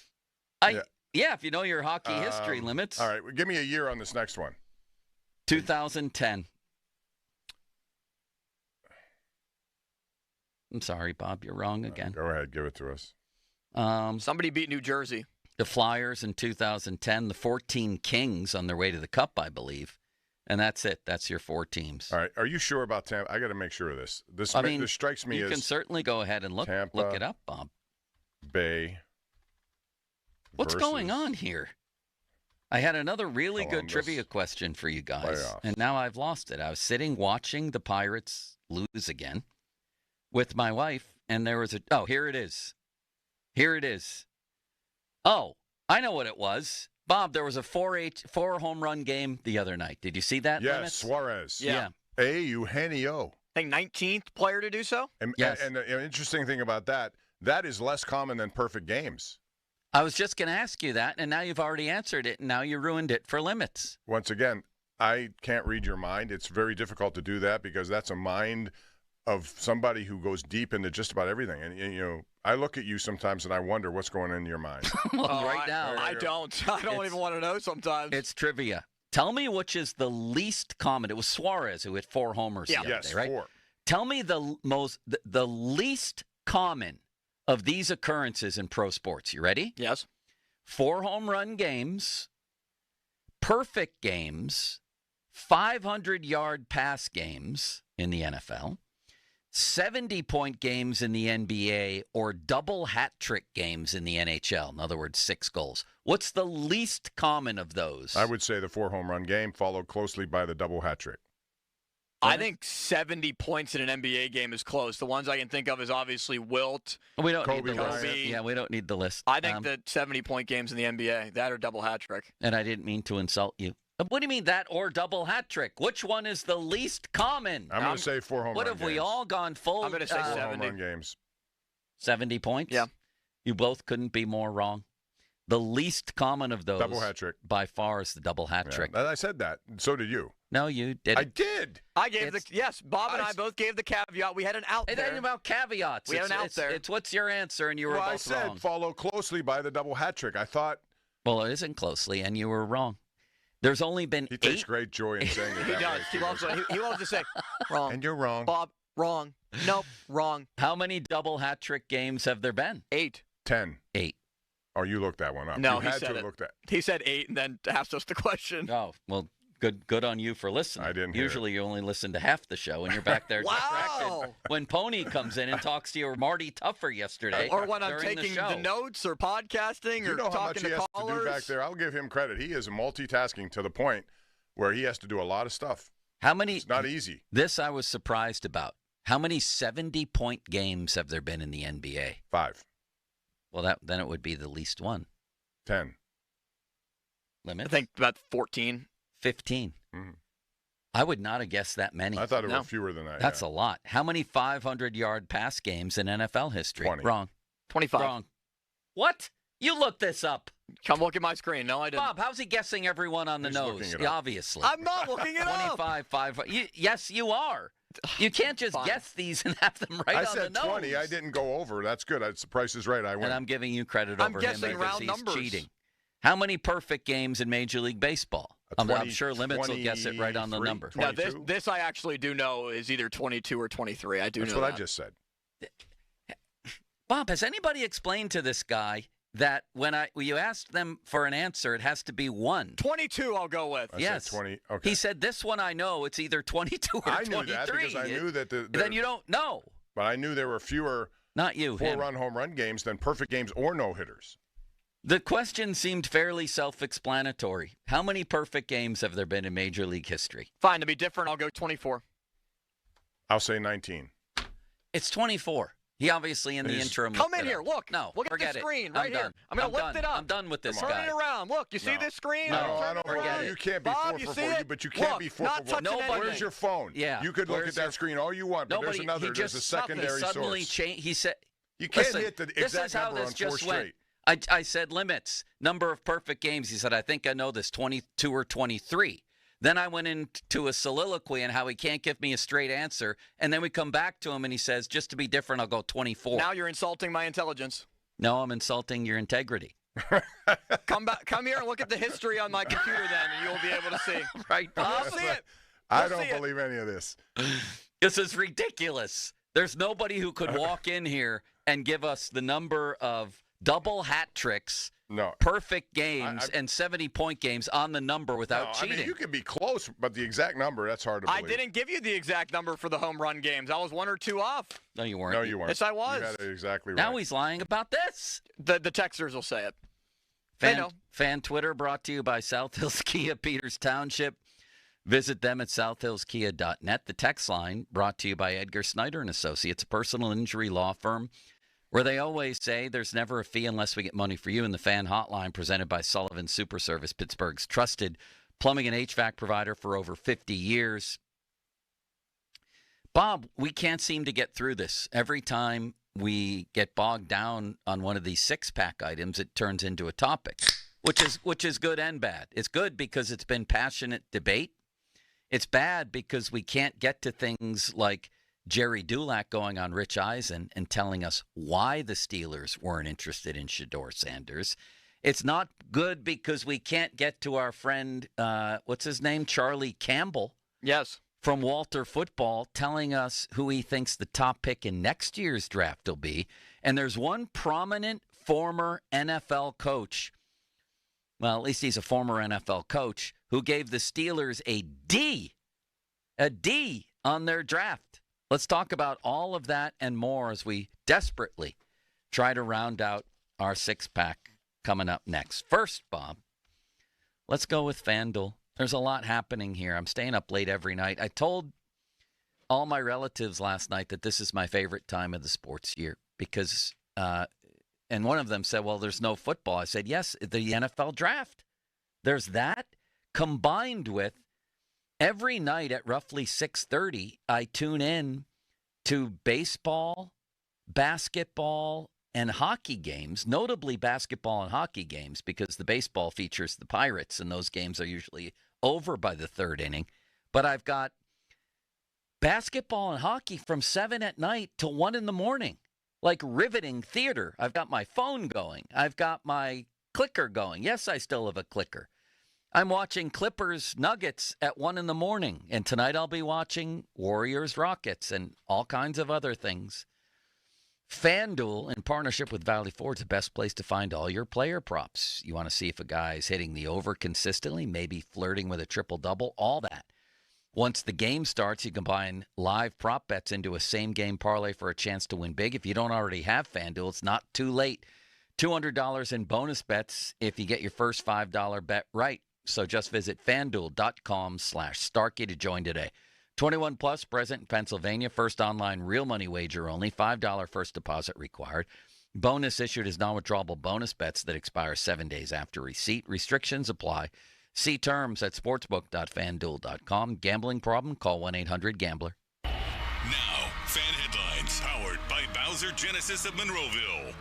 Speaker 3: Yeah, if you know your hockey history limits.
Speaker 29: All right, well, give me a year on this next one.
Speaker 3: 2010. I'm sorry, Bob. You're wrong again.
Speaker 29: Go ahead. Give it to us.
Speaker 25: Somebody beat New Jersey.
Speaker 3: The Flyers in 2010. The 14 Kings on their way to the Cup, I believe. And that's it. That's your 4 teams.
Speaker 29: All right. Are you sure about Tampa? I got to make sure of this. This strikes me
Speaker 3: you
Speaker 29: as
Speaker 3: can certainly go ahead and look it up, Bob.
Speaker 29: Bay.
Speaker 3: What's going on here? I had another really
Speaker 29: Columbus.
Speaker 3: good trivia question for you guys,
Speaker 29: Playoffs.
Speaker 3: and now I've lost it. I was sitting watching the Pirates lose again with my wife, and there was here it is. Here it is. Oh, I know what it was. Bob, there was a 4 home run game the other night. Did you see that?
Speaker 29: Yes,
Speaker 3: Limits?
Speaker 29: Suarez.
Speaker 3: Yeah.
Speaker 29: Eugenio.
Speaker 25: I think 19th player to do so.
Speaker 29: And,
Speaker 3: Yes.
Speaker 29: and the interesting thing about that is less common than perfect games.
Speaker 3: I was just going to ask you that, and now you've already answered it, and now you ruined it for Limits.
Speaker 29: Once again, I can't read your mind. It's very difficult to do that because that's a mind of somebody who goes deep into just about everything. And, I look at you sometimes and I wonder what's going on in your mind.
Speaker 3: Right now.
Speaker 25: I don't. I don't even want to know sometimes.
Speaker 3: It's trivia. Tell me which is the least common. It was Suarez who hit 4 homers the other day, right?
Speaker 29: 4.
Speaker 3: Tell me the least common of these occurrences in pro sports. You ready?
Speaker 25: Yes.
Speaker 3: 4 home run games, perfect games, 500-yard pass games in the NFL, 70-point games in the NBA, or double hat trick games in the NHL. In other words, 6 goals. What's the least common of those?
Speaker 29: I would say the 4 home run game, followed closely by the double hat trick.
Speaker 25: I think 70 points in an NBA game is close. The ones I can think of is obviously Wilt.
Speaker 3: We don't
Speaker 29: Kobe
Speaker 3: need the list.
Speaker 29: Bryant.
Speaker 3: Yeah, we don't need the list.
Speaker 25: I think the 70-point games in the NBA, that or double hat trick.
Speaker 3: And I didn't mean to insult you. What do you mean that or double hat trick? Which one is the least common?
Speaker 29: I'm going to say 4 home
Speaker 3: What
Speaker 29: run
Speaker 3: have
Speaker 29: games.
Speaker 3: we all gone full?
Speaker 25: I'm going to say
Speaker 29: 4
Speaker 25: 70.
Speaker 29: home run games.
Speaker 3: 70 points?
Speaker 25: Yeah.
Speaker 3: You both couldn't be more wrong. The least common of those
Speaker 29: Double hat trick.
Speaker 3: by far is the double hat trick.
Speaker 29: I said that. So did you.
Speaker 3: No, you didn't.
Speaker 29: I did.
Speaker 25: I gave yes, Bob and I both gave the caveat. We had an out
Speaker 3: It
Speaker 25: there.
Speaker 3: ain't about caveats.
Speaker 25: We had an out there.
Speaker 3: It's what's your answer, and you were
Speaker 29: Well,
Speaker 3: both
Speaker 29: I said
Speaker 3: wrong.
Speaker 29: follow closely by the double hat trick. I thought.
Speaker 3: Well, it isn't closely, and you were wrong. There's only been
Speaker 29: He
Speaker 3: 8.
Speaker 29: takes great joy in saying it.
Speaker 25: He
Speaker 29: that
Speaker 25: does.
Speaker 29: way,
Speaker 25: He
Speaker 29: too.
Speaker 25: loves it. He loves to say, wrong.
Speaker 29: And you're wrong.
Speaker 25: Bob, wrong. Nope, wrong.
Speaker 3: How many double hat trick games have there been?
Speaker 25: 8.
Speaker 29: 10.
Speaker 3: 8.
Speaker 29: Oh, you looked that one up.
Speaker 25: No,
Speaker 29: you
Speaker 25: he
Speaker 29: had
Speaker 25: said
Speaker 29: to
Speaker 25: it.
Speaker 29: look that.
Speaker 25: He said 8 and then asked us the question.
Speaker 3: Oh, well, good on you for listening.
Speaker 29: I didn't hear
Speaker 3: Usually you only listen to half the show, and you're back there distracted.
Speaker 25: Wow.
Speaker 3: When Pony comes in and talks to you, or Marty Tougher yesterday.
Speaker 25: Or when I'm
Speaker 3: during
Speaker 25: taking
Speaker 3: the, show.
Speaker 25: the notes or podcasting
Speaker 29: You
Speaker 25: or
Speaker 29: know how much
Speaker 25: talking
Speaker 29: he
Speaker 25: to
Speaker 29: has
Speaker 25: callers.
Speaker 29: to do back there. I'll give him credit. He is multitasking to the point where he has to do a lot of stuff.
Speaker 3: How many?
Speaker 29: It's not easy.
Speaker 3: This I was surprised about. How many 70-point games have there been in the NBA?
Speaker 29: 5.
Speaker 3: Well, then it would be the least one.
Speaker 29: 10.
Speaker 3: Limit?
Speaker 25: I think about 14.
Speaker 3: 15.
Speaker 29: Mhm.
Speaker 3: I would not have guessed that many.
Speaker 29: I thought it
Speaker 25: No.
Speaker 29: were fewer than that.
Speaker 3: That's
Speaker 29: yeah.
Speaker 3: a lot. How many 500-yard pass games in NFL history?
Speaker 29: 20.
Speaker 3: Wrong.
Speaker 25: 25.
Speaker 3: Wrong. What? You looked this up.
Speaker 25: Come look at my screen. No, I didn't.
Speaker 3: Bob, how's he guessing everyone on the
Speaker 29: He's
Speaker 3: nose?
Speaker 29: looking it
Speaker 3: Yeah,
Speaker 29: up.
Speaker 3: obviously.
Speaker 25: I'm not looking it up.
Speaker 3: 25, 5. Yes, you are. You can't just
Speaker 25: Fine.
Speaker 3: guess these and have them right
Speaker 29: I
Speaker 3: on
Speaker 29: said
Speaker 3: the nose.
Speaker 29: 20. I didn't go over. That's good. The Price is right. I win.
Speaker 3: And I'm giving you credit
Speaker 25: I'm
Speaker 3: over
Speaker 25: guessing
Speaker 3: him because
Speaker 25: round
Speaker 3: he's
Speaker 25: numbers.
Speaker 3: cheating. How many perfect games in Major League Baseball? I'm sure Limits will guess it right on the
Speaker 29: 23,
Speaker 3: number.
Speaker 25: Now,
Speaker 29: 22?
Speaker 25: this I actually do know is either 22 or 23. I do
Speaker 29: That's
Speaker 25: know
Speaker 29: what
Speaker 25: that.
Speaker 29: I just said.
Speaker 3: Bob, has anybody explained to this guy that when you asked them for an answer, it has to be 1?
Speaker 25: 22 I'll go with.
Speaker 29: I
Speaker 3: Yes.
Speaker 29: said 20. Okay.
Speaker 3: He said, this one I know, it's either 22 or
Speaker 29: I
Speaker 3: 23.
Speaker 29: knew that because I knew that
Speaker 3: Then you don't know.
Speaker 29: But I knew there were fewer
Speaker 3: Not you, him.
Speaker 29: 4-run home run games than perfect games or no-hitters.
Speaker 3: The question seemed fairly self-explanatory. How many perfect games have there been in Major League history?
Speaker 25: Fine, to be different, I'll go 24.
Speaker 29: I'll say 19.
Speaker 3: It's 24. He obviously in the interim.
Speaker 25: Come
Speaker 3: looked
Speaker 25: in
Speaker 3: it
Speaker 25: here.
Speaker 3: up.
Speaker 25: Look.
Speaker 3: No,
Speaker 25: Look at
Speaker 3: forget
Speaker 25: the
Speaker 3: it.
Speaker 25: screen
Speaker 3: I'm
Speaker 25: right here.
Speaker 3: done.
Speaker 25: I'm going to lift it up.
Speaker 3: I'm done with this
Speaker 25: Turn
Speaker 3: guy.
Speaker 25: it around. Look, you see
Speaker 29: No.
Speaker 25: this screen?
Speaker 29: No,
Speaker 25: Turn
Speaker 29: I
Speaker 25: it
Speaker 29: don't
Speaker 25: around.
Speaker 29: know. You can't be
Speaker 25: Bob,
Speaker 29: 4
Speaker 25: you
Speaker 29: for
Speaker 25: see
Speaker 29: 4,
Speaker 25: it?
Speaker 29: but you can't
Speaker 25: Look,
Speaker 29: be 4
Speaker 25: not
Speaker 29: for 4.
Speaker 25: touching
Speaker 3: Nobody-
Speaker 29: Where's your phone?
Speaker 3: Yeah.
Speaker 29: You could look
Speaker 3: Where's
Speaker 29: at that
Speaker 3: your-
Speaker 29: screen all you want, but
Speaker 3: Nobody.
Speaker 29: there's another.
Speaker 3: He
Speaker 29: There's
Speaker 3: just
Speaker 29: a secondary
Speaker 3: suddenly
Speaker 29: source.
Speaker 3: changed. He said,
Speaker 29: You can't
Speaker 3: Listen,
Speaker 29: hit the
Speaker 3: this
Speaker 29: exact
Speaker 3: is how
Speaker 29: number
Speaker 3: this
Speaker 29: on 4
Speaker 3: just went.
Speaker 29: straight.
Speaker 3: I said limits, number of perfect games. He said, I think I know this, 22 or 23. Then I went into a soliloquy on how he can't give me a straight answer. And then we come back to him and he says, just to be different, I'll go 24.
Speaker 25: Now you're insulting my intelligence.
Speaker 3: No, I'm insulting your integrity.
Speaker 25: Come here and look at the history on my computer then, and you'll be able to see.
Speaker 3: Right.
Speaker 25: I'll see it.
Speaker 29: I don't believe any of this.
Speaker 3: This is ridiculous. There's nobody who could walk in here and give us the number of double hat tricks, perfect games, and 70-point games on the number without cheating.
Speaker 29: I mean, you can be close, but the exact number, that's hard to believe.
Speaker 25: I didn't give you the exact number for the home run games. I was 1 or 2 off.
Speaker 3: No, you weren't.
Speaker 29: No, you weren't.
Speaker 25: Yes, I was.
Speaker 29: You had it exactly right.
Speaker 3: Now he's lying about this.
Speaker 25: The Texters will say it.
Speaker 3: Fan Twitter brought to you by South Hills Kia, Peters Township. Visit them at southhillskia.net. The text line brought to you by Edgar Snyder & Associates, a personal injury law firm, where they always say there's never a fee unless we get money for you. And the fan hotline presented by Sullivan Super Service, Pittsburgh's trusted plumbing and HVAC provider for over 50 years. Bob, we can't seem to get through this. Every time we get bogged down on one of these six-pack items, it turns into a topic, which is good and bad. It's good because it's been passionate debate. It's bad because we can't get to things like Jerry Dulac going on Rich Eisen and telling us why the Steelers weren't interested in Shedeur Sanders. It's not good because we can't get to our friend, what's his name, Charlie Campbell.
Speaker 25: Yes.
Speaker 3: From Walter Football telling us who he thinks the top pick in next year's draft will be. And there's one prominent former NFL coach, well, at least he's a former NFL coach, who gave the Steelers a D on their draft. Let's talk about all of that and more as we desperately try to round out our six-pack coming up next. First, Bob, let's go with FanDuel. There's a lot happening here. I'm staying up late every night. I told all my relatives last night that this is my favorite time of the sports year because, and one of them said, well, there's no football. I said, yes, the NFL draft. There's that combined with every night at roughly 6:30, I tune in to baseball, basketball, and hockey games, notably basketball and hockey games, because the baseball features the Pirates, and those games are usually over by the third inning. But I've got basketball and hockey from 7 at night till 1 in the morning, like riveting theater. I've got my phone going. I've got my clicker going. Yes, I still have a clicker. I'm watching Clippers Nuggets at 1 in the morning, and tonight I'll be watching Warriors Rockets and all kinds of other things. FanDuel, in partnership with Valley Ford, is the best place to find all your player props. You want to see if a guy's hitting the over consistently, maybe flirting with a triple-double, all that. Once the game starts, you combine live prop bets into a same-game parlay for a chance to win big. If you don't already have FanDuel, it's not too late. $200 in bonus bets if you get your first $5 bet right. So just visit FanDuel.com/Starkey to join today. 21 plus, present in Pennsylvania. First online real money wager only. $5 first deposit required. Bonus issued as non-withdrawable bonus bets that expire 7 days after receipt. Restrictions apply. See terms at sportsbook.fanduel.com. Gambling problem? Call 1-800-GAMBLER.
Speaker 11: Now, fan headlines powered by Bowser Genesis of Monroeville.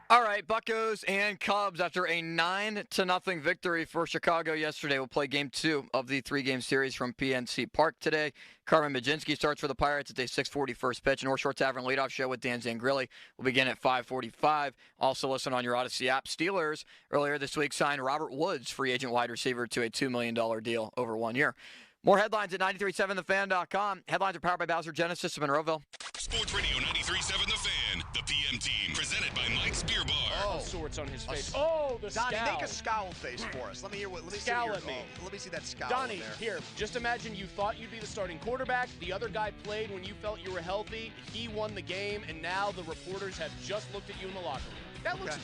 Speaker 25: All right, Buccos and Cubs, after a 9-0 victory for Chicago yesterday, will play Game 2 of the 3-game series from PNC Park today. Carmen Majinski starts for the Pirates at a 6:40 first pitch. North Shore Tavern leadoff show with Dan Zangrilli will begin at 5:45. Also listen on your Odyssey app. Steelers earlier this week signed Robert Woods, free agent wide receiver, to a $2 million deal over 1 year. More headlines at 937thefan.com. Headlines are powered by Bowser Genesis of Monroeville.
Speaker 11: Sports Radio 93.7 The Fan, the PM team, presented by Mike's Beer Bar.
Speaker 6: Oh, sorts on his face. Oh, the
Speaker 30: Donnie,
Speaker 6: scowl.
Speaker 30: make a scowl face for us. Let me hear what. Let me
Speaker 6: scowl
Speaker 30: see
Speaker 6: at me.
Speaker 30: Let me see that scowl.
Speaker 6: Donnie,
Speaker 30: in there.
Speaker 6: here. Just imagine you thought you'd be the starting quarterback. The other guy played when you felt you were healthy. He won the game, and now the reporters have just looked at you in the locker room. That looks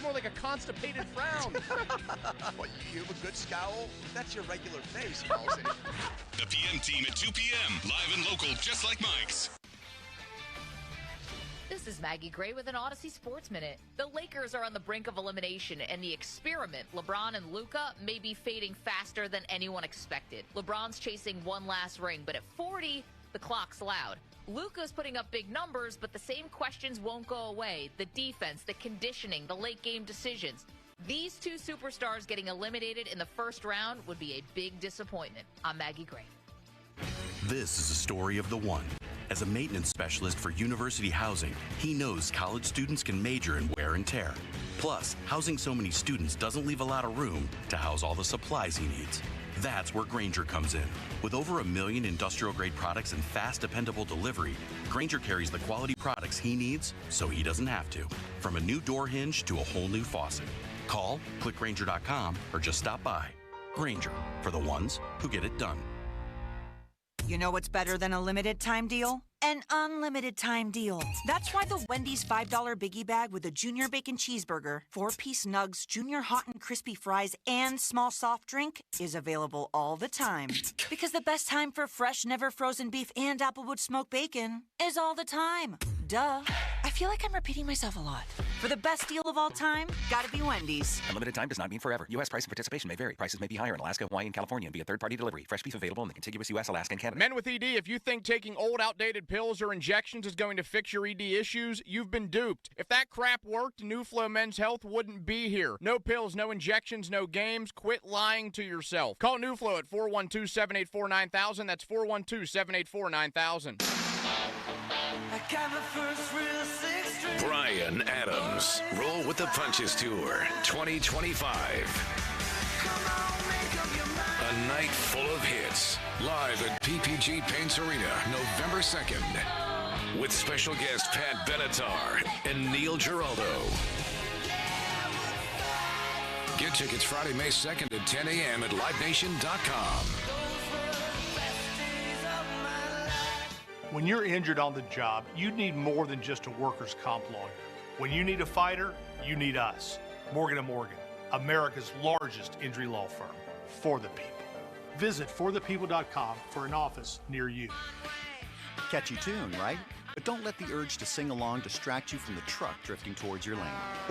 Speaker 6: more like a constipated frown.
Speaker 30: What, you have a good scowl? That's your regular face, Halsey.
Speaker 11: The PM team at 2 p.m. Live and local, just like Mike's.
Speaker 17: This is Maggie Gray with an Odyssey Sports Minute. The Lakers are on the brink of elimination, and the experiment, LeBron and Luka, may be fading faster than anyone expected. LeBron's chasing one last ring, but at 40, the clock's loud. Luka's putting up big numbers, but the same questions won't go away. The defense, the conditioning, the late-game decisions. These two superstars getting eliminated in the first round would be a big disappointment. I'm Maggie Gray.
Speaker 13: This is the story of the one.
Speaker 8: As a maintenance specialist for university housing, he knows college students can major in wear and tear. Plus, housing so many students doesn't leave a lot of room to house all the supplies he needs. That's where Grainger comes in. With over 1 million industrial-grade products and fast, dependable delivery, Grainger carries the quality products he needs so he doesn't have to. From a new door hinge to a whole new faucet. Call, click Grainger.com, or just stop by. Grainger, for the ones who get it done.
Speaker 9: You know what's better than a limited time deal? An unlimited time deal. That's why the Wendy's $5 Biggie Bag with a Junior Bacon Cheeseburger, 4-piece nugs, Junior Hot and Crispy Fries, and small soft drink is available all the time. Because the best time for fresh, never frozen beef and Applewood smoked bacon is all the time. Duh. I feel like I'm repeating myself a lot. For the best deal of all time, gotta be Wendy's.
Speaker 19: Unlimited time does not mean forever. U.S. price and participation may vary. Prices may be higher in Alaska, Hawaii, and California and via third-party delivery. Fresh beef available in the contiguous U.S., Alaska, and Canada.
Speaker 21: Men with ED, if you think taking old, outdated pills or injections is going to fix your ED issues, you've been duped. If that crap worked, New Flow Men's Health wouldn't be here. No pills, no injections, no games. Quit lying to yourself. Call New Flow at 412-784-9000. That's 412-784-9000.
Speaker 11: Brian Adams, Roll with the Punches Tour 2025. A night full of hits. Live at PPG Paints Arena, November 2nd. With special guest Pat Benatar and Neil Giraldo. Get tickets Friday, May 2nd at 10 a.m. at livenation.com.
Speaker 22: When you're injured on the job, you need more than just a workers' comp lawyer. When you need a fighter, you need us. Morgan & Morgan, America's largest injury law firm. For the people. Visit forthepeople.com for an office near you.
Speaker 23: Catchy tune, right? But don't let the urge to sing along distract you from the truck drifting towards your lane,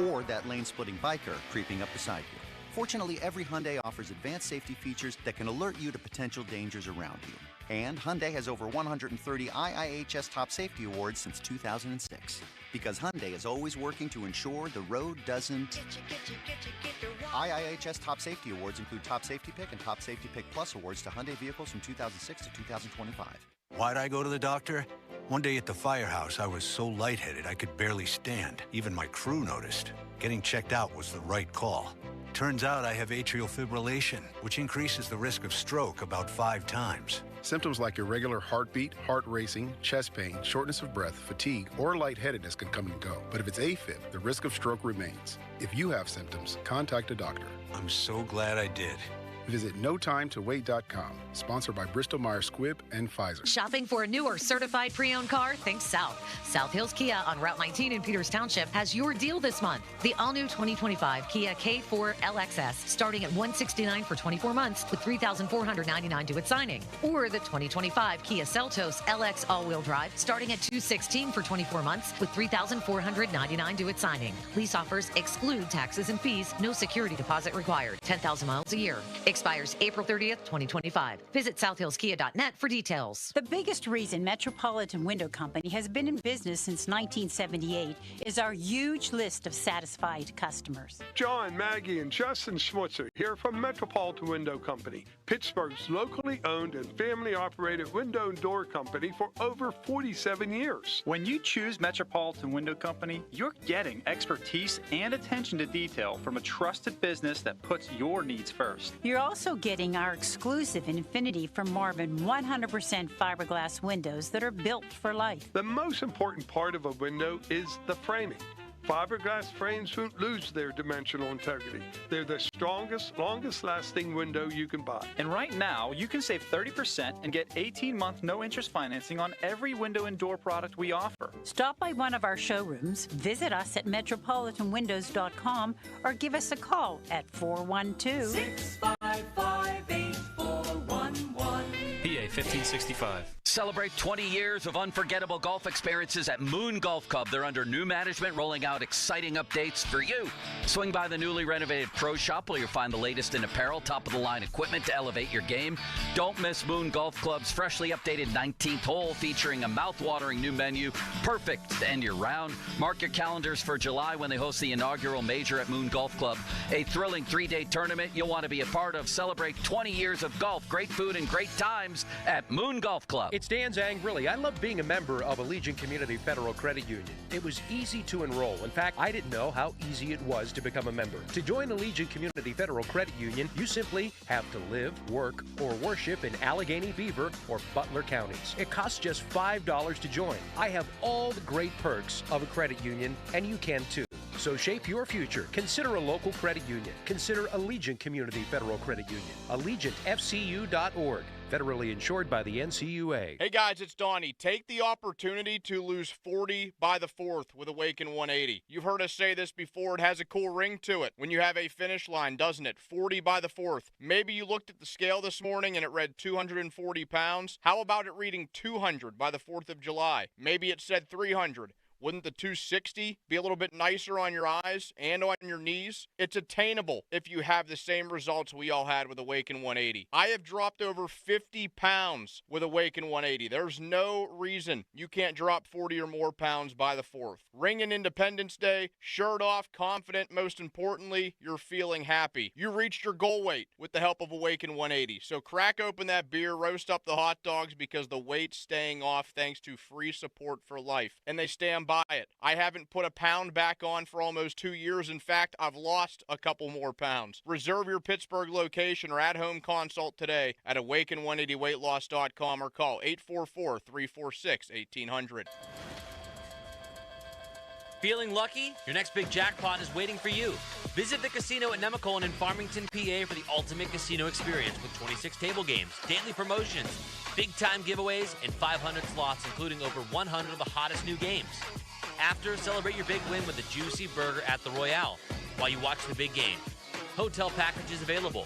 Speaker 23: or that lane-splitting biker creeping up beside you. Fortunately, every Hyundai offers advanced safety features that can alert you to potential dangers around you. And Hyundai has over 130 IIHS Top Safety Awards since 2006. Because Hyundai is always working to ensure the road doesn't... IIHS Top Safety Awards include Top Safety Pick and Top Safety Pick Plus awards to Hyundai vehicles from 2006 to 2025.
Speaker 24: Why'd I go to the doctor? One day at the firehouse, I was so lightheaded I could barely stand. Even my crew noticed. Getting checked out was the right call. Turns out I have atrial fibrillation, which increases the risk of stroke about 5 times.
Speaker 26: Symptoms like irregular heartbeat, heart racing, chest pain, shortness of breath, fatigue, or lightheadedness can come and go. But if it's AFib, the risk of stroke remains. If you have symptoms, contact a doctor.
Speaker 24: I'm so glad I did.
Speaker 26: Visit NoTimeToWait.com. Sponsored by Bristol-Myers Squibb and Pfizer.
Speaker 27: Shopping for a new or certified pre-owned car? Think South. South Hills Kia on Route 19 in Peters Township has your deal this month. The all-new 2025 Kia K4 LXS starting at $169 for 24 months with $3,499 due at signing. Or the 2025 Kia Seltos LX all-wheel drive starting at $216 for 24 months with $3,499 due at signing. Lease offers exclude taxes and fees. No security deposit required. 10,000 miles a year. Expires April 30th, 2025. Visit southhillskia.net for details.
Speaker 28: The biggest reason Metropolitan Window Company has been in business since 1978 is our huge list of satisfied customers.
Speaker 31: John, Maggie, and Justin Schmutzer here from Metropolitan Window Company, Pittsburgh's locally owned and family-operated window and door company for over 47 years.
Speaker 32: When you choose Metropolitan Window Company, you're getting expertise and attention to detail from a trusted business that puts your needs first.
Speaker 28: You're also getting our exclusive Infinity from Marvin 100% fiberglass windows that are built for life.
Speaker 31: The most important part of a window is the framing. Fiberglass frames won't lose their dimensional integrity. They're the strongest, longest-lasting window you can buy.
Speaker 32: And right now, you can save 30% and get 18-month no-interest financing on every window and door product we offer.
Speaker 28: Stop by one of our showrooms, visit us at metropolitanwindows.com, or give us a call at 412-655-8411.
Speaker 7: PA 1565.
Speaker 3: Celebrate 20 years of unforgettable golf experiences at Moon Golf Club. They're under new management, rolling out exciting updates for you. Swing by the newly renovated Pro Shop where you'll find the latest in apparel, top-of-the-line equipment to elevate your game. Don't miss Moon Golf Club's freshly updated 19th hole featuring a mouth-watering new menu, perfect to end your round. Mark your calendars for July when they host the inaugural major at Moon Golf Club, a thrilling 3-day tournament you'll want to be a part of. Celebrate 20 years of golf, great food, and great times at Moon Golf Club.
Speaker 21: It's
Speaker 1: It's Dan Zangrilli. I love being a member of Allegiant Community Federal Credit Union. It was easy to enroll. In fact, I didn't know how easy it was to become a member. To join Allegiant Community Federal Credit Union, you simply have to live, work, or worship in Allegheny, Beaver, or Butler counties. It costs just $5 to join. I have all the great perks of a credit union, and you can too. So shape your future. Consider a local credit union. Consider Allegiant Community Federal Credit Union. AllegiantFCU.org. Federally insured by the NCUA.
Speaker 21: Hey guys, it's Donnie. Take the opportunity to lose 40 by the 4th with Awaken 180. You've heard us say this before. It has a cool ring to it when you have a finish line, doesn't it? 40 by the 4th. Maybe you looked at the scale this morning and it read 240 pounds. How about it reading 200 by the 4th of July? Maybe it said 300. Wouldn't the 260 be a little bit nicer on your eyes and on your knees? It's attainable if you have the same results we all had with Awaken 180. I have dropped over 50 pounds with Awaken 180. There's no reason you can't drop 40 or more pounds by the 4th. Ringing Independence Day, shirt off, confident, most importantly, you're feeling happy. You reached your goal weight with the help of Awaken 180. So crack open that beer, roast up the hot dogs because the weight's staying off thanks to free support for life. And they stand by it. I haven't put a pound back on for almost 2 years. In fact, I've lost a couple more pounds. Reserve your Pittsburgh location or at-home consult today at awaken180weightloss.com or call 844-346-1800.
Speaker 2: Feeling lucky? Your next big jackpot is waiting for you. Visit the casino at Nemacolin in Farmington, PA for the ultimate casino experience with 26 table games, daily promotions, big-time giveaways, and 500 slots, including over 100 of the hottest new games. After, celebrate your big win with a juicy burger at the Royale while you watch the big game. Hotel packages available.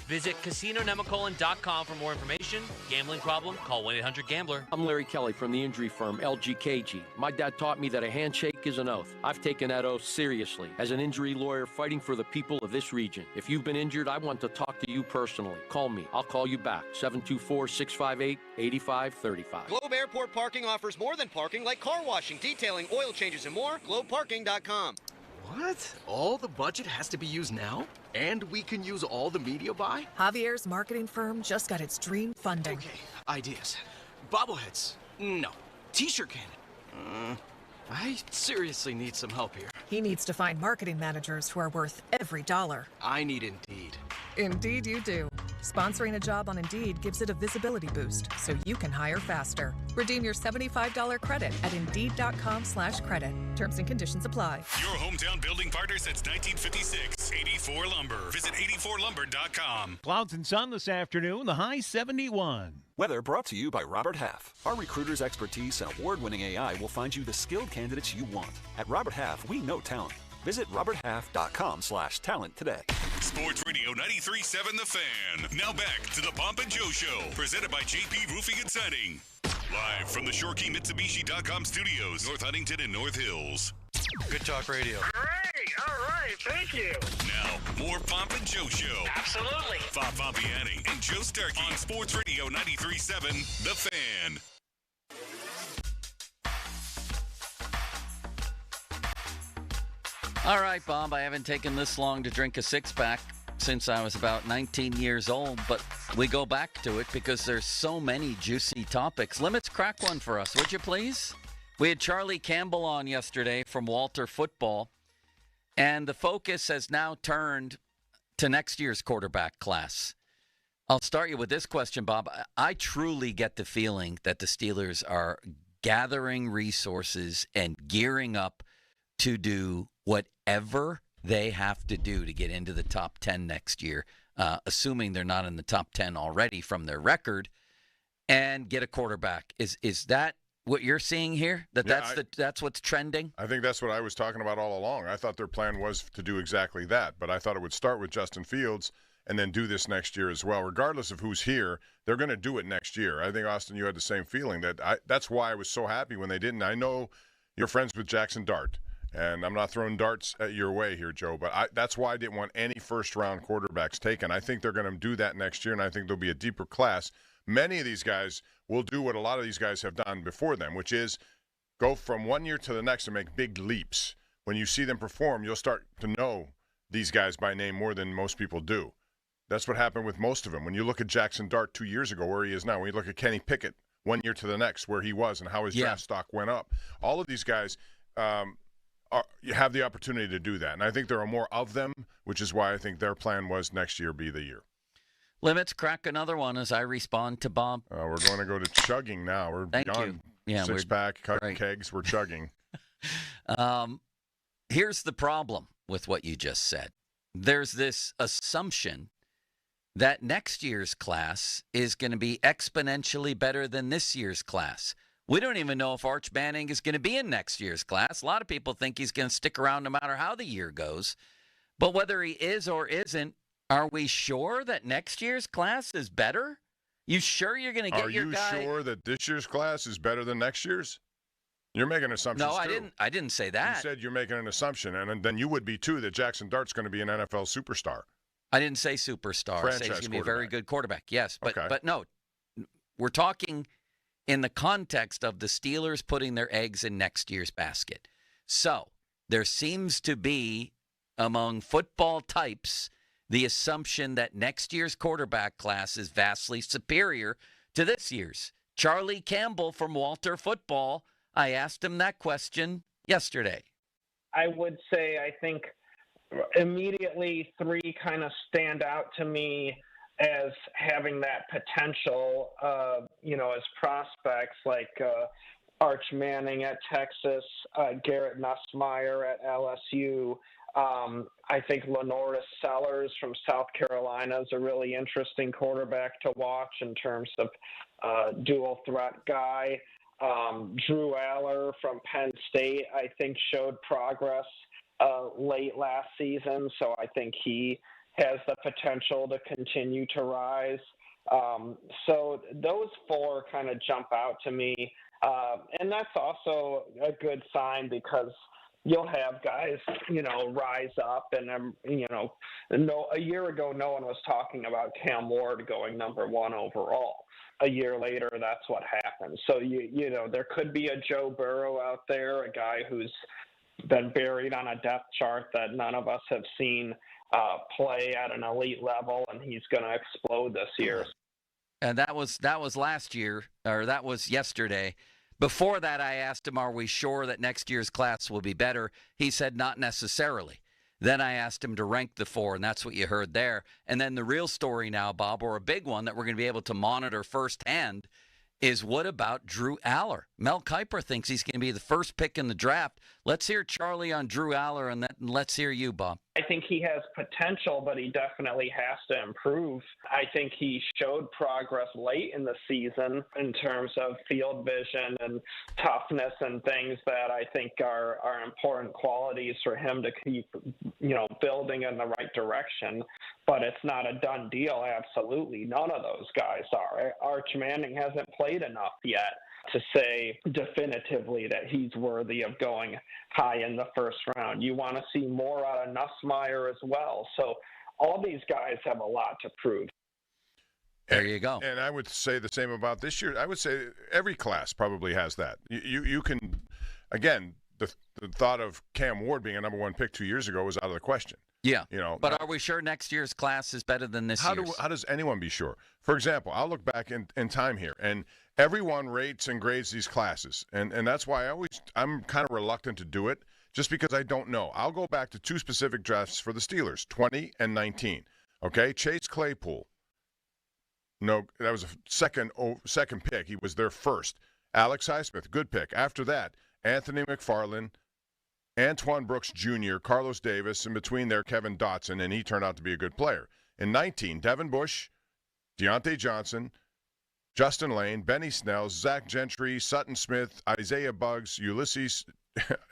Speaker 2: Visit CasinoNemacolin.com for more information. Gambling problem? Call 1-800-GAMBLER.
Speaker 4: I'm Larry Kelly from the injury firm LGKG. My dad taught me that a handshake is an oath. I've taken that oath seriously as an injury lawyer fighting for the people of this region. If you've been injured, I want to talk to you personally. Call me. I'll call you back. 724-658-8535.
Speaker 5: Globe Airport Parking offers more than parking, like car washing, detailing, oil changes, and more. GlobeParking.com.
Speaker 10: What? All the budget has to be used now? And we can use all the media buy?
Speaker 12: Javier's marketing firm just got its dream funding.
Speaker 10: Okay, ideas. Bobbleheads. No. T-shirt cannon. I seriously need some help here.
Speaker 12: He needs to find marketing managers who are worth every dollar.
Speaker 10: I need Indeed.
Speaker 12: Indeed you do. Sponsoring a job on Indeed gives it a visibility boost, so you can hire faster. Redeem your $75 credit at Indeed.com/credit. Terms and conditions apply.
Speaker 11: Your hometown building partner since 1956. 84 Lumber. Visit 84lumber.com.
Speaker 14: Clouds and sun this afternoon, the high 71.
Speaker 13: Weather brought to you by Robert Half. Our recruiters' expertise and award-winning AI will find you the skilled candidates you want. At Robert Half, we know talent. Visit roberthalf.com/talent today.
Speaker 11: Sports Radio 93.7 The Fan. Now back to the Pomp and Joe Show, presented by JP Roofing and Siding. Live from the ShoreKeyMitsubishi.com studios, North Huntington and North Hills.
Speaker 15: Good talk radio.
Speaker 16: Great. All right. Thank you.
Speaker 11: Now, more Pomp and Joe Show.
Speaker 16: Absolutely.
Speaker 11: Bob Pompiani and Joe Starkey on Sports Radio 93.7 The Fan.
Speaker 3: All right, Bob, I haven't taken this long to drink a six-pack since I was about 19 years old, but we go back to it because there's so many juicy topics. Limits, crack one for us, would you please? We had Charlie Campbell on yesterday from Walter Football, and the focus has now turned to next year's quarterback class. I'll start you with this question, Bob. I truly get the feeling that the Steelers are gathering resources and gearing up to do whatever they have to do to get into the top 10 next year, assuming they're not in the top 10 already from their record, and get a quarterback. Is that what you're seeing here? That's what's trending?
Speaker 18: I think that's what I was talking about all along. I thought their plan was to do exactly that, but I thought it would start with Justin Fields and then do this next year as well. Regardless of who's here, they're going to do it next year. I think, Austin, you had the same feeling. That's why I was so happy when they didn't. I know you're friends with Jackson Dart. And I'm not throwing darts at your way here, Joe, but that's why I didn't want any first-round quarterbacks taken. I think they're going to do that next year, and I think there'll be a deeper class. Many of these guys will do what a lot of these guys have done before them, which is go from one year to the next and make big leaps. When you see them perform, you'll start to know these guys by name more than most people do. That's what happened with most of them. When you look at Jackson Dart 2 years ago, where he is now, when you look at Kenny Pickett, one year to the next where he was and how his draft stock went up. All of these guys you have the opportunity to do that. And I think there are more of them, which is why I think their plan was next year be the year.
Speaker 3: Limits, crack another one as I respond to Bob.
Speaker 18: We're going to go to chugging now. We're beyond six-pack, kegs. We're chugging.
Speaker 3: Here's the problem with what you just said. There's this assumption that next year's class is going to be exponentially better than this year's class. We don't even know if Arch Manning is going to be in next year's class. A lot of people think he's going to stick around no matter how the year goes. But whether he is or isn't, are we sure that next year's class is better? You sure you're going to get your guy?
Speaker 18: Are you sure that this year's class is better than next year's? You're making assumptions.
Speaker 3: No, I didn't say that.
Speaker 18: You said you're making an assumption, and then you would be too that Jackson Dart's going to be an NFL superstar.
Speaker 3: I didn't say superstar. I say he's going to be a very good quarterback. Yes, but no, we're talking in the context of the Steelers putting their eggs in next year's basket. So there seems to be, among football types, the assumption that next year's quarterback class is vastly superior to this year's. Charlie Campbell from Walter Football, I asked him that question yesterday.
Speaker 6: I would say I think immediately three kind of stand out to me as having that potential, as prospects like Arch Manning at Texas, Garrett Nussmeier at LSU. I think Lenoris Sellers from South Carolina is a really interesting quarterback to watch in terms of dual threat guy. Drew Aller from Penn State, I think, showed progress late last season, so I think he has the potential to continue to rise. So those four kind of jump out to me, and that's also a good sign because you'll have guys, rise up, and a year ago no one was talking about Cam Ward going number one overall. A year later, that's what happened. So there could be a Joe Burrow out there, a guy who's been buried on a depth chart that none of us have seen play at an elite level, and he's going to explode this year.
Speaker 3: And that was last year, or that was yesterday. Before that, I asked him, are we sure that next year's class will be better? He said not necessarily. Then I asked him to rank the four, and that's what you heard there. And then the real story now, Bob, or a big one that we're going to be able to monitor firsthand, is what about Drew Aller? Mel Kiper thinks he's going to be the first pick in the draft. Let's hear Charlie on Drew Aller, and let's hear you, Bob.
Speaker 6: I think he has potential, but he definitely has to improve. I think he showed progress late in the season in terms of field vision and toughness and things that I think are important qualities for him to keep, building in the right direction. But it's not a done deal. Absolutely. None of those guys are. Arch Manning hasn't played enough yet to say definitively that he's worthy of going high in the first round. You want to see more out of Nussmeier as well. So all these guys have a lot to prove.
Speaker 3: There you go.
Speaker 18: And I would say the same about this year. I would say every class probably has that. You can, again, the thought of Cam Ward being a number one pick 2 years ago was out of the question.
Speaker 3: Yeah. But are we sure next year's class is better than this year's?
Speaker 18: How does anyone be sure? For example, I'll look back in time here, and everyone rates and grades these classes, and that's why I'm kind of reluctant to do it, just because I don't know. I'll go back to two specific drafts for the Steelers, 20 and 19. Okay, Chase Claypool. No, that was a second pick. He was their first. Alex Highsmith, good pick. After that, Anthony McFarland, Antoine Brooks Jr., Carlos Davis, in between there, Kevin Dotson, and he turned out to be a good player. In 19, Devin Bush, Deontay Johnson, Justin Lane, Benny Snell, Zach Gentry, Sutton Smith, Isaiah Buggs, Ulysses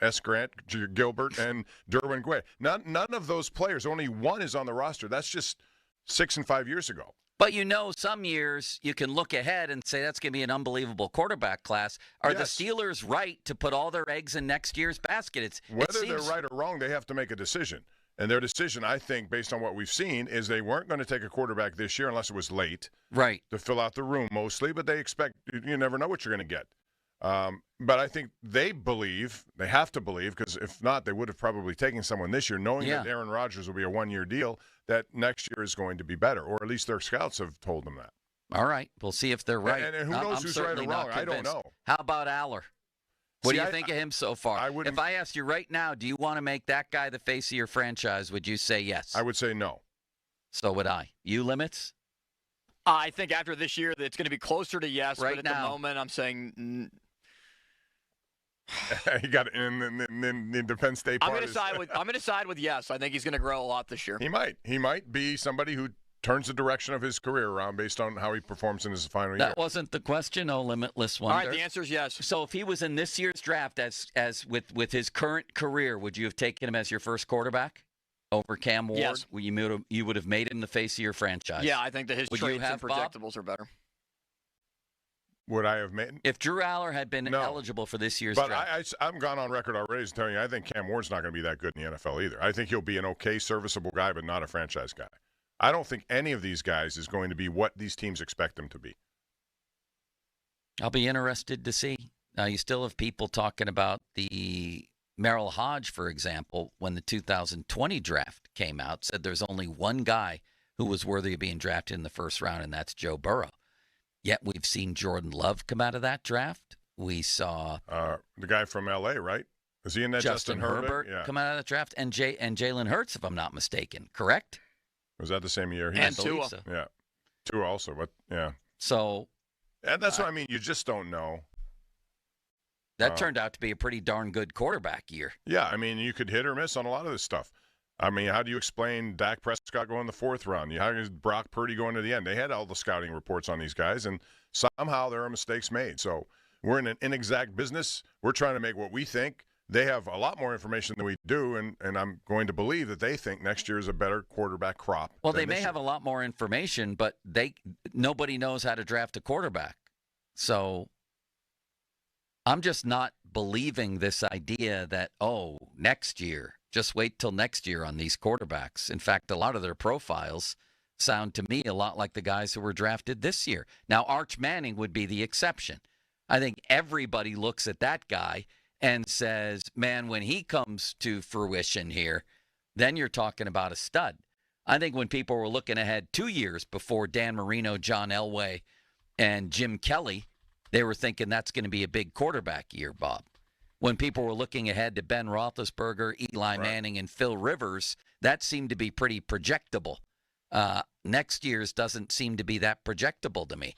Speaker 18: S. Grant, Gilbert, and Derwin Gray. None of those players, only one is on the roster. That's just 6 and 5 years ago.
Speaker 3: But some years you can look ahead and say that's going to be an unbelievable quarterback class. Are the Steelers right to put all their eggs in next year's basket?
Speaker 18: Whether they're right or wrong, they have to make a decision. And their decision, I think, based on what we've seen, is they weren't going to take a quarterback this year unless it was late.
Speaker 3: Right.
Speaker 18: To fill out the room mostly, but they expect you never know what you're going to get. But I think they have to believe, because if not, they would have probably taken someone this year, knowing that Aaron Rodgers will be a one-year deal, that next year is going to be better, or at least their scouts have told them that.
Speaker 3: All right. We'll see if they're right.
Speaker 18: And who knows who's right or wrong? I don't know.
Speaker 3: How about Aller? What do you think of him so far? If I asked you right now, do you want to make that guy the face of your franchise, would you say yes?
Speaker 18: I would say no.
Speaker 3: So would I. You limits?
Speaker 8: I think after this year, it's going to be closer to yes.
Speaker 3: Right
Speaker 8: but at
Speaker 3: now,
Speaker 8: the moment, I'm saying.
Speaker 18: He got in the Penn State part.
Speaker 8: I'm going to side with yes. I think he's going to grow a lot this year.
Speaker 18: He might. He might be somebody who turns the direction of his career around based on how he performs in his final year.
Speaker 3: That wasn't the question, oh limitless wonder.
Speaker 8: All right, the answer is yes.
Speaker 3: So if he was in this year's draft as with his current career, would you have taken him as your first quarterback over Cam Ward?
Speaker 8: Yes.
Speaker 3: You would have made him the face of your franchise.
Speaker 8: Yeah, I think that his traits and projectables are better.
Speaker 18: Would I have made?
Speaker 3: If Drew Aller had been eligible for this year's draft.
Speaker 18: But I'm gone on record already as telling you I think Cam Ward's not going to be that good in the NFL either. I think he'll be an okay, serviceable guy, but not a franchise guy. I don't think any of these guys is going to be what these teams expect them to be.
Speaker 3: I'll be interested to see. Now, you still have people talking about the Merrill Hodge, for example, when the 2020 draft came out, said there's only one guy who was worthy of being drafted in the first round, and that's Joe Burrow. Yet we've seen Jordan Love come out of that draft. We saw
Speaker 18: the guy from L.A., right? Is he in that
Speaker 3: Justin Herbert come out of that draft, and Jalen Hurts, if I'm not mistaken, correct?
Speaker 18: Was that the same year?
Speaker 8: And Tua.
Speaker 3: So.
Speaker 18: Yeah. Tua also, but yeah.
Speaker 3: So.
Speaker 18: And that's what I mean. You just don't know.
Speaker 3: That turned out to be a pretty darn good quarterback year.
Speaker 18: Yeah, I mean, you could hit or miss on a lot of this stuff. I mean, how do you explain Dak Prescott going the fourth round? How does Brock Purdy going to the end? They had all the scouting reports on these guys, and somehow there are mistakes made. So we're in an inexact business. We're trying to make what we think. They have a lot more information than we do, and I'm going to believe that they think next year is a better quarterback crop.
Speaker 3: Well, they may have a lot more information, but nobody knows how to draft a quarterback. So I'm just not believing this idea that, next year, just wait till next year on these quarterbacks. In fact, a lot of their profiles sound to me a lot like the guys who were drafted this year. Now, Arch Manning would be the exception. I think everybody looks at that guy and says, man, when he comes to fruition here, then you're talking about a stud. I think when people were looking ahead 2 years before Dan Marino, John Elway, and Jim Kelly, they were thinking that's going to be a big quarterback year, Bob. When people were looking ahead to Ben Roethlisberger, Eli Manning, and Phil Rivers, that seemed to be pretty projectable. Next year's doesn't seem to be that projectable to me.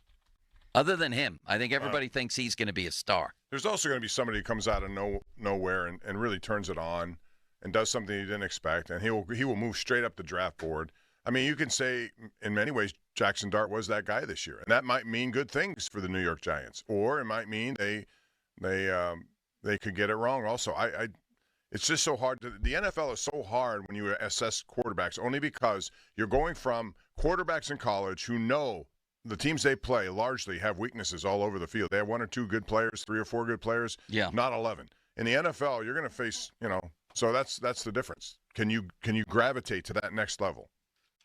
Speaker 3: Other than him, I think everybody thinks he's going to be a star.
Speaker 18: There's also going to be somebody who comes out of nowhere and really turns it on and does something he didn't expect, and he will move straight up the draft board. I mean, you can say in many ways Jackson Dart was that guy this year, and that might mean good things for the New York Giants, or it might mean they could get it wrong. Also, it's just so hard. The NFL is so hard when you assess quarterbacks, only because you're going from quarterbacks in college who know the teams they play largely have weaknesses all over the field. They have one or two good players, 3 or 4 good players, not 11. In the NFL, you're going to face, so that's the difference. Can you gravitate to that next level?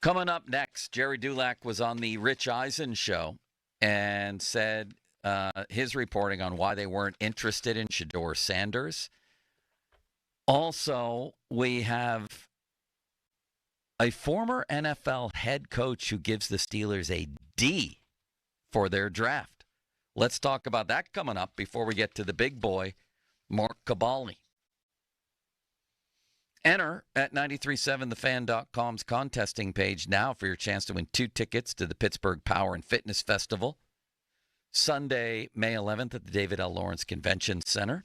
Speaker 3: Coming up next, Jerry Dulac was on the Rich Eisen show and said his reporting on why they weren't interested in Shedeur Sanders. Also, we have a former NFL head coach who gives the Steelers a D for their draft. Let's talk about that coming up before we get to the big boy, Mark Kabalny. Enter at 937thefan.com's contesting page now for your chance to win 2 tickets to the Pittsburgh Power and Fitness Festival, Sunday, May 11th at the David L. Lawrence Convention Center.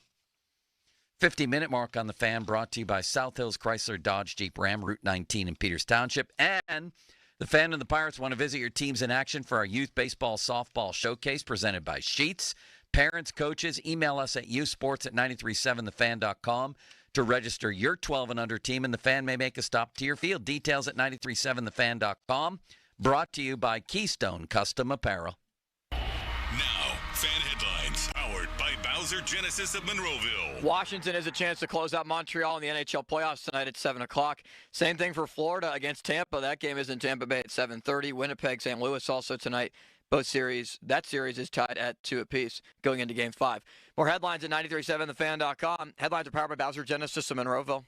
Speaker 3: 50-minute mark on the Fan brought to you by South Hills Chrysler Dodge Jeep Ram, Route 19 in Peters Township. And the Fan and the Pirates want to visit your teams in action for our youth baseball softball showcase presented by Sheets. Parents, coaches, email us at yousports@937thefan.com to register your 12 and under team, and the Fan may make a stop to your field. Details at 937thefan.com. Brought to you by Keystone Custom Apparel.
Speaker 11: Now, Fan Headlines, powered by Bowser Genesis of Monroeville.
Speaker 8: Washington has a chance to close out Montreal in the NHL playoffs tonight at 7 o'clock. Same thing for Florida against Tampa. That game is in Tampa Bay at 7:30. Winnipeg, St. Louis also tonight. That series is tied at 2 apiece going into Game 5. More headlines at 937thefan.com. Headlines are powered by Bowser Genesis of Monroeville.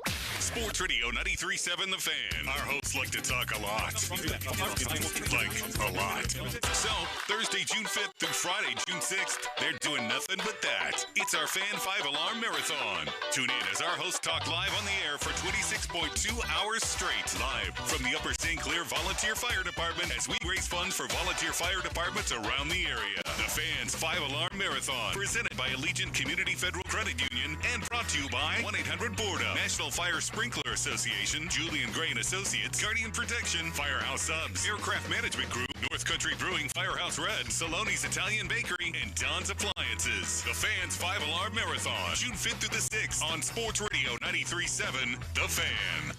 Speaker 11: Sports Radio 93.7 The Fan. Our hosts like to talk a lot. Like a lot. So, Thursday, June 5th through Friday, June 6th, they're doing nothing but that. It's our Fan 5-Alarm Marathon. Tune in as our hosts talk live on the air for 26.2 hours straight. Live from the Upper St. Clair Volunteer Fire Department as we raise funds for volunteer fire departments around the area. The Fans 5-Alarm Marathon, presented by Allegiant Community Federal Credit Union and brought to you by 1-800-BORDA, National Fire Sprinkler Association, Julian Gray & Associates, Guardian Protection, Firehouse Subs, Aircraft Management Group, North Country Brewing, Firehouse Red, Saloni's Italian Bakery, and Don's Appliances. The Fans 5-Alarm Marathon, June 5th through the 6th on Sports Radio 93.7 The Fan.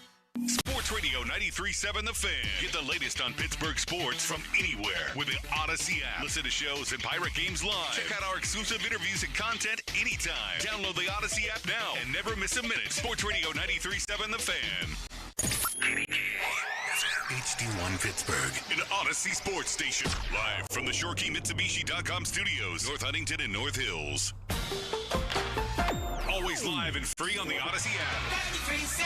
Speaker 11: Sports Radio 93.7 The Fan. Get the latest on Pittsburgh sports from anywhere with the Odyssey app. Listen to shows and Pirate Games live. Check out our exclusive interviews and content anytime. Download the Odyssey app now and never miss a minute. Sports Radio 93.7 The Fan. HD1 Pittsburgh, an Odyssey sports station. Live from the ShoreKeyMitsubishi.com studios, North Huntington and North Hills. Always live and free on the Odyssey app. 93.7.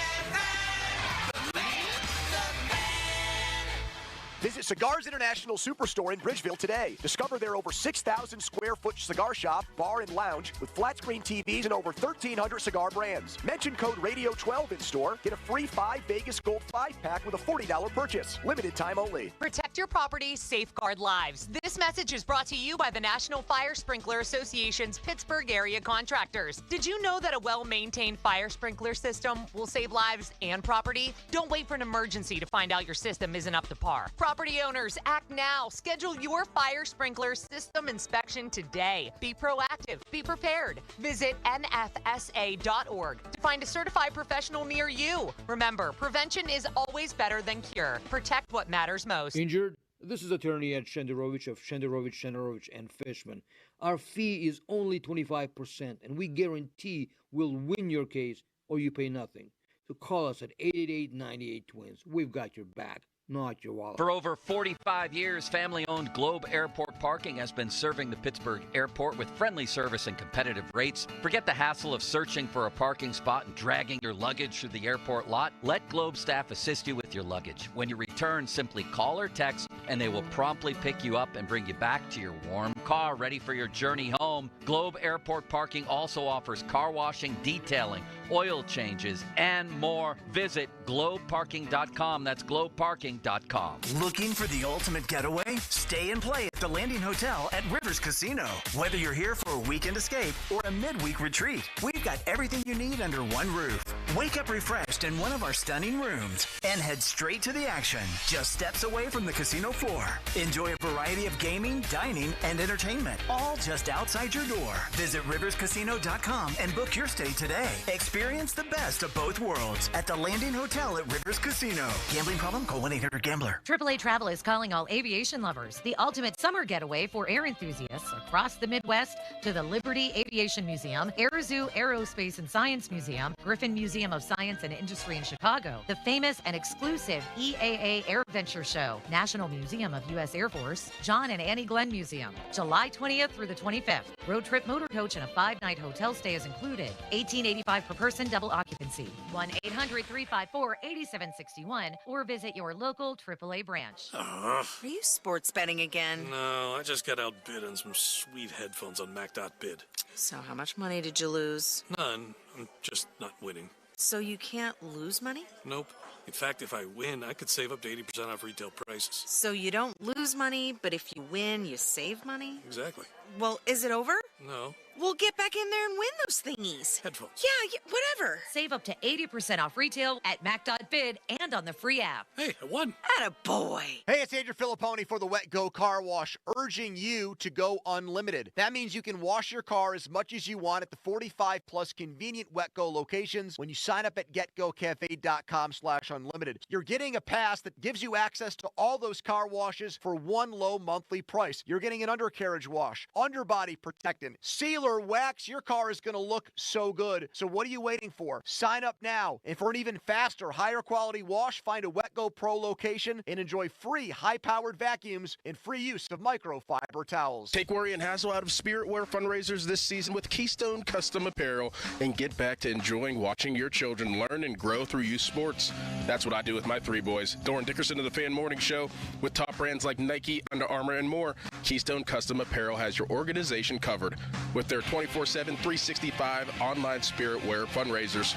Speaker 9: Visit Cigars International Superstore in Bridgeville today. Discover their over 6,000 square foot cigar shop, bar, and lounge with flat screen TVs and over 1,300 cigar brands. Mention code Radio12 in store. Get a free 5 Vegas Gold 5-pack with a $40 purchase. Limited time only.
Speaker 15: Protect your property, safeguard lives. This message is brought to you by the National Fire Sprinkler Association's Pittsburgh area contractors. Did you know that a well-maintained fire sprinkler system will save lives and property? Don't wait for an emergency to find out your system isn't up to par. Property owners, act now. Schedule your fire sprinkler system inspection today. Be proactive. Be prepared. Visit nfsa.org to find a certified professional near you. Remember, prevention is always better than cure. Protect what matters most.
Speaker 17: Injured? This is attorney Ed Shenderovich of Shenderovich and Fishman. Our fee is only 25%, and we guarantee we'll win your case or you pay nothing. So call us at 888-98-TWINS. We've got your back. Not your wallet.
Speaker 3: For over 45 years, family-owned Globe Airport Parking has been serving the Pittsburgh airport with friendly service and competitive rates. Forget the hassle of searching for a parking spot and dragging your luggage through the airport lot. Let Globe staff assist you with your luggage. When you return, simply call or text, and they will promptly pick you up and bring you back to your warm car ready for your journey home. Globe Airport Parking also offers car washing, detailing, oil changes, and more. Visit globeparking.com. That's globeparking.com.
Speaker 19: Looking for the ultimate getaway? Stay and play at the Landing Hotel at Rivers Casino. Whether you're here for a weekend escape or a midweek retreat, we've got everything you need under one roof. Wake up refreshed in one of our stunning rooms and head straight to the action, just steps away from the casino floor. Enjoy a variety of gaming, dining, and entertainment, all just outside your door. Visit riverscasino.com and book your stay today. Experience the best of both worlds at the Landing Hotel at Rivers Casino. Gambling problem? Call 1-800-GAMBLER.
Speaker 27: AAA Travel is calling all aviation lovers. The ultimate summer getaway for air enthusiasts across the Midwest to the Liberty Aviation Museum, Airozoo Aerospace and Science Museum, Griffin Museum of Science and Industry in Chicago, the famous and exclusive EAA Air Venture Show, National Museum of U.S. Air Force, John and Annie Glenn Museum, July 20th through the 25th. Road trip motor coach and a 5-night hotel stay is included. $18.85 per person, double occupancy. 1-800-354-8761 or visit your local AAA branch.
Speaker 20: Are you sports betting again?
Speaker 22: No, I just got outbid on some sweet headphones on Mac.bid.
Speaker 20: So how much money did you lose?
Speaker 22: None. I'm just not winning.
Speaker 20: So you can't lose money?
Speaker 22: Nope. In fact, if I win, I could save up to 80% off retail prices.
Speaker 20: So you don't lose money, but if you win, you save money?
Speaker 22: Exactly.
Speaker 20: Well, is it over?
Speaker 22: No.
Speaker 20: We'll get back in there and win those thingies.
Speaker 22: Headphones.
Speaker 20: Yeah, whatever.
Speaker 27: Save up to 80% off retail at Mac.bid and on the free app.
Speaker 22: Hey, I won.
Speaker 20: Attaboy.
Speaker 23: Hey, it's Andrew Filipponi for the Wet Go Car Wash, urging you to go unlimited. That means you can wash your car as much as you want at the 45-plus convenient Wet Go locations when you sign up at getgocafe.com/unlimited. Unlimited. You're getting a pass that gives you access to all those car washes for one low monthly price. You're getting an undercarriage wash, underbody protectant, sealer wax. Your car is going to look so good. So what are you waiting for? Sign up now. And for an even faster, higher quality wash, find a WetGo Pro location and enjoy free high-powered vacuums and free use of microfiber towels.
Speaker 1: Take worry and hassle out of Spirit Wear fundraisers this season with Keystone Custom Apparel and get back to enjoying watching your children learn and grow through youth sports. That's what I do with my three boys. Doran Dickerson of the Fan Morning Show. With top brands like Nike, Under Armour, and more, Keystone Custom Apparel has your organization covered with their 24/7, 365 online Spirit Wear fundraisers.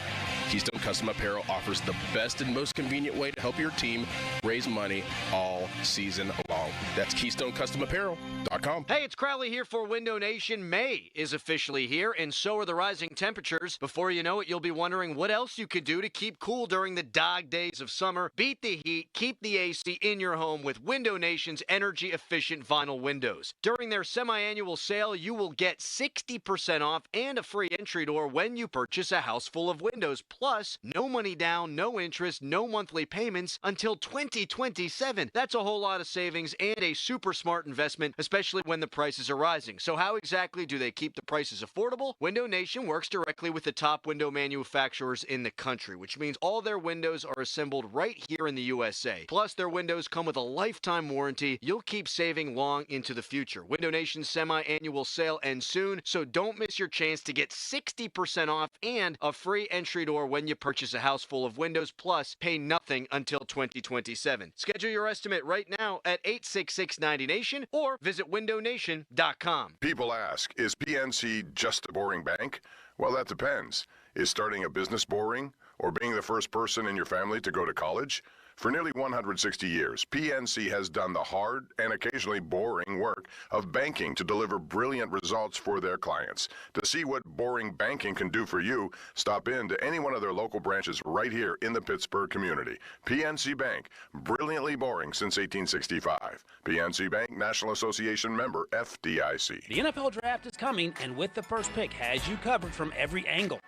Speaker 1: Keystone Custom Apparel offers the best and most convenient way to help your team raise money all season long. That's KeystoneCustomApparel.com.
Speaker 5: Hey, it's Crowley here for Window Nation. May is officially here, and so are the rising temperatures. Before you know it, you'll be wondering what else you could do to keep cool during the dog days of summer. Beat the heat, keep the AC in your home with Window Nation's energy-efficient vinyl windows. During their semi-annual sale, you will get 60% off and a free entry door when you purchase a house full of windows. Plus, no money down, no interest, no monthly payments until 2027. That's a whole lot of savings and a super smart investment, especially when the prices are rising. So how exactly do they keep the prices affordable? Window Nation works directly with the top window manufacturers in the country, which means all their windows are assembled right here in the USA. Plus, their windows come with a lifetime warranty. You'll keep saving long into the future. Window Nation's semi-annual sale ends soon, so don't miss your chance to get 60% off and a free entry door when you purchase a house full of windows, plus pay nothing until 2027. Schedule your estimate right now at 866-90NATION or visit windownation.com.
Speaker 18: People ask, is PNC just a boring bank? Well, that depends. Is starting a business boring? Or being the first person in your family to go to college? For nearly 160 years, PNC has done the hard and occasionally boring work of banking to deliver brilliant results for their clients. To see what boring banking can do for you, stop in to any one of their local branches right here in the Pittsburgh community. PNC Bank, brilliantly boring since 1865. PNC Bank, National Association member, FDIC.
Speaker 2: The NFL Draft is coming, and With the First Pick has you covered from every angle.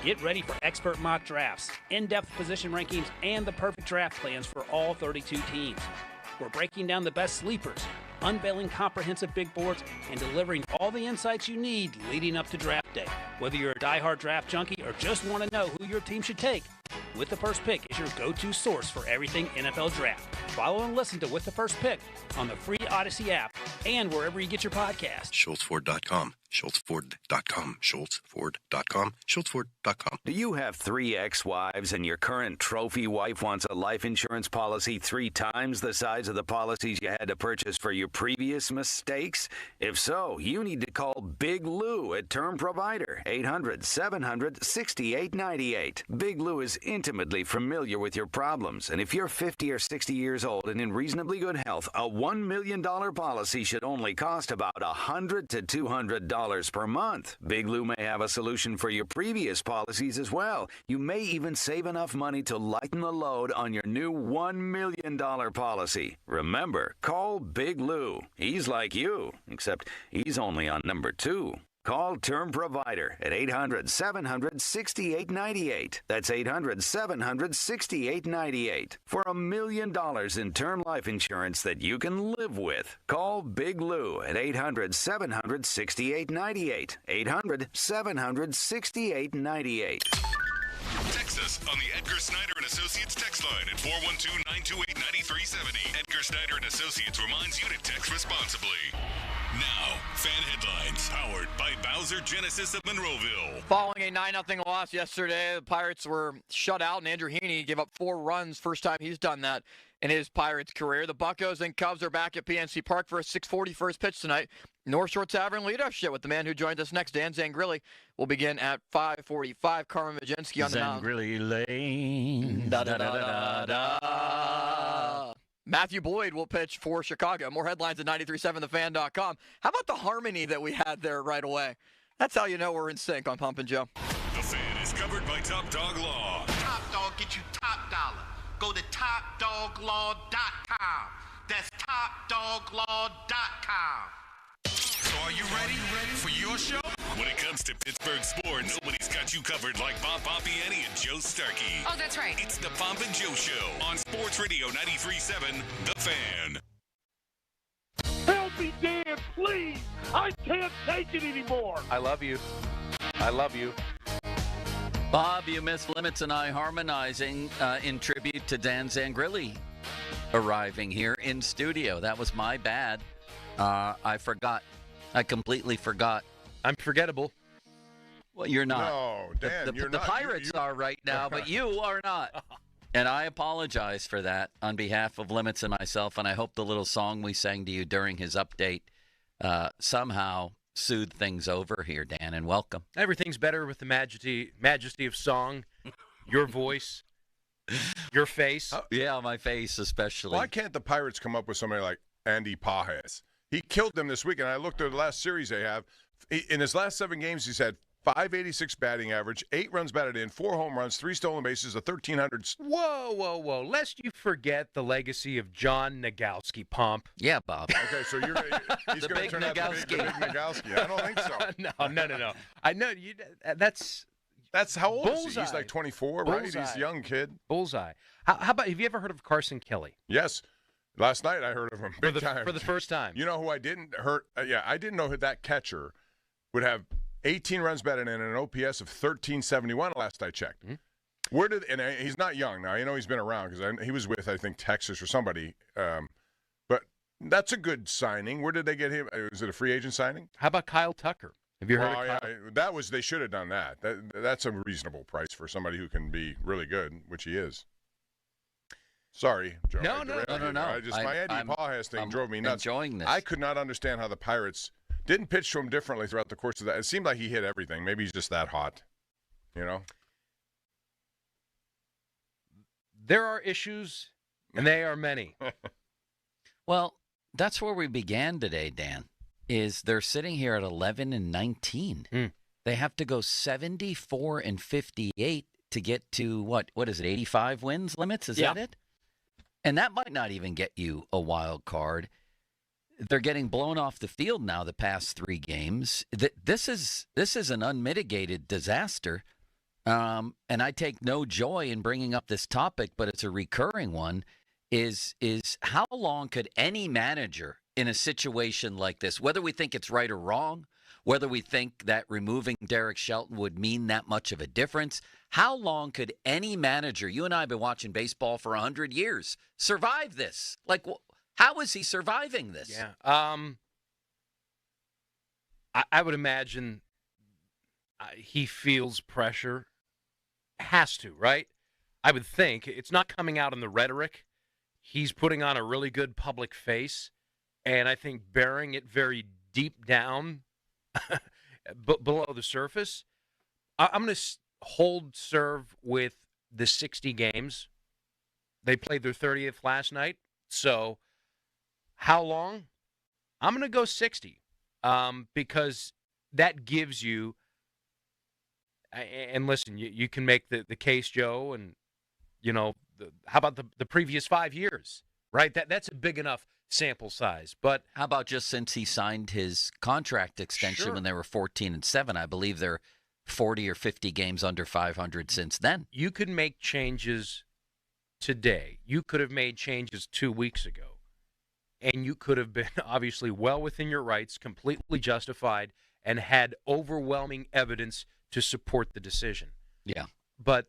Speaker 2: Get ready for expert mock drafts, in-depth position rankings, and the perfect draft plans for all 32 teams. We're breaking down the best sleepers, unveiling comprehensive big boards, and delivering all the insights you need leading up to draft day. Whether you're a diehard draft junkie or just want to know who your team should take, With the First Pick is your go-to source for everything NFL Draft. Follow and listen to With the First Pick on the free Odyssey app and wherever you get your podcasts.
Speaker 7: SchultzFord.com, SchultzFord.com, SchultzFord.com, SchultzFord.com.
Speaker 21: Do you have 3 ex-wives and your current trophy wife wants a life insurance policy 3 times the size of the policies you had to purchase for your previous mistakes? If so, you need to call Big Lou at Term Provider, 800-700-6898. Big Lou is intimately familiar with your problems, and if you're 50 or 60 years old and in reasonably good health, a $1 million policy should only cost about $100 to $200 per month. Big Lou may have a solution for your previous policies as well. You may even save enough money to lighten the load on your new $1 million policy. Remember, call Big Lou. He's like you, except he's only on number 2. Call Term Provider at 800-700-6898. That's 800-700-6898. For $1 million in term life insurance that you can live with. Call Big Lou at 800-700-6898. 800-700-6898.
Speaker 11: Text us on the Edgar Snyder & Associates text line at 412-928-9370. Edgar Snyder & Associates reminds you to text responsibly. Now, fan headlines powered by Bowser Genesis of Monroeville.
Speaker 8: Following a 9-0 loss yesterday, the Pirates were shut out, and Andrew Heaney gave up 4 runs. First time he's done that in his Pirates career. The Buccos and Cubs are back at PNC Park for a 6:40 first pitch tonight. North Shore Tavern leadership with the man who joins us next, Dan Zangrilli, will begin at 5:45. Carmen Majenski on the mound.
Speaker 3: Zangrilli Lane.
Speaker 8: Da-da-da-da-da. Matthew Boyd will pitch for Chicago. More headlines at 937thefan.com. How about the harmony that we had there right away? That's how you know we're in sync on Pump and Joe.
Speaker 11: The Fan is covered by Top Dog Law.
Speaker 24: Top Dog get you top dollar. Go to TopDogLaw.com. That's TopDogLaw.com.
Speaker 11: So are you ready for your show? When it comes to Pittsburgh sports, nobody's got you covered like Bob Pompiani and Joe Starkey.
Speaker 15: Oh, that's right.
Speaker 11: It's the Pomp and Joe Show on Sports Radio 93.7 The Fan.
Speaker 16: Help me, Dan, please. I can't take it anymore.
Speaker 4: I love you. I love you.
Speaker 3: Bob, you missed Limits and I harmonizing in tribute to Dan Zangrilli arriving here in studio. That was my bad. I forgot. I completely forgot.
Speaker 4: I'm forgettable.
Speaker 3: Well, you're not.
Speaker 18: No, Dan, you're
Speaker 3: the
Speaker 18: not.
Speaker 3: Pirates are right now, but you are not. And I apologize for that on behalf of Limits and myself, and I hope the little song we sang to you during his update somehow soothed things over here, Dan, and welcome.
Speaker 4: Everything's better with the majesty of song, your voice, your face.
Speaker 3: Yeah, my face especially.
Speaker 18: Why can't the Pirates come up with somebody like Andy Pages? He killed them this week, and I looked at the last series they have. In his last 7 games, he's had .586 batting average, 8 runs batted in, 4 home runs, 3 stolen bases, a 1,300.
Speaker 4: Whoa. Lest you forget the legacy of John Nagowski, Pomp.
Speaker 3: Yeah, Bob.
Speaker 18: Okay, so he's going to turn out the big Nagowski. I don't think so.
Speaker 4: No. I know you. That's
Speaker 18: how old
Speaker 4: Bullseye.
Speaker 18: is he? He's like 24, right? He's a young kid.
Speaker 4: Bullseye. How about, have you ever heard of Carson Kelly?
Speaker 18: Yes. Last night I heard of him big time.
Speaker 4: For the first time.
Speaker 18: You know who I didn't heard? I didn't know who that catcher would have 18 runs batted in and an OPS of 1371 last I checked. Mm-hmm. And he's not young now. I know he's been around because he was with, I think, Texas or somebody. But that's a good signing. Where did they get him? Was it a free agent signing?
Speaker 4: How about Kyle Tucker? Have you heard of Kyle?
Speaker 18: They should have done that. That's a reasonable price for somebody who can be really good, which he is. Sorry, Joe.
Speaker 3: No.
Speaker 18: My Andy Pages thing drove me nuts.
Speaker 3: Enjoying this.
Speaker 18: I could not understand how the Pirates didn't pitch to him differently throughout the course of that. It seemed like he hit everything. Maybe he's just that hot, you know?
Speaker 4: There are issues, and they are many.
Speaker 3: Well, that's where we began today, Dan, is they're sitting here at 11-19. They have to go 74-58 to get to, what is it, 85 wins limits? Is that it? And that might not even get you a wild card. They're getting blown off the field now the past 3 games. This is an unmitigated disaster. And I take no joy in bringing up this topic, but it's a recurring one, is how long could any manager in a situation like this, whether we think it's right or wrong, whether we think that removing Derek Shelton would mean that much of a difference, how long could any manager, you and I have been watching baseball for 100 years, survive this? Like, how is he surviving this?
Speaker 4: Yeah. I would imagine he feels pressure. Has to, right? I would think. It's not coming out in the rhetoric. He's putting on a really good public face, and I think bearing it very deep down below the surface. I'm going to hold serve with the 60 games. They played their 30th last night. So how long? I'm going to go 60 because that gives you, and listen, you can make the case, Joe, and, how about the previous 5 years, right? That's a big enough sample size. But
Speaker 3: how about just since he signed his contract extension when they were 14-7? I believe they're 40 or 50 games under 500 since then.
Speaker 4: You could make changes today. You could have made changes 2 weeks ago, and you could have been obviously well within your rights, completely justified, and had overwhelming evidence to support the decision.
Speaker 3: Yeah.
Speaker 4: But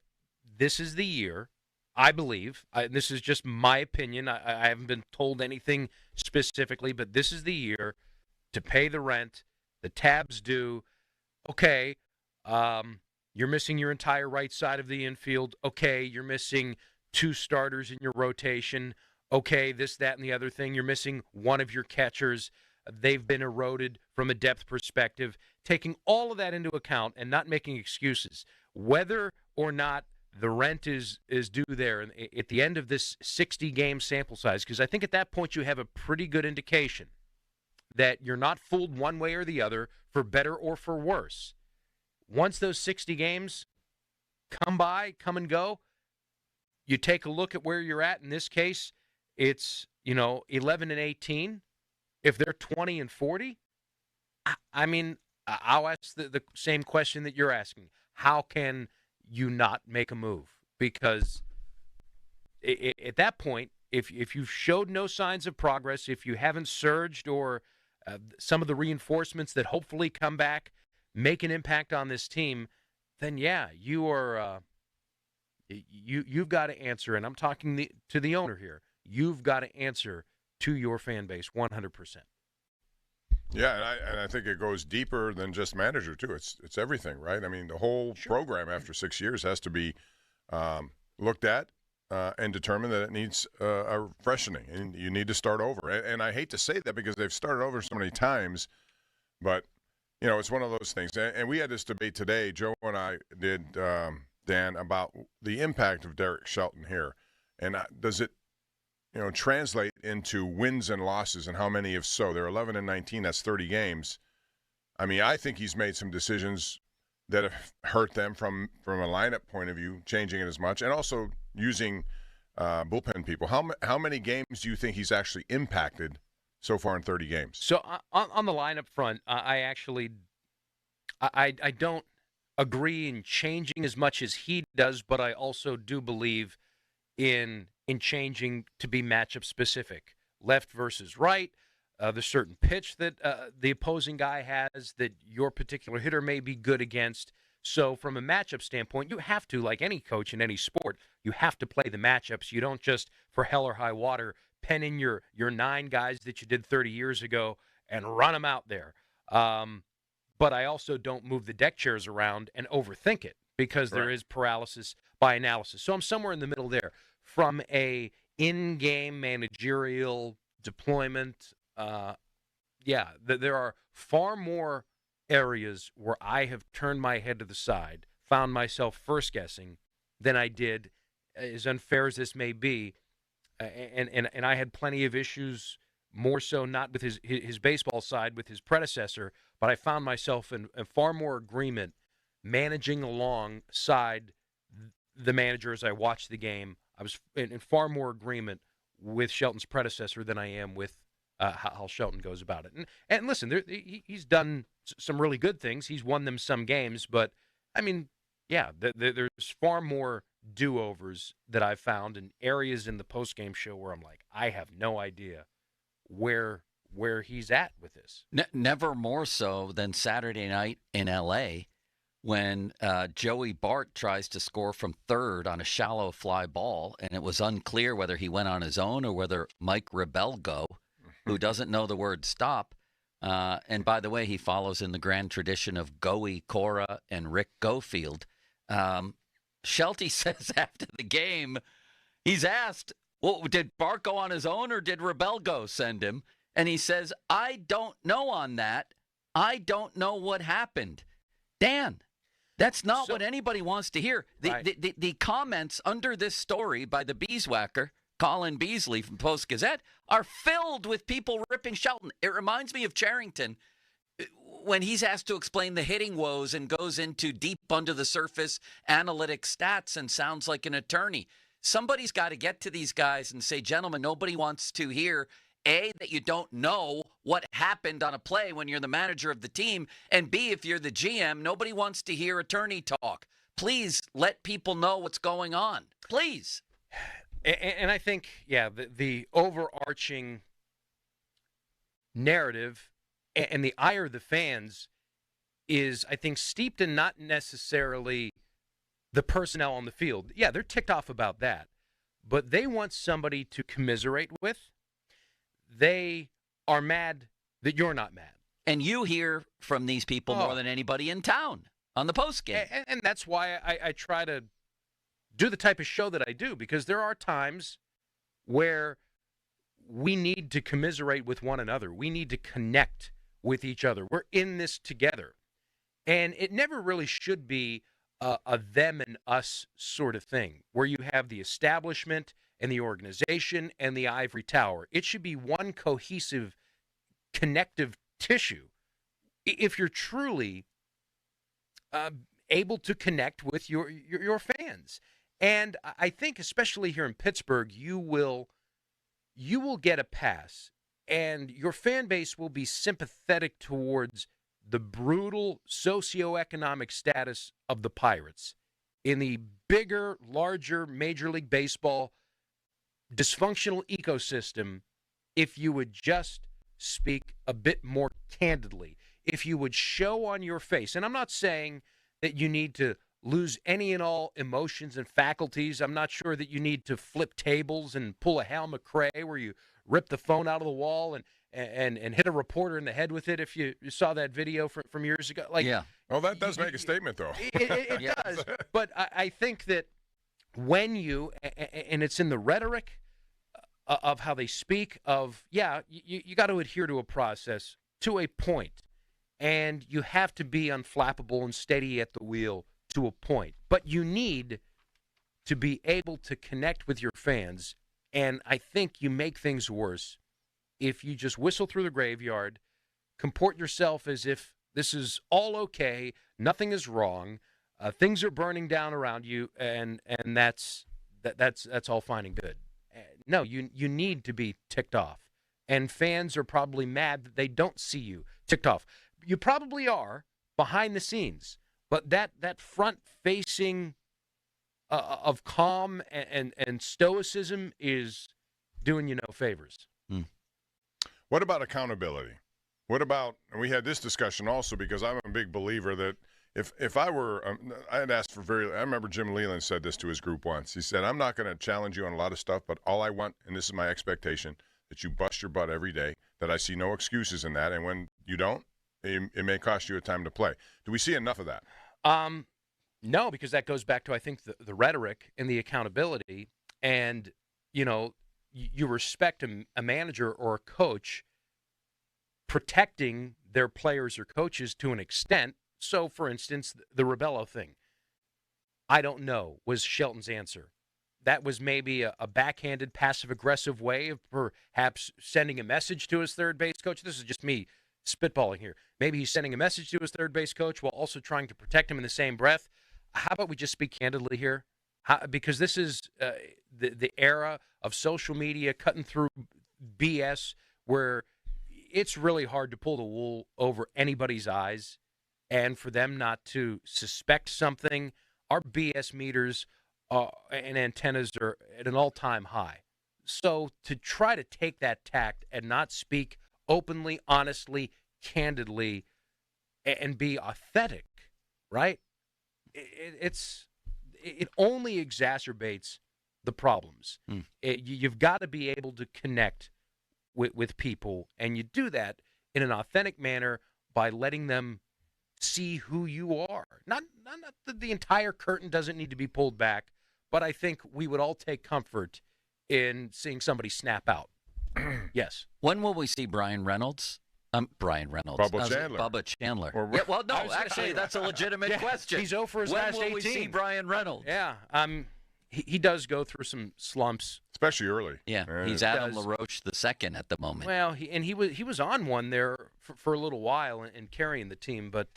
Speaker 4: this is the year, I believe, this is just my opinion. I haven't been told anything specifically, but this is the year to pay the rent, the tabs due. Okay, you're missing your entire right side of the infield. Okay, you're missing 2 starters in your rotation. Okay, this, that, and the other thing. You're missing one of your catchers. They've been eroded from a depth perspective. Taking all of that into account and not making excuses, whether or not the rent is due there at the end of this 60-game sample size, because I think at that point you have a pretty good indication that you're not fooled one way or the other, for better or for worse. Once those 60 games come and go, you take a look at where you're at. In this case, it's 11-18. If they're 20-40, I mean, I'll ask the same question that you're asking. How can you not make a move? Because at that point, if you've showed no signs of progress, if you haven't surged or some of the reinforcements that hopefully come back make an impact on this team, then yeah, you are you've got to answer. And I'm talking to the owner here. You've got to answer to your fan base 100%.
Speaker 18: Yeah, and I think it goes deeper than just manager too. It's everything, right? I mean, the whole program after 6 years has to be looked at and determined that it needs a freshening, and you need to start over. And I hate to say that because they've started over so many times, but it's one of those things. And we had this debate today. Joe and I did, Dan, about the impact of Derek Shelton here, and does it translate into wins and losses, and how many if so? They're 11-19. That's 30 games. I mean, I think he's made some decisions that have hurt them from a lineup point of view, changing it as much, and also using bullpen people. How many games do you think he's actually impacted so far in 30 games?
Speaker 4: So on the lineup front, I don't agree in changing as much as he does, but I also do believe in changing to be matchup specific, left versus right. The certain pitch that the opposing guy has that your particular hitter may be good against. So from a matchup standpoint, you have to, like any coach in any sport, you have to play the matchups. You don't just, for hell or high water, pen in your 9 guys that you did 30 years ago and run them out there. But I also don't move the deck chairs around and overthink it because there is paralysis by analysis. So I'm somewhere in the middle there. From a in-game managerial deployment, there are far more areas where I have turned my head to the side, found myself first guessing, than I did, as unfair as this may be, and I had plenty of issues, more so not with his baseball side, with his predecessor, but I found myself in far more agreement managing alongside the manager as I watched the game. I was in far more agreement with Shelton's predecessor than I am with how Shelton goes about it. And listen, he's done some really good things. He's won them some games, but I mean, yeah, there's far more do-overs that I've found in areas in the post-game show where I'm like, I have no idea where he's at with this.
Speaker 3: Never more so than Saturday night in L.A. when Joey Bart tries to score from third on a shallow fly ball, and it was unclear whether he went on his own or whether Mike Rebelgo, who doesn't know the word stop, and by the way, he follows in the grand tradition of Goey Cora and Rick Gofield. Shelty says after the game, he's asked, well, did Bart go on his own or did Rebelgo send him? And he says, I don't know on that. I don't know what happened. Dan, that's not what anybody wants to hear. The comments under this story by the beeswacker, Colin Beasley from Post-Gazette, are filled with people ripping Shelton. It reminds me of Charrington when he's asked to explain the hitting woes and goes into deep under the surface analytic stats and sounds like an attorney. Somebody's got to get to these guys and say, gentlemen, nobody wants to hear A, that you don't know what happened on a play when you're the manager of the team, and B, if you're the GM, nobody wants to hear attorney talk. Please let people know what's going on. Please.
Speaker 4: And I think, the overarching narrative and the ire of the fans is, I think, steeped in not necessarily the personnel on the field. Yeah, they're ticked off about that, but they want somebody to commiserate with. They are mad that you're not mad.
Speaker 3: And you hear from these people more than anybody in town on the postgame.
Speaker 4: And that's why I try to do the type of show that I do, because there are times where we need to commiserate with one another. We need to connect with each other. We're in this together. And it never really should be a them and us sort of thing, where you have the establishment and the organization and the ivory tower. It should be one cohesive, connective tissue. If you're truly able to connect with your fans. And I think, especially here in Pittsburgh, you will get a pass, and your fan base will be sympathetic towards the brutal socioeconomic status of the Pirates in the bigger, larger Major League Baseball dysfunctional ecosystem if you would just speak a bit more candidly, if you would show on your face. And I'm not saying that you need to lose any and all emotions and faculties. I'm not sure that you need to flip tables and pull a Hal McRae where you rip the phone out of the wall and hit a reporter in the head with it. If you saw that video from years ago.
Speaker 3: Yeah.
Speaker 18: Well, that does make a statement, though.
Speaker 4: It does. But I think that when you, and it's in the rhetoric of how they speak of, you got to adhere to a process to a point, and you have to be unflappable and steady at the wheel to a point. But you need to be able to connect with your fans, and I think you make things worse if you just whistle through the graveyard, comport yourself as if this is all okay, nothing is wrong, things are burning down around you, and that's all fine and good. No, you need to be ticked off, and fans are probably mad that they don't see you ticked off. You probably are behind the scenes, but that front-facing of calm and stoicism is doing you no favors.
Speaker 18: What about accountability? What about, and we had this discussion also because I'm a big believer that if I were, I had asked for I remember Jim Leland said this to his group once. He said, I'm not going to challenge you on a lot of stuff, but all I want, and this is my expectation, that you bust your butt every day, that I see no excuses in that, and when you don't, it may cost you a time to play. Do we see enough of that?
Speaker 4: No, because that goes back to, I think, the rhetoric and the accountability. And, you respect a manager or a coach protecting their players or coaches to an extent. So, for instance, the Rebello thing, I don't know, was Shelton's answer. That was maybe a backhanded, passive-aggressive way of perhaps sending a message to his third base coach. This is just me spitballing here. Maybe he's sending a message to his third base coach while also trying to protect him in the same breath. How about we just speak candidly here? Because this is the era of social media cutting through BS where it's really hard to pull the wool over anybody's eyes and for them not to suspect something. Our BS meters and antennas are at an all-time high. So to try to take that tact and not speak openly, honestly, candidly, and be authentic, right? It only exacerbates the problems. You've got to be able to connect with people, and you do that in an authentic manner by letting them see who you are. Not that the entire curtain doesn't need to be pulled back, but I think we would all take comfort in seeing somebody snap out. Yes.
Speaker 3: When will we see Brian Reynolds? Bubba Chandler. Well, no, actually, that's a legitimate question.
Speaker 4: He's 0 for his last 18.
Speaker 3: When will we see Brian Reynolds?
Speaker 4: Yeah. He does go through some slumps.
Speaker 18: Especially early.
Speaker 3: Yeah, he's Adam LaRoche II at the moment.
Speaker 4: Well, he was on one there for a little while and carrying the team, but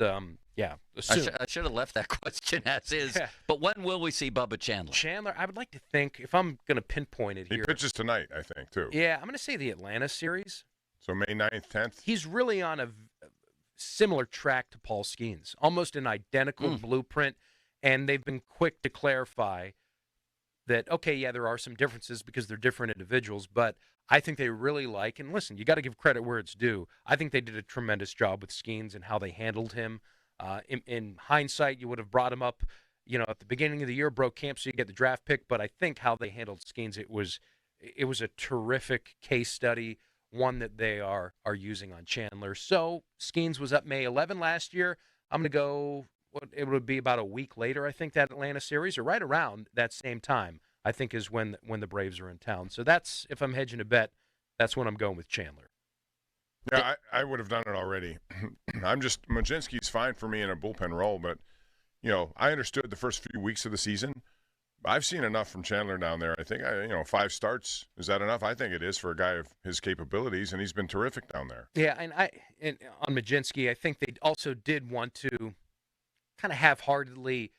Speaker 4: yeah.
Speaker 3: I should have left that question as is. Yeah. But when will we see Bubba Chandler?
Speaker 4: Chandler, I would like to think, if I'm going to pinpoint it here.
Speaker 18: He pitches tonight, I think, too.
Speaker 4: Yeah, I'm going to say the Atlanta series.
Speaker 18: So May 9th, 10th?
Speaker 4: He's really on a similar track to Paul Skeens, almost an identical blueprint, and they've been quick to clarify that, okay, yeah, there are some differences because they're different individuals, but I think they really like, and listen, you got to give credit where it's due. I think they did a tremendous job with Skeens and how they handled him. In hindsight, you would have brought him up, at the beginning of the year, broke camp so you get the draft pick, but I think how they handled Skeens, it was a terrific case study, one that they are using on Chandler. So Skeens was up May 11 last year. I'm going to go, it would be about a week later, I think, that Atlanta series, or right around that same time, I think, is when the Braves are in town. So that's, if I'm hedging a bet, that's when I'm going with Chandler.
Speaker 18: Yeah, I would have done it already. Majinski's fine for me in a bullpen role, but, I understood the first few weeks of the season. I've seen enough from Chandler down there. I think, 5 starts, is that enough? I think it is for a guy of his capabilities, and he's been terrific down there.
Speaker 4: Yeah, and on Majinski, I think they also did want to kind of half-heartedly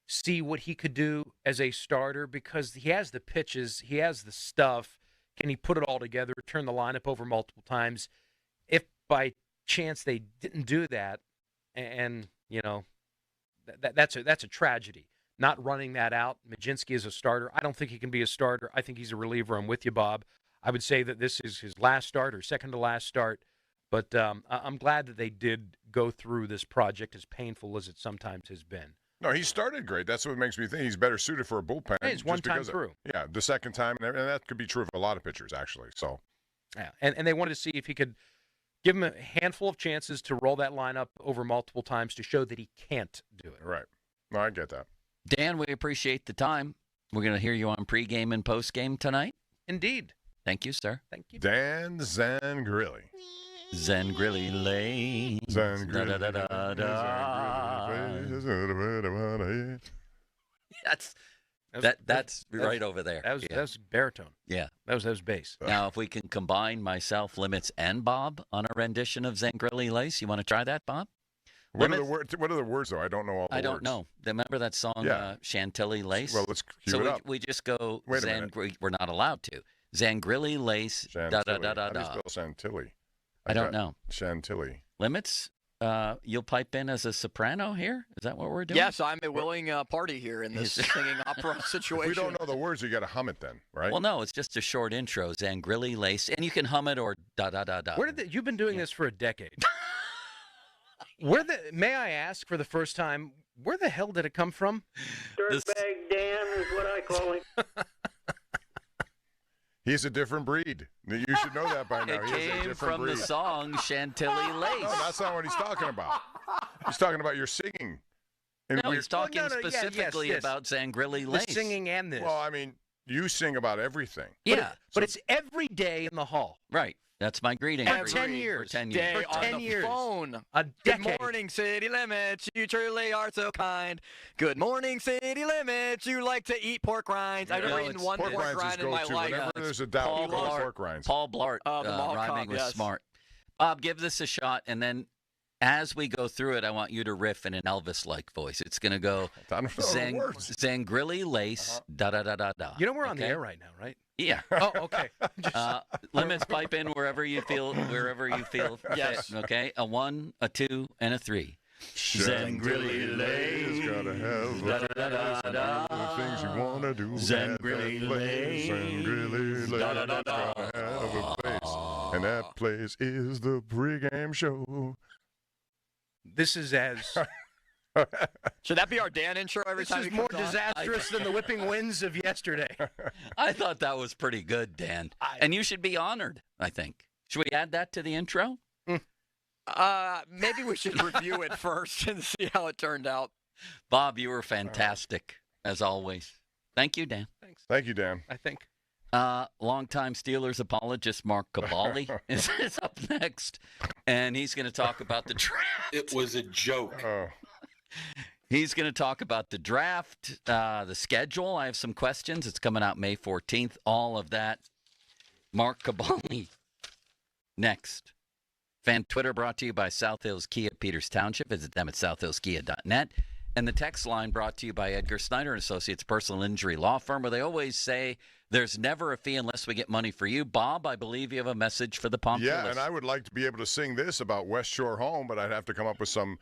Speaker 4: see what he could do as a starter because he has the pitches, he has the stuff. Can he put it all together, turn the lineup over multiple times? If by chance they didn't do that, and that's a tragedy. Not running that out. Majinski is a starter. I don't think he can be a starter. I think he's a reliever. I'm with you, Bob. I would say that this is his last start or second to last start. But I'm glad that they did go through this project, as painful as it sometimes has been.
Speaker 18: No, he started great. That's what makes me think he's better suited for a bullpen.
Speaker 4: Hey, it's one time through.
Speaker 18: Yeah, the second time, and that could be true of a lot of pitchers, actually. So,
Speaker 4: yeah, and they wanted to see if he could give him a handful of chances to roll that lineup over multiple times to show that he can't do it.
Speaker 18: Right. No, I get that.
Speaker 3: Dan, we appreciate the time. We're going to hear you on pregame and postgame tonight.
Speaker 4: Indeed.
Speaker 3: Thank you, sir.
Speaker 4: Thank you.
Speaker 18: Dan Zangrilli.
Speaker 3: Zangrilli Lane.
Speaker 18: Zangrilli.
Speaker 3: That's right over there.
Speaker 4: That was baritone.
Speaker 3: Yeah.
Speaker 4: That was bass.
Speaker 3: Now, if we can combine myself, Limits, and Bob on a rendition of Zangrilli Lace, you want to try that, Bob?
Speaker 18: What are the words, though? I don't know all the words.
Speaker 3: I don't know. Remember that song, Chantilly Lace?
Speaker 18: Well, let's cue it up.
Speaker 3: We just go,
Speaker 18: Wait a minute.
Speaker 3: We're not allowed to. Zangrilli Lace,
Speaker 18: Chantilly. How do you spell Chantilly?
Speaker 3: I don't know.
Speaker 18: Chantilly.
Speaker 3: Limits, you'll pipe in as a soprano here? Is that what we're doing?
Speaker 8: Yes, I'm a willing party here in this singing opera situation.
Speaker 18: If we don't know the words, you got to hum it then, right?
Speaker 3: Well, no, it's just a short intro, Zangrilli Lace, and you can hum it or da-da-da-da.
Speaker 4: You've been doing this for a decade. May I ask for the first time, where the hell did it come from?
Speaker 6: Dirtbag Dan is what I call him.
Speaker 18: He's a different breed. You should know that by now.
Speaker 3: It
Speaker 18: He is a
Speaker 3: came
Speaker 18: different
Speaker 3: from
Speaker 18: breed.
Speaker 3: the song Chantilly Lace.
Speaker 18: No, that's not what he's talking about. He's talking about your singing. And
Speaker 3: no, he's talking specifically about Zangrilli Lace.
Speaker 4: The singing and this.
Speaker 18: Well, I mean, you sing about everything.
Speaker 3: Yeah.
Speaker 4: But it's every day in the hall.
Speaker 3: Right. That's my greeting.
Speaker 4: For 10 years.
Speaker 3: For 10 years.
Speaker 8: On the phone.
Speaker 4: A decade.
Speaker 8: Good morning, City Limits. You truly are so kind. Good morning, City Limits. You like to eat pork rinds. I've never eaten one pork rind in my life.
Speaker 18: Whenever there's a doubt, pork rinds.
Speaker 3: Paul Blart rhyming with smart. Bob, give this a shot, and then as we go through it, I want you to riff in an Elvis-like voice. It's going to go Zangrilli Lace, da-da-da-da-da.
Speaker 4: You know we're on the air right now, right?
Speaker 3: Yeah.
Speaker 4: Oh, okay.
Speaker 3: Limits, pipe in wherever you feel
Speaker 8: Yes.
Speaker 3: fit, okay? A 1, a 2, and a 3.
Speaker 18: Zangrilli Lace, gotta have the things you want to do.
Speaker 3: Zangrilli Lace,
Speaker 18: Zangrilli Lace, gotta have a place. And that place is the pregame show.
Speaker 4: This is as...
Speaker 8: Should that be our Dan intro every time?
Speaker 4: This is more disastrous than the whipping winds of yesterday.
Speaker 3: I thought that was pretty good, Dan. And you should be honored, I think. Should we add that to the intro?
Speaker 8: Maybe we should review it first and see how it turned out.
Speaker 3: Bob, you were fantastic, as always. Thank you, Dan.
Speaker 4: Thanks.
Speaker 18: Thank you, Dan.
Speaker 4: I think.
Speaker 3: Longtime Steelers apologist Mark Cavalli is up next, and he's going to talk about the draft.
Speaker 10: It was a joke.
Speaker 3: He's going to talk about the draft, the schedule. I have some questions. It's coming out May 14th. All of that. Mark Cavalli next. Fan Twitter brought to you by South Hills Kia, Peters Township. Visit them at southhillskia.net. And the text line brought to you by Edgar Snyder and Associates Personal Injury Law Firm, where they always say there's never a fee unless we get money for you. Bob, I believe you have a message for the populace.
Speaker 18: Yeah, and I would like to be able to sing this about West Shore Home, but I'd have to come up with some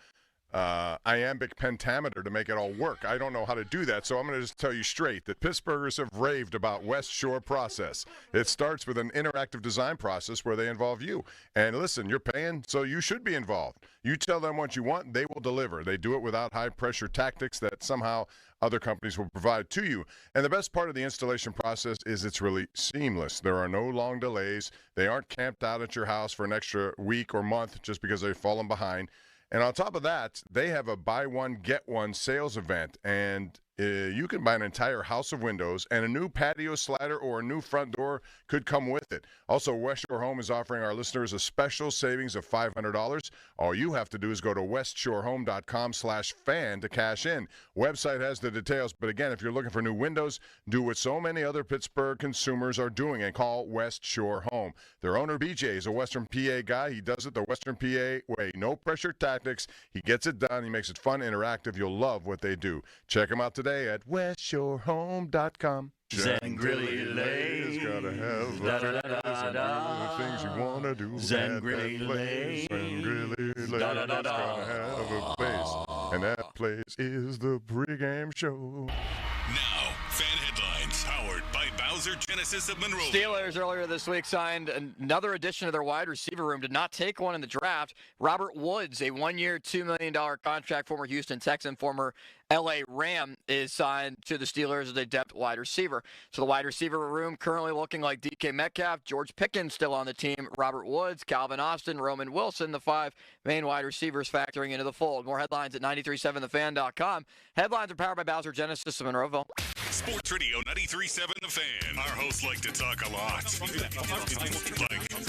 Speaker 18: iambic pentameter to make it all work. I don't know how to do that, so I'm going to just tell you straight that Pittsburghers have raved about West Shore Process. It starts with an interactive design process where they involve you. And listen, you're paying, so you should be involved. You tell them what you want, they will deliver. They do it without high-pressure tactics that somehow other companies will provide to you. And the best part of the installation process is it's really seamless. There are no long delays. They aren't camped out at your house for an extra week or month just because they've fallen behind. And on top of that, they have a buy one, get one sales event. And you can buy an entire house of windows, and a new patio slider or a new front door could come with it. Also, West Shore Home is offering our listeners a special savings of $500. All you have to do is go to westshorehome.com/fan to cash in. Website has the details, but again, if you're looking for new windows, do what so many other Pittsburgh consumers are doing and call West Shore Home. Their owner, BJ, is a Western PA guy. He does it the Western PA way. No pressure tactics. He gets it done. He makes it fun, interactive. You'll love what they do. Check him out today at westshorehome.com.
Speaker 3: Zangrilli Lace,
Speaker 18: gotta have the things you want to do.
Speaker 3: Zangrilli Lace,
Speaker 18: Shangri-La's gonna have a place, and that place is the pregame show.
Speaker 11: Now, fan headlines powered by Bowser Genesis of Monroe.
Speaker 8: Steelers earlier this week signed another addition to their wide receiver room. Did not take one in the draft. Robert Woods, a one-year, $2 million contract, former Houston Texan, former L.A. Ram, is signed to the Steelers as a depth wide receiver. So the wide receiver room currently looking like DK Metcalf, George Pickens still on the team, Robert Woods, Calvin Austin, Roman Wilson, the five main wide receivers factoring into the fold. More headlines at 937thefan.com. Headlines are powered by Bowser Genesis of Monroeville.
Speaker 11: Sports Radio 93.7 The Fan. Our hosts like to talk a lot. Like,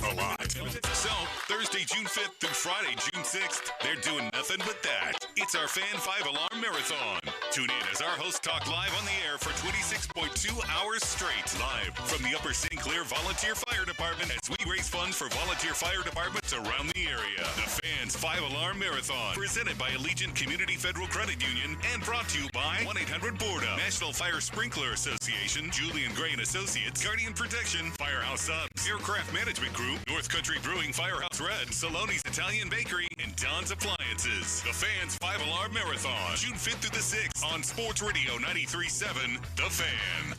Speaker 11: a lot. So, Thursday, June 5th through Friday, June 6th, they're doing nothing but that. It's our Fan 5-Alarm Marathon. Tune in as our hosts talk live on the air for 26.2 hours straight. Live from the Upper St. Clair Volunteer Fire Department as we raise funds for volunteer fire departments around the area. The Fan's 5-Alarm Marathon. Presented by Allegiant Community Federal Credit Union and brought to you by 1-800-BORDA, National Fire Sprinkler Association, Julian Gray and Associates, Guardian Protection, Firehouse Subs, Aircraft Management Group, North Country Brewing, Firehouse Red, Saloni's Italian Bakery, and Don's Appliances. The Fan's 5-Alarm Marathon, June 5th through the 6th on Sports Radio 93.7 The Fan.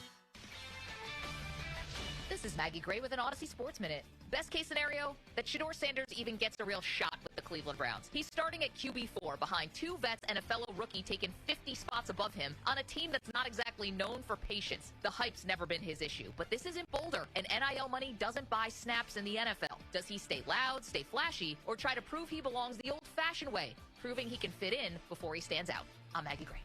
Speaker 9: This is Maggie Gray with an Odyssey Sports Minute. Best case scenario, that Shedeur Sanders even gets a real shot with the Cleveland Browns. He's starting at QB4 behind two vets and a fellow rookie taking 50 spots above him on a team that's not exactly known for patience. The hype's never been his issue, but this isn't Boulder, and NIL money doesn't buy snaps in the NFL. Does he stay loud, stay flashy, or try to prove he belongs the old-fashioned way, proving he can fit in before he stands out? I'm Maggie Gray.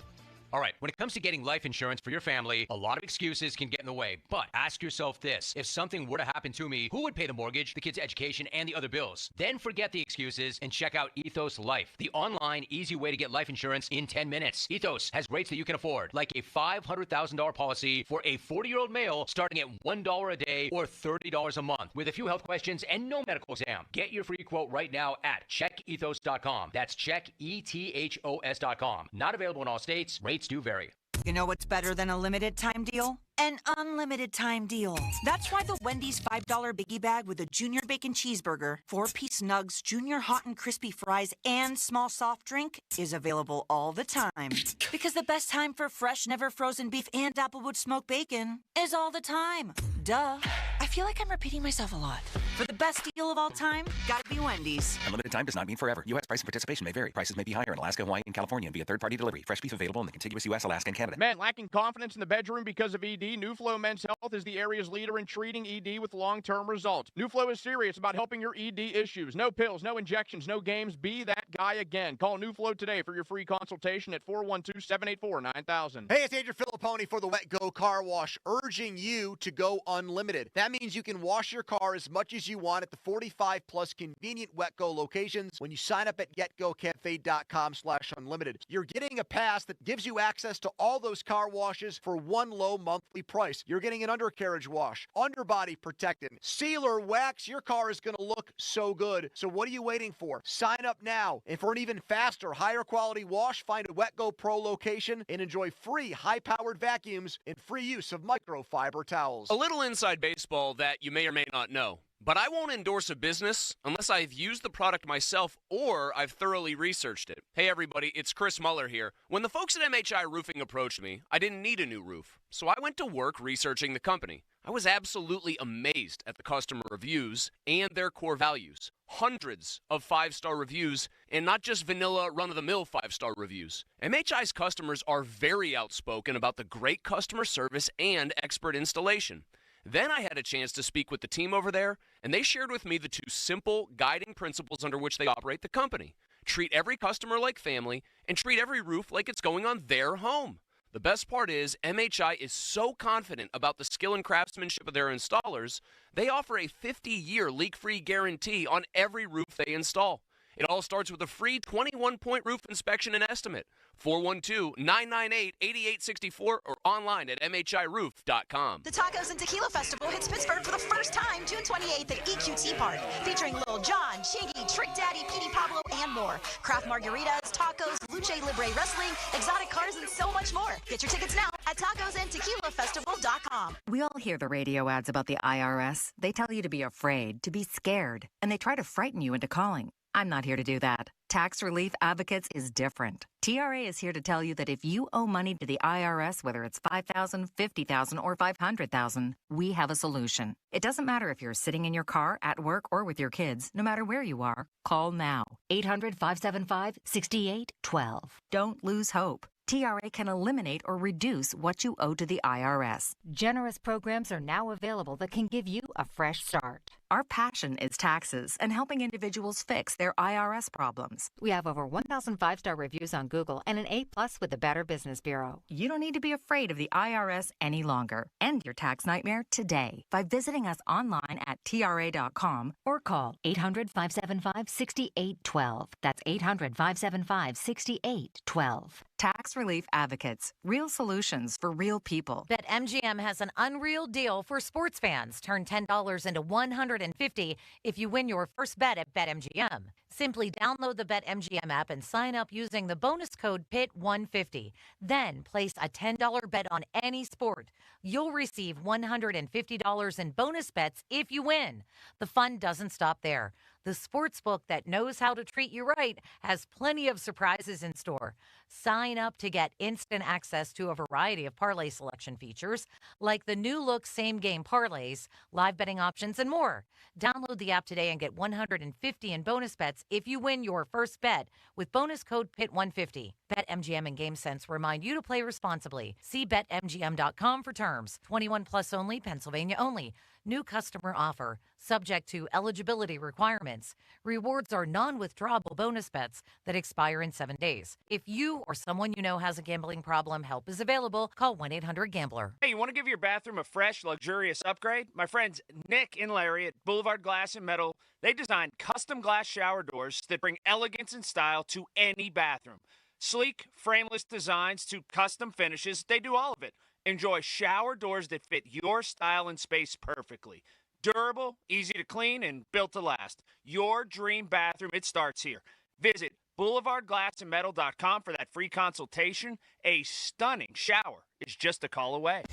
Speaker 10: All right, when it comes to getting life insurance for your family, a lot of excuses can get in the way. But ask yourself this: if something were to happen to me, who would pay the mortgage, the kids' education, and the other bills? Then forget the excuses and check out Ethos Life, the online, easy way to get life insurance in 10 minutes. Ethos has rates that you can afford, like a $500,000 policy for a 40-year-old male starting at $1 a day or $30 a month, with a few health questions and no medical exam. Get your free quote right now at checkethos.com. That's checkethos.com. Not available in all states. Rates do vary.
Speaker 12: You know what's better than a limited time deal? An unlimited time deal. That's why the Wendy's $5 biggie bag with a junior bacon cheeseburger, 4-piece nugs, junior hot and crispy fries, and small soft drink is available all the time. Because the best time for fresh, never frozen beef and Applewood smoked bacon is all the time. Duh. I feel like I'm repeating myself a lot. For the best deal of all time, gotta be Wendy's.
Speaker 13: Unlimited time does not mean forever. U.S. price and participation may vary. Prices may be higher in Alaska, Hawaii, and California via third-party delivery. Fresh beef available in the contiguous U.S., Alaska, and Canada.
Speaker 14: Men lacking confidence in the bedroom because of ED? NuFlow Men's Health is the area's leader in treating ED with long-term results. NuFlow is serious about helping your ED issues. No pills, no injections, no games. Be that guy again. Call NuFlow today for your free consultation at 412-784-9000.
Speaker 23: Hey, it's Andrew Filipponi for the Wet Go Car Wash, urging you to go unlimited. That means you can wash your car as much as you want at the 45-plus convenient Wet Go locations when you sign up at getgocafe.com/unlimited. You're getting a pass that gives you access to all those car washes for one low monthly price. You're getting an undercarriage wash, underbody protectant, sealer, wax. Your car is going to look so good. So what are you waiting for? Sign up now. And for an even faster, higher quality wash, find a Wet Go Pro location and enjoy free high-powered vacuums and free use of microfiber towels.
Speaker 25: A little inside baseball that you may or may not know. But I won't endorse a business unless I've used the product myself or I've thoroughly researched it. Hey everybody, it's Chris Muller here. When the folks at MHI Roofing approached me, I didn't need a new roof. So I went to work researching the company. I was absolutely amazed at the customer reviews and their core values. Hundreds of 5-star reviews, and not just vanilla run-of-the-mill 5-star reviews. MHI's customers are very outspoken about the great customer service and expert installation. Then I had a chance to speak with the team over there, and they shared with me the two simple guiding principles under which they operate the company. Treat every customer like family, and treat every roof like it's going on their home. The best part is MHI is so confident about the skill and craftsmanship of their installers, they offer a 50-year leak-free guarantee on every roof they install. It all starts with a free 21-point roof inspection and estimate. 412-998-8864 or online at MHIRoof.com.
Speaker 26: The Tacos and Tequila Festival hits Pittsburgh for the first time June 28th at EQT Park, featuring Lil Jon, Chiggy, Trick Daddy, Pitipaldo, and more. Craft margaritas, tacos, lucha libre wrestling, exotic cars, and so much more. Get your tickets now at tacosandtequilafestival.com.
Speaker 28: We all hear the radio ads about the IRS. They tell you to be afraid, to be scared, and they try to frighten you into calling.
Speaker 1: I'm not here to do that. Tax Relief Advocates is different. TRA is here to tell you that if you owe money to the IRS, whether it's $5,000, $50,000, or $500,000, we have a solution. It doesn't matter if you're sitting in your car, at work, or with your kids. No matter where you are, call now. 800-575-6812. Don't lose hope. TRA can eliminate or reduce what you owe to the IRS.
Speaker 5: Generous programs are now available that can give you a fresh start.
Speaker 1: Our passion is taxes and helping individuals fix their IRS problems.
Speaker 5: We have over 1,000 5-star reviews on Google and an A+ with the Better Business Bureau.
Speaker 1: You don't need to be afraid of the IRS any longer. End your tax nightmare today by visiting us online at TRA.com or call
Speaker 5: 800-575-6812. That's 800-575-6812.
Speaker 1: Tax Relief Advocates. Real solutions for real people.
Speaker 15: BetMGM has an unreal deal for sports fans. Turn $10 into $150 if you win your first bet at BetMGM. Simply download the BetMGM app and sign up using the bonus code PIT150. Then place a $10 bet on any sport. You'll receive $150 in bonus bets if you win. The fun doesn't stop there. The sportsbook that knows how to treat you right has plenty of surprises in store. Sign up to get instant access to a variety of parlay selection features, like the new look same-game parlays, live betting options, and more. Download the app today and get $150 in bonus bets if you win your first bet with bonus code PIT150. BetMGM and GameSense remind you to play responsibly. See BetMGM.com for terms. 21 plus only, Pennsylvania only. New customer offer. Subject to eligibility requirements. Rewards are non-withdrawable bonus bets that expire in 7 days. If you or someone you know has a gambling problem, help is available. Call 1-800-GAMBLER.
Speaker 2: Hey, you want to give your bathroom a fresh, luxurious upgrade? My friends Nick and Larry at Boulevard Glass and Metal, they designed custom glass shower doors that bring elegance and style to any bathroom. Sleek, frameless designs to custom finishes, they do all of it. Enjoy shower doors that fit your style and space perfectly. Durable, easy to clean, and built to last. Your dream bathroom, it starts here. Visit BoulevardGlassandMetal.com for that free consultation. A stunning shower is just a call away.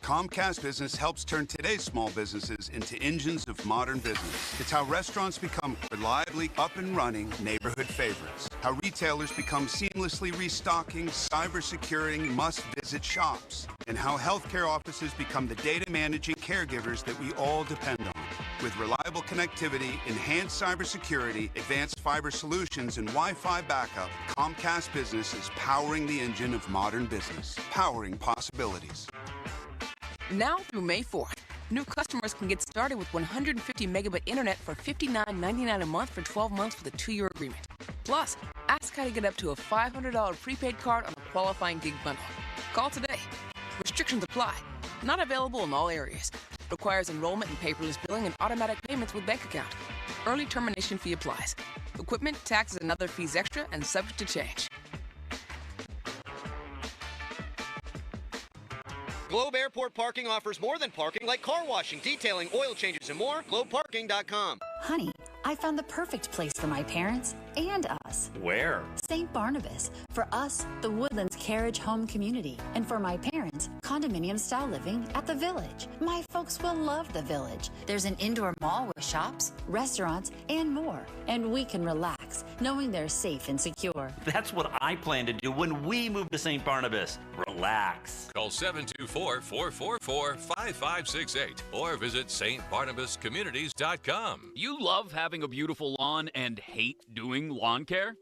Speaker 17: Comcast Business helps turn today's small businesses into engines of modern business. It's how restaurants become reliably up and running neighborhood favorites. How retailers become seamlessly restocking, cyber-securing, must-visit shops. And how healthcare offices become the data-managing caregivers that we all depend on. With reliable connectivity, enhanced cybersecurity, advanced fiber solutions, and Wi-Fi backup, Comcast Business is powering the engine of modern business. Powering possibilities.
Speaker 19: Now through May 4th, new customers can get started with 150 megabit internet for $59.99 a month for 12 months with a 2-year agreement. Plus, ask how to get up to a $500 prepaid card on a qualifying gig bundle. Call today. Restrictions apply. Not available in all areas. Requires enrollment in paperless billing and automatic payments with bank account. Early termination fee applies. Equipment, taxes, and other fees extra and subject to change.
Speaker 20: Globe Airport Parking offers more than parking, like car washing, detailing, oil changes, and more. GlobeParking.com.
Speaker 22: Honey, I found the perfect place for my parents and us.
Speaker 20: Where?
Speaker 22: St. Barnabas. For us, the Woodlands Carriage Home Community. And for my parents, condominium-style living at the Village. My folks will love the Village. There's an indoor mall with shops, restaurants, and more. And we can relax, knowing they're safe and secure.
Speaker 27: That's what I plan to do when we move to St. Barnabas. Relax.
Speaker 11: Call 724-444-5568 or visit stbarnabascommunities.com.
Speaker 28: You love having a beautiful lawn and hate doing lawn care?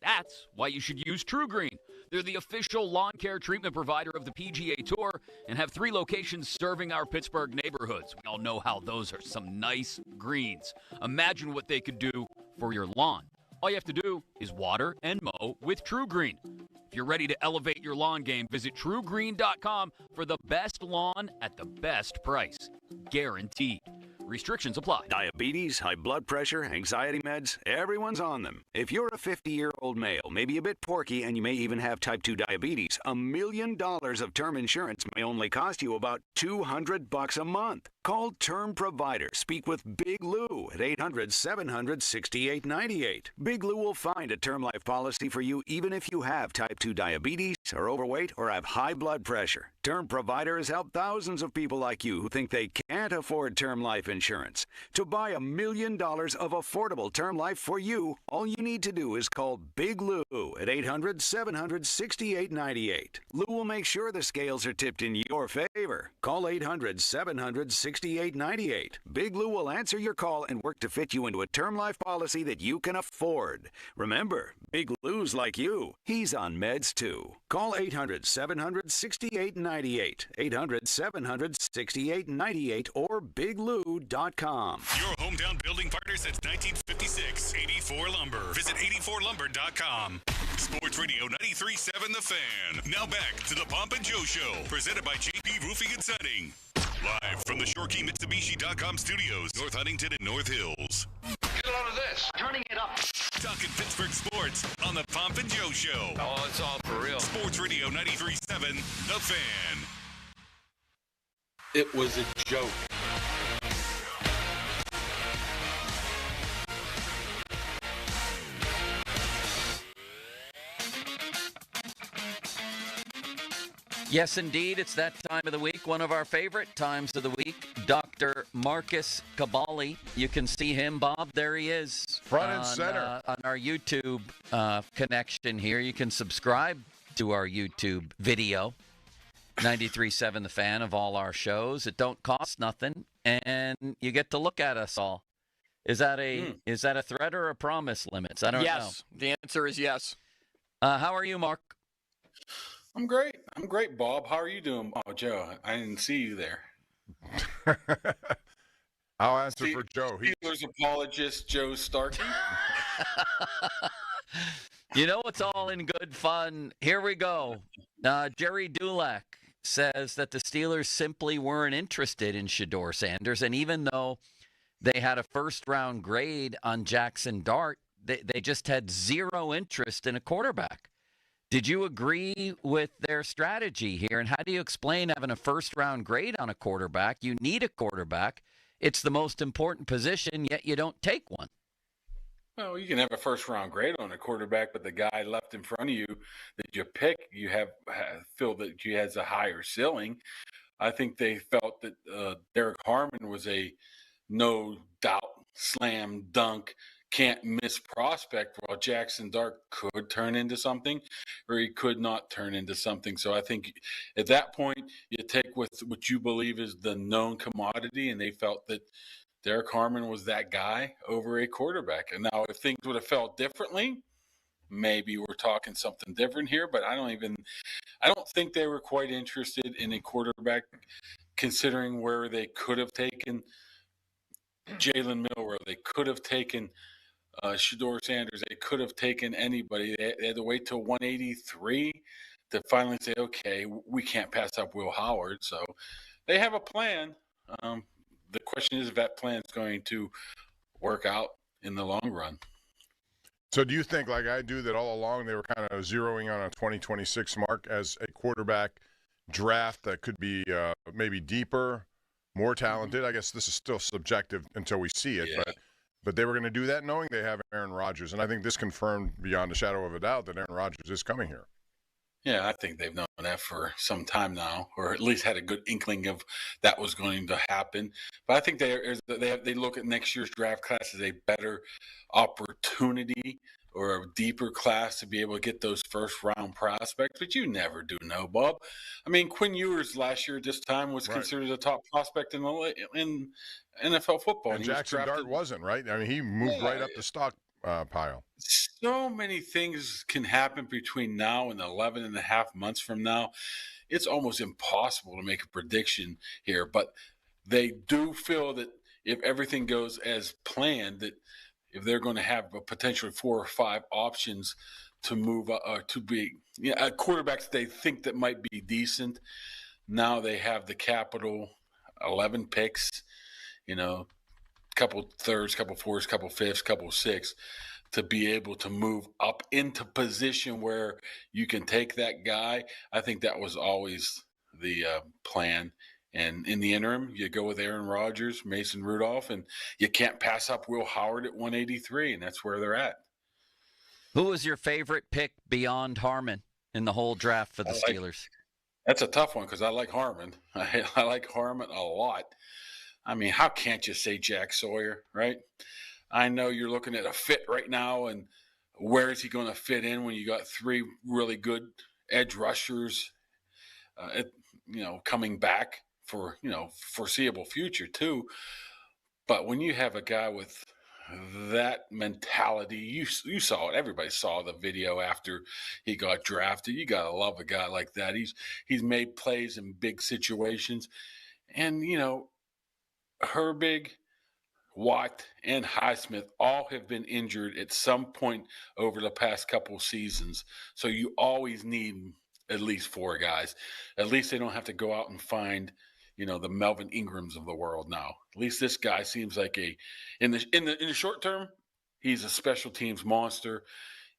Speaker 28: That's why you should use True Green. They're the official lawn care treatment provider of the PGA Tour and have 3 locations serving our Pittsburgh neighborhoods. We all know how those are some nice greens. Imagine what they could do for your lawn. All you have to do is water and mow with True Green. If you're ready to elevate your lawn game, visit TrueGreen.com for the best lawn at the best price. Guaranteed. Restrictions apply.
Speaker 21: Diabetes, high blood pressure, anxiety meds, everyone's on them. If you're a 50-year-old male, maybe a bit porky, and you may even have type 2 diabetes, $1 million of term insurance may only cost you about $200 a month. Call Term Provider. Speak with Big Lou at 800-700-6898. Big Lou will find a term life policy for you even if you have type 2 diabetes, are overweight, or have high blood pressure. Term Provider has helped thousands of people like you who think they can't afford term life insurance. To buy $1 million of affordable term life for you, all you need to do is call Big Lou at 800-700-6898. Lou will make sure the scales are tipped in your favor. Call 800-700-6898. Big Lou will answer your call and work to fit you into a term life policy that you can afford. Remember, Big Lou's like you. He's on meds too. Call 800-700-6898. 800-700-6898 or biglou.com.
Speaker 11: Your hometown building partner since 1956. 84 Lumber. Visit 84lumber.com. Sports Radio 93.7 The Fan. Now back to the Pomp and Joe Show, presented by JP Roofing and Siding. Live from the ShoreKeyMitsubishi.com studios, North Huntington and North Hills.
Speaker 3: Get a load of this. Turning it up.
Speaker 11: Talking Pittsburgh sports on the Pomp and Joe Show.
Speaker 3: Oh, it's all for real.
Speaker 11: Sports Radio 93.7 The Fan.
Speaker 4: It was a joke.
Speaker 6: Yes, indeed. It's that time of the week, one of our favorite times of the week. Dr. Marcus Kabali. You can see him, Bob. There he is.
Speaker 7: Front and center.
Speaker 6: On our YouTube connection here. You can subscribe to our YouTube video. 93.7 The Fan of all our shows. It don't cost nothing, and you get to look at us all. Is that a threat or a promise, Limits? I don't know.
Speaker 14: Yes. The answer is yes.
Speaker 6: How are you, Mark?
Speaker 4: I'm great. I'm great, Bob. How are you doing? Oh, Joe, I didn't see you there.
Speaker 7: I'll answer for Joe.
Speaker 4: Steelers apologist Joe Starkey.
Speaker 6: You know, it's all in good fun. Here we go. Jerry Dulac says that the Steelers simply weren't interested in Shedeur Sanders, and even though they had a first-round grade on Jackson Dart, they just had zero interest in a quarterback. Did you agree with their strategy here? And how do you explain having a first-round grade on a quarterback? You need a quarterback. It's the most important position, yet you don't take one.
Speaker 4: Well, you can have a first-round grade on a quarterback, but the guy left in front of you that you pick, you feel that he has a higher ceiling. I think they felt that Derek Harmon was a no-doubt slam dunk can't miss prospect, while Jackson Dart could turn into something or he could not turn into something. So I think at that point you take with what you believe is the known commodity, and they felt that Derek Harmon was that guy over a quarterback. And now if things would have felt differently, maybe we're talking something different here, but I don't think they were quite interested in a quarterback, considering where they could have taken Jalen Milroe, they could have taken Shedeur Sanders, they could have taken anybody. They had to wait till 183 to finally say, okay, we can't pass up Will Howard. So they have a plan. The question is if that plan is going to work out in the long run.
Speaker 7: So do you think, like I do, that all along they were kind of zeroing on a 2026 mark as a quarterback draft that could be maybe deeper, more talented? I guess this is still subjective until we see it, but they were going to do that knowing they have Aaron Rodgers. And I think this confirmed beyond a shadow of a doubt that Aaron Rodgers is coming here.
Speaker 4: Yeah, I think they've known that for some time now, or at least had a good inkling of that was going to happen. But I think they look at next year's draft class as a better opportunity or a deeper class to be able to get those first-round prospects, but you never do know, Bob. I mean, Quinn Ewers last year at this time was considered a top prospect in NFL football.
Speaker 7: And Jackson Dart wasn't, right? I mean, he moved right up the stock pile.
Speaker 4: So many things can happen between now and 11 and a half months from now. It's almost impossible to make a prediction here, but they do feel that if everything goes as planned, that if they're going to have a potentially 4 or 5 options to move to be quarterbacks they think that might be decent, now they have the capital, 11 picks, couple thirds, couple fourths, couple fifths, couple sixths, to be able to move up into position where you can take that guy. I think that was always the plan, And in the interim, you go with Aaron Rodgers, Mason Rudolph, and you can't pass up Will Howard at 183, and that's where they're at.
Speaker 6: Who was your favorite pick beyond Harmon in the whole draft for the Steelers?
Speaker 4: That's a tough one because I like Harmon. I like Harmon a lot. I mean, how can't you say Jack Sawyer, right? I know you're looking at a fit right now, and where is he going to fit in when you got three really good edge rushers, coming back for, foreseeable future too. But when you have a guy with that mentality, you saw it. Everybody saw the video after he got drafted. You got to love a guy like that. He's made plays in big situations. And, Herbig, Watt, and Highsmith all have been injured at some point over the past couple seasons. So you always need at least four guys. At least they don't have to go out and find, the Melvin Ingrams of the world now. At least this guy seems like in the short term, he's a special teams monster.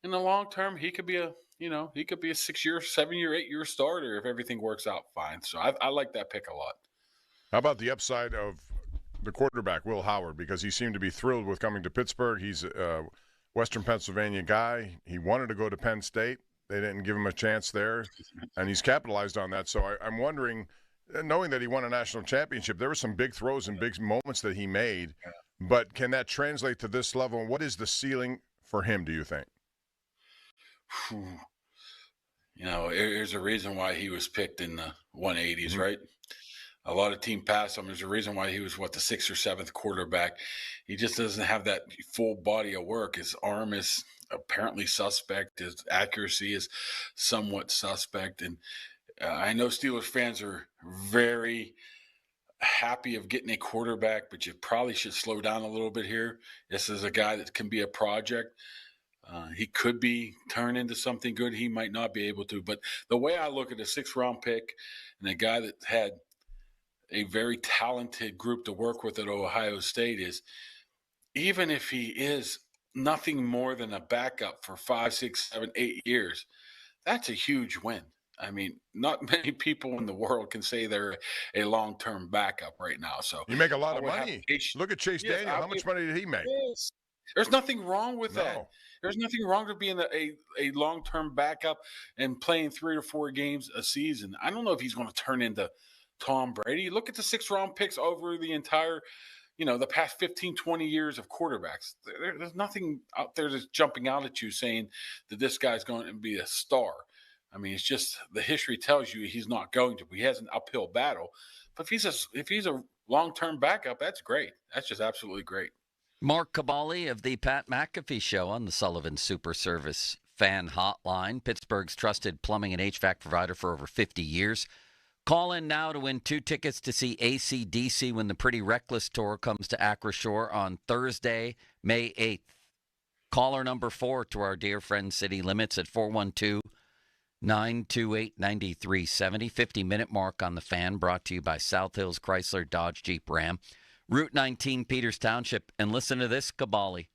Speaker 4: In the long term, he could be a 6-year, 7-year, 8-year starter if everything works out fine. So I like that pick a lot.
Speaker 7: How about the upside of the quarterback, Will Howard, because he seemed to be thrilled with coming to Pittsburgh. He's a Western Pennsylvania guy. He wanted to go to Penn State. They didn't give him a chance there, and he's capitalized on that. So I'm wondering, knowing that he won a national championship, there were some big throws and big moments that he made, but can that translate to this level? And what is the ceiling for him, do you think?
Speaker 4: There's a reason why he was picked in the 180s, right? A lot of team passed him. There's a reason why he was, the 6th or 7th quarterback. He just doesn't have that full body of work. His arm is apparently suspect. His accuracy is somewhat suspect. And I know Steelers fans are very happy of getting a quarterback, but you probably should slow down a little bit here. This is a guy that can be a project. He could be turned into something good. He might not be able to. But the way I look at a 6th-round pick and a guy that had a very talented group to work with at Ohio State is, even if he is nothing more than a backup for 5, 6, 7, 8 years, that's a huge win. I mean, not many people in the world can say they're a long-term backup right now. So
Speaker 7: you make a lot of money. Look at Chase Daniel. How much money did he make?
Speaker 4: Yes. There's nothing wrong with that. There's nothing wrong with being a long-term backup and playing 3 or 4 games a season. I don't know if he's going to turn into Tom Brady. Look at the 6th-round picks over the entire, the past 15, 20 years of quarterbacks. There's nothing out there that's jumping out at you saying that this guy's going to be a star. I mean, it's just the history tells you he's not going to. He has an uphill battle. But if he's a long-term backup, that's great. That's just absolutely great.
Speaker 6: Mark Caballi of the Pat McAfee Show on the Sullivan Super Service Fan Hotline, Pittsburgh's trusted plumbing and HVAC provider for over 50 years. Call in now to win 2 tickets to see AC/DC when the Pretty Reckless Tour comes to Acrisure on Thursday, May 8th. Caller number 4 to our dear friend City Limits at 412-928-9370. 50-minute mark on the Fan, brought to you by South Hills Chrysler Dodge Jeep Ram. Route 19, Peters Township. And listen to this, Caballi.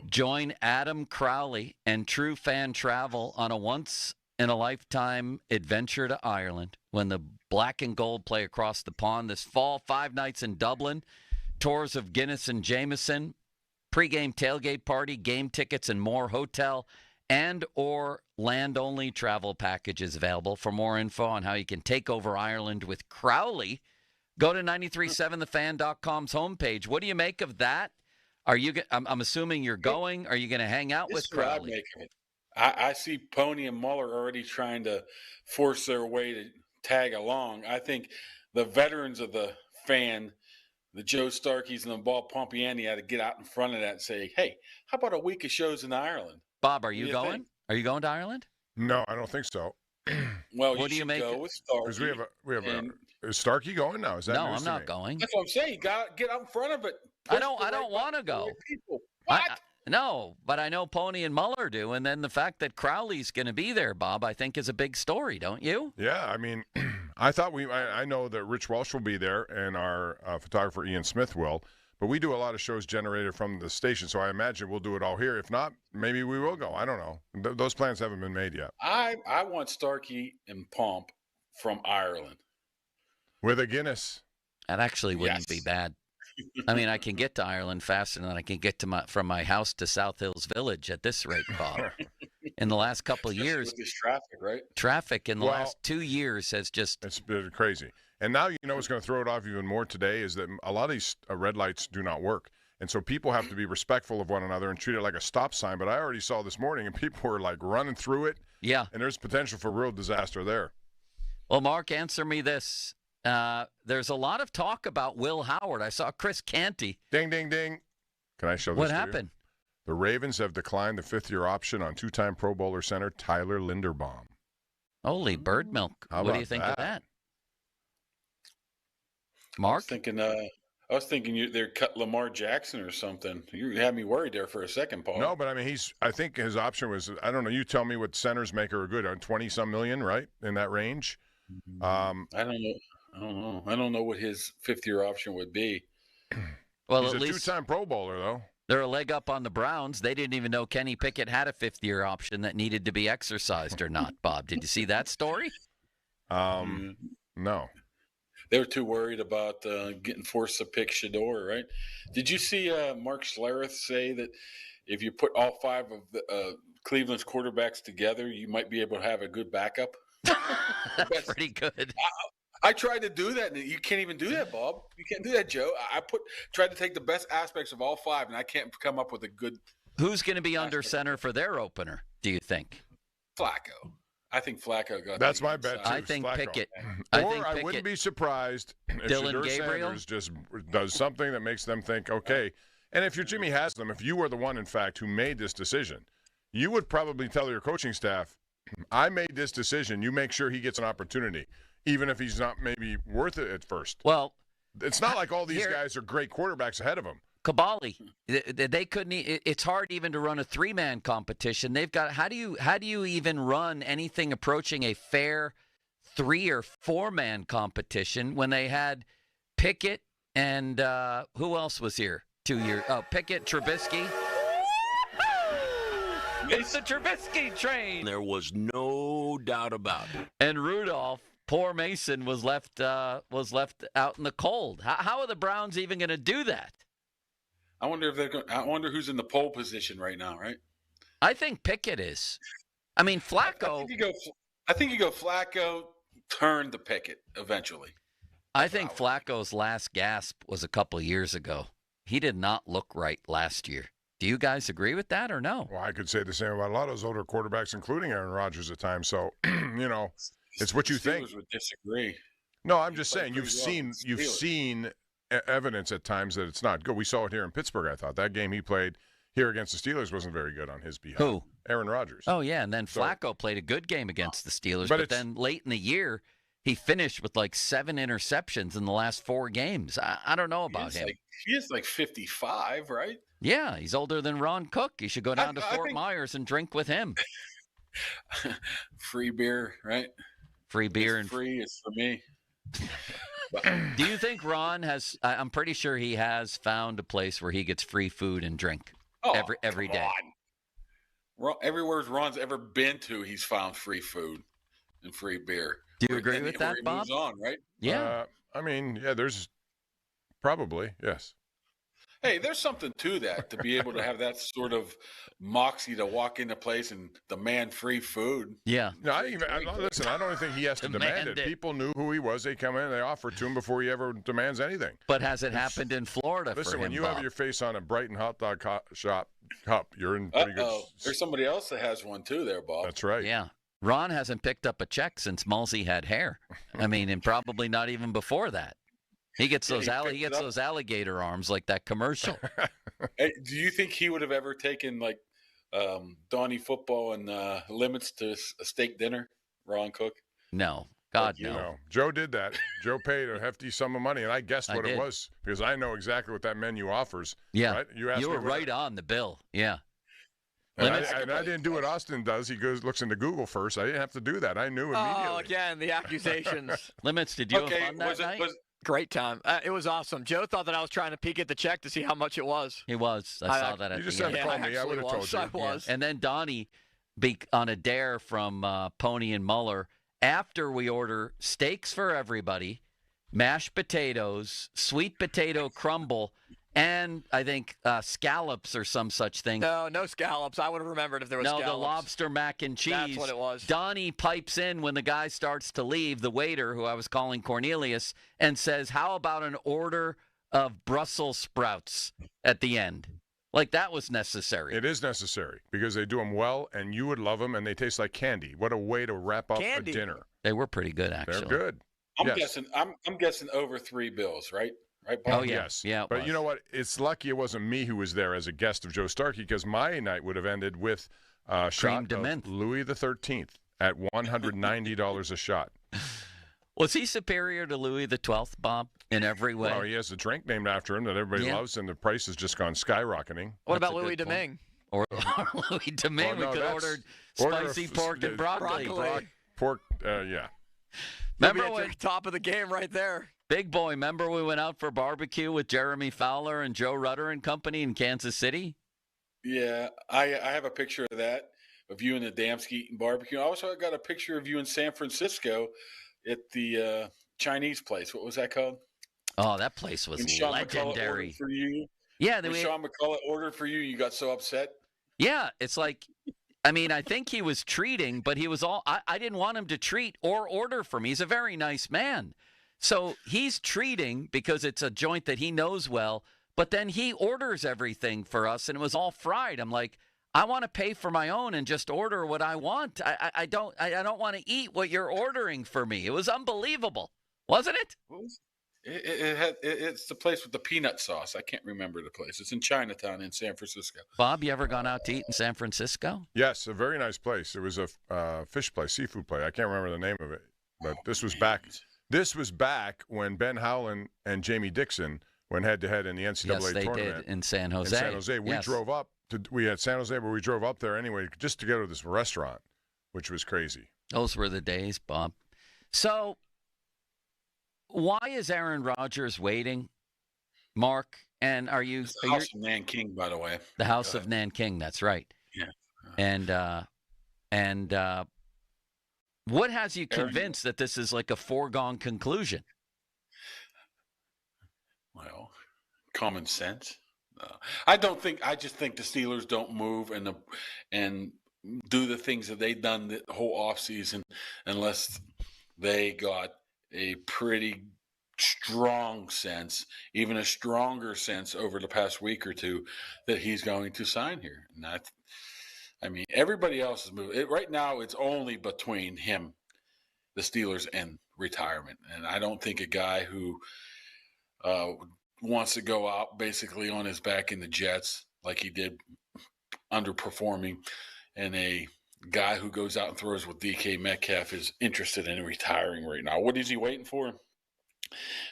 Speaker 6: Join Adam Crowley and True Fan Travel on a once-in-a-lifetime adventure to Ireland when the Black and Gold play across the pond this fall. 5 nights in Dublin, tours of Guinness and Jameson, pregame tailgate party, game tickets, and more. Hotel and or land-only travel packages available. For more info on how you can take over Ireland with Crowley, go to 937thefan.com's homepage. What do you make of that? Are you? I'm assuming you're going. Are you going to hang out with Crowley?
Speaker 4: I see Pony and Muller already trying to force their way to tag along. I think the veterans of the Fan, the Joe Starkeys and the Bob Pompiani, had to get out in front of that and say, hey, how about a week of shows in Ireland?
Speaker 6: Bob, are you going? Think? Are you going to Ireland?
Speaker 7: No, I don't think so.
Speaker 4: Well,
Speaker 6: what do you make?
Speaker 4: Go with Starkey.
Speaker 7: Is Starkey going now? Is that
Speaker 6: no, I'm not going.
Speaker 4: That's what I'm saying. You got to get out in front of it.
Speaker 6: I don't want to go.
Speaker 4: What?
Speaker 6: No, but I know Pony and Muller do, and then the fact that Crowley's going to be there, Bob, I think is a big story, don't you?
Speaker 7: Yeah, I mean, I know that Rich Welsh will be there, and our photographer Ian Smith will, but we do a lot of shows generated from the station, so I imagine we'll do it all here. If not, maybe we will go. I don't know. Those plans haven't been made yet.
Speaker 4: I want Starkey and Pomp from Ireland.
Speaker 7: With a Guinness.
Speaker 6: That actually wouldn't be bad. I mean, I can get to Ireland faster than I can get to from my house to South Hills Village at this rate, Bob. In the last couple of years,
Speaker 4: with this traffic, right?
Speaker 6: Traffic in the last 2 years has just...
Speaker 7: It's been crazy. And now, what's going to throw it off even more today is that a lot of these red lights do not work. And so people have to be respectful of one another and treat it like a stop sign. But I already saw this morning, and people were, like, running through it.
Speaker 6: Yeah.
Speaker 7: And there's potential for real disaster there.
Speaker 6: Well, Mark, answer me this. There's a lot of talk about Will Howard. I saw Chris Canty.
Speaker 7: Ding, ding, ding. Can I show this
Speaker 6: What
Speaker 7: to you?
Speaker 6: happened?
Speaker 7: The Ravens have declined the fifth-year option on two-time Pro Bowler center Tyler Linderbaum.
Speaker 6: Holy bird milk. What do you think of that? Mark?
Speaker 4: I was thinking they cut Lamar Jackson or something. You had me worried there for a second, Paul.
Speaker 7: No, but I mean, I think his option was, I don't know, you tell me what centers make are good, on 20-some million, right, in that range?
Speaker 4: I don't know. I don't know what his fifth-year option would be.
Speaker 6: Well,
Speaker 7: he's
Speaker 6: at
Speaker 7: a
Speaker 6: least
Speaker 7: two-time Pro Bowler, though.
Speaker 6: They're a leg up on the Browns. They didn't even know Kenny Pickett had a fifth-year option that needed to be exercised or not, Bob. Did you see that story?
Speaker 7: No.
Speaker 4: They were too worried about getting forced to pick Shador, right? Did you see Mark Schlereth say that if you put all five of the, Cleveland's quarterbacks together, you might be able to have a good backup?
Speaker 6: That's pretty good.
Speaker 4: I tried to do that, and you can't even do that, Bob. You can't do that, Joe. Tried to take the best aspects of all five, and I can't come up with a good.
Speaker 6: Who's going to be under center for their opener, do you think?
Speaker 4: Flacco. I think Flacco got.
Speaker 7: That's my bet, too.
Speaker 6: I think
Speaker 7: Flacco.
Speaker 6: Pickett.
Speaker 7: I wouldn't be surprised if
Speaker 6: Dylan
Speaker 7: Shador
Speaker 6: Gabriel
Speaker 7: Sanders just does something that makes them think, okay. And if you're Jimmy Haslam, if you were the one, in fact, who made this decision, you would probably tell your coaching staff, I made this decision. You make sure he gets an opportunity, even if he's not maybe worth it at first.
Speaker 6: Well,
Speaker 7: it's not like all these guys are great quarterbacks ahead of him.
Speaker 6: Kabali, they couldn't. It's hard even to run a three-man competition. They've got. How do you even run anything approaching a fair 3 or 4-man competition when they had Pickett and who else was here 2 years? Oh, Pickett, Trubisky. It's the Trubisky train.
Speaker 8: There was no doubt about it.
Speaker 6: And Rudolph, poor Mason, was left out in the cold. How are the Browns even going to do that?
Speaker 4: I wonder if they're going. I wonder who's in the pole position right now. Right.
Speaker 6: I think Pickett is. I mean, Flacco.
Speaker 4: I think you go Flacco, turn to Pickett eventually.
Speaker 6: I think Flacco's last gasp was a couple of years ago. He did not look right last year. Do you guys agree with that or no?
Speaker 7: Well, I could say the same about a lot of those older quarterbacks, including Aaron Rodgers at times. So, it's what you think.
Speaker 4: Steelers would disagree.
Speaker 7: No, I'm just saying you've seen evidence at times that it's not good. We saw it here in Pittsburgh, I thought. That game he played here against the Steelers wasn't very good on his behalf.
Speaker 6: Who?
Speaker 7: Aaron Rodgers.
Speaker 6: Oh, yeah, and then Flacco played a good game against the Steelers, but then late in the year, he finished with like 7 interceptions in the last 4 games. I don't know about him.
Speaker 4: He is like 55, right?
Speaker 6: Yeah, he's older than Ron Cook. You should go down to Fort Myers and drink with him.
Speaker 4: Free beer, right?
Speaker 6: Free beer.
Speaker 4: It's free is for me.
Speaker 6: Do you think Ron has – I'm pretty sure he has found a place where he gets free food and drink every day.
Speaker 4: Everywhere Ron's ever been to, he's found free food and free beer.
Speaker 6: Do you agree with that, Bob?
Speaker 4: Moves on, right?
Speaker 6: Yeah.
Speaker 7: There's probably, yes.
Speaker 4: Hey, there's something to that, to be able to have that sort of moxie to walk into place and demand free food.
Speaker 6: Yeah.
Speaker 7: No, listen, I don't think he has to demand it. People knew who he was. They come in and they offer to him before he ever demands anything.
Speaker 6: But has it happened in Florida
Speaker 7: listen,
Speaker 6: for him,
Speaker 7: when you
Speaker 6: Bob?
Speaker 7: have your face on a Brighton hot dog shop cup, you're in pretty good.
Speaker 4: There's somebody else that has one too there, Bob.
Speaker 7: That's right.
Speaker 6: Yeah. Ron hasn't picked up a check since Mulsey had hair. I mean, and probably not even before that. He gets those those alligator arms like that commercial.
Speaker 4: Hey, do you think he would have ever taken like Donnie football and limits to a steak dinner, Ron Cook?
Speaker 6: No. God, no.
Speaker 7: Joe did that. Joe paid a hefty sum of money, and I guessed what it was because I know exactly what that menu offers.
Speaker 6: Yeah.
Speaker 7: Right?
Speaker 6: You were right on the bill. Yeah.
Speaker 7: And I didn't do what Austin does. He looks into Google first. I didn't have to do that. I knew immediately.
Speaker 9: Oh, again, the accusations.
Speaker 6: Limits, did you have fun that night?
Speaker 9: Great time. It was awesome. Joe thought that I was trying to peek at the check to see how much it was.
Speaker 6: He was. I saw that at the end.
Speaker 7: You just haven't told me. I would have told you.
Speaker 9: I was.
Speaker 6: And then Donnie, on a dare from Pony and Muller, after we order steaks for everybody, mashed potatoes, sweet potato crumble, and I think scallops or some such thing.
Speaker 9: No scallops. I would have remembered if there was scallops.
Speaker 6: No, the lobster mac and cheese.
Speaker 9: That's what it was.
Speaker 6: Donnie pipes in when the guy starts to leave, the waiter, who I was calling Cornelius, and says, how about an order of Brussels sprouts at the end? Like, that was necessary.
Speaker 7: It is necessary because they do them well, and you would love them, and they taste like candy. What a way to wrap up a dinner.
Speaker 6: They were pretty good, actually.
Speaker 7: They're good.
Speaker 4: I'm guessing over $3 right? Right, Bob?
Speaker 7: Oh, yes.
Speaker 6: Yeah,
Speaker 7: but you know what? It's lucky it wasn't me who was there as a guest of Joe Starkey, because my night would have ended with a shot of Louis XIII at $190 a shot.
Speaker 6: Was he superior to Louis XII, Bob, in every way?
Speaker 7: Well, he has a drink named after him that everybody loves, and the price has just gone skyrocketing.
Speaker 9: What about Louis Domingue?
Speaker 6: Or Louis Domingue, we could order spicy pork and broccoli.
Speaker 7: Pork, yeah.
Speaker 6: Remember when
Speaker 9: top of the game right there?
Speaker 6: Big boy, remember we went out for barbecue with Jeremy Fowler and Joe Rudder and company in Kansas City?
Speaker 4: Yeah, I have a picture of that, of you and the Damski eating barbecue. I also got a picture of you in San Francisco at the Chinese place. What was that called?
Speaker 6: Oh, that place was legendary.
Speaker 4: For you.
Speaker 6: Yeah,
Speaker 4: when Sean McCullough ordered for you, you got so upset.
Speaker 6: Yeah, it's like, I mean, I think he was treating, but he was I didn't want him to treat or order for me. He's a very nice man. So he's treating because it's a joint that he knows well, but then he orders everything for us, and it was all fried. I'm like, I want to pay for my own and just order what I want. I don't want to eat what you're ordering for me. It was unbelievable, wasn't it?
Speaker 4: It's the place with the peanut sauce. I can't remember the place. It's in Chinatown in San Francisco.
Speaker 6: Bob, you ever gone out to eat in San Francisco?
Speaker 7: Yes, a very nice place. It was a fish place, seafood place. I can't remember the name of it, but this was back. This was back when Ben Howland and Jamie Dixon went head-to-head in the NCAA tournament.
Speaker 6: Yes, they did in San Jose.
Speaker 7: In San Jose. We drove up. We had San Jose, but we drove up there anyway just to go to this restaurant, which was crazy.
Speaker 6: Those were the days, Bob. So why is Aaron Rodgers waiting, Mark? And are you –
Speaker 4: the House of Nanking, by the way.
Speaker 6: The House of Nanking, that's right.
Speaker 4: Yeah.
Speaker 6: And what has you convinced that this is like a foregone conclusion?
Speaker 4: Well, common sense. I just think the Steelers don't move and do the things that they've done the whole offseason unless they got a pretty strong sense, even a stronger sense over the past week or two, that he's going to sign here. And everybody else is moving. Right now, it's only between him, the Steelers, and retirement. And I don't think a guy who wants to go out basically on his back in the Jets like he did, underperforming, and a guy who goes out and throws with DK Metcalf is interested in retiring right now. What is he waiting for?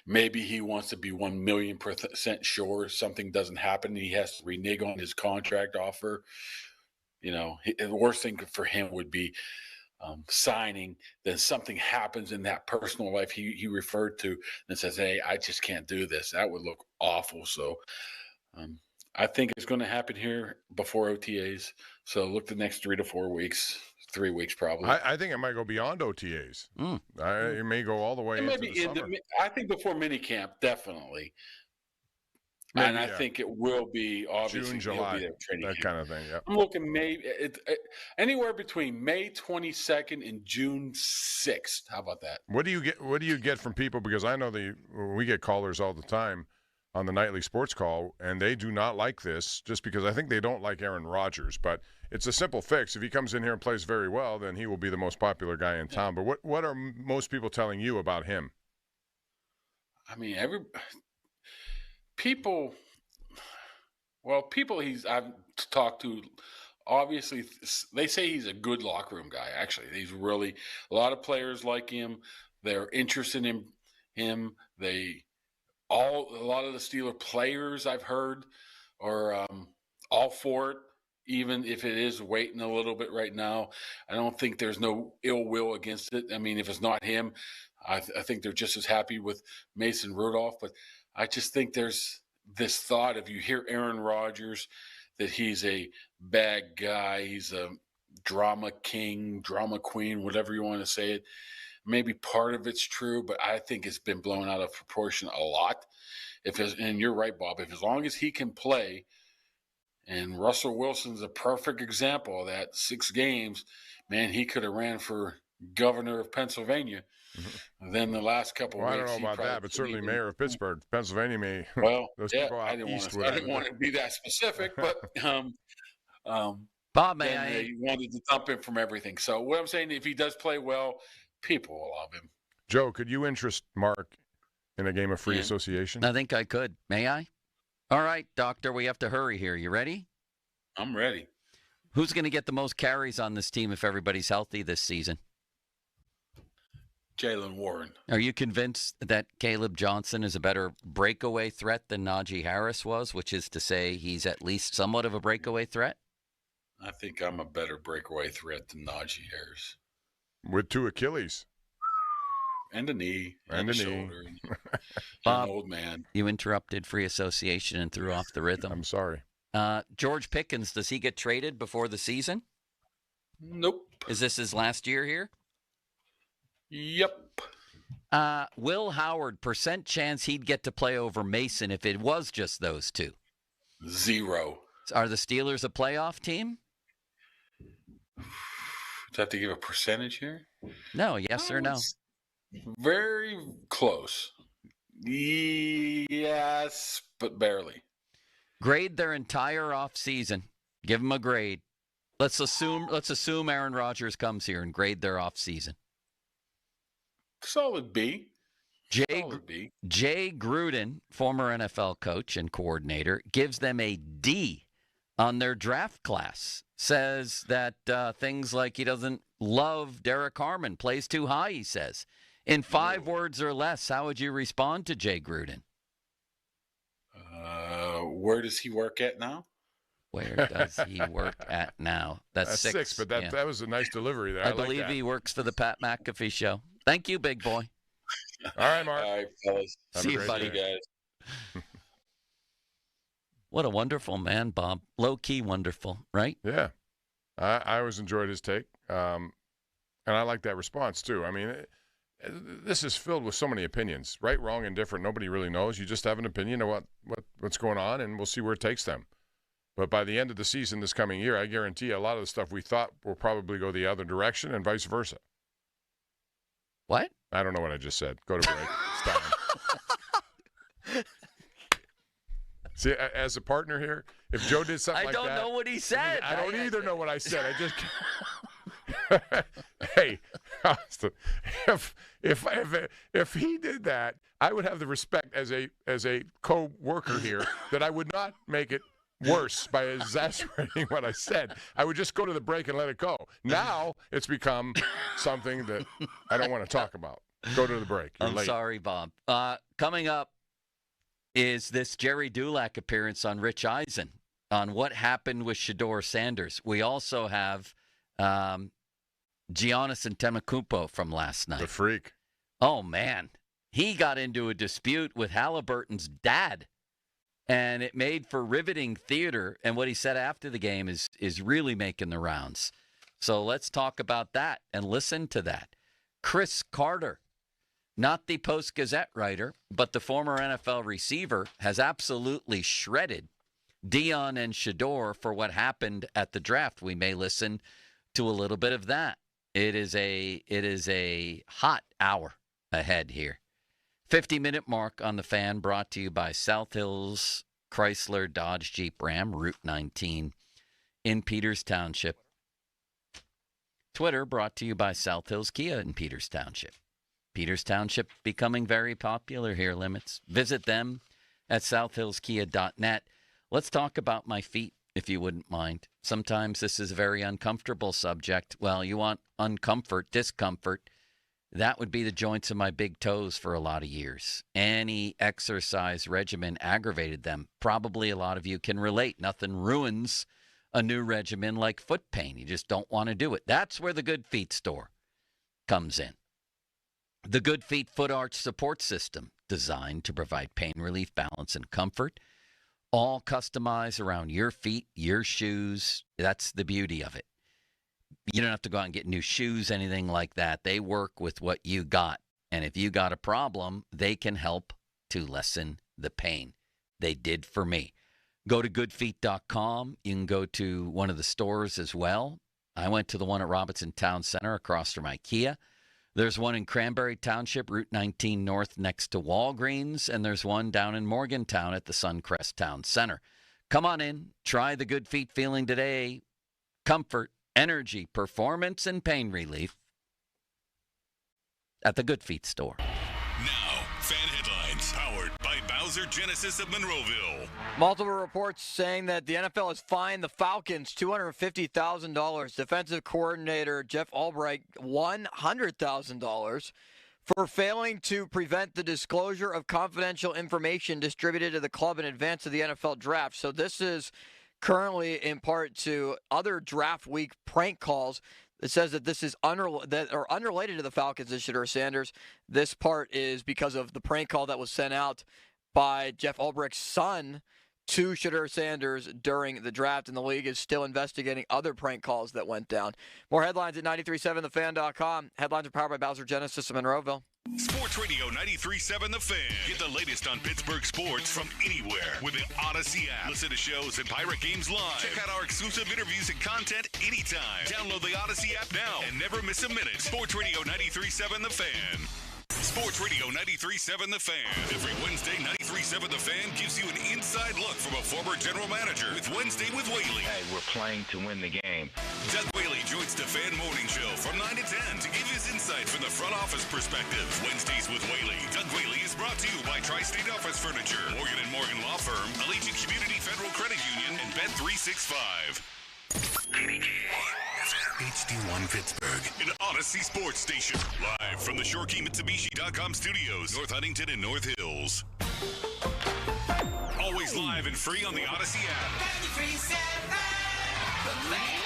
Speaker 4: Maybe he wants to be 1,000,000% sure something doesn't happen. He has to renege on his contract offer. You know, the worst thing for him would be signing, then something happens in that personal life he referred to and says, hey, I just can't do this. That would look awful. So I think it's going to happen here before OTAs. So look the next 3 to 4 weeks, 3 weeks probably.
Speaker 7: I think it might go beyond OTAs. It may go all the way into the summer.
Speaker 4: I think before minicamp, definitely. Maybe, and I think it will be obviously
Speaker 7: June, July, that kind of thing. Yeah,
Speaker 4: I'm looking maybe anywhere between May 22nd and June 6th. How about that?
Speaker 7: What do you get from people? Because I know we get callers all the time on the nightly sports call, and they do not like this just because I think they don't like Aaron Rodgers. But it's a simple fix. If he comes in here and plays very well, then he will be the most popular guy in town. But what are most people telling you about him?
Speaker 4: I mean, people I've talked to, obviously, they say he's a good locker room guy. Actually, he's really, a lot of players like him. They're interested in him. A lot of the Steeler players I've heard are all for it, even if it is waiting a little bit right now. I don't think there's no ill will against it. I mean, if it's not him, I think they're just as happy with Mason Rudolph. But I just think there's this thought of, you hear Aaron Rodgers, that he's a bad guy, he's a drama king, drama queen, whatever you want to say it. Maybe part of it's true, but I think it's been blown out of proportion a lot. And you're right, Bob, if as long as he can play, and Russell Wilson's a perfect example of that, 6 games, man, he could have ran for governor of Pennsylvania. Then the last couple
Speaker 7: Well,
Speaker 4: weeks,
Speaker 7: I don't know about that, but certainly mayor of Pittsburgh, Pennsylvania may.
Speaker 4: Well,
Speaker 7: those
Speaker 4: yeah,
Speaker 7: people out
Speaker 4: I didn't
Speaker 7: east
Speaker 4: want to be that specific, but
Speaker 6: Bob, may I?
Speaker 4: he wanted to dump him from everything. So what I'm saying, if he does play well, people will love him.
Speaker 7: Joe, could you interest Mark in a game of free association?
Speaker 6: I think I could. May I? All right, Doctor, we have to hurry here. You ready?
Speaker 4: I'm ready.
Speaker 6: Who's going to get the most carries on this team if everybody's healthy this season?
Speaker 4: Jaylen Warren.
Speaker 6: Are you convinced that Caleb Johnson is a better breakaway threat than Najee Harris was, which is to say he's at least somewhat of a breakaway threat?
Speaker 4: I think I'm a better breakaway threat than Najee Harris.
Speaker 7: With 2 Achilles.
Speaker 4: And a knee.
Speaker 7: And a knee.
Speaker 4: Shoulder.
Speaker 6: Bob,
Speaker 4: an old man.
Speaker 6: You interrupted free association and threw off the rhythm.
Speaker 7: I'm sorry.
Speaker 6: George Pickens, does he get traded before the season?
Speaker 4: Nope.
Speaker 6: Is this his last year here?
Speaker 4: Yep.
Speaker 6: Will Howard, percent chance he'd get to play over Mason if it was just those 2?
Speaker 4: 0.
Speaker 6: Are the Steelers a playoff team?
Speaker 4: Do I have to give a percentage here?
Speaker 6: No, yes or no?
Speaker 4: Very close. Yes, but barely.
Speaker 6: Grade their entire offseason. Give them a grade. Let's assume Aaron Rodgers comes here and grade their offseason.
Speaker 4: Solid B.
Speaker 6: Jay Gruden, former NFL coach and coordinator, gives them a D on their draft class. Says that things like he doesn't love Derek Harmon, plays too high, he says. In 5 words or less, how would you respond to Jay Gruden?
Speaker 4: Where does he work at now?
Speaker 6: Where does he work at now? That's 6.
Speaker 7: But that was a nice delivery there.
Speaker 6: I believe he works for the Pat McAfee Show. Thank you, big boy.
Speaker 7: All right, Mark.
Speaker 4: All right, fellas.
Speaker 6: See you, buddy.
Speaker 4: Guys.
Speaker 6: What a wonderful man, Bob. Low-key wonderful, right?
Speaker 7: Yeah. I always enjoyed his take. And I like that response, too. I mean, this is filled with so many opinions. Right, wrong, and different. Nobody really knows. You just have an opinion of what's going on, and we'll see where it takes them. But by the end of the season this coming year, I guarantee you a lot of the stuff we thought will probably go the other direction and vice versa.
Speaker 6: What?
Speaker 7: I don't know what I just said. Go to break. Stop. See, as a partner here, if Joe did something like that.
Speaker 6: I don't know what he said.
Speaker 7: I don't either know what I said. I just. Hey, if he did that, I would have the respect as a co-worker here that I would not make it worse by exaggerating what I said. I would just go to the break and let it go. Now it's become something that I don't want to talk about. Go to the break. You're
Speaker 6: I'm
Speaker 7: late.
Speaker 6: sorry, Bob. Coming up is this Jerry Dulac appearance on Rich Eisen on what happened with Shedeur Sanders. We also have Giannis Antetokounmpo from last night.
Speaker 7: The freak.
Speaker 6: Oh, man. He got into a dispute with Halliburton's dad, and it made for riveting theater. And what he said after the game is really making the rounds. So let's talk about that and listen to that. Chris Carter, not the Post-Gazette writer, but the former NFL receiver, has absolutely shredded Dion and Shedeur for what happened at the draft. We may listen to a little bit of that. It is a hot hour ahead here. 50-minute mark on the Fan, brought to you by South Hills Chrysler Dodge Jeep Ram, Route 19 in Peters Township. Twitter brought to you by South Hills Kia in Peters Township. Peters Township becoming very popular here, Limits. Visit them at southhillskia.net. Let's talk about my feet, if you wouldn't mind. Sometimes this is a very uncomfortable subject. Well, you want discomfort. That would be the joints of my big toes for a lot of years. Any exercise regimen aggravated them. Probably a lot of you can relate. Nothing ruins a new regimen like foot pain. You just don't want to do it. That's where the Good Feet store comes in. The Good Feet Foot Arch Support System, designed to provide pain relief, balance, and comfort. All customized around your feet, your shoes. That's the beauty of it. You don't have to go out and get new shoes, anything like that. They work with what you got. And if you got a problem, they can help to lessen the pain. They did for me. Go to goodfeet.com. You can go to one of the stores as well. I went to the one at Robinson Town Center across from IKEA. There's one in Cranberry Township, Route 19 North next to Walgreens, and there's one down in Morgantown at the Suncrest Town Center. Come on in. Try the Good Feet feeling today. Comfort, energy, performance, and pain relief at the Good Feet store.
Speaker 11: Now, fan headlines powered by Bowser Genesis of Monroeville.
Speaker 9: Multiple reports saying that the NFL has fined the Falcons $250,000. Defensive coordinator Jeff Albright $100,000 for failing to prevent the disclosure of confidential information distributed to the club in advance of the NFL draft. So this is currently in part to other draft week prank calls. It says that this is unrelated to the Falcons and Shedeur Sanders. This part is because of the prank call that was sent out by Jeff Ulbricht's son to Shedeur Sanders during the draft, and the league is still investigating other prank calls that went down. More headlines at 937thefan.com. Headlines are powered by Bowser Genesis of Monroeville.
Speaker 11: Sports Radio 93.7 The Fan. Get the latest on Pittsburgh sports from anywhere with the Odyssey app. Listen to shows and Pirate Games live. Check out our exclusive interviews and content anytime. Download the Odyssey app now and never miss a minute. Sports Radio 93.7 The Fan. Sports Radio 93.7 The Fan. Every Wednesday, 93.7 The Fan gives you an inside look from a former general manager with Wednesday with Whaley.
Speaker 10: Hey, we're playing to win the game.
Speaker 11: Doug Whaley joins the Fan Morning Show from 9 to 10 to give his insight from the front office perspective. Wednesdays with Whaley. Doug Whaley is brought to you by Tri-State Office Furniture, Morgan & Morgan Law Firm, Allegiant Community Federal Credit Union, and Bet365. HD1 Pittsburgh, an Odyssey sports station. Live from the Shorkey Mitsubishi.com studios, North Huntington and North Hills. Always live and free on the Odyssey app. 93.7 The Fan.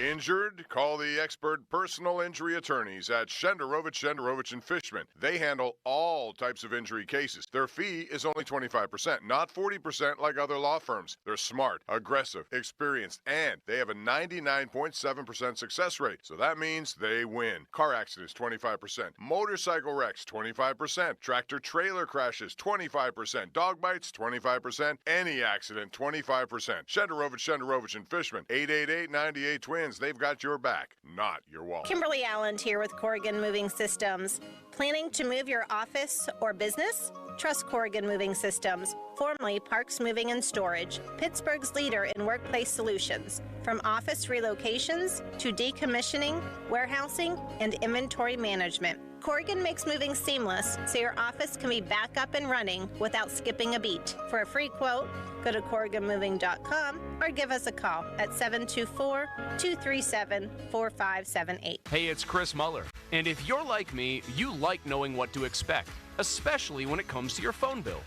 Speaker 7: Injured? Call the expert personal injury attorneys at Shenderovich & Fishman. They handle all types of injury cases. Their fee is only 25%, not 40% like other law firms. They're smart, aggressive, experienced, and they have a 99.7% success rate. So that means they win. Car accidents, 25%. Motorcycle wrecks, 25%. Tractor-trailer crashes, 25%. Dog bites, 25%. Any accident, 25%. Shenderovich & Fishman, 888-98-TWINS. They've got your back, not your wallet.
Speaker 12: Kimberly Allen here with Corrigan Moving Systems. Planning to move your office or business? Trust Corrigan Moving Systems, formerly Parks Moving and Storage, Pittsburgh's leader in workplace solutions. From office relocations to decommissioning, warehousing, and inventory management. Corrigan makes moving seamless so your office can be back up and running without skipping a beat. For a free quote, go to corriganmoving.com or give us a call at 724-237-4578.
Speaker 28: Hey, it's Chris Muller. And if you're like me, you like knowing what to expect, especially when it comes to your phone bill.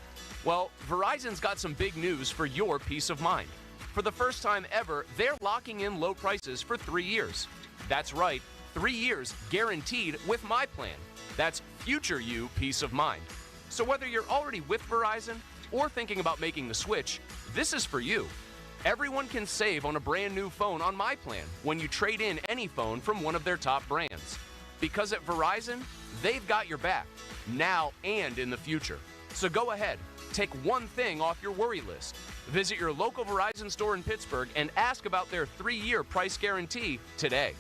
Speaker 28: Well, Verizon's got some big news for your peace of mind. For the first time ever, they're locking in low prices for 3 years. That's right, 3 years guaranteed with my plan. That's future you peace of mind. So whether you're already with Verizon or thinking about making the switch, this is for you. Everyone can save on a brand new phone on my plan when you trade in any phone from one of their top brands. Because at Verizon, they've got your back, now and in the future. So go ahead, take one thing off your worry list. Visit your local Verizon store in Pittsburgh and ask about their 3-year price guarantee today.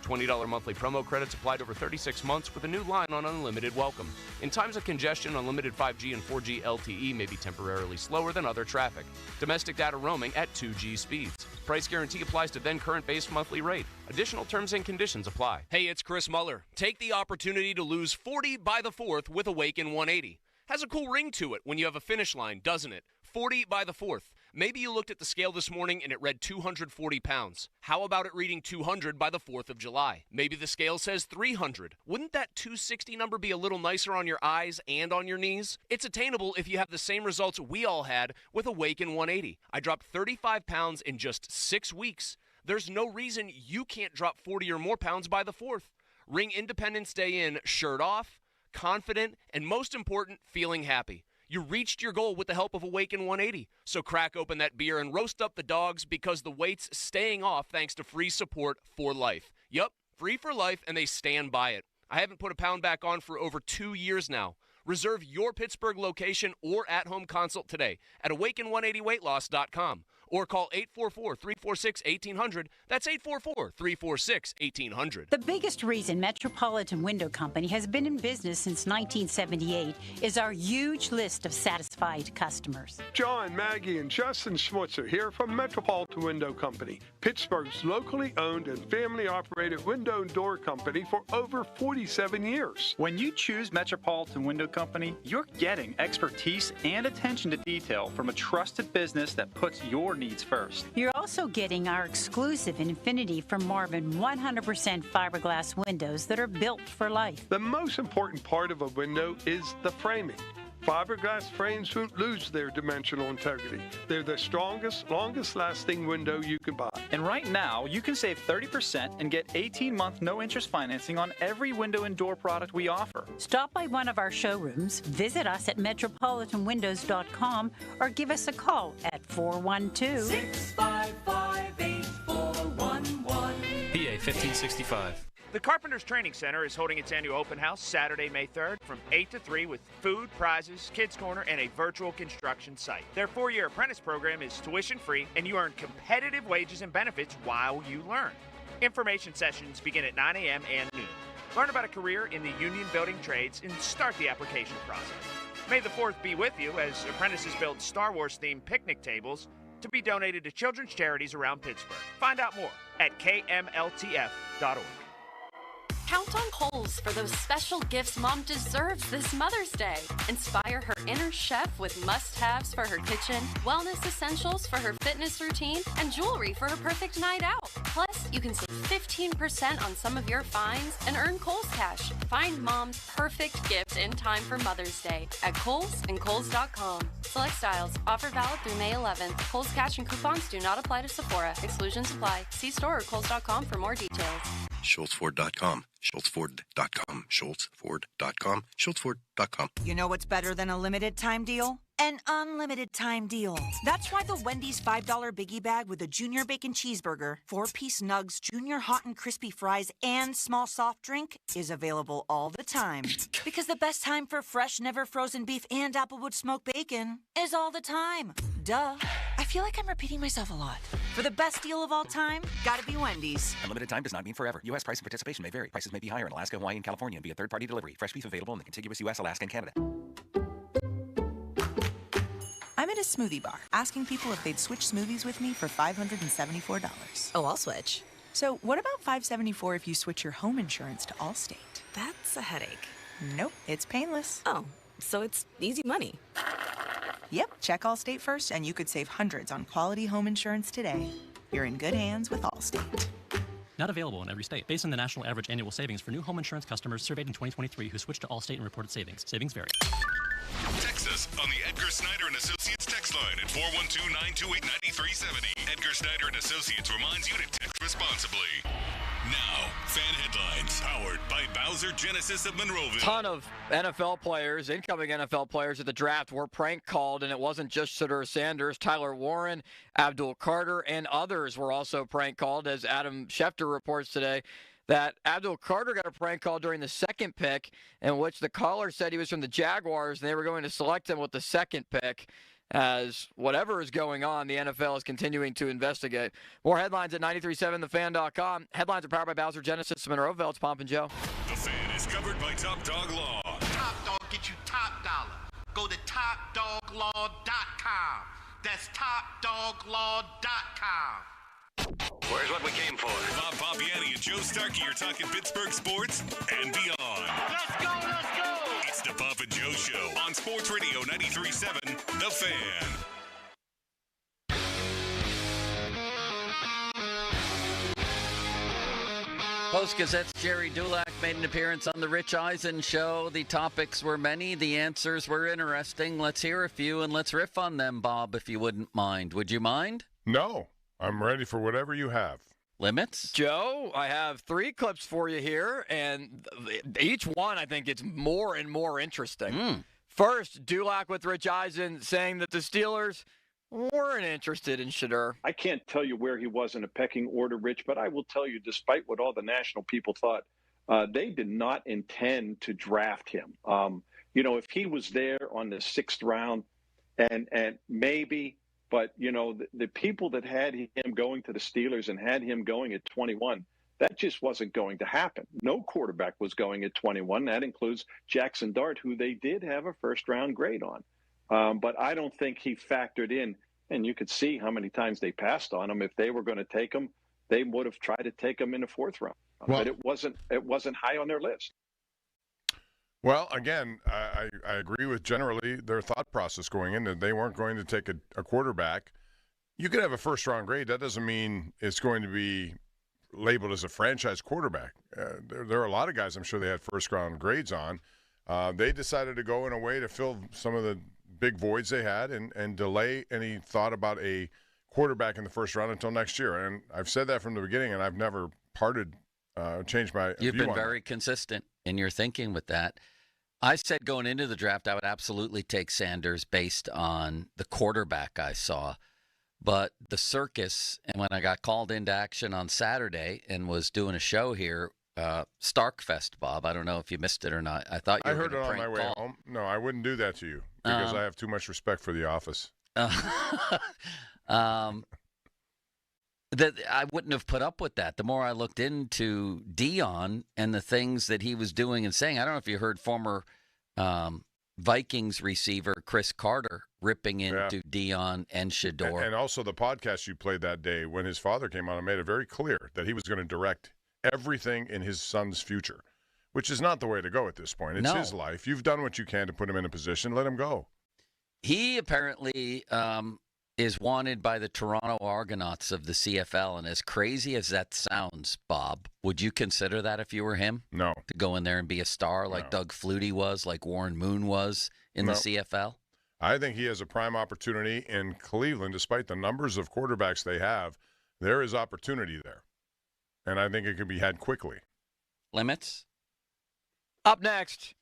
Speaker 28: $20 monthly promo credits applied over 36 months with a new line on unlimited welcome. In times of congestion, unlimited 5G and 4G LTE may be temporarily slower than other traffic. Domestic data roaming at 2G speeds. Price guarantee applies to then current base monthly rate. Additional terms and conditions apply. Hey, it's Chris Muller. Take the opportunity to lose 40 by the 4th with Awaken 180. Has a cool ring to it when you have a finish line, doesn't it? 40 by the 4th. Maybe you looked at the scale this morning and it read 240 pounds. How about it reading 200 by the 4th of July? Maybe the scale says 300. Wouldn't that 260 number be a little nicer on your eyes and on your knees? It's attainable if you have the same results we all had with Awaken 180. I dropped 35 pounds in just 6 weeks. There's no reason you can't drop 40 or more pounds by the 4th. Ring Independence Day in shirt off, confident, and most important, feeling happy.
Speaker 5: You reached your goal with the help of Awaken 180. So crack open that beer and roast up the dogs because the weight's staying off thanks to free support for life. Yup, free for life, and they stand by it. I haven't put a pound back on for over 2 years now. Reserve your Pittsburgh location or at-home consult today at awaken180weightloss.com or call 844-346-1800. That's 844-346-1800.
Speaker 13: The biggest reason Metropolitan Window Company has been in business since 1978 is our huge list of satisfied customers.
Speaker 16: John, Maggie, and Justin Schmutzer here from Metropolitan Window Company, Pittsburgh's locally owned and family-operated window and door company for over 47 years.
Speaker 18: When you choose Metropolitan Window Company, you're getting expertise and attention to detail from a trusted business that puts your needs first.
Speaker 13: You're also getting our exclusive Infinity from Marvin 100% fiberglass windows that are built for life.
Speaker 16: The most important part of a window is the framing. Fiberglass frames won't lose their dimensional integrity. They're the strongest, longest-lasting window you can buy.
Speaker 18: And right now, you can save 30% and get 18-month no-interest financing on every window and door product we offer.
Speaker 13: Stop by one of our showrooms, visit us at metropolitanwindows.com, or give us a call at 412-655-8411.
Speaker 23: PA 1565.
Speaker 14: The Carpenters Training Center is holding its annual open house Saturday, May 3rd from 8 to 3 with food, prizes, kids' corner, and a virtual construction site. Their 4-year apprentice program is tuition-free, and you earn competitive wages and benefits while you learn. Information sessions begin at 9 a.m. and noon. Learn about a career in the union building trades and start the application process. May the 4th be with you as apprentices build Star Wars-themed picnic tables to be donated to children's charities around Pittsburgh. Find out more at kmltf.org.
Speaker 24: Count on Kohl's for those special gifts Mom deserves this Mother's Day. Inspire her inner chef with must-haves for her kitchen, wellness essentials for her fitness routine, and jewelry for her perfect night out. Plus, you can save 15% on some of your finds and earn Kohl's cash. Find Mom's perfect gift in time for Mother's Day at Kohl's and Kohl's.com. Select styles. Offer valid through May 11th. Kohl's cash and coupons do not apply to Sephora. Exclusions apply. See store or Kohl's.com for more details.
Speaker 25: SchultzFord.com, SchultzFord.com, SchultzFord.com, SchultzFord.com.
Speaker 26: You know what's better than a limited time deal? An unlimited time deal. That's why the Wendy's $5 Biggie Bag with a Junior Bacon Cheeseburger, 4-piece nugs, Junior Hot and Crispy Fries, and small soft drink is available all the time. Because the best time for fresh, never frozen beef and Applewood smoked bacon is all the time. Duh. I feel like I'm repeating myself a lot. For the best deal of all time, gotta be Wendy's.
Speaker 29: Unlimited time does not mean forever. U.S. price and participation may vary. Prices may be higher in Alaska, Hawaii, and California via third-party delivery. Fresh beef available in the contiguous U.S., Alaska, and Canada.
Speaker 30: I'm at a smoothie bar, asking people if they'd switch smoothies with me for $574.
Speaker 31: Oh, I'll switch.
Speaker 30: So what about $574 if you switch your home insurance to Allstate?
Speaker 31: That's a headache.
Speaker 30: Nope, it's painless.
Speaker 31: Oh, so it's easy money.
Speaker 30: Yep, check Allstate first and you could save hundreds on quality home insurance today. You're in good hands with Allstate.
Speaker 32: Not available in every state. Based on the national average annual savings for new home insurance customers surveyed in 2023 who switched to Allstate and reported savings. Savings vary.
Speaker 11: Text us on the Edgar Snyder & Associates text line at 412-928-9370. Edgar Snyder & Associates reminds you to text responsibly. Now, fan headlines powered by Bowser Genesis of Monroeville.
Speaker 9: Ton of NFL players, incoming NFL players at the draft were prank called, and it wasn't just Shedeur Sanders. Tyler Warren, Abdul Carter, and others were also prank called, as Adam Schefter reports today that Abdul Carter got a prank call during the second pick, in which the caller said he was from the Jaguars, and they were going to select him with the second pick. As whatever is going on, the NFL is continuing to investigate. More headlines at 937thefan.com. Headlines are powered by Bowser Genesis of Monroeville. It's Pomp and Joe.
Speaker 11: The Fan is covered by Top Dog Law.
Speaker 33: Top Dog get you top dollar. Go to TopDogLaw.com. That's TopDogLaw.com.
Speaker 10: Where's what we came for?
Speaker 11: Bob Papiani and Joe Starkey are talking Pittsburgh sports and beyond.
Speaker 33: Let's go, let's go!
Speaker 11: It's the Bob and Joe Show on Sports Radio 93.7, The Fan.
Speaker 6: Post-Gazette's Jerry Dulac made an appearance on the Rich Eisen Show. The topics were many. The answers were interesting. Let's hear a few, and let's riff on them, Bob, if you wouldn't mind. Would you mind?
Speaker 7: No. I'm ready for whatever you have.
Speaker 6: Limits?
Speaker 9: Joe, I have 3 clips for you here, and each one I think gets more and more interesting. First, Dulac with Rich Eisen saying that the Steelers weren't interested in Shedeur.
Speaker 1: I can't tell you where he was in a pecking order, Rich, but I will tell you, despite what all the national people thought, they did not intend to draft him. If he was there on the 6th round, and maybe, but, the people that had him going to the Steelers and had him going at 21, that just wasn't going to happen. No quarterback was going at 21. That includes Jackson Dart, who they did have a first-round grade on. But I don't think he factored in, and you could see how many times they passed on him. If they were going to take him, they would have tried to take him in the 4th round.
Speaker 7: Well,
Speaker 1: but it wasn't high on their list.
Speaker 7: Well, again, I agree with generally their thought process going in that they weren't going to take a quarterback. You could have a first-round grade. That doesn't mean it's going to be labeled as a franchise quarterback. There are a lot of guys I'm sure they had first-round grades on. They decided to go in a way to fill some of the big voids they had and delay any thought about a quarterback in the first round until next year. And I've said that from the beginning, and I've never changed my
Speaker 6: You've
Speaker 7: view
Speaker 6: been
Speaker 7: on
Speaker 6: very consistent in your thinking with that. I said going into the draft, I would absolutely take Sanders based on the quarterback I saw. But the circus, and when I got called into action on Saturday and was doing a show here, Starkfest, Bob, I don't know if you missed it or not. I thought you were
Speaker 7: heard it on my way
Speaker 6: call.
Speaker 7: home. No, I wouldn't do that to you because I have too much respect for the office.
Speaker 6: That I wouldn't have put up with that. The more I looked into Dion and the things that he was doing and saying, I don't know if you heard former Vikings receiver Chris Carter ripping into Dion and Shedeur.
Speaker 7: And also the podcast you played that day when his father came on and made it very clear that he was going to direct everything in his son's future, which is not the way to go at this point. It's his life. You've done what you can to put him in a position. Let him go.
Speaker 6: He apparently is wanted by the Toronto Argonauts of the CFL, and as crazy as that sounds, Bob, would you consider that if you were him?
Speaker 7: No.
Speaker 6: To go in there and be a star like Doug Flutie was, like Warren Moon was in the CFL?
Speaker 7: I think he has a prime opportunity in Cleveland, despite the numbers of quarterbacks they have. There is opportunity there, and I think it could be had quickly.
Speaker 6: Limits?
Speaker 9: Up next,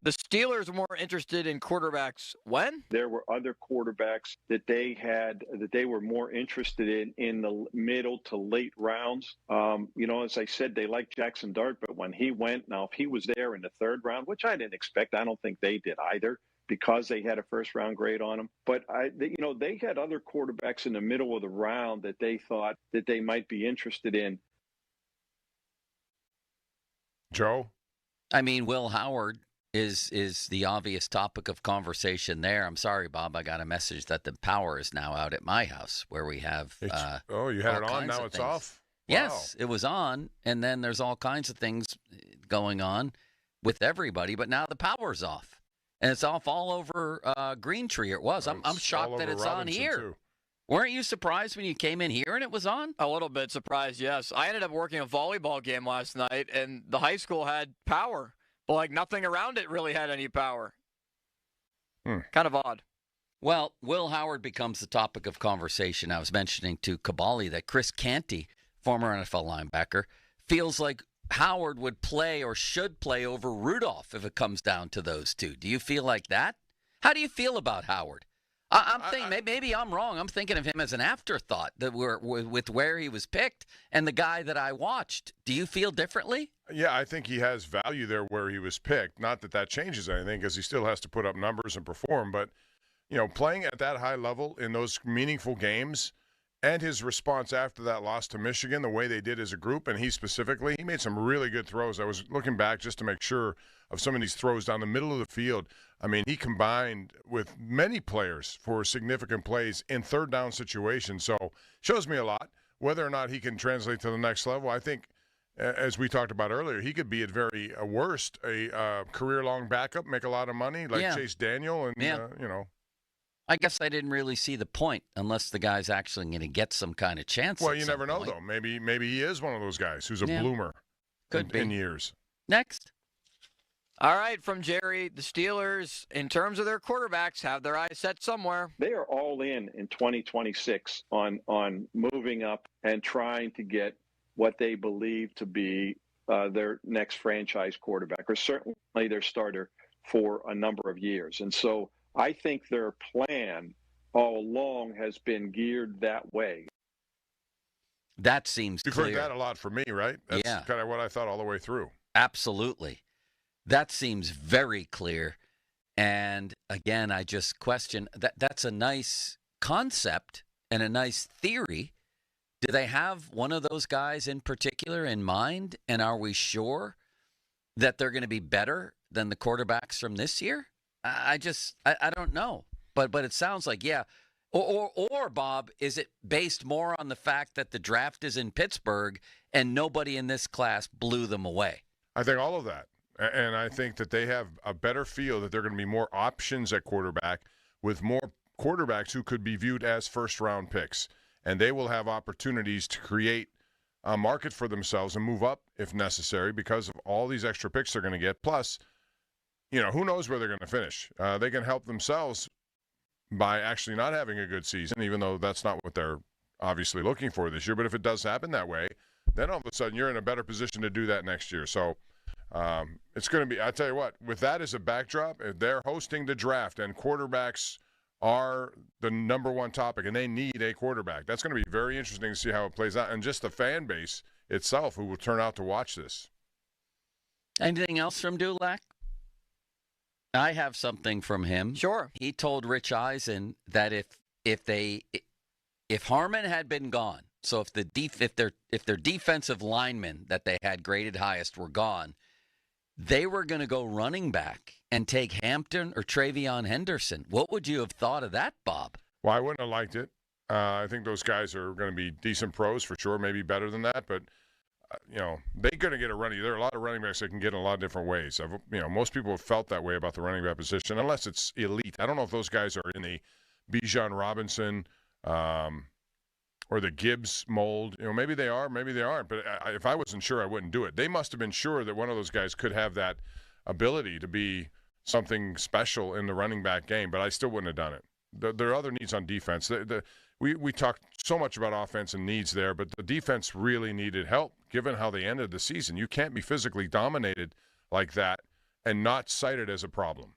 Speaker 9: the Steelers were more interested in quarterbacks when?
Speaker 1: There were other quarterbacks that they were more interested in the middle to late rounds. As I said, they liked Jackson Dart, but when he went, now if he was there in the 3rd round, which I didn't expect, I don't think they did either because they had a first-round grade on him. But they had other quarterbacks in the middle of the round that they thought that they might be interested in.
Speaker 7: Joe?
Speaker 6: I mean, Will Howard is the obvious topic of conversation there. I'm sorry, Bob. I got a message that the power is now out at my house where we have
Speaker 7: you had it on, now it's off? Wow.
Speaker 6: Yes, it was on, and then there's all kinds of things going on with everybody, but now the power's off. And it's off all over Green Tree. It was. I'm shocked that it's on here.
Speaker 7: Too.
Speaker 6: Weren't you surprised when you came in here and it was on?
Speaker 9: A little bit surprised, yes. I ended up working a volleyball game last night, and the high school had power. But, nothing around it really had any power. Kind of odd.
Speaker 6: Well, Will Howard becomes the topic of conversation. I was mentioning to Kabali that Chris Canty, former NFL linebacker, feels like Howard would play or should play over Rudolph if it comes down to those two. Do you feel like that? How do you feel about Howard? I'm thinking maybe I'm wrong. I'm thinking of him as an afterthought that with where he was picked and the guy that I watched. Do you feel differently?
Speaker 7: Yeah, I think he has value there where he was picked. Not that changes anything because he still has to put up numbers and perform. But, playing at that high level in those meaningful games and his response after that loss to Michigan, the way they did as a group, and he specifically, he made some really good throws. I was looking back just to make sure of some of these throws down the middle of the field. I mean, he combined with many players for significant plays in 3rd down situations. So shows me a lot. Whether or not he can translate to the next level, I think, as we talked about earlier, he could be at very worst a career-long backup, make a lot of money like Chase Daniel, and
Speaker 6: I guess I didn't really see the point unless the guy's actually going to get some kind of chance.
Speaker 7: Well, you never know, though. Maybe he is one of those guys who's a bloomer in years.
Speaker 6: Next.
Speaker 9: All right, from Jerry, the Steelers, in terms of their quarterbacks, have their eyes set somewhere.
Speaker 1: They are all in 2026 on moving up and trying to get what they believe to be their next franchise quarterback, or certainly their starter for a number of years. And so I think their plan all along has been geared that way.
Speaker 6: That seems
Speaker 7: You've
Speaker 6: clear.
Speaker 7: heard that a lot from me, right? That's
Speaker 6: Yeah.
Speaker 7: kind of what I thought all the way through.
Speaker 6: Absolutely. That seems very clear. And again, I just question that's a nice concept and a nice theory. Do they have one of those guys in particular in mind? And are we sure that they're going to be better than the quarterbacks from this year? I don't know. But it sounds like, yeah. Or Bob, is it based more on the fact that the draft is in Pittsburgh and nobody in this class blew them away?
Speaker 7: I think all of that. And I think that they have a better feel that there are going to be more options at quarterback with more quarterbacks who could be viewed as first-round picks. And they will have opportunities to create a market for themselves and move up if necessary because of all these extra picks they're going to get. Plus, who knows where they're going to finish. They can help themselves by actually not having a good season, even though that's not what they're obviously looking for this year. But if it does happen that way, then all of a sudden you're in a better position to do that next year. So it's going to be, I tell you what, with that as a backdrop, if they're hosting the draft and quarterbacks are the number one topic and they need a quarterback, that's going to be very interesting to see how it plays out. And just the fan base itself who will turn out to watch this.
Speaker 6: Anything else from Dulac? I have something from him.
Speaker 9: Sure.
Speaker 6: He told Rich Eisen that if Harmon had been gone, so if their defensive linemen that they had graded highest were gone, they were going to go running back and take Hampton or Travion Henderson. What would you have thought of that, Bob?
Speaker 7: Well, I wouldn't have liked it. I think those guys are going to be decent pros for sure, maybe better than that, but they're going to get a running. There are a lot of running backs that can get in a lot of different ways. Most people have felt that way about the running back position, unless it's elite. I don't know if those guys are in the Bijan Robinson or the Gibbs mold. Maybe they are, maybe they aren't. But if I wasn't sure, I wouldn't do it. They must have been sure that one of those guys could have that ability to be something special in the running back game, but I still wouldn't have done it. There are other needs on defense. We talked so much about offense and needs there, but the defense really needed help given how they ended the season. You can't be physically dominated like that and not cite it as a problem.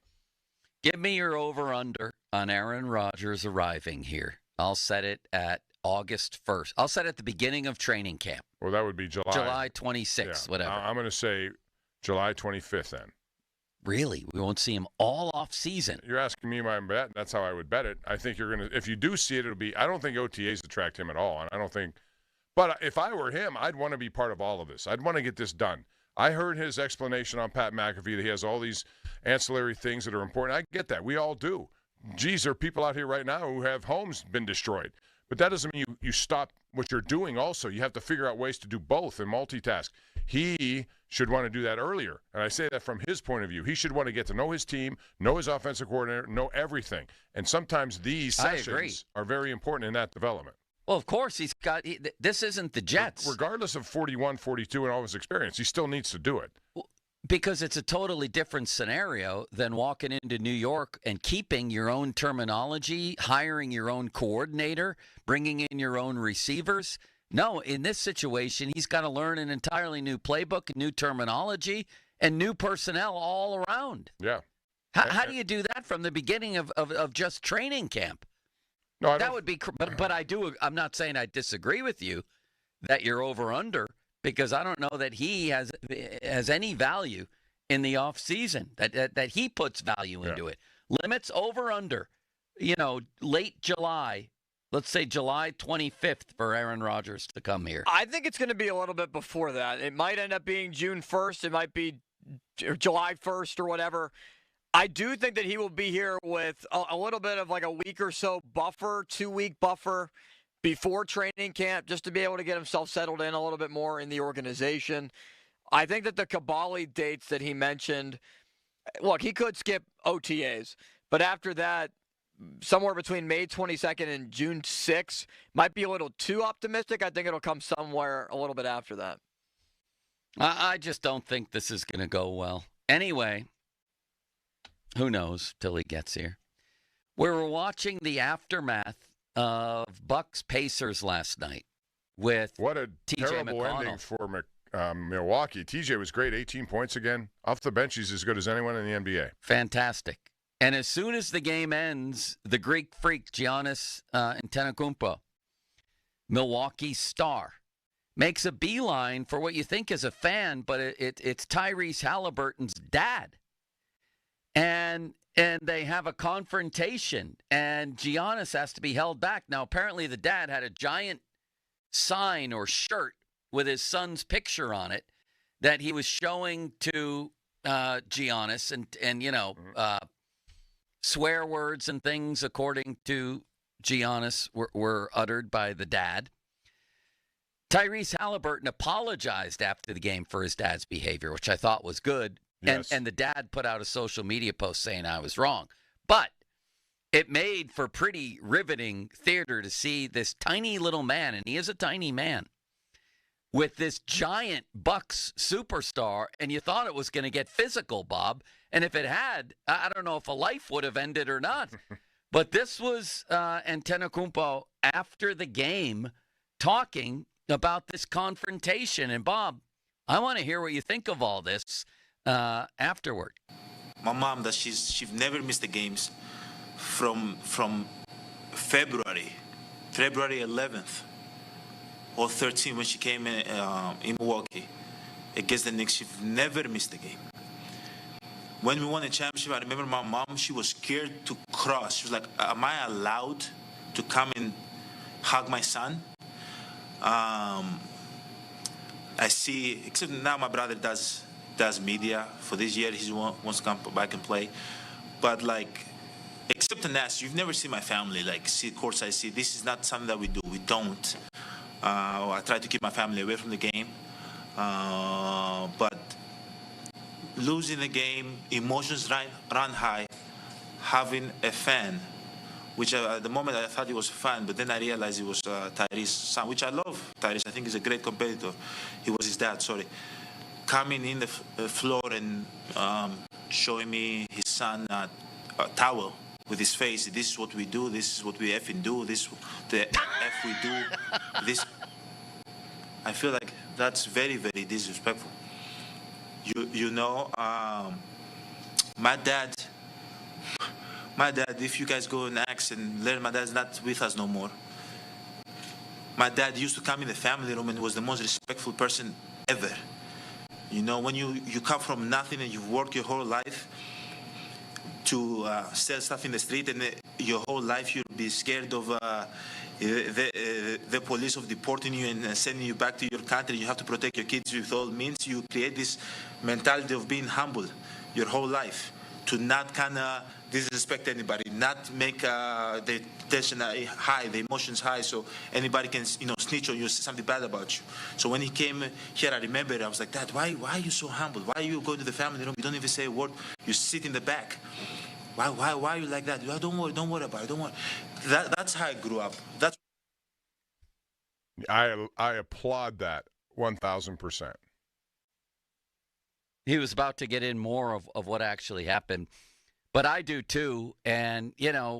Speaker 6: Give me your over-under on Aaron Rodgers arriving here. I'll set it at August 1st. I'll set it at the beginning of training camp.
Speaker 7: Well, that would be July.
Speaker 6: July 26th, whatever.
Speaker 7: I'm going to say July 25th then.
Speaker 6: Really? We won't see him all off season.
Speaker 7: You're asking me my bet. That's how I would bet it. I think you're going to, if you do see it, it'll be, I don't think OTAs attract him at all. And I don't think, but if I were him, I'd want to be part of all of this. I'd want to get this done. I heard his explanation on Pat McAfee that he has all these ancillary things that are important. I get that. We all do. Geez, there are people out here right now who have homes been destroyed. But that doesn't mean you stop what you're doing also. You have to figure out ways to do both and multitask. He should want to do that earlier. And I say that from his point of view. He should want to get to know his team, know his offensive coordinator, know everything. And sometimes these sessions are very important in that development.
Speaker 6: Well, of course, this isn't the Jets.
Speaker 7: Regardless of 41, 42, and all his experience, he still needs to do it.
Speaker 6: Because it's a totally different scenario than walking into New York and keeping your own terminology, hiring your own coordinator, bringing in your own receivers. No, in this situation, he's got to learn an entirely new playbook, new terminology, and new personnel all around.
Speaker 7: Yeah.
Speaker 6: How do you do that from the beginning of just training camp?
Speaker 7: No,
Speaker 6: that would be, but I do. I'm not saying I disagree with you that you're over under, because I don't know that he has any value in the off season, that he puts value into it. Limits over under, late July. Let's say July 25th for Aaron Rodgers to come here.
Speaker 9: I think it's going to be a little bit before that. It might end up being June 1st. It might be July 1st or whatever. I do think that he will be here with a little bit of like a week or so buffer, 2-week buffer before training camp, just to be able to get himself settled in a little bit more in the organization. I think that the Kinkhabwala dates that he mentioned, look, he could skip OTAs, but after that, somewhere between May 22nd and June 6th might be a little too optimistic. I think it'll come somewhere a little bit after that.
Speaker 6: I just don't think this is going to go well. Anyway, who knows till he gets here. We were watching the aftermath of Bucks Pacers last night with
Speaker 7: what a
Speaker 6: TJ
Speaker 7: terrible
Speaker 6: McConnell.
Speaker 7: ending for Milwaukee. TJ was great, 18 points again. Off the bench, he's as good as anyone in the NBA.
Speaker 6: Fantastic. And as soon as the game ends, the Greek freak, Giannis Antetokounmpo, Milwaukee star, makes a beeline for what you think is a fan, but it's Tyrese Halliburton's dad. And they have a confrontation, and Giannis has to be held back. Now, apparently the dad had a giant sign or shirt with his son's picture on it that he was showing to Giannis, and swear words and things, according to Giannis, were uttered by the dad. Tyrese Halliburton apologized after the game for his dad's behavior, which I thought was good. Yes. And the dad put out a social media post saying I was wrong. But it made for pretty riveting theater to see this tiny little man, and he is a tiny man, with this giant Bucks superstar, and you thought it was going to get physical, Bob. And if it had, I don't know if a life would have ended or not. But this was Antetokounmpo after the game talking about this confrontation. And, Bob, I want to hear what you think of all this afterward.
Speaker 2: My mom, she's never missed the games from February 11th or 13th when she came in Milwaukee against the Knicks. She never missed a game. When we won the championship, I remember my mom, she was scared to cross. She was like, am I allowed to come and hug my son? I see, except now my brother does media. For this year, he wants to come back and play. But, except in that, you've never seen my family, see courtside. See, this is not something that we do. We don't. I try to keep my family away from the game. But losing the game, emotions run high, having a fan, which at the moment I thought he was a fan, but then I realized it was Tyrese's son, which I love Tyrese. I think he's a great competitor. He was his dad, sorry. Coming in the floor and showing me his son a towel with his face. This is what we do. This is what we effing do. This is the F we do. This. I feel like that's very, very disrespectful. My dad, if you guys go and ask and learn, my dad's not with us no more. My dad used to come in the family room and was the most respectful person ever. When you come from nothing and you've worked your whole life to sell stuff in the street, and your whole life you'll be scared of the police of deporting you and sending you back to your country. You have to protect your kids with all means. You create this mentality of being humble your whole life, to not kind of disrespect anybody, not make the tension high, the emotions high, so anybody can snitch on you, say something bad about you. So when he came here, I remember I was like, Dad, why are you so humble? Why are you going to the family room? You don't even say a word. You sit in the back. Why are you like that? Don't worry about it. Don't worry. That's how I grew up.
Speaker 7: I applaud that 1,000%.
Speaker 6: He was about to get in more of what actually happened. But I do too, and,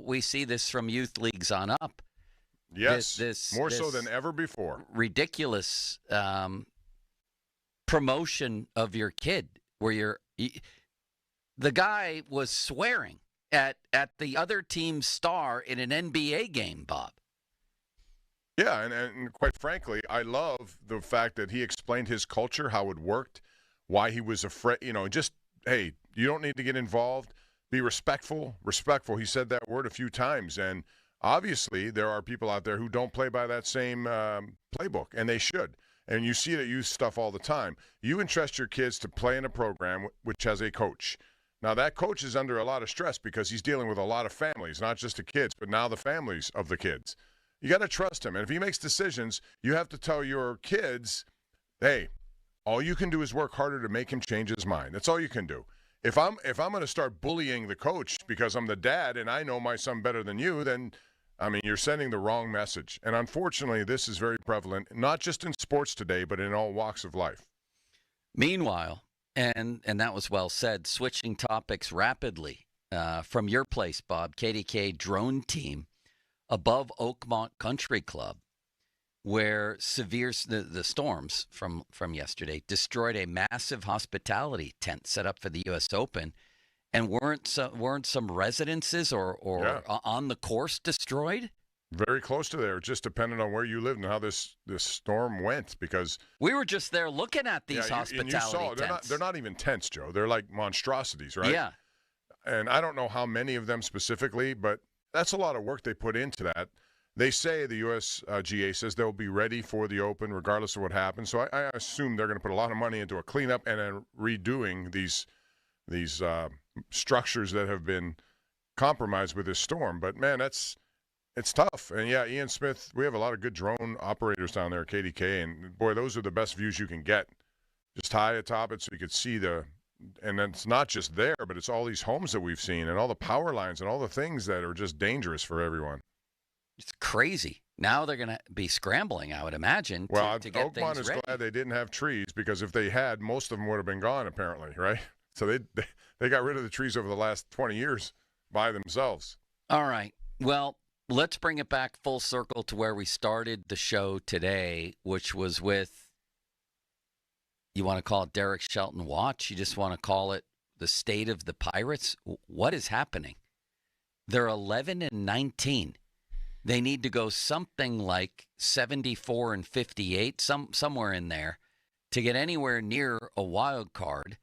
Speaker 6: we see this from youth leagues on up.
Speaker 7: Yes, this more so than ever before.
Speaker 6: Ridiculous promotion of your kid, where the guy was swearing at the other team's star in an NBA game, Bob.
Speaker 7: Yeah, and quite frankly, I love the fact that he explained his culture, how it worked, why he was afraid, just, hey, you don't need to get involved. Be respectful. He said that word a few times. And obviously there are people out there who don't play by that same playbook, and they should. And you see it at youth stuff all the time. You entrust your kids to play in a program which has a coach. Now, that coach is under a lot of stress because he's dealing with a lot of families, not just the kids, but now the families of the kids. You got to trust him. And if he makes decisions, you have to tell your kids, hey, all you can do is work harder to make him change his mind. That's all you can do. If I'm going to start bullying the coach because I'm the dad and I know my son better than you, then, you're sending the wrong message. And unfortunately, this is very prevalent, not just in sports today, but in all walks of life.
Speaker 6: Meanwhile, and that was well said, switching topics rapidly from your place, Bob, KDK drone team above Oakmont Country Club where the storms from yesterday destroyed a massive hospitality tent set up for the U.S. Open, and weren't some residences or on the course destroyed?
Speaker 7: Very close to there, just depending on where you lived and how this storm went, because
Speaker 6: we were just there looking at these hospitality tents.
Speaker 7: They're not even tents, Joe. They're like monstrosities, right?
Speaker 6: Yeah.
Speaker 7: And I don't know how many of them specifically, but that's a lot of work they put into that. They say the USGA says they'll be ready for the Open regardless of what happens. So I assume they're going to put a lot of money into a cleanup and then redoing these structures that have been compromised with this storm. But man, it's tough. And yeah, Ian Smith, we have a lot of good drone operators down there at KDK, and boy, those are the best views you can get. Just high atop it so you could see and it's not just there, but it's all these homes that we've seen and all the power lines and all the things that are just dangerous for everyone.
Speaker 6: It's crazy. Now they're going to be scrambling, I would imagine, to get things
Speaker 7: Oakmont is
Speaker 6: ready.
Speaker 7: glad they didn't have trees, because if they had, most of them would have been gone, apparently, right? So they got rid of the trees over the last 20 years by themselves.
Speaker 6: All right. Well, let's bring it back full circle to where we started the show today, which was with, you want to call it Derek Shelton Watch? You just want to call it the state of the Pirates? What is happening? They're 11-19. They need to go something like 74-58, somewhere in there, to get anywhere near a wild card.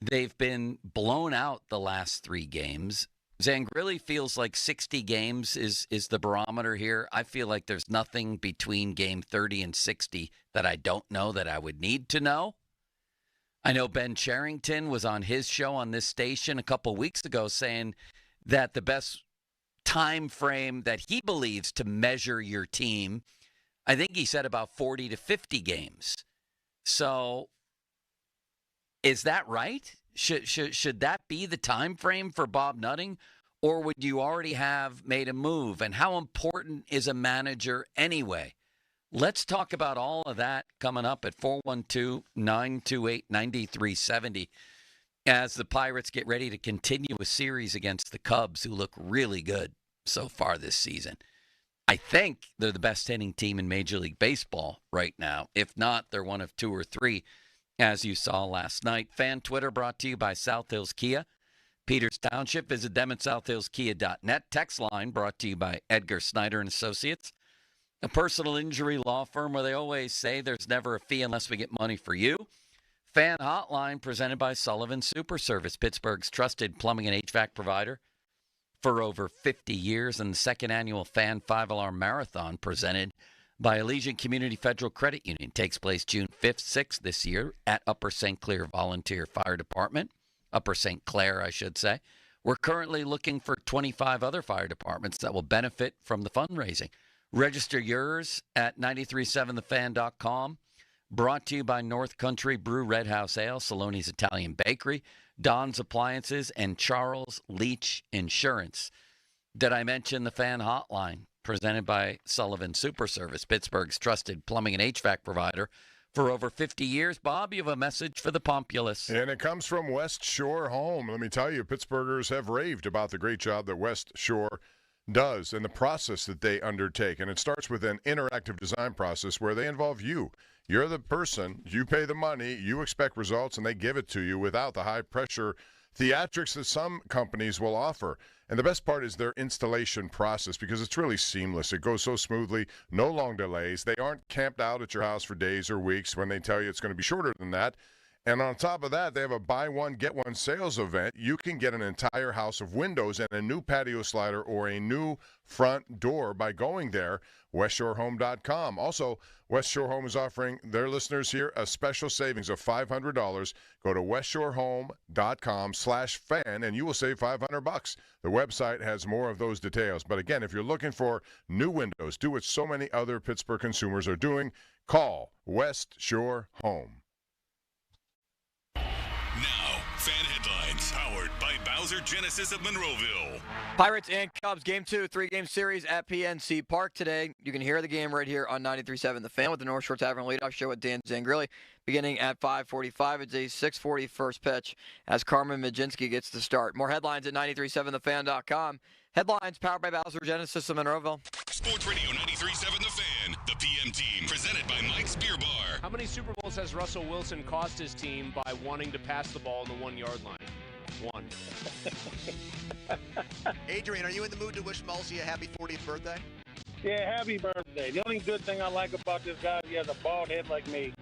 Speaker 6: They've been blown out the last 3 games. Zangrilli feels like 60 games is the barometer here. I feel like there's nothing between game 30 and 60 that I don't know that I would need to know. I know Ben Cherington was on his show on this station a couple weeks ago saying that the best time frame that he believes to measure your team, I think he said about 40 to 50 games. So is that right? Should that be the time frame for Bob Nutting, or would you already have made a move? And how important is a manager anyway? Let's talk about all of that coming up at 412-928-9370 as the Pirates get ready to continue a series against the Cubs, who look really good so far this season. I think they're the best hitting team in Major League Baseball right now. If not, they're one of 2 or 3, as you saw last night. Fan Twitter brought to you by South Hills Kia, Peters Township. Visit them at southhillskia.net. Text line brought to you by Edgar Snyder and Associates, a personal injury law firm where they always say there's never a fee unless we get money for you. Fan Hotline presented by Sullivan Super Service, Pittsburgh's trusted plumbing and HVAC provider for over 50 years, and the second annual Fan 5-Alarm Marathon presented by Allegiant Community Federal Credit Union takes place June 5th, 6th this year at Upper St. Clair Volunteer Fire Department. Upper St. Clair, I should say. We're currently looking for 25 other fire departments that will benefit from the fundraising. Register yours at 937thefan.com. Brought to you by North Country Brew Red House Ale, Saloni's Italian Bakery, Don's Appliances, and Charles Leach Insurance. Did I mention the Fan Hotline presented by Sullivan Super Service, Pittsburgh's trusted plumbing and HVAC provider for over 50 years? Bob, you have a message for the populace.
Speaker 7: And it comes from West Shore Home. Let me tell you, Pittsburghers have raved about the great job that West Shore does and the process that they undertake. And it starts with an interactive design process where they involve you. You're the person, you pay the money, you expect results, and they give it to you without the high-pressure theatrics that some companies will offer. And the best part is their installation process, because it's really seamless. It goes so smoothly, no long delays. They aren't camped out at your house for days or weeks when they tell you it's going to be shorter than that. And on top of that, they have a buy one, get one sales event. You can get an entire house of windows and a new patio slider or a new front door by going there, westshorehome.com. Also, West Shore Home is offering their listeners here a special savings of $500. Go to westshorehome.com/fan and you will save $500. The website has more of those details. But again, if you're looking for new windows, do what so many other Pittsburgh consumers are doing. Call West Shore Home.
Speaker 11: Now, fan headlines powered by Bowser Genesis of Monroeville.
Speaker 9: Pirates and Cubs, Game 2, 3-game series at PNC Park today. You can hear the game right here on 93.7 The Fan with the North Shore Tavern leadoff show with Dan Zangrilli. Beginning at 5:45, it's a 6:40 first pitch as Carmen Majinski gets the start. More headlines at 93.7thefan.com. Headlines powered by Bowser Genesis of Monroeville.
Speaker 11: Sports Radio 93.7 The Fan, the PM team, presented by Mike's Beer Bar.
Speaker 3: How many Super Bowls has Russell Wilson cost his team by wanting to pass the ball on the 1 yard line? One.
Speaker 4: Adrian, are you in the mood to wish Mulsey a happy 40th birthday?
Speaker 5: Yeah, happy birthday. The only good thing I like about this guy is he has a bald head like me.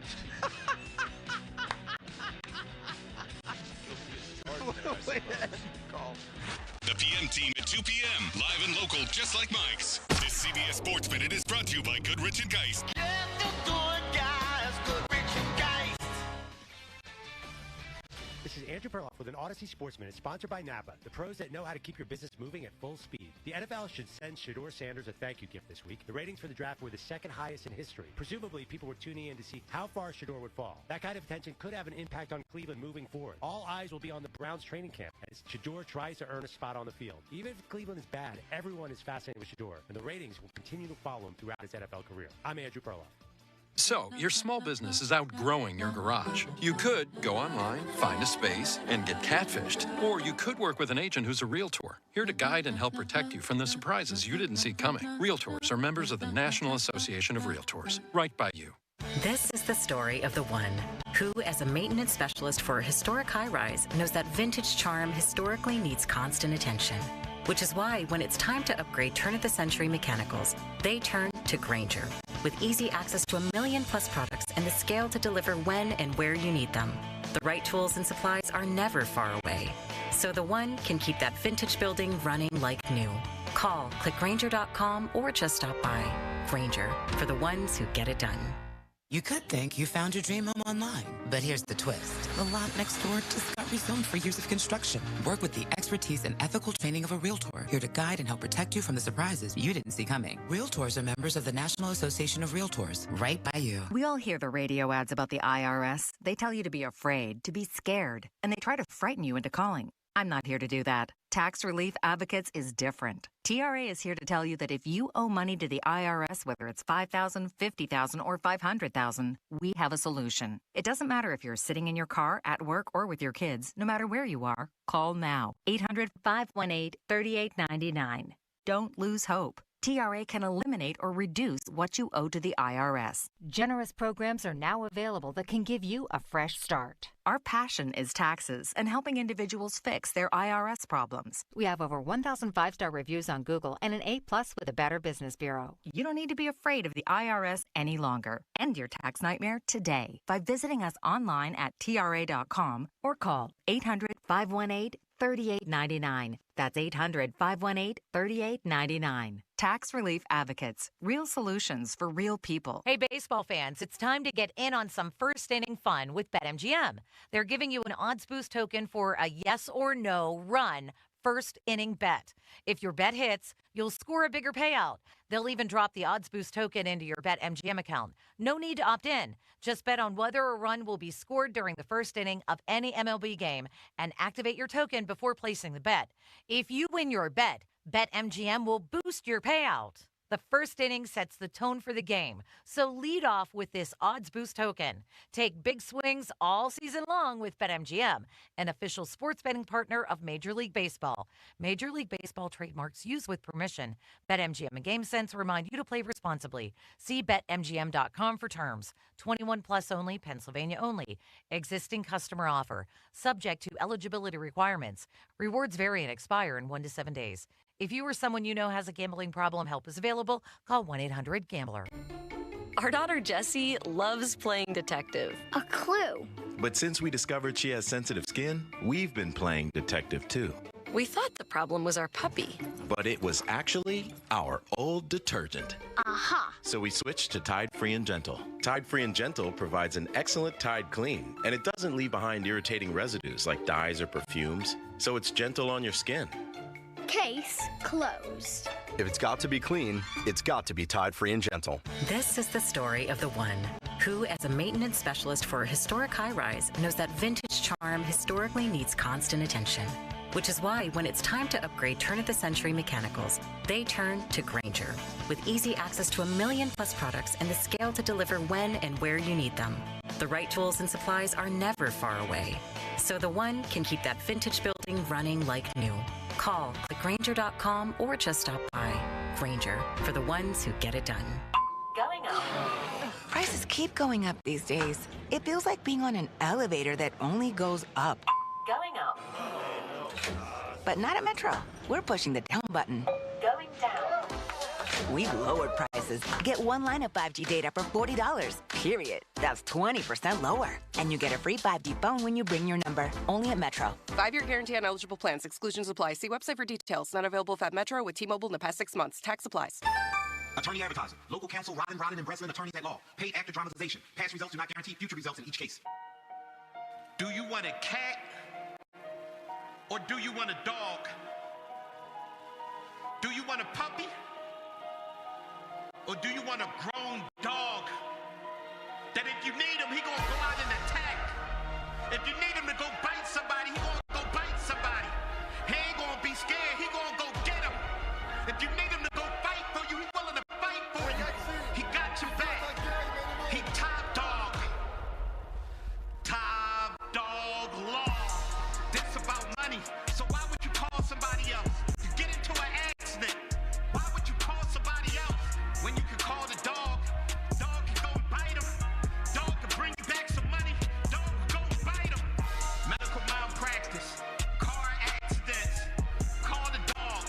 Speaker 11: The PM team at 2 p.m. Live and local, just like Mike's. This CBS Sports Minute is brought to you by Goodrich and Geist.
Speaker 8: This is Andrew Perloff with an Odyssey Sports Minute, sponsored by Napa, the pros that know how to keep your business moving at full speed. The NFL should send Shedeur Sanders a thank you gift this week. The ratings for the draft were the second highest in history. Presumably, people were tuning in to see how far Shedeur would fall. That kind of attention could have an impact on Cleveland moving forward. All eyes will be on the Browns training camp as Shedeur tries to earn a spot on the field. Even if Cleveland is bad, everyone is fascinated with Shedeur, and the ratings will continue to follow him throughout his NFL career. I'm Andrew Perloff.
Speaker 12: So, your small business is outgrowing your garage. You could go online, find a space, and get catfished. Or you could work with an agent who's a realtor, here to guide and help protect you from the surprises you didn't see coming. Realtors are members of the National Association of Realtors. Right by you.
Speaker 15: This is the story of the one who, as a maintenance specialist for a historic high-rise, knows that vintage charm historically needs constant attention. Which is why, when it's time to upgrade turn-of-the-century mechanicals, they turn to Grainger. With easy access to 1 million+ products and the scale to deliver when and where you need them. The right tools and supplies are never far away. So the one can keep that vintage building running like new. Call, click Grainger.com, or just stop by. Grainger, for the ones who get it done.
Speaker 17: You could think you found your dream home online, but here's the twist. The lot next door just got rezoned for years of construction. Work with the expertise and ethical training of a realtor, here to guide and help protect you from the surprises you didn't see coming. Realtors are members of the National Association of Realtors, right by you.
Speaker 19: We all hear the radio ads about the IRS. They tell you to be afraid, to be scared, and they try to frighten you into calling. I'm not here to do that. Tax Relief Advocates is different. TRA is here to tell you that if you owe money to the IRS, whether it's $5,000, $50,000, or $500,000, we have a solution. It doesn't matter if you're sitting in your car, at work, or with your kids. No matter where you are, call now. 800-518-3899. Don't lose hope. TRA can eliminate or reduce what you owe to the IRS.
Speaker 20: Generous programs are now available that can give you a fresh start.
Speaker 19: Our passion is taxes and helping individuals fix their IRS problems.
Speaker 20: We have over 1,000 5-star reviews on Google and an A+ with the Better Business Bureau.
Speaker 19: You don't need to be afraid of the IRS any longer. End your tax nightmare today by visiting us online at TRA.com or call 800-518-3899. That's 800-518-3899. Tax Relief Advocates. Real solutions for real people.
Speaker 21: Hey, baseball fans, it's time to get in on some first inning fun with BetMGM. They're giving you an odds boost token for a yes or no run first inning bet. If your bet hits, you'll score a bigger payout. They'll even drop the odds boost token into your BetMGM account. No need to opt in. Just bet on whether a run will be scored during the first inning of any MLB game and activate your token before placing the bet. If you win your bet, BetMGM will boost your payout. The first inning sets the tone for the game, so lead off with this odds boost token. Take big swings all season long with BetMGM, an official sports betting partner of Major League Baseball. Major League Baseball trademarks used with permission. BetMGM and GameSense remind you to play responsibly. See BetMGM.com for terms. 21 plus only, Pennsylvania only. Existing customer offer. Subject to eligibility requirements. Rewards vary and expire in 1 to 7 days. If you or someone you know has a gambling problem, help is available. Call 1-800-GAMBLER.
Speaker 24: Our daughter Jessie loves playing detective.
Speaker 22: A clue.
Speaker 27: But since we discovered she has sensitive skin, we've been playing detective too.
Speaker 24: We thought the problem was our puppy.
Speaker 27: But it was actually our old detergent.
Speaker 22: Aha.
Speaker 27: So we switched to Tide Free and Gentle. Tide Free and Gentle provides an excellent Tide clean, and it doesn't leave behind irritating residues like dyes or perfumes, so it's gentle on your skin.
Speaker 22: Case closed.
Speaker 25: If it's got to be clean, it's got to be Tide Free and Gentle.
Speaker 15: This is the story of the one who, as a maintenance specialist for a historic high-rise, knows that vintage charm historically needs constant attention. Which is why, when it's time to upgrade turn-of-the-century mechanicals, they turn to Grainger. With easy access to 1 million+ products and the scale to deliver when and where you need them. The right tools and supplies are never far away. So the one can keep that vintage building running like new. Call, click Grainger.com, or just stop by. Grainger, for the ones who get it done.
Speaker 20: Going up.
Speaker 17: Prices keep going up these days. It feels like being on an elevator that only goes up.
Speaker 20: Going up.
Speaker 17: But not at Metro. We're pushing the down button.
Speaker 20: Going down.
Speaker 17: We've lowered prices. Get one line of 5G data for $40, period. That's 20% lower. And you get a free 5G phone when you bring your number. Only at Metro.
Speaker 10: 5-year guarantee on eligible plans. Exclusions apply. See website for details. Not available at Metro with T-Mobile in the past 6 months. Tax applies.
Speaker 13: Attorney advertising. Local counsel Rodden and Breslin, attorneys at law. Paid after dramatization. Past results do not guarantee future results in each case.
Speaker 14: Do you want a cat? Or do you want a dog? Do you want a puppy? Or do you want a grown dog? That if you need him, he gonna go out and attack. If you need him to go bite somebody, he gonna go bite somebody. He ain't gonna be scared, he gonna go get him. If you need him to go fight for you, he willing to fight for you. He got your back. He top dog. Top dog law. This about money. So why would you call somebody else? You get into an accident. Why would you call somebody else when you can call the dog? Dog can go bite him. Dog can bring you back some money. Dog can go bite him. Medical malpractice. Car accidents. Call the dog.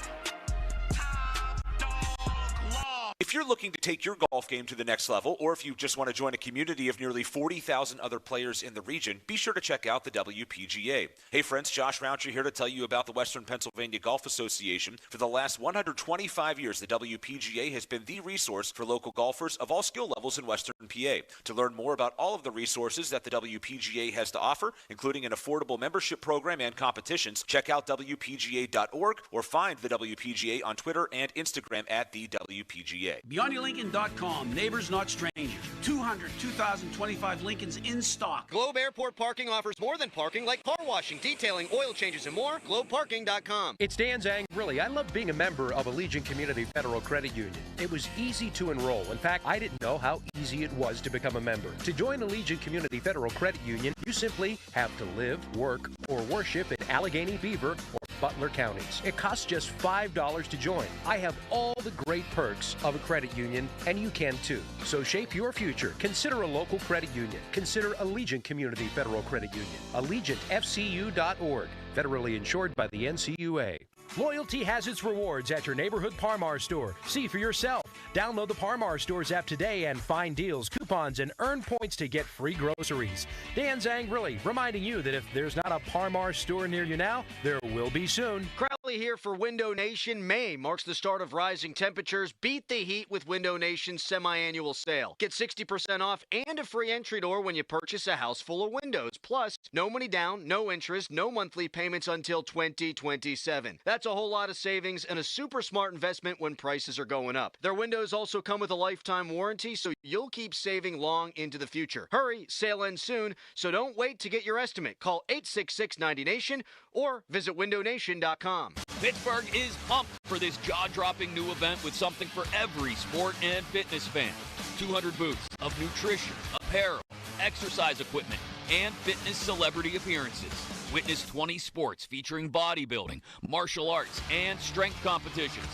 Speaker 14: Top dog law.
Speaker 16: If you're looking to take your golf game to the next level, or if you just want to join a community of nearly 40,000 other players in the region, be sure to check out the WPGA. Hey friends, Josh Roundtree here to tell you about the Western Pennsylvania Golf Association. For the last 125 years, the WPGA has been the resource for local golfers of all skill levels in Western PA. To learn more about all of the resources that the WPGA has to offer, including an affordable membership program and competitions, check out WPGA.org or find the WPGA on Twitter and Instagram at the WPGA.
Speaker 18: BeyondYourLincoln.com. Neighbors, not strangers. 2025 Lincolns in stock.
Speaker 23: Globe Airport Parking offers more than parking, like car washing, detailing, oil changes, and more. GlobeParking.com.
Speaker 26: It's Dan Zang. Really, I love being a member of Allegiant Community Federal Credit Union. It was easy to enroll. In fact, I didn't know how easy it was to become a member. To join Allegiant Community Federal Credit Union, you simply have to live, work, or worship in Allegheny, Beaver, or Butler counties. It costs just $5 to join. I have all the great perks of a credit union, and you can too. So shape your future. Consider a local credit union. Consider Allegiant Community Federal Credit Union. AllegiantFCU.org. Federally insured by the NCUA. Loyalty has its rewards at your neighborhood Parmar store. See for yourself. Download the Parmar Stores app today and find deals, coupons, and earn points to get free groceries. Dan Zang really reminding you that if there's not a Parmar store near you now, there will be soon.
Speaker 23: Crowley here for Window Nation. May marks the start of rising temperatures. Beat the heat with Window Nation's semi-annual sale. Get 60% off and a free entry door when you purchase a house full of windows. Plus, no money down, no interest, no monthly payments until 2027. That's a whole lot of savings and a super smart investment when prices are going up. Their windows also come with a lifetime warranty, so you'll keep saving long into the future. Hurry, sale ends soon, so don't wait to get your estimate. Call 866-90NATION or visit windownation.com.
Speaker 28: Pittsburgh is pumped for this jaw-dropping new event with something for every sport and fitness fan. 200 booths of nutrition, apparel, exercise equipment, and fitness celebrity appearances. Witness 20 sports featuring bodybuilding, martial arts, and strength competitions.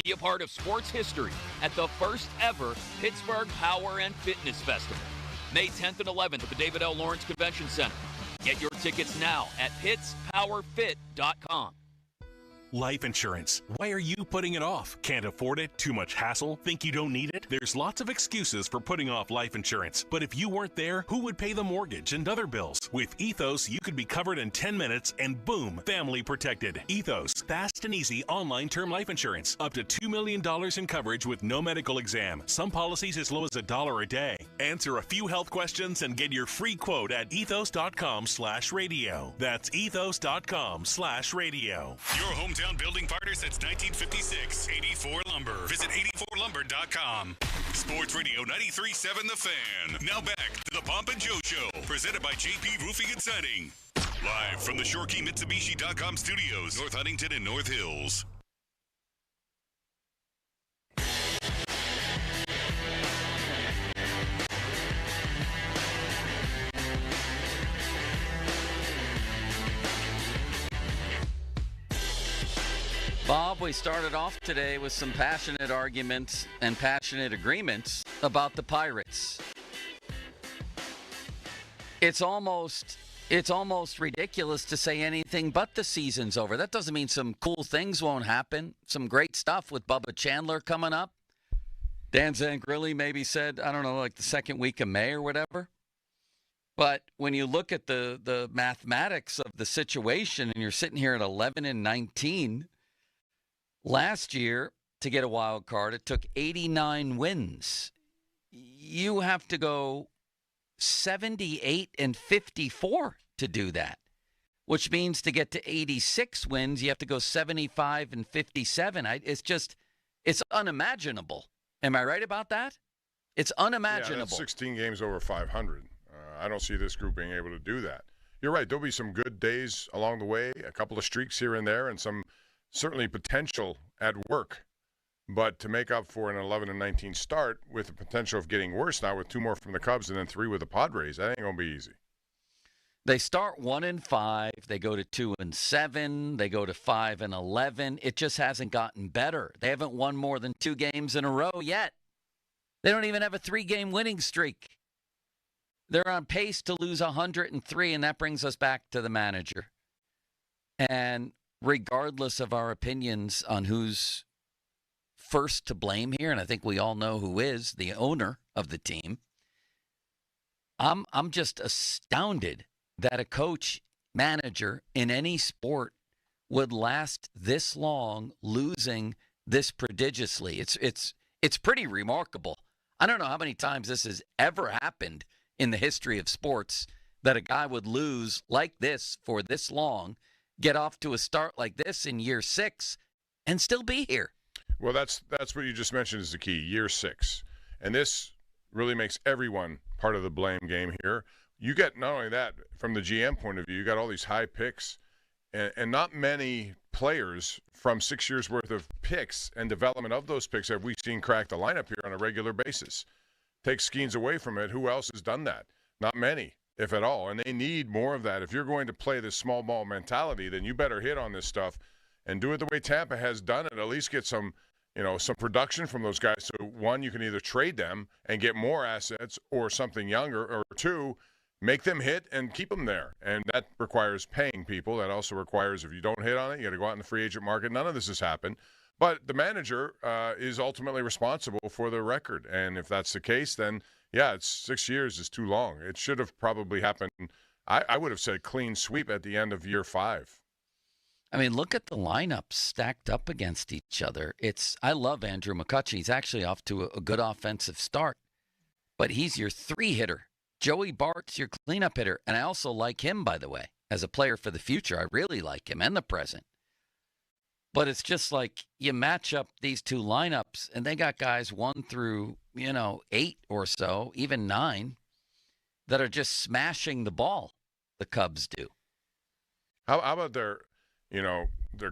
Speaker 28: Be a part of sports history at the first ever Pittsburgh Power and Fitness Festival, May 10th and 11th at the David L. Lawrence Convention Center. Get your tickets now at pittspowerfit.com.
Speaker 29: Life insurance. Why are you putting it off? Can't afford it? Too much hassle? Think you don't need it? There's lots of excuses for putting off life insurance. But if you weren't there, who would pay the mortgage and other bills? With Ethos, you could be covered in 10 minutes and boom, family protected. Ethos, fast and easy online term life insurance. Up to $2 million in coverage with no medical exam. Some policies as low as $1 a day. Answer a few health questions and get your free quote at ethos.com/radio. That's ethos.com/radio.
Speaker 11: Your hometown building partner since 1956. 84 Lumber. Visit 84lumber.com. Sports Radio 93.7 The Fan. Now back to the Pomp and Joe Show. Presented by JP Roofing and Siding. Live from the ShoreKeyMitsubishi.com studios. North Huntington and North Hills.
Speaker 1: Bob, we started off today with some passionate arguments and passionate agreements about the Pirates. It's almost ridiculous to say anything but the season's over. That doesn't mean some cool things won't happen. Some great stuff with Bubba Chandler coming up. Dan Zangrilli maybe said, I don't know, like the second week of May or whatever. But when you look at the mathematics of the situation and you're sitting here at 11-19, last year to get a wild card, it took 89 wins. You have to go 78-54 to do that, which means to get to 86 wins, you have to go 75-57. It's unimaginable. Am I right about that? It's unimaginable.
Speaker 2: Yeah, that's 16 games over 500. I don't see this group being able to do that. You're right. There'll be some good days along the way, a couple of streaks here and there, and some certainly potential at work. But to make up for an 11-19 start with the potential of getting worse now with 2 more from the Cubs and then 3 with the Padres, that ain't going to be easy.
Speaker 1: They start 1-5. They go to 2-7. They go to 5-11. It just hasn't gotten better. They haven't won more than 2 games in a row yet. They don't even have a 3-game winning streak. They're on pace to lose 103, and that brings us back to the manager. And regardless of our opinions on who's first to blame here, and I think we all know who is the owner of the team, I'm just astounded that a coach, manager in any sport would last this long losing this prodigiously. It's pretty remarkable. I don't know how many times this has ever happened in the history of sports that a guy would lose like this for this long, get off to a start like this in year 6, and still be here.
Speaker 2: Well, that's what you just mentioned is the key, year 6. And this really makes everyone part of the blame game here. You get, not only that, from the GM point of view, you got all these high picks, and not many players from 6 years' worth of picks and development of those picks have we seen crack the lineup here on a regular basis. Take Skeens away from it. Who else has done that? Not many, if at all. And they need more of that. If you're going to play this small ball mentality, then you better hit on this stuff and do it the way Tampa has done it. At least get some production from those guys. So, 1, you can either trade them and get more assets or something younger, or 2, make them hit and keep them there. And that requires paying people. That also requires, if you don't hit on it, you got to go out in the free agent market. None of this has happened. But the manager is ultimately responsible for the record. And if that's the case, then, yeah, 6 years is too long. It should have probably happened. I would have said clean sweep at the end of year 5.
Speaker 1: I mean, look at the lineups stacked up against each other. I love Andrew McCutcheon. He's actually off to a good offensive start. But he's your 3-hitter. Joey Bart's your cleanup hitter. And I also like him, by the way, as a player for the future. I really like him and the present. But it's just like you match up these 2 lineups, and they got guys 1 through, 8 or so, even 9, that are just smashing the ball. The Cubs do.
Speaker 2: How about their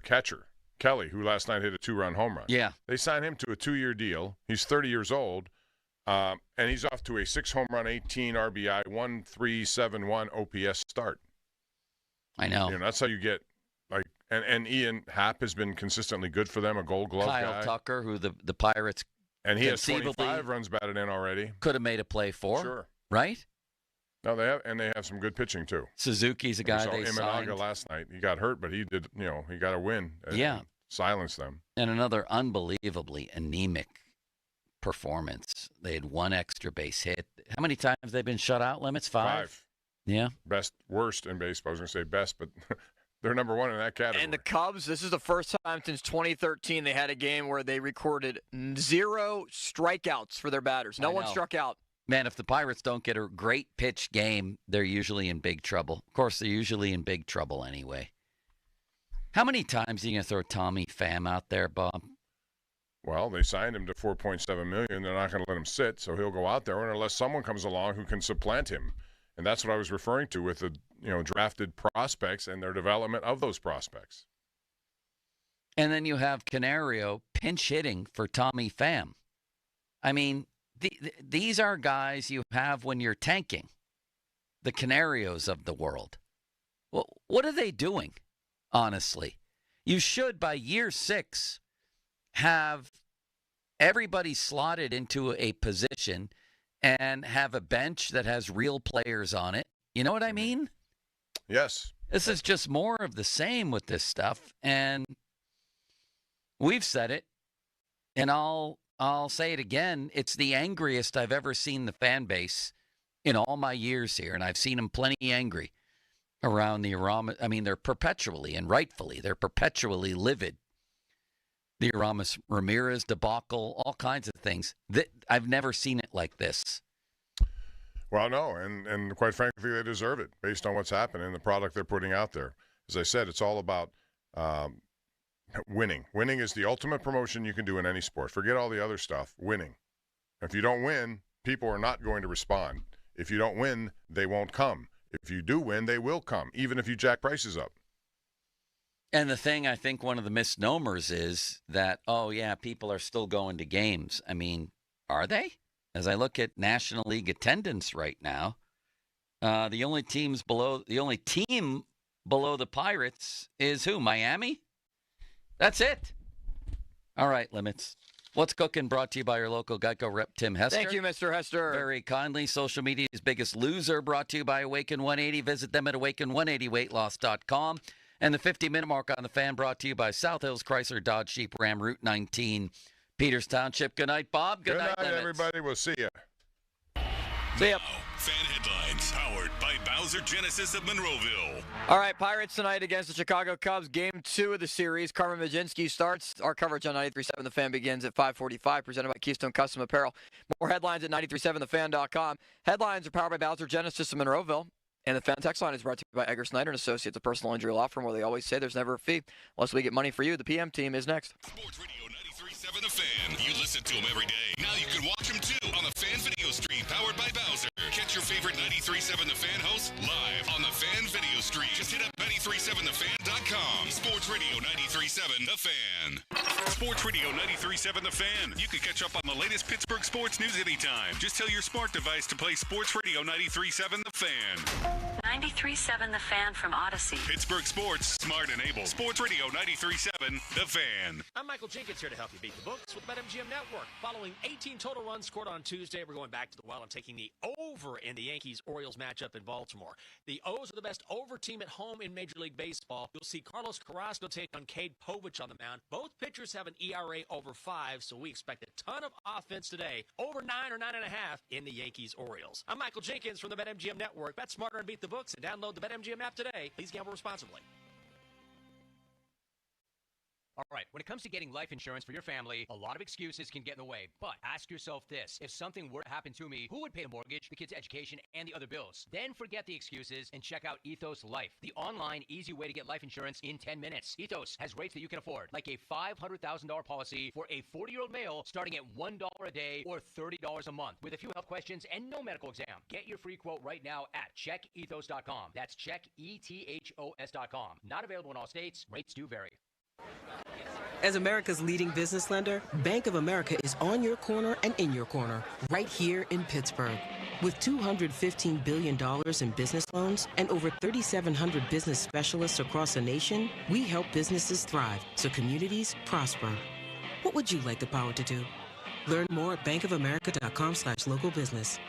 Speaker 2: catcher, Kelly, who last night hit a 2-run home run?
Speaker 1: Yeah.
Speaker 2: They signed him to a 2-year deal. He's 30 years old, and he's off to a 6-home run, 18 RBI, 1.371 OPS start.
Speaker 1: I know.
Speaker 2: That's how you get, and Ian Happ has been consistently good for them, a Gold Glove guy.
Speaker 1: Kyle Tucker, who the Pirates
Speaker 2: and he has 25 runs batted in already.
Speaker 1: Could have made a play for.
Speaker 2: Sure.
Speaker 1: Right?
Speaker 2: No, they have some good pitching too.
Speaker 1: Suzuki's a guy they signed.
Speaker 2: Last night. He got hurt, but he did, he got a win.
Speaker 1: Yeah.
Speaker 2: Silence them.
Speaker 1: And another unbelievably anemic performance. They had 1 extra base hit. How many times have they been shut out? Limits 5? Yeah.
Speaker 2: Worst in baseball. I was going to say best, but they're number 1 in that category.
Speaker 3: And the Cubs, this is the first time since 2013 they had a game where they recorded 0 strikeouts for their batters. No one struck out.
Speaker 1: Man, if the Pirates don't get a great pitch game, they're usually in big trouble. Of course, they're usually in big trouble anyway. How many times are you going to throw Tommy Pham out there, Bob?
Speaker 2: Well, they signed him to $4.7 million. They're not going to let him sit, so he'll go out there unless someone comes along who can supplant him. And that's what I was referring to with the drafted prospects and their development of those prospects.
Speaker 1: And then you have Canario pinch hitting for Tommy Pham. I mean, these are guys you have when you're tanking, the Canarios of the world. Well, what are they doing, honestly? You should, by year 6, have everybody slotted into a position and have a bench that has real players on it. You know what I mean?
Speaker 2: Yes.
Speaker 1: This is just more of the same with this stuff. And we've said it, and I'll say it again. It's the angriest I've ever seen the fan base in all my years here, and I've seen them plenty angry around the Aramis. I mean, they're perpetually, and rightfully, they're perpetually livid. The Aramis Ramirez debacle, all kinds of things. I've never seen it like this.
Speaker 2: Well, no, and quite frankly, they deserve it based on what's happening and the product they're putting out there. As I said, it's all about winning. Winning is the ultimate promotion you can do in any sport. Forget all the other stuff. Winning. If you don't win, people are not going to respond. If you don't win, they won't come. If you do win, they will come, even if you jack prices up.
Speaker 1: And the thing, I think one of the misnomers is that, oh, yeah, people are still going to games. I mean, are they? As I look at National League attendance right now, the only team below the Pirates is who? Miami? That's it. All right, Limits. What's Cooking? Brought to you by your local Geico rep, Tim Hester.
Speaker 3: Thank you, Mr. Hester.
Speaker 1: Very kindly. Social Media's Biggest Loser, brought to you by Awaken 180. Visit them at awaken180weightloss.com. And the 50-minute mark on the Fan, brought to you by South Hills Chrysler Dodge Jeep Ram, Route 19, Peters Township. Good night, Bob. Good night, Limits.
Speaker 2: Everybody. We'll see you.
Speaker 3: See ya.
Speaker 11: Fan Headlines, powered by Bowser Genesis of Monroeville.
Speaker 3: All right, Pirates tonight against the Chicago Cubs. Game 2 of the series. Carmen Majinski starts. Our coverage on 93.7 The Fan begins at 5:45, presented by Keystone Custom Apparel. More headlines at 937thefan.com. Headlines are powered by Bowser Genesis of Monroeville. And the Fan Text Line is brought to you by Egger Snyder & Associates, a personal injury law firm where they always say there's never a fee unless we get money for you. The PM team is next.
Speaker 11: Sports Radio 93.7 The Fan. You listen to them every day. Now you can watch them, too, on the Fan Video Stream, powered by Bowser. Catch your favorite 93.7 The Fan hosts live on the Fan Video Stream. Just hit up 937thefan.com. Sports Radio 93.7 The Fan. Sports Radio 93.7 The Fan. You can catch up on the latest Pittsburgh sports news anytime. Just tell your smart device to play Sports Radio 93.7 The Fan.
Speaker 4: 93.7 The Fan from Odyssey.
Speaker 11: Pittsburgh sports, smart and able. Sports Radio 93.7 The Fan.
Speaker 5: I'm Michael Jenkins here to help you beat the books with BetMGM Network. Following 18 total runs scored on Tuesday, we're going back to the well and taking the over in the Yankees-Orioles matchup in Baltimore. The O's are the best over team at home in Major League Baseball. You'll see Carlos Carrasco take on Cade Povich on the mound. Both pitchers have an ERA over 5, so we expect a ton of offense today. Over 9 or 9.5 in the Yankees-Orioles. I'm Michael Jenkins from the BetMGM Network. Bet smarter and beat the books and download the BetMGM app today. Please gamble responsibly.
Speaker 6: All right, when it comes to getting life insurance for your family, a lot of excuses can get in the way. But ask yourself this: if something were to happen to me, who would pay the mortgage, the kids' education, and the other bills? Then forget the excuses and check out Ethos Life, the online, easy way to get life insurance in 10 minutes. Ethos has rates that you can afford, like a $500,000 policy for a 40-year-old male starting at $1 a day or $30 a month, with a few health questions and no medical exam. Get your free quote right now at checkethos.com. That's checkethos.com. Not available in all states. Rates do vary.
Speaker 7: As America's leading business lender, Bank of America is on your corner and in your corner, right here in Pittsburgh. With $215 billion in business loans and over 3,700 business specialists across the nation, we help businesses thrive so communities prosper. What would you like the power to do? Learn more at bankofamerica.com/local business.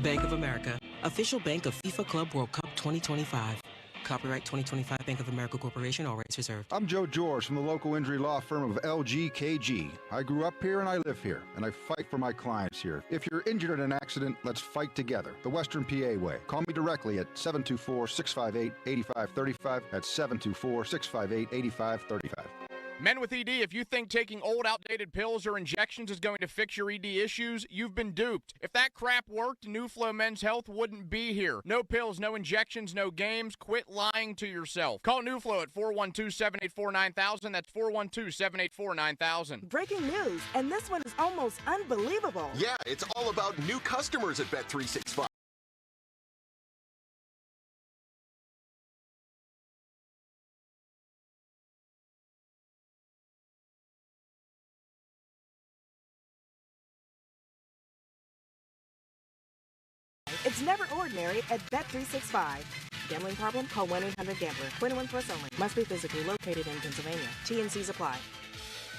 Speaker 7: Bank of America, official bank of FIFA Club World Cup 2025. Copyright 2025 Bank of America Corporation, all rights reserved.
Speaker 8: I'm Joe George from the local injury law firm of LGKG. I grew up here and I live here, and I fight for my clients here. If you're injured in an accident, let's fight together. The Western PA way. Call me directly at 724-658-8535. That's 724-658-8535.
Speaker 9: Men with ED, if you think taking old, outdated pills or injections is going to fix your ED issues, you've been duped. If that crap worked, NuFlow Men's Health wouldn't be here. No pills, no injections, no games. Quit lying to yourself. Call NuFlow at 412-784-9000. That's 412-784-9000.
Speaker 12: Breaking news, and this one is almost unbelievable.
Speaker 25: Yeah, it's all about new customers at Bet365.
Speaker 12: It's never ordinary at Bet365. Gambling problem? Call 1-800-GAMBLER. 21 plus only. Must be physically located in Pennsylvania. T&Cs apply.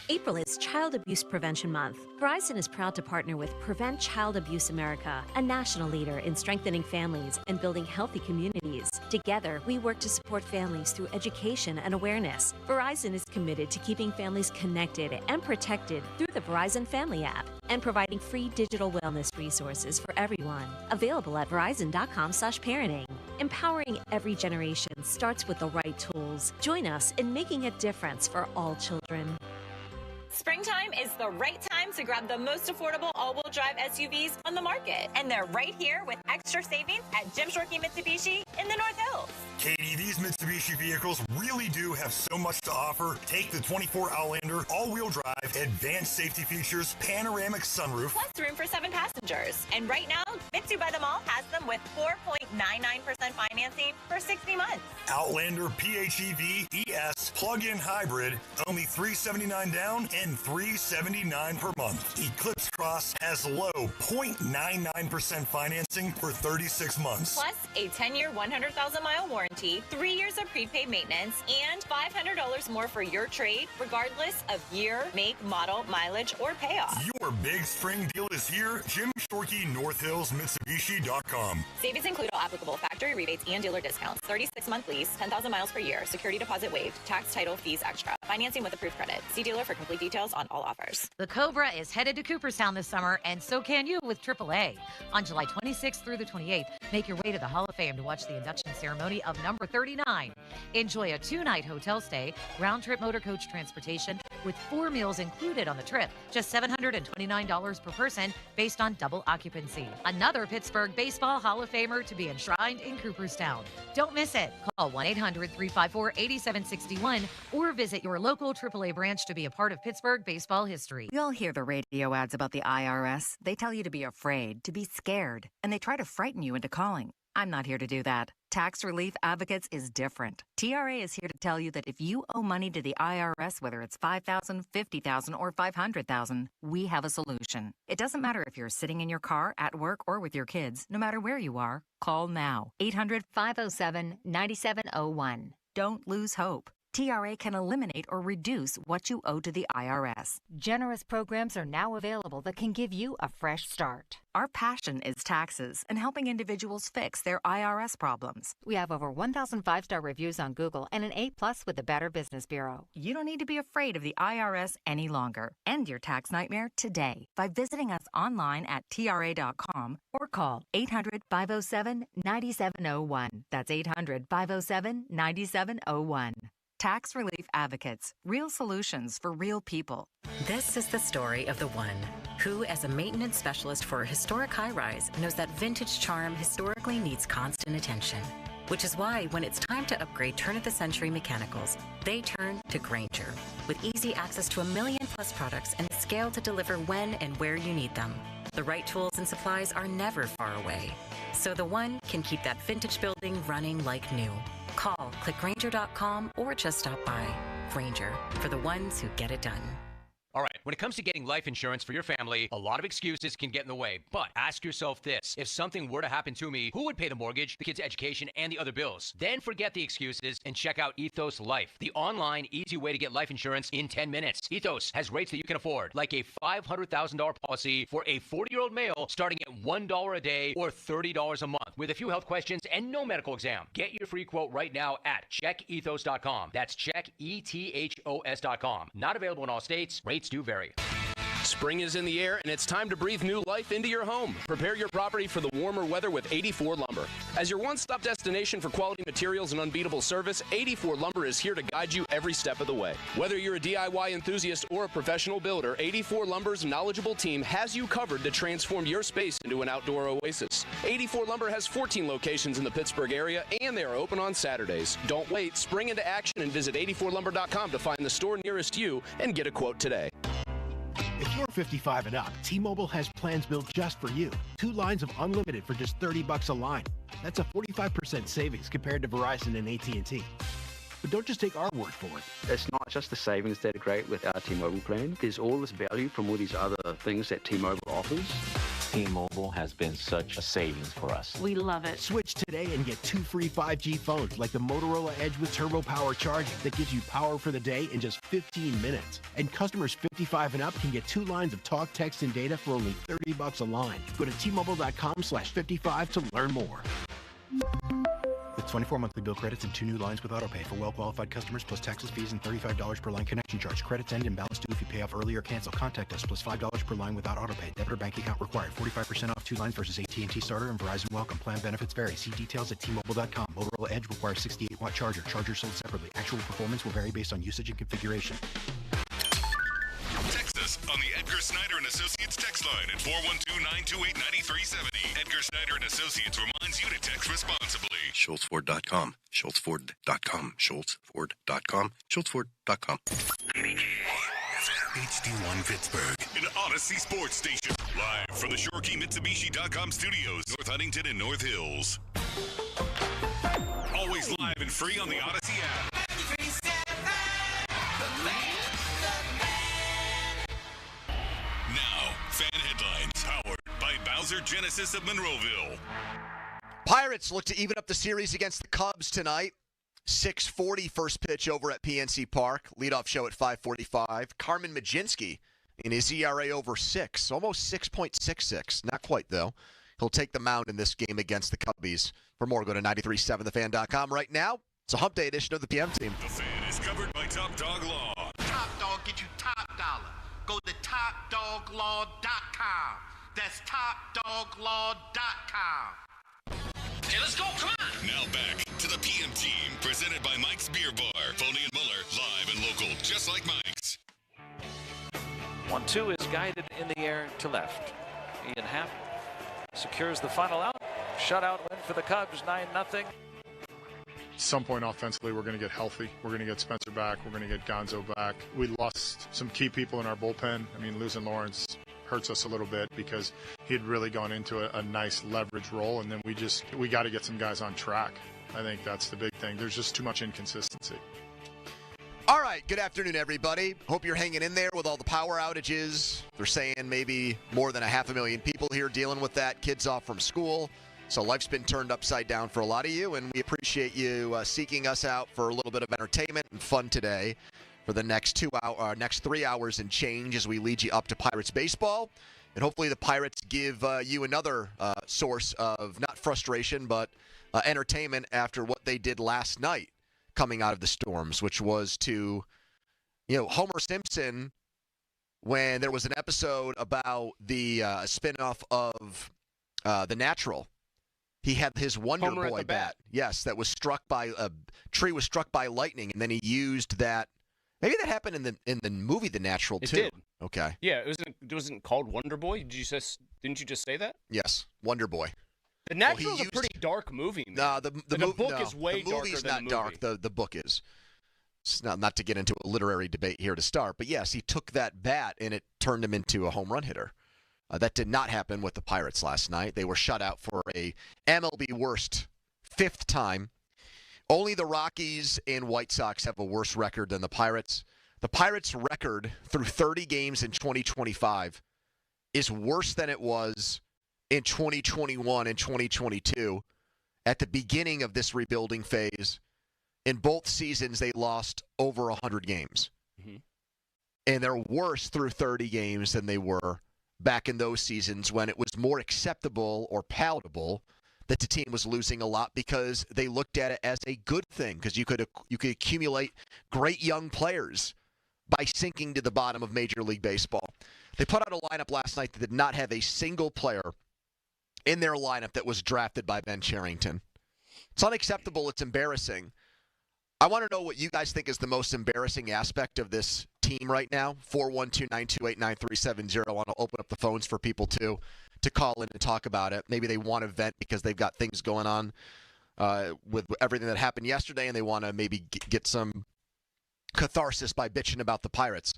Speaker 10: April is Child Abuse Prevention Month. Verizon is proud to partner with Prevent Child Abuse America, a national leader in strengthening families and building healthy communities. Together, we work to support families through education and awareness. Verizon is committed to keeping families connected and protected through the Verizon Family app and providing free digital wellness resources for everyone. Available at verizon.com/parenting. Empowering every generation starts with the right tools. Join us in making a difference for all children.
Speaker 15: Springtime is the right time to grab the most affordable all-wheel drive SUVs on the market. And they're right here with extra savings at Jim Shorkey Mitsubishi in the North Hills.
Speaker 17: Katie, these Mitsubishi vehicles really do have so much to offer. Take the 24 Outlander, all-wheel drive, advanced safety features, panoramic sunroof.
Speaker 15: Plus room for 7 passengers. And right now, Mitsu by the Mall has them with 4.99% financing for 60 months.
Speaker 17: Outlander PHEV ES plug-in hybrid, only $379 down and $379 per month. Eclipse Cross has low 0.99% financing for 36 months.
Speaker 15: Plus a 10-year, 100,000-mile warranty, 3 years of prepaid maintenance, and $500 more for your trade, regardless of year, make, model, mileage, or payoff.
Speaker 17: Your big spring deal is here. Jim Shorkey, North Hills, Mitsubishi.com.
Speaker 15: Savings include all applicable factory rebates and dealer discounts. 36-month lease, 10,000 miles per year. Security deposit waived. Tax, title, fees extra. Financing with approved credit. See dealer for complete details on all offers.
Speaker 19: The Cobra is headed to Cooperstown this summer, and so can you with AAA. On July 26th through the 28th, make your way to the Hall of Fame to watch the induction ceremony of number 39. Enjoy a 2-night hotel stay, round-trip motor coach transportation, with 4 meals included on the trip. Just $729 per person based on double occupancy. Another Pittsburgh Baseball Hall of Famer to be enshrined in Cooperstown. Don't miss it. Call 1-800-354-8761 or visit your local AAA branch to be a part of Pittsburgh baseball history.
Speaker 20: We all hear the radio ads about the IRS. They tell you to be afraid, to be scared, and they try to frighten you into calling. I'm not here to do that. Tax Relief Advocates is different. TRA is here to tell you that if you owe money to the IRS, whether it's $5,000, $50,000, or $500,000, we have a solution. It doesn't matter if you're sitting in your car, at work, or with your kids. No matter where you are, call now. 800-507-9701. Don't lose hope. TRA can eliminate or reduce what you owe to the IRS. Generous programs are now available that can give you a fresh start. Our passion is taxes and helping individuals fix their IRS problems. We have over 1,000 5-star reviews on Google and an A+ with the Better Business Bureau. You don't need to be afraid of the IRS any longer. End your tax nightmare today by visiting us online at TRA.com or call 800-507-9701. That's 800-507-9701. Tax Relief Advocates. Real solutions for real people.
Speaker 21: This is the story of the one who, as a maintenance specialist for a historic high-rise, knows that vintage charm historically needs constant attention. Which is why, when it's time to upgrade turn-of-the-century mechanicals, they turn to Grainger. With easy access to 1 million-plus products and a scale to deliver when and where you need them. The right tools and supplies are never far away. So the one can keep that vintage building running like new. Call, click Grainger.com, or just stop by. Grainger, for the ones who get it done.
Speaker 6: All right, when it comes to getting life insurance for your family, a lot of excuses can get in the way. But ask yourself this: if something were to happen to me, who would pay the mortgage, the kids' education, and the other bills? Then forget the excuses and check out Ethos Life, the online, easy way to get life insurance in 10 minutes. Ethos has rates that you can afford, like a $500,000 policy for a 40-year-old male starting at $1 a day or $30 a month, with a few health questions and no medical exam. Get your free quote right now at checkethos.com. That's checkethos.com. Not available in all states. Rates do vary.
Speaker 22: Spring is in the air, and it's time to breathe new life into your home. Prepare your property for the warmer weather with 84 Lumber. As your one-stop destination for quality materials and unbeatable service, 84 Lumber is here to guide you every step of the way. Whether you're a DIY enthusiast or a professional builder, 84 Lumber's knowledgeable team has you covered to transform your space into an outdoor oasis. 84 Lumber has 14 locations in the Pittsburgh area, and they are open on Saturdays. Don't wait. Spring into action and visit 84lumber.com to find the store nearest you and get a quote today.
Speaker 24: If you're 55 and up, T-Mobile has plans built just for you. 2 lines of unlimited for just $30 a line. That's a 45% savings compared to Verizon and AT&T. But don't just take our word for it.
Speaker 27: It's not just the savings that are great with our T-Mobile plan. There's all this value from all these other things that T-Mobile offers.
Speaker 13: T-Mobile has been such a savings for us.
Speaker 14: We love it.
Speaker 24: Switch today and get 2 free 5G phones like the Motorola Edge with Turbo Power charging that gives you power for the day in just 15 minutes. And customers 55 and up can get 2 lines of talk, text, and data for only $30 a line. Go to T-Mobile.com/55 to learn more. With 24 monthly bill credits and 2 new lines with autopay for well-qualified customers plus taxes, fees, and $35 per line connection charge. Credits end and balance due if you pay off early or cancel. Contact us plus $5 per line without autopay. Debit or bank account required. 45% off 2 lines versus AT&T Starter and Verizon Welcome. Plan benefits vary. See details at T-Mobile.com. Motorola Edge requires 68-watt charger. Charger sold separately. Actual performance will vary based on usage and configuration.
Speaker 11: Text us on the Edgar Snyder & Associates text line at 412-928-9370. Edgar Snyder & Associates reminds you to text responsibly.
Speaker 25: SchultzFord.com. SchultzFord.com. SchultzFord.com. SchultzFord.com.
Speaker 11: HD1 Pittsburgh, an Odyssey sports station. Live from the ShoreKeyMitsubishi.com studios, North Huntington and North Hills. Always live and free on the Odyssey app. Now, fan headlines powered by Bowser Genesis of Monroeville.
Speaker 16: Pirates look to even up the series against the Cubs tonight. 6:40 first pitch over at PNC Park. Leadoff show at 5:45. Carmen Mlodzinski in his ERA over 6, almost 6.66. Not quite, though. He'll take the mound in this game against the Cubbies. For more, go to 937thefan.com. Right now, it's a hump day edition of the PM Team.
Speaker 11: The Fan is covered by Top Dog Law.
Speaker 18: Top Dog get you top dollar. Go to TopDogLaw.com. That's TopDogLaw.com.
Speaker 11: Okay, let's go. Come on. Now back to the PM Team, presented by Mike's Beer Bar. Foley and Muller, live and local, just like Mike's.
Speaker 23: 1-2 is guided in the air to left. Ian Happ secures the final out. Shutout win for the Cubs, 9-0.
Speaker 26: Some point offensively, we're going to get healthy. We're going to get Spencer back. We're going to get Gonzo back. We lost some key people in our bullpen. I mean, losing Lawrence hurts us a little bit because he had really gone into a nice leverage role, and then we got to get some guys on track. I think that's the big thing. There's just too much inconsistency.
Speaker 16: All right, good afternoon, everybody. Hope you're hanging in there with all the power outages. They're saying maybe more than 500,000 people here dealing with that, kids off from school. So life's been turned upside down for a lot of you, and we appreciate you seeking us out for a little bit of entertainment and fun today for the next 3 hours and change as we lead you up to Pirates baseball. And hopefully the Pirates give you another source of not frustration but entertainment after what they did last night coming out of the Storms, which was to, Homer Simpson, when there was an episode about the spinoff of The Natural. He had his Wonder Boy bat. Yes, that was struck by a tree was struck by lightning, and then he used that. Maybe that happened in the movie The Natural too.
Speaker 27: It did.
Speaker 16: Okay.
Speaker 27: Yeah, it wasn't called Wonder Boy. Didn't you just say that?
Speaker 16: Yes, Wonder Boy.
Speaker 27: The Natural is a pretty dark movie, man.
Speaker 16: No, the book
Speaker 27: is way darker than the movie. The movie's
Speaker 16: not dark. The book is. It's not to get into a literary debate here to start, but yes, he took that bat and it turned him into a home run hitter. That did not happen with the Pirates last night. They were shut out for a MLB worst 5th time. Only the Rockies and White Sox have a worse record than the Pirates. The Pirates' record through 30 games in 2025 is worse than it was in 2021 and 2022 at the beginning of this rebuilding phase. In both seasons, they lost over 100 games. Mm-hmm. And they're worse through 30 games than they were back in those seasons when it was more acceptable or palatable that the team was losing a lot because they looked at it as a good thing because you could accumulate great young players by sinking to the bottom of Major League Baseball. They put out a lineup last night that did not have a single player in their lineup that was drafted by Ben Cherington. It's unacceptable. It's embarrassing. I want to know what you guys think is the most embarrassing aspect of this team right now. 412-928-9370. I want to open up the phones for people to call in and talk about it. Maybe they want to vent because they've got things going on with everything that happened yesterday, and they want to maybe get some catharsis by bitching about the Pirates.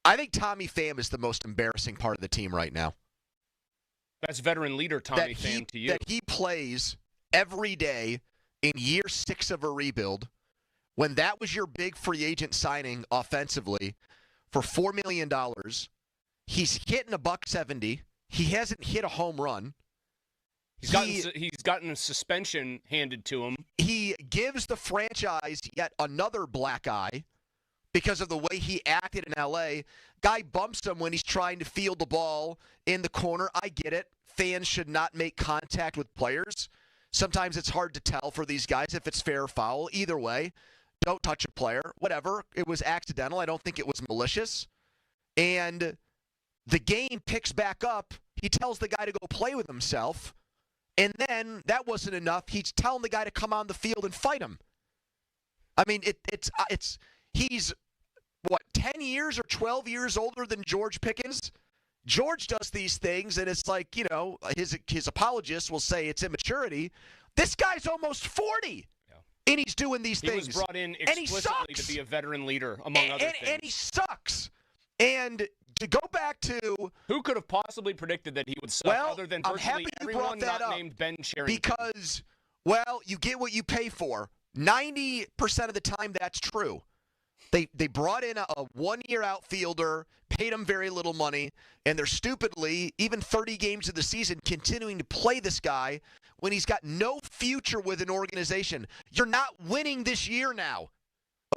Speaker 16: I think Tommy Pham is the most embarrassing part of the team right now.
Speaker 27: That's veteran leader Tommy Pham to you.
Speaker 16: That he plays every day in year 6 of a rebuild, when that was your big free agent signing offensively for $4 million, he's hitting $170. He hasn't hit a home run.
Speaker 27: He's gotten a suspension handed to him.
Speaker 16: He gives the franchise yet another black eye because of the way he acted in L.A. Guy bumps him when he's trying to field the ball in the corner. I get it. Fans should not make contact with players. Sometimes it's hard to tell for these guys if it's fair or foul. Either way, don't touch a player. Whatever. It was accidental. I don't think it was malicious. And the game picks back up. He tells the guy to go play with himself. And then that wasn't enough. He's telling the guy to come on the field and fight him. I mean, he's, 10 years or 12 years older than George Pickens? George does these things, and it's like, his apologists will say it's immaturity. This guy's almost 40, and he's doing these things.
Speaker 27: He was brought in explicitly to be a veteran leader, among other things.
Speaker 16: And he sucks. And to go back to...
Speaker 27: Who could have possibly predicted that he would suck other than virtually everyone not named Ben Cherington?
Speaker 16: Because, you get what you pay for. 90% of the time, that's true. They brought in a one-year outfielder, paid him very little money, and they're stupidly, even 30 games of the season, continuing to play this guy when he's got no future with an organization. You're not winning this year now.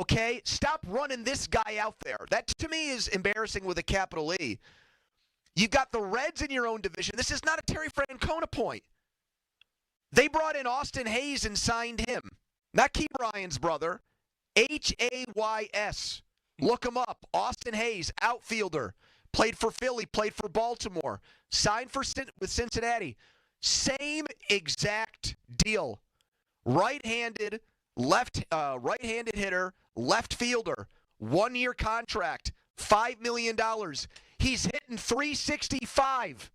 Speaker 16: Okay? Stop running this guy out there. That, to me, is embarrassing with a capital E. You've got the Reds in your own division. This is not a Terry Francona point. They brought in Austin Hayes and signed him. Not Key Ryan's brother. Hays. Look him up. Austin Hayes, outfielder. Played for Philly, played for Baltimore. Signed with Cincinnati. Same exact deal. Right-handed hitter, left fielder, 1-year contract, $5 million. He's hitting 365.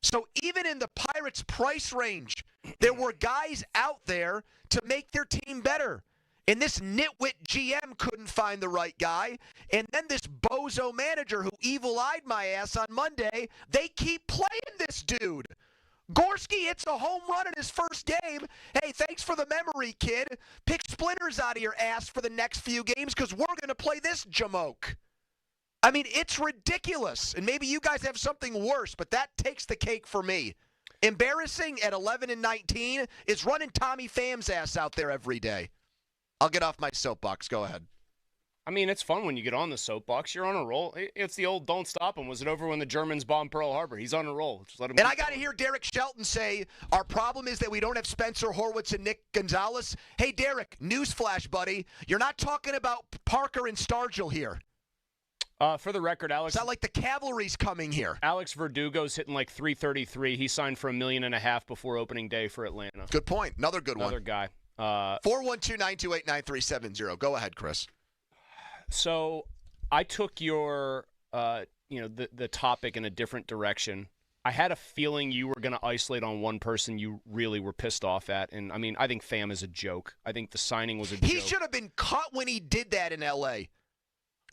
Speaker 16: So even in the Pirates' price range, there were guys out there to make their team better. And this nitwit GM couldn't find the right guy. And then this bozo manager who evil-eyed my ass on Monday, they keep playing this dude. Gorski hits a home run in his first game. Hey, thanks for the memory, kid. Pick splinters out of your ass for the next few games because we're going to play this jamoke. I mean, it's ridiculous. And maybe you guys have something worse, but that takes the cake for me. Embarrassing at 11 and 19 is running Tommy Pham's ass out there every day. I'll get off my soapbox. Go ahead.
Speaker 27: I mean, it's fun when you get on the soapbox. You're on a roll. It's the old don't stop him. Was it over when the Germans bombed Pearl Harbor? He's on a roll. Just let him.
Speaker 16: And I got to hear Derek Shelton say, our problem is that we don't have Spencer Horwitz and Nick Gonzalez. Hey, Derek, newsflash, buddy. You're not talking about Parker and Stargell here.
Speaker 27: For the record, Alex.
Speaker 16: It's not like the cavalry's coming here.
Speaker 27: Alex Verdugo's hitting like 333. He signed for $1.5 million before opening day for Atlanta.
Speaker 16: Good point. Another good one.
Speaker 27: Another guy.
Speaker 16: 412-928-9370. Go ahead, Chris.
Speaker 27: So I took your, the topic in a different direction. I had a feeling you were going to isolate on one person you really were pissed off at. And, I mean, I think Pham is a joke. I think the signing was a joke.
Speaker 16: He should have been caught when he did that in L.A.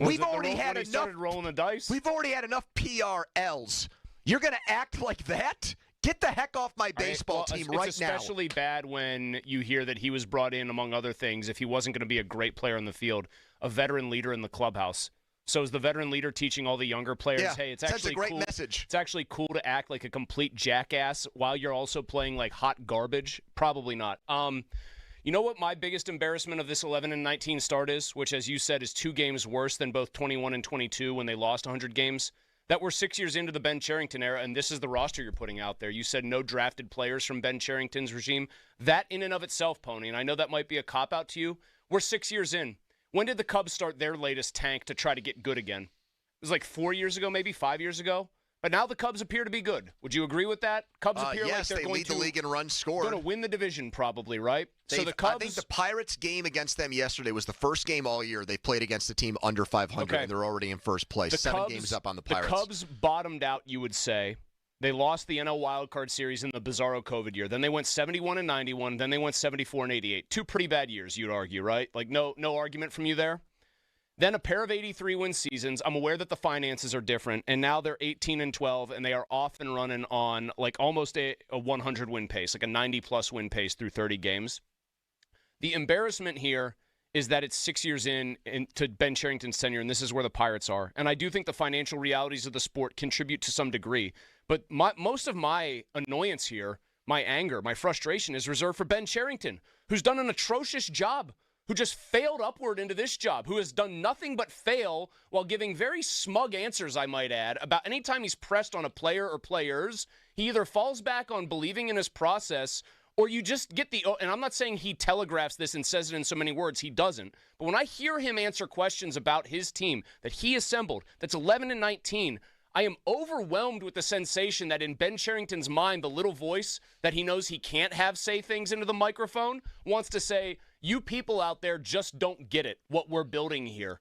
Speaker 16: We've already had enough.
Speaker 27: Started rolling the dice?
Speaker 16: We've already had enough PRLs. You're going to act like that? Get the heck off my baseball team right now.
Speaker 27: It's especially bad when you hear that he was brought in, among other things, if he wasn't going to be a great player in the field, a veteran leader in the clubhouse. So is the veteran leader teaching all the younger players, hey, it's actually
Speaker 16: a great
Speaker 27: cool.
Speaker 16: Message.
Speaker 27: It's actually cool to act like a complete jackass while you're also playing like hot garbage? Probably not. You know what my biggest embarrassment of this 11 and 19 start is, which, as you said, is 2 games worse than both 21 and 22 when they lost 100 games? That we're 6 years into the Ben Cherington era, and this is the roster you're putting out there. You said no drafted players from Ben Cherington's regime. That in and of itself, Pony, and I know that might be a cop-out to you, we're 6 years in. When did the Cubs start their latest tank to try to get good again? It was like 4 years ago, maybe 5 years ago? But now the Cubs appear to be good. Would you agree with that? Cubs appear like they're going
Speaker 16: lead the league in runs scored.
Speaker 27: Going to win the division probably, right? So the Cubs,
Speaker 16: I think the Pirates game against them yesterday was the first game all year they played against a team under 500, and they're already in first place. 7 games up on the Pirates.
Speaker 27: The Cubs bottomed out, you would say. They lost the NL wildcard series in the bizarro COVID year. Then they went 71 and 91. Then they went 74 and 88. 2 pretty bad years, you'd argue, right? Like no argument from you there? Then a pair of 83-win seasons. I'm aware that the finances are different, and now they're 18 and 12, and they are off and running on like almost a 100-win pace, like a 90-plus win pace through 30 games. The embarrassment here is that it's 6 years in to Ben Cherington's tenure, and this is where the Pirates are. And I do think the financial realities of the sport contribute to some degree. But most of my annoyance here, my anger, my frustration is reserved for Ben Cherington, who's done an atrocious job, who just failed upward into this job, who has done nothing but fail while giving very smug answers, I might add, about any time he's pressed on a player or players. He either falls back on believing in his process, or you just get and I'm not saying he telegraphs this and says it in so many words, he doesn't. But when I hear him answer questions about his team that he assembled, that's 11-19, I am overwhelmed with the sensation that in Ben Cherington's mind, the little voice that he knows he can't have say things into the microphone wants to say, you people out there just don't get it, what we're building here.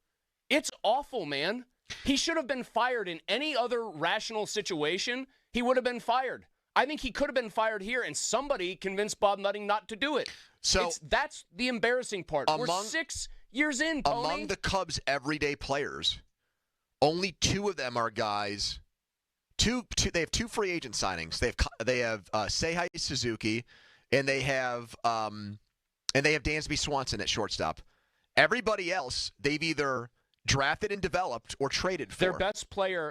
Speaker 27: It's awful, man. He should have been fired in any other rational situation. He would have been fired. I think he could have been fired here, and somebody convinced Bob Nutting not to do it. So that's the embarrassing part. We're 6 years in, Tony.
Speaker 16: Among the Cubs' everyday players, only 2 of them are guys. They have 2 free agent signings. They have Seiya Suzuki, and they have Dansby Swanson at shortstop. Everybody else, they've either drafted and developed or traded for.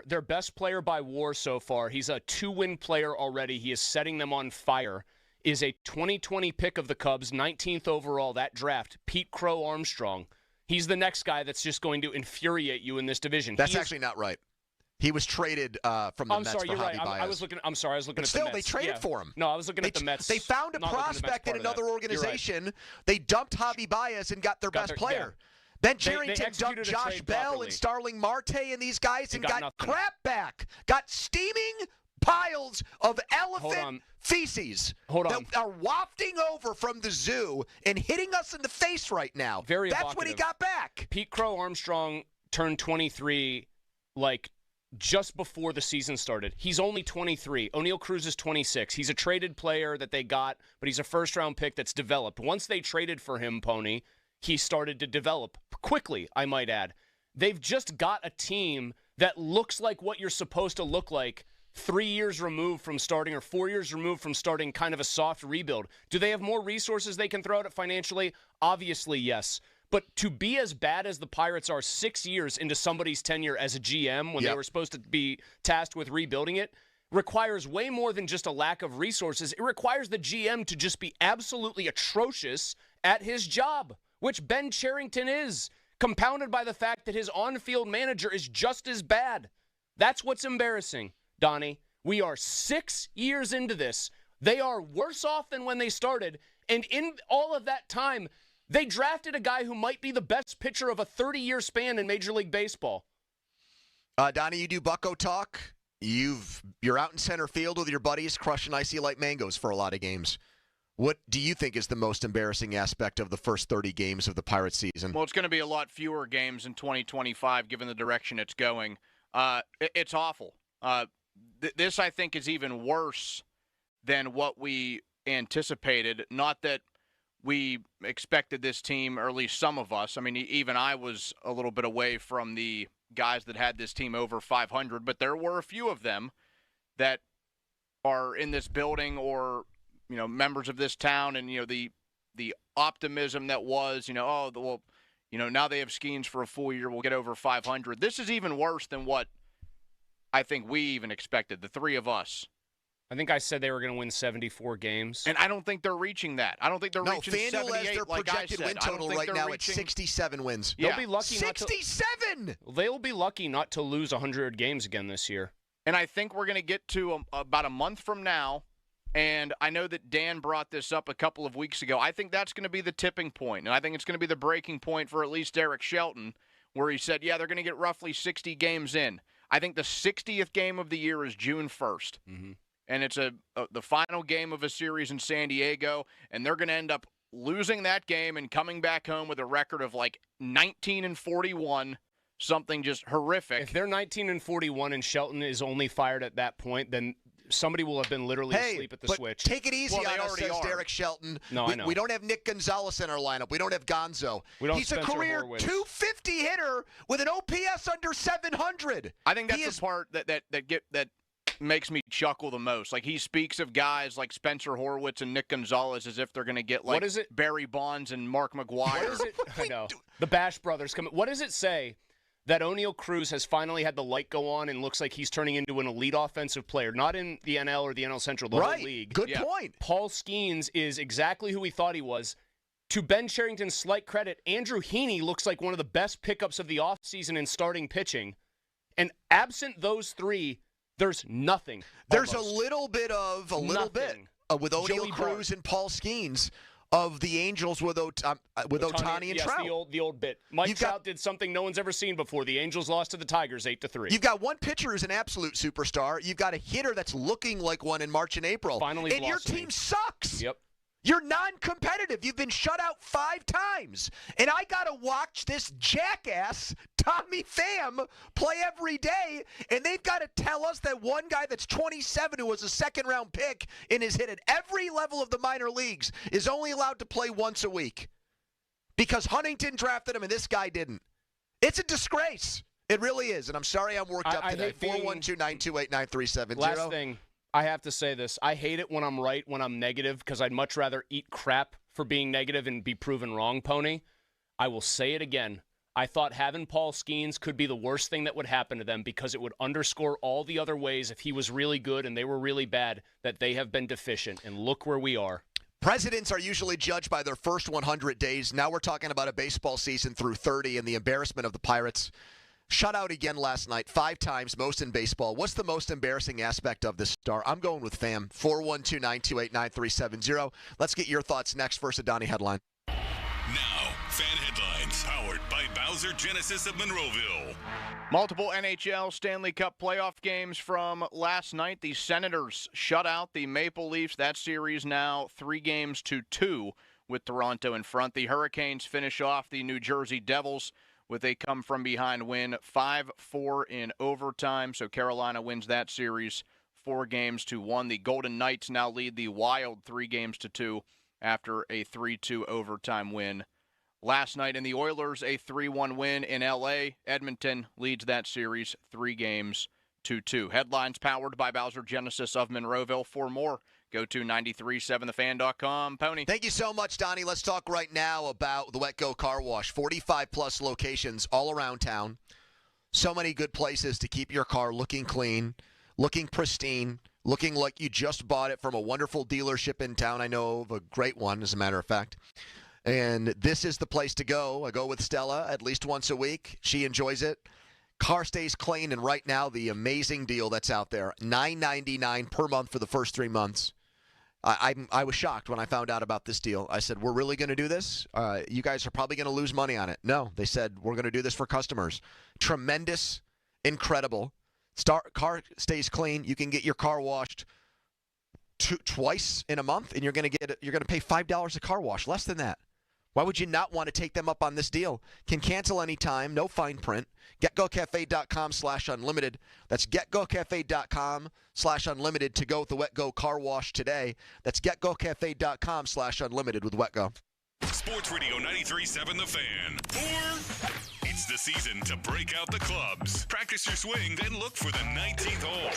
Speaker 27: Their best player by WAR so far, he's a 2-win player already. He is setting them on fire, is a 2020 pick of the Cubs, 19th overall, that draft, Pete Crow Armstrong. He's the next guy that's just going to infuriate you in this division.
Speaker 16: That's actually not right. He was traded from the Mets for
Speaker 27: you're right.
Speaker 16: Javi Baez.
Speaker 27: I was looking at the Mets.
Speaker 16: Still, they traded for him.
Speaker 27: No, I was looking at the Mets.
Speaker 16: They found a prospect in another organization. Right. They dumped Javi Baez and got their best player. Yeah. Ben Cherington dumped Josh Bell and Starling Marte and these guys and got crap back. Got steaming piles of elephant feces that are wafting over from the zoo and hitting us in the face right now. That's what he got back.
Speaker 27: Pete Crow Armstrong turned 23 just before the season started. He's only 23. O'Neal Cruz is 26. He's a traded player that they got, but he's a first-round pick that's developed. Once they traded for him, Pony, he started to develop quickly, I might add. They've just got a team that looks like what you're supposed to look like 3 years removed from starting or 4 years removed from starting kind of a soft rebuild. Do they have more resources they can throw at it financially? Obviously, yes. But to be as bad as the Pirates are 6 years into somebody's tenure as a GM when they were supposed to be tasked with rebuilding it requires way more than just a lack of resources. It requires the GM to just be absolutely atrocious at his job, which Ben Cherington is, compounded by the fact that his on-field manager is just as bad. That's what's embarrassing, Donnie. We are 6 years into this. They are worse off than when they started, and in all of that time, they drafted a guy who might be the best pitcher of a 30-year span in Major League Baseball.
Speaker 16: Donnie, you do Bucko talk. You're out in center field with your buddies crushing Icy Light Mangoes for a lot of games. What do you think is the most embarrassing aspect of the first 30 games of the Pirates season?
Speaker 9: Well, it's going to be a lot fewer games in 2025 given the direction it's going. It's awful. This, I think, is even worse than what we anticipated. Not that we expected this team, or at least some of us. I mean, even I was a little bit away from the guys that had this team over 500, but there were a few of them that are in this building or, members of this town, and, the optimism that was, now they have Skeens for a full year, we'll get over 500. This is even worse than what I think we even expected, the three of us.
Speaker 27: I think I said they were going to win 74 games.
Speaker 9: And I don't think they're reaching that. I don't think they're reaching 78
Speaker 16: FanDuel has their projected win total right now at 67 wins.
Speaker 27: They'll be lucky
Speaker 16: 67!
Speaker 27: They'll be lucky not to lose 100 games again this year.
Speaker 9: And I think we're going to get to about a month from now, and I know that Dan brought this up a couple of weeks ago. I think that's going to be the tipping point, and I think it's going to be the breaking point for at least Derek Shelton, where he said, they're going to get roughly 60 games in. I think the 60th game of the year is June 1st.
Speaker 27: Mm-hmm.
Speaker 9: And it's the final game of a series in San Diego, and they're going to end up losing that game and coming back home with a record of 19-41, something just horrific.
Speaker 27: If they're 19-41 and Shelton is only fired at that point, then somebody will have been literally asleep at the switch.
Speaker 16: Take it easy on us, says Derek Shelton.
Speaker 27: No, I know.
Speaker 16: We don't have Nick Gonzalez in our lineup. We don't have Gonzo. He's a career .250 hitter with an OPS under 700.
Speaker 9: I think that's the part that makes me chuckle the most. Like, he speaks of guys like Spencer Horwitz and Nick Gonzalez as if they're going to get, like,
Speaker 27: what is it?
Speaker 9: Barry Bonds and Mark McGwire.
Speaker 27: What is it? I know. The Bash brothers come. What does it say that O'Neal Cruz has finally had the light go on and looks like he's turning into an elite offensive player, not in the NL or the NL Central, the whole league.
Speaker 16: Good point.
Speaker 27: Paul Skeens is exactly who we thought he was. To Ben Cherington's slight credit, Andrew Heaney looks like one of the best pickups of the offseason in starting pitching. And absent those three, there's nothing.
Speaker 16: There's
Speaker 27: almost.
Speaker 16: a little bit with O'Neal Cruz and Paul Skeens of the Angels with Ohtani and Trout.
Speaker 27: The old bit. Mike Trout did something no one's ever seen before. The Angels lost to the Tigers 8-3.
Speaker 16: You've got one pitcher who's an absolute superstar. You've got a hitter that's looking like one in March and April.
Speaker 27: Finally
Speaker 16: and your team sucks.
Speaker 27: Yep.
Speaker 16: You're non-competitive. You've been shut out 5 times. And I got to watch this jackass, Tommy Pham, play every day. And they've got to tell us that one guy that's 27 who was a second-round pick and is hit at every level of the minor leagues is only allowed to play once a week because Huntington drafted him and this guy didn't. It's a disgrace. It really is. And I'm sorry I'm worked up today. 412-928-9370.
Speaker 27: Last thing. I have to say this. I hate it when I'm right, when I'm negative, because I'd much rather eat crap for being negative and be proven wrong, Pony. I will say it again. I thought having Paul Skeens could be the worst thing that would happen to them because it would underscore all the other ways, if he was really good and they were really bad, that they have been deficient. And look where we are.
Speaker 16: Presidents are usually judged by their first 100 days. Now we're talking about a baseball season through 30 and the embarrassment of the Pirates. Shut out again last night, 5 times, most in baseball. What's the most embarrassing aspect of this star? I'm going with Pham. 412-928-9370. Let's get your thoughts next. First, a Donnie headline.
Speaker 11: Now, fan headlines powered by Bowser Genesis of Monroeville.
Speaker 9: Multiple NHL Stanley Cup playoff games from last night. The Senators shut out the Maple Leafs. That series now 3-2 with Toronto in front. The Hurricanes finish off the New Jersey Devils with a come-from-behind win, 5-4 in overtime. So Carolina wins that series 4-1. The Golden Knights now lead the Wild 3-2 after a 3-2 overtime win last night. And the Oilers, a 3-1 win in L.A. Edmonton leads that series 3-2. Headlines powered by Bowser Genesis of Monroeville. For more, go to 937thefan.com. Pony.
Speaker 16: Thank you so much, Donnie. Let's talk right now about the Wet Go Car Wash. 45-plus locations all around town. So many good places to keep your car looking clean, looking pristine, looking like you just bought it from a wonderful dealership in town. I know of a great one, as a matter of fact. And this is the place to go. I go with Stella at least once a week. She enjoys it. Car stays clean, and right now the amazing deal that's out there, $9.99 per month for the first 3 months. I was shocked when I found out about this deal. I said, we're really going to do this? You guys are probably going to lose money on it. No, they said, we're going to do this for customers. Tremendous, incredible. Car stays clean. You can get your car washed twice in a month, and you're going to pay $5 a car wash, less than that. Why would you not want to take them up on this deal? Can cancel anytime, no fine print. GetGoCafe.com/unlimited. That's GetGoCafe.com/unlimited to go with the Wet Go Car Wash today. That's GetGoCafe.com/unlimited with Wet Go.
Speaker 11: Sports Radio 93.7 The Fan. It's the season to break out the clubs. Practice your swing, then look for the 19th hole.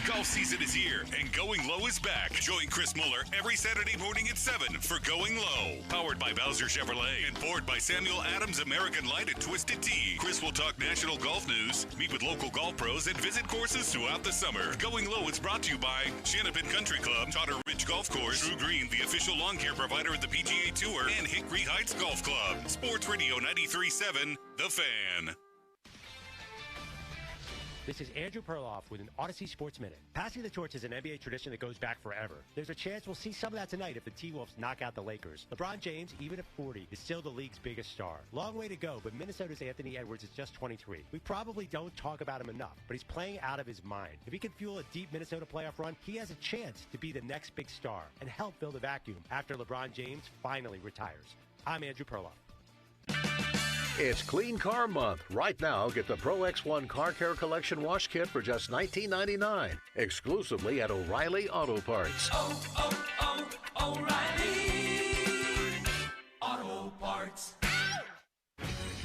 Speaker 11: Golf season is here, and Going Low is back. Join Chris Muller every Saturday morning at 7 for Going Low. Powered by Bowser Chevrolet and poured by Samuel Adams American Light and Twisted Tea. Chris will talk national golf news, meet with local golf pros, and visit courses throughout the summer. Going Low is brought to you by Shanapin Country Club, Trotter Ridge Golf Course, True Green, the official lawn care provider of the PGA Tour, and Hickory Heights Golf Club. Sports Radio 93.7 The Fan.
Speaker 1: This is Andrew Perloff with an Odyssey Sports Minute. Passing the torch is an NBA tradition that goes back forever. There's a chance we'll see some of that tonight if the T-Wolves knock out the Lakers. LeBron James, even at 40, is still the league's biggest star. Long way to go, but Minnesota's Anthony Edwards is just 23. We probably don't talk about him enough, but he's playing out of his mind. If he can fuel a deep Minnesota playoff run, he has a chance to be the next big star and help fill the vacuum after LeBron James finally retires. I'm Andrew Perloff.
Speaker 2: It's Clean Car Month. Right now, get the Pro X1 Car Care Collection Wash Kit for just $19.99, exclusively at O'Reilly Auto Parts.
Speaker 3: O'Reilly Auto Parts.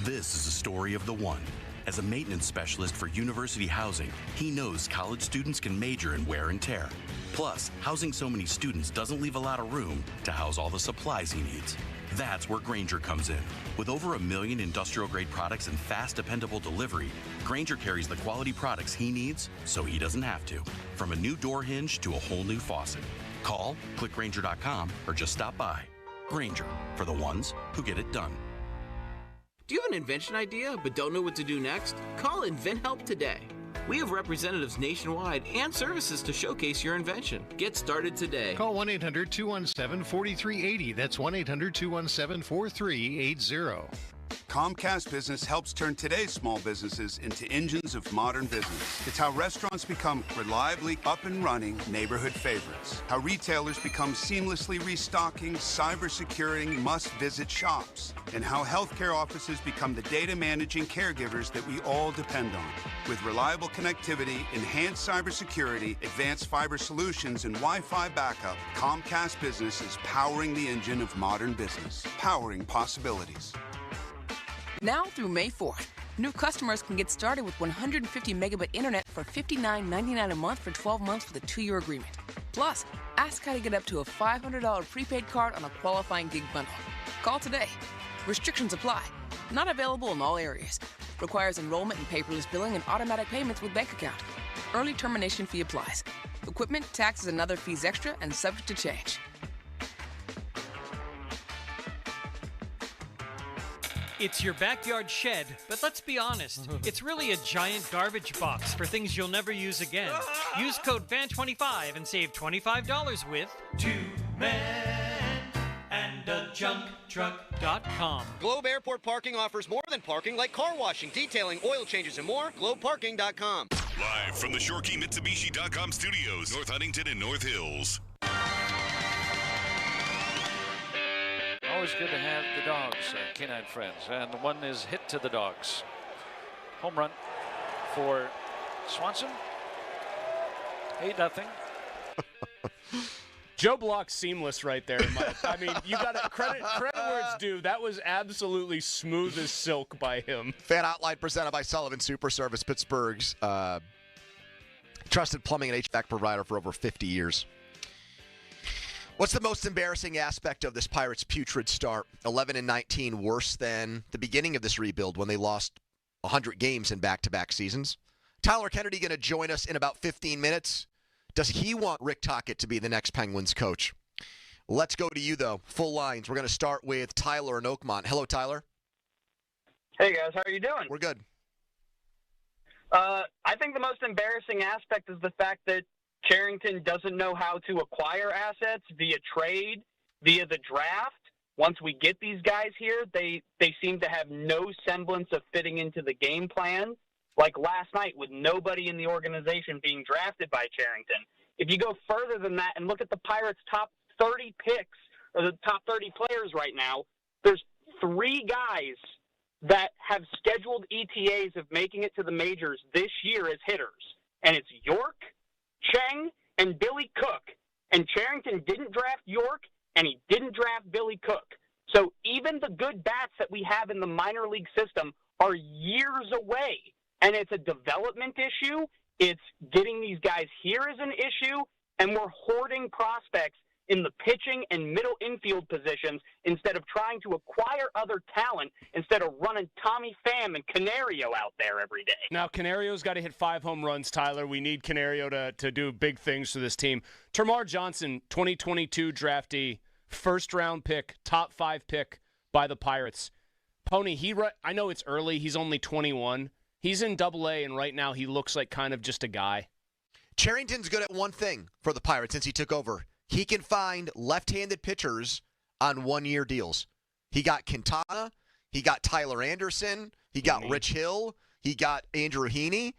Speaker 4: This is the story of the one.
Speaker 3: As a maintenance specialist for university housing, he knows college students can major in wear and tear. Plus, housing so many students doesn't leave a lot of room to house all the supplies he needs. That's where Grainger comes in. With over 1 million industrial-grade products and fast, dependable delivery, Grainger carries the quality products he needs so he doesn't have to. From a new door hinge to a whole new faucet. Call, click Grainger.com, or just stop by. Grainger, for the ones who get it done.
Speaker 4: Do you have an invention idea but don't know what to do next? Call InventHelp today. We have representatives nationwide and services to showcase your invention. Get started today.
Speaker 5: Call 1-800-217-4380. That's 1-800-217-4380.
Speaker 7: Comcast Business helps turn today's small businesses into engines of modern business. It's how restaurants become reliably up and running neighborhood favorites. How retailers become seamlessly restocking, cyber-securing, must-visit shops. And how healthcare offices become the data managing caregivers that we all depend on. With reliable connectivity, enhanced cybersecurity, advanced fiber solutions, and Wi-Fi backup, Comcast Business is powering the engine of modern business. Powering possibilities.
Speaker 8: Now through May 4th, new customers can get started with 150 megabit internet for $59.99 a month for 12 months with a 2-year agreement. Plus, ask how to get up to a $500 prepaid card on a qualifying gig bundle. Call today. Restrictions apply. Not available in all areas. Requires enrollment in paperless billing and automatic payments with bank account. Early termination fee applies. Equipment, taxes, and other fees extra and subject to change.
Speaker 12: It's your backyard shed, but let's be honest, it's really a giant garbage box for things you'll never use again. Use code FAN25 and save $25 with 2 Men and a Junk Truck.com.
Speaker 14: Globe Airport Parking offers more than parking, like car washing, detailing, oil changes, and more. GlobeParking.com.
Speaker 11: Live from the ShoreKeyMitsubishi.com studios, North Huntington and North Hills.
Speaker 23: Always good to have the dogs, canine friends. And the one is hit to the dogs. Home run for Swanson. 8-0.
Speaker 27: Joe Block's seamless right there, Mike. I mean, you got to credit where it's due. That was absolutely smooth as silk by him.
Speaker 16: Fan Outline presented by Sullivan Super Service, Pittsburgh's trusted plumbing and HVAC provider for over 50 years. What's the most embarrassing aspect of this Pirates' putrid start? 11-19, worse than the beginning of this rebuild when they lost 100 games in back-to-back seasons. Tyler Kennedy going to join us in about 15 minutes. Does he want Rick Tocchet to be the next Penguins coach? Let's go to you, though. Full lines. We're going to start with Tyler in Oakmont. Hello, Tyler.
Speaker 28: Hey, guys. How are you doing?
Speaker 16: We're good.
Speaker 28: I think the most embarrassing aspect is the fact that Cherington doesn't know how to acquire assets via trade, via the draft. Once we get these guys here, they seem to have no semblance of fitting into the game plan. Like last night with nobody in the organization being drafted by Cherington. If you go further than that and look at the Pirates' top 30 picks, or the top 30 players right now, there's 3 guys that have scheduled ETAs of making it to the majors this year as hitters. And it's York, Cheng, and Billy Cook. And Cherington didn't draft York, and he didn't draft Billy Cook. So even the good bats that we have in the minor league system are years away. And it's a development issue. It's getting these guys here is an issue. And we're hoarding prospects in the pitching and middle infield positions instead of trying to acquire other talent, instead of running Tommy Pham and Canario out there every day.
Speaker 27: Now, Canario's got to hit 5 home runs, Tyler. We need Canario to do big things for this team. Termarr Johnson, 2022 draftee, first-round pick, top 5 pick by the Pirates. Pony, I know it's early. He's only 21. He's in Double-A, and right now he looks like kind of just a guy.
Speaker 16: Cherington's good at one thing for the Pirates since he took over. He can find left-handed pitchers on 1-year deals. He got Quintana. He got Tyler Anderson. He got Rich Hill. He got Andrew Heaney.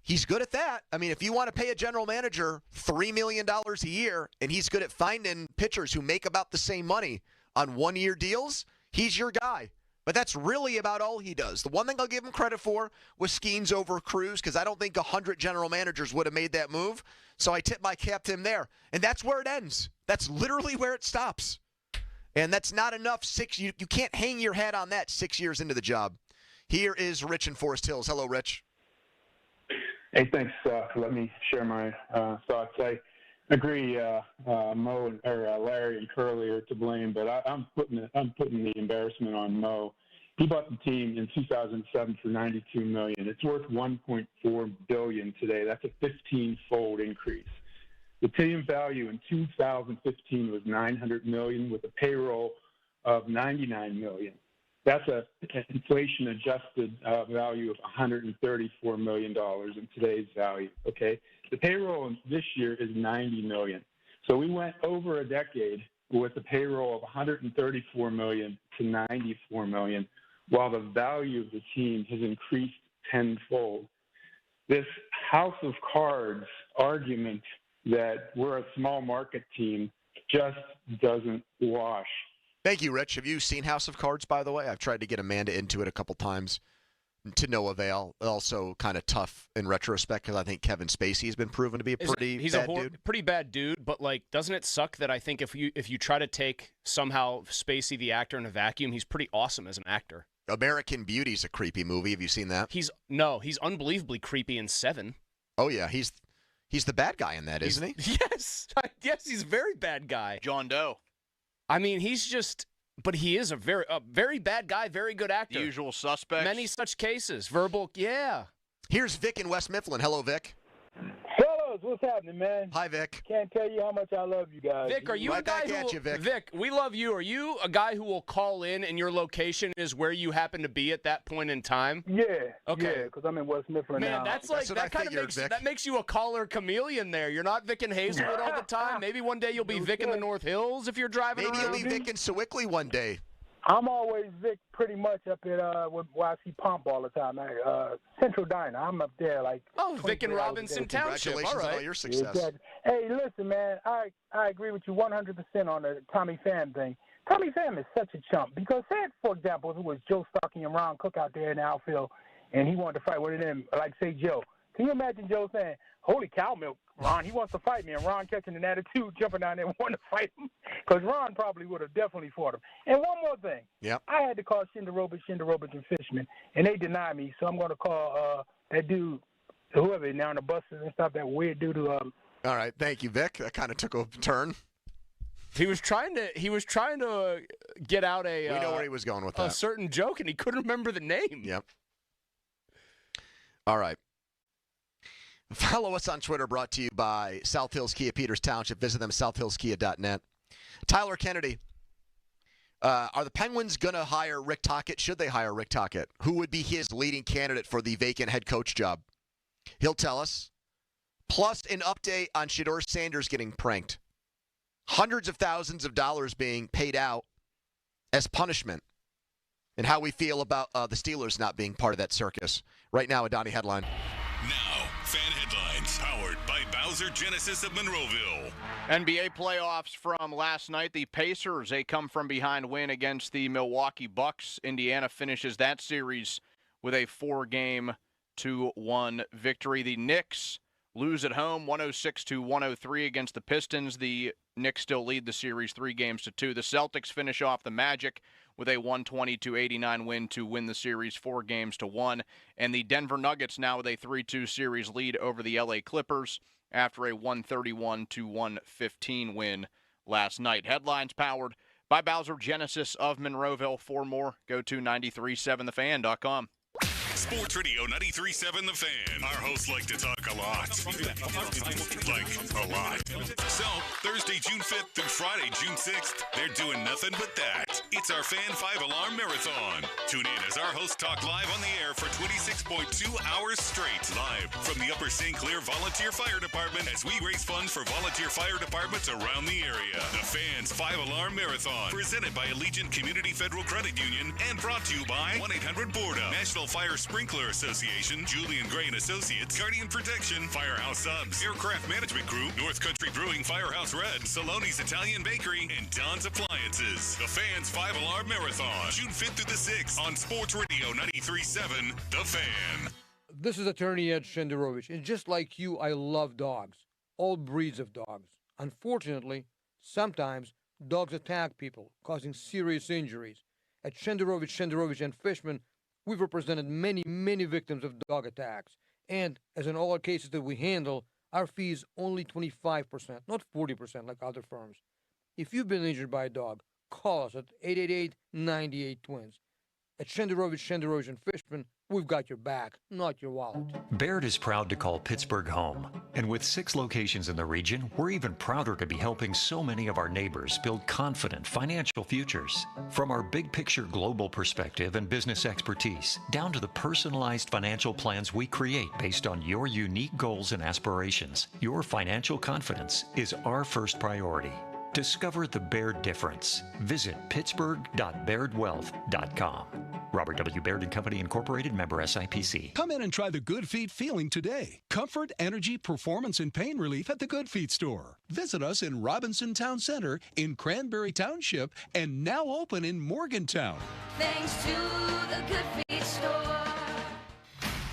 Speaker 16: He's good at that. I mean, if you want to pay a general manager $3 million a year and he's good at finding pitchers who make about the same money on 1-year deals, he's your guy. But that's really about all he does. The one thing I'll give him credit for was Skeens over Cruz, because I don't think 100 general managers would have made that move. So I tip my cap to him there. And that's where it ends. That's literally where it stops. And that's not enough. You can't hang your hat on that 6 years into the job. Here is Rich in Forest Hills. Hello, Rich.
Speaker 5: Hey, thanks for letting me share my thoughts. I agree. Mo or Larry and Curly are to blame, but I'm putting the embarrassment on Mo. He bought the team in 2007 for $92 million. It's worth $1.4 billion today. That's a 15-fold increase. The team value in 2015 was $900 million, with a payroll of $99 million. That's an inflation-adjusted value of $134 million in today's value. Okay, the payroll this year is $90 million. So we went over a decade with a payroll of $134 million to $94 million, while the value of the team has increased tenfold. This house of cards argument that we're a small market team just doesn't wash.
Speaker 16: Thank you, Rich. Have you seen House of Cards, by the way? I've tried to get Amanda into it a couple times to no avail. Also kind of tough in retrospect because I think Kevin Spacey has been proven to be a pretty bad dude.
Speaker 27: Pretty bad dude, but like, doesn't it suck that I think if you try to take somehow Spacey, the actor, in a vacuum, he's pretty awesome as an actor.
Speaker 16: American Beauty's a creepy movie. Have you seen that?
Speaker 27: He's unbelievably creepy in Seven.
Speaker 16: Oh, yeah. He's the bad guy in that, isn't he?
Speaker 27: Yes. Yes, he's a very bad guy.
Speaker 9: John Doe.
Speaker 27: I mean, but he is a very bad guy, very good actor.
Speaker 9: Usual Suspects.
Speaker 27: Many such cases. Verbal, yeah.
Speaker 16: Here's Vic in West Mifflin. Hello, Vic.
Speaker 6: Fellas, what's happening, man?
Speaker 16: Hi, Vic.
Speaker 6: Can't tell you how much I love you guys.
Speaker 27: Vic, are you a guy Vic, we love you. Are you a guy who will call in and your location is where you happen to be at that point in time?
Speaker 6: Yeah.
Speaker 27: Okay.
Speaker 6: Yeah, because I'm in West Mifflin now.
Speaker 27: Man, that makes you a caller chameleon there. You're not Vic in Hazelwood all the time. Maybe one day you'll be Vic in the North Hills if you're driving around.
Speaker 16: Maybe you'll be Vic in Sewickley one day.
Speaker 6: I'm always Vic pretty much up at where I see Pomp all the time. Central Diner. I'm up there like.
Speaker 27: Oh, Vic and Robinson Township.
Speaker 16: Congratulations
Speaker 27: all right.
Speaker 16: on all your success.
Speaker 6: Exactly. Hey, listen, man. I agree with you 100% on the Tommy Pham thing. Tommy Pham is such a chump because, say, for example, if it was Joe Starkey and Ron Cook out there in the outfield, and he wanted to fight with them, like say Joe. Can you imagine Joe saying, "Holy cow milk, Ron, he wants to fight me," and Ron catching an attitude, jumping down there and wanting to fight him? Because Ron probably would have definitely fought him. And one more thing.
Speaker 16: Yep.
Speaker 6: I had to call Shinderovich and Fishman, and they denied me, so I'm going to call that dude, whoever, now on the buses and stuff, that weird dude who...
Speaker 16: All right, thank you, Vic. That kind of took a turn.
Speaker 27: He was trying to get out a...
Speaker 16: We know where he was going with that.
Speaker 27: A certain joke, and he couldn't remember the name.
Speaker 16: Yep. All right. Follow us on Twitter, brought to you by South Hills Kia Peters Township. Visit them, southhillskia.net. Tyler Kennedy, are the Penguins going to hire Rick Tocchet? Should they hire Rick Tocchet? Who would be his leading candidate for the vacant head coach job? He'll tell us. Plus, an update on Shedeur Sanders getting pranked. Hundreds of thousands of dollars being paid out as punishment. And how we feel about the Steelers not being part of that circus. Right now, a Donnie headline.
Speaker 11: Now, fan headlines powered by Bowser Genesis of Monroeville.
Speaker 9: NBA playoffs from last night. The Pacers, a come-from-behind win against the Milwaukee Bucks. Indiana finishes that series with a 4-2-1 victory. The Knicks lose at home 106-103 against the Pistons. The Knicks still lead the series 3-2. The Celtics finish off the Magic with a 120-89 win to win the series 4-1. And the Denver Nuggets now with a 3-2 series lead over the LA Clippers after a 131-115 win last night. Headlines powered by Bowser Genesis of Monroeville. For more, go to 937thefan.com.
Speaker 11: Sports Radio 93.7 The Fan. Our hosts like to talk a lot. Like, a lot. So, Thursday, June 5th through Friday, June 6th, they're doing nothing but that. It's our Fan 5-Alarm Marathon. Tune in as our hosts talk live on the air for 26.2 hours straight. Live from the Upper St. Clair Volunteer Fire Department as we raise funds for volunteer fire departments around the area. The Fans 5-Alarm Marathon. Presented by Allegiant Community Federal Credit Union and brought to you by 1-800-BORDA, National Fire Sprinkler Association, Julian Gray & Associates, Guardian Protection, Firehouse Subs, Aircraft Management Group, North Country Brewing, Firehouse Red, Saloni's Italian Bakery, and Don's Appliances. The Fans 5-Alarm Marathon, June 5th through the 6th on Sports Radio 93.7 The Fan.
Speaker 10: This is attorney Ed Shenderovich, and just like you, I love dogs, all breeds of dogs. Unfortunately, sometimes dogs attack people, causing serious injuries. At Shenderovich, and Fishman, we've represented many, many victims of dog attacks. And as in all our cases that we handle, our fee is only 25%, not 40% like other firms. If you've been injured by a dog, call us at 888-98-TWINS. At Shenderovich and Fishman, we've got your back, not your wallet.
Speaker 13: Baird is proud to call Pittsburgh home. And with 6 locations in the region, we're even prouder to be helping so many of our neighbors build confident financial futures. From our big picture global perspective and business expertise, down to the personalized financial plans we create based on your unique goals and aspirations, your financial confidence is our first priority. Discover the Baird difference. Visit pittsburgh.bairdwealth.com. Robert W. Baird & Company Incorporated, member SIPC.
Speaker 15: Come in and try the Good Feet feeling today. Comfort, energy, performance, and pain relief at the Good Feet store. Visit us in Robinson Town Center, in Cranberry Township, and now open in Morgantown.
Speaker 17: Thanks to the Good Feet store.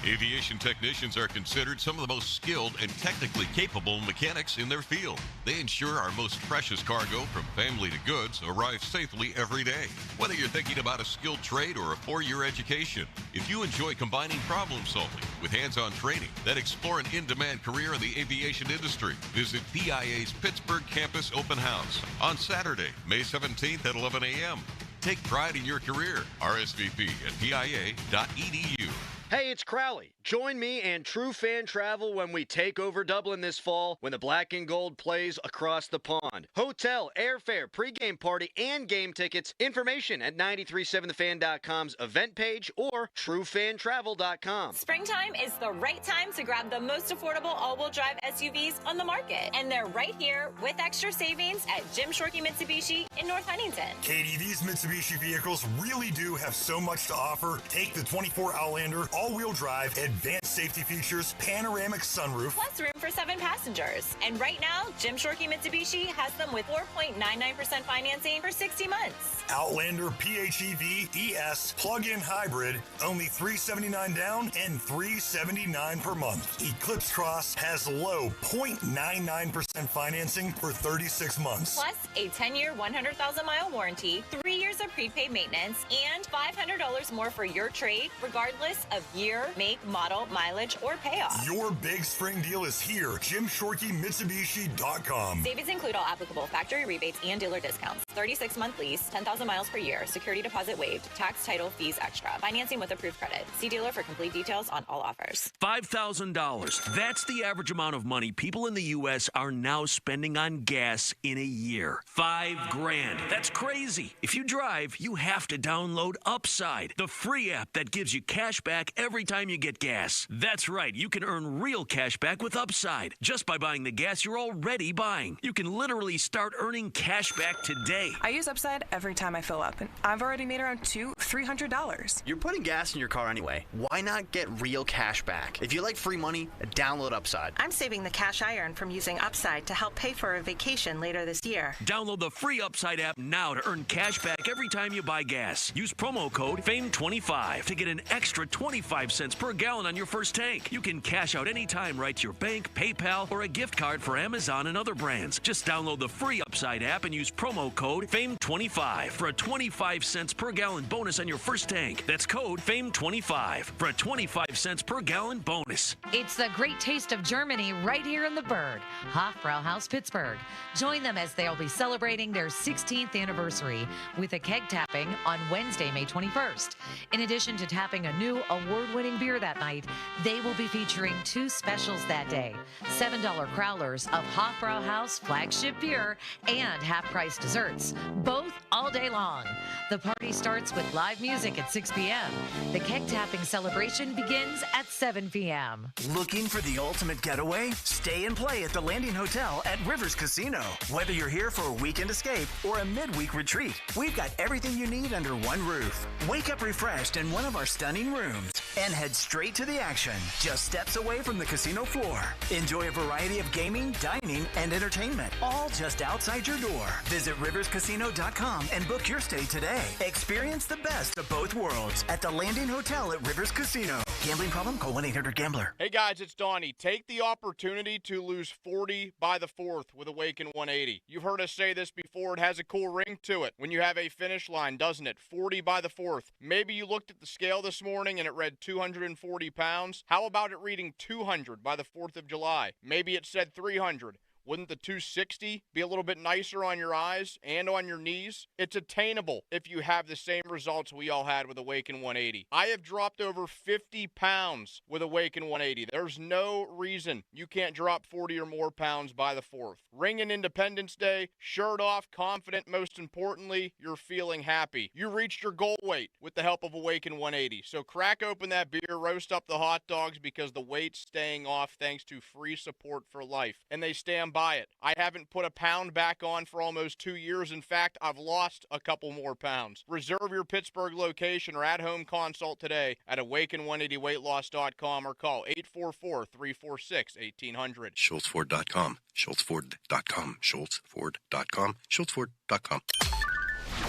Speaker 11: Aviation technicians are considered some of the most skilled and technically capable mechanics in their field. They ensure our most precious cargo, from family to goods, arrives safely every day. Whether you're thinking about a skilled trade or a 4-year education, if you enjoy combining problem solving with hands-on training, then explore an in-demand career in the aviation industry. Visit PIA's Pittsburgh Campus Open House on Saturday, May 17th at 11 a.m. Take pride in your career. RSVP at pia.edu.
Speaker 14: Hey, it's Crowley. Join me and True Fan Travel when we take over Dublin this fall when the Black and Gold plays across the pond. Hotel, airfare, pregame party, and game tickets. Information at 937thefan.com's event page or truefantravel.com.
Speaker 19: Springtime is the right time to grab the most affordable all-wheel drive SUVs on the market. And they're right here with extra savings at Jim Shorkey Mitsubishi in North Huntington.
Speaker 20: Katie, these Mitsubishi vehicles really do have so much to offer. Take the 24 Outlander, all-wheel drive, advanced safety features, panoramic sunroof.
Speaker 19: Plus room for 7 passengers. And right now, Jim Shorkey Mitsubishi has them with 4.99% financing for 60 months.
Speaker 20: Outlander PHEV ES plug-in hybrid, only $379 down and $379 per month. Eclipse Cross has low 0.99% financing for 36 months.
Speaker 19: Plus a 10-year, 100,000-mile warranty, 3 years of prepaid maintenance, and $500 more for your trade, regardless of year, make, model, mileage, or payoff.
Speaker 20: Your big spring deal is here. JimShorkeyMitsubishi.com.
Speaker 19: Savings include all applicable factory rebates and dealer discounts. 36-month lease, 10,000 miles per year, security deposit waived, tax, title, fees extra. Financing with approved credit. See dealer for complete details on all offers.
Speaker 21: $5,000. That's the average amount of money people in the U.S. are now spending on gas in a year. $5,000. That's crazy. If you drive, you have to download Upside, the free app that gives you cash back every time you get gas. That's right. You can earn real cash back with Upside just by buying the gas you're already buying. You can literally start earning cash back today.
Speaker 22: I use Upside every time I fill up, and I've already made around $200-$300.
Speaker 14: You're putting gas in your car anyway. Why not get real cash back? If you like free money, download Upside.
Speaker 22: I'm saving the cash I earn from using Upside to help pay for a vacation later this year.
Speaker 21: Download the free Upside app now to earn cash back every time you buy gas. Use promo code FAME25 to get an extra 25 cents per gallon on your first tank. You can cash out anytime right to your bank, PayPal, or a gift card for Amazon and other brands. Just download the free Upside app and use promo code FAME25 for a 25 cents per gallon bonus on your first tank. That's code FAME25 for a 25 cents per gallon bonus.
Speaker 24: It's the great taste of Germany right here in the Bird, Hofbrauhaus Pittsburgh. Join them as they'll be celebrating their 16th anniversary with a keg tapping on Wednesday, May 21st. In addition to tapping a new award-winning beer that night, they will be featuring 2 specials that day: $7 crowlers of Hofbrauhaus flagship beer and half-price desserts, both all day long. The party starts with live music at 6 p.m. The keg tapping celebration begins at 7 p.m.
Speaker 29: Looking for the ultimate getaway? Stay and play at the Landing Hotel at Rivers Casino. Whether you're here for a weekend escape or a midweek retreat, we've got everything you need under one roof. Wake up refreshed in one of our stunning rooms and head straight to the action, just steps away from the casino floor. Enjoy a variety of gaming, dining, and entertainment, all just outside your door. Visit riverscasino.com and book your stay today. Experience the best of both worlds at the Landing Hotel at Rivers Casino. Gambling problem? Call 1-800-GAMBLER.
Speaker 9: Hey guys, it's Donnie. Take the opportunity to lose 40 by the fourth with Awaken 180. You've heard us say this before. It has a cool ring to it when you have a finish line, doesn't it? 40 by the fourth. Maybe you looked at the scale this morning and it read 240 pounds. How about it reading 200 by the 4th of July? Maybe it said 300. Wouldn't the 260 be a little bit nicer on your eyes and on your knees? It's attainable if you have the same results we all had with Awaken 180. I have dropped over 50 pounds with Awaken 180. There's no reason you can't drop 40 or more pounds by the 4th. Ringing Independence Day, shirt off, confident, most importantly, you're feeling happy. You reached your goal weight with the help of Awaken 180. So crack open that beer, roast up the hot dogs because the weight's staying off thanks to free support for life. And they stand by it. I haven't put a pound back on for almost 2 years. In fact, I've lost a couple more pounds. Reserve your Pittsburgh location or at-home consult today at awaken180weightloss.com or call 844-346-1800.
Speaker 1: SchultzFord.com. SchultzFord.com. SchultzFord.com. SchultzFord.com.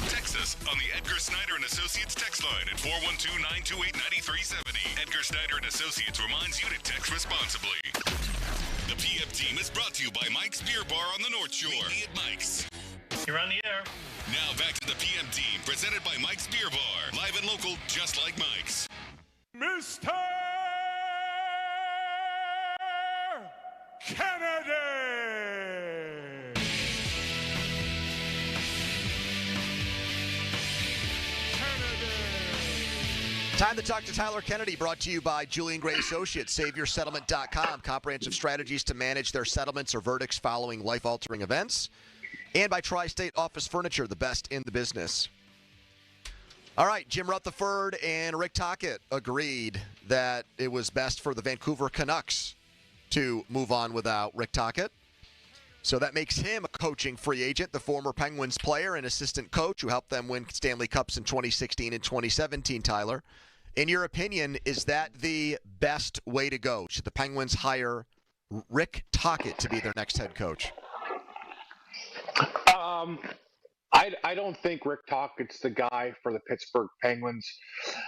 Speaker 11: Text us on the Edgar Snyder & Associates text line at 412-928-9370. Edgar Snyder & Associates reminds you to text responsibly. The PM team is brought to you by Mike's Beer Bar on the North Shore. Meet me at Mike's.
Speaker 2: You're on the air.
Speaker 11: Now back to the PM team, presented by Mike's Beer Bar. Live and local, just like Mike's.
Speaker 2: Mr. Kennedy!
Speaker 16: Time to talk to Tyler Kennedy, brought to you by Julian Gray Associates, SaveYourSettlement.com, comprehensive strategies to manage their settlements or verdicts following life-altering events, and by Tri-State Office Furniture, the best in the business. All right, Jim Rutherford and Rick Tocchet agreed that it was best for the Vancouver Canucks to move on without Rick Tocchet. So that makes him a coaching free agent, the former Penguins player and assistant coach who helped them win Stanley Cups in 2016 and 2017, Tyler. In your opinion, is that the best way to go? Should the Penguins hire Rick Tocchet to be their next head coach?
Speaker 3: I don't think Rick Tocchet's the guy for the Pittsburgh Penguins.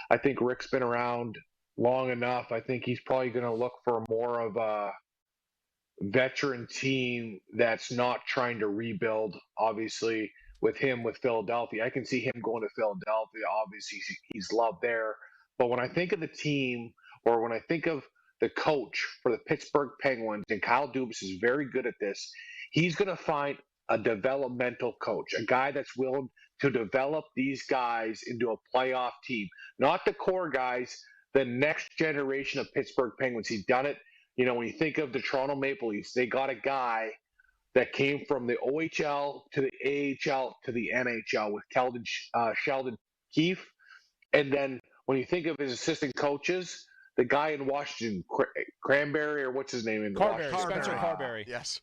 Speaker 3: I think Rick's been around long enough. I think he's probably going to look for more of a veteran team that's not trying to rebuild, obviously, with Philadelphia. I can see him going to Philadelphia. Obviously, he's loved there. But when I think of the team, or when I think of the coach for the Pittsburgh Penguins, and Kyle Dubis is very good at this, he's going to find a developmental coach, a guy that's willing to develop these guys into a playoff team. Not the core guys, the next generation of Pittsburgh Penguins. He's done it. You know, when you think of the Toronto Maple Leafs, they got a guy that came from the OHL to the AHL to the NHL with Sheldon Keefe. And then when you think of his assistant coaches, the guy in Washington, Cranberry, or what's his name in
Speaker 27: Carberry,
Speaker 3: Washington?
Speaker 27: Spencer Carberry.
Speaker 16: Yes.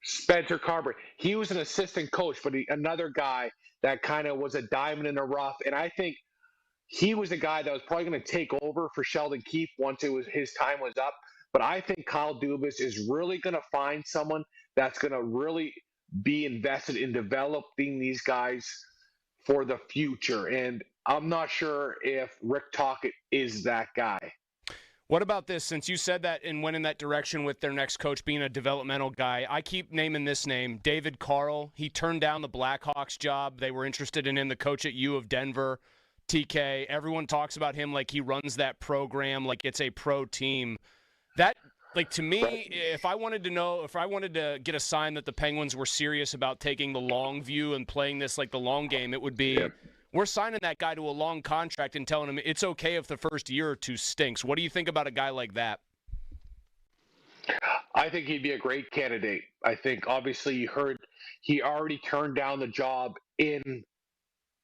Speaker 3: Spencer Carberry. He was an assistant coach, but another guy that kind of was a diamond in the rough. And I think he was a guy that was probably going to take over for Sheldon Keefe once his time was up. But I think Kyle Dubis is really going to find someone that's going to really be invested in developing these guys for the future. And I'm not sure if Rick Tocchet is that guy.
Speaker 27: What about this? Since you said that and went in that direction with their next coach being a developmental guy, I keep naming this name, David Carl. He turned down the Blackhawks job. They were interested in him, the coach at U of Denver, TK. Everyone talks about him like he runs that program, like it's a pro team. That, like, to me, if I wanted to get a sign that the Penguins were serious about taking the long view and playing this like the long game, it would be we're signing that guy to a long contract and telling him it's okay if the first year or two stinks. What do you think about a guy like that?
Speaker 3: I think he'd be a great candidate. I think, obviously, you heard he already turned down the job in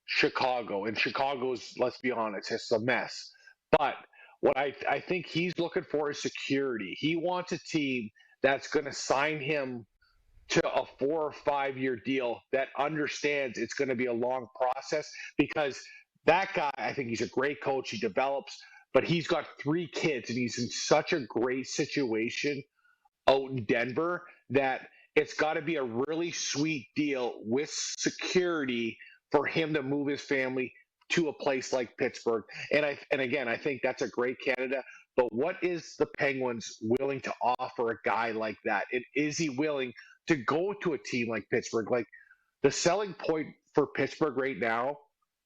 Speaker 3: Chicago. And Chicago's, let's be honest, it's a mess. But what I think he's looking for is security. He wants a team that's going to sign him to a 4 or 5 year deal that understands it's going to be a long process, because that guy, I think he's a great coach. He develops, but he's got 3 kids and he's in such a great situation out in Denver that it's got to be a really sweet deal with security for him to move his family to a place like Pittsburgh. And again, I think that's a great candidate. But what is the Penguins willing to offer a guy like that? And is he willing to go to a team like Pittsburgh? Like, the selling point for Pittsburgh right now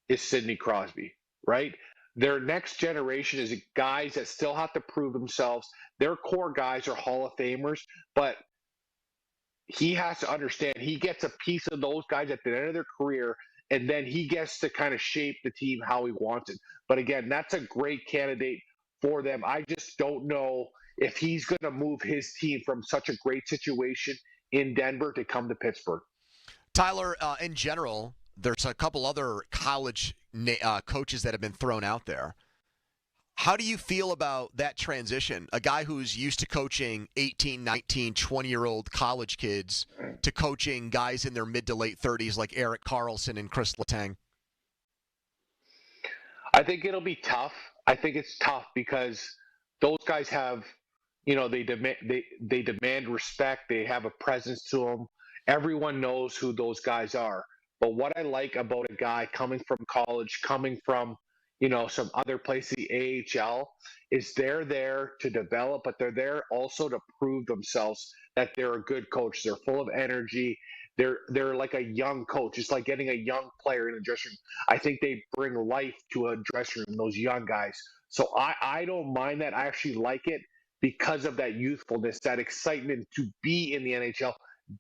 Speaker 3: is Sidney Crosby, right? Their next generation is guys that still have to prove themselves. Their core guys are Hall of Famers, but he has to understand he gets a piece of those guys at the end of their career, and then he gets to kind of shape the team how he wants it. But again, that's a great candidate for them. I just don't know if he's going to move his team from such a great situation in Denver to come to Pittsburgh.
Speaker 16: Tyler, in general, there's a couple other college coaches that have been thrown out there. How do you feel about that transition? A guy who's used to coaching 18, 19, 20-year-old college kids to coaching guys in their mid to late 30s like Erik Karlsson and Chris Letang.
Speaker 3: I think it'll be tough. I think it's tough because those guys have, they demand respect. They have a presence to them. Everyone knows who those guys are. But what I like about a guy coming from college, coming from some other place, the AHL, is they're there to develop, but they're there also to prove themselves that they're a good coach. They're full of energy. They're like a young coach. It's like getting a young player in a dressing room. I think they bring life to a dressing room, those young guys. So I don't mind that. I actually like it because of that youthfulness, that excitement to be in the NHL,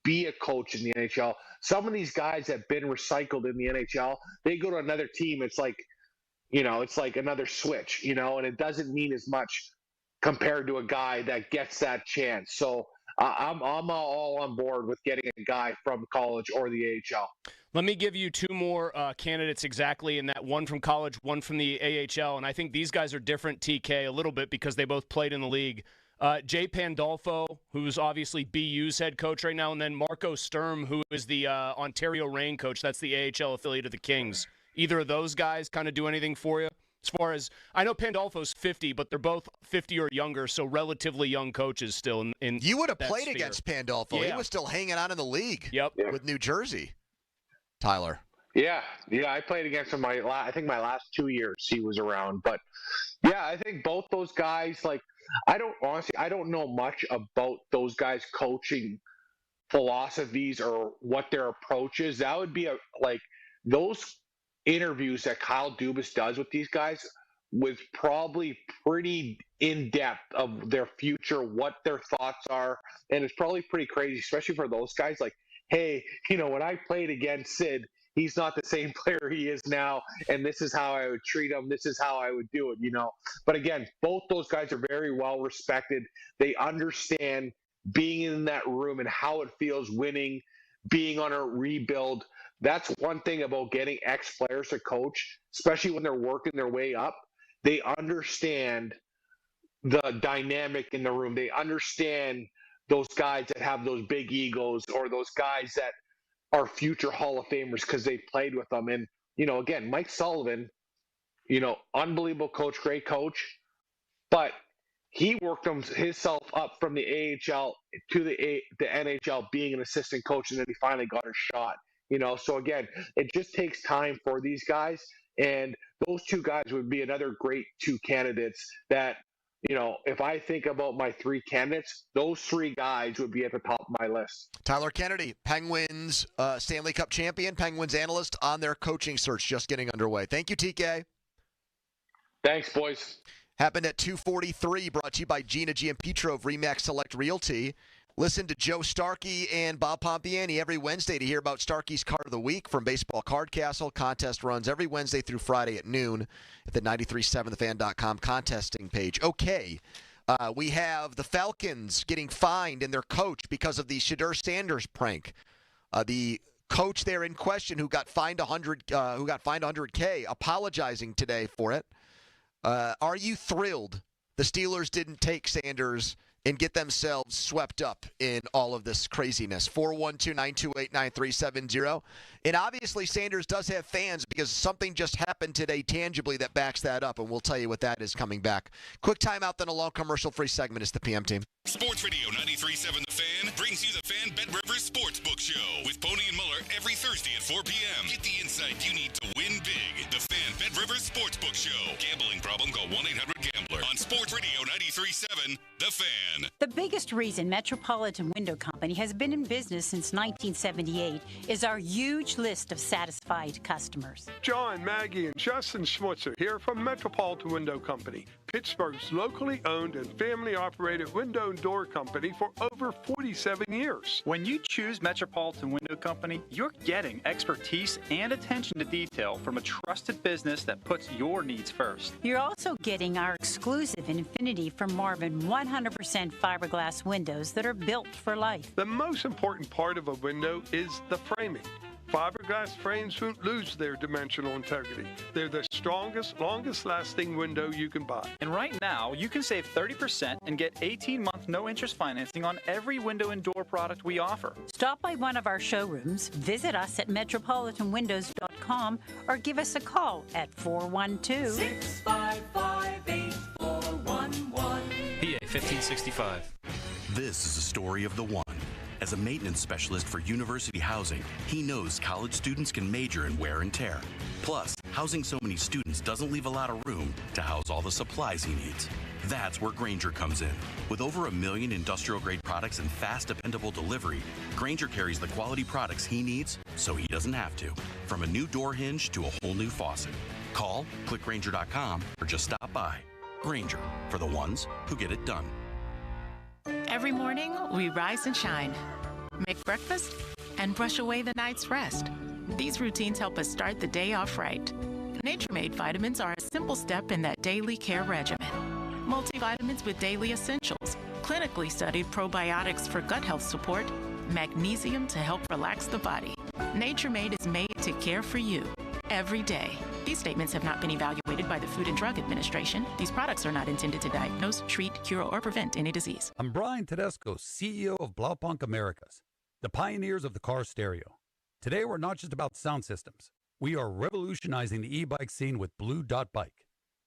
Speaker 3: be a coach in the NHL. Some of these guys have been recycled in the NHL. They go to another team. It's like, it's like another switch, and it doesn't mean as much compared to a guy that gets that chance. So I'm all on board with getting a guy from college or the AHL.
Speaker 27: Let me give you two more candidates exactly, in that one from college, one from the AHL, and I think these guys are different, TK, a little bit because they both played in the league. Jay Pandolfo, who's obviously BU's head coach right now, and then Marco Sturm, who is the Ontario Reign coach. That's the AHL affiliate of the Kings. Either of those guys kind of do anything for you? As far as I know, Pandolfo's 50, but they're both 50 or younger, so relatively young coaches still. In
Speaker 16: you would have played
Speaker 27: sphere.
Speaker 16: Against Pandolfo.
Speaker 27: Yeah.
Speaker 16: He was still hanging out in the league.
Speaker 27: Yep.
Speaker 16: With New Jersey. Tyler.
Speaker 3: Yeah, I played against him. I think my last 2 years he was around. But yeah, I think both those guys. Like, I don't know much about those guys' coaching philosophies or what their approach is. That would be those interviews that Kyle Dubis does with these guys was probably pretty in-depth of their future, what their thoughts are, and it's probably pretty crazy, especially for those guys. Like, hey, when I played against Sid, he's not the same player he is now, and this is how I would treat him, this is how I would do it, But again, both those guys are very well respected. They understand being in that room and how it feels winning, being on a rebuild. That's one thing about getting ex-players to coach, especially when they're working their way up. They understand the dynamic in the room. They understand those guys that have those big egos, or those guys that are future Hall of Famers because they played with them. And, again, Mike Sullivan, unbelievable coach, great coach, but he worked himself up from the AHL to the NHL being an assistant coach, and then he finally got a shot. So again, it just takes time for these guys, and those two guys would be another great two candidates that, if I think about my three candidates, those three guys would be at the top of my list.
Speaker 16: Tyler Kennedy, Penguins Stanley Cup champion, Penguins analyst on their coaching search just getting underway. Thank you, TK.
Speaker 3: Thanks, boys.
Speaker 16: Happened at 2:43, brought to you by Gina Giampietro of RE/MAX Select Realty. Listen to Joe Starkey and Bob Pompiani every Wednesday to hear about Starkey's Card of the Week from Baseball Card Castle. Contest runs every Wednesday through Friday at noon at the 937thefan.com contesting page. Okay, we have the Falcons getting fined and their coach because of the Shedeur Sanders prank. The coach there in question who got fined $100K, apologizing today for it. Are you thrilled the Steelers didn't take Sanders and get themselves swept up in all of this craziness. 412-928-9370. And obviously Sanders does have fans because something just happened today tangibly that backs that up, and we'll tell you what that is coming back. Quick timeout, then a long commercial-free segment is the PM Team.
Speaker 11: Sports Radio 93.7 The Fan brings you the Fan Bet Rivers Sportsbook Show with Pony and Muller every Thursday at 4 p.m. Get the insight you need to win big. The Fan Bet Rivers Sportsbook Show. Gambling problem? Call 1-800-GAMBLER. On Sports Radio 93.7 The Fan.
Speaker 4: The biggest reason Metropolitan Window Company has been in business since 1978 is our huge list of satisfied customers.
Speaker 7: John, Maggie, and Justin Schmutzer here from Metropolitan Window Company, Pittsburgh's locally owned and family-operated window and door company for over 47 years.
Speaker 8: When you choose Metropolitan Window Company, you're getting expertise and attention to detail from a trusted business that puts your needs first.
Speaker 4: You're also getting our exclusive Infinity from Marvin 100% fiberglass windows that are built for life.
Speaker 7: The most important part of a window is the framing. Fiberglass frames won't lose their dimensional integrity. They're the strongest, longest-lasting window you can buy.
Speaker 8: And right now, you can save 30% and get 18-month no-interest financing on every window and door product we offer.
Speaker 4: Stop by one of our showrooms, visit us at metropolitanwindows.com, or give us a call at 412-655-8411.
Speaker 21: PA 1565.
Speaker 12: This is a story of the one. As a maintenance specialist for university housing, he knows college students can major in wear and tear. Plus, housing so many students doesn't leave a lot of room to house all the supplies he needs. That's where Grainger comes in. With over 1 million industrial-grade products and fast, dependable delivery, Grainger carries the quality products he needs so he doesn't have to. From a new door hinge to a whole new faucet. Call, click Grainger.com, or just stop by. Grainger, for the ones who get it done.
Speaker 22: Every morning, we rise and shine, make breakfast, and brush away the night's rest. These routines help us start the day off right. Nature-Made vitamins are a simple step in that daily care regimen. Multivitamins with daily essentials, clinically studied probiotics for gut health support, magnesium to help relax the body. Nature-Made is made to care for you every day. These statements have not been evaluated by the Food and Drug Administration. These products are not intended to diagnose, treat, cure, or prevent any disease.
Speaker 18: I'm Brian Tedesco, CEO of Blaupunk Americas, the pioneers of the car stereo. Today, we're not just about sound systems. We are revolutionizing the e-bike scene with Blue Dot Bike.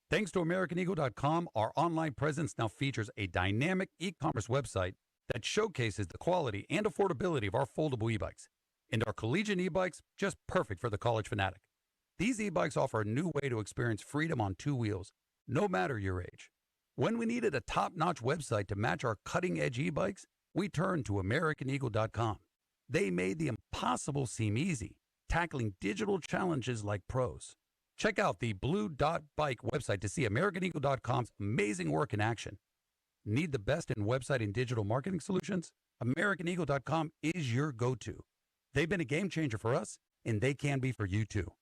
Speaker 18: Thanks to AmericanEagle.com, our online presence now features a dynamic e-commerce website that showcases the quality and affordability of our foldable e-bikes. And our collegiate e-bikes, just perfect for the college fanatic. These e-bikes offer a new way to experience freedom on two wheels, no matter your age. When we needed a top-notch website to match our cutting-edge e-bikes, we turned to AmericanEagle.com. They made the impossible seem easy, tackling digital challenges like pros. Check out the Blue Dot Bike website to see AmericanEagle.com's amazing work in action. Need the best in website and digital marketing solutions? AmericanEagle.com is your go-to. They've been a game changer for us, and they can be for you too.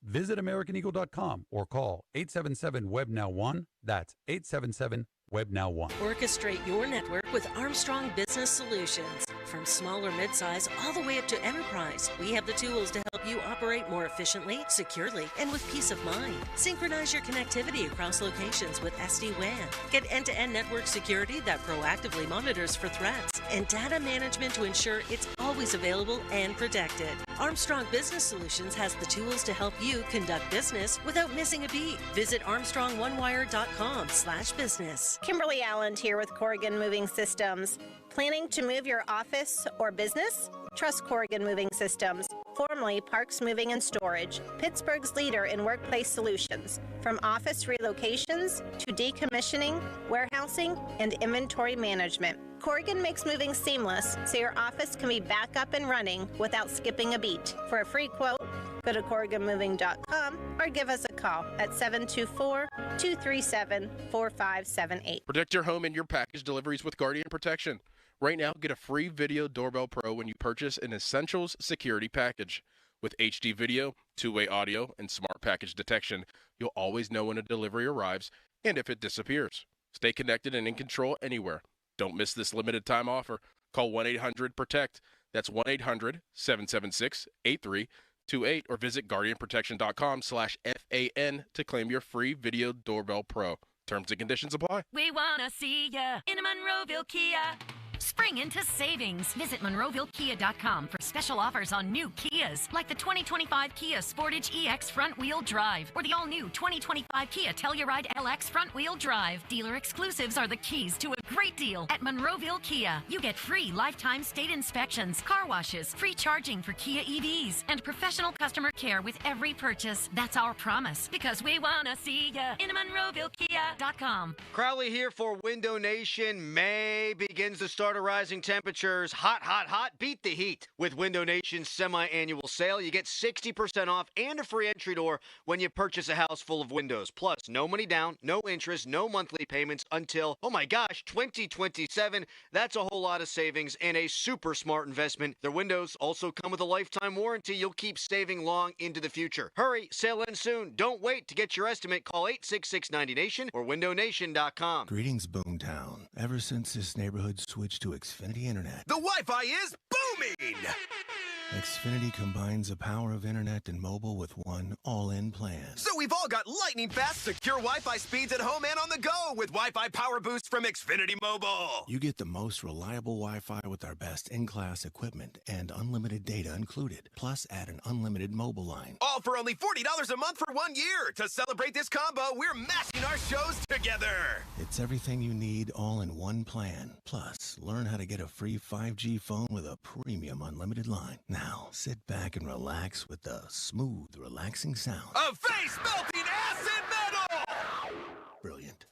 Speaker 18: Visit AmericanEagle.com or call 877-WEB-NOW-1. That's 877-WEB-NOW-1.
Speaker 23: Orchestrate your network with Armstrong Business Solutions. From small or mid-size all the way up to enterprise, we have the tools to help you operate more efficiently, securely, and with peace of mind. Synchronize your connectivity across locations with SD-WAN. Get end-to-end network security that proactively monitors for threats and data management to ensure it's always available and protected. Armstrong Business Solutions has the tools to help you conduct business without missing a beat. Visit ArmstrongOneWire.com/business.
Speaker 25: Kimberly Allen here with Corrigan Moving Systems. Planning to move your office or business? Trust Corrigan Moving Systems, formerly Parks Moving and Storage, Pittsburgh's leader in workplace solutions. From office relocations to decommissioning, warehousing, and inventory management. Corrigan makes moving seamless so your office can be back up and running without skipping a beat. For a free quote, go to CorriganMoving.com or give us a call at 724-237-4578.
Speaker 26: Protect your home and your package deliveries with Guardian Protection. Right now, get a free Video Doorbell Pro when you purchase an Essentials Security Package. With HD video, two-way audio, and smart package detection, you'll always know when a delivery arrives and if it disappears. Stay connected and in control anywhere. Don't miss this limited time offer. Call 1-800-PROTECT. That's 1-800-776-8328 or visit guardianprotection.com/FAN to claim your free Video Doorbell Pro. Terms and conditions apply.
Speaker 5: We wanna see ya in a Monroeville Kia. Spring into savings. Visit MonroevilleKia.com for special offers on new Kias, like the 2025 Kia Sportage EX front-wheel drive or the all-new 2025 Kia Telluride LX front-wheel drive. Dealer exclusives are the keys to a great deal at Monroeville Kia. You get free lifetime state inspections, car washes, free charging for Kia EVs, and professional customer care with every purchase. That's our promise, because we want to see ya in MonroevilleKia.com.
Speaker 14: Crowley here for Window Nation. May begins to start rising temperatures. Hot, hot, hot. Beat the heat. With Window Nation's semi-annual sale, you get 60% off and a free entry door when you purchase a house full of windows. Plus, no money down, no interest, no monthly payments until, oh my gosh, 2027. That's a whole lot of savings and a super smart investment. Their windows also come with a lifetime warranty. You'll keep saving long into the future. Hurry, sale ends soon. Don't wait to get your estimate. Call 866-90Nation or windownation.com.
Speaker 6: Greetings, Boomtown. Ever since this neighborhood switched to Xfinity Internet,
Speaker 10: the Wi-Fi is booming!
Speaker 6: Xfinity combines the power of internet and mobile with one all-in plan.
Speaker 10: So we've all got lightning-fast, secure Wi-Fi speeds at home and on the go with Wi-Fi Power Boost from Xfinity Mobile.
Speaker 6: You get the most reliable Wi-Fi with our best in-class equipment and unlimited data included. Plus, add an unlimited mobile line.
Speaker 10: All for only $40 a month for 1 year. To celebrate this combo, we're mashing our shows together.
Speaker 6: It's everything you need all in one plan. Plus, learn how to get a free 5G phone with a premium unlimited line. Now, sit back and relax with the smooth, relaxing sound
Speaker 10: of face-melting acid metal!
Speaker 6: Brilliant.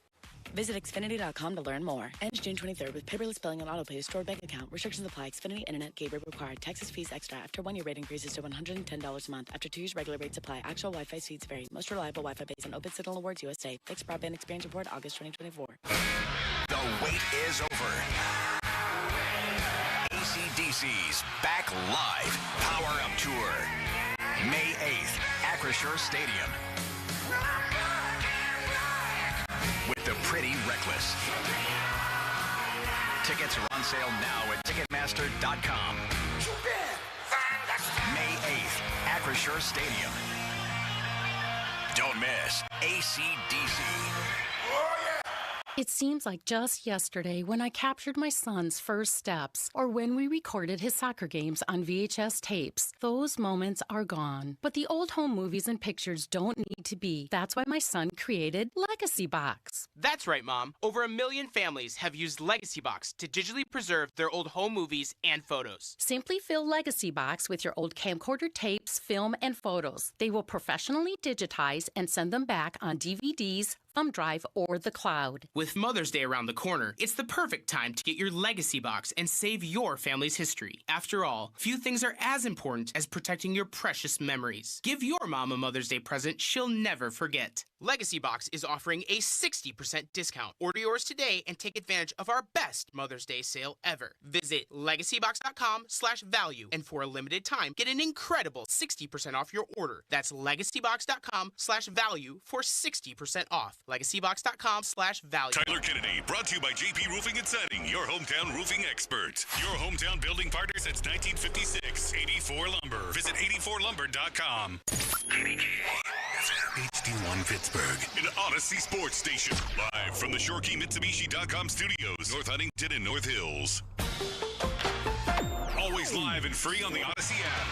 Speaker 13: Visit Xfinity.com to learn more. Ends June 23rd with paperless billing and autopay to stored bank account. Restrictions apply. Xfinity Internet gateway required. Taxes, fees extra. After 1 year rate increases to $110 a month. After 2 years, regular rates apply. Actual Wi-Fi speeds vary. Most reliable Wi-Fi based on Open Signal Awards USA. Fixed Broadband Experience Report, August 2024.
Speaker 10: The wait is over. AC/DC's back live. Power Up Tour. May 8th, Acrisure Stadium. With the Pretty Reckless. Tickets are on sale now at Ticketmaster.com. May 8th, Acrisure Stadium. Don't miss AC/DC.
Speaker 15: It seems like just yesterday when I captured my son's first steps or when we recorded his soccer games on VHS tapes. Those moments are gone. But the old home movies and pictures don't need to be. That's why my son created Legacy Box.
Speaker 17: That's right, Mom. Over 1 million families have used Legacy Box to digitally preserve their old home movies and photos.
Speaker 15: Simply fill Legacy Box with your old camcorder tapes, film, and photos. They will professionally digitize and send them back on DVDs, thumb drive, or the cloud.
Speaker 17: With Mother's Day around the corner, it's the perfect time to get your Legacy Box and save your family's history. After all, few things are as important as protecting your precious memories. Give your mom a Mother's Day present she'll never forget. Legacy Box is offering a 60% discount. Order yours today and take advantage of our best Mother's Day sale ever. Visit legacybox.com/value and for a limited time, get an incredible 60% off your order. That's legacybox.com/value for 60% off. legacybox.com/value.
Speaker 11: Tyler Kennedy, brought to you by JP Roofing and Siding, your hometown roofing expert. Your hometown building partner since 1956. 84 Lumber. Visit 84lumber.com. HD1 Pittsburgh, an Odyssey sports station. Live from the ShoreKeyMitsubishi.com studios, North Huntington and North Hills. Always live and free on the Odyssey app.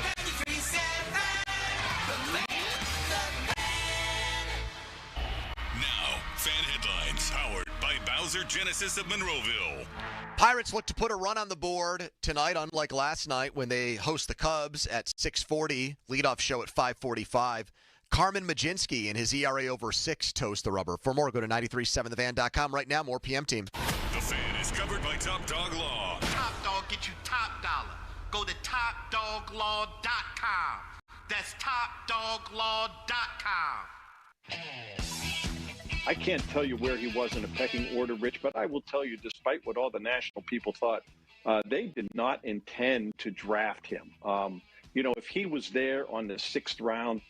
Speaker 11: Now, fan headlines powered by Bowser Genesis of Monroeville.
Speaker 16: Pirates look to put a run on the board tonight, unlike last night when they host the Cubs at 6:40. Leadoff show at 5:45. Carmen Majinski and his ERA over 6 toast the rubber. For more, go to 937thevan.com. Right now, more PM Team.
Speaker 11: The Fan is covered by Top Dog Law.
Speaker 19: Top Dog get you top dollar. Go to TopDogLaw.com. That's TopDogLaw.com.
Speaker 20: I can't tell you where he was in a pecking order, Rich, but I will tell you, despite what all the national people thought, they did not intend to draft him. If he was there on the 6th round,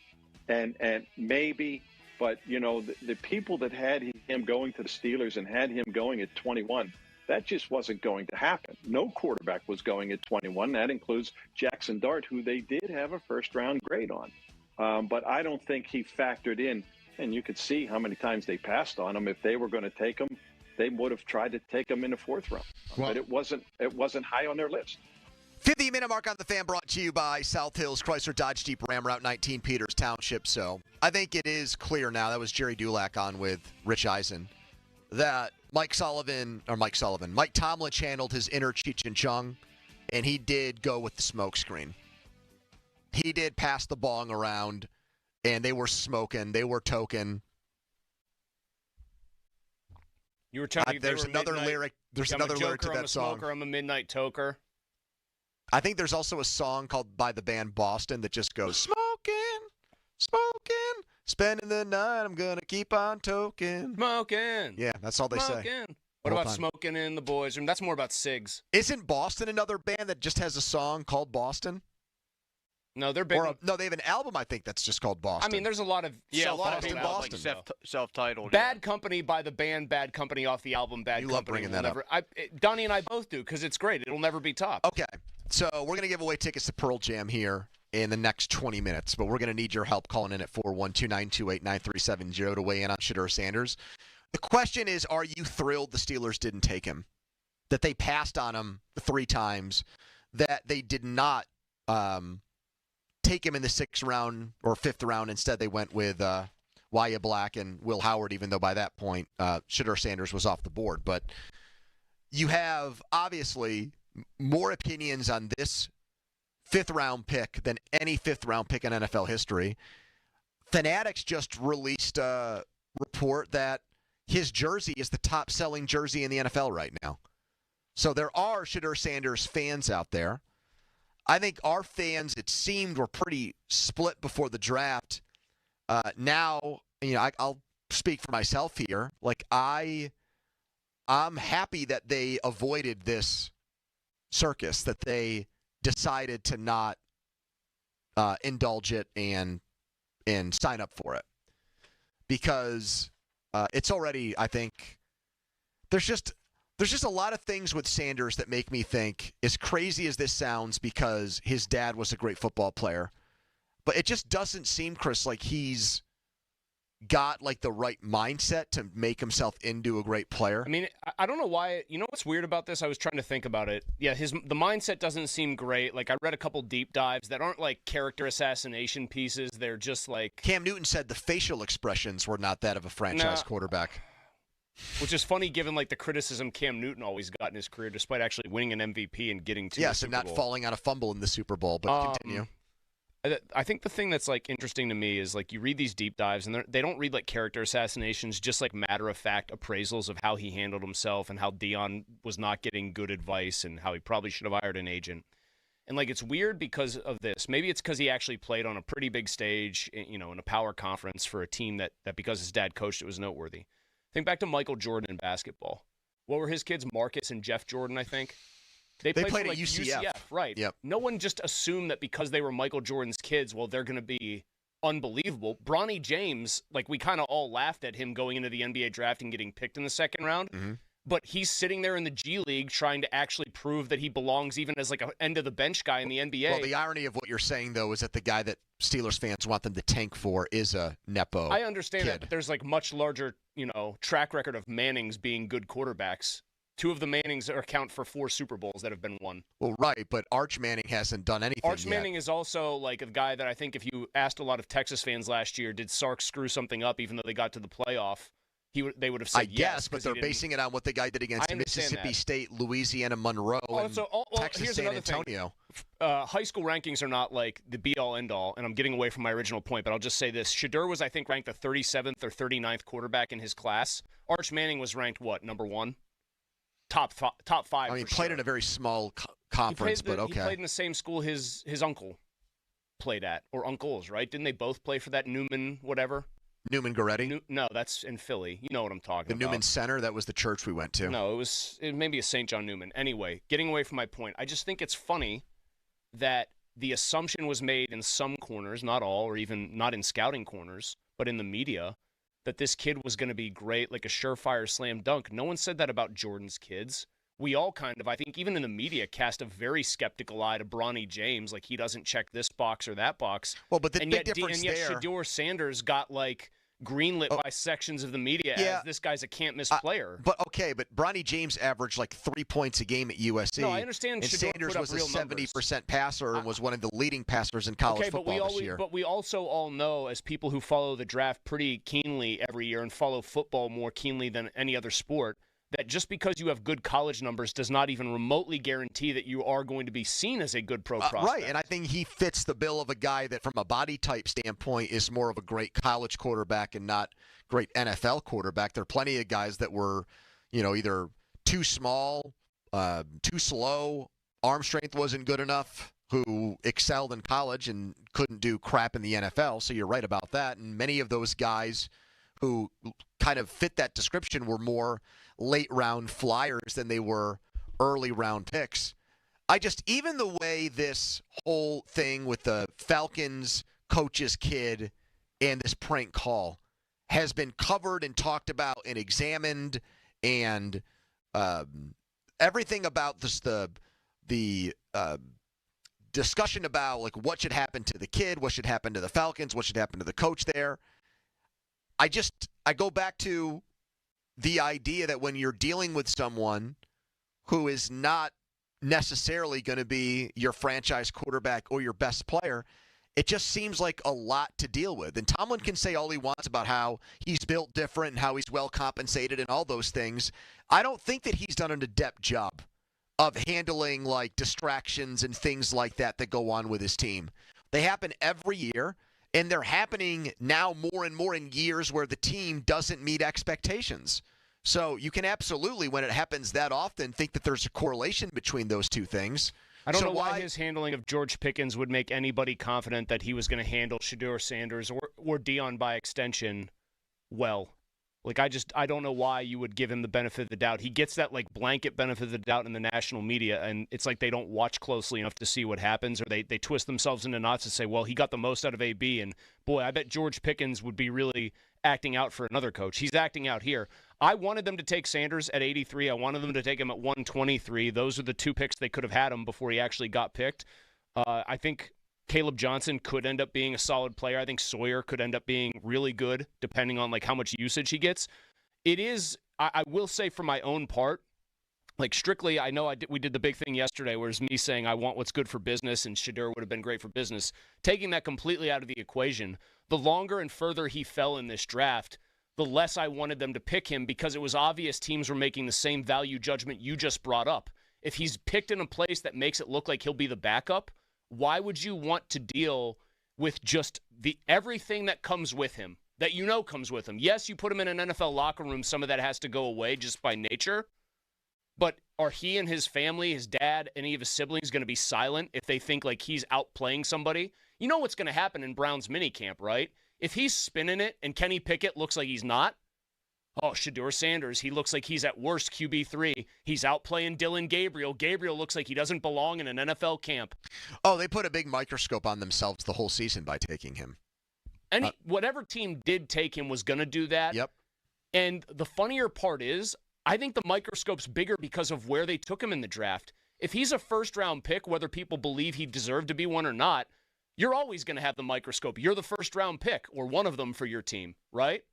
Speaker 20: and maybe, but, the people that had him going to the Steelers and had him going at 21, that just wasn't going to happen. No quarterback was going at 21. That includes Jackson Dart, who they did have a first-round grade on. But I don't think he factored in And you could see how many times they passed on him. If they were going to take him, they would have tried to take him in the 4th round. But it wasn't high on their list.
Speaker 16: 50-minute mark on the Fan brought to you by South Hills Chrysler Dodge Jeep Ram Route 19 Peters Township. So I think it is clear now, that was Jerry Dulac on with Rich Eisen, that Mike Tomlin channeled his inner Cheech and Chong, and he did go with the smoke screen. He did pass the bong around, and they were smoking. They were token.
Speaker 1: You were telling me
Speaker 16: there's another lyric. There's another lyric to that song.
Speaker 1: I'm a smoker. I'm a midnight toker.
Speaker 16: I think there's also a song called by the band Boston that just goes, smoking, spending the night, I'm going to keep on toking.
Speaker 1: Smoking.
Speaker 16: Yeah, that's all they say.
Speaker 1: What about smoking in the boys' room? That's more about cigs.
Speaker 16: Isn't Boston another band that just has a song called Boston?
Speaker 1: No, they're big.
Speaker 16: No, they have an album, I think, that's just called Boston.
Speaker 1: I mean, there's a lot of
Speaker 16: Boston.
Speaker 2: Self-titled.
Speaker 1: Bad Company by the band Bad Company off the album Bad Company.
Speaker 16: You love bringing that up.
Speaker 1: Donnie and I both do because it's great. It'll never be topped.
Speaker 16: Okay, so we're going to give away tickets to Pearl Jam here in the next 20 minutes, but we're going to need your help calling in at 412-928-9370 to weigh in on Shedeur Sanders. The question is, are you thrilled the Steelers didn't take him? That they passed on him 3 times? That they did not take him in the 6th round or 5th round? Instead, they went with Wyatt Black and Will Howard, even though by that point, Shedeur Sanders was off the board. But you have, obviously, more opinions on this 5th-round pick than any 5th-round pick in NFL history. Fanatics just released a report that his jersey is the top-selling jersey in the NFL right now. So there are Shedeur Sanders fans out there. I think our fans, it seemed, were pretty split before the draft. Now, I'll speak for myself here. Like, I'm happy that they avoided this circus, that they decided to not indulge it and sign up for it, because it's already, I think, there's just a lot of things with Sanders that make me think, as crazy as this sounds, because his dad was a great football player, but it just doesn't seem, Chris, like he's got like the right mindset to make himself into a great player.
Speaker 1: I mean, I don't know why. You know what's weird about this? I was trying to think about it. Yeah, the mindset doesn't seem great. Like, I read a couple deep dives that aren't like character assassination pieces. They're just like...
Speaker 16: Cam Newton said the facial expressions were not that of a franchise quarterback.
Speaker 1: Which is funny given like the criticism Cam Newton always got in his career, despite actually winning an MVP and getting to the Super
Speaker 16: Bowl. Falling on a fumble in the Super Bowl, but continue.
Speaker 1: I think the thing that's like interesting to me is like you read these deep dives and they don't read like character assassinations, just like matter-of-fact appraisals of how he handled himself and how Dion was not getting good advice and how he probably should have hired an agent. And like it's weird because of this. Maybe it's because he actually played on a pretty big stage, in a power conference for a team that because his dad coached it was noteworthy. Think back to Michael Jordan in basketball. What were his kids? Marcus and Jeff Jordan, I think. They played at UCF, right?
Speaker 16: Yep.
Speaker 1: No one just assumed that because they were Michael Jordan's kids, well, they're going to be unbelievable. Bronny James, like we kind of all laughed at him going into the NBA draft and getting picked in the 2nd round.
Speaker 16: Mm-hmm.
Speaker 1: But he's sitting there in the G League trying to actually prove that he belongs even as like an end-of-the-bench guy in the NBA.
Speaker 16: Well, the irony of what you're saying, though, is that the guy that Steelers fans want them to tank for is a Nepo
Speaker 1: I understand
Speaker 16: kid.
Speaker 1: that, but there's like much larger, track record of Mannings being good quarterbacks. 2 of the Mannings account for 4 Super Bowls that have been won.
Speaker 16: Well, right, but Arch Manning hasn't done anything
Speaker 1: Arch Manning is also like a guy that I think if you asked a lot of Texas fans last year, did Sark screw something up even though they got to the playoff? They would have said yes.
Speaker 16: I guess, but they're basing it on what the guy did against Mississippi State, Louisiana Monroe, and Texas San Antonio.
Speaker 1: High school rankings are not like the be-all, end-all, and I'm getting away from my original point, but I'll just say this. Shedeur was, I think, ranked the 37th or 39th quarterback in his class. Arch Manning was ranked, what, number 1? Top 5.
Speaker 16: I mean, he played in a very small conference, but okay.
Speaker 1: He played in the same school his uncle played at, or uncles, right? Didn't they both play for that Newman whatever?
Speaker 16: Newman Goretti?
Speaker 1: No, that's in Philly. You know what I'm talking about.
Speaker 16: The Newman Center, that was the church we went to.
Speaker 1: No, it was maybe a St. John Newman. Anyway, getting away from my point, I just think it's funny that the assumption was made in some corners, not all, or even not in scouting corners, but in the media, that this kid was going to be great, like a surefire slam dunk. No one said that about Jordan's kids. We all kind of, I think even in the media, cast a very skeptical eye to Bronny James, like he doesn't check this box or that box.
Speaker 16: Well, but the big difference
Speaker 1: Shedeur Sanders got like greenlit by sections of the media as this guy's a can't-miss player.
Speaker 16: But Bronny James averaged like 3 points a game at USC.
Speaker 1: No, I understand.
Speaker 16: And
Speaker 1: Shedeur
Speaker 16: Sanders
Speaker 1: put up
Speaker 16: was a
Speaker 1: real
Speaker 16: 70% passer and was one of the leading passers in college football this year.
Speaker 1: But we also all know, as people who follow the draft pretty keenly every year and follow football more keenly than any other sport, that just because you have good college numbers does not even remotely guarantee that you are going to be seen as a good pro prospect.
Speaker 16: Right, and I think he fits the bill of a guy that from a body type standpoint is more of a great college quarterback and not great NFL quarterback. There are plenty of guys that were, either too small, too slow, arm strength wasn't good enough, who excelled in college and couldn't do crap in the NFL, so you're right about that. And many of those guys who kind of fit that description were more late-round flyers than they were early-round picks. Even the way this whole thing with the Falcons coach's kid and this prank call has been covered and talked about and examined, and everything about this, the discussion about like what should happen to the kid, what should happen to the Falcons, what should happen to the coach there. I go back to the idea that when you're dealing with someone who is not necessarily going to be your franchise quarterback or your best player, it just seems like a lot to deal with. And Tomlin can say all he wants about how he's built different and how he's well compensated and all those things. I don't think that he's done an adept job of handling like distractions and things like that go on with his team. They happen every year. And they're happening now more and more in years where the team doesn't meet expectations. So you can absolutely, when it happens that often, think that there's a correlation between those two things.
Speaker 1: I don't know why his handling of George Pickens would make anybody confident that he was going to handle Shedeur Sanders or Dion by extension well. Like, I don't know why you would give him the benefit of the doubt. He gets that, like, blanket benefit of the doubt in the national media, and it's like they don't watch closely enough to see what happens, or they twist themselves into knots and say, well, he got the most out of AB, and, boy, I bet George Pickens would be really acting out for another coach. He's acting out here. I wanted them to take Sanders at 83. I wanted them to take him at 123. Those are the two picks they could have had him before he actually got picked. I think Caleb Johnson could end up being a solid player. I think Sawyer could end up being really good, depending on like how much usage he gets. It is, I will say for my own part, like strictly, I know we did the big thing yesterday, where it's me saying I want what's good for business, and Shedeur would have been great for business. Taking that completely out of the equation, the longer and further he fell in this draft, the less I wanted them to pick him, because it was obvious teams were making the same value judgment you just brought up. If he's picked in a place that makes it look like he'll be the backup, why would you want to deal with just everything that comes with him, that comes with him? Yes, you put him in an NFL locker room. Some of that has to go away just by nature. But are he and his family, his dad, any of his siblings going to be silent if they think like he's outplaying somebody? You know what's going to happen in Brown's minicamp, right? If he's spinning it and Kenny Pickett looks like he's not, Shedeur Sanders, he looks like he's at worst QB3. He's outplaying Dylan Gabriel. Gabriel looks like he doesn't belong in an NFL camp.
Speaker 16: Oh, they put a big microscope on themselves the whole season by taking him.
Speaker 1: And whatever team did take him was going to do that.
Speaker 16: Yep.
Speaker 1: And the funnier part is, I think the microscope's bigger because of where they took him in the draft. If he's a first-round pick, whether people believe he deserved to be one or not, you're always going to have the microscope. You're the first-round pick, or one of them for your team, right?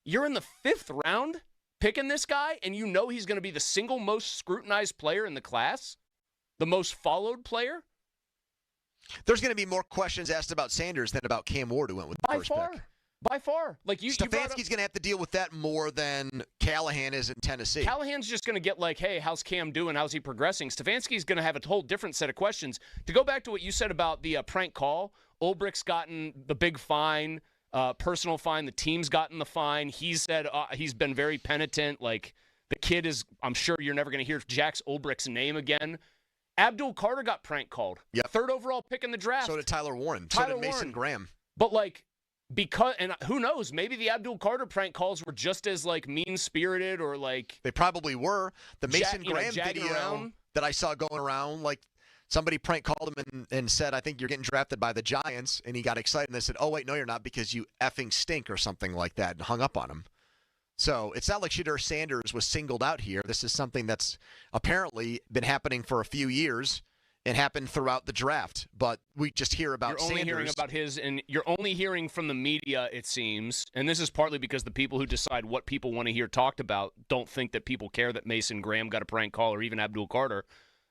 Speaker 1: You're in the 5th round picking this guy, and you know he's going to be the single most scrutinized player in the class, the most followed player.
Speaker 16: There's going to be more questions asked about Sanders than about Cam Ward, who went with the first pick.
Speaker 1: By far. Like
Speaker 16: Stefanski's going to have to deal with that more than Callahan is in Tennessee.
Speaker 1: Callahan's just going to get like, hey, how's Cam doing? How's he progressing? Stefanski's going to have a whole different set of questions. To go back to what you said about the prank call, Ulbricht's gotten the big fine, personal fine. The team's gotten the fine. He said he's been very penitent. Like, the kid is, I'm sure you're never going to hear Jax Ulbricht's name again. Abdul Carter got prank called.
Speaker 16: Yep.
Speaker 1: 3rd overall pick in the draft.
Speaker 16: So did Tyler Warren. So did Mason Graham.
Speaker 1: But, like, and who knows, maybe the Abdul Carter prank calls were just as, like, mean-spirited or, like...
Speaker 16: They probably were. The Mason Graham video that I saw going around, like, somebody prank called him and said, I think you're getting drafted by the Giants, and he got excited, and they said, oh, wait, no, you're not, because you effing stink, or something like that, and hung up on him. So it's not like Shedeur Sanders was singled out here. This is something that's apparently been happening for a few years, It happened throughout the draft, but we just hear about
Speaker 1: You're only
Speaker 16: Sanders.
Speaker 1: hearing about his, and you're only hearing from the media, it seems. And this is partly because the people who decide what people want to hear talked about don't think that people care that Mason Graham got a prank call or even Abdul Carter.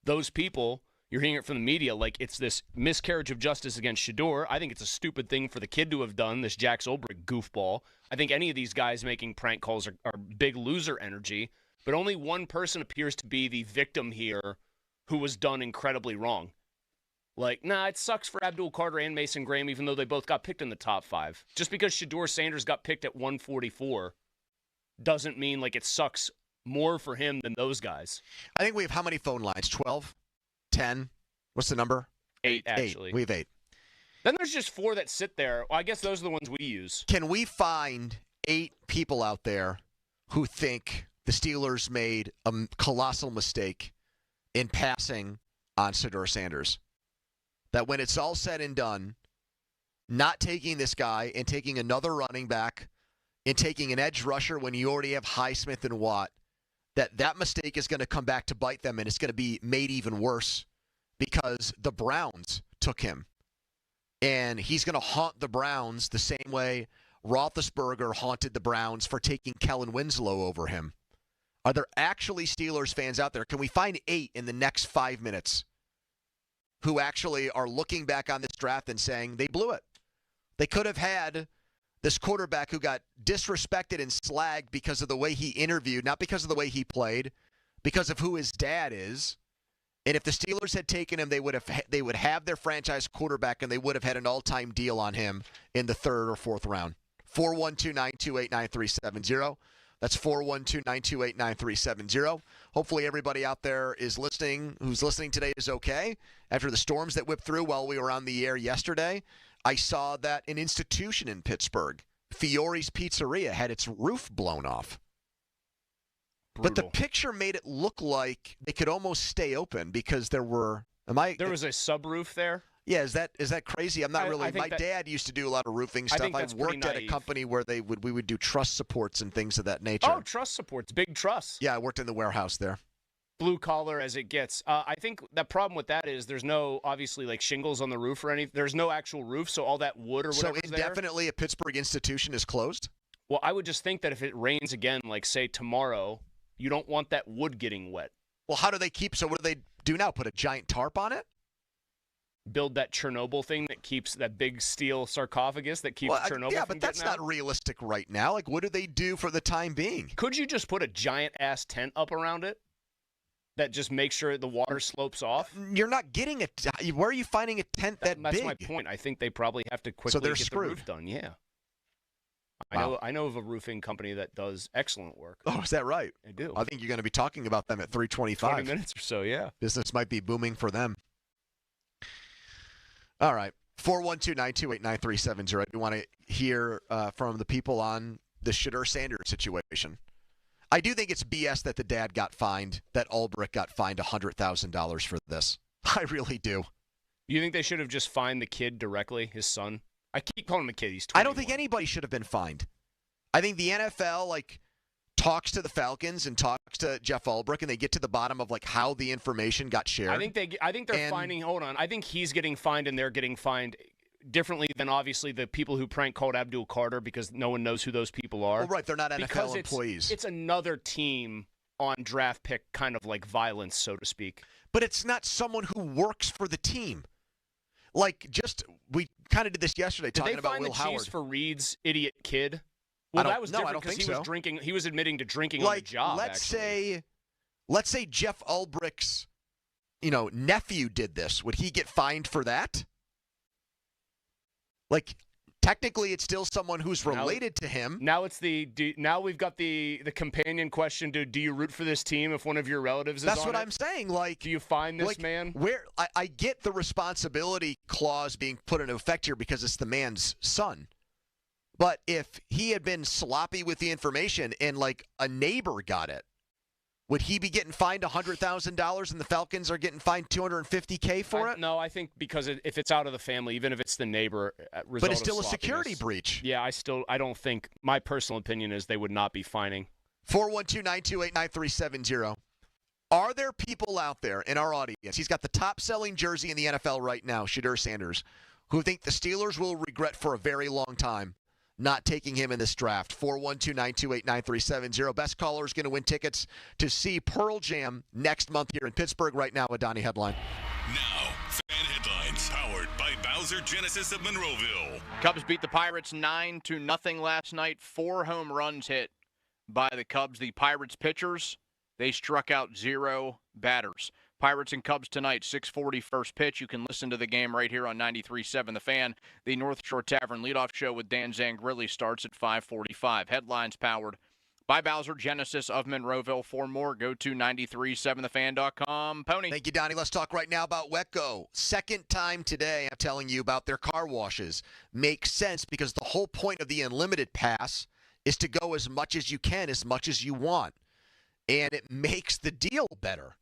Speaker 1: Those people, you're hearing it from the media like it's this miscarriage of justice against Shedeur. I think it's a stupid thing for the kid to have done, this Jack Ulbrich goofball. I think any of these guys making prank calls are big loser energy. But only one person appears to be the victim here who was done incredibly wrong. Like, it sucks for Abdul Carter and Mason Graham, even though they both got picked in the top 5. Just because Shedeur Sanders got picked at 144 doesn't mean, like, it sucks more for him than those guys.
Speaker 16: I think we have how many phone lines? 12? 10? What's the number?
Speaker 1: 8, actually.
Speaker 16: 8. We have 8.
Speaker 1: Then there's just 4 that sit there. Well, I guess those are the ones we use.
Speaker 16: Can we find 8 people out there who think the Steelers made a colossal mistake in passing on Shedeur Sanders? That when it's all said and done, not taking this guy and taking another running back and taking an edge rusher when you already have Highsmith and Watt, that mistake is going to come back to bite them, and it's going to be made even worse because the Browns took him. And he's going to haunt the Browns the same way Roethlisberger haunted the Browns for taking Kellen Winslow over him. Are there actually Steelers fans out there? Can we find 8 in the next 5 minutes who actually are looking back on this draft and saying they blew it? They could have had this quarterback who got disrespected and slagged because of the way he interviewed, not because of the way he played, because of who his dad is. And if the Steelers had taken him, they would have their franchise quarterback, and they would have had an all-time deal on him in the 3rd or 4th round. 412-928-9370. That's 412-928-9370. Hopefully everybody out there is listening, who's listening today is okay. After the storms that whipped through while we were on the air yesterday, I saw that an institution in Pittsburgh, Fiore's Pizzeria, had its roof blown off.
Speaker 1: Brutal.
Speaker 16: But the picture made it look like they could almost stay open because there was a
Speaker 1: subroof there?
Speaker 16: Yeah, is that crazy? I'm not really. My dad used to do a lot of roofing stuff. I worked at a company where we would do truss supports and things of that nature.
Speaker 1: Oh, truss supports, big truss.
Speaker 16: Yeah, I worked in the warehouse there.
Speaker 1: Blue collar as it gets. I think the problem with that is there's no obviously like shingles on the roof or anything. There's no actual roof, so all that wood or whatever.
Speaker 16: So indefinitely, a Pittsburgh institution is closed.
Speaker 1: Well, I would just think that if it rains again, like say tomorrow, you don't want that wood getting wet.
Speaker 16: Well, how do they keep? So what do they do now? Put a giant tarp on it?
Speaker 1: Build that Chernobyl thing that keeps that big steel sarcophagus that keeps Chernobyl.
Speaker 16: Yeah, but that's not realistic right now. Like, what do they do for the time being?
Speaker 1: Could you just put a giant ass tent up around it that just makes sure the water slopes off?
Speaker 16: You're not getting it. Where are you finding a tent that
Speaker 1: that's
Speaker 16: big?
Speaker 1: That's my point. I think they probably have to quickly get
Speaker 16: screwed.
Speaker 1: the roof done. Yeah.
Speaker 16: Wow.
Speaker 1: I know of a roofing company that does excellent work.
Speaker 16: Oh, is that right?
Speaker 1: I do.
Speaker 16: I think you're going to be talking about them at 3:25.
Speaker 1: 20 minutes or so, yeah.
Speaker 16: Business might be booming for them. All right. 412-928-9370. I do want to hear from the people on the Shedeur Sanders situation. I do think it's BS that the dad got fined, that Ulbrich got fined $100,000 for this. I really do.
Speaker 1: You think they should have just fined the kid directly, his son? I keep calling him a kid. He's 21.
Speaker 16: I don't think anybody should have been fined. I think the NFL, talks to the Falcons and talks to Jeff Ulbrich, and they get to the bottom of how the information got shared.
Speaker 1: I think they're finding. Hold on. I think he's getting fined, and they're getting fined differently than obviously the people who prank called Abdul Carter because no one knows who those people are.
Speaker 16: Well, right, they're not NFL employees.
Speaker 1: It's another team on draft pick kind of violence, so to speak.
Speaker 16: But it's not someone who works for the team. We kind of did this yesterday talking about Will Howard.
Speaker 1: Did they find the Chiefs for Reed's idiot kid? Well, that was different because he was drinking. He was admitting to drinking on the job.
Speaker 16: Let's say Jeff Ulbrich's, nephew did this. Would he get fined for that? Technically, it's still someone who's related to him.
Speaker 1: Now it's now we've got the companion question. Do you root for this team if one of your relatives is on it?
Speaker 16: That's what I'm saying.
Speaker 1: Do you find this man?
Speaker 16: Where I get the responsibility clause being put into effect here because it's the man's son. But if he had been sloppy with the information and a neighbor got it, would he be getting fined $100,000 and the Falcons are getting fined $250K for it?
Speaker 1: No, I think because if it's out of the family, even if it's the neighbor,
Speaker 16: but it's still a security breach.
Speaker 1: Yeah, I don't think. My personal opinion is they would not be fining.
Speaker 16: 412-928-9370. Are there people out there in our audience, he's got the top-selling jersey in the NFL right now, Shedeur Sanders, who think the Steelers will regret for a very long time not taking him in this draft? 412-928-9370. Best caller is going to win tickets to see Pearl Jam next month here in Pittsburgh. Right now, a Donnie headline.
Speaker 11: Now, fan headlines powered by Bowser Genesis of Monroeville.
Speaker 2: Cubs beat the Pirates 9-0 last night. 4 home runs hit by the Cubs. The Pirates pitchers, they struck out 0 batters. Pirates and Cubs tonight, 6:40 first pitch. You can listen to the game right here on 93.7 The Fan. The North Shore Tavern leadoff show with Dan Zangrilli starts at 5:45. Headlines powered by Bowser Genesis of Monroeville. For more, go to 937thefan.com. Pony.
Speaker 16: Thank you, Donnie. Let's talk right now about Wetco. Second time today I'm telling you about their car washes. Makes sense because the whole point of the Unlimited Pass is to go as much as you can, as much as you want. And it makes the deal better.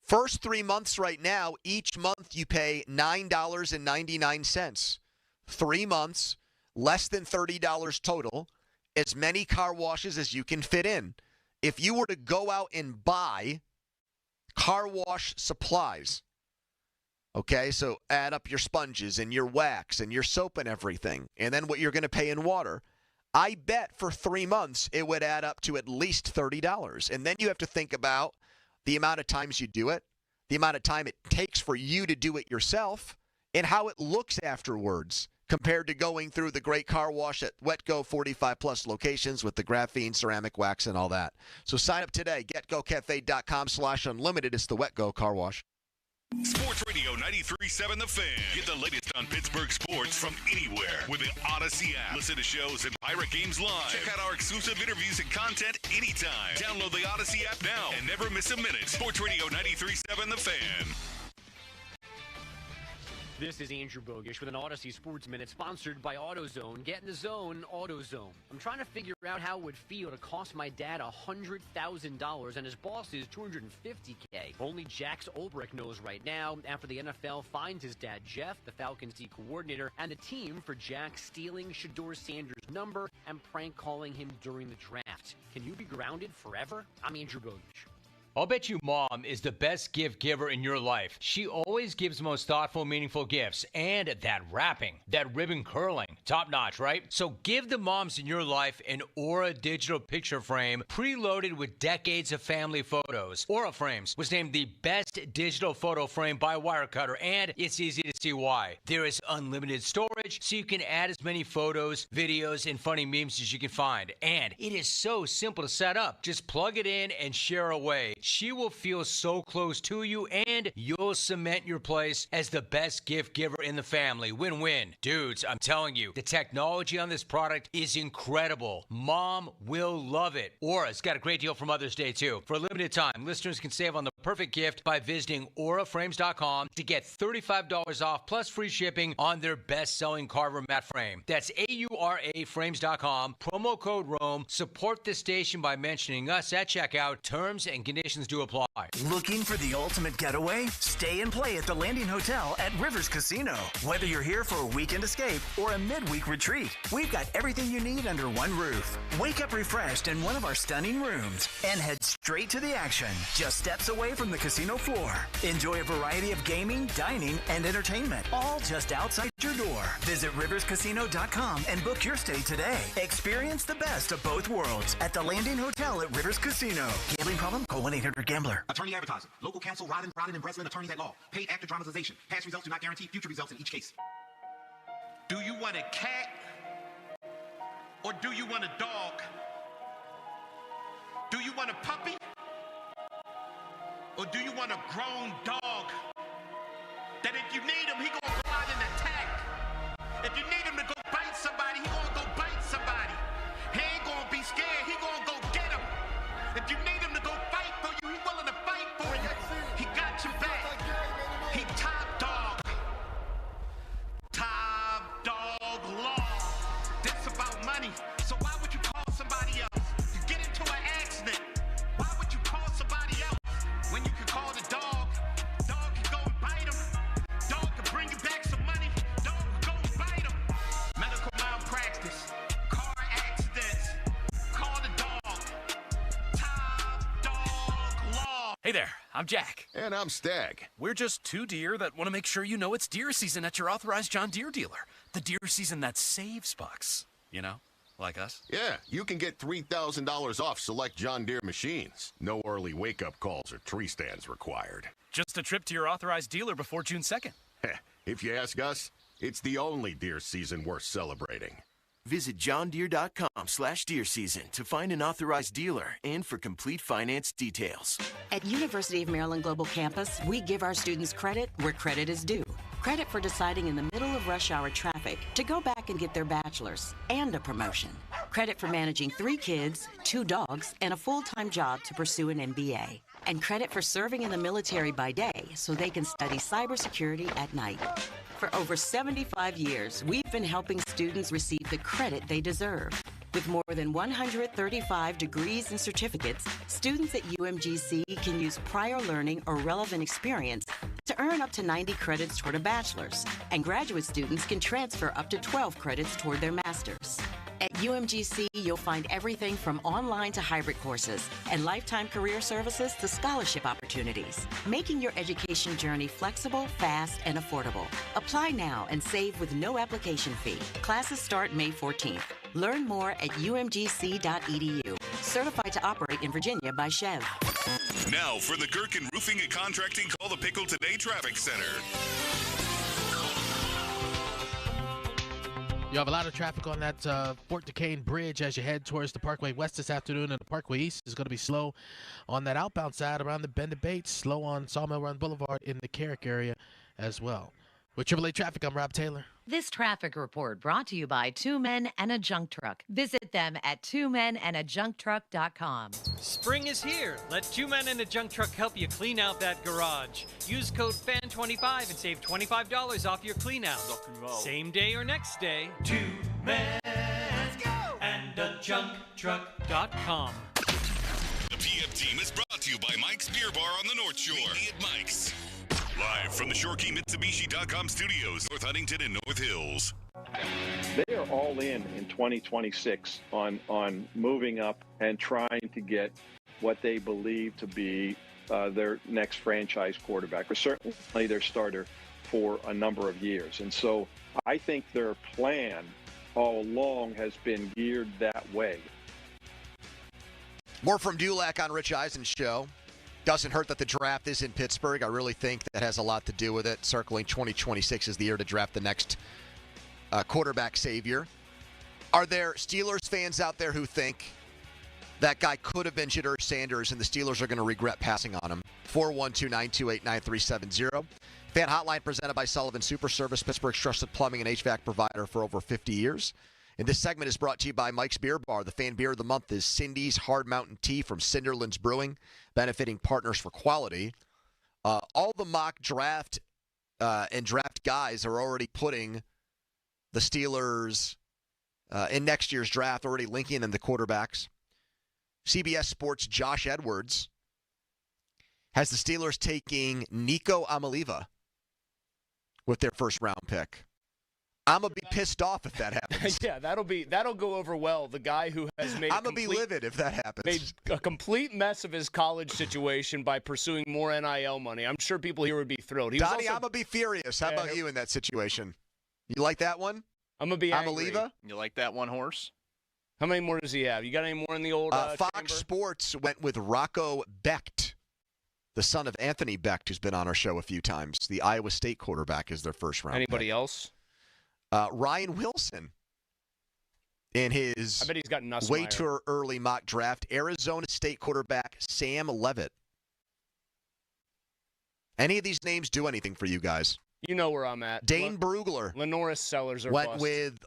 Speaker 16: First 3 months right now, each month you pay $9.99. 3 months, less than $30 total, as many car washes as you can fit in. If you were to go out and buy car wash supplies, okay, so add up your sponges and your wax and your soap and everything, and then what you're going to pay in water, I bet for 3 months it would add up to at least $30. And then you have to think about the amount of times you do it, the amount of time it takes for you to do it yourself, and how it looks afterwards compared to going through the great car wash at Wetco 45-plus locations with the graphene, ceramic wax, and all that. So sign up today. GetGoCafe.com/unlimited. It's the Wetco car wash.
Speaker 11: Sports Radio 93.7 The Fan. Get the latest on Pittsburgh sports from anywhere with the Odyssey app. Listen to shows and Pirate games live. Check out our exclusive interviews and content anytime. Download the Odyssey app now and never miss a minute. Sports Radio 93.7 The Fan.
Speaker 3: This is Andrew Bogish with an Odyssey Sports Minute sponsored by AutoZone. Get in the zone, AutoZone. I'm trying to figure out how it would feel to cost my dad $100,000 and his bosses $250K. Only Jax Ulbrich knows right now after the NFL finds his dad Jeff, the Falcons D coordinator, and the team for Jax stealing Shedeur Sanders' number and prank calling him during the draft. Can you be grounded forever? I'm Andrew Bogish.
Speaker 7: I'll bet you mom is the best gift giver in your life. She always gives the most thoughtful, meaningful gifts. And that wrapping, that ribbon curling, top notch, right? So give the moms in your life an Aura digital picture frame preloaded with decades of family photos. Aura Frames was named the best digital photo frame by Wirecutter, and it's easy to see why. There is unlimited storage, so you can add as many photos, videos, and funny memes as you can find. And it is so simple to set up. Just plug it in and share away. She will feel so close to you, and you'll cement your place as the best gift giver in the family. Win-win. Dudes, I'm telling you, the technology on this product is incredible. Mom will love it. Aura's got a great deal for Mother's Day, too. For a limited time, listeners can save on the perfect gift by visiting auraframes.com to get $35 off plus free shipping on their best-selling Carver matte frame. That's AURAFrames.com. Promo code ROAM. Support the station by mentioning us at checkout. Terms and conditions do apply.
Speaker 8: Looking for the ultimate getaway? Stay and play at the Landing Hotel at Rivers Casino. Whether you're here for a weekend escape or a midweek retreat, we've got everything you need under one roof. Wake up refreshed in one of our stunning rooms and head straight to the action, just steps away from the casino floor. Enjoy a variety of gaming, dining, and entertainment, all just outside your door. Visit riverscasino.com and book your stay today. Experience the best of both worlds at the Landing Hotel at Rivers Casino. Gambling problem? Call 1-800-GAMBLER.
Speaker 9: Attorney advertising. Local counsel Rodden and Breslin, attorneys at law. Paid after dramatization. Past results do not guarantee future results in each case.
Speaker 19: Do you want a cat or do you want a dog? Do you want a puppy or do you want a grown dog that if you need him, he gonna go out and attack? If you need him to go bite somebody, he gonna go bite somebody. He ain't gonna be scared, he gonna go get him. If you need him to go fight for you, he willing to fight for you. He got your back. He top dog. Top dog law. This about money. So why would you call somebody else? You get into an accident. Why would you call somebody else when you can call the dog? Dog can go and bite him. Dog can bring you back some money. Dog can go and bite him. Medical malpractice. Car accidents. Call the dog. Top dog
Speaker 4: I'm Jack.
Speaker 12: And I'm Stag.
Speaker 4: We're just two deer that want to make sure you know it's deer season at your authorized John Deere dealer. The deer season that saves bucks. You know, like us.
Speaker 12: Yeah, you can get $3,000 off select John Deere machines. No early wake-up calls or tree stands required.
Speaker 4: Just a trip to your authorized dealer before June 2nd.
Speaker 12: If you ask us, it's the only deer season worth celebrating.
Speaker 18: Visit johndeere.com/deer season to find an authorized dealer and for complete finance details.
Speaker 21: At University of Maryland Global Campus, we give our students credit where credit is due. Credit for deciding in the middle of rush hour traffic to go back and get their bachelor's and a promotion. Credit for managing 3 kids, 2 dogs, and a full-time job to pursue an MBA. And credit for serving in the military by day so they can study cybersecurity at night. For over 75 years, we've been helping students receive the credit they deserve. With more than 135 degrees and certificates, students at UMGC can use prior learning or relevant experience to earn up to 90 credits toward a bachelor's, and graduate students can transfer up to 12 credits toward their master's. At UMGC, you'll find everything from online to hybrid courses and lifetime career services to scholarship opportunities, making your education journey flexible, fast, and affordable. Apply now and save with no application fee. Classes start May 14th. Learn more at umgc.edu. Certified to operate in Virginia by Chev.
Speaker 11: Now for the Gherkin Roofing and Contracting Call the Pickle Today Traffic Center.
Speaker 22: You have a lot of traffic on that Fort Duquesne Bridge as you head towards the Parkway West this afternoon, and the Parkway East is going to be slow on that outbound side around the Bend and Bates, slow on Sawmill Run Boulevard in the Carrick area as well. With AAA Traffic, I'm Rob Taylor.
Speaker 24: This traffic report brought to you by Two Men and a Junk Truck. Visit them at twomenandajuncktruck.com.
Speaker 27: Spring is here. Let Two Men and a Junk Truck help you clean out that garage. Use code FAN25 and save $25 off your clean out. Same day or next day. Two Men and a JunkTruck.com.
Speaker 11: The PM team is brought to you by Mike's Beer Bar on the North Shore. Meet me at Mike's. Live from the ShoreKeyMitsubishi.com studios, North Huntington and North Hills.
Speaker 20: They are all in 2026 on moving up and trying to get what they believe to be their next franchise quarterback, or certainly their starter for a number of years. And so I think their plan all along has been geared that way.
Speaker 16: More from Dulac on Rich Eisen's show. Doesn't hurt that the draft is in Pittsburgh. I really think that has a lot to do with it. Circling 2026 is the year to draft the next quarterback savior. Are there Steelers fans out there who think that guy could have been Jador Sanders and the Steelers are going to regret passing on him? 412-928-9370. Fan hotline presented by Sullivan Super Service, Pittsburgh's trusted plumbing and HVAC provider for over 50 years. And this segment is brought to you by Mike's Beer Bar. The fan beer of the month is Cindy's Hard Mountain Tea from Cinderlands Brewing, benefiting Partners for Quality. All the mock draft and draft guys are already putting the Steelers in next year's draft, already linking them to quarterbacks. CBS Sports' Josh Edwards has the Steelers taking Nico Amaliva with their first-round pick. I'm going to be pissed off if that happens.
Speaker 1: Yeah, that'll go over well. The guy who has made
Speaker 16: I'm going to be livid if that happens.
Speaker 1: Made a complete mess of his college situation by pursuing more NIL money. I'm sure people here would be thrilled.
Speaker 16: Donnie, I'm going to be furious. How about you in that situation? You like that one?
Speaker 1: I'm going to be angry.
Speaker 16: Amaliva?
Speaker 2: You like that one horse?
Speaker 1: How many more does he have? You got any more in the old
Speaker 16: Fox
Speaker 1: chamber?
Speaker 16: Sports went with Rocco Becht, the son of Anthony Becht, who's been on our show a few times. The Iowa State quarterback is their first-round
Speaker 1: Anybody
Speaker 16: pick.
Speaker 1: else?
Speaker 16: Ryan Wilson in his
Speaker 1: I bet he's got Nussmeier.
Speaker 16: way too early mock draft. Arizona State quarterback Sam Levitt. Any of these names do anything for you guys?
Speaker 1: You know where I'm at.
Speaker 16: Dane Brugler.
Speaker 1: Lenoris Sellers are
Speaker 16: went
Speaker 1: bust.
Speaker 16: with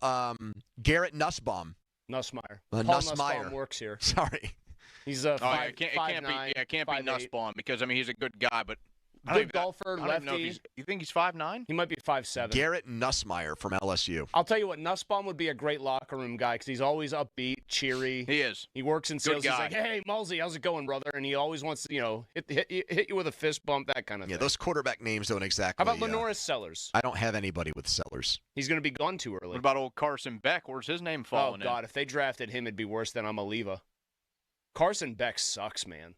Speaker 16: Garrett Nussbaum.
Speaker 1: Nussmeier.
Speaker 16: Paul
Speaker 1: Nussbaum works here.
Speaker 16: Sorry.
Speaker 1: He's
Speaker 2: it can't be Nussbaum because, I mean, he's a good guy, but
Speaker 1: good golfer, lefty.
Speaker 2: You think he's 5'9"?
Speaker 1: He might be 5'7".
Speaker 16: Garrett Nussmeier from LSU.
Speaker 1: I'll tell you what, Nussbaum would be a great locker room guy because he's always upbeat, cheery.
Speaker 2: He is.
Speaker 1: He works in sales.
Speaker 2: Good
Speaker 1: He's
Speaker 2: guy.
Speaker 1: like, hey, Mulsey, how's it going, brother? And he always wants to, hit you with a fist bump, that kind of thing.
Speaker 16: Yeah, those quarterback names don't exactly.
Speaker 1: How about Lenoris Sellers?
Speaker 16: I don't have anybody with Sellers.
Speaker 1: He's going to be gone too early.
Speaker 2: What about old Carson Beck? Where's his name falling in?
Speaker 1: Oh, God, if they drafted him, it'd be worse than Amaliva. Carson Beck sucks, man.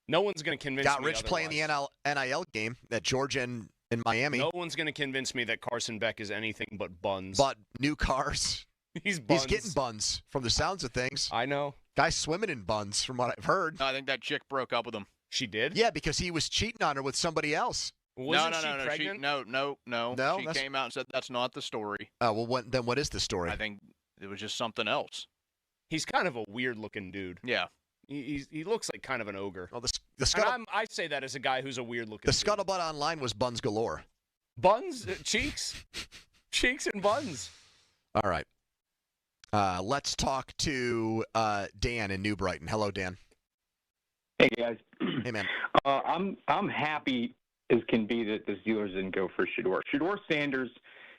Speaker 1: No one's going to convince
Speaker 16: Got
Speaker 1: me
Speaker 16: rich playing the NIL game at Georgia and in Miami.
Speaker 1: No one's going to convince me that Carson Beck is anything but buns.
Speaker 16: But new cars.
Speaker 1: He's buns.
Speaker 16: He's getting buns from the sounds of things.
Speaker 1: I know.
Speaker 16: Guy's swimming in buns from what I've heard.
Speaker 2: I think that chick broke up with him.
Speaker 1: She did?
Speaker 16: Yeah, because he was cheating on her with somebody else.
Speaker 1: Wasn't she pregnant?
Speaker 2: No.
Speaker 16: No,
Speaker 2: She came out and said that's not the story.
Speaker 16: Oh, well, then what is the story?
Speaker 2: I think it was just something else.
Speaker 1: He's kind of a weird-looking dude.
Speaker 2: Yeah.
Speaker 1: He looks like kind of an ogre.
Speaker 16: Well,
Speaker 1: I say that as a guy who's a weird-looking
Speaker 16: The scuttlebutt online was buns galore.
Speaker 1: Buns? Cheeks? Cheeks and buns.
Speaker 16: All right. Let's talk to Dan in New Brighton. Hello, Dan.
Speaker 5: Hey, guys.
Speaker 16: Hey, man.
Speaker 5: I'm happy as can be that the Steelers didn't go for Shedeur. Shedeur Sanders,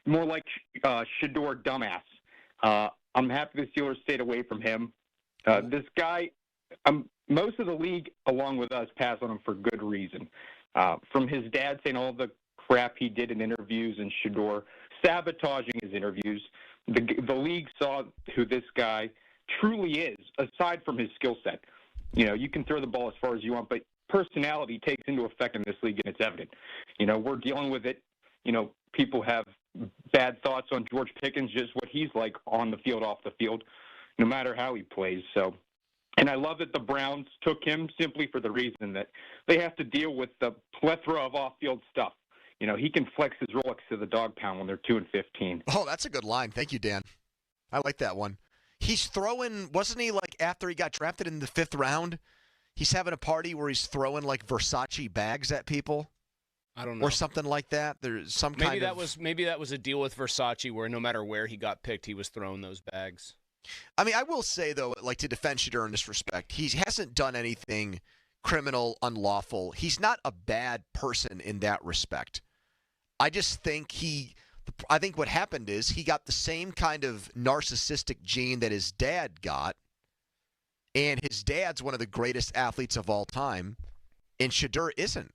Speaker 5: more like Shedeur dumbass. I'm happy the Steelers stayed away from him. This guy, most of the league, along with us, pass on him for good reason. From his dad saying all the crap he did in interviews and Shedeur sabotaging his interviews, the league saw who this guy truly is, aside from his skill set. You can throw the ball as far as you want, but personality takes into effect in this league, and it's evident. We're dealing with it. People have bad thoughts on George Pickens, just what he's like on the field, off the field, no matter how he plays. And I love that the Browns took him simply for the reason that they have to deal with the plethora of off-field stuff. He can flex his Rolex to the dog pound when they're 2-15.
Speaker 16: Oh, that's a good line. Thank you, Dan. I like that one. He's throwing, wasn't he, like, after he got drafted in the 5th round, he's having a party where he's throwing, like, Versace bags at people?
Speaker 1: I don't know.
Speaker 16: Or something like that? There's some kind of...
Speaker 1: Maybe that was a deal with Versace where no matter where he got picked, he was throwing those bags.
Speaker 16: I mean, I will say, though, like, to defend Shedeur in this respect, he hasn't done anything criminal, unlawful. He's not a bad person in that respect. I just think I think what happened is he got the same kind of narcissistic gene that his dad got, and his dad's one of the greatest athletes of all time, and Shedeur isn't.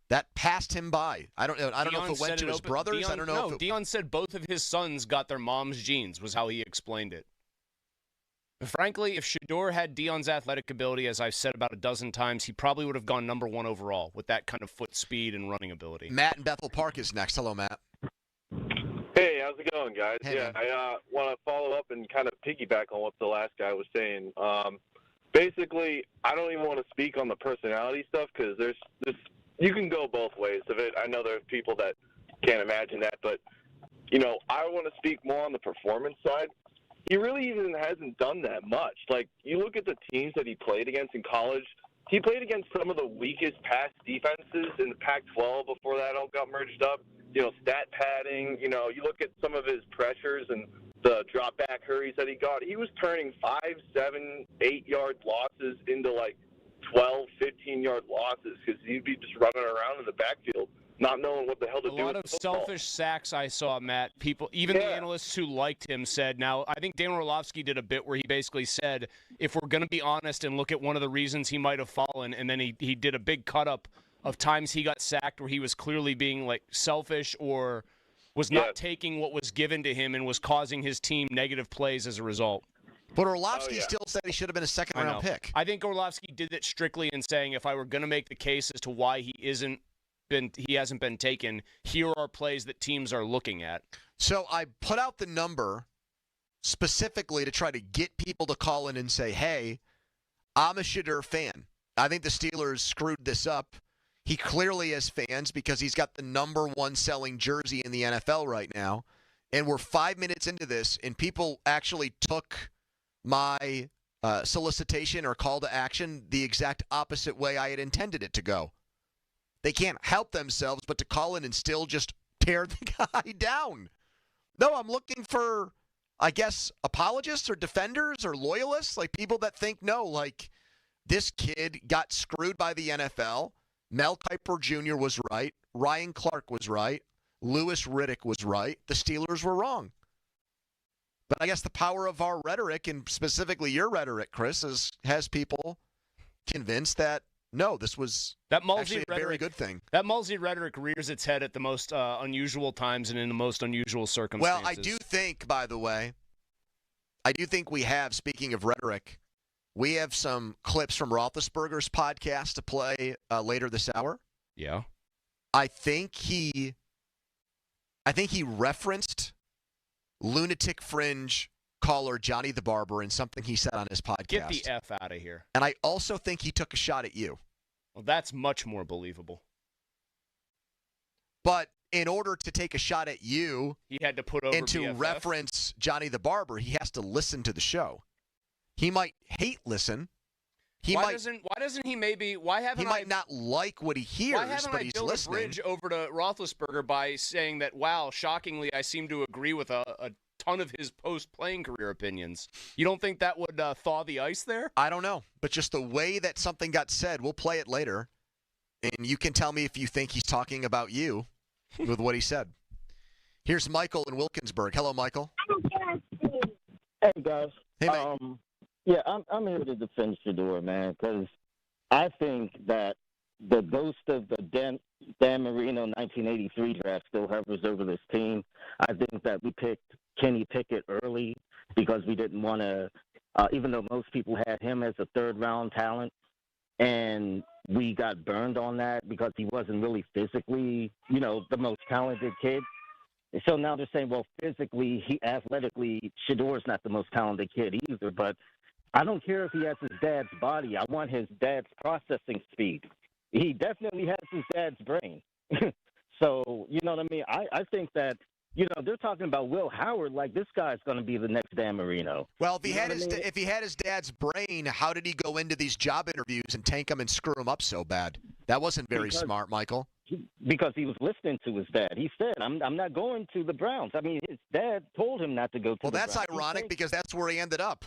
Speaker 16: That passed him by. I don't know if it went to his brothers. I don't know.
Speaker 1: Deion said both of his sons got their mom's genes, was how he explained it. Frankly, if Shedeur had Deion's athletic ability, as I've said about a dozen times, he probably would have gone number 1 overall with that kind of foot speed and running ability.
Speaker 16: Matt in Bethel Park is next. Hello, Matt.
Speaker 6: Hey, how's it going, guys?
Speaker 16: Hey,
Speaker 6: yeah, I want to follow up and kind of piggyback on what the last guy was saying. Basically, I don't even want to speak on the personality stuff because you can go both ways of it. I know there are people that can't imagine that, but, I want to speak more on the performance side. He really even hasn't done that much. Like, you look at the teams that he played against in college, he played against some of the weakest pass defenses in the Pac-12 before that all got merged up. Stat padding, you look at some of his pressures and the drop-back hurries that he got. He was turning 5, 7, 8-yard losses into, 12, 15-yard losses because he'd be just running around in the backfield, not knowing what the hell to do.
Speaker 1: A lot of selfish sacks I saw, Matt. People, even the analysts who liked him said, now, I think Dan Orlovsky did a bit where he basically said, if we're going to be honest and look at one of the reasons he might have fallen, and then he did a big cut-up of times he got sacked where he was clearly being, selfish or was not taking what was given to him and was causing his team negative plays as a result.
Speaker 16: But Orlovsky still said he should have been a second-round pick.
Speaker 1: I think Orlovsky did it strictly in saying, if I were going to make the case as to why he hasn't been taken, here are plays that teams are looking at.
Speaker 16: So I put out the number specifically to try to get people to call in and say, hey, I'm a Shedeur fan. I think the Steelers screwed this up. He clearly has fans because he's got the number 1 selling jersey in the NFL right now. And we're 5 minutes into this, and people actually took my solicitation or call to action the exact opposite way I had intended it to go. They can't help themselves but to call in and still just tear the guy down. No, I'm looking for, I guess, apologists or defenders or loyalists, people that think, no, this kid got screwed by the NFL. Mel Kiper Jr. was right. Ryan Clark was right. Louis Riddick was right. The Steelers were wrong. But I guess the power of our rhetoric, and specifically your rhetoric, Chris, has people convinced that, no, this was actually a very good thing.
Speaker 1: That Mulsey rhetoric rears its head at the most unusual times and in the most unusual circumstances.
Speaker 16: Well, I do think, by the way, we have, speaking of rhetoric, We have some clips from Roethlisberger's podcast to play later this hour.
Speaker 1: Yeah.
Speaker 16: I think he referenced lunatic fringe caller Johnny the Barber in something he said on his podcast.
Speaker 1: Get the F out of here.
Speaker 16: And I also think he took a shot at you.
Speaker 1: Well, that's much more believable.
Speaker 16: But in order to take a shot at you,
Speaker 1: he had to put over
Speaker 16: and to
Speaker 1: BFF.
Speaker 16: reference Johnny the Barber, he has to listen to the show. He might hate listen.
Speaker 1: Why doesn't he maybe? Why haven't
Speaker 16: he might not like what he hears,
Speaker 1: why haven't
Speaker 16: but
Speaker 1: I
Speaker 16: he's
Speaker 1: built
Speaker 16: listening.
Speaker 1: a bridge over to Roethlisberger by saying that? Wow, shockingly, I seem to agree with a ton of his post-playing career opinions. You don't think that would thaw the ice there?
Speaker 16: I don't know, but just the way that something got said, we'll play it later, and you can tell me if you think he's talking about you with what he said. Here's Michael in Wilkinsburg. Hello, Michael.
Speaker 10: Hey guys.
Speaker 16: Hey, mate.
Speaker 10: Yeah, I'm here to defend Shedeur, man, because I think that the ghost of the Dan Marino 1983 draft still hovers over this team. I think that we picked Kenny Pickett early because we didn't want to, even though most people had him as a third-round talent, and we got burned on that because he wasn't really physically, the most talented kid. So now they're saying, well, physically, athletically, Shedeur's not the most talented kid either, but I don't care if he has his dad's body. I want his dad's processing speed. He definitely has his dad's brain. So, you know what I mean? I think that, they're talking about Will Howard like this guy's going to be the next Dan Marino.
Speaker 16: Well, if he had his dad's brain, how did he go into these job interviews and tank them and screw them up so bad? That wasn't very smart, Michael.
Speaker 10: Because he was listening to his dad. He said, I'm not going to the Browns. I mean, his dad told him not to go to the Browns.
Speaker 16: Well, that's ironic because that's where he ended up.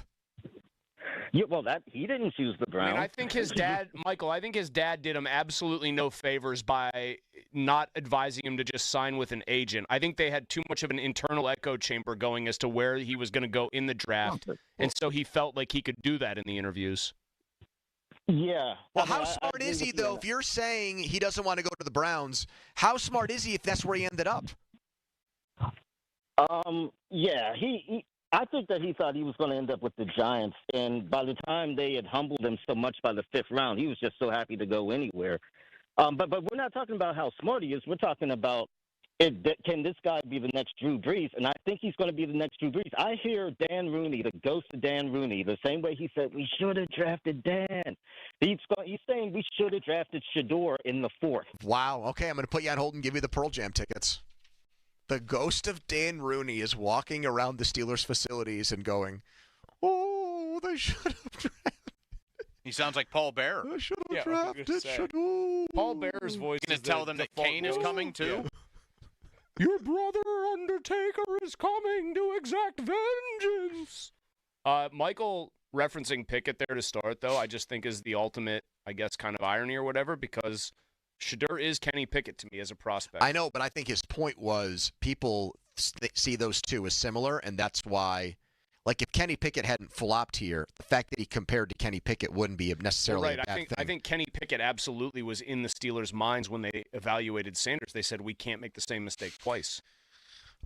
Speaker 10: Yeah, well, he didn't choose the Browns.
Speaker 1: I mean, I think his dad, Michael, did him absolutely no favors by not advising him to just sign with an agent. I think they had too much of an internal echo chamber going as to where he was going to go in the draft, and so he felt like he could do that in the interviews.
Speaker 10: Yeah.
Speaker 16: Well, how smart is he, though? If you're saying he doesn't want to go to the Browns, how smart is he if that's where he ended up?
Speaker 10: Yeah, I think that he thought he was going to end up with the Giants, and by the time they had humbled him so much by the 5th round, he was just so happy to go anywhere. But we're not talking about how smart he is. We're talking about can this guy be the next Drew Brees? And I think he's going to be the next Drew Brees. I hear Dan Rooney, the ghost of Dan Rooney, the same way he said we should have drafted Dan. He's saying we should have drafted Shedeur in the 4th.
Speaker 16: Wow. Okay, I'm going to put you on hold and give you the Pearl Jam tickets. The ghost of Dan Rooney is walking around the Steelers facilities and going, oh, they should have drafted.
Speaker 2: He sounds like Paul Bear.
Speaker 16: They should have drafted Shedeur.
Speaker 1: Paul Bear's voice
Speaker 2: Going to tell them that Kane is coming, too?
Speaker 1: Yeah. Your brother Undertaker is coming to exact vengeance. Michael referencing Pickett there to start, though, I just think is the ultimate, I guess, kind of irony or whatever, because Shedeur is Kenny Pickett to me as a prospect.
Speaker 16: I know, but I think his point was people see those two as similar, and that's why, like, if Kenny Pickett hadn't flopped here, the fact that he compared to Kenny Pickett wouldn't be necessarily a bad thing.
Speaker 1: I think Kenny Pickett absolutely was in the Steelers' minds when they evaluated Sanders. They said, we can't make the same mistake twice.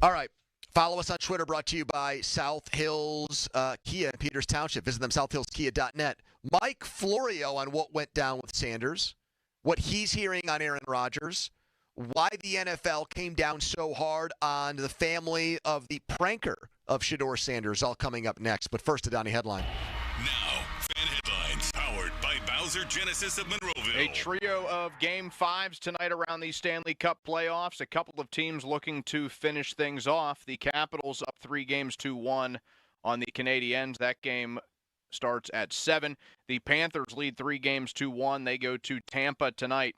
Speaker 16: All right. Follow us on Twitter, brought to you by South Hills Kia in Peters Township. Visit them, southhillskia.net. Mike Florio on what went down with Sanders, what he's hearing on Aaron Rodgers, why the NFL came down so hard on the family of the pranker of Shedeur Sanders, all coming up next. But first, a Donnie headline.
Speaker 11: Now, fan headlines powered by Bowser Genesis of Monroeville.
Speaker 2: A trio of Game 5s tonight around the Stanley Cup playoffs. A couple of teams looking to finish things off. The Capitals up 3-1 on the Canadiens. That game starts at 7. The Panthers lead 3-1. They go to Tampa tonight.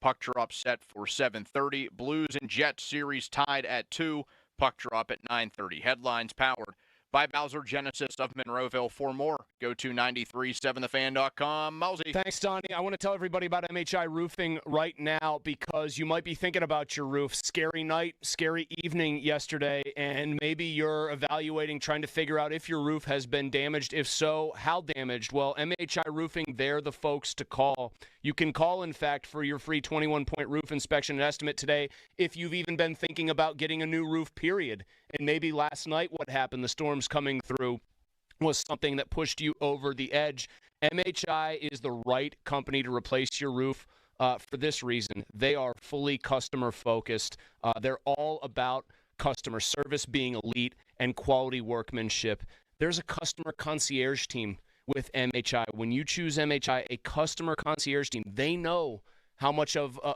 Speaker 2: Puck drop set for 7:30. Blues and Jets series tied at 2. Puck drop at 9:30. Headlines powered by Bowser Genesis of Monroeville. For more, go to 937thefan.com. Mousy.
Speaker 1: Thanks, Donnie. I want to tell everybody about MHI Roofing right now because you might be thinking about your roof. Scary night, scary evening yesterday, and maybe you're evaluating, trying to figure out if your roof has been damaged. If so, how damaged? Well, MHI Roofing, they're the folks to call. You can call, in fact, for your free 21-point roof inspection and estimate today if you've even been thinking about getting a new roof, period. And maybe last night what happened, the storms coming through was something that pushed you over the edge. MHI is the right company to replace your roof for this reason. They are fully customer-focused. They're all about customer service being elite and quality workmanship. There's a customer concierge team with MHI. When you choose MHI, a customer concierge team, they know how much of a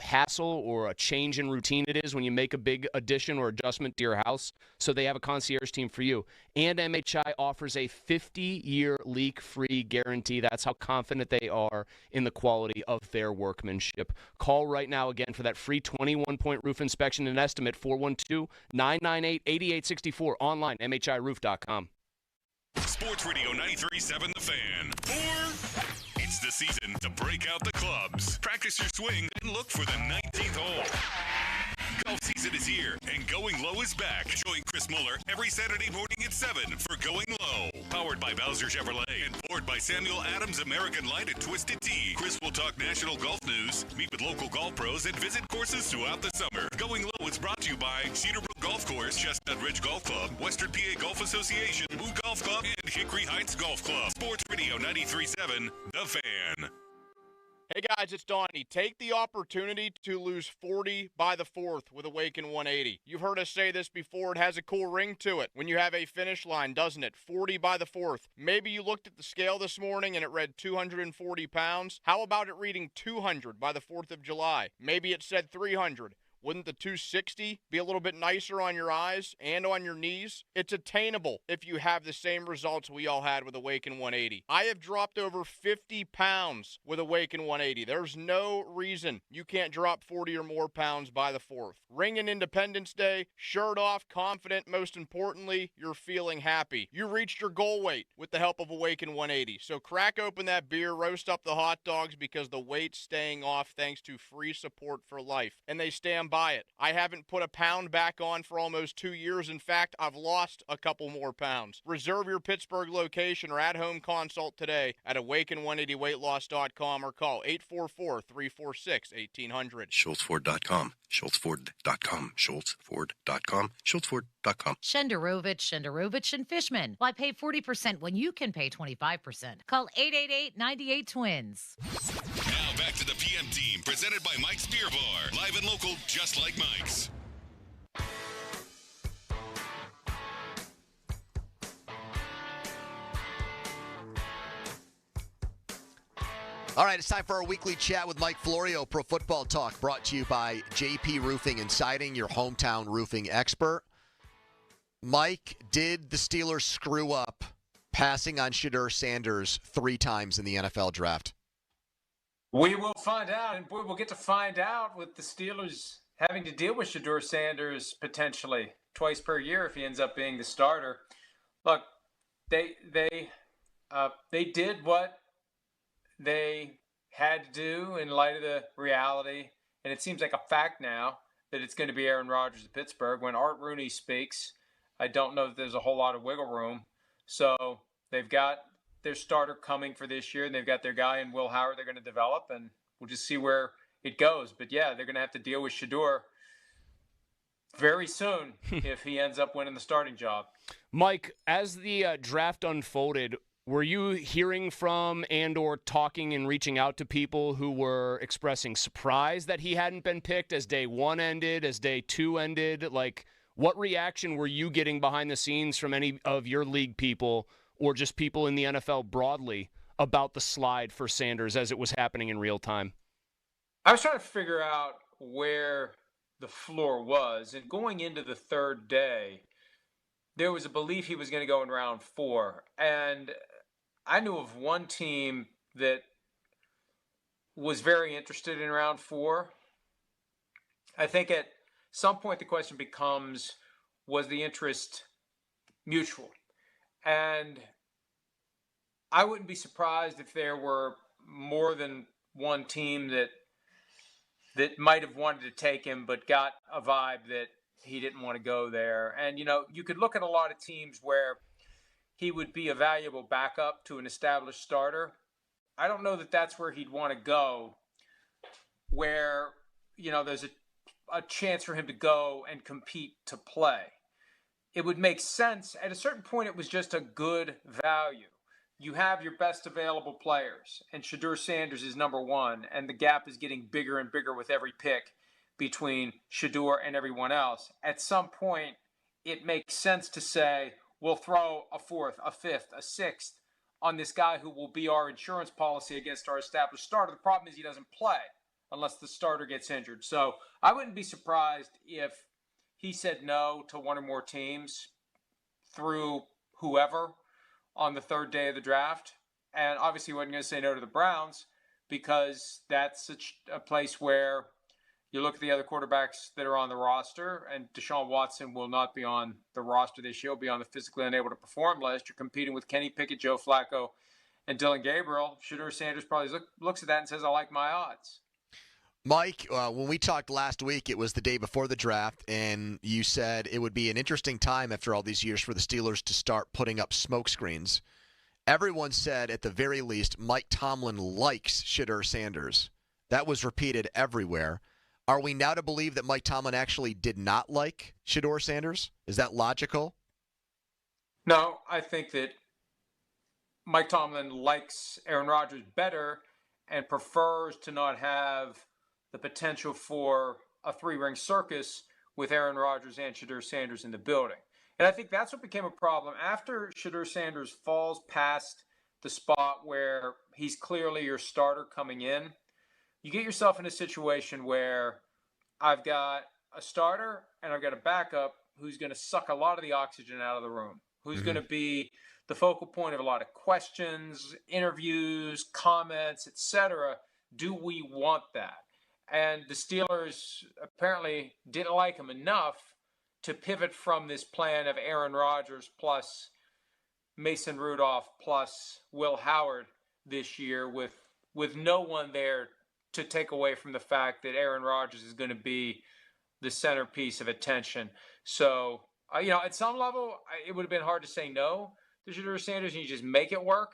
Speaker 1: hassle or a change in routine it is when you make a big addition or adjustment to your house. So they have a concierge team for you. And MHI offers a 50-year leak-free guarantee. That's how confident they are in the quality of their workmanship. Call right now again for that free 21-point roof inspection and estimate, 412-998-8864. Online, MHIRoof.com.
Speaker 11: Sports Radio 93.7 The Fan. It's the season to break out the clubs, practice your swing, and look for the 19th hole. Golf season is here, and Going Low is back. Join Chris Muller every Saturday morning at 7 for Going Low. Powered by Bowser Chevrolet and powered by Samuel Adams American Light at Twisted Tea. Chris will talk national golf news, meet with local golf pros, and visit courses throughout the summer. Going Low is brought to you by Cedarbrook Golf Course, Chestnut Ridge Golf Club, Western PA Golf Association, Woo Golf Club, and Hickory Heights Golf Club. Sports Radio 93.7 The Fan.
Speaker 2: Hey guys, it's Donnie. Take the opportunity to lose 40 by the 4th with Awaken 180. You've heard us say this before. It has a cool ring to it when you have a finish line, doesn't it? 40 by the 4th. Maybe you looked at the scale this morning and it read 240 pounds. How about it reading 200 by the 4th of July? Maybe it said 300. Wouldn't the 260 be a little bit nicer on your eyes and on your knees? It's attainable if you have the same results we all had with Awaken 180. I have dropped over 50 pounds with Awaken 180. There's no reason you can't drop 40 or more pounds by the 4th. Ringing Independence Day, shirt off, confident, most importantly, you're feeling happy. You reached your goal weight with the help of Awaken 180. So crack open that beer, roast up the hot dogs because the weight's staying off thanks to free support for life. And they stand by it. I haven't put a pound back on for almost 2 years. In fact, I've lost a couple more pounds. Reserve your Pittsburgh location or at-home consult today at awaken180weightloss.com or call 844-346-1800.
Speaker 13: SchultzFord.com. SchultzFord.com. SchultzFord.com. SchultzFord.com.
Speaker 24: Shenderovich, and Fishman. Why pay 40% when you can pay 25%? Call 888-98-TWINS.
Speaker 11: Now back to the PM team, presented by Mike's Beer Bar. Live and local, just like Mike's.
Speaker 16: All right, it's time for our weekly chat with Mike Florio, Pro Football Talk, brought to you by JP Roofing and Siding, your hometown roofing expert. Mike, did the Steelers screw up passing on Shedeur Sanders 3 times in the NFL draft?
Speaker 14: We will find out, and boy, we'll get to find out with the Steelers having to deal with Shedeur Sanders potentially twice per year if he ends up being the starter. Look, they did what they had to do in light of the reality, and it seems like a fact now that it's going to be Aaron Rodgers of Pittsburgh. When Art Rooney speaks, I don't know that there's a whole lot of wiggle room. So they've got their starter coming for this year, and they've got their guy in Will Howard they're going to develop, and we'll just see where it goes. But, yeah, they're going to have to deal with Shedeur very soon if he ends up winning the starting job.
Speaker 1: Mike, as the draft unfolded, were you hearing from and or talking and reaching out to people who were expressing surprise that he hadn't been picked as day 1 ended, as day 2 ended? Like, what reaction were you getting behind the scenes from any of your league people or just people in the NFL broadly about the slide for Sanders as it was happening in real time?
Speaker 14: I was trying to figure out where the floor was, and going into the 3rd day, there was a belief he was going to go in round 4, and I knew of one team that was very interested in round 4. I think at some point the question becomes, was the interest mutual? And I wouldn't be surprised if there were more than one team that might have wanted to take him but got a vibe that he didn't want to go there. And, you know, you could look at a lot of teams where he would be a valuable backup to an established starter. I don't know that that's where he'd want to go, where, you know, there's a chance for him to go and compete to play. it would make sense. At a certain point, it was just a good value. You have your best available players, and Shedeur Sanders is number one, and the gap is getting bigger and bigger with every pick between Shedeur and everyone else. At some point, it makes sense to say, we'll throw a fourth, a fifth, a sixth on this guy who will be our insurance policy against our established starter. The problem is he doesn't play unless the starter gets injured. So I wouldn't be surprised if he said no to one or more teams through whoever on the third day of the draft. And obviously he wasn't going to say no to the Browns because that's a place where you look at the other quarterbacks that are on the roster, and Deshaun Watson will not be on the roster this year. He'll be on the physically unable to perform list. You're competing with Kenny Pickett, Joe Flacco, and Dylan Gabriel. Shedeur Sanders probably looks at that and says, I like my odds.
Speaker 16: Mike, when we talked last week, it was the day before the draft, and you said it would be an interesting time after all these years for the Steelers to start putting up smoke screens. Everyone said, at the very least, Mike Tomlin likes Shedeur Sanders. That was repeated everywhere. Are we now to believe that Mike Tomlin actually did not like Shedeur Sanders? Is that logical?
Speaker 14: No, I think that Mike Tomlin likes Aaron Rodgers better and prefers to not have the potential for a three-ring circus with Aaron Rodgers and Shedeur Sanders in the building. And I think that's what became a problem. After Shedeur Sanders falls past the spot where he's clearly your starter coming in, you get yourself in a situation where I've got a starter and I've got a backup who's going to suck a lot of the oxygen out of the room, who's going to be the focal point of a lot of questions, interviews, comments, etc. Do we want that? And the Steelers apparently didn't like him enough to pivot from this plan of Aaron Rodgers plus Mason Rudolph plus Will Howard this year with no one there to take away from the fact that Aaron Rodgers is going to be the centerpiece of attention. So, at some level, it would have been hard to say no to Shedeur Sanders and you just make it work.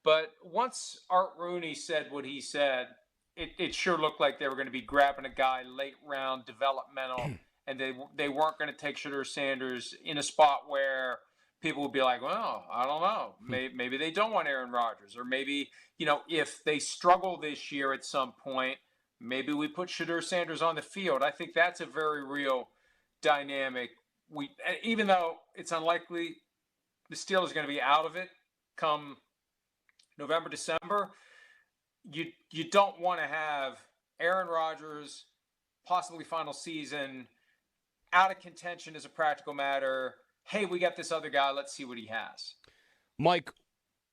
Speaker 14: But once Art Rooney said what he said, it sure looked like they were going to be grabbing a guy late round developmental, and they weren't going to take Shedeur Sanders in a spot where people would be like, well, I don't know. Maybe they don't want Aaron Rodgers. Or maybe, if they struggle this year at some point, maybe we put Shedeur Sanders on the field. I think that's a very real dynamic. Even though it's unlikely the Steelers are going to be out of it come November, December, you don't want to have Aaron Rodgers, possibly final season, out of contention as a practical matter. Hey, we got this other guy. Let's see what he has.
Speaker 1: Mike,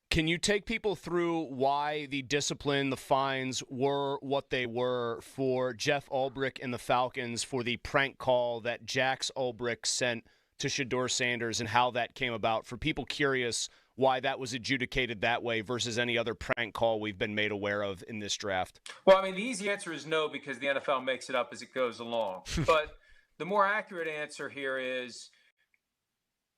Speaker 1: can you take people through why the discipline, the fines were what they were for Jeff Ulbrich and the Falcons for the prank call that Jax Ulbrich sent to Shedeur Sanders and how that came about, for people curious why that was adjudicated that way versus any other prank call we've been made aware of in this draft?
Speaker 14: Well, the easy answer is no, because the NFL makes it up as it goes along. But the more accurate answer here is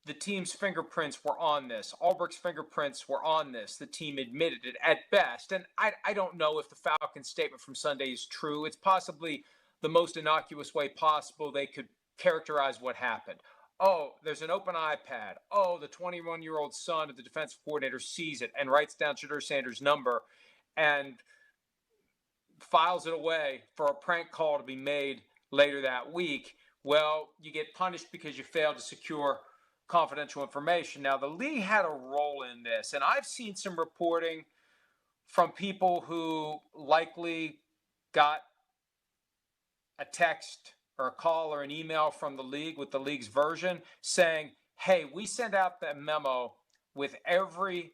Speaker 14: the team's fingerprints were on this. Ulbrich's fingerprints were on this. The team admitted it at best. And I don't know if the Falcons' statement from Sunday is true. It's possibly the most innocuous way possible they could characterize what happened. Oh, there's an open iPad. Oh, the 21-year-old son of the defensive coordinator sees it and writes down Shedeur Sanders' number and files it away for a prank call to be made later that week. Well, you get punished because you failed to secure confidential information. Now, the league had a role in this, and I've seen some reporting from people who likely got a text or a call or an email from the league with the league's version saying, hey, we sent out that memo with every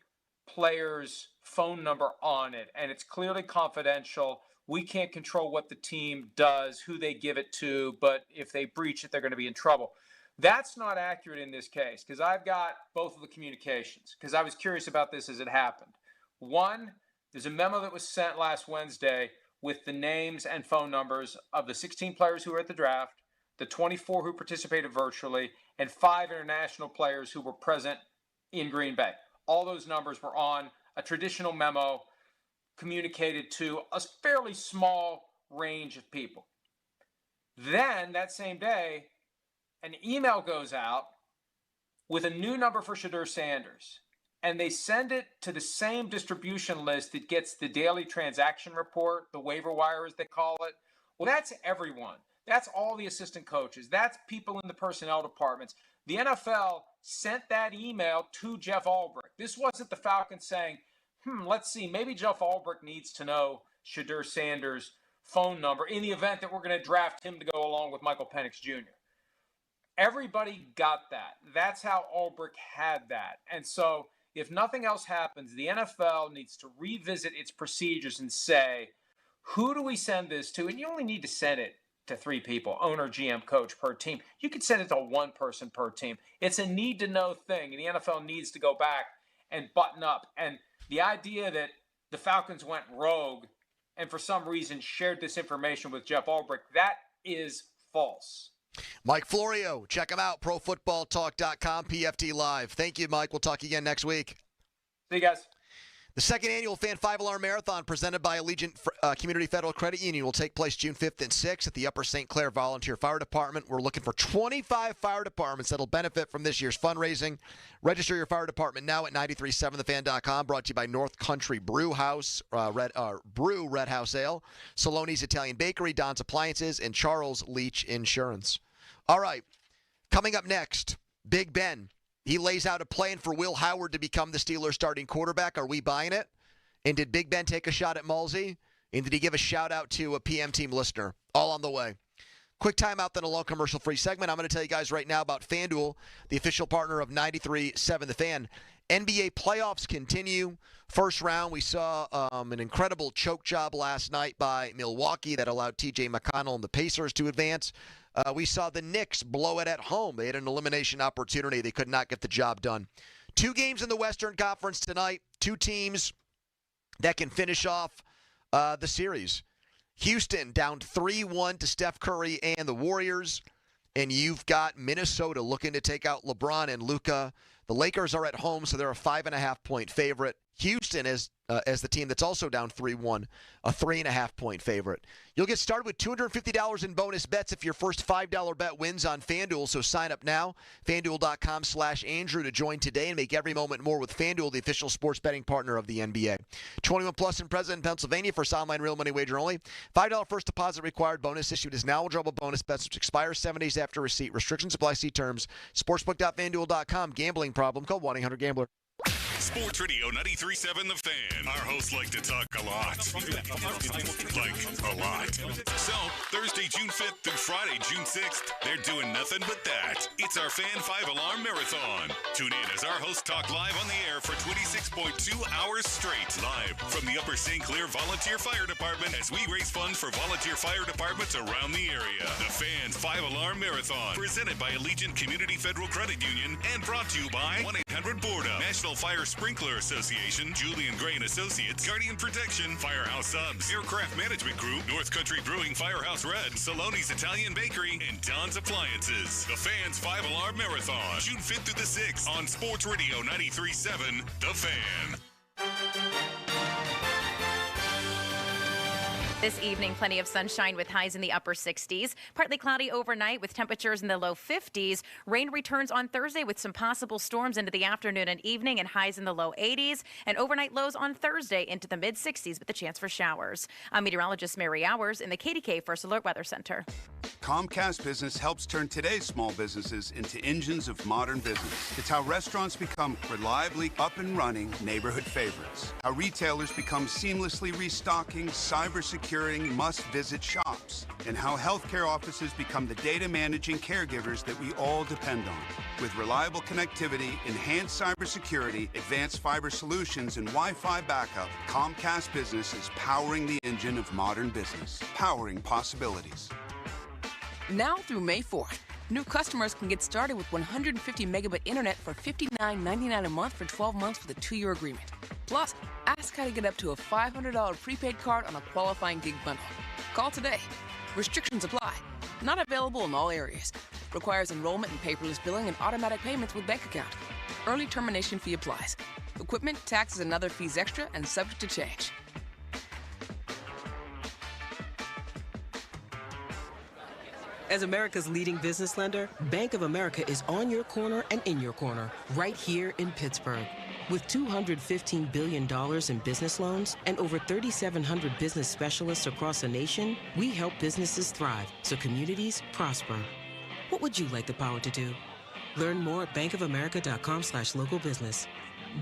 Speaker 14: player's phone number on it, and it's clearly confidential. We can't control what the team does, who they give it to, but if they breach it, they're going to be in trouble. That's not accurate in this case, because I've got both of the communications, because I was curious about this as it happened. One, there's a memo that was sent last Wednesday with the names and phone numbers of the 16 players who were at the draft, the 24 who participated virtually, and 5 international players who were present in Green Bay. All those numbers were on a traditional memo communicated to a fairly small range of people. Then, that same day, an email goes out with a new number for Shedeur Sanders, and they send it to the same distribution list that gets the daily transaction report, the waiver wire as they call it, well, that's everyone. That's all the assistant coaches. That's people in the personnel departments. The NFL sent that email to Jeff Ulbrich. This wasn't the Falcons saying, let's see, maybe Jeff Ulbrich needs to know Shedeur Sanders' phone number in the event that we're going to draft him to go along with Michael Penix Jr. Everybody got that. That's how Ulbrich had that. And so if nothing else happens, the NFL needs to revisit its procedures and say, who do we send this to? And you only need to send it to 3 people, owner, GM, coach per team. You could send it to 1 person per team. It's a need-to-know thing, and the NFL needs to go back and button up. And the idea that the Falcons went rogue and for some reason shared this information with Jeff Ulbrich, that is false.
Speaker 16: Mike Florio, check him out, profootballtalk.com, PFT Live. Thank you, Mike. We'll talk again next week.
Speaker 14: See you guys.
Speaker 16: The second annual Fan 5-Alarm Marathon presented by Allegiant Community Federal Credit Union will take place June 5th and 6th at the Upper St. Clair Volunteer Fire Department. We're looking for 25 fire departments that will benefit from this year's fundraising. Register your fire department now at 937thefan.com. Brought to you by North Country Brew House, Red House Ale, Saloni's Italian Bakery, Don's Appliances, and Charles Leach Insurance. All right, coming up next, Big Ben. He lays out a plan for Will Howard to become the Steelers' starting quarterback. Are we buying it? And did Big Ben take a shot at Malsey? And did he give a shout-out to a PM team listener? All on the way. Quick timeout, then a long commercial-free segment. I'm going to tell you guys right now about FanDuel, the official partner of 93.7 The Fan. NBA playoffs continue. First round, we saw an incredible choke job last night by Milwaukee that allowed T.J. McConnell and the Pacers to advance. We saw the Knicks blow it at home. They had an elimination opportunity. They could not get the job done. 2 games in the Western Conference tonight. 2 teams that can finish off the series. Houston down 3-1 to Steph Curry and the Warriors. And you've got Minnesota looking to take out LeBron and Luka. The Lakers are at home, so they're a 5.5-point favorite. Houston is as the team that's also down 3-1, a 3.5-point favorite. You'll get started with $250 in bonus bets if your first $5 bet wins on FanDuel, so sign up now. FanDuel.com/Andrew to join today and make every moment more with FanDuel, the official sports betting partner of the NBA. 21 plus and present in Pennsylvania. First online real money wager only. $5 first deposit required. Bonus issued is now eligible bonus bets which expires 7 days after receipt. Restrictions apply. See terms. Sportsbook.FanDuel.com. Gambling problem? Call 1-800-GAMBLER.
Speaker 11: Sports Radio 93.7 The Fan. Our hosts like to talk a lot. Like a lot. So, Thursday, June 5th through Friday, June 6th, they're doing nothing but that. It's our Fan 5-Alarm Marathon. Tune in as our hosts talk live on the air for 26.2 hours straight. Live from the Upper St. Clair Volunteer Fire Department as we raise funds for volunteer fire departments around the area. The Fan's 5-Alarm Marathon. Presented by Allegiant Community Federal Credit Union and brought to you by 1-800-BORDA. National Fire Sprinkler Association, Julian Gray and Associates, Guardian Protection, Firehouse Subs, Aircraft Management Group, North Country Brewing, Firehouse Red, Saloni's Italian Bakery, and Don's Appliances. The Fan's 5-Alarm Marathon, June 5th through the 6th on Sports Radio 93.7 The Fan.
Speaker 3: This evening, plenty of sunshine with highs in the upper 60s. Partly cloudy overnight with temperatures in the low 50s. Rain returns on Thursday with some possible storms into the afternoon and evening and highs in the low 80s. And overnight lows on Thursday into the mid 60s with a chance for showers. I'm meteorologist Mary Hours in the KDK First Alert Weather Center.
Speaker 7: Comcast Business helps turn today's small businesses into engines of modern business. It's how restaurants become reliably up and running neighborhood favorites. How retailers become seamlessly restocking, cyber-securing, must-visit shops. And how healthcare offices become the data managing caregivers that we all depend on. With reliable connectivity, enhanced cybersecurity, advanced fiber solutions, and Wi-Fi backup, Comcast Business is powering the engine of modern business. Powering possibilities.
Speaker 15: Now through May 4th, new customers can get started with 150 megabit internet for $59.99 a month for 12 months with a 2-year agreement. Plus, ask how to get up to a $500 prepaid card on a qualifying gig bundle. Call today. Restrictions apply. Not available in all areas. Requires enrollment in paperless billing and automatic payments with bank account. Early termination fee applies. Equipment, taxes, and other fees extra and subject to change.
Speaker 8: As America's leading business lender, Bank of America is on your corner and in your corner, right here in Pittsburgh. With $215 billion in business loans and over 3,700 business specialists across the nation, we help businesses thrive so communities prosper. What would you like the power to do? Learn more at bankofamerica.com/local business.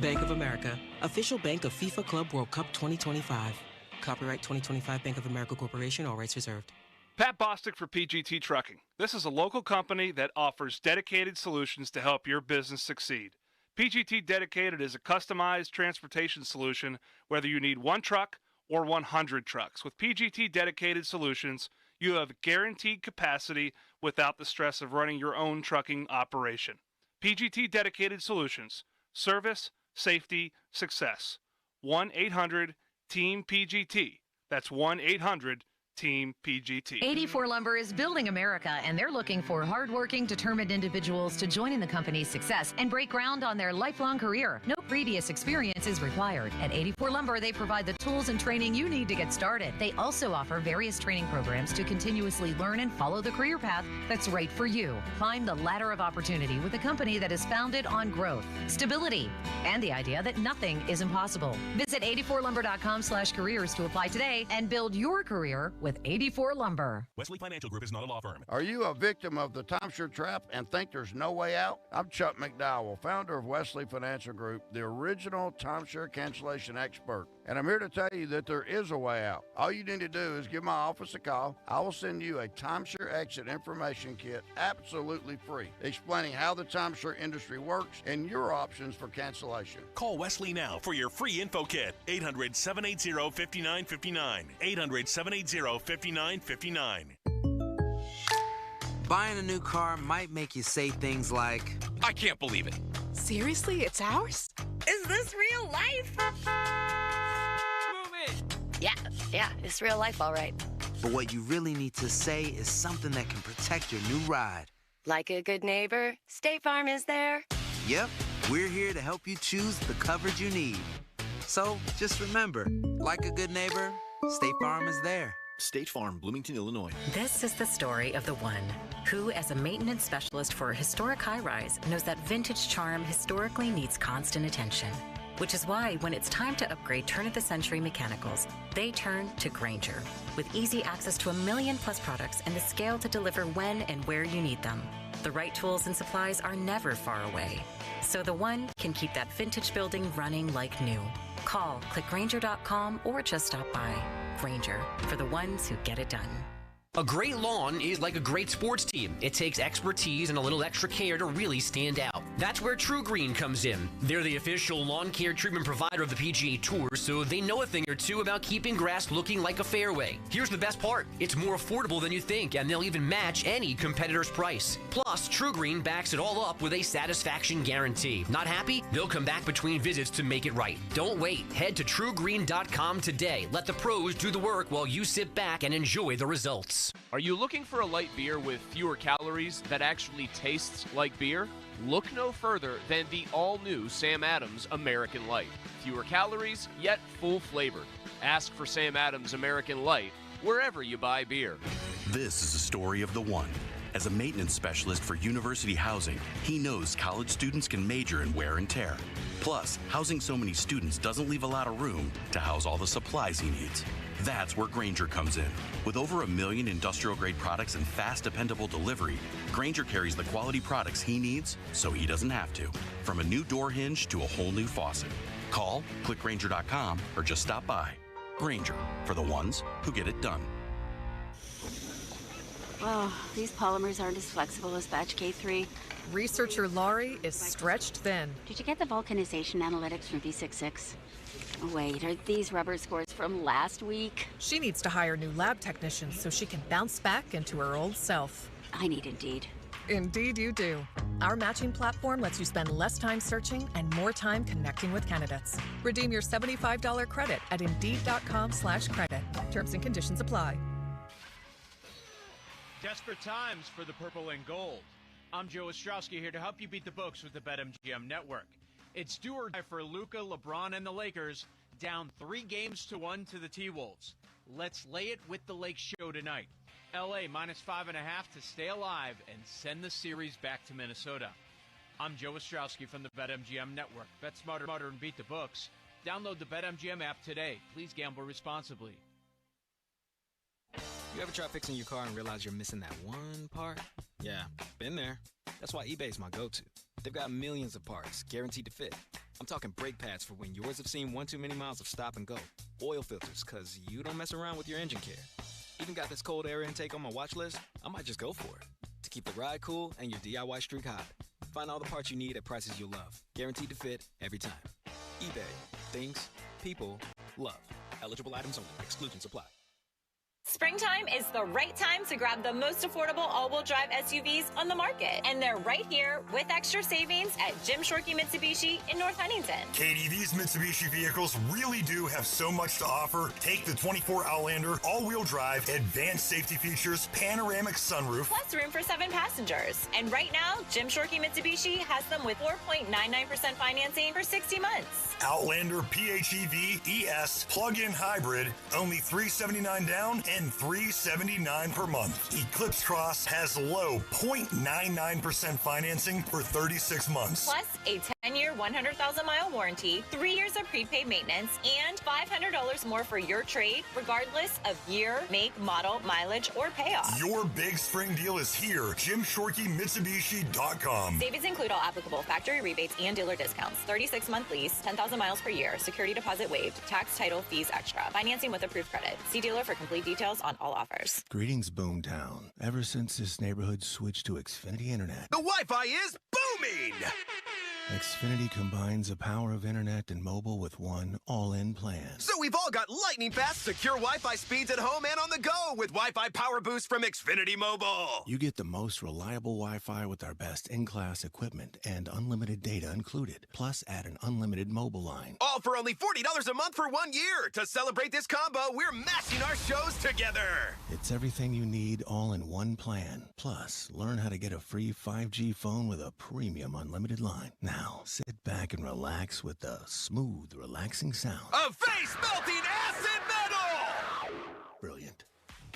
Speaker 8: Bank of America, official bank of FIFA Club World Cup 2025. Copyright 2025 Bank of America Corporation, all rights reserved.
Speaker 9: Pat Bostic for PGT Trucking. This is a local company that offers dedicated solutions to help your business succeed. PGT Dedicated is a customized transportation solution, whether you need one truck or 100 trucks. With PGT Dedicated Solutions, you have guaranteed capacity without the stress of running your own trucking operation. PGT Dedicated Solutions. Service, safety, success. 1-800-TEAM-PGT. That's 1-800-TEAM PGT.
Speaker 24: 84 Lumber is building America, and they're looking for hardworking, determined individuals to join in the company's success and break ground on their lifelong career. No previous experience is required. At 84 Lumber, they provide the tools and training you need to get started. They also offer various training programs to continuously learn and follow the career path that's right for you. Climb the ladder of opportunity with a company that is founded on growth, stability, and the idea that nothing is impossible. Visit 84lumber.com/careers to apply today and build your career with 84 Lumber.
Speaker 17: Wesley Financial Group is not a law firm.
Speaker 19: Are you a victim of the timeshare trap and think there's no way out? I'm Chuck McDowell, founder of Wesley Financial Group, the original timeshare cancellation expert. And I'm here to tell you that there is a way out. All you need to do is give my office a call. I will send you a timeshare exit information kit absolutely free, explaining how the timeshare industry works and your options for cancellation.
Speaker 17: Call Wesley now for your free info kit. 800-780-5959. 800-780-5959.
Speaker 23: Buying a new car might make you say things like,
Speaker 25: I can't believe it.
Speaker 15: Seriously, it's ours?
Speaker 26: Is this real life?
Speaker 25: Move it.
Speaker 26: Yeah, it's real life, all right.
Speaker 23: but what you really need to say is something that can protect your new ride.
Speaker 26: Like a good neighbor, State Farm is there.
Speaker 23: Yep, we're here to help you choose the coverage you need. So just remember, like a good neighbor, State Farm is there.
Speaker 18: State Farm, Bloomington, Illinois.
Speaker 21: This is the story of the one who, as a maintenance specialist for a historic high-rise, knows that vintage charm historically needs constant attention. Which is why, when it's time to upgrade turn-of-the-century mechanicals, they turn to Grainger. With easy access to 1 million-plus products and the scale to deliver when and where you need them. The right tools and supplies are never far away. So the one can keep that vintage building running like new. Call, click Grainger.com, or just stop by. Grainger, for the ones who get it done.
Speaker 28: A great lawn is like a great sports team. It takes expertise and a little extra care to really stand out. That's where True Green comes in. They're the official lawn care treatment provider of the PGA Tour, so they know a thing or two about keeping grass looking like a fairway. Here's the best part. It's more affordable than you think, and they'll even match any competitor's price. Plus, True Green backs it all up with a satisfaction guarantee. Not happy? They'll come back between visits to make it right. Don't wait. Head to TrueGreen.com today. Let the pros do the work while you sit back and enjoy the results.
Speaker 1: Are you looking for a light beer with fewer calories that actually tastes like beer? Look no further than the all-new Sam Adams American Light. Fewer calories, yet full flavored. Ask for Sam Adams American Light wherever you buy beer.
Speaker 29: This is a story of the one. As a maintenance specialist for university housing, he knows college students can major in wear and tear. Plus, housing so many students doesn't leave a lot of room to house all the supplies he needs. That's where Grainger comes in. With over 1 million industrial-grade products and fast, dependable delivery, Grainger carries the quality products he needs so he doesn't have to. From a new door hinge to a whole new faucet. Call, click Grainger.com, or just stop by. Grainger, for the ones who get it done.
Speaker 30: Oh, these polymers aren't as flexible as batch K3.
Speaker 31: Researcher Laurie is stretched thin.
Speaker 30: Did you get the vulcanization analytics from V66? Wait, are these rubber scores from last week?
Speaker 31: She needs to hire new lab technicians so she can bounce back into her old self.
Speaker 30: I need Indeed.
Speaker 31: Indeed you do. Our matching platform lets you spend less time searching and more time connecting with candidates. Redeem your $75 credit at Indeed.com/credit. Terms and conditions apply.
Speaker 32: Desperate times for the purple and gold. I'm Joe Ostrowski here to help you beat the books with the BetMGM Network. It's do or die for Luka, LeBron, and the Lakers, down 3-1 to the T-Wolves. Let's lay it with the Lake Show tonight. LA -5.5 to stay alive and send the series back to Minnesota. I'm Joe Ostrowski from the BetMGM Network. Bet smarter and beat the books. Download the BetMGM app today. Please gamble responsibly.
Speaker 2: You ever try fixing your car and realize you're missing that one part? Yeah, been there. That's why eBay's my go-to. They've got millions of parts, guaranteed to fit. I'm talking brake pads for when yours have seen one too many miles of stop and go. Oil filters, because you don't mess around with your engine care. Even got this cold air intake on my watch list. I might just go for it. To keep the ride cool and your DIY streak hot. Find all the parts you need at prices you'll love. Guaranteed to fit every time. eBay. Things, people, love. Eligible items only. Exclusions apply.
Speaker 4: Springtime is the right time to grab the most affordable all-wheel drive SUVs on the market. And they're right here with extra savings at Jim Shorkey Mitsubishi in North Huntington.
Speaker 5: Katie, these Mitsubishi vehicles really do have so much to offer. Take the 24 Outlander, all-wheel drive, advanced safety features, panoramic sunroof.
Speaker 4: Plus room for 7 passengers. And right now, Jim Shorkey Mitsubishi has them with 4.99% financing for 60 months.
Speaker 5: Outlander PHEV ES plug-in hybrid, only $379 down and $379 per month. Eclipse Cross has low 0.99% financing for 36 months.
Speaker 4: Plus a 10-year, 100,000-mile warranty, 3 years of prepaid maintenance, and $500 more for your trade, regardless of year, make, model, mileage, or payoff.
Speaker 5: Your big spring deal is here. JimShorkeyMitsubishi.com.
Speaker 4: Savings include all applicable factory rebates and dealer discounts. 36-month lease, 10,000 miles per year, security deposit waived, tax, title, fees extra. Financing with approved credit. See dealer for complete details on all offers.
Speaker 6: Greetings, Boomtown. Ever since this neighborhood switched to Xfinity Internet,
Speaker 10: the Wi-Fi is booming!
Speaker 6: Xfinity combines the power of internet and mobile with one all-in plan.
Speaker 10: So we've all got lightning-fast, secure Wi-Fi speeds at home and on the go with Wi-Fi Power Boost from Xfinity Mobile.
Speaker 6: You get the most reliable Wi-Fi with our best in-class equipment and unlimited data included. Plus, add an unlimited mobile line.
Speaker 10: All for only $40 a month for 1 year. To celebrate this combo, we're matching our shows together.
Speaker 6: It's everything you need all in one plan. Plus, learn how to get a free 5G phone with a premium unlimited line. Now, sit back and relax with the smooth, relaxing sound
Speaker 10: of face-melting acid metal!
Speaker 6: Brilliant.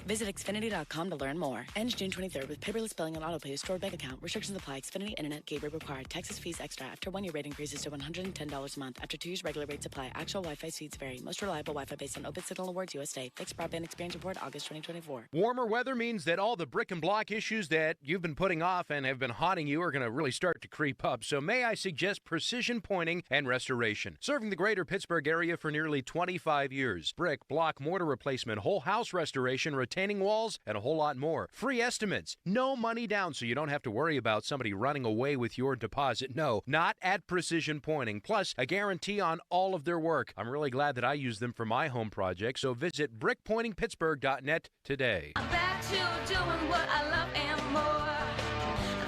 Speaker 12: Visit Xfinity.com to learn more. Ends June 23rd with paperless billing and autopay stored bank account. Restrictions apply. Xfinity Internet gateway required. Taxes, fees extra. After 1 year, rate increases to $110 a month. After 2 years, regular rates apply. Actual Wi-Fi speeds vary. Most reliable Wi-Fi based on Open Signal Awards USA. Fixed Broadband Experience Report, August 2024.
Speaker 13: Warmer weather means that all the brick and block issues that you've been putting off and have been haunting you are going to really start to creep up. So may I suggest precision pointing and restoration. Serving the greater Pittsburgh area for nearly 25 years. Brick, block, mortar replacement, whole house restoration, retaining walls, and a whole lot more. Free estimates. No money down, so you don't have to worry about somebody running away with your deposit. No, not at Precision Pointing. Plus, a guarantee on all of their work. I'm really glad that I use them for my home project, so visit brickpointingpittsburgh.net today.
Speaker 14: I'm back to doing what I love and more,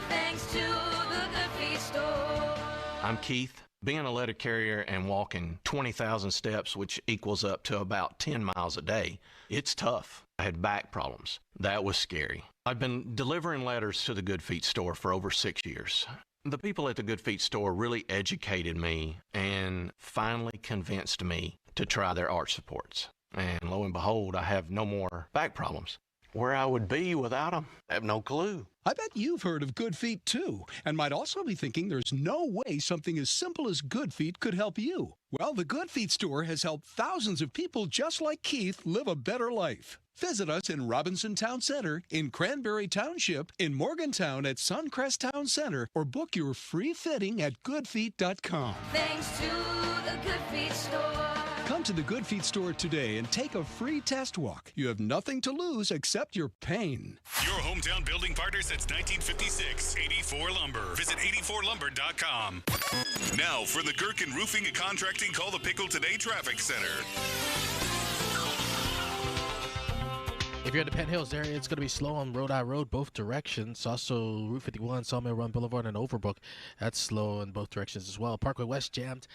Speaker 14: thanks to the Good Feet store.
Speaker 16: I'm Keith. Being a letter carrier and walking 20,000 steps, which equals up to about 10 miles a day, it's tough. I had back problems. That was scary. I've been delivering letters to the Good Feet store for over 6 years. The people at the Good Feet store really educated me and finally convinced me to try their arch supports. And lo and behold, I have no more back problems. Where I would be without them, I have no clue.
Speaker 20: I bet you've heard of Good Feet, too, and might also be thinking there's no way something as simple as Good Feet could help you. Well, the Good Feet store has helped thousands of people just like Keith live a better life. Visit us in Robinson Town Center, in Cranberry Township, in Morgantown at Suncrest Town Center, or book your free fitting at goodfeet.com.
Speaker 14: Thanks to the Good Feet store.
Speaker 20: Come to the Good Feet store today and take a free test walk. You have nothing to lose except your pain.
Speaker 11: Your hometown building partner since 1956, 84 Lumber. Visit 84lumber.com. Now for the Gherkin Roofing and Contracting Call the Pickle Today Traffic Center.
Speaker 20: If you're in the Penn Hills area, it's going to be slow on Rhode Island Road, both directions. Also, Route 51, Sawmill Run Boulevard, and Overbrook. That's slow in both directions as well. Parkway West jammed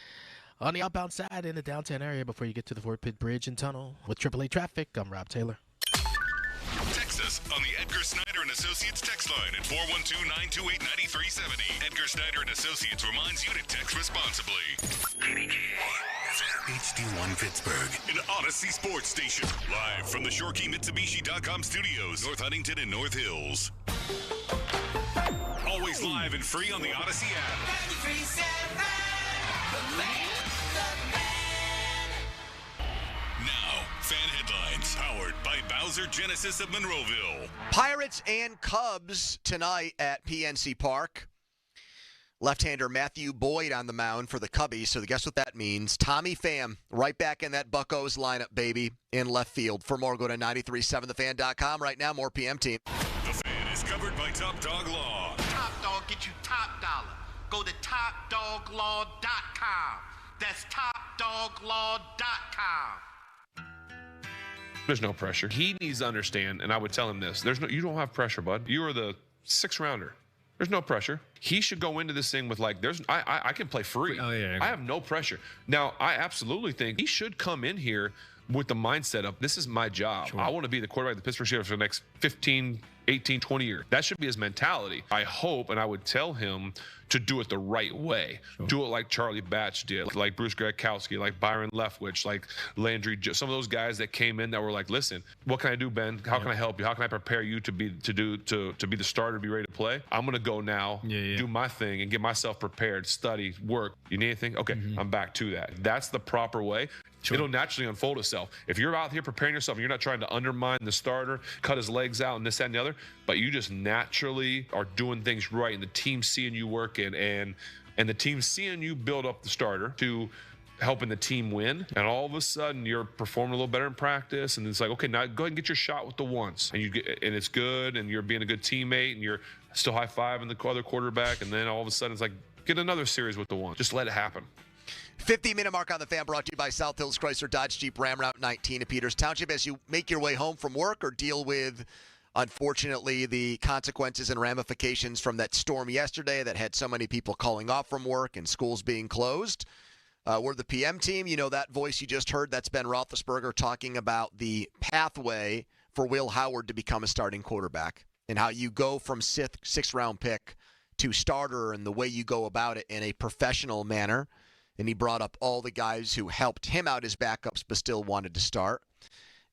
Speaker 20: on the outbound side in the downtown area before you get to the Fort Pitt Bridge and Tunnel. With AAA Traffic, I'm Rob Taylor.
Speaker 11: Text us on the Edgar Snyder and Associates text line at 412-928-9370. Edgar Snyder and Associates reminds you to text responsibly.
Speaker 6: HD1 Pittsburgh.
Speaker 11: An Odyssey Sports Station. Live from the ShoreKeyMitsubishi.com studios, North Huntington and North Hills. Always live and free on the Odyssey app. 93.7, Now, fan headlines powered by Bowser Genesis of Monroeville.
Speaker 3: Pirates and Cubs tonight at PNC Park. Left-hander Matthew Boyd on the mound for the Cubbies, so guess what that means? Tommy Pham right back in that Buccos lineup, baby, in left field. For more, go to 937thefan.com. Right now, more PM Team.
Speaker 11: The Fan is covered by Top Dog Law.
Speaker 7: Top Dog get you top dollar. Go to topdoglaw.com. That's topdoglaw.com.
Speaker 8: There's no pressure. He needs to understand, and I would tell him this. You don't have pressure, bud. You are the 6th rounder. There's no pressure. He should go into this thing with I can play free.
Speaker 9: Oh, yeah.
Speaker 8: I have no pressure. Now, I absolutely think he should come in here with the mindset of, this is my job. Sure. I want to be the quarterback of the Pittsburgh Steelers for the next 15, 18, 20 years. That should be his mentality. I hope, and I would tell him to do it the right way. Sure. Do it like Charlie Batch did, like Bruce Gradkowski, like Byron Leftwich, like Landry, some of those guys that came in that were like, listen, what can I do, Ben? How can I help you? How can I prepare you to be the starter, be ready to play? I'm going to go now, do my thing, and get myself prepared, study, work. You need anything? Okay, I'm back to that. That's the proper way. Sure. It'll naturally unfold itself. If you're out here preparing yourself and you're not trying to undermine the starter, cut his legs out and this, that, and the other, but you just naturally are doing things right and the team's seeing you work and the team's seeing you build up the starter to helping the team win, and all of a sudden you're performing a little better in practice, and it's like, okay, now go ahead and get your shot with the ones, and it's good, and you're being a good teammate, and you're still high-fiving the other quarterback, and then all of a sudden it's like, get another series with the one. Just let it happen.
Speaker 3: 50-minute mark on the Fan, brought to you by South Hills Chrysler Dodge Jeep Ram Route 19 at Peters Township. As you make your way home from work or deal with, unfortunately, the consequences and ramifications from that storm yesterday that had so many people calling off from work and schools being closed, we're the PM Team. You know that voice you just heard? That's Ben Roethlisberger talking about the pathway for Will Howard to become a starting quarterback and how you go from sixth-round pick to starter and the way you go about it in a professional manner. And he brought up all the guys who helped him out as backups but still wanted to start.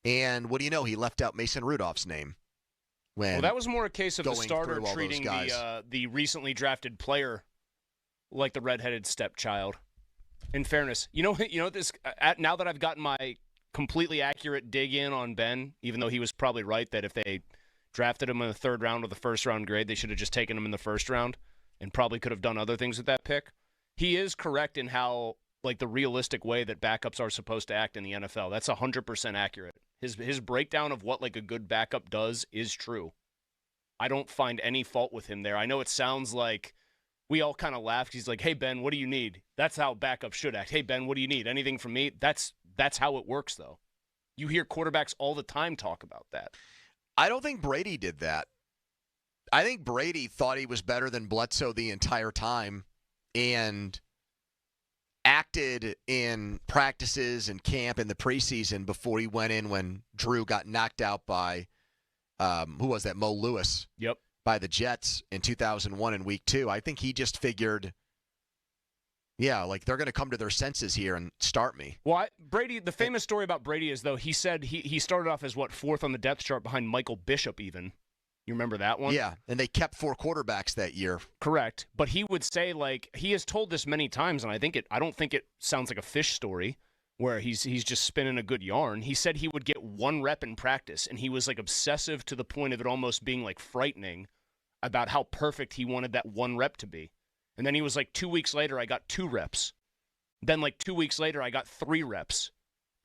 Speaker 3: And what do you know? He left out Mason Rudolph's name.
Speaker 1: Well, that was more a case of the starter treating the recently drafted player like the redheaded stepchild. In fairness, you know this. Now that I've gotten my completely accurate dig in on Ben, even though he was probably right that if they drafted him in the 3rd round or the 1st round grade, they should have just taken him in the 1st round and probably could have done other things with that pick. He is correct in how, like, the realistic way that backups are supposed to act in the NFL. That's 100% accurate. His breakdown of what, like, a good backup does is true. I don't find any fault with him there. I know it sounds like we all kind of laughed. He's like, hey, Ben, what do you need? That's how backups should act. Hey, Ben, what do you need? Anything from me? That's how it works, though. You hear quarterbacks all the time talk about that.
Speaker 3: I don't think Brady did that. I think Brady thought he was better than Bledsoe the entire time and acted in practices and camp in the preseason before he went in when Drew got knocked out by, who was that, Mo Lewis?
Speaker 1: Yep.
Speaker 3: By the Jets in 2001 in week 2. I think he just figured, like they're going to come to their senses here and start me.
Speaker 1: Well, Brady, the famous story about Brady is, though, he said he started off as, 4th on the depth chart behind Michael Bishop even. You remember that one?
Speaker 3: Yeah, and they kept 4 quarterbacks that year.
Speaker 1: Correct. But he would say, like, he has told this many times, and I don't think it sounds like a fish story where he's just spinning a good yarn. He said he would get 1 rep in practice, and he was, like, obsessive to the point of it almost being, like, frightening about how perfect he wanted that 1 rep to be. And then he was like, 2 weeks later, I got 2 reps. Then, like, 2 weeks later, I got 3 reps.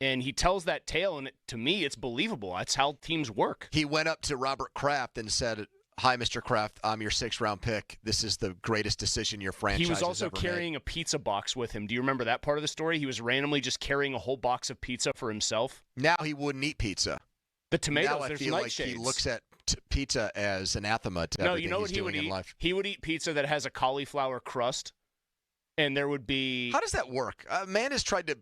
Speaker 1: And he tells that tale, and to me, it's believable. That's how teams work.
Speaker 3: He went up to Robert Kraft and said, hi, Mr. Kraft, I'm your 6th-round pick. This is the greatest decision your franchise has ever made.
Speaker 1: He was also carrying a pizza box with him. Do you remember that part of the story? He was randomly just carrying a whole box of pizza for himself.
Speaker 3: Now he wouldn't eat pizza.
Speaker 1: The tomatoes,
Speaker 3: now
Speaker 1: there's
Speaker 3: I feel
Speaker 1: nightshades.
Speaker 3: like he looks at pizza as anathema to everything he's doing in life.
Speaker 1: He would eat pizza that has a cauliflower crust, and there would be...
Speaker 3: How does that work? A man has tried to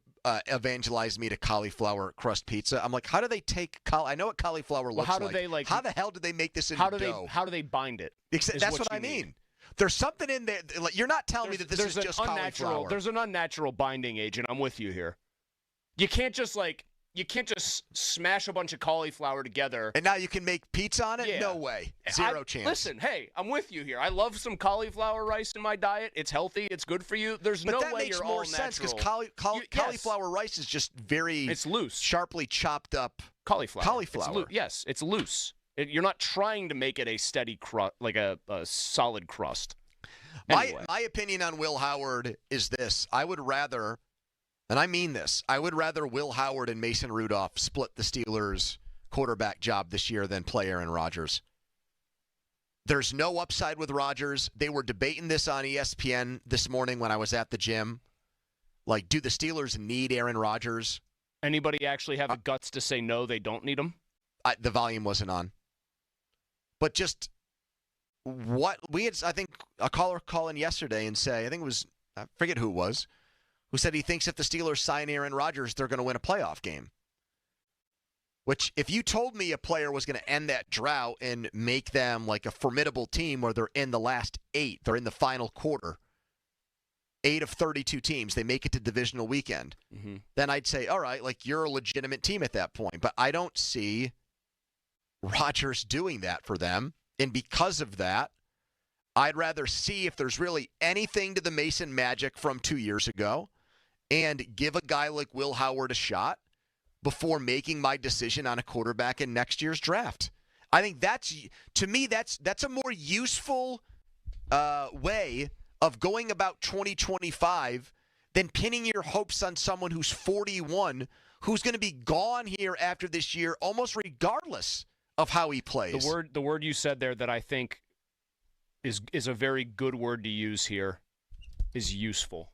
Speaker 3: evangelized me to cauliflower crust pizza. I'm like, how do they take I know what cauliflower looks
Speaker 1: how do they
Speaker 3: How the hell did they make this into dough?
Speaker 1: How do they bind it?
Speaker 3: That's what I mean. There's something in there. You're not telling me that this is just cauliflower.
Speaker 1: There's an unnatural binding agent. I'm with you here. You can't just smash a bunch of cauliflower together.
Speaker 3: And now you can make pizza on it?
Speaker 1: Yeah.
Speaker 3: No way. Zero chance.
Speaker 1: Listen, hey, I'm with you here. I love some cauliflower rice in my diet. It's healthy. It's good for you. There's no way you're all natural. But that makes more sense because
Speaker 3: cauliflower rice is just very
Speaker 1: it's loose,
Speaker 3: sharply chopped up
Speaker 1: cauliflower. It's loose. You're not trying to make it a steady crust, like a solid crust. Anyway.
Speaker 3: My opinion on Will Howard is this. I would rather... And I mean this. I would rather Will Howard and Mason Rudolph split the Steelers' quarterback job this year than play Aaron Rodgers. There's no upside with Rodgers. They were debating this on ESPN this morning when I was at the gym. Like, do the Steelers need Aaron Rodgers?
Speaker 1: Anybody actually have the guts to say no, they don't need him?
Speaker 3: The volume wasn't on. But just what we had, I think, a caller call in yesterday and say, I think it was, I forget who it was, who said he thinks if the Steelers sign Aaron Rodgers, they're going to win a playoff game. Which, if you told me a player was going to end that drought and make them like a formidable team where they're in the last 8, they're in the final quarter, 8 of 32 teams, they make it to divisional weekend, then I'd say, all right, like you're a legitimate team at that point. But I don't see Rodgers doing that for them. And because of that, I'd rather see if there's really anything to the Mason magic from 2 years ago and give a guy like Will Howard a shot before making my decision on a quarterback in next year's draft. I think to me, that's a more useful way of going about 2025 than pinning your hopes on someone who's 41, who's going to be gone here after this year, almost regardless of how he plays.
Speaker 1: The word you said there that I think is a very good word to use here is useful.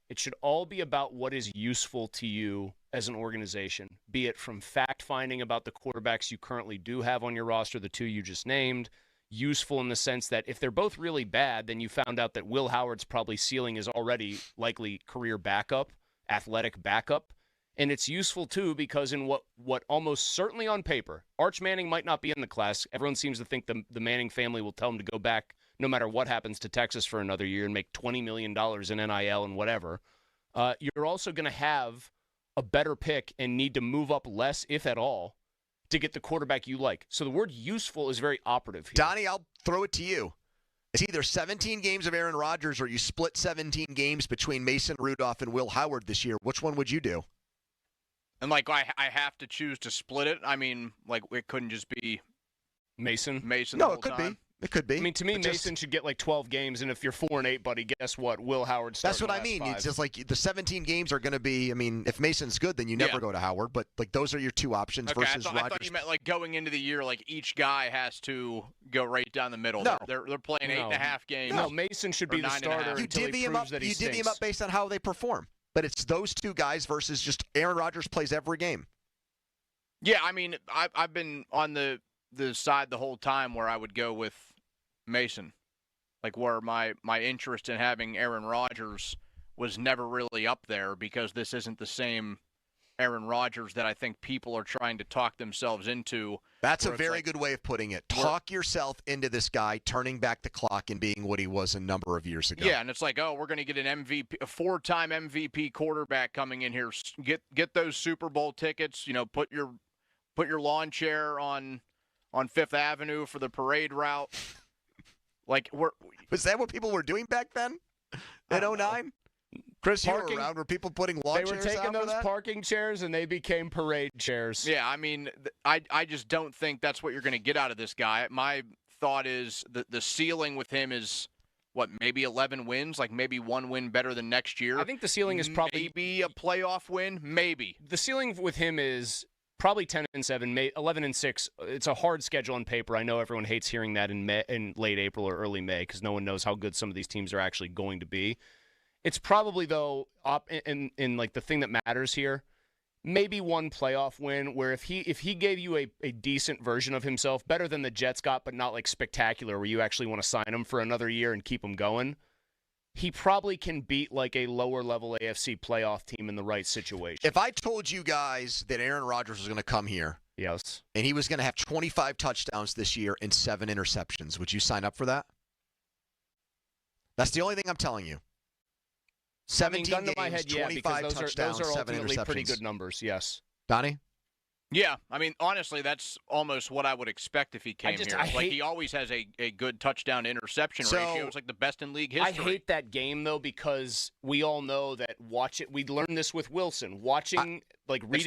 Speaker 1: It should all be about what is useful to you as an organization, be it from fact-finding about the quarterbacks you currently do have on your roster, the 2 you just named, useful in the sense that if they're both really bad, then you found out that Will Howard's probably ceiling is already likely career backup, athletic backup. And it's useful, too, because in what almost certainly on paper, Arch Manning might not be in the class. Everyone seems to think the Manning family will tell him to go back no matter what happens to Texas for another year and make $20 million in NIL and whatever. You're also going to have a better pick and need to move up less, if at all, to get the quarterback you like. So the word useful is very operative here.
Speaker 3: Donnie, I'll throw it to you. It's either 17 games of Aaron Rodgers or you split 17 games between Mason Rudolph and Will Howard this year. Which one would you do?
Speaker 9: And, like, I have to choose to split it? I mean, like, it couldn't just be
Speaker 1: Mason
Speaker 9: the whole time?
Speaker 3: It could be.
Speaker 1: I mean, to me, Mason should get like 12 games, and if you're 4-8, buddy, guess what? Will Howard starts.
Speaker 3: That's what I mean.
Speaker 1: 5.
Speaker 3: It's just like the 17 games are going to be. I mean, if Mason's good, then you never go to Howard. But like those are your 2 options versus Rodgers.
Speaker 9: I thought you meant like going into the year, like each guy has to go right down the middle.
Speaker 3: No.
Speaker 9: They're playing 8.5 games.
Speaker 1: No, Mason should be the starter until he proves that he
Speaker 3: You divvy him up based on how they perform. But it's those 2 guys versus just Aaron Rodgers plays every game.
Speaker 9: Yeah, I mean, I've been on the side the whole time where I would go with Mason, like where my interest in having Aaron Rodgers was never really up there because this isn't the same Aaron Rodgers that I think people are trying to talk themselves into.
Speaker 3: That's a very good way of putting it. Talk yourself into this guy turning back the clock and being what he was a number of years ago.
Speaker 9: Yeah, and it's like, oh, we're going to get an MVP, a 4-time MVP quarterback coming in here. Get those Super Bowl tickets. You know, put your lawn chair on Fifth Avenue for the parade route. Like,
Speaker 3: was that what people were doing back then in 2009? Chris, you were around. Were people putting lawn chairs out?
Speaker 1: They were taking those
Speaker 3: that?
Speaker 1: parking chairs, and they became parade chairs.
Speaker 9: Yeah, I mean, I just don't think that's what you're going to get out of this guy. My thought is the ceiling with him is, what, maybe 11 wins? Like maybe 1 win better than next year?
Speaker 1: I think the ceiling is probably...
Speaker 9: Maybe a playoff win? Maybe.
Speaker 1: The ceiling with him is... probably 10-7, 11-6. It's a hard schedule on paper. I know everyone hates hearing that in late April or early May because no one knows how good some of these teams are actually going to be. It's probably, though, in like the thing that matters here, maybe 1 playoff win where if he gave you a decent version of himself, better than the Jets got, but not like spectacular, where you actually want to sign him for another year and keep him going, he probably can beat like a lower-level AFC playoff team in the right situation.
Speaker 3: If I told you guys that Aaron Rodgers was going to come here,
Speaker 1: yes,
Speaker 3: and he was going to have 25 touchdowns this year and 7 interceptions, would you sign up for that? That's the only thing I'm telling you. 17
Speaker 1: gun
Speaker 3: games,
Speaker 1: to my head,
Speaker 3: 25 touchdowns,
Speaker 1: those are
Speaker 3: 7
Speaker 1: ultimately
Speaker 3: interceptions.
Speaker 1: pretty good numbers, yes.
Speaker 3: Donnie?
Speaker 9: Yeah, I mean, honestly, that's almost what I would expect if he came here. Like, he always has a good touchdown-to-interception ratio. It's like the best in league history.
Speaker 1: I hate that game, though, because we all know that we learned this with Wilson. Reading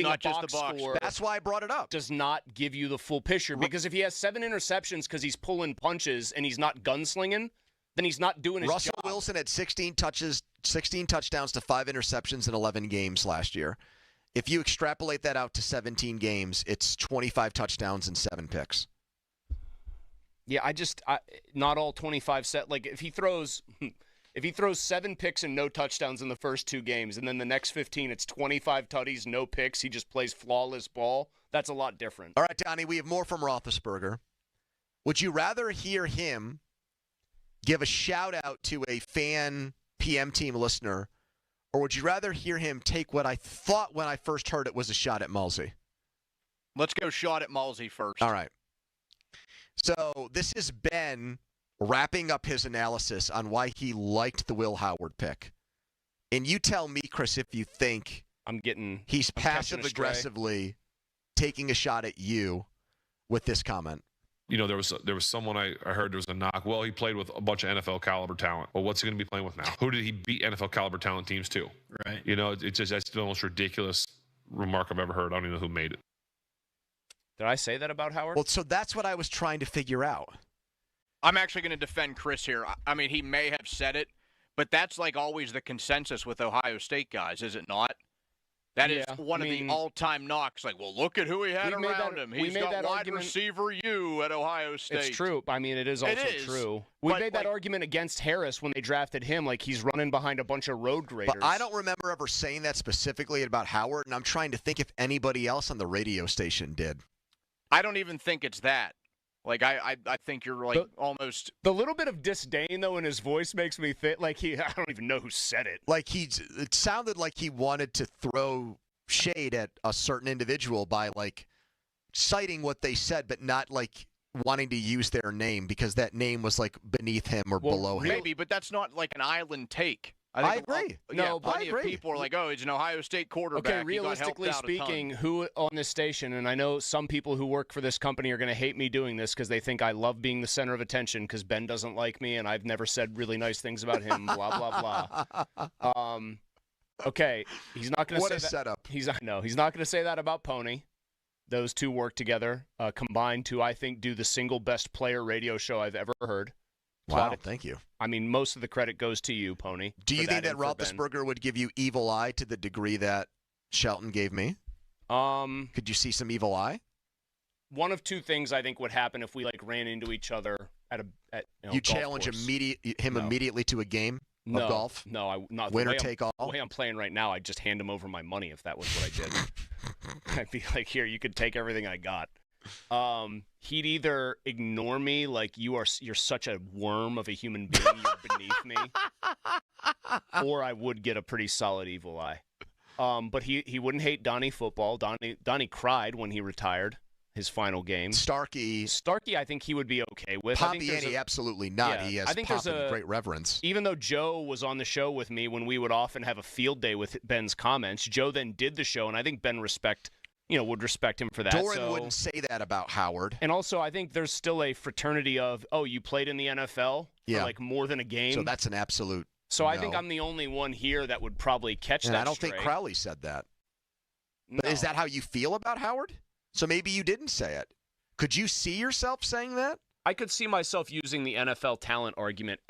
Speaker 1: a box score.
Speaker 3: That's why I brought it up.
Speaker 1: Does not give you the full picture. Because if he has 7 interceptions because he's pulling punches and he's not gunslinging, then he's not doing his
Speaker 3: Russell
Speaker 1: job.
Speaker 3: Wilson had 16 touchdowns to 5 interceptions in 11 games last year. If you extrapolate that out to 17 games, it's 25 touchdowns and 7 picks.
Speaker 1: Yeah, not all 25 set. Like if he throws 7 picks and no touchdowns in the first 2 games, and then the next 15 it's 25 tutties, no picks, he just plays flawless ball. That's a lot different.
Speaker 3: All right, Donnie, we have more from Roethlisberger. Would you rather hear him give a shout out to a fan PM team listener, or would you rather hear him take what I thought when I first heard it was a shot at Mulsey?
Speaker 9: Let's go shot at Mulsey first.
Speaker 3: All right. So this is Ben wrapping up his analysis on why he liked the Will Howard pick. And you tell me, Chris, if you think he's passive-aggressively taking a shot at you with this comment.
Speaker 8: You know, there was someone I heard there was a knock. Well, he played with a bunch of NFL caliber talent. Well, what's he going to be playing with now? Who did he beat NFL caliber talent teams to?
Speaker 9: Right.
Speaker 8: You know, that's the most ridiculous remark I've ever heard. I don't even know who made it.
Speaker 1: Did I say that about Howard?
Speaker 3: Well, so that's what I was trying to figure out.
Speaker 9: I'm actually going to defend Chris here. I mean, he may have said it, but that's like always the consensus with Ohio State guys, is it not? That is one of the all-time knocks. Like, well, look at who he had around him. He's got wide receiver U at Ohio State.
Speaker 1: It's true. I mean, it is also true. We made that argument against Harris when they drafted him. Like, he's running behind a bunch of road graders.
Speaker 3: But I don't remember ever saying that specifically about Howard, and I'm trying to think if anybody else on the radio station did.
Speaker 9: I don't even think it's that. Like, I think you're, like, almost...
Speaker 1: The little bit of disdain, though, in his voice makes me think, like, I don't even know who said it.
Speaker 3: Like, it sounded like he wanted to throw shade at a certain individual by, like, citing what they said, but not, like, wanting to use their name because that name was, like, beneath him or below him.
Speaker 9: Maybe, but that's not, like, an island take.
Speaker 3: I agree.
Speaker 9: Plenty of people are like, oh, he's an Ohio State quarterback.
Speaker 1: Okay, realistically speaking, who on this station, and I know some people who work for this company are going to hate me doing this because they think I love being the center of attention because Ben doesn't like me and I've never said really nice things about him, blah, blah, blah. Okay, he's not going to say that.
Speaker 3: What a setup.
Speaker 1: He's not going to say that about Pony. Those two work together, combined to, I think, do the single best player radio show I've ever heard.
Speaker 3: Wow, thank you.
Speaker 1: I mean, most of the credit goes to you, Pony.
Speaker 3: Do you think that Roethlisberger would give you evil eye to the degree that Shelton gave me? Could you see some evil eye?
Speaker 1: One of two things I think would happen if we like ran into each other at
Speaker 3: you challenge him immediately to a game of golf?
Speaker 1: No, not
Speaker 3: winner take all.
Speaker 1: The way I'm playing right now, I'd just hand him over my money if that was what I did. I'd be like, here, you could take everything I got. He'd either ignore me like you're such a worm of a human being, you're beneath me, or I would get a pretty solid evil eye. But he wouldn't hate Donnie football. Donnie cried when he retired his final game.
Speaker 3: Starkey,
Speaker 1: I think he would be okay with.
Speaker 3: Pompiani, absolutely not. He has Pop in great reverence.
Speaker 1: Even though Joe was on the show with me when we would often have a field day with Ben's comments, Joe then did the show, and I think Ben would respect him for that.
Speaker 3: Doran wouldn't say that about Howard.
Speaker 1: And also, I think there's still a fraternity of, you played in the NFL for like more than a game.
Speaker 3: So that's an absolute
Speaker 1: So I think I'm the only one here that would probably catch that.
Speaker 3: I don't think Crowley said that.
Speaker 1: No.
Speaker 3: But is that how you feel about Howard? So maybe you didn't say it. Could you see yourself saying that?
Speaker 1: I could see myself using the NFL talent argument,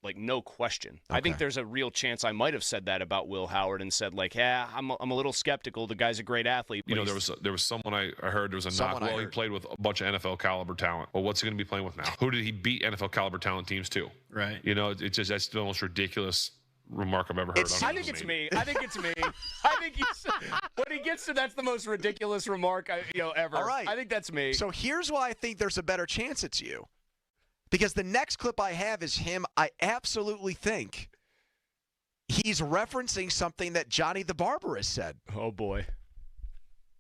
Speaker 1: like no question. Okay. I think there's a real chance I might have said that about Will Howard and said like, I'm a little skeptical. The guy's a great athlete.
Speaker 8: You know, there was someone I heard there was a knock. Well, he played with a bunch of NFL caliber talent. Well, what's he going to be playing with now? Who did he beat NFL caliber talent teams to?
Speaker 9: Right.
Speaker 8: You know, that's the most ridiculous remark I've ever heard.
Speaker 1: I think it's me. I think when he gets to that's the most ridiculous remark ever.
Speaker 3: All right.
Speaker 1: I think that's me.
Speaker 3: So here's why I think there's a better chance it's you. Because the next clip I have is him. I absolutely think he's referencing something that Johnny the Barber has said.
Speaker 1: Oh, boy.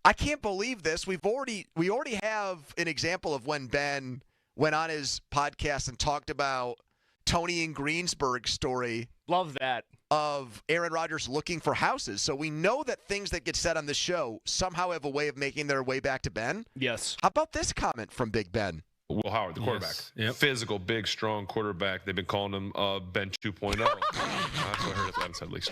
Speaker 3: I can't believe this. We already have an example of when Ben went on his podcast and talked about Tony and Greensburg's story.
Speaker 1: Love that.
Speaker 3: Of Aaron Rodgers looking for houses. So we know that things that get said on the show somehow have a way of making their way back to Ben.
Speaker 1: Yes.
Speaker 3: How about this comment from Big Ben?
Speaker 8: Will Howard, the quarterback.
Speaker 15: Yes. Yep.
Speaker 8: Physical, big, strong quarterback. They've been calling him Ben 2.0. That's what I heard at said at least.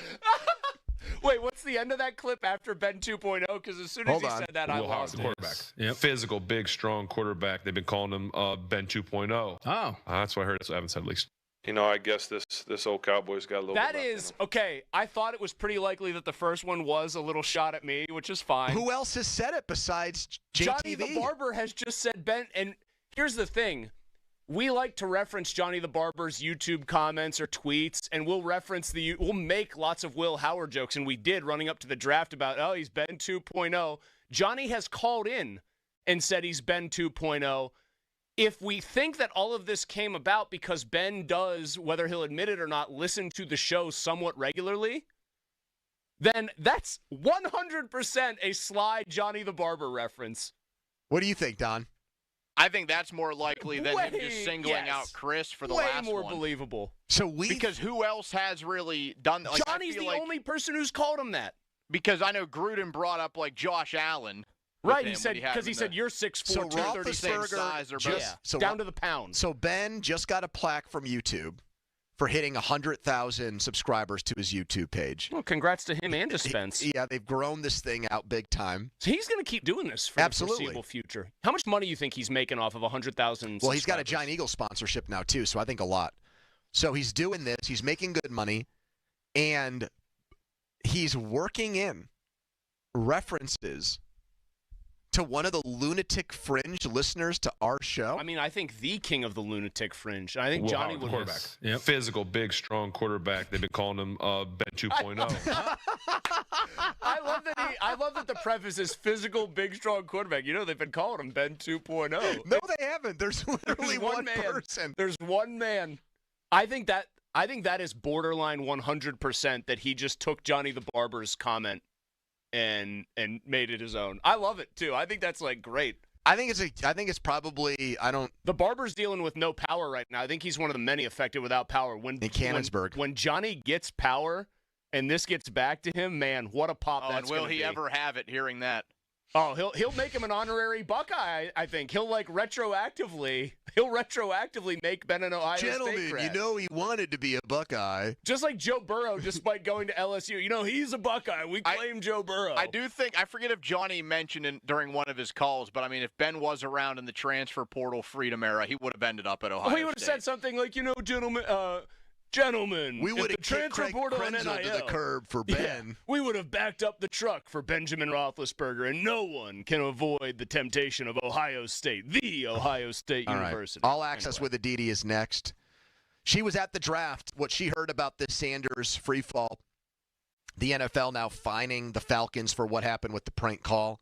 Speaker 1: Wait, what's the end of that clip after Ben 2.0? Because as soon as he said that, I
Speaker 8: Will Howard,
Speaker 1: lost
Speaker 8: the
Speaker 1: it.
Speaker 8: quarterback.
Speaker 15: Yep.
Speaker 8: Physical, big, strong quarterback. They've been calling him Ben 2.0.
Speaker 15: Oh.
Speaker 8: That's what I heard at Evan said at least. You know, I guess this old Cowboys got a little
Speaker 1: That
Speaker 8: bit
Speaker 1: is, okay, I thought it was pretty likely that the first one was a little shot at me, which is fine.
Speaker 3: Who else has said it besides JTV?
Speaker 1: Johnny the Barber has just said Ben, and here's the thing. We like to reference Johnny the Barber's YouTube comments or tweets, and we'll make lots of Will Howard jokes, and we did running up to the draft about, oh, he's Ben 2.0. Johnny has called in and said he's Ben 2.0. If we think that all of this came about because Ben does, whether he'll admit it or not, listen to the show somewhat regularly, then that's 100% a sly Johnny the Barber reference.
Speaker 3: What do you think, Don?
Speaker 9: I think that's more likely than him just singling out Chris for the last one.
Speaker 1: Way more believable.
Speaker 9: Because who else has really done that? Like,
Speaker 1: Johnny's the only person who's called him that.
Speaker 9: Because I know Gruden brought up like Josh Allen.
Speaker 1: Right, he said because he said you're 6'4",
Speaker 3: So
Speaker 1: 236
Speaker 3: Roethlisberger
Speaker 1: down to the pound.
Speaker 3: So Ben just got a plaque from YouTube for hitting 100,000 subscribers to his YouTube page.
Speaker 1: Well, congrats to him and to Spence.
Speaker 3: Yeah, they've grown this thing out big time.
Speaker 1: So he's going to keep doing this for the foreseeable future. How much money do you think he's making off of 100,000
Speaker 3: Well, he's got a Giant Eagle sponsorship now, too, so I think a lot. So he's doing this. He's making good money, and he's working in references to one of the Lunatic Fringe listeners to our show.
Speaker 1: I mean, I think the king of the Lunatic Fringe. I think
Speaker 8: Will
Speaker 1: Johnny
Speaker 8: Howard,
Speaker 1: would.
Speaker 8: the quarterback. Yep. Physical, big, strong quarterback. They've been calling him Ben 2.0.
Speaker 1: I love that the preface is physical, big, strong quarterback. You know, they've been calling him Ben 2.0.
Speaker 3: No, they haven't. There's literally one person.
Speaker 1: There's one man. I think that is borderline 100% that he just took Johnny the Barber's comment and made it his own. I love it too. I think that's like great.
Speaker 3: I think it's probably
Speaker 1: The Barber's dealing with no power right now. I think he's one of the many affected without power.
Speaker 3: In Cannonsburg.
Speaker 1: When Johnny gets power and this gets back to him, man, what a pop that's
Speaker 9: and will
Speaker 1: gonna
Speaker 9: he
Speaker 1: be.
Speaker 9: ever have it hearing that?
Speaker 1: Oh, he'll make him an honorary Buckeye, I think. He'll retroactively make Ben an Ohio State
Speaker 3: Gentlemen,
Speaker 1: grad.
Speaker 3: you know he wanted to be a Buckeye.
Speaker 1: Just like Joe Burrow, despite going to LSU. You know, he's a Buckeye. We claim Joe Burrow.
Speaker 9: I do think, I forget if Johnny mentioned during one of his calls, but I mean, if Ben was around in the transfer portal freedom era, he would have ended up at Ohio
Speaker 1: he would have
Speaker 9: State.
Speaker 1: said something like, you know, gentlemen,
Speaker 3: we would have kicked Craig
Speaker 1: portal and
Speaker 3: Krenzel to
Speaker 1: NIL,
Speaker 3: the curb for Ben.
Speaker 1: we would have backed up the truck for Benjamin Roethlisberger, and no one can avoid the temptation of Ohio State, the Ohio State University.
Speaker 3: All Access with Adidi is next. She was at the draft. What she heard about this Sanders free fall, the NFL now fining the Falcons for what happened with the prank call.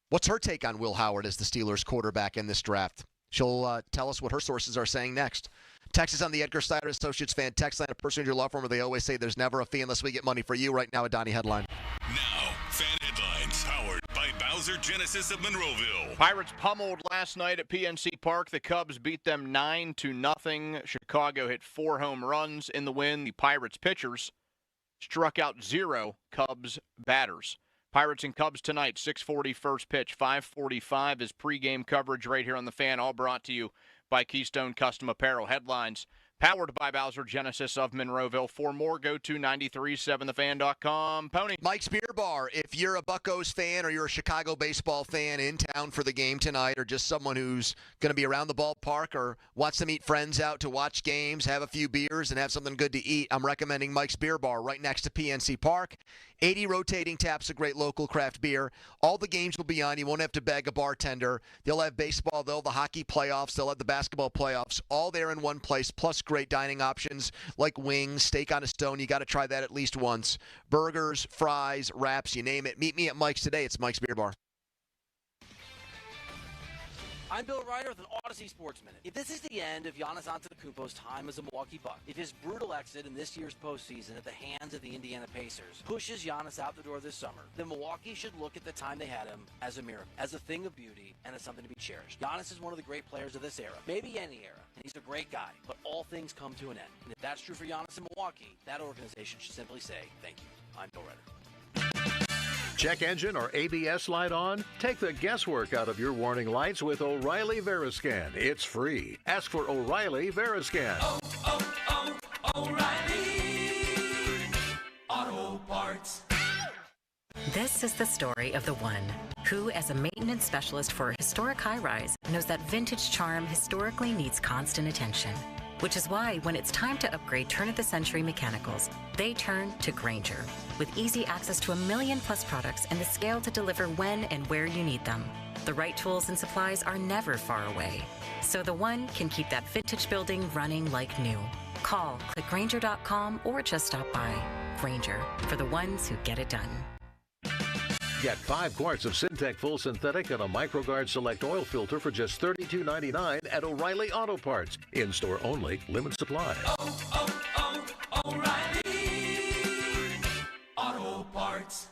Speaker 3: What's her take on Will Howard as the Steelers quarterback in this draft? She'll tell us what her sources are saying next. Text is on the Edgar Steiner Associates fan text line, a person in your law firm where they always say there's never a fee unless we get money for you. Right now, a Donnie headline.
Speaker 11: Now, fan headlines powered by Bowser Genesis of Monroeville.
Speaker 9: Pirates pummeled last night at PNC Park. The Cubs beat them 9-0. Chicago hit 4 home runs in the win. The Pirates pitchers struck out 0 Cubs batters. Pirates and Cubs tonight, 6:40 first pitch, 5:45 is pregame coverage right here on the Fan, all brought to you by Keystone Custom Apparel. Headlines powered by Bowser Genesis of Monroeville. For more, go to 937thefan.com. Pony.
Speaker 3: Mike's Beer Bar. If you're a Buccos fan or you're a Chicago baseball fan in town for the game tonight, or just someone who's going to be around the ballpark or wants to meet friends out to watch games, have a few beers, and have something good to eat, I'm recommending Mike's Beer Bar right next to PNC Park. 80 rotating taps of great local craft beer. All the games will be on. You won't have to beg a bartender. They'll have baseball. They'll have the hockey playoffs. They'll have the basketball playoffs. All there in one place, plus great dining options like wings, steak on a stone. You got to try that at least once. Burgers, fries, wraps, you name it. Meet me at Mike's today. It's Mike's Beer Bar.
Speaker 15: I'm Bill Ryder with an Odyssey Sports Minute. If this is the end of Giannis Antetokounmpo's time as a Milwaukee Buck, if his brutal exit in this year's postseason at the hands of the Indiana Pacers pushes Giannis out the door this summer, then Milwaukee should look at the time they had him as a miracle, as a thing of beauty, and as something to be cherished. Giannis is one of the great players of this era, maybe any era, and he's a great guy, but all things come to an end. And if that's true for Giannis in Milwaukee, that organization should simply say, thank you. I'm Bill Ryder.
Speaker 17: Check engine or ABS light on? Take the guesswork out of your warning lights with O'Reilly Veriscan. It's free. Ask for O'Reilly Veriscan.
Speaker 14: O'Reilly Auto Parts.
Speaker 18: This is the story of the one who, as a maintenance specialist for a historic high-rise, knows that vintage charm historically needs constant attention. Which is why, when it's time to upgrade turn-of-the-century mechanicals, they turn to Grainger. With easy access to 1 million-plus products and the scale to deliver when and where you need them. The right tools and supplies are never far away. So the one can keep that vintage building running like new. Call, click Grainger.com, or just stop by. Grainger, for the ones who get it done.
Speaker 17: Get 5 quarts of Syntec Full Synthetic and a MicroGuard Select Oil Filter for just $32.99 at O'Reilly Auto Parts. In-store only, limited supply.
Speaker 14: O'Reilly Auto Parts.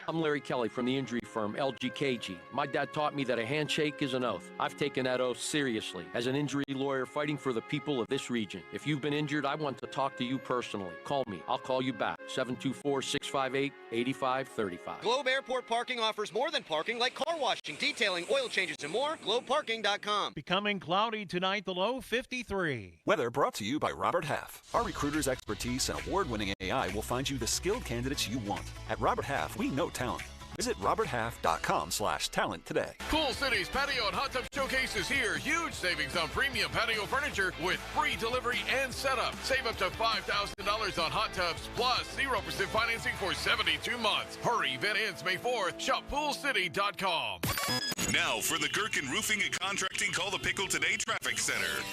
Speaker 19: I'm Larry Kelly from the injury firm LGKG. My dad taught me that a handshake is an oath. I've taken that oath seriously as an injury lawyer fighting for the people of this region. If you've been injured, I want to talk to you personally. Call me. I'll call you back. 724-658-8535.
Speaker 21: Globe Airport Parking offers more than parking, like car washing, detailing, oil changes, and more. GlobeParking.com.
Speaker 22: Becoming cloudy tonight, the low 53.
Speaker 23: Weather brought to you by Robert Half. Our recruiters' expertise and award-winning AI will find you the skilled candidates you want. At Robert Half, we know talent. Visit roberthalf.com/talent today.
Speaker 24: Pool City's Patio and Hot Tub Showcase is here. Huge savings on premium patio furniture with free delivery and setup. Save up to $5,000 on hot tubs plus 0% financing for 72 months. Hurry, event ends May 4th. Shop poolcity.com.
Speaker 11: Now for the Gherkin Roofing and Contracting Call the Pickle Today Traffic Center.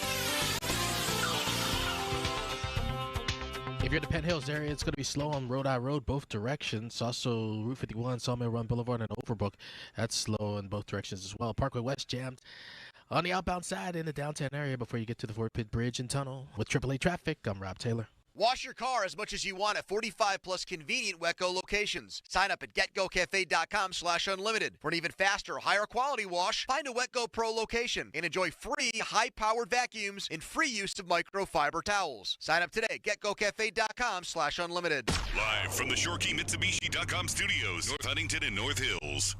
Speaker 25: If you're in the Penn Hills area, it's going to be slow on Rhode Island Road, both directions. Also, Route 51, Sawmill Run Boulevard, and Overbrook. That's slow in both directions as well. Parkway West jammed on the outbound side in the downtown area before you get to the Fort Pitt Bridge and Tunnel. With AAA traffic, I'm Rob Taylor.
Speaker 3: Wash your car as much as you want at 45-plus convenient Wetco locations. Sign up at getgocafe.com/unlimited. For an even faster, higher quality wash, find a Wetco Pro location and enjoy free high-powered vacuums and free use of microfiber towels. Sign up today at getgocafe.com/unlimited.
Speaker 11: Live from the ShoreKeyMitsubishi.com studios, North Huntington and North Hills.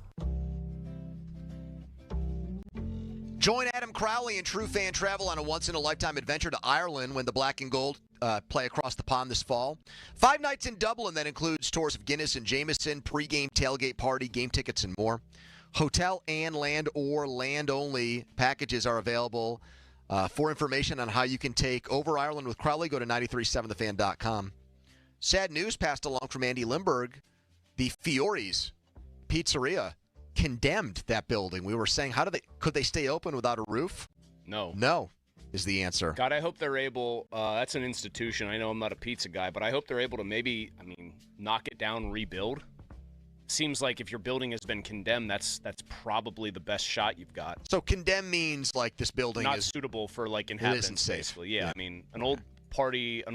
Speaker 3: Join Adam Crowley and True Fan Travel on a once-in-a-lifetime adventure to Ireland when the Black and Gold play across the pond this fall. 5 nights in Dublin that includes tours of Guinness and Jameson, pregame tailgate party, game tickets, and more. Hotel and land or land-only packages are available. For information on how you can take over Ireland with Crowley, go to 937thefan.com. Sad news passed along from Andy Lindbergh. The Fiore's Pizzeria condemned that building. We were saying, could they stay open without a roof? No is the answer.
Speaker 1: God, I hope they're able, that's an institution. I know I'm not a pizza guy, but I hope they're able to maybe, knock it down, rebuild. Seems like if your building has been condemned, that's probably the best shot you've got.
Speaker 3: So condemn means like this building
Speaker 1: not
Speaker 3: is
Speaker 1: suitable for like inhabitants,
Speaker 3: isn't safe.
Speaker 1: basically. Yeah, an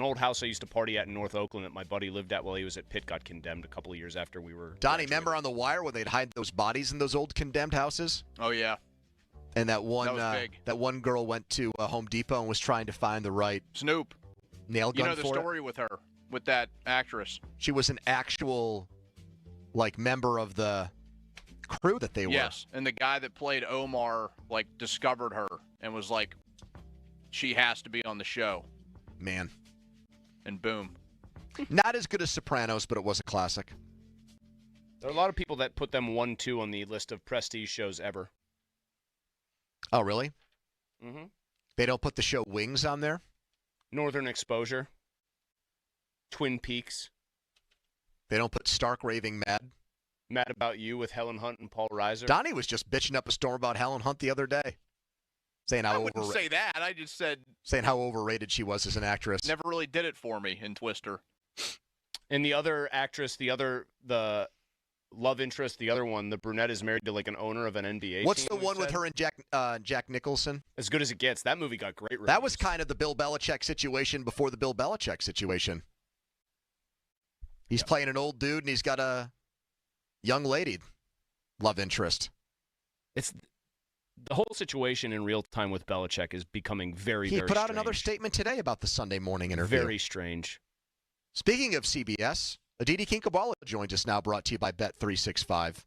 Speaker 1: old house I used to party at in North Oakland that my buddy lived at while he was at Pitt got condemned a couple of years after we were.
Speaker 3: Donnie, remember on The Wire where they'd hide those bodies in those old condemned houses?
Speaker 9: Oh yeah.
Speaker 3: And that one girl went to Home Depot and was trying to find the right
Speaker 9: Snoop
Speaker 3: nail gun.
Speaker 9: You know the story with her, with that actress.
Speaker 3: She was an actual member of the crew that they were.
Speaker 9: Yes, and the guy that played Omar discovered her and was like, she has to be on the show.
Speaker 3: Man.
Speaker 9: And boom.
Speaker 3: Not as good as Sopranos, but it was a classic.
Speaker 1: There are a lot of people that put them 1-2 on the list of prestige shows ever.
Speaker 3: Oh, really?
Speaker 1: Mm-hmm.
Speaker 3: They don't put the show Wings on there?
Speaker 1: Northern Exposure. Twin Peaks.
Speaker 3: They don't put Stark Raving Mad?
Speaker 1: Mad About You with Helen Hunt and Paul Reiser.
Speaker 3: Donnie was just bitching up a storm about Helen Hunt the other day.
Speaker 9: I wouldn't say that. I just said...
Speaker 3: Saying how overrated she was as an actress.
Speaker 9: Never really did it for me in Twister.
Speaker 1: And the other actress, the love interest, the other one, the brunette, is married to like an owner of an NBA
Speaker 3: What's
Speaker 1: team.
Speaker 3: the one with her and Jack Nicholson?
Speaker 1: As Good as It Gets. That movie got great reviews.
Speaker 3: That was kind of the Bill Belichick situation before the Bill Belichick situation. He's playing an old dude, and he's got a young lady love interest.
Speaker 1: It's the whole situation in real time with Belichick is becoming very,
Speaker 3: He
Speaker 1: very
Speaker 3: put out
Speaker 1: strange.
Speaker 3: another statement today about the Sunday morning interview.
Speaker 1: Very strange.
Speaker 3: Speaking of CBS, Adidi Kinkhabwala joins us now, brought to you by Bet365.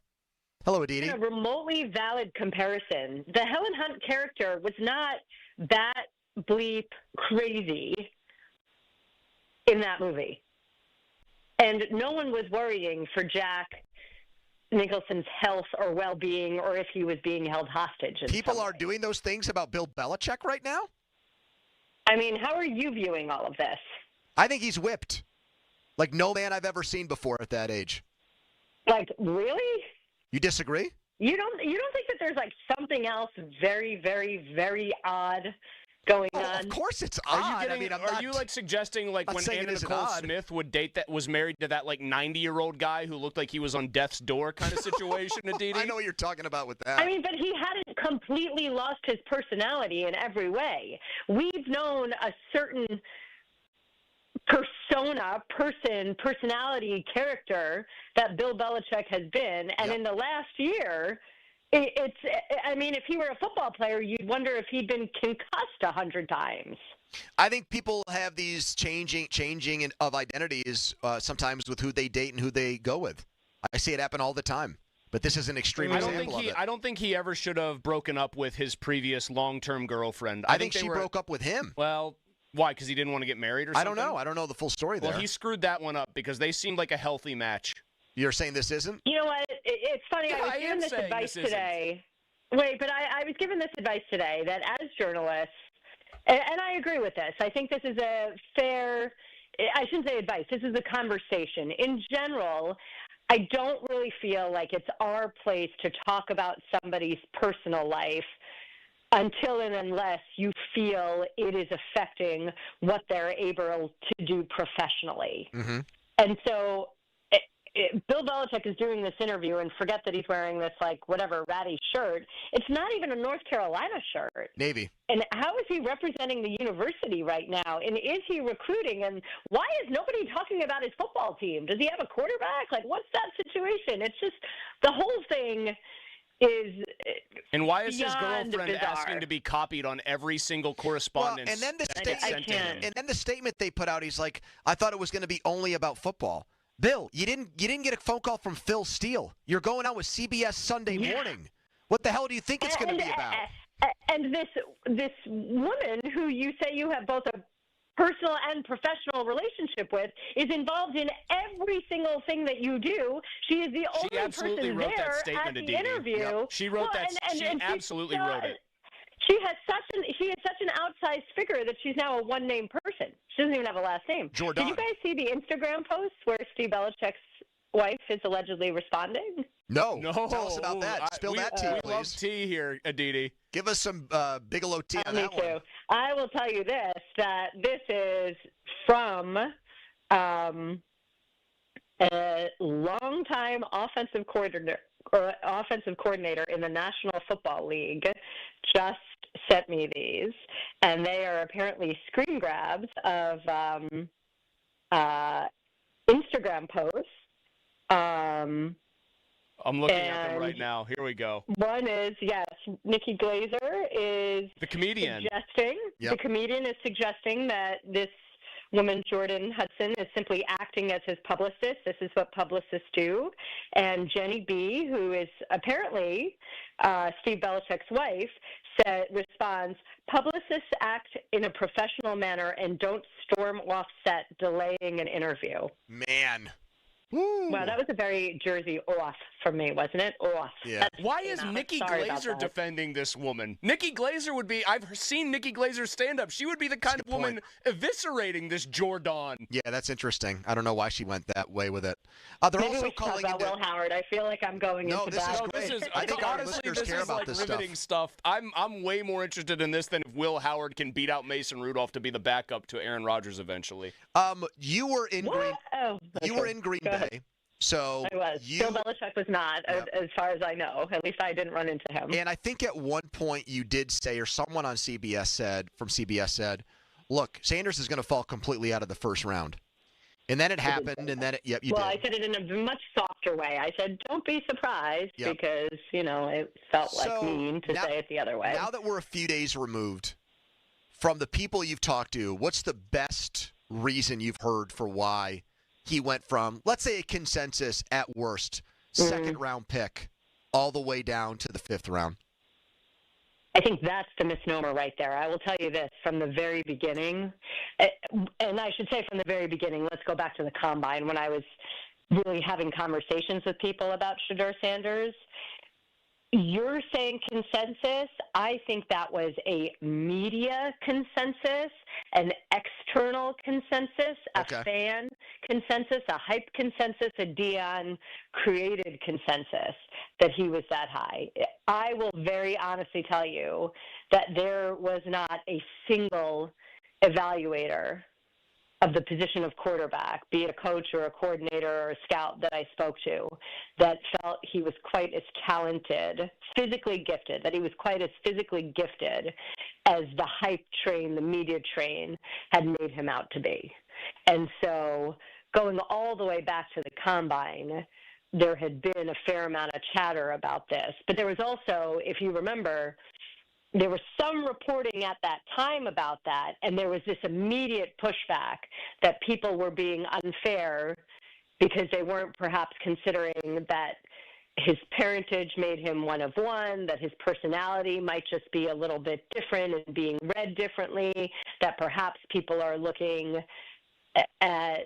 Speaker 3: Hello, Adidi.
Speaker 2: In a remotely valid comparison, the Helen Hunt character was not that bleep crazy in that movie. And no one was worrying for Jack Nicholson's health or well-being or if he was being held hostage.
Speaker 3: People are doing those things about Bill Belichick right now?
Speaker 2: I mean, how are you viewing all of this?
Speaker 3: I think he's whipped. Like no man I've ever seen before at that age.
Speaker 2: Like, really?
Speaker 3: You disagree?
Speaker 2: You don't think that there's like something else very, very, very odd going on?
Speaker 3: Of course it's
Speaker 1: Are
Speaker 3: odd.
Speaker 1: you getting, are you like suggesting like
Speaker 3: not
Speaker 1: when
Speaker 3: saying it
Speaker 1: Anna
Speaker 3: isn't
Speaker 1: Nicole
Speaker 3: odd.
Speaker 1: Smith would date that was married to that like 90-year-old guy who looked like he was on death's door kind of situation, Aditi?
Speaker 3: I know what you're talking about with that.
Speaker 2: I mean, but he hadn't completely lost his personality in every way. We've known a certain personality, character that Bill Belichick has been, and in the last year, I mean, if he were a football player, you'd wonder if he'd been concussed 100 times.
Speaker 3: I think people have these changing of identities sometimes with who they date and who they go with. I see it happen all the time. But this is an extreme example of it.
Speaker 1: I don't think he ever should have broken up with his previous long-term girlfriend.
Speaker 3: I think she broke up with him.
Speaker 1: Well, why? Because he didn't want to get married or something?
Speaker 3: I don't know. I don't know the full story there.
Speaker 1: Well, he screwed that one up because they seemed like a healthy match.
Speaker 3: You're saying this isn't?
Speaker 2: You know what? It's funny.
Speaker 1: Yeah,
Speaker 2: I was
Speaker 1: I
Speaker 2: given
Speaker 1: am
Speaker 2: this
Speaker 1: saying
Speaker 2: advice
Speaker 1: this isn't.
Speaker 2: today. Wait, but I was given this advice today that as journalists, and I agree with this, I think this is a fair, I shouldn't say advice, this is a conversation. In general, I don't really feel like it's our place to talk about somebody's personal life until and unless you feel it is affecting what they're able to do professionally.
Speaker 3: Mm-hmm.
Speaker 2: And so Bill Belichick is doing this interview, and forget that he's wearing this, like, whatever, ratty shirt. It's not even a North Carolina shirt.
Speaker 3: Navy.
Speaker 2: And how is he representing the university right now? And is he recruiting? And why is nobody talking about his football team? Does he have a quarterback? Like, what's that situation? It's just the whole thing is
Speaker 1: And why is his
Speaker 2: beyond
Speaker 1: girlfriend
Speaker 2: bizarre.
Speaker 1: asking to be copied on every single correspondence?
Speaker 3: And then the
Speaker 1: that gets sent to him?
Speaker 3: and then the statement they put out, he's like, I thought it was going to be only about football. Bill, you didn't get a phone call from Phil Steele. You're going out with CBS Sunday Morning. What the hell do you think it's going to be about?
Speaker 2: And this woman who you say you have both a personal and professional relationship with is involved in every single thing that you do. She is the only
Speaker 1: absolutely
Speaker 2: person
Speaker 1: wrote that
Speaker 2: there
Speaker 1: statement,
Speaker 2: at the
Speaker 1: Aditi.
Speaker 2: interview.
Speaker 1: Yep. She wrote that. She absolutely wrote it.
Speaker 2: She is such an outsized figure that she's now a one-name person. She doesn't even have a last name.
Speaker 3: Jordan.
Speaker 2: Did you guys see the Instagram post where Steve Belichick's wife is allegedly responding?
Speaker 3: No. Tell us about that. Spill that tea,
Speaker 1: we
Speaker 3: please.
Speaker 1: love tea here, Aditi.
Speaker 3: Give us some Bigelow tea on
Speaker 2: Me
Speaker 3: that
Speaker 2: too.
Speaker 3: one.
Speaker 2: I will tell you this, that this is from a longtime offensive coordinator in the National Football League just sent me these, and they are apparently screen grabs of Instagram posts.
Speaker 1: I'm looking at them right now. Here we go.
Speaker 2: One is, yes, Nikki Glazer is
Speaker 1: The comedian.
Speaker 2: suggesting,
Speaker 1: Yep.
Speaker 2: the comedian is suggesting that this woman, Jordan Hudson, is simply acting as his publicist. This is what publicists do. And Jenny B., who is apparently Steve Belichick's wife, responds, publicists act in a professional manner and don't storm off set delaying an interview.
Speaker 3: Man.
Speaker 2: Wow, that was a very Jersey off from me, wasn't it? Off.
Speaker 3: Yeah.
Speaker 2: That's
Speaker 1: Why is
Speaker 2: enough.
Speaker 1: Nikki
Speaker 2: Sorry about
Speaker 1: Glazer
Speaker 2: that.
Speaker 1: defending this woman? Nikki Glazer would be, I've seen Nikki Glazer stand up. She would be the kind of woman eviscerating this Jordan.
Speaker 3: Yeah, that's interesting. I don't know why she went that way with it. They're
Speaker 2: Maybe
Speaker 3: also
Speaker 2: we should talk
Speaker 3: calling
Speaker 2: about
Speaker 3: into...
Speaker 2: Will Howard. I feel like I'm going
Speaker 3: No,
Speaker 2: into
Speaker 3: this
Speaker 2: that.
Speaker 3: is great. I think our listeners
Speaker 1: this
Speaker 3: care
Speaker 1: is
Speaker 3: about
Speaker 1: like
Speaker 3: this
Speaker 1: riveting stuff. I'm way more interested in this than if Will Howard can beat out Mason Rudolph to be the backup to Aaron Rodgers eventually.
Speaker 3: You were in Green.
Speaker 2: Oh,
Speaker 3: You
Speaker 2: okay.
Speaker 3: were in Green
Speaker 2: Go ahead.
Speaker 3: Bay. So
Speaker 2: I was. Bill Belichick was not, as far as I know. At least I didn't run into him.
Speaker 3: And I think at one point you did say, or someone on CBS said, look, Sanders is going to fall completely out of the first round. And then it happened, and then you did.
Speaker 2: Well, I said it in a much softer way. I said, don't be surprised, because, it felt like mean to say it the other way.
Speaker 3: Now that we're a few days removed, from the people you've talked to, what's the best reason you've heard for why he went from, let's say, a consensus at worst, second-round pick all the way down to the fifth round?
Speaker 2: I think that's the misnomer right there. I will tell you this, from the very beginning, and I should say from the very beginning, let's go back to the Combine, when I was really having conversations with people about Shedeur Sanders. You're saying consensus. I think that was a media consensus, an external consensus, a fan consensus, a hype consensus, a Deion-created consensus that he was that high. I will very honestly tell you that there was not a single evaluator of the position of quarterback, be it a coach or a coordinator or a scout that I spoke to, that felt he was quite as talented, physically gifted, that he was quite as physically gifted as the hype train, the media train, had made him out to be. And so going all the way back to the Combine, there had been a fair amount of chatter about this. But there was also, if you remember, there was some reporting at that time about that, and there was this immediate pushback that people were being unfair because they weren't perhaps considering that his parentage made him one of one, that his personality might just be a little bit different and being read differently, that perhaps people are looking at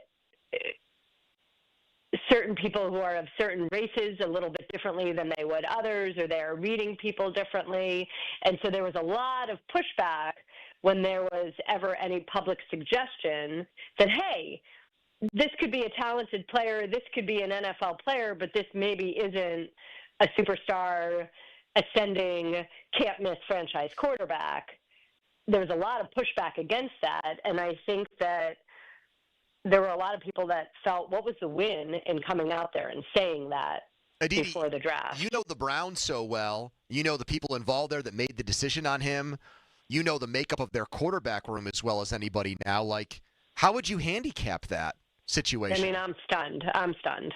Speaker 2: certain people who are of certain races a little bit differently than they would others, or they're reading people differently. And so there was a lot of pushback when there was ever any public suggestion that, hey, this could be a talented player, this could be an NFL player, but this maybe isn't a superstar, ascending, can't-miss franchise quarterback. There was a lot of pushback against that, and I think that there were a lot of people that felt, what was the win in coming out there and saying that
Speaker 3: Adidi,
Speaker 2: before the draft?
Speaker 3: You know the Browns so well. You know the people involved there that made the decision on him. You know the makeup of their quarterback room as well as anybody now. Like, how would you handicap that situation?
Speaker 2: I mean, I'm stunned.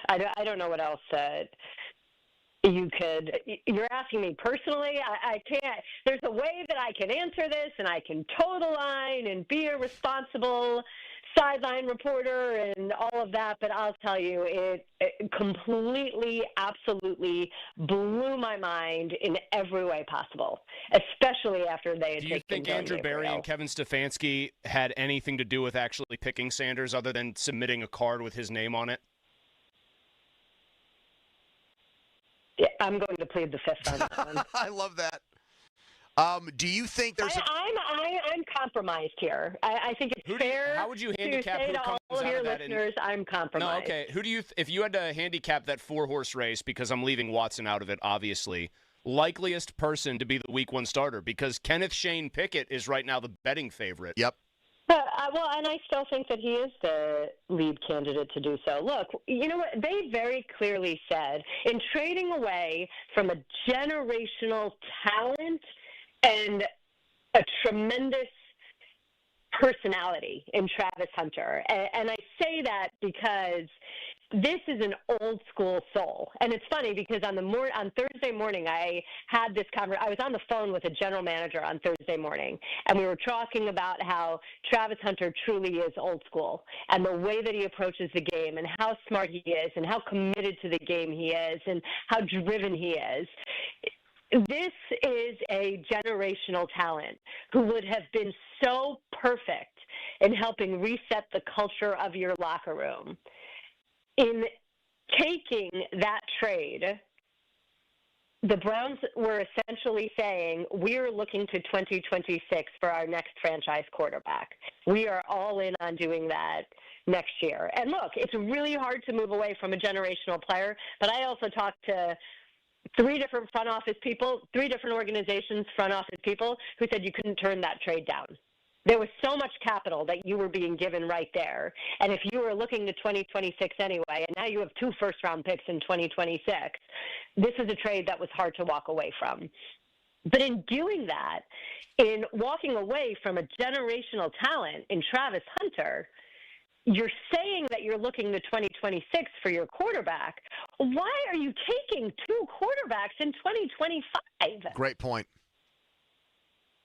Speaker 2: I don't know what else you could. You're asking me personally. I can't. There's a way that I can answer this, and I can toe the line and be a responsible sideline reporter and all of that, but I'll tell you, it completely, absolutely blew my mind in every way possible, especially after they had taken.
Speaker 1: Do you think Andrew Berry and Kevin Stefanski had anything to do with actually picking Sanders other than submitting a card with his name on it?
Speaker 2: Yeah, I'm going to plead the fifth on that one.
Speaker 3: I love that. Do you think there's?
Speaker 2: I'm compromised here. I think it's fair.
Speaker 1: How would you handicap
Speaker 2: to say
Speaker 1: who
Speaker 2: to
Speaker 1: comes
Speaker 2: all of
Speaker 1: out
Speaker 2: your
Speaker 1: of that?
Speaker 2: listeners, I'm compromised.
Speaker 1: No, okay. Who do you? If you had to handicap that 4-horse race, because I'm leaving Watson out of it, obviously, likeliest person to be the Week 1 starter, because Kenneth Shane Pickett is right now the betting favorite.
Speaker 3: Yep.
Speaker 2: Well, and I still think that he is the lead candidate to do so. Look, you know what? They very clearly said in trading away from a generational talent and a tremendous personality in Travis Hunter. And I say that because this is an old school soul. And it's funny because on Thursday morning, I had this conversation. I was on the phone with a general manager on Thursday morning, and we were talking about how Travis Hunter truly is old school and the way that he approaches the game and how smart he is and how committed to the game he is and how driven he is. This is a generational talent who would have been so perfect in helping reset the culture of your locker room. In taking that trade, the Browns were essentially saying, we're looking to 2026 for our next franchise quarterback. We are all in on doing that next year. And look, it's really hard to move away from a generational player, but I also talked to 3 different front office people, 3 different organizations, front office people, who said you couldn't turn that trade down. There was so much capital that you were being given right there. And if you were looking to 2026 anyway, and now you have 2 first-round picks in 2026, this is a trade that was hard to walk away from. But in doing that, in walking away from a generational talent in Travis Hunter, you're saying that you're looking to 2026 for your quarterback. Why are you taking 2 quarterbacks in 2025?
Speaker 3: Great point.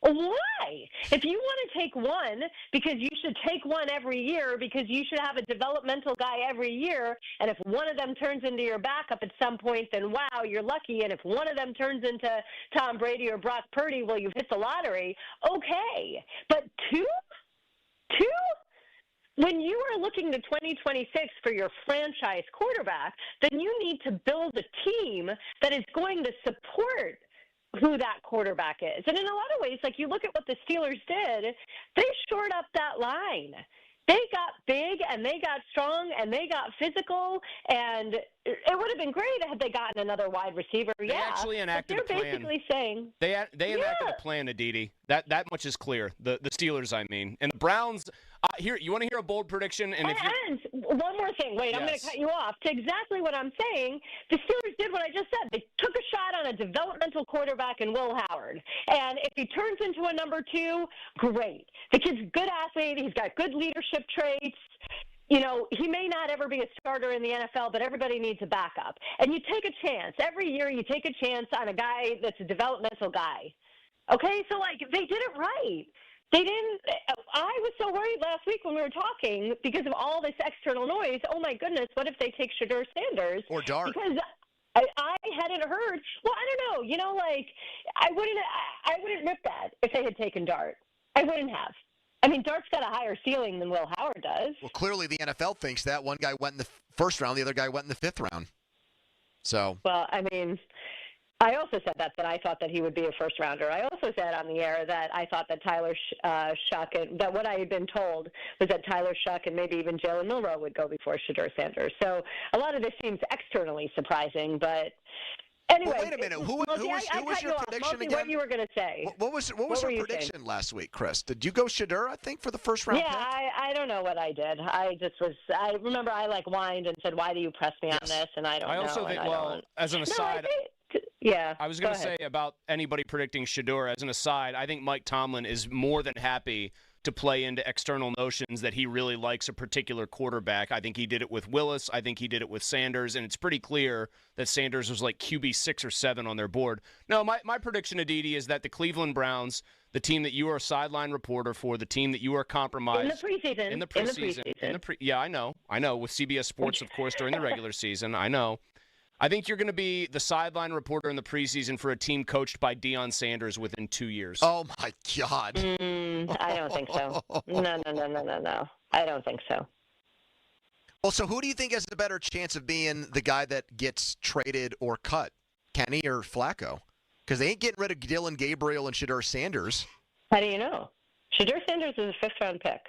Speaker 2: Why? If you want to take one, because you should take one every year, because you should have a developmental guy every year, and if one of them turns into your backup at some point, then wow, you're lucky. And if one of them turns into Tom Brady or Brock Purdy, well, you've hit the lottery. Okay. But two? When you are looking to 2026 for your franchise quarterback, then you need to build a team that is going to support who that quarterback is. And in a lot of ways, like you look at what the Steelers did, they shored up that line. They got big and they got strong and they got physical, and it would have been great had they gotten another wide receiver.
Speaker 1: They actually enacted a plan.
Speaker 2: They're basically saying
Speaker 1: they enacted a plan, Adidi. That much is clear. The Steelers, I mean, and the Browns. Here, you want to hear a bold prediction? And
Speaker 2: one more thing. Wait, I'm going to cut you off. To exactly what I'm saying, the Steelers did what I just said. They took a shot on a developmental quarterback in Will Howard. And if he turns into a number 2, great. The kid's a good athlete. He's got good leadership traits. You know, he may not ever be a starter in the NFL, but everybody needs a backup. And you take a chance. Every year you take a chance on a guy that's a developmental guy. Okay? So, like, they did it right. They didn't. I was so worried last week when we were talking because of all this external noise. Oh my goodness, what if they take Shedeur Sanders
Speaker 3: or Dart?
Speaker 2: Because I hadn't heard. Well, I don't know. You know, like I wouldn't rip that if they had taken Dart. I wouldn't have. I mean, Dart's got a higher ceiling than Will Howard does.
Speaker 3: Well, clearly the NFL thinks that. One guy went in the first round, the other guy went in the 5th round. So.
Speaker 2: Well, I mean. I also said that I thought that he would be a first rounder. I also said on the air that I thought that Tyler Shuck, and that what I had been told was that Tyler Shuck and maybe even Jalen Milroe would go before Shedeur Sanders. So a lot of this seems externally surprising, but anyway.
Speaker 3: Well, wait a minute. Who was your prediction again?
Speaker 2: What you were going to say?
Speaker 3: What was your prediction last week, Chris? Did you go Shedeur, I think, for the first round pick?
Speaker 2: I don't know what I did. I remember I whined and said, why do you press me on this? And I don't know.
Speaker 1: I also think, as an aside.
Speaker 2: Yeah.
Speaker 1: I was going to say about anybody predicting Shedeur, as an aside, I think Mike Tomlin is more than happy to play into external notions that he really likes a particular quarterback. I think he did it with Willis. I think he did it with Sanders. And it's pretty clear that Sanders was like QB 6 or 7 on their board. No, my prediction, Aditi, is that the Cleveland Browns, the team that you are a sideline reporter for, the team that you are compromised.
Speaker 2: In the preseason.
Speaker 1: Yeah, I know. With CBS Sports, of course, during the regular season. I know. I think you're going to be the sideline reporter in the preseason for a team coached by Deion Sanders within 2 years.
Speaker 3: Oh, my God.
Speaker 2: I don't think so. No. I don't think so.
Speaker 3: Well, so who do you think has the better chance of being the guy that gets traded or cut, Kenny or Flacco? Because they ain't getting rid of Dylan Gabriel and Shedeur Sanders.
Speaker 2: How do you know? Shedeur Sanders is a 5th-round pick.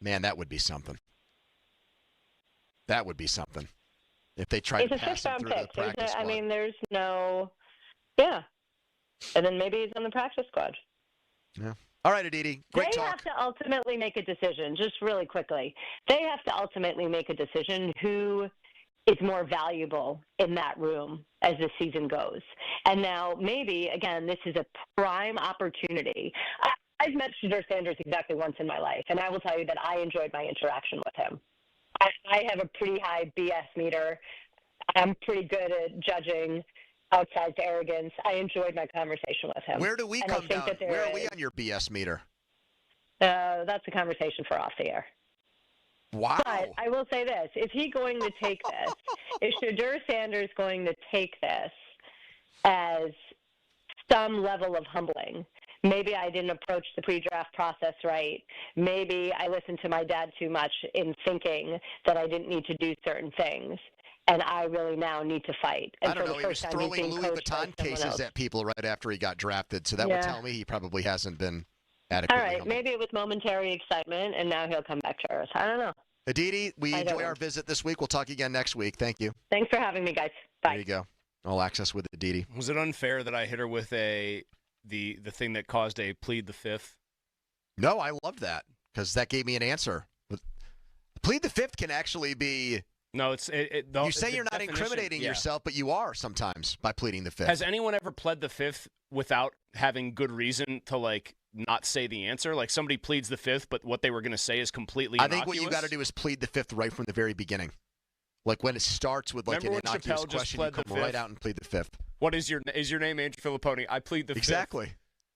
Speaker 3: Man, that would be something. That would be something. If they try to pass him through the practice squad.
Speaker 2: I mean, there's no – yeah. And then maybe he's on the practice squad.
Speaker 3: Yeah. All right, Aditi. Great talk.
Speaker 2: They have to ultimately make a decision, just really quickly. They have to ultimately make a decision who is more valuable in that room as the season goes. And now maybe, again, this is a prime opportunity. I've met Shedeur Sanders exactly once in my life, and I will tell you that I enjoyed my interaction with him. I have a pretty high BS meter. I'm pretty good at judging outside arrogance. I enjoyed my conversation with him.
Speaker 3: Where do we come down? Where are we on your BS meter?
Speaker 2: That's a conversation for off the air.
Speaker 3: Wow.
Speaker 2: But I will say this. Is he going to take this? Is Shedeur Sanders going to take this as some level of humbling? Maybe I didn't approach the pre-draft process right. Maybe I listened to my dad too much in thinking that I didn't need to do certain things, and I really now need to fight. And
Speaker 3: I don't know. He was throwing Louis Vuitton cases at people right after he got drafted, so that would tell me he probably hasn't been adequately
Speaker 2: All right,
Speaker 3: humble.
Speaker 2: maybe it was momentary excitement, and now he'll come back to earth. I don't know.
Speaker 3: Aditi, we enjoy our visit this week. We'll talk again next week. Thank you.
Speaker 2: Thanks for having me, guys. Bye.
Speaker 3: There you go. All access with Aditi.
Speaker 1: Was it unfair that I hit her with the thing that caused a plead the 5th?
Speaker 3: No, I loved that because that gave me an answer. Plead the fifth can actually be.
Speaker 1: No,
Speaker 3: you say you're not incriminating yourself, but you are sometimes by pleading the fifth.
Speaker 1: Has anyone ever pled the fifth without having good reason to like not say the answer? Like somebody pleads the fifth, but what they were going to say is completely innocuous?
Speaker 3: I think what you got to do is plead the fifth right from the very beginning. Like when it starts with like an innocuous question, you come right out and plead the fifth.
Speaker 1: What is your name, Andrew Filipponi? I plead the fifth.
Speaker 3: Exactly.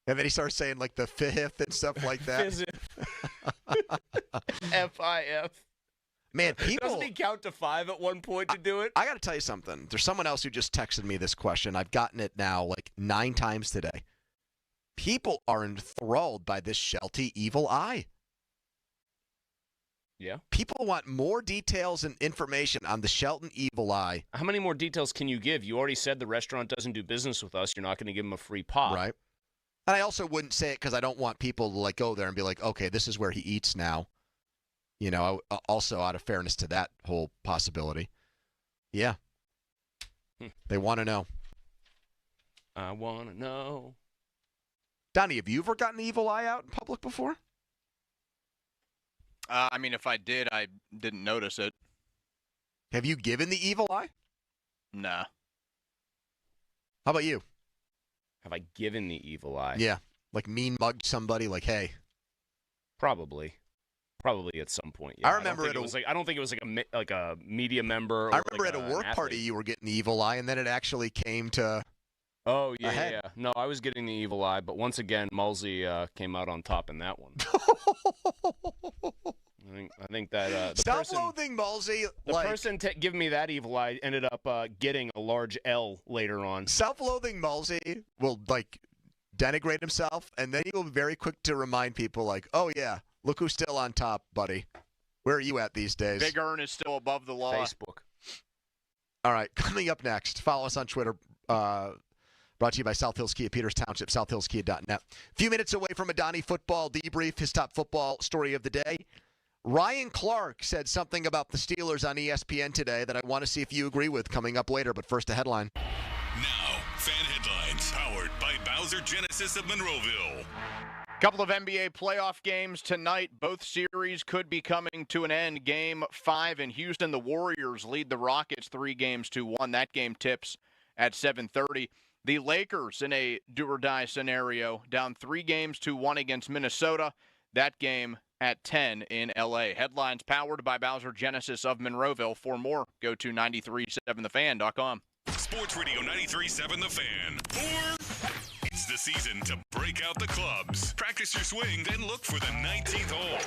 Speaker 3: And then he starts saying like the fifth and stuff like that.
Speaker 1: F-I-F.
Speaker 3: Man, people...
Speaker 1: Doesn't he count to 5 at one point to do it?
Speaker 3: I got to tell you something. There's someone else who just texted me this question. I've gotten it now like 9 times today. People are enthralled by this Sheltie evil eye.
Speaker 1: Yeah.
Speaker 3: People want more details and information on the Shelton evil eye.
Speaker 1: How many more details can you give? You already said the restaurant doesn't do business with us. You're not going to give them a free pop.
Speaker 3: Right. And I also wouldn't say it because I don't want people to like go there and be like, okay, this is where he eats now. You know, also out of fairness to that whole possibility. Yeah. They want to know.
Speaker 1: I want to know.
Speaker 3: Donnie, have you ever gotten the evil eye out in public before?
Speaker 9: I mean, if I did, I didn't notice it.
Speaker 3: Have you given the evil eye?
Speaker 9: Nah.
Speaker 3: How about you?
Speaker 1: Have I given the evil eye?
Speaker 3: Yeah. Like mean mugged somebody, like, hey.
Speaker 1: Probably at some point. Yeah.
Speaker 3: I remember
Speaker 1: I don't think it was like a media member. Or
Speaker 3: I remember at a work party you were getting the evil eye, and then it actually came to.
Speaker 1: Oh yeah. No, I was getting the evil eye, but once again, Mulsey came out on top in that one. I think that the
Speaker 3: self-loathing Mulsey.
Speaker 1: The person giving me that evil eye ended up getting a large L later on.
Speaker 3: Self-loathing Mulsey will like denigrate himself, and then he will be very quick to remind people, like, "Oh yeah, look who's still on top, buddy. Where are you at these days?"
Speaker 9: Big Earn is still above the law.
Speaker 1: Facebook.
Speaker 3: All right, coming up next, follow us on Twitter. Brought to you by South Hills Kia, Peters Township, southhillskia.net. A few minutes away from a Donnie football debrief, his top football story of the day. Ryan Clark said something about the Steelers on ESPN today that I want to see if you agree with coming up later. But first, a headline.
Speaker 11: Now, fan headlines powered by Bowser Genesis of Monroeville.
Speaker 9: Couple of NBA playoff games tonight. Both series could be coming to an end. Game 5 in Houston, the Warriors lead the Rockets 3-1. That game tips at 7:30. The Lakers in a do-or-die scenario, down 3-1 against Minnesota. That game at 10 in L.A. Headlines powered by Bowser Genesis of Monroeville. For more, go to 937thefan.com.
Speaker 11: Sports Radio 93.7 The Fan. It's the season to break out the clubs. Practice your swing, then look for the 19th hole.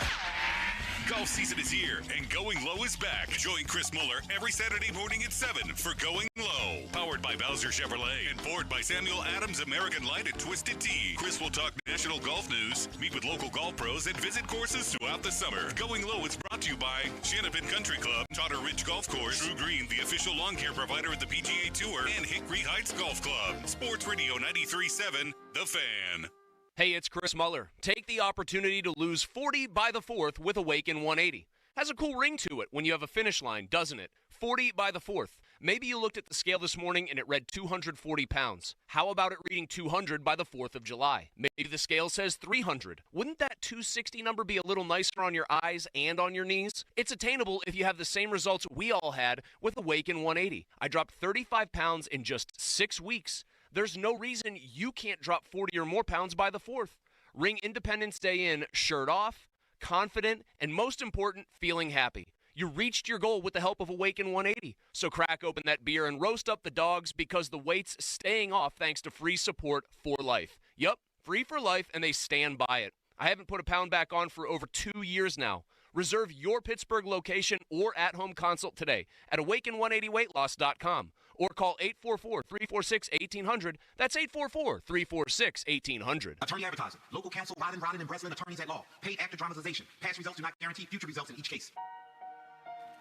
Speaker 11: Golf season is here, and Going Low is back. Join Chris Muller every Saturday morning at 7 for Going Low. Powered by Bowser Chevrolet and powered by Samuel Adams American Light at Twisted Tea. Chris will talk national golf news, meet with local golf pros, and visit courses throughout the summer. Going Low is brought to you by Shanapin Country Club, Totter Ridge Golf Course, True Green, the official lawn care provider of the PGA Tour, and Hickory Heights Golf Club. Sports Radio 93.7 The Fan.
Speaker 4: Hey, it's Chris Muller. Take the opportunity to lose 40 by the 4th with Awaken 180. Has a cool ring to it when you have a finish line, doesn't it? 40 by the 4th. Maybe you looked at the scale this morning and it read 240 pounds. How about it reading 200 by the 4th of July? Maybe the scale says 300. Wouldn't that 260 number be a little nicer on your eyes and on your knees? It's attainable if you have the same results we all had with Awaken 180. I dropped 35 pounds in just 6 weeks. There's no reason you can't drop 40 or more pounds by the 4th. Ring Independence Day in shirt off, confident, and most important, feeling happy. You reached your goal with the help of Awaken 180. So crack open that beer and roast up the dogs because the weight's staying off thanks to free support for life. Yup, free for life, and they stand by it. I haven't put a pound back on for over 2 years now. Reserve your Pittsburgh location or at-home consult today at awaken180weightloss.com or call 844-346-1800. That's 844-346-1800.
Speaker 5: Attorney advertising. Local counsel, Rodden, and Breslin, attorneys at law. Paid after dramatization. Past results do not guarantee future results in each case.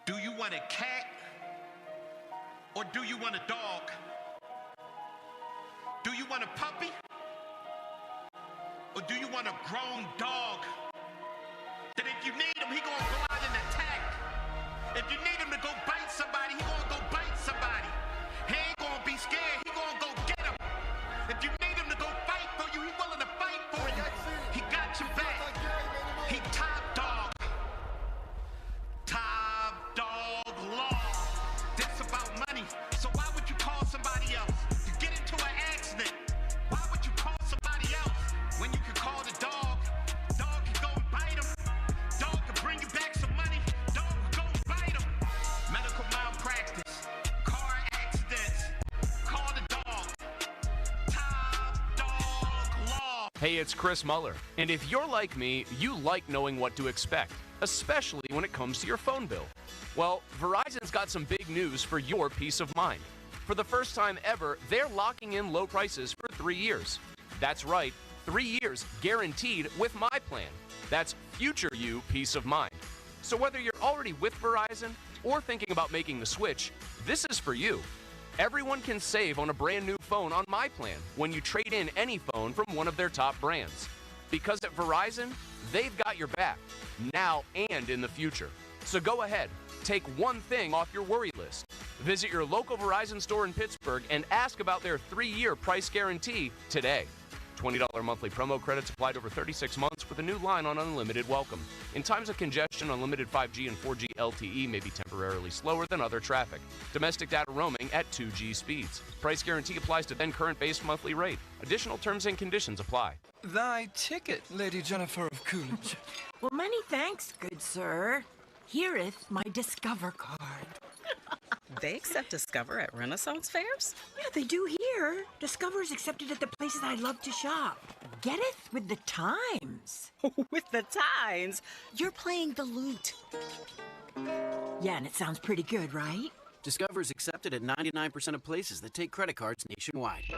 Speaker 7: Do you want a cat or do you want a dog? Do you want a puppy or do you want a grown dog? That if you need him, he gonna go out and attack. If you need him to go bite somebody, he gonna go bite somebody. He ain't gonna be scared, he gonna go get him. If you need him to go fight for you, he willing to fight for you. He got your back.
Speaker 4: Hey, it's Chris Muller. And if you're like me, you like knowing what to expect, especially when it comes to your phone bill. Well, Verizon's got some big news for your peace of mind. For the first time ever, they're locking in low prices for 3 years. That's right, 3 years guaranteed with my plan. That's future you peace of mind. So whether you're already with Verizon or thinking about making the switch, this is for you. Everyone can save on a brand new phone on my plan when you trade in any phone from one of their top brands. Because at Verizon, they've got your back, now and in the future. So go ahead, take one thing off your worry list. Visit your local Verizon store in Pittsburgh and ask about their 3-year price guarantee today. $20 monthly promo credits applied over 36 months with a new line on unlimited welcome. In times of congestion, unlimited 5G and 4G LTE may be temporarily slower than other traffic. Domestic data roaming at 2G speeds. Price guarantee applies to then current base monthly rate. Additional terms and conditions apply.
Speaker 10: Thy ticket, Lady Jennifer of Coolidge.
Speaker 12: Well, many thanks, good sir. Here'th my Discover card.
Speaker 13: They accept Discover at Renaissance fairs?
Speaker 12: Yeah, they do here. Discover is accepted at the places I love to shop. Getteth with the times.
Speaker 13: With the times? You're playing the lute.
Speaker 12: Yeah, and it sounds pretty good, right?
Speaker 16: Discover is accepted at 99% of places that take credit cards nationwide.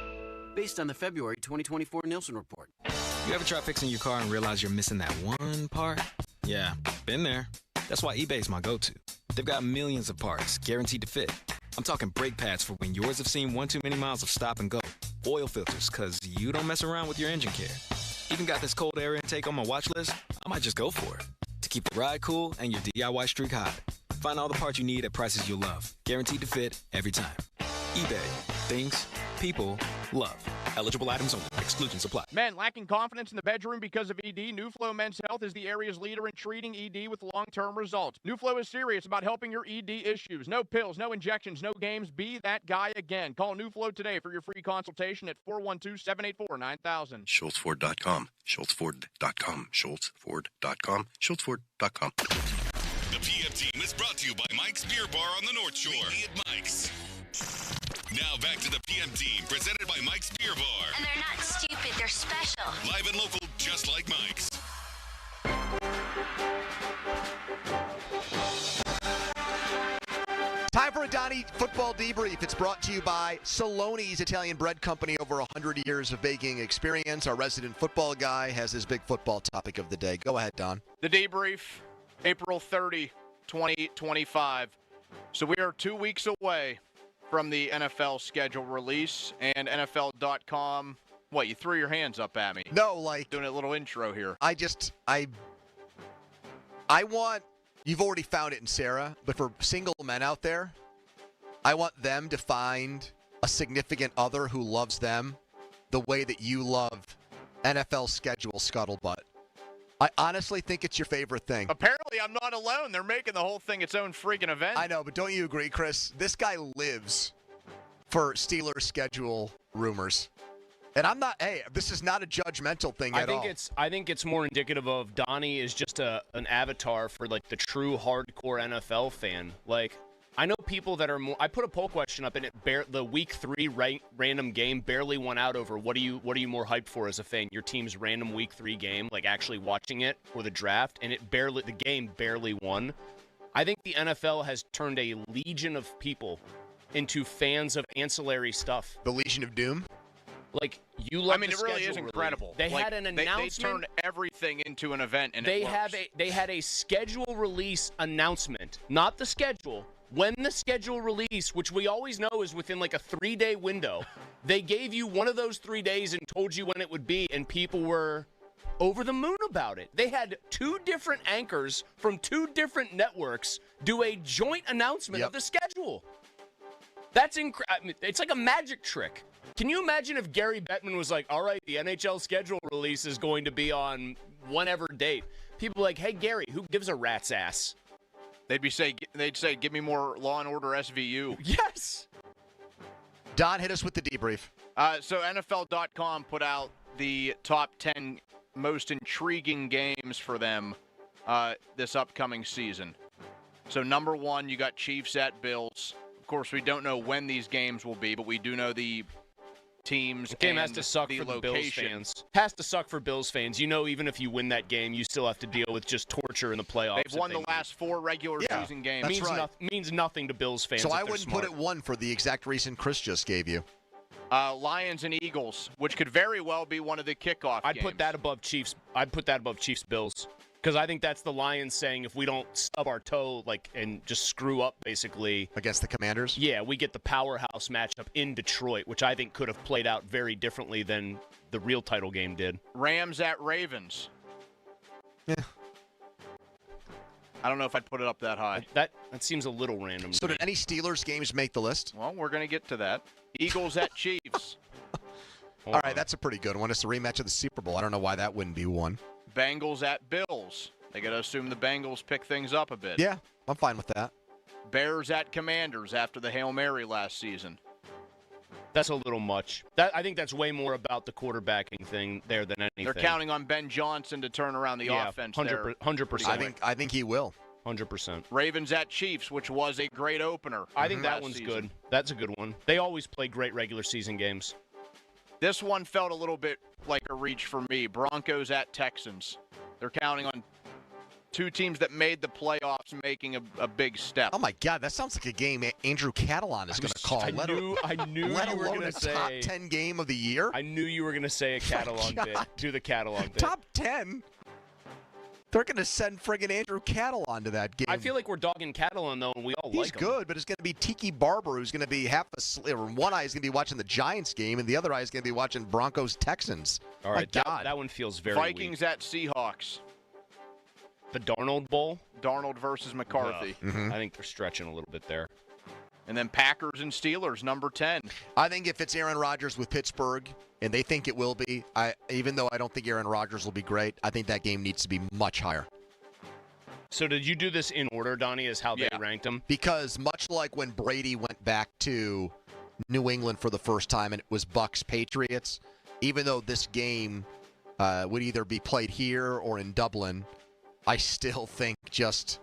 Speaker 16: Based on the February 2024 Nielsen report.
Speaker 20: You ever try fixing your car and realize you're missing that one part? Yeah, been there. That's why eBay's my go-to. They've got millions of parts, guaranteed to fit. I'm talking brake pads for when yours have seen one too many miles of stop and go. Oil filters, because you don't mess around with your engine care. Even got this cold air intake on my watch list. I might just go for it. To keep the ride cool and your DIY streak hot. Find all the parts you need at prices you'll love. Guaranteed to fit every time. eBay. Things people love. Eligible items only. Exclusions apply.
Speaker 9: Men lacking confidence in the bedroom because of ED, NuFlow Men's Health is the area's leader in treating ED with long-term results. NuFlow is serious about helping your ED issues. No pills, no injections, no games. Be that guy again. Call NuFlow today for your free consultation at 412-784-9000.
Speaker 26: SchultzFord.com. SchultzFord.com. SchultzFord.com. SchultzFord.com.
Speaker 11: The PM team is brought to you by Mike's Beer Bar on the North Shore. Meet at Mike's. Now back to the PM team, presented by Mike's Beer Bar.
Speaker 14: And they're not stupid, they're special.
Speaker 11: Live and local, just like Mike's.
Speaker 3: Time for a Donnie football debrief. It's brought to you by Saloni's Italian Bread Company. Over 100 years of baking experience. Our resident football guy has his big football topic of the day. Go ahead, Don.
Speaker 9: The debrief, April 30, 2025. So we are 2 weeks away from the NFL schedule release, and NFL.com. What, you threw your hands up at me?
Speaker 3: No, like
Speaker 9: doing a little intro here.
Speaker 3: I want, you've already found it in Sarah, but for single men out there, I want them to find a significant other who loves them the way that you love NFL schedule scuttlebutt. I honestly think it's your favorite thing.
Speaker 9: Apparently, I'm not alone. They're making the whole thing its own freaking event.
Speaker 3: I know, but don't you agree, Chris? This guy lives for Steelers schedule rumors. And I'm not, hey, this is not a judgmental thing at all.
Speaker 1: I think it's more indicative of Donnie is just an avatar for, like, the true hardcore NFL fan. Like, I know people that are more. I put a poll question up, and the Week 3 random game barely went out over what are you more hyped for as a fan? Your team's random Week 3 game, like actually watching it, or the draft, and the game barely won. I think the NFL has turned a legion of people into fans of ancillary stuff.
Speaker 3: The Legion of Doom.
Speaker 1: Like, you love.
Speaker 9: I mean, it really is incredible.
Speaker 1: They had an announcement.
Speaker 9: They turned everything into an event, and
Speaker 1: they had a schedule release announcement, not the schedule. When the schedule released, which we always know is within like a 3-day window, they gave you one of those 3 days and told you when it would be, and people were over the moon about it. They had 2 different anchors from 2 different networks do a joint announcement of the schedule. That's incredible. It's like a magic trick. Can you imagine if Gary Bettman was like, all right, the NHL schedule release is going to be on whatever date. People are like, hey, Gary, who gives a rat's ass?
Speaker 9: They'd say, give me more Law and Order SVU.
Speaker 1: Yes.
Speaker 3: Don, hit us with the debrief.
Speaker 9: So NFL.com put out the top 10 most intriguing games for them this upcoming season. So number 1, you got Chiefs at Bills. Of course, we don't know when these games will be, but we do know the teams.
Speaker 1: The game has
Speaker 9: and
Speaker 1: to suck
Speaker 9: the
Speaker 1: for the
Speaker 9: location.
Speaker 1: Bills fans. Has to suck for Bills fans. You know, even if you win that game, you still have to deal with just torture in the playoffs.
Speaker 9: They've won the last 4 regular season games.
Speaker 3: That's right.
Speaker 1: Means nothing to Bills fans.
Speaker 3: So
Speaker 1: if
Speaker 3: I
Speaker 1: they're
Speaker 3: wouldn't
Speaker 1: smart.
Speaker 3: put it 1 for the exact reason Chris just gave you.
Speaker 9: Lions and Eagles, which could very well be one of the kickoff
Speaker 1: I'd
Speaker 9: games.
Speaker 1: put that above Chiefs. I'd put that above Chiefs Bills. Because I think that's the Lions saying if we don't stub our toe and just screw up basically
Speaker 3: against the Commanders.
Speaker 1: Yeah, we get the powerhouse matchup in Detroit, which I think could have played out very differently than the real title game did.
Speaker 9: Rams at Ravens.
Speaker 3: Yeah.
Speaker 9: I don't know if I'd put it up that high.
Speaker 1: That seems a little random.
Speaker 3: So did any Steelers games make the list?
Speaker 9: Well, we're going to get to that. Eagles at Chiefs.
Speaker 3: All right, that's a pretty good one. It's a rematch of the Super Bowl. I don't know why that wouldn't be one.
Speaker 9: Bengals at Bills. They got to assume the Bengals pick things up a bit.
Speaker 3: Yeah, I'm fine with that.
Speaker 9: Bears at Commanders after the Hail Mary last season.
Speaker 1: That's a little much. I think that's way more about the quarterbacking thing there than anything.
Speaker 9: They're counting on Ben Johnson to turn around the offense
Speaker 1: 100%.
Speaker 3: I think he will.
Speaker 1: 100%.
Speaker 9: Ravens at Chiefs, which was a great opener.
Speaker 1: I think that
Speaker 9: last
Speaker 1: one's
Speaker 9: season.
Speaker 1: good. That's a good one. They always play great regular season games.
Speaker 9: This one felt a little bit like a reach for me. Broncos at Texans. They're counting on 2 teams that made the playoffs making a big step.
Speaker 3: Oh, my God. That sounds like a game Andrew Catalan is going to call.
Speaker 1: I knew
Speaker 3: let
Speaker 1: you were
Speaker 3: alone
Speaker 1: going
Speaker 3: a
Speaker 1: to say
Speaker 3: top 10 game of the year.
Speaker 1: I knew you were going to say a Catalan bit. Do the Catalan bit.
Speaker 3: Top 10? They're going to send friggin' Andrew Catalan to that game.
Speaker 1: I feel like we're dogging Catalan, though, and we all like him.
Speaker 3: He's good, but it's going to be Tiki Barber, who's going to be one eye is going to be watching the Giants game, and the other eye is going to be watching Broncos-Texans.
Speaker 1: All right,
Speaker 3: My God.
Speaker 1: that one feels very
Speaker 9: Vikings
Speaker 1: weak.
Speaker 9: at Seahawks.
Speaker 1: The Darnold Bowl?
Speaker 9: Darnold versus McCarthy.
Speaker 3: Mm-hmm.
Speaker 1: I think they're stretching a little bit there.
Speaker 9: And then Packers and Steelers, number 10.
Speaker 3: I think if it's Aaron Rodgers with Pittsburgh, and they think it will be, even though I don't think Aaron Rodgers will be great, I think that game needs to be much higher.
Speaker 1: So did you do this in order, Donnie, as how they ranked them?
Speaker 3: Because much like when Brady went back to New England for the first time and it was Bucs-Patriots, even though this game would either be played here or in Dublin, I still think just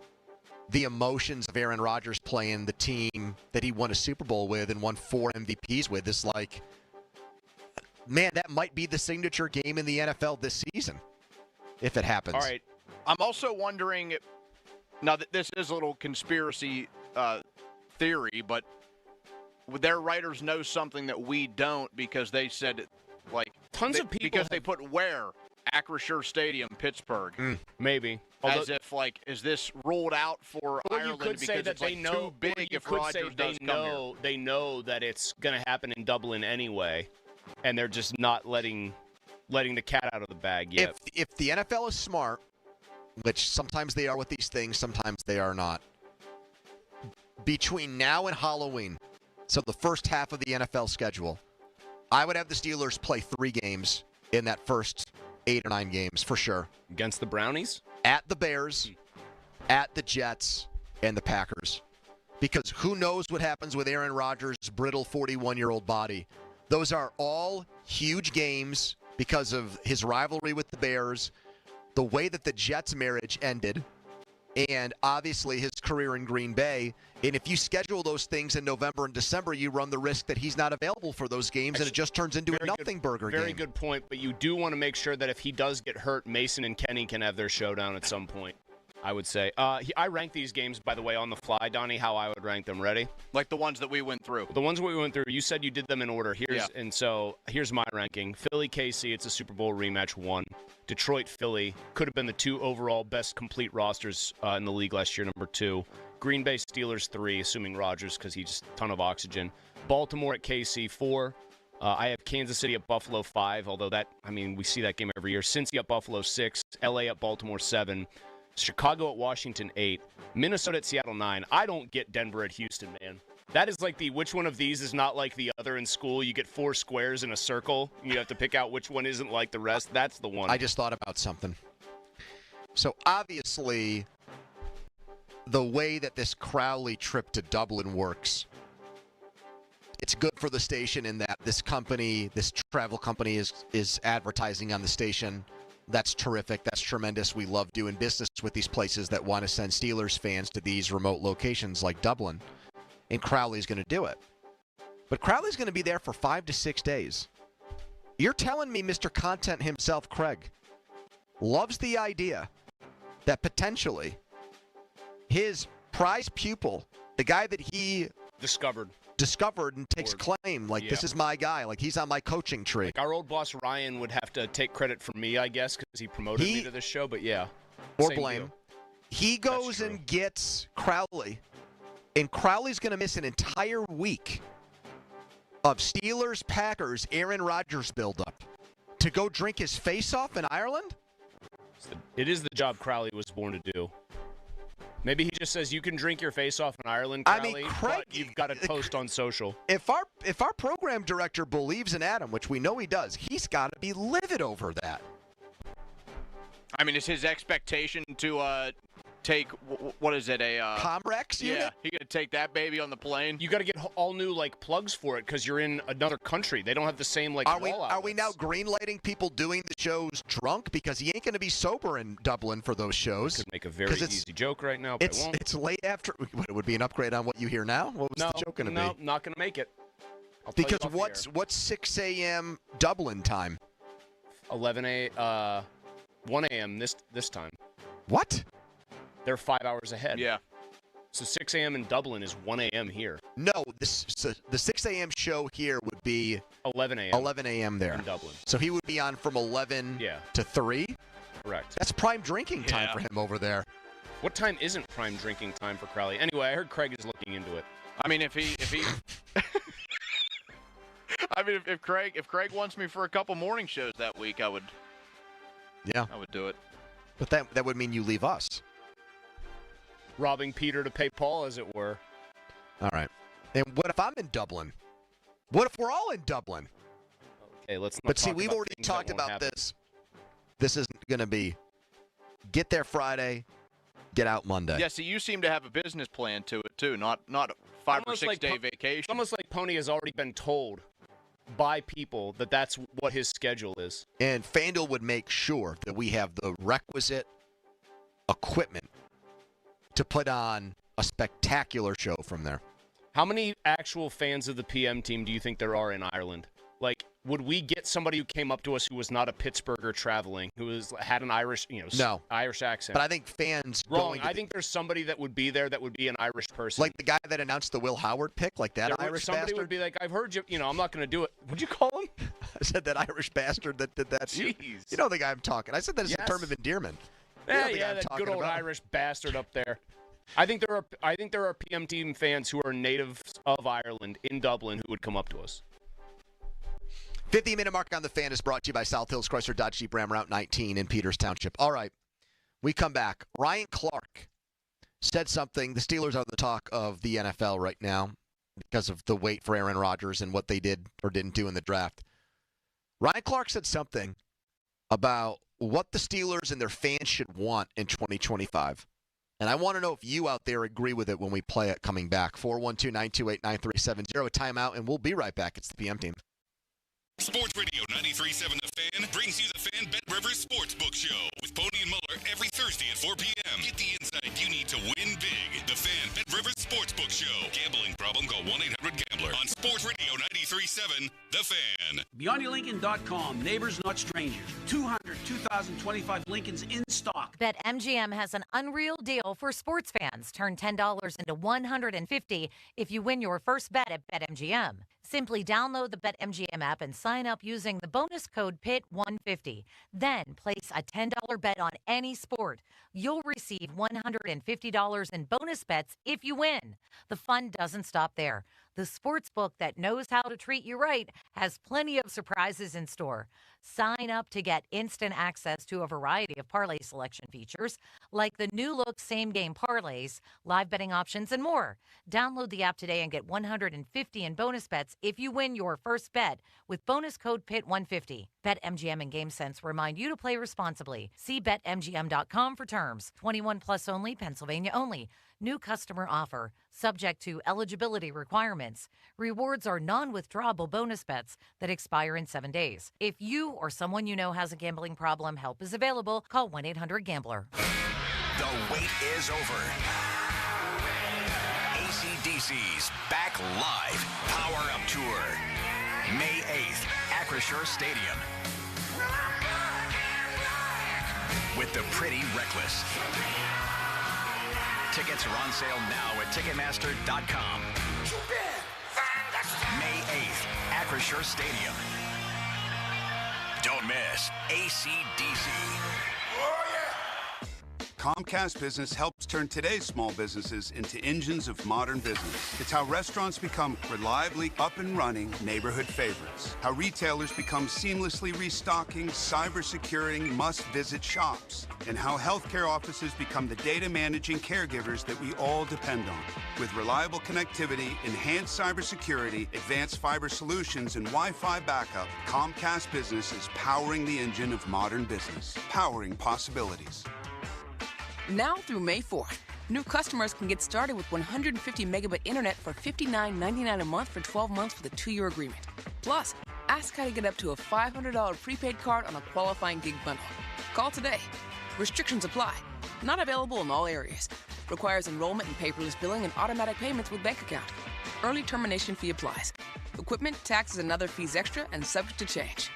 Speaker 3: the emotions of Aaron Rodgers playing the team that he won a Super Bowl with and won 4 MVPs with is like, man, that might be the signature game in the NFL this season if it happens.
Speaker 1: All right.
Speaker 9: I'm also wondering, now that this is a little conspiracy theory, but their writers know something that we don't because they said, like,
Speaker 1: tons of people
Speaker 9: because they put where Acrisure Stadium, Pittsburgh,
Speaker 1: maybe.
Speaker 9: As if like, is this ruled out for
Speaker 1: Or
Speaker 9: Ireland
Speaker 1: you could say
Speaker 9: because
Speaker 1: that
Speaker 9: it's like
Speaker 1: they know,
Speaker 9: too big if Rodgers does come here?
Speaker 1: They know that it's going to happen in Dublin anyway, and they're just not letting the cat out of the bag yet.
Speaker 3: If the NFL is smart, which sometimes they are with these things, sometimes they are not, between now and Halloween, so the first half of the NFL schedule, I would have the Steelers play 3 games in that first 8 or 9 games for sure.
Speaker 1: Against the Brownies?
Speaker 3: At the Bears, at the Jets, and the Packers. Because who knows what happens with Aaron Rodgers' brittle 41-year-old body. Those are all huge games because of his rivalry with the Bears, the way that the Jets marriage ended, and obviously his career in Green Bay. And if you schedule those things in November and December, you run the risk that he's not available for those games, and it just turns into a nothing burger game.
Speaker 1: Very good point, but you do want to make sure that if he does get hurt, Mason and Kenny can have their showdown at some point, I would say. I rank these games, by the way, on the fly, Donnie, how I would rank them. Ready?
Speaker 9: Like the ones that we went through.
Speaker 1: The ones we went through, you said you did them in order. And so here's my ranking. Philly, KC, it's a Super Bowl rematch, 1. Detroit, Philly, could have been the 2 overall best complete rosters in the league last year, number 2. Green Bay, Steelers, 3, assuming Rodgers because he's a ton of oxygen. Baltimore at KC, 4. I have Kansas City at Buffalo, 5, although we see that game every year. Cincy at Buffalo, 6. LA at Baltimore, 7. Chicago at Washington, 8. Minnesota at Seattle, 9. I don't get Denver at Houston, man. That is like which one of these is not like the other in school? You get 4 squares in a circle, and you have to pick out which one isn't like the rest. That's the one.
Speaker 3: I just thought about something. So obviously, the way that this Crowley trip to Dublin works, it's good for the station in that this travel company is advertising on the station. That's terrific. That's tremendous. We love doing business with these places that want to send Steelers fans to these remote locations like Dublin. And Crowley's going to do it. But Crowley's going to be there for 5 to 6 days. You're telling me Mr. Content himself, Craig, loves the idea that potentially his prize pupil, the guy that he
Speaker 1: discovered
Speaker 3: and takes claim, like, this is my guy, like, he's on my coaching tree.
Speaker 1: Like our old boss Ryan would have to take credit for me, I guess, because he promoted me to this show, but yeah.
Speaker 3: Or
Speaker 1: same
Speaker 3: blame.
Speaker 1: deal.
Speaker 3: He goes and gets Crowley, and Crowley's going to miss an entire week of Steelers-Packers Aaron Rodgers buildup to go drink his face off in Ireland?
Speaker 1: It is the job Crowley was born to do. Maybe he just says you can drink your face off in Ireland, Crowley,
Speaker 3: I mean, Craig,
Speaker 1: but you've got to post on social.
Speaker 3: If our program director believes in Adam, which we know he does, he's got to be livid over that.
Speaker 9: I mean, is his expectation to take, what is it, a
Speaker 3: Comrex unit?
Speaker 9: Yeah, he gonna take that baby on the plane.
Speaker 1: You got to get all new like plugs for it because you're in another country. They don't have the same like.
Speaker 3: Are we now greenlighting people doing the shows drunk because he ain't going to be sober in Dublin for those shows?
Speaker 1: Could make a very easy joke right now, but I won't.
Speaker 3: It's late after. It would be an upgrade on what you hear now. What was the joke going to be?
Speaker 1: No, not going to make it. I'll tell you
Speaker 3: Because
Speaker 1: off the air.
Speaker 3: what's 6 a.m. Dublin time?
Speaker 1: 1 a.m. this time.
Speaker 3: What?
Speaker 1: They're 5 hours ahead.
Speaker 9: Yeah.
Speaker 1: So 6 a.m. in Dublin is 1 a.m. here.
Speaker 3: No, the 6 a.m. show here would be
Speaker 1: 11 a.m.
Speaker 3: 11 a.m. there
Speaker 1: in Dublin.
Speaker 3: So he would be on from 11 to 3?
Speaker 1: Correct.
Speaker 3: That's prime drinking time for him over there.
Speaker 1: What time isn't prime drinking time for Crowley? Anyway, I heard Craig is looking into it.
Speaker 9: I mean, if he I mean, if Craig wants me for a couple morning shows that week, I would do it.
Speaker 3: But that would mean you leave us.
Speaker 1: Robbing Peter to pay Paul, as it were.
Speaker 3: All right. And what if I'm in Dublin? What if we're all in Dublin?
Speaker 1: Okay, let's not.
Speaker 3: But see, we've already talked about this. This isn't going to be get there Friday, get out Monday.
Speaker 9: Yeah, see, you seem to have a business plan to it, too, not a 5 or 6 day vacation.
Speaker 1: It's almost like Pony has already been told by people that that's what his schedule is.
Speaker 3: And FanDuel would make sure that we have the requisite equipment to put on a spectacular show from there.
Speaker 1: How many actual fans of the PM team do you think there are in Ireland? Like, would we get somebody who came up to us who was not a Pittsburgher traveling, who had an Irish, Irish accent?
Speaker 3: But I think fans
Speaker 1: wrong. I think there's somebody that would be there that would be an Irish person,
Speaker 3: like the guy that announced the Will Howard pick, like that Irish
Speaker 1: somebody
Speaker 3: bastard.
Speaker 1: Would be like, I've heard you. I'm not going to do it. What'd you call him?
Speaker 3: I said that Irish bastard that did that.
Speaker 1: Jeez.
Speaker 3: You know the guy I'm talking. I said that as a term of endearment.
Speaker 1: Yeah, that good old Irish bastard up there. I think there are PM team fans who are natives of Ireland in Dublin who would come up to us.
Speaker 3: 50-minute mark on the Fan is brought to you by South Hills Chrysler Dodge Jeep Ram Route 19 in Peters Township. All right, we come back. Ryan Clark said something. The Steelers are the talk of the NFL right now because of the wait for Aaron Rodgers and what they did or didn't do in the draft. Ryan Clark said something about what the Steelers and their fans should want in 2025. And I want to know if you out there agree with it when we play it coming back. 412-928-9370. A timeout, and we'll be right back. It's the PM team.
Speaker 11: Sports Radio 93.7 The Fan brings you the Fan Bet Rivers Sportsbook Show with Pony and Muller every Thursday at 4 p.m. Get the insight you need to win big. The Fan Bet Rivers Sportsbook Show. Gambling problem? Call 1-800-GAMBLER. On Sports Radio 93.7 The Fan.
Speaker 6: BeyondYourLincoln.com. Neighbors, not strangers. 2025 Lincolns in stock.
Speaker 8: BetMGM has an unreal deal for sports fans. Turn $10 into $150 if you win your first bet at BetMGM. Simply download the BetMGM app and sign up using the bonus code PIT150. Then place a $10 bet on any sport. You'll receive $150 in bonus bets if you win. The fun doesn't stop there. The sports book that knows how to treat you right has plenty of surprises in store. Sign up to get instant access to a variety of parlay selection features, like the new look same-game parlays, live betting options, and more. Download the app today and get $150 in bonus bets if you win your first bet with bonus code PIT150. BetMGM and GameSense remind you to play responsibly. See BetMGM.com for terms. 21 plus only, Pennsylvania only. New customer offer. Subject to eligibility requirements. Rewards are non-withdrawable bonus bets that expire in 7 days. If you or someone you know has a gambling problem, help is available. Call 1-800-GAMBLER.
Speaker 15: The wait is over. AC/DC's Back Live Power Up Tour. May 8th Acrisure Stadium with the Pretty Reckless. Tickets are on sale now at Ticketmaster.com. May 8th, Acrisure Stadium. Don't miss AC/DC.
Speaker 17: Comcast Business helps turn today's small businesses into engines of modern business. It's how restaurants become reliably up and running neighborhood favorites. How retailers become seamlessly restocking, cyber-securing, must-visit shops. And how healthcare offices become the data managing caregivers that we all depend on. With reliable connectivity, enhanced cybersecurity, advanced fiber solutions, and Wi-Fi backup, Comcast Business is powering the engine of modern business. Powering possibilities.
Speaker 18: Now through May 4th, new customers can get started with 150 megabit internet for $59.99 a month for 12 months with a 2-year agreement. Plus, ask how to get up to a $500 prepaid card on a qualifying gig bundle. Call today. Restrictions apply. Not available in all areas. Requires enrollment in paperless billing and automatic payments with bank account. Early termination fee applies. Equipment, taxes, and other fees extra and subject to change.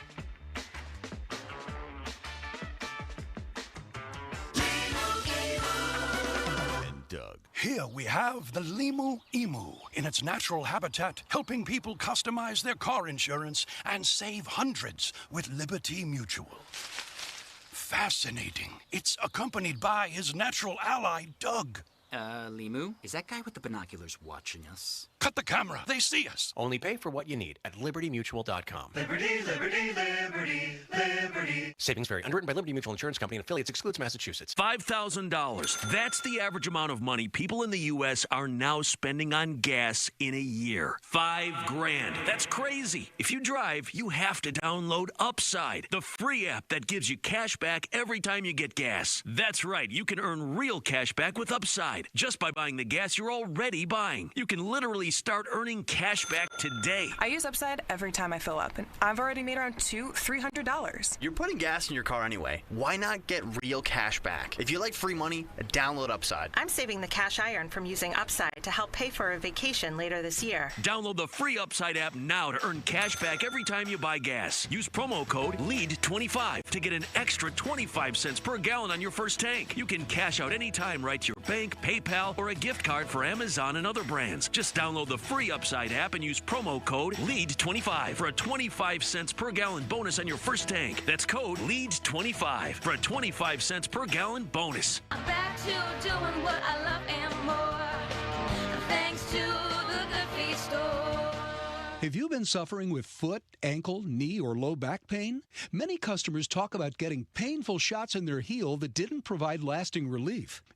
Speaker 19: Here we have the Limu Emu in its natural habitat, helping people customize their car insurance and save hundreds with Liberty Mutual. Fascinating. It's accompanied by his natural ally, Doug.
Speaker 21: Limu, is that guy with the binoculars watching us?
Speaker 19: Cut the camera. They see us.
Speaker 22: Only pay for what you need at libertymutual.com.
Speaker 23: Liberty, liberty, liberty, liberty.
Speaker 22: Savings vary. Underwritten by Liberty Mutual Insurance Company and affiliates. Excludes Massachusetts.
Speaker 27: $5,000. That's the average amount of money people in the U.S. are now spending on gas in a year. $5,000. That's crazy. If you drive, you have to download Upside, the free app that gives you cash back every time you get gas. That's right. You can earn real cash back with Upside just by buying the gas you're already buying. You can literally start earning cash back today.
Speaker 28: I use Upside every time I fill up, and I've already made around $300.
Speaker 29: You're putting gas in your car anyway. Why not get real cash back? If you like free money, download Upside.
Speaker 28: I'm saving the cash I earn from using Upside to help pay for a vacation later this year.
Speaker 27: Download the free Upside app now to earn cash back every time you buy gas. Use promo code LEAD25 to get an extra 25 cents per gallon on your first tank. You can cash out anytime right to your bank, PayPal, or a gift card for Amazon and other brands. Just download the free Upside app and use promo code LEAD25 for a 25 cents per gallon bonus on your first tank. That's code LEAD25 for a 25 cents per gallon bonus.
Speaker 14: I'm back to doing what I love and more, thanks to the Good Feet store.
Speaker 30: Have you been suffering with foot, ankle, knee, or low back pain? Many customers talk about getting painful shots in their heel that didn't provide lasting relief.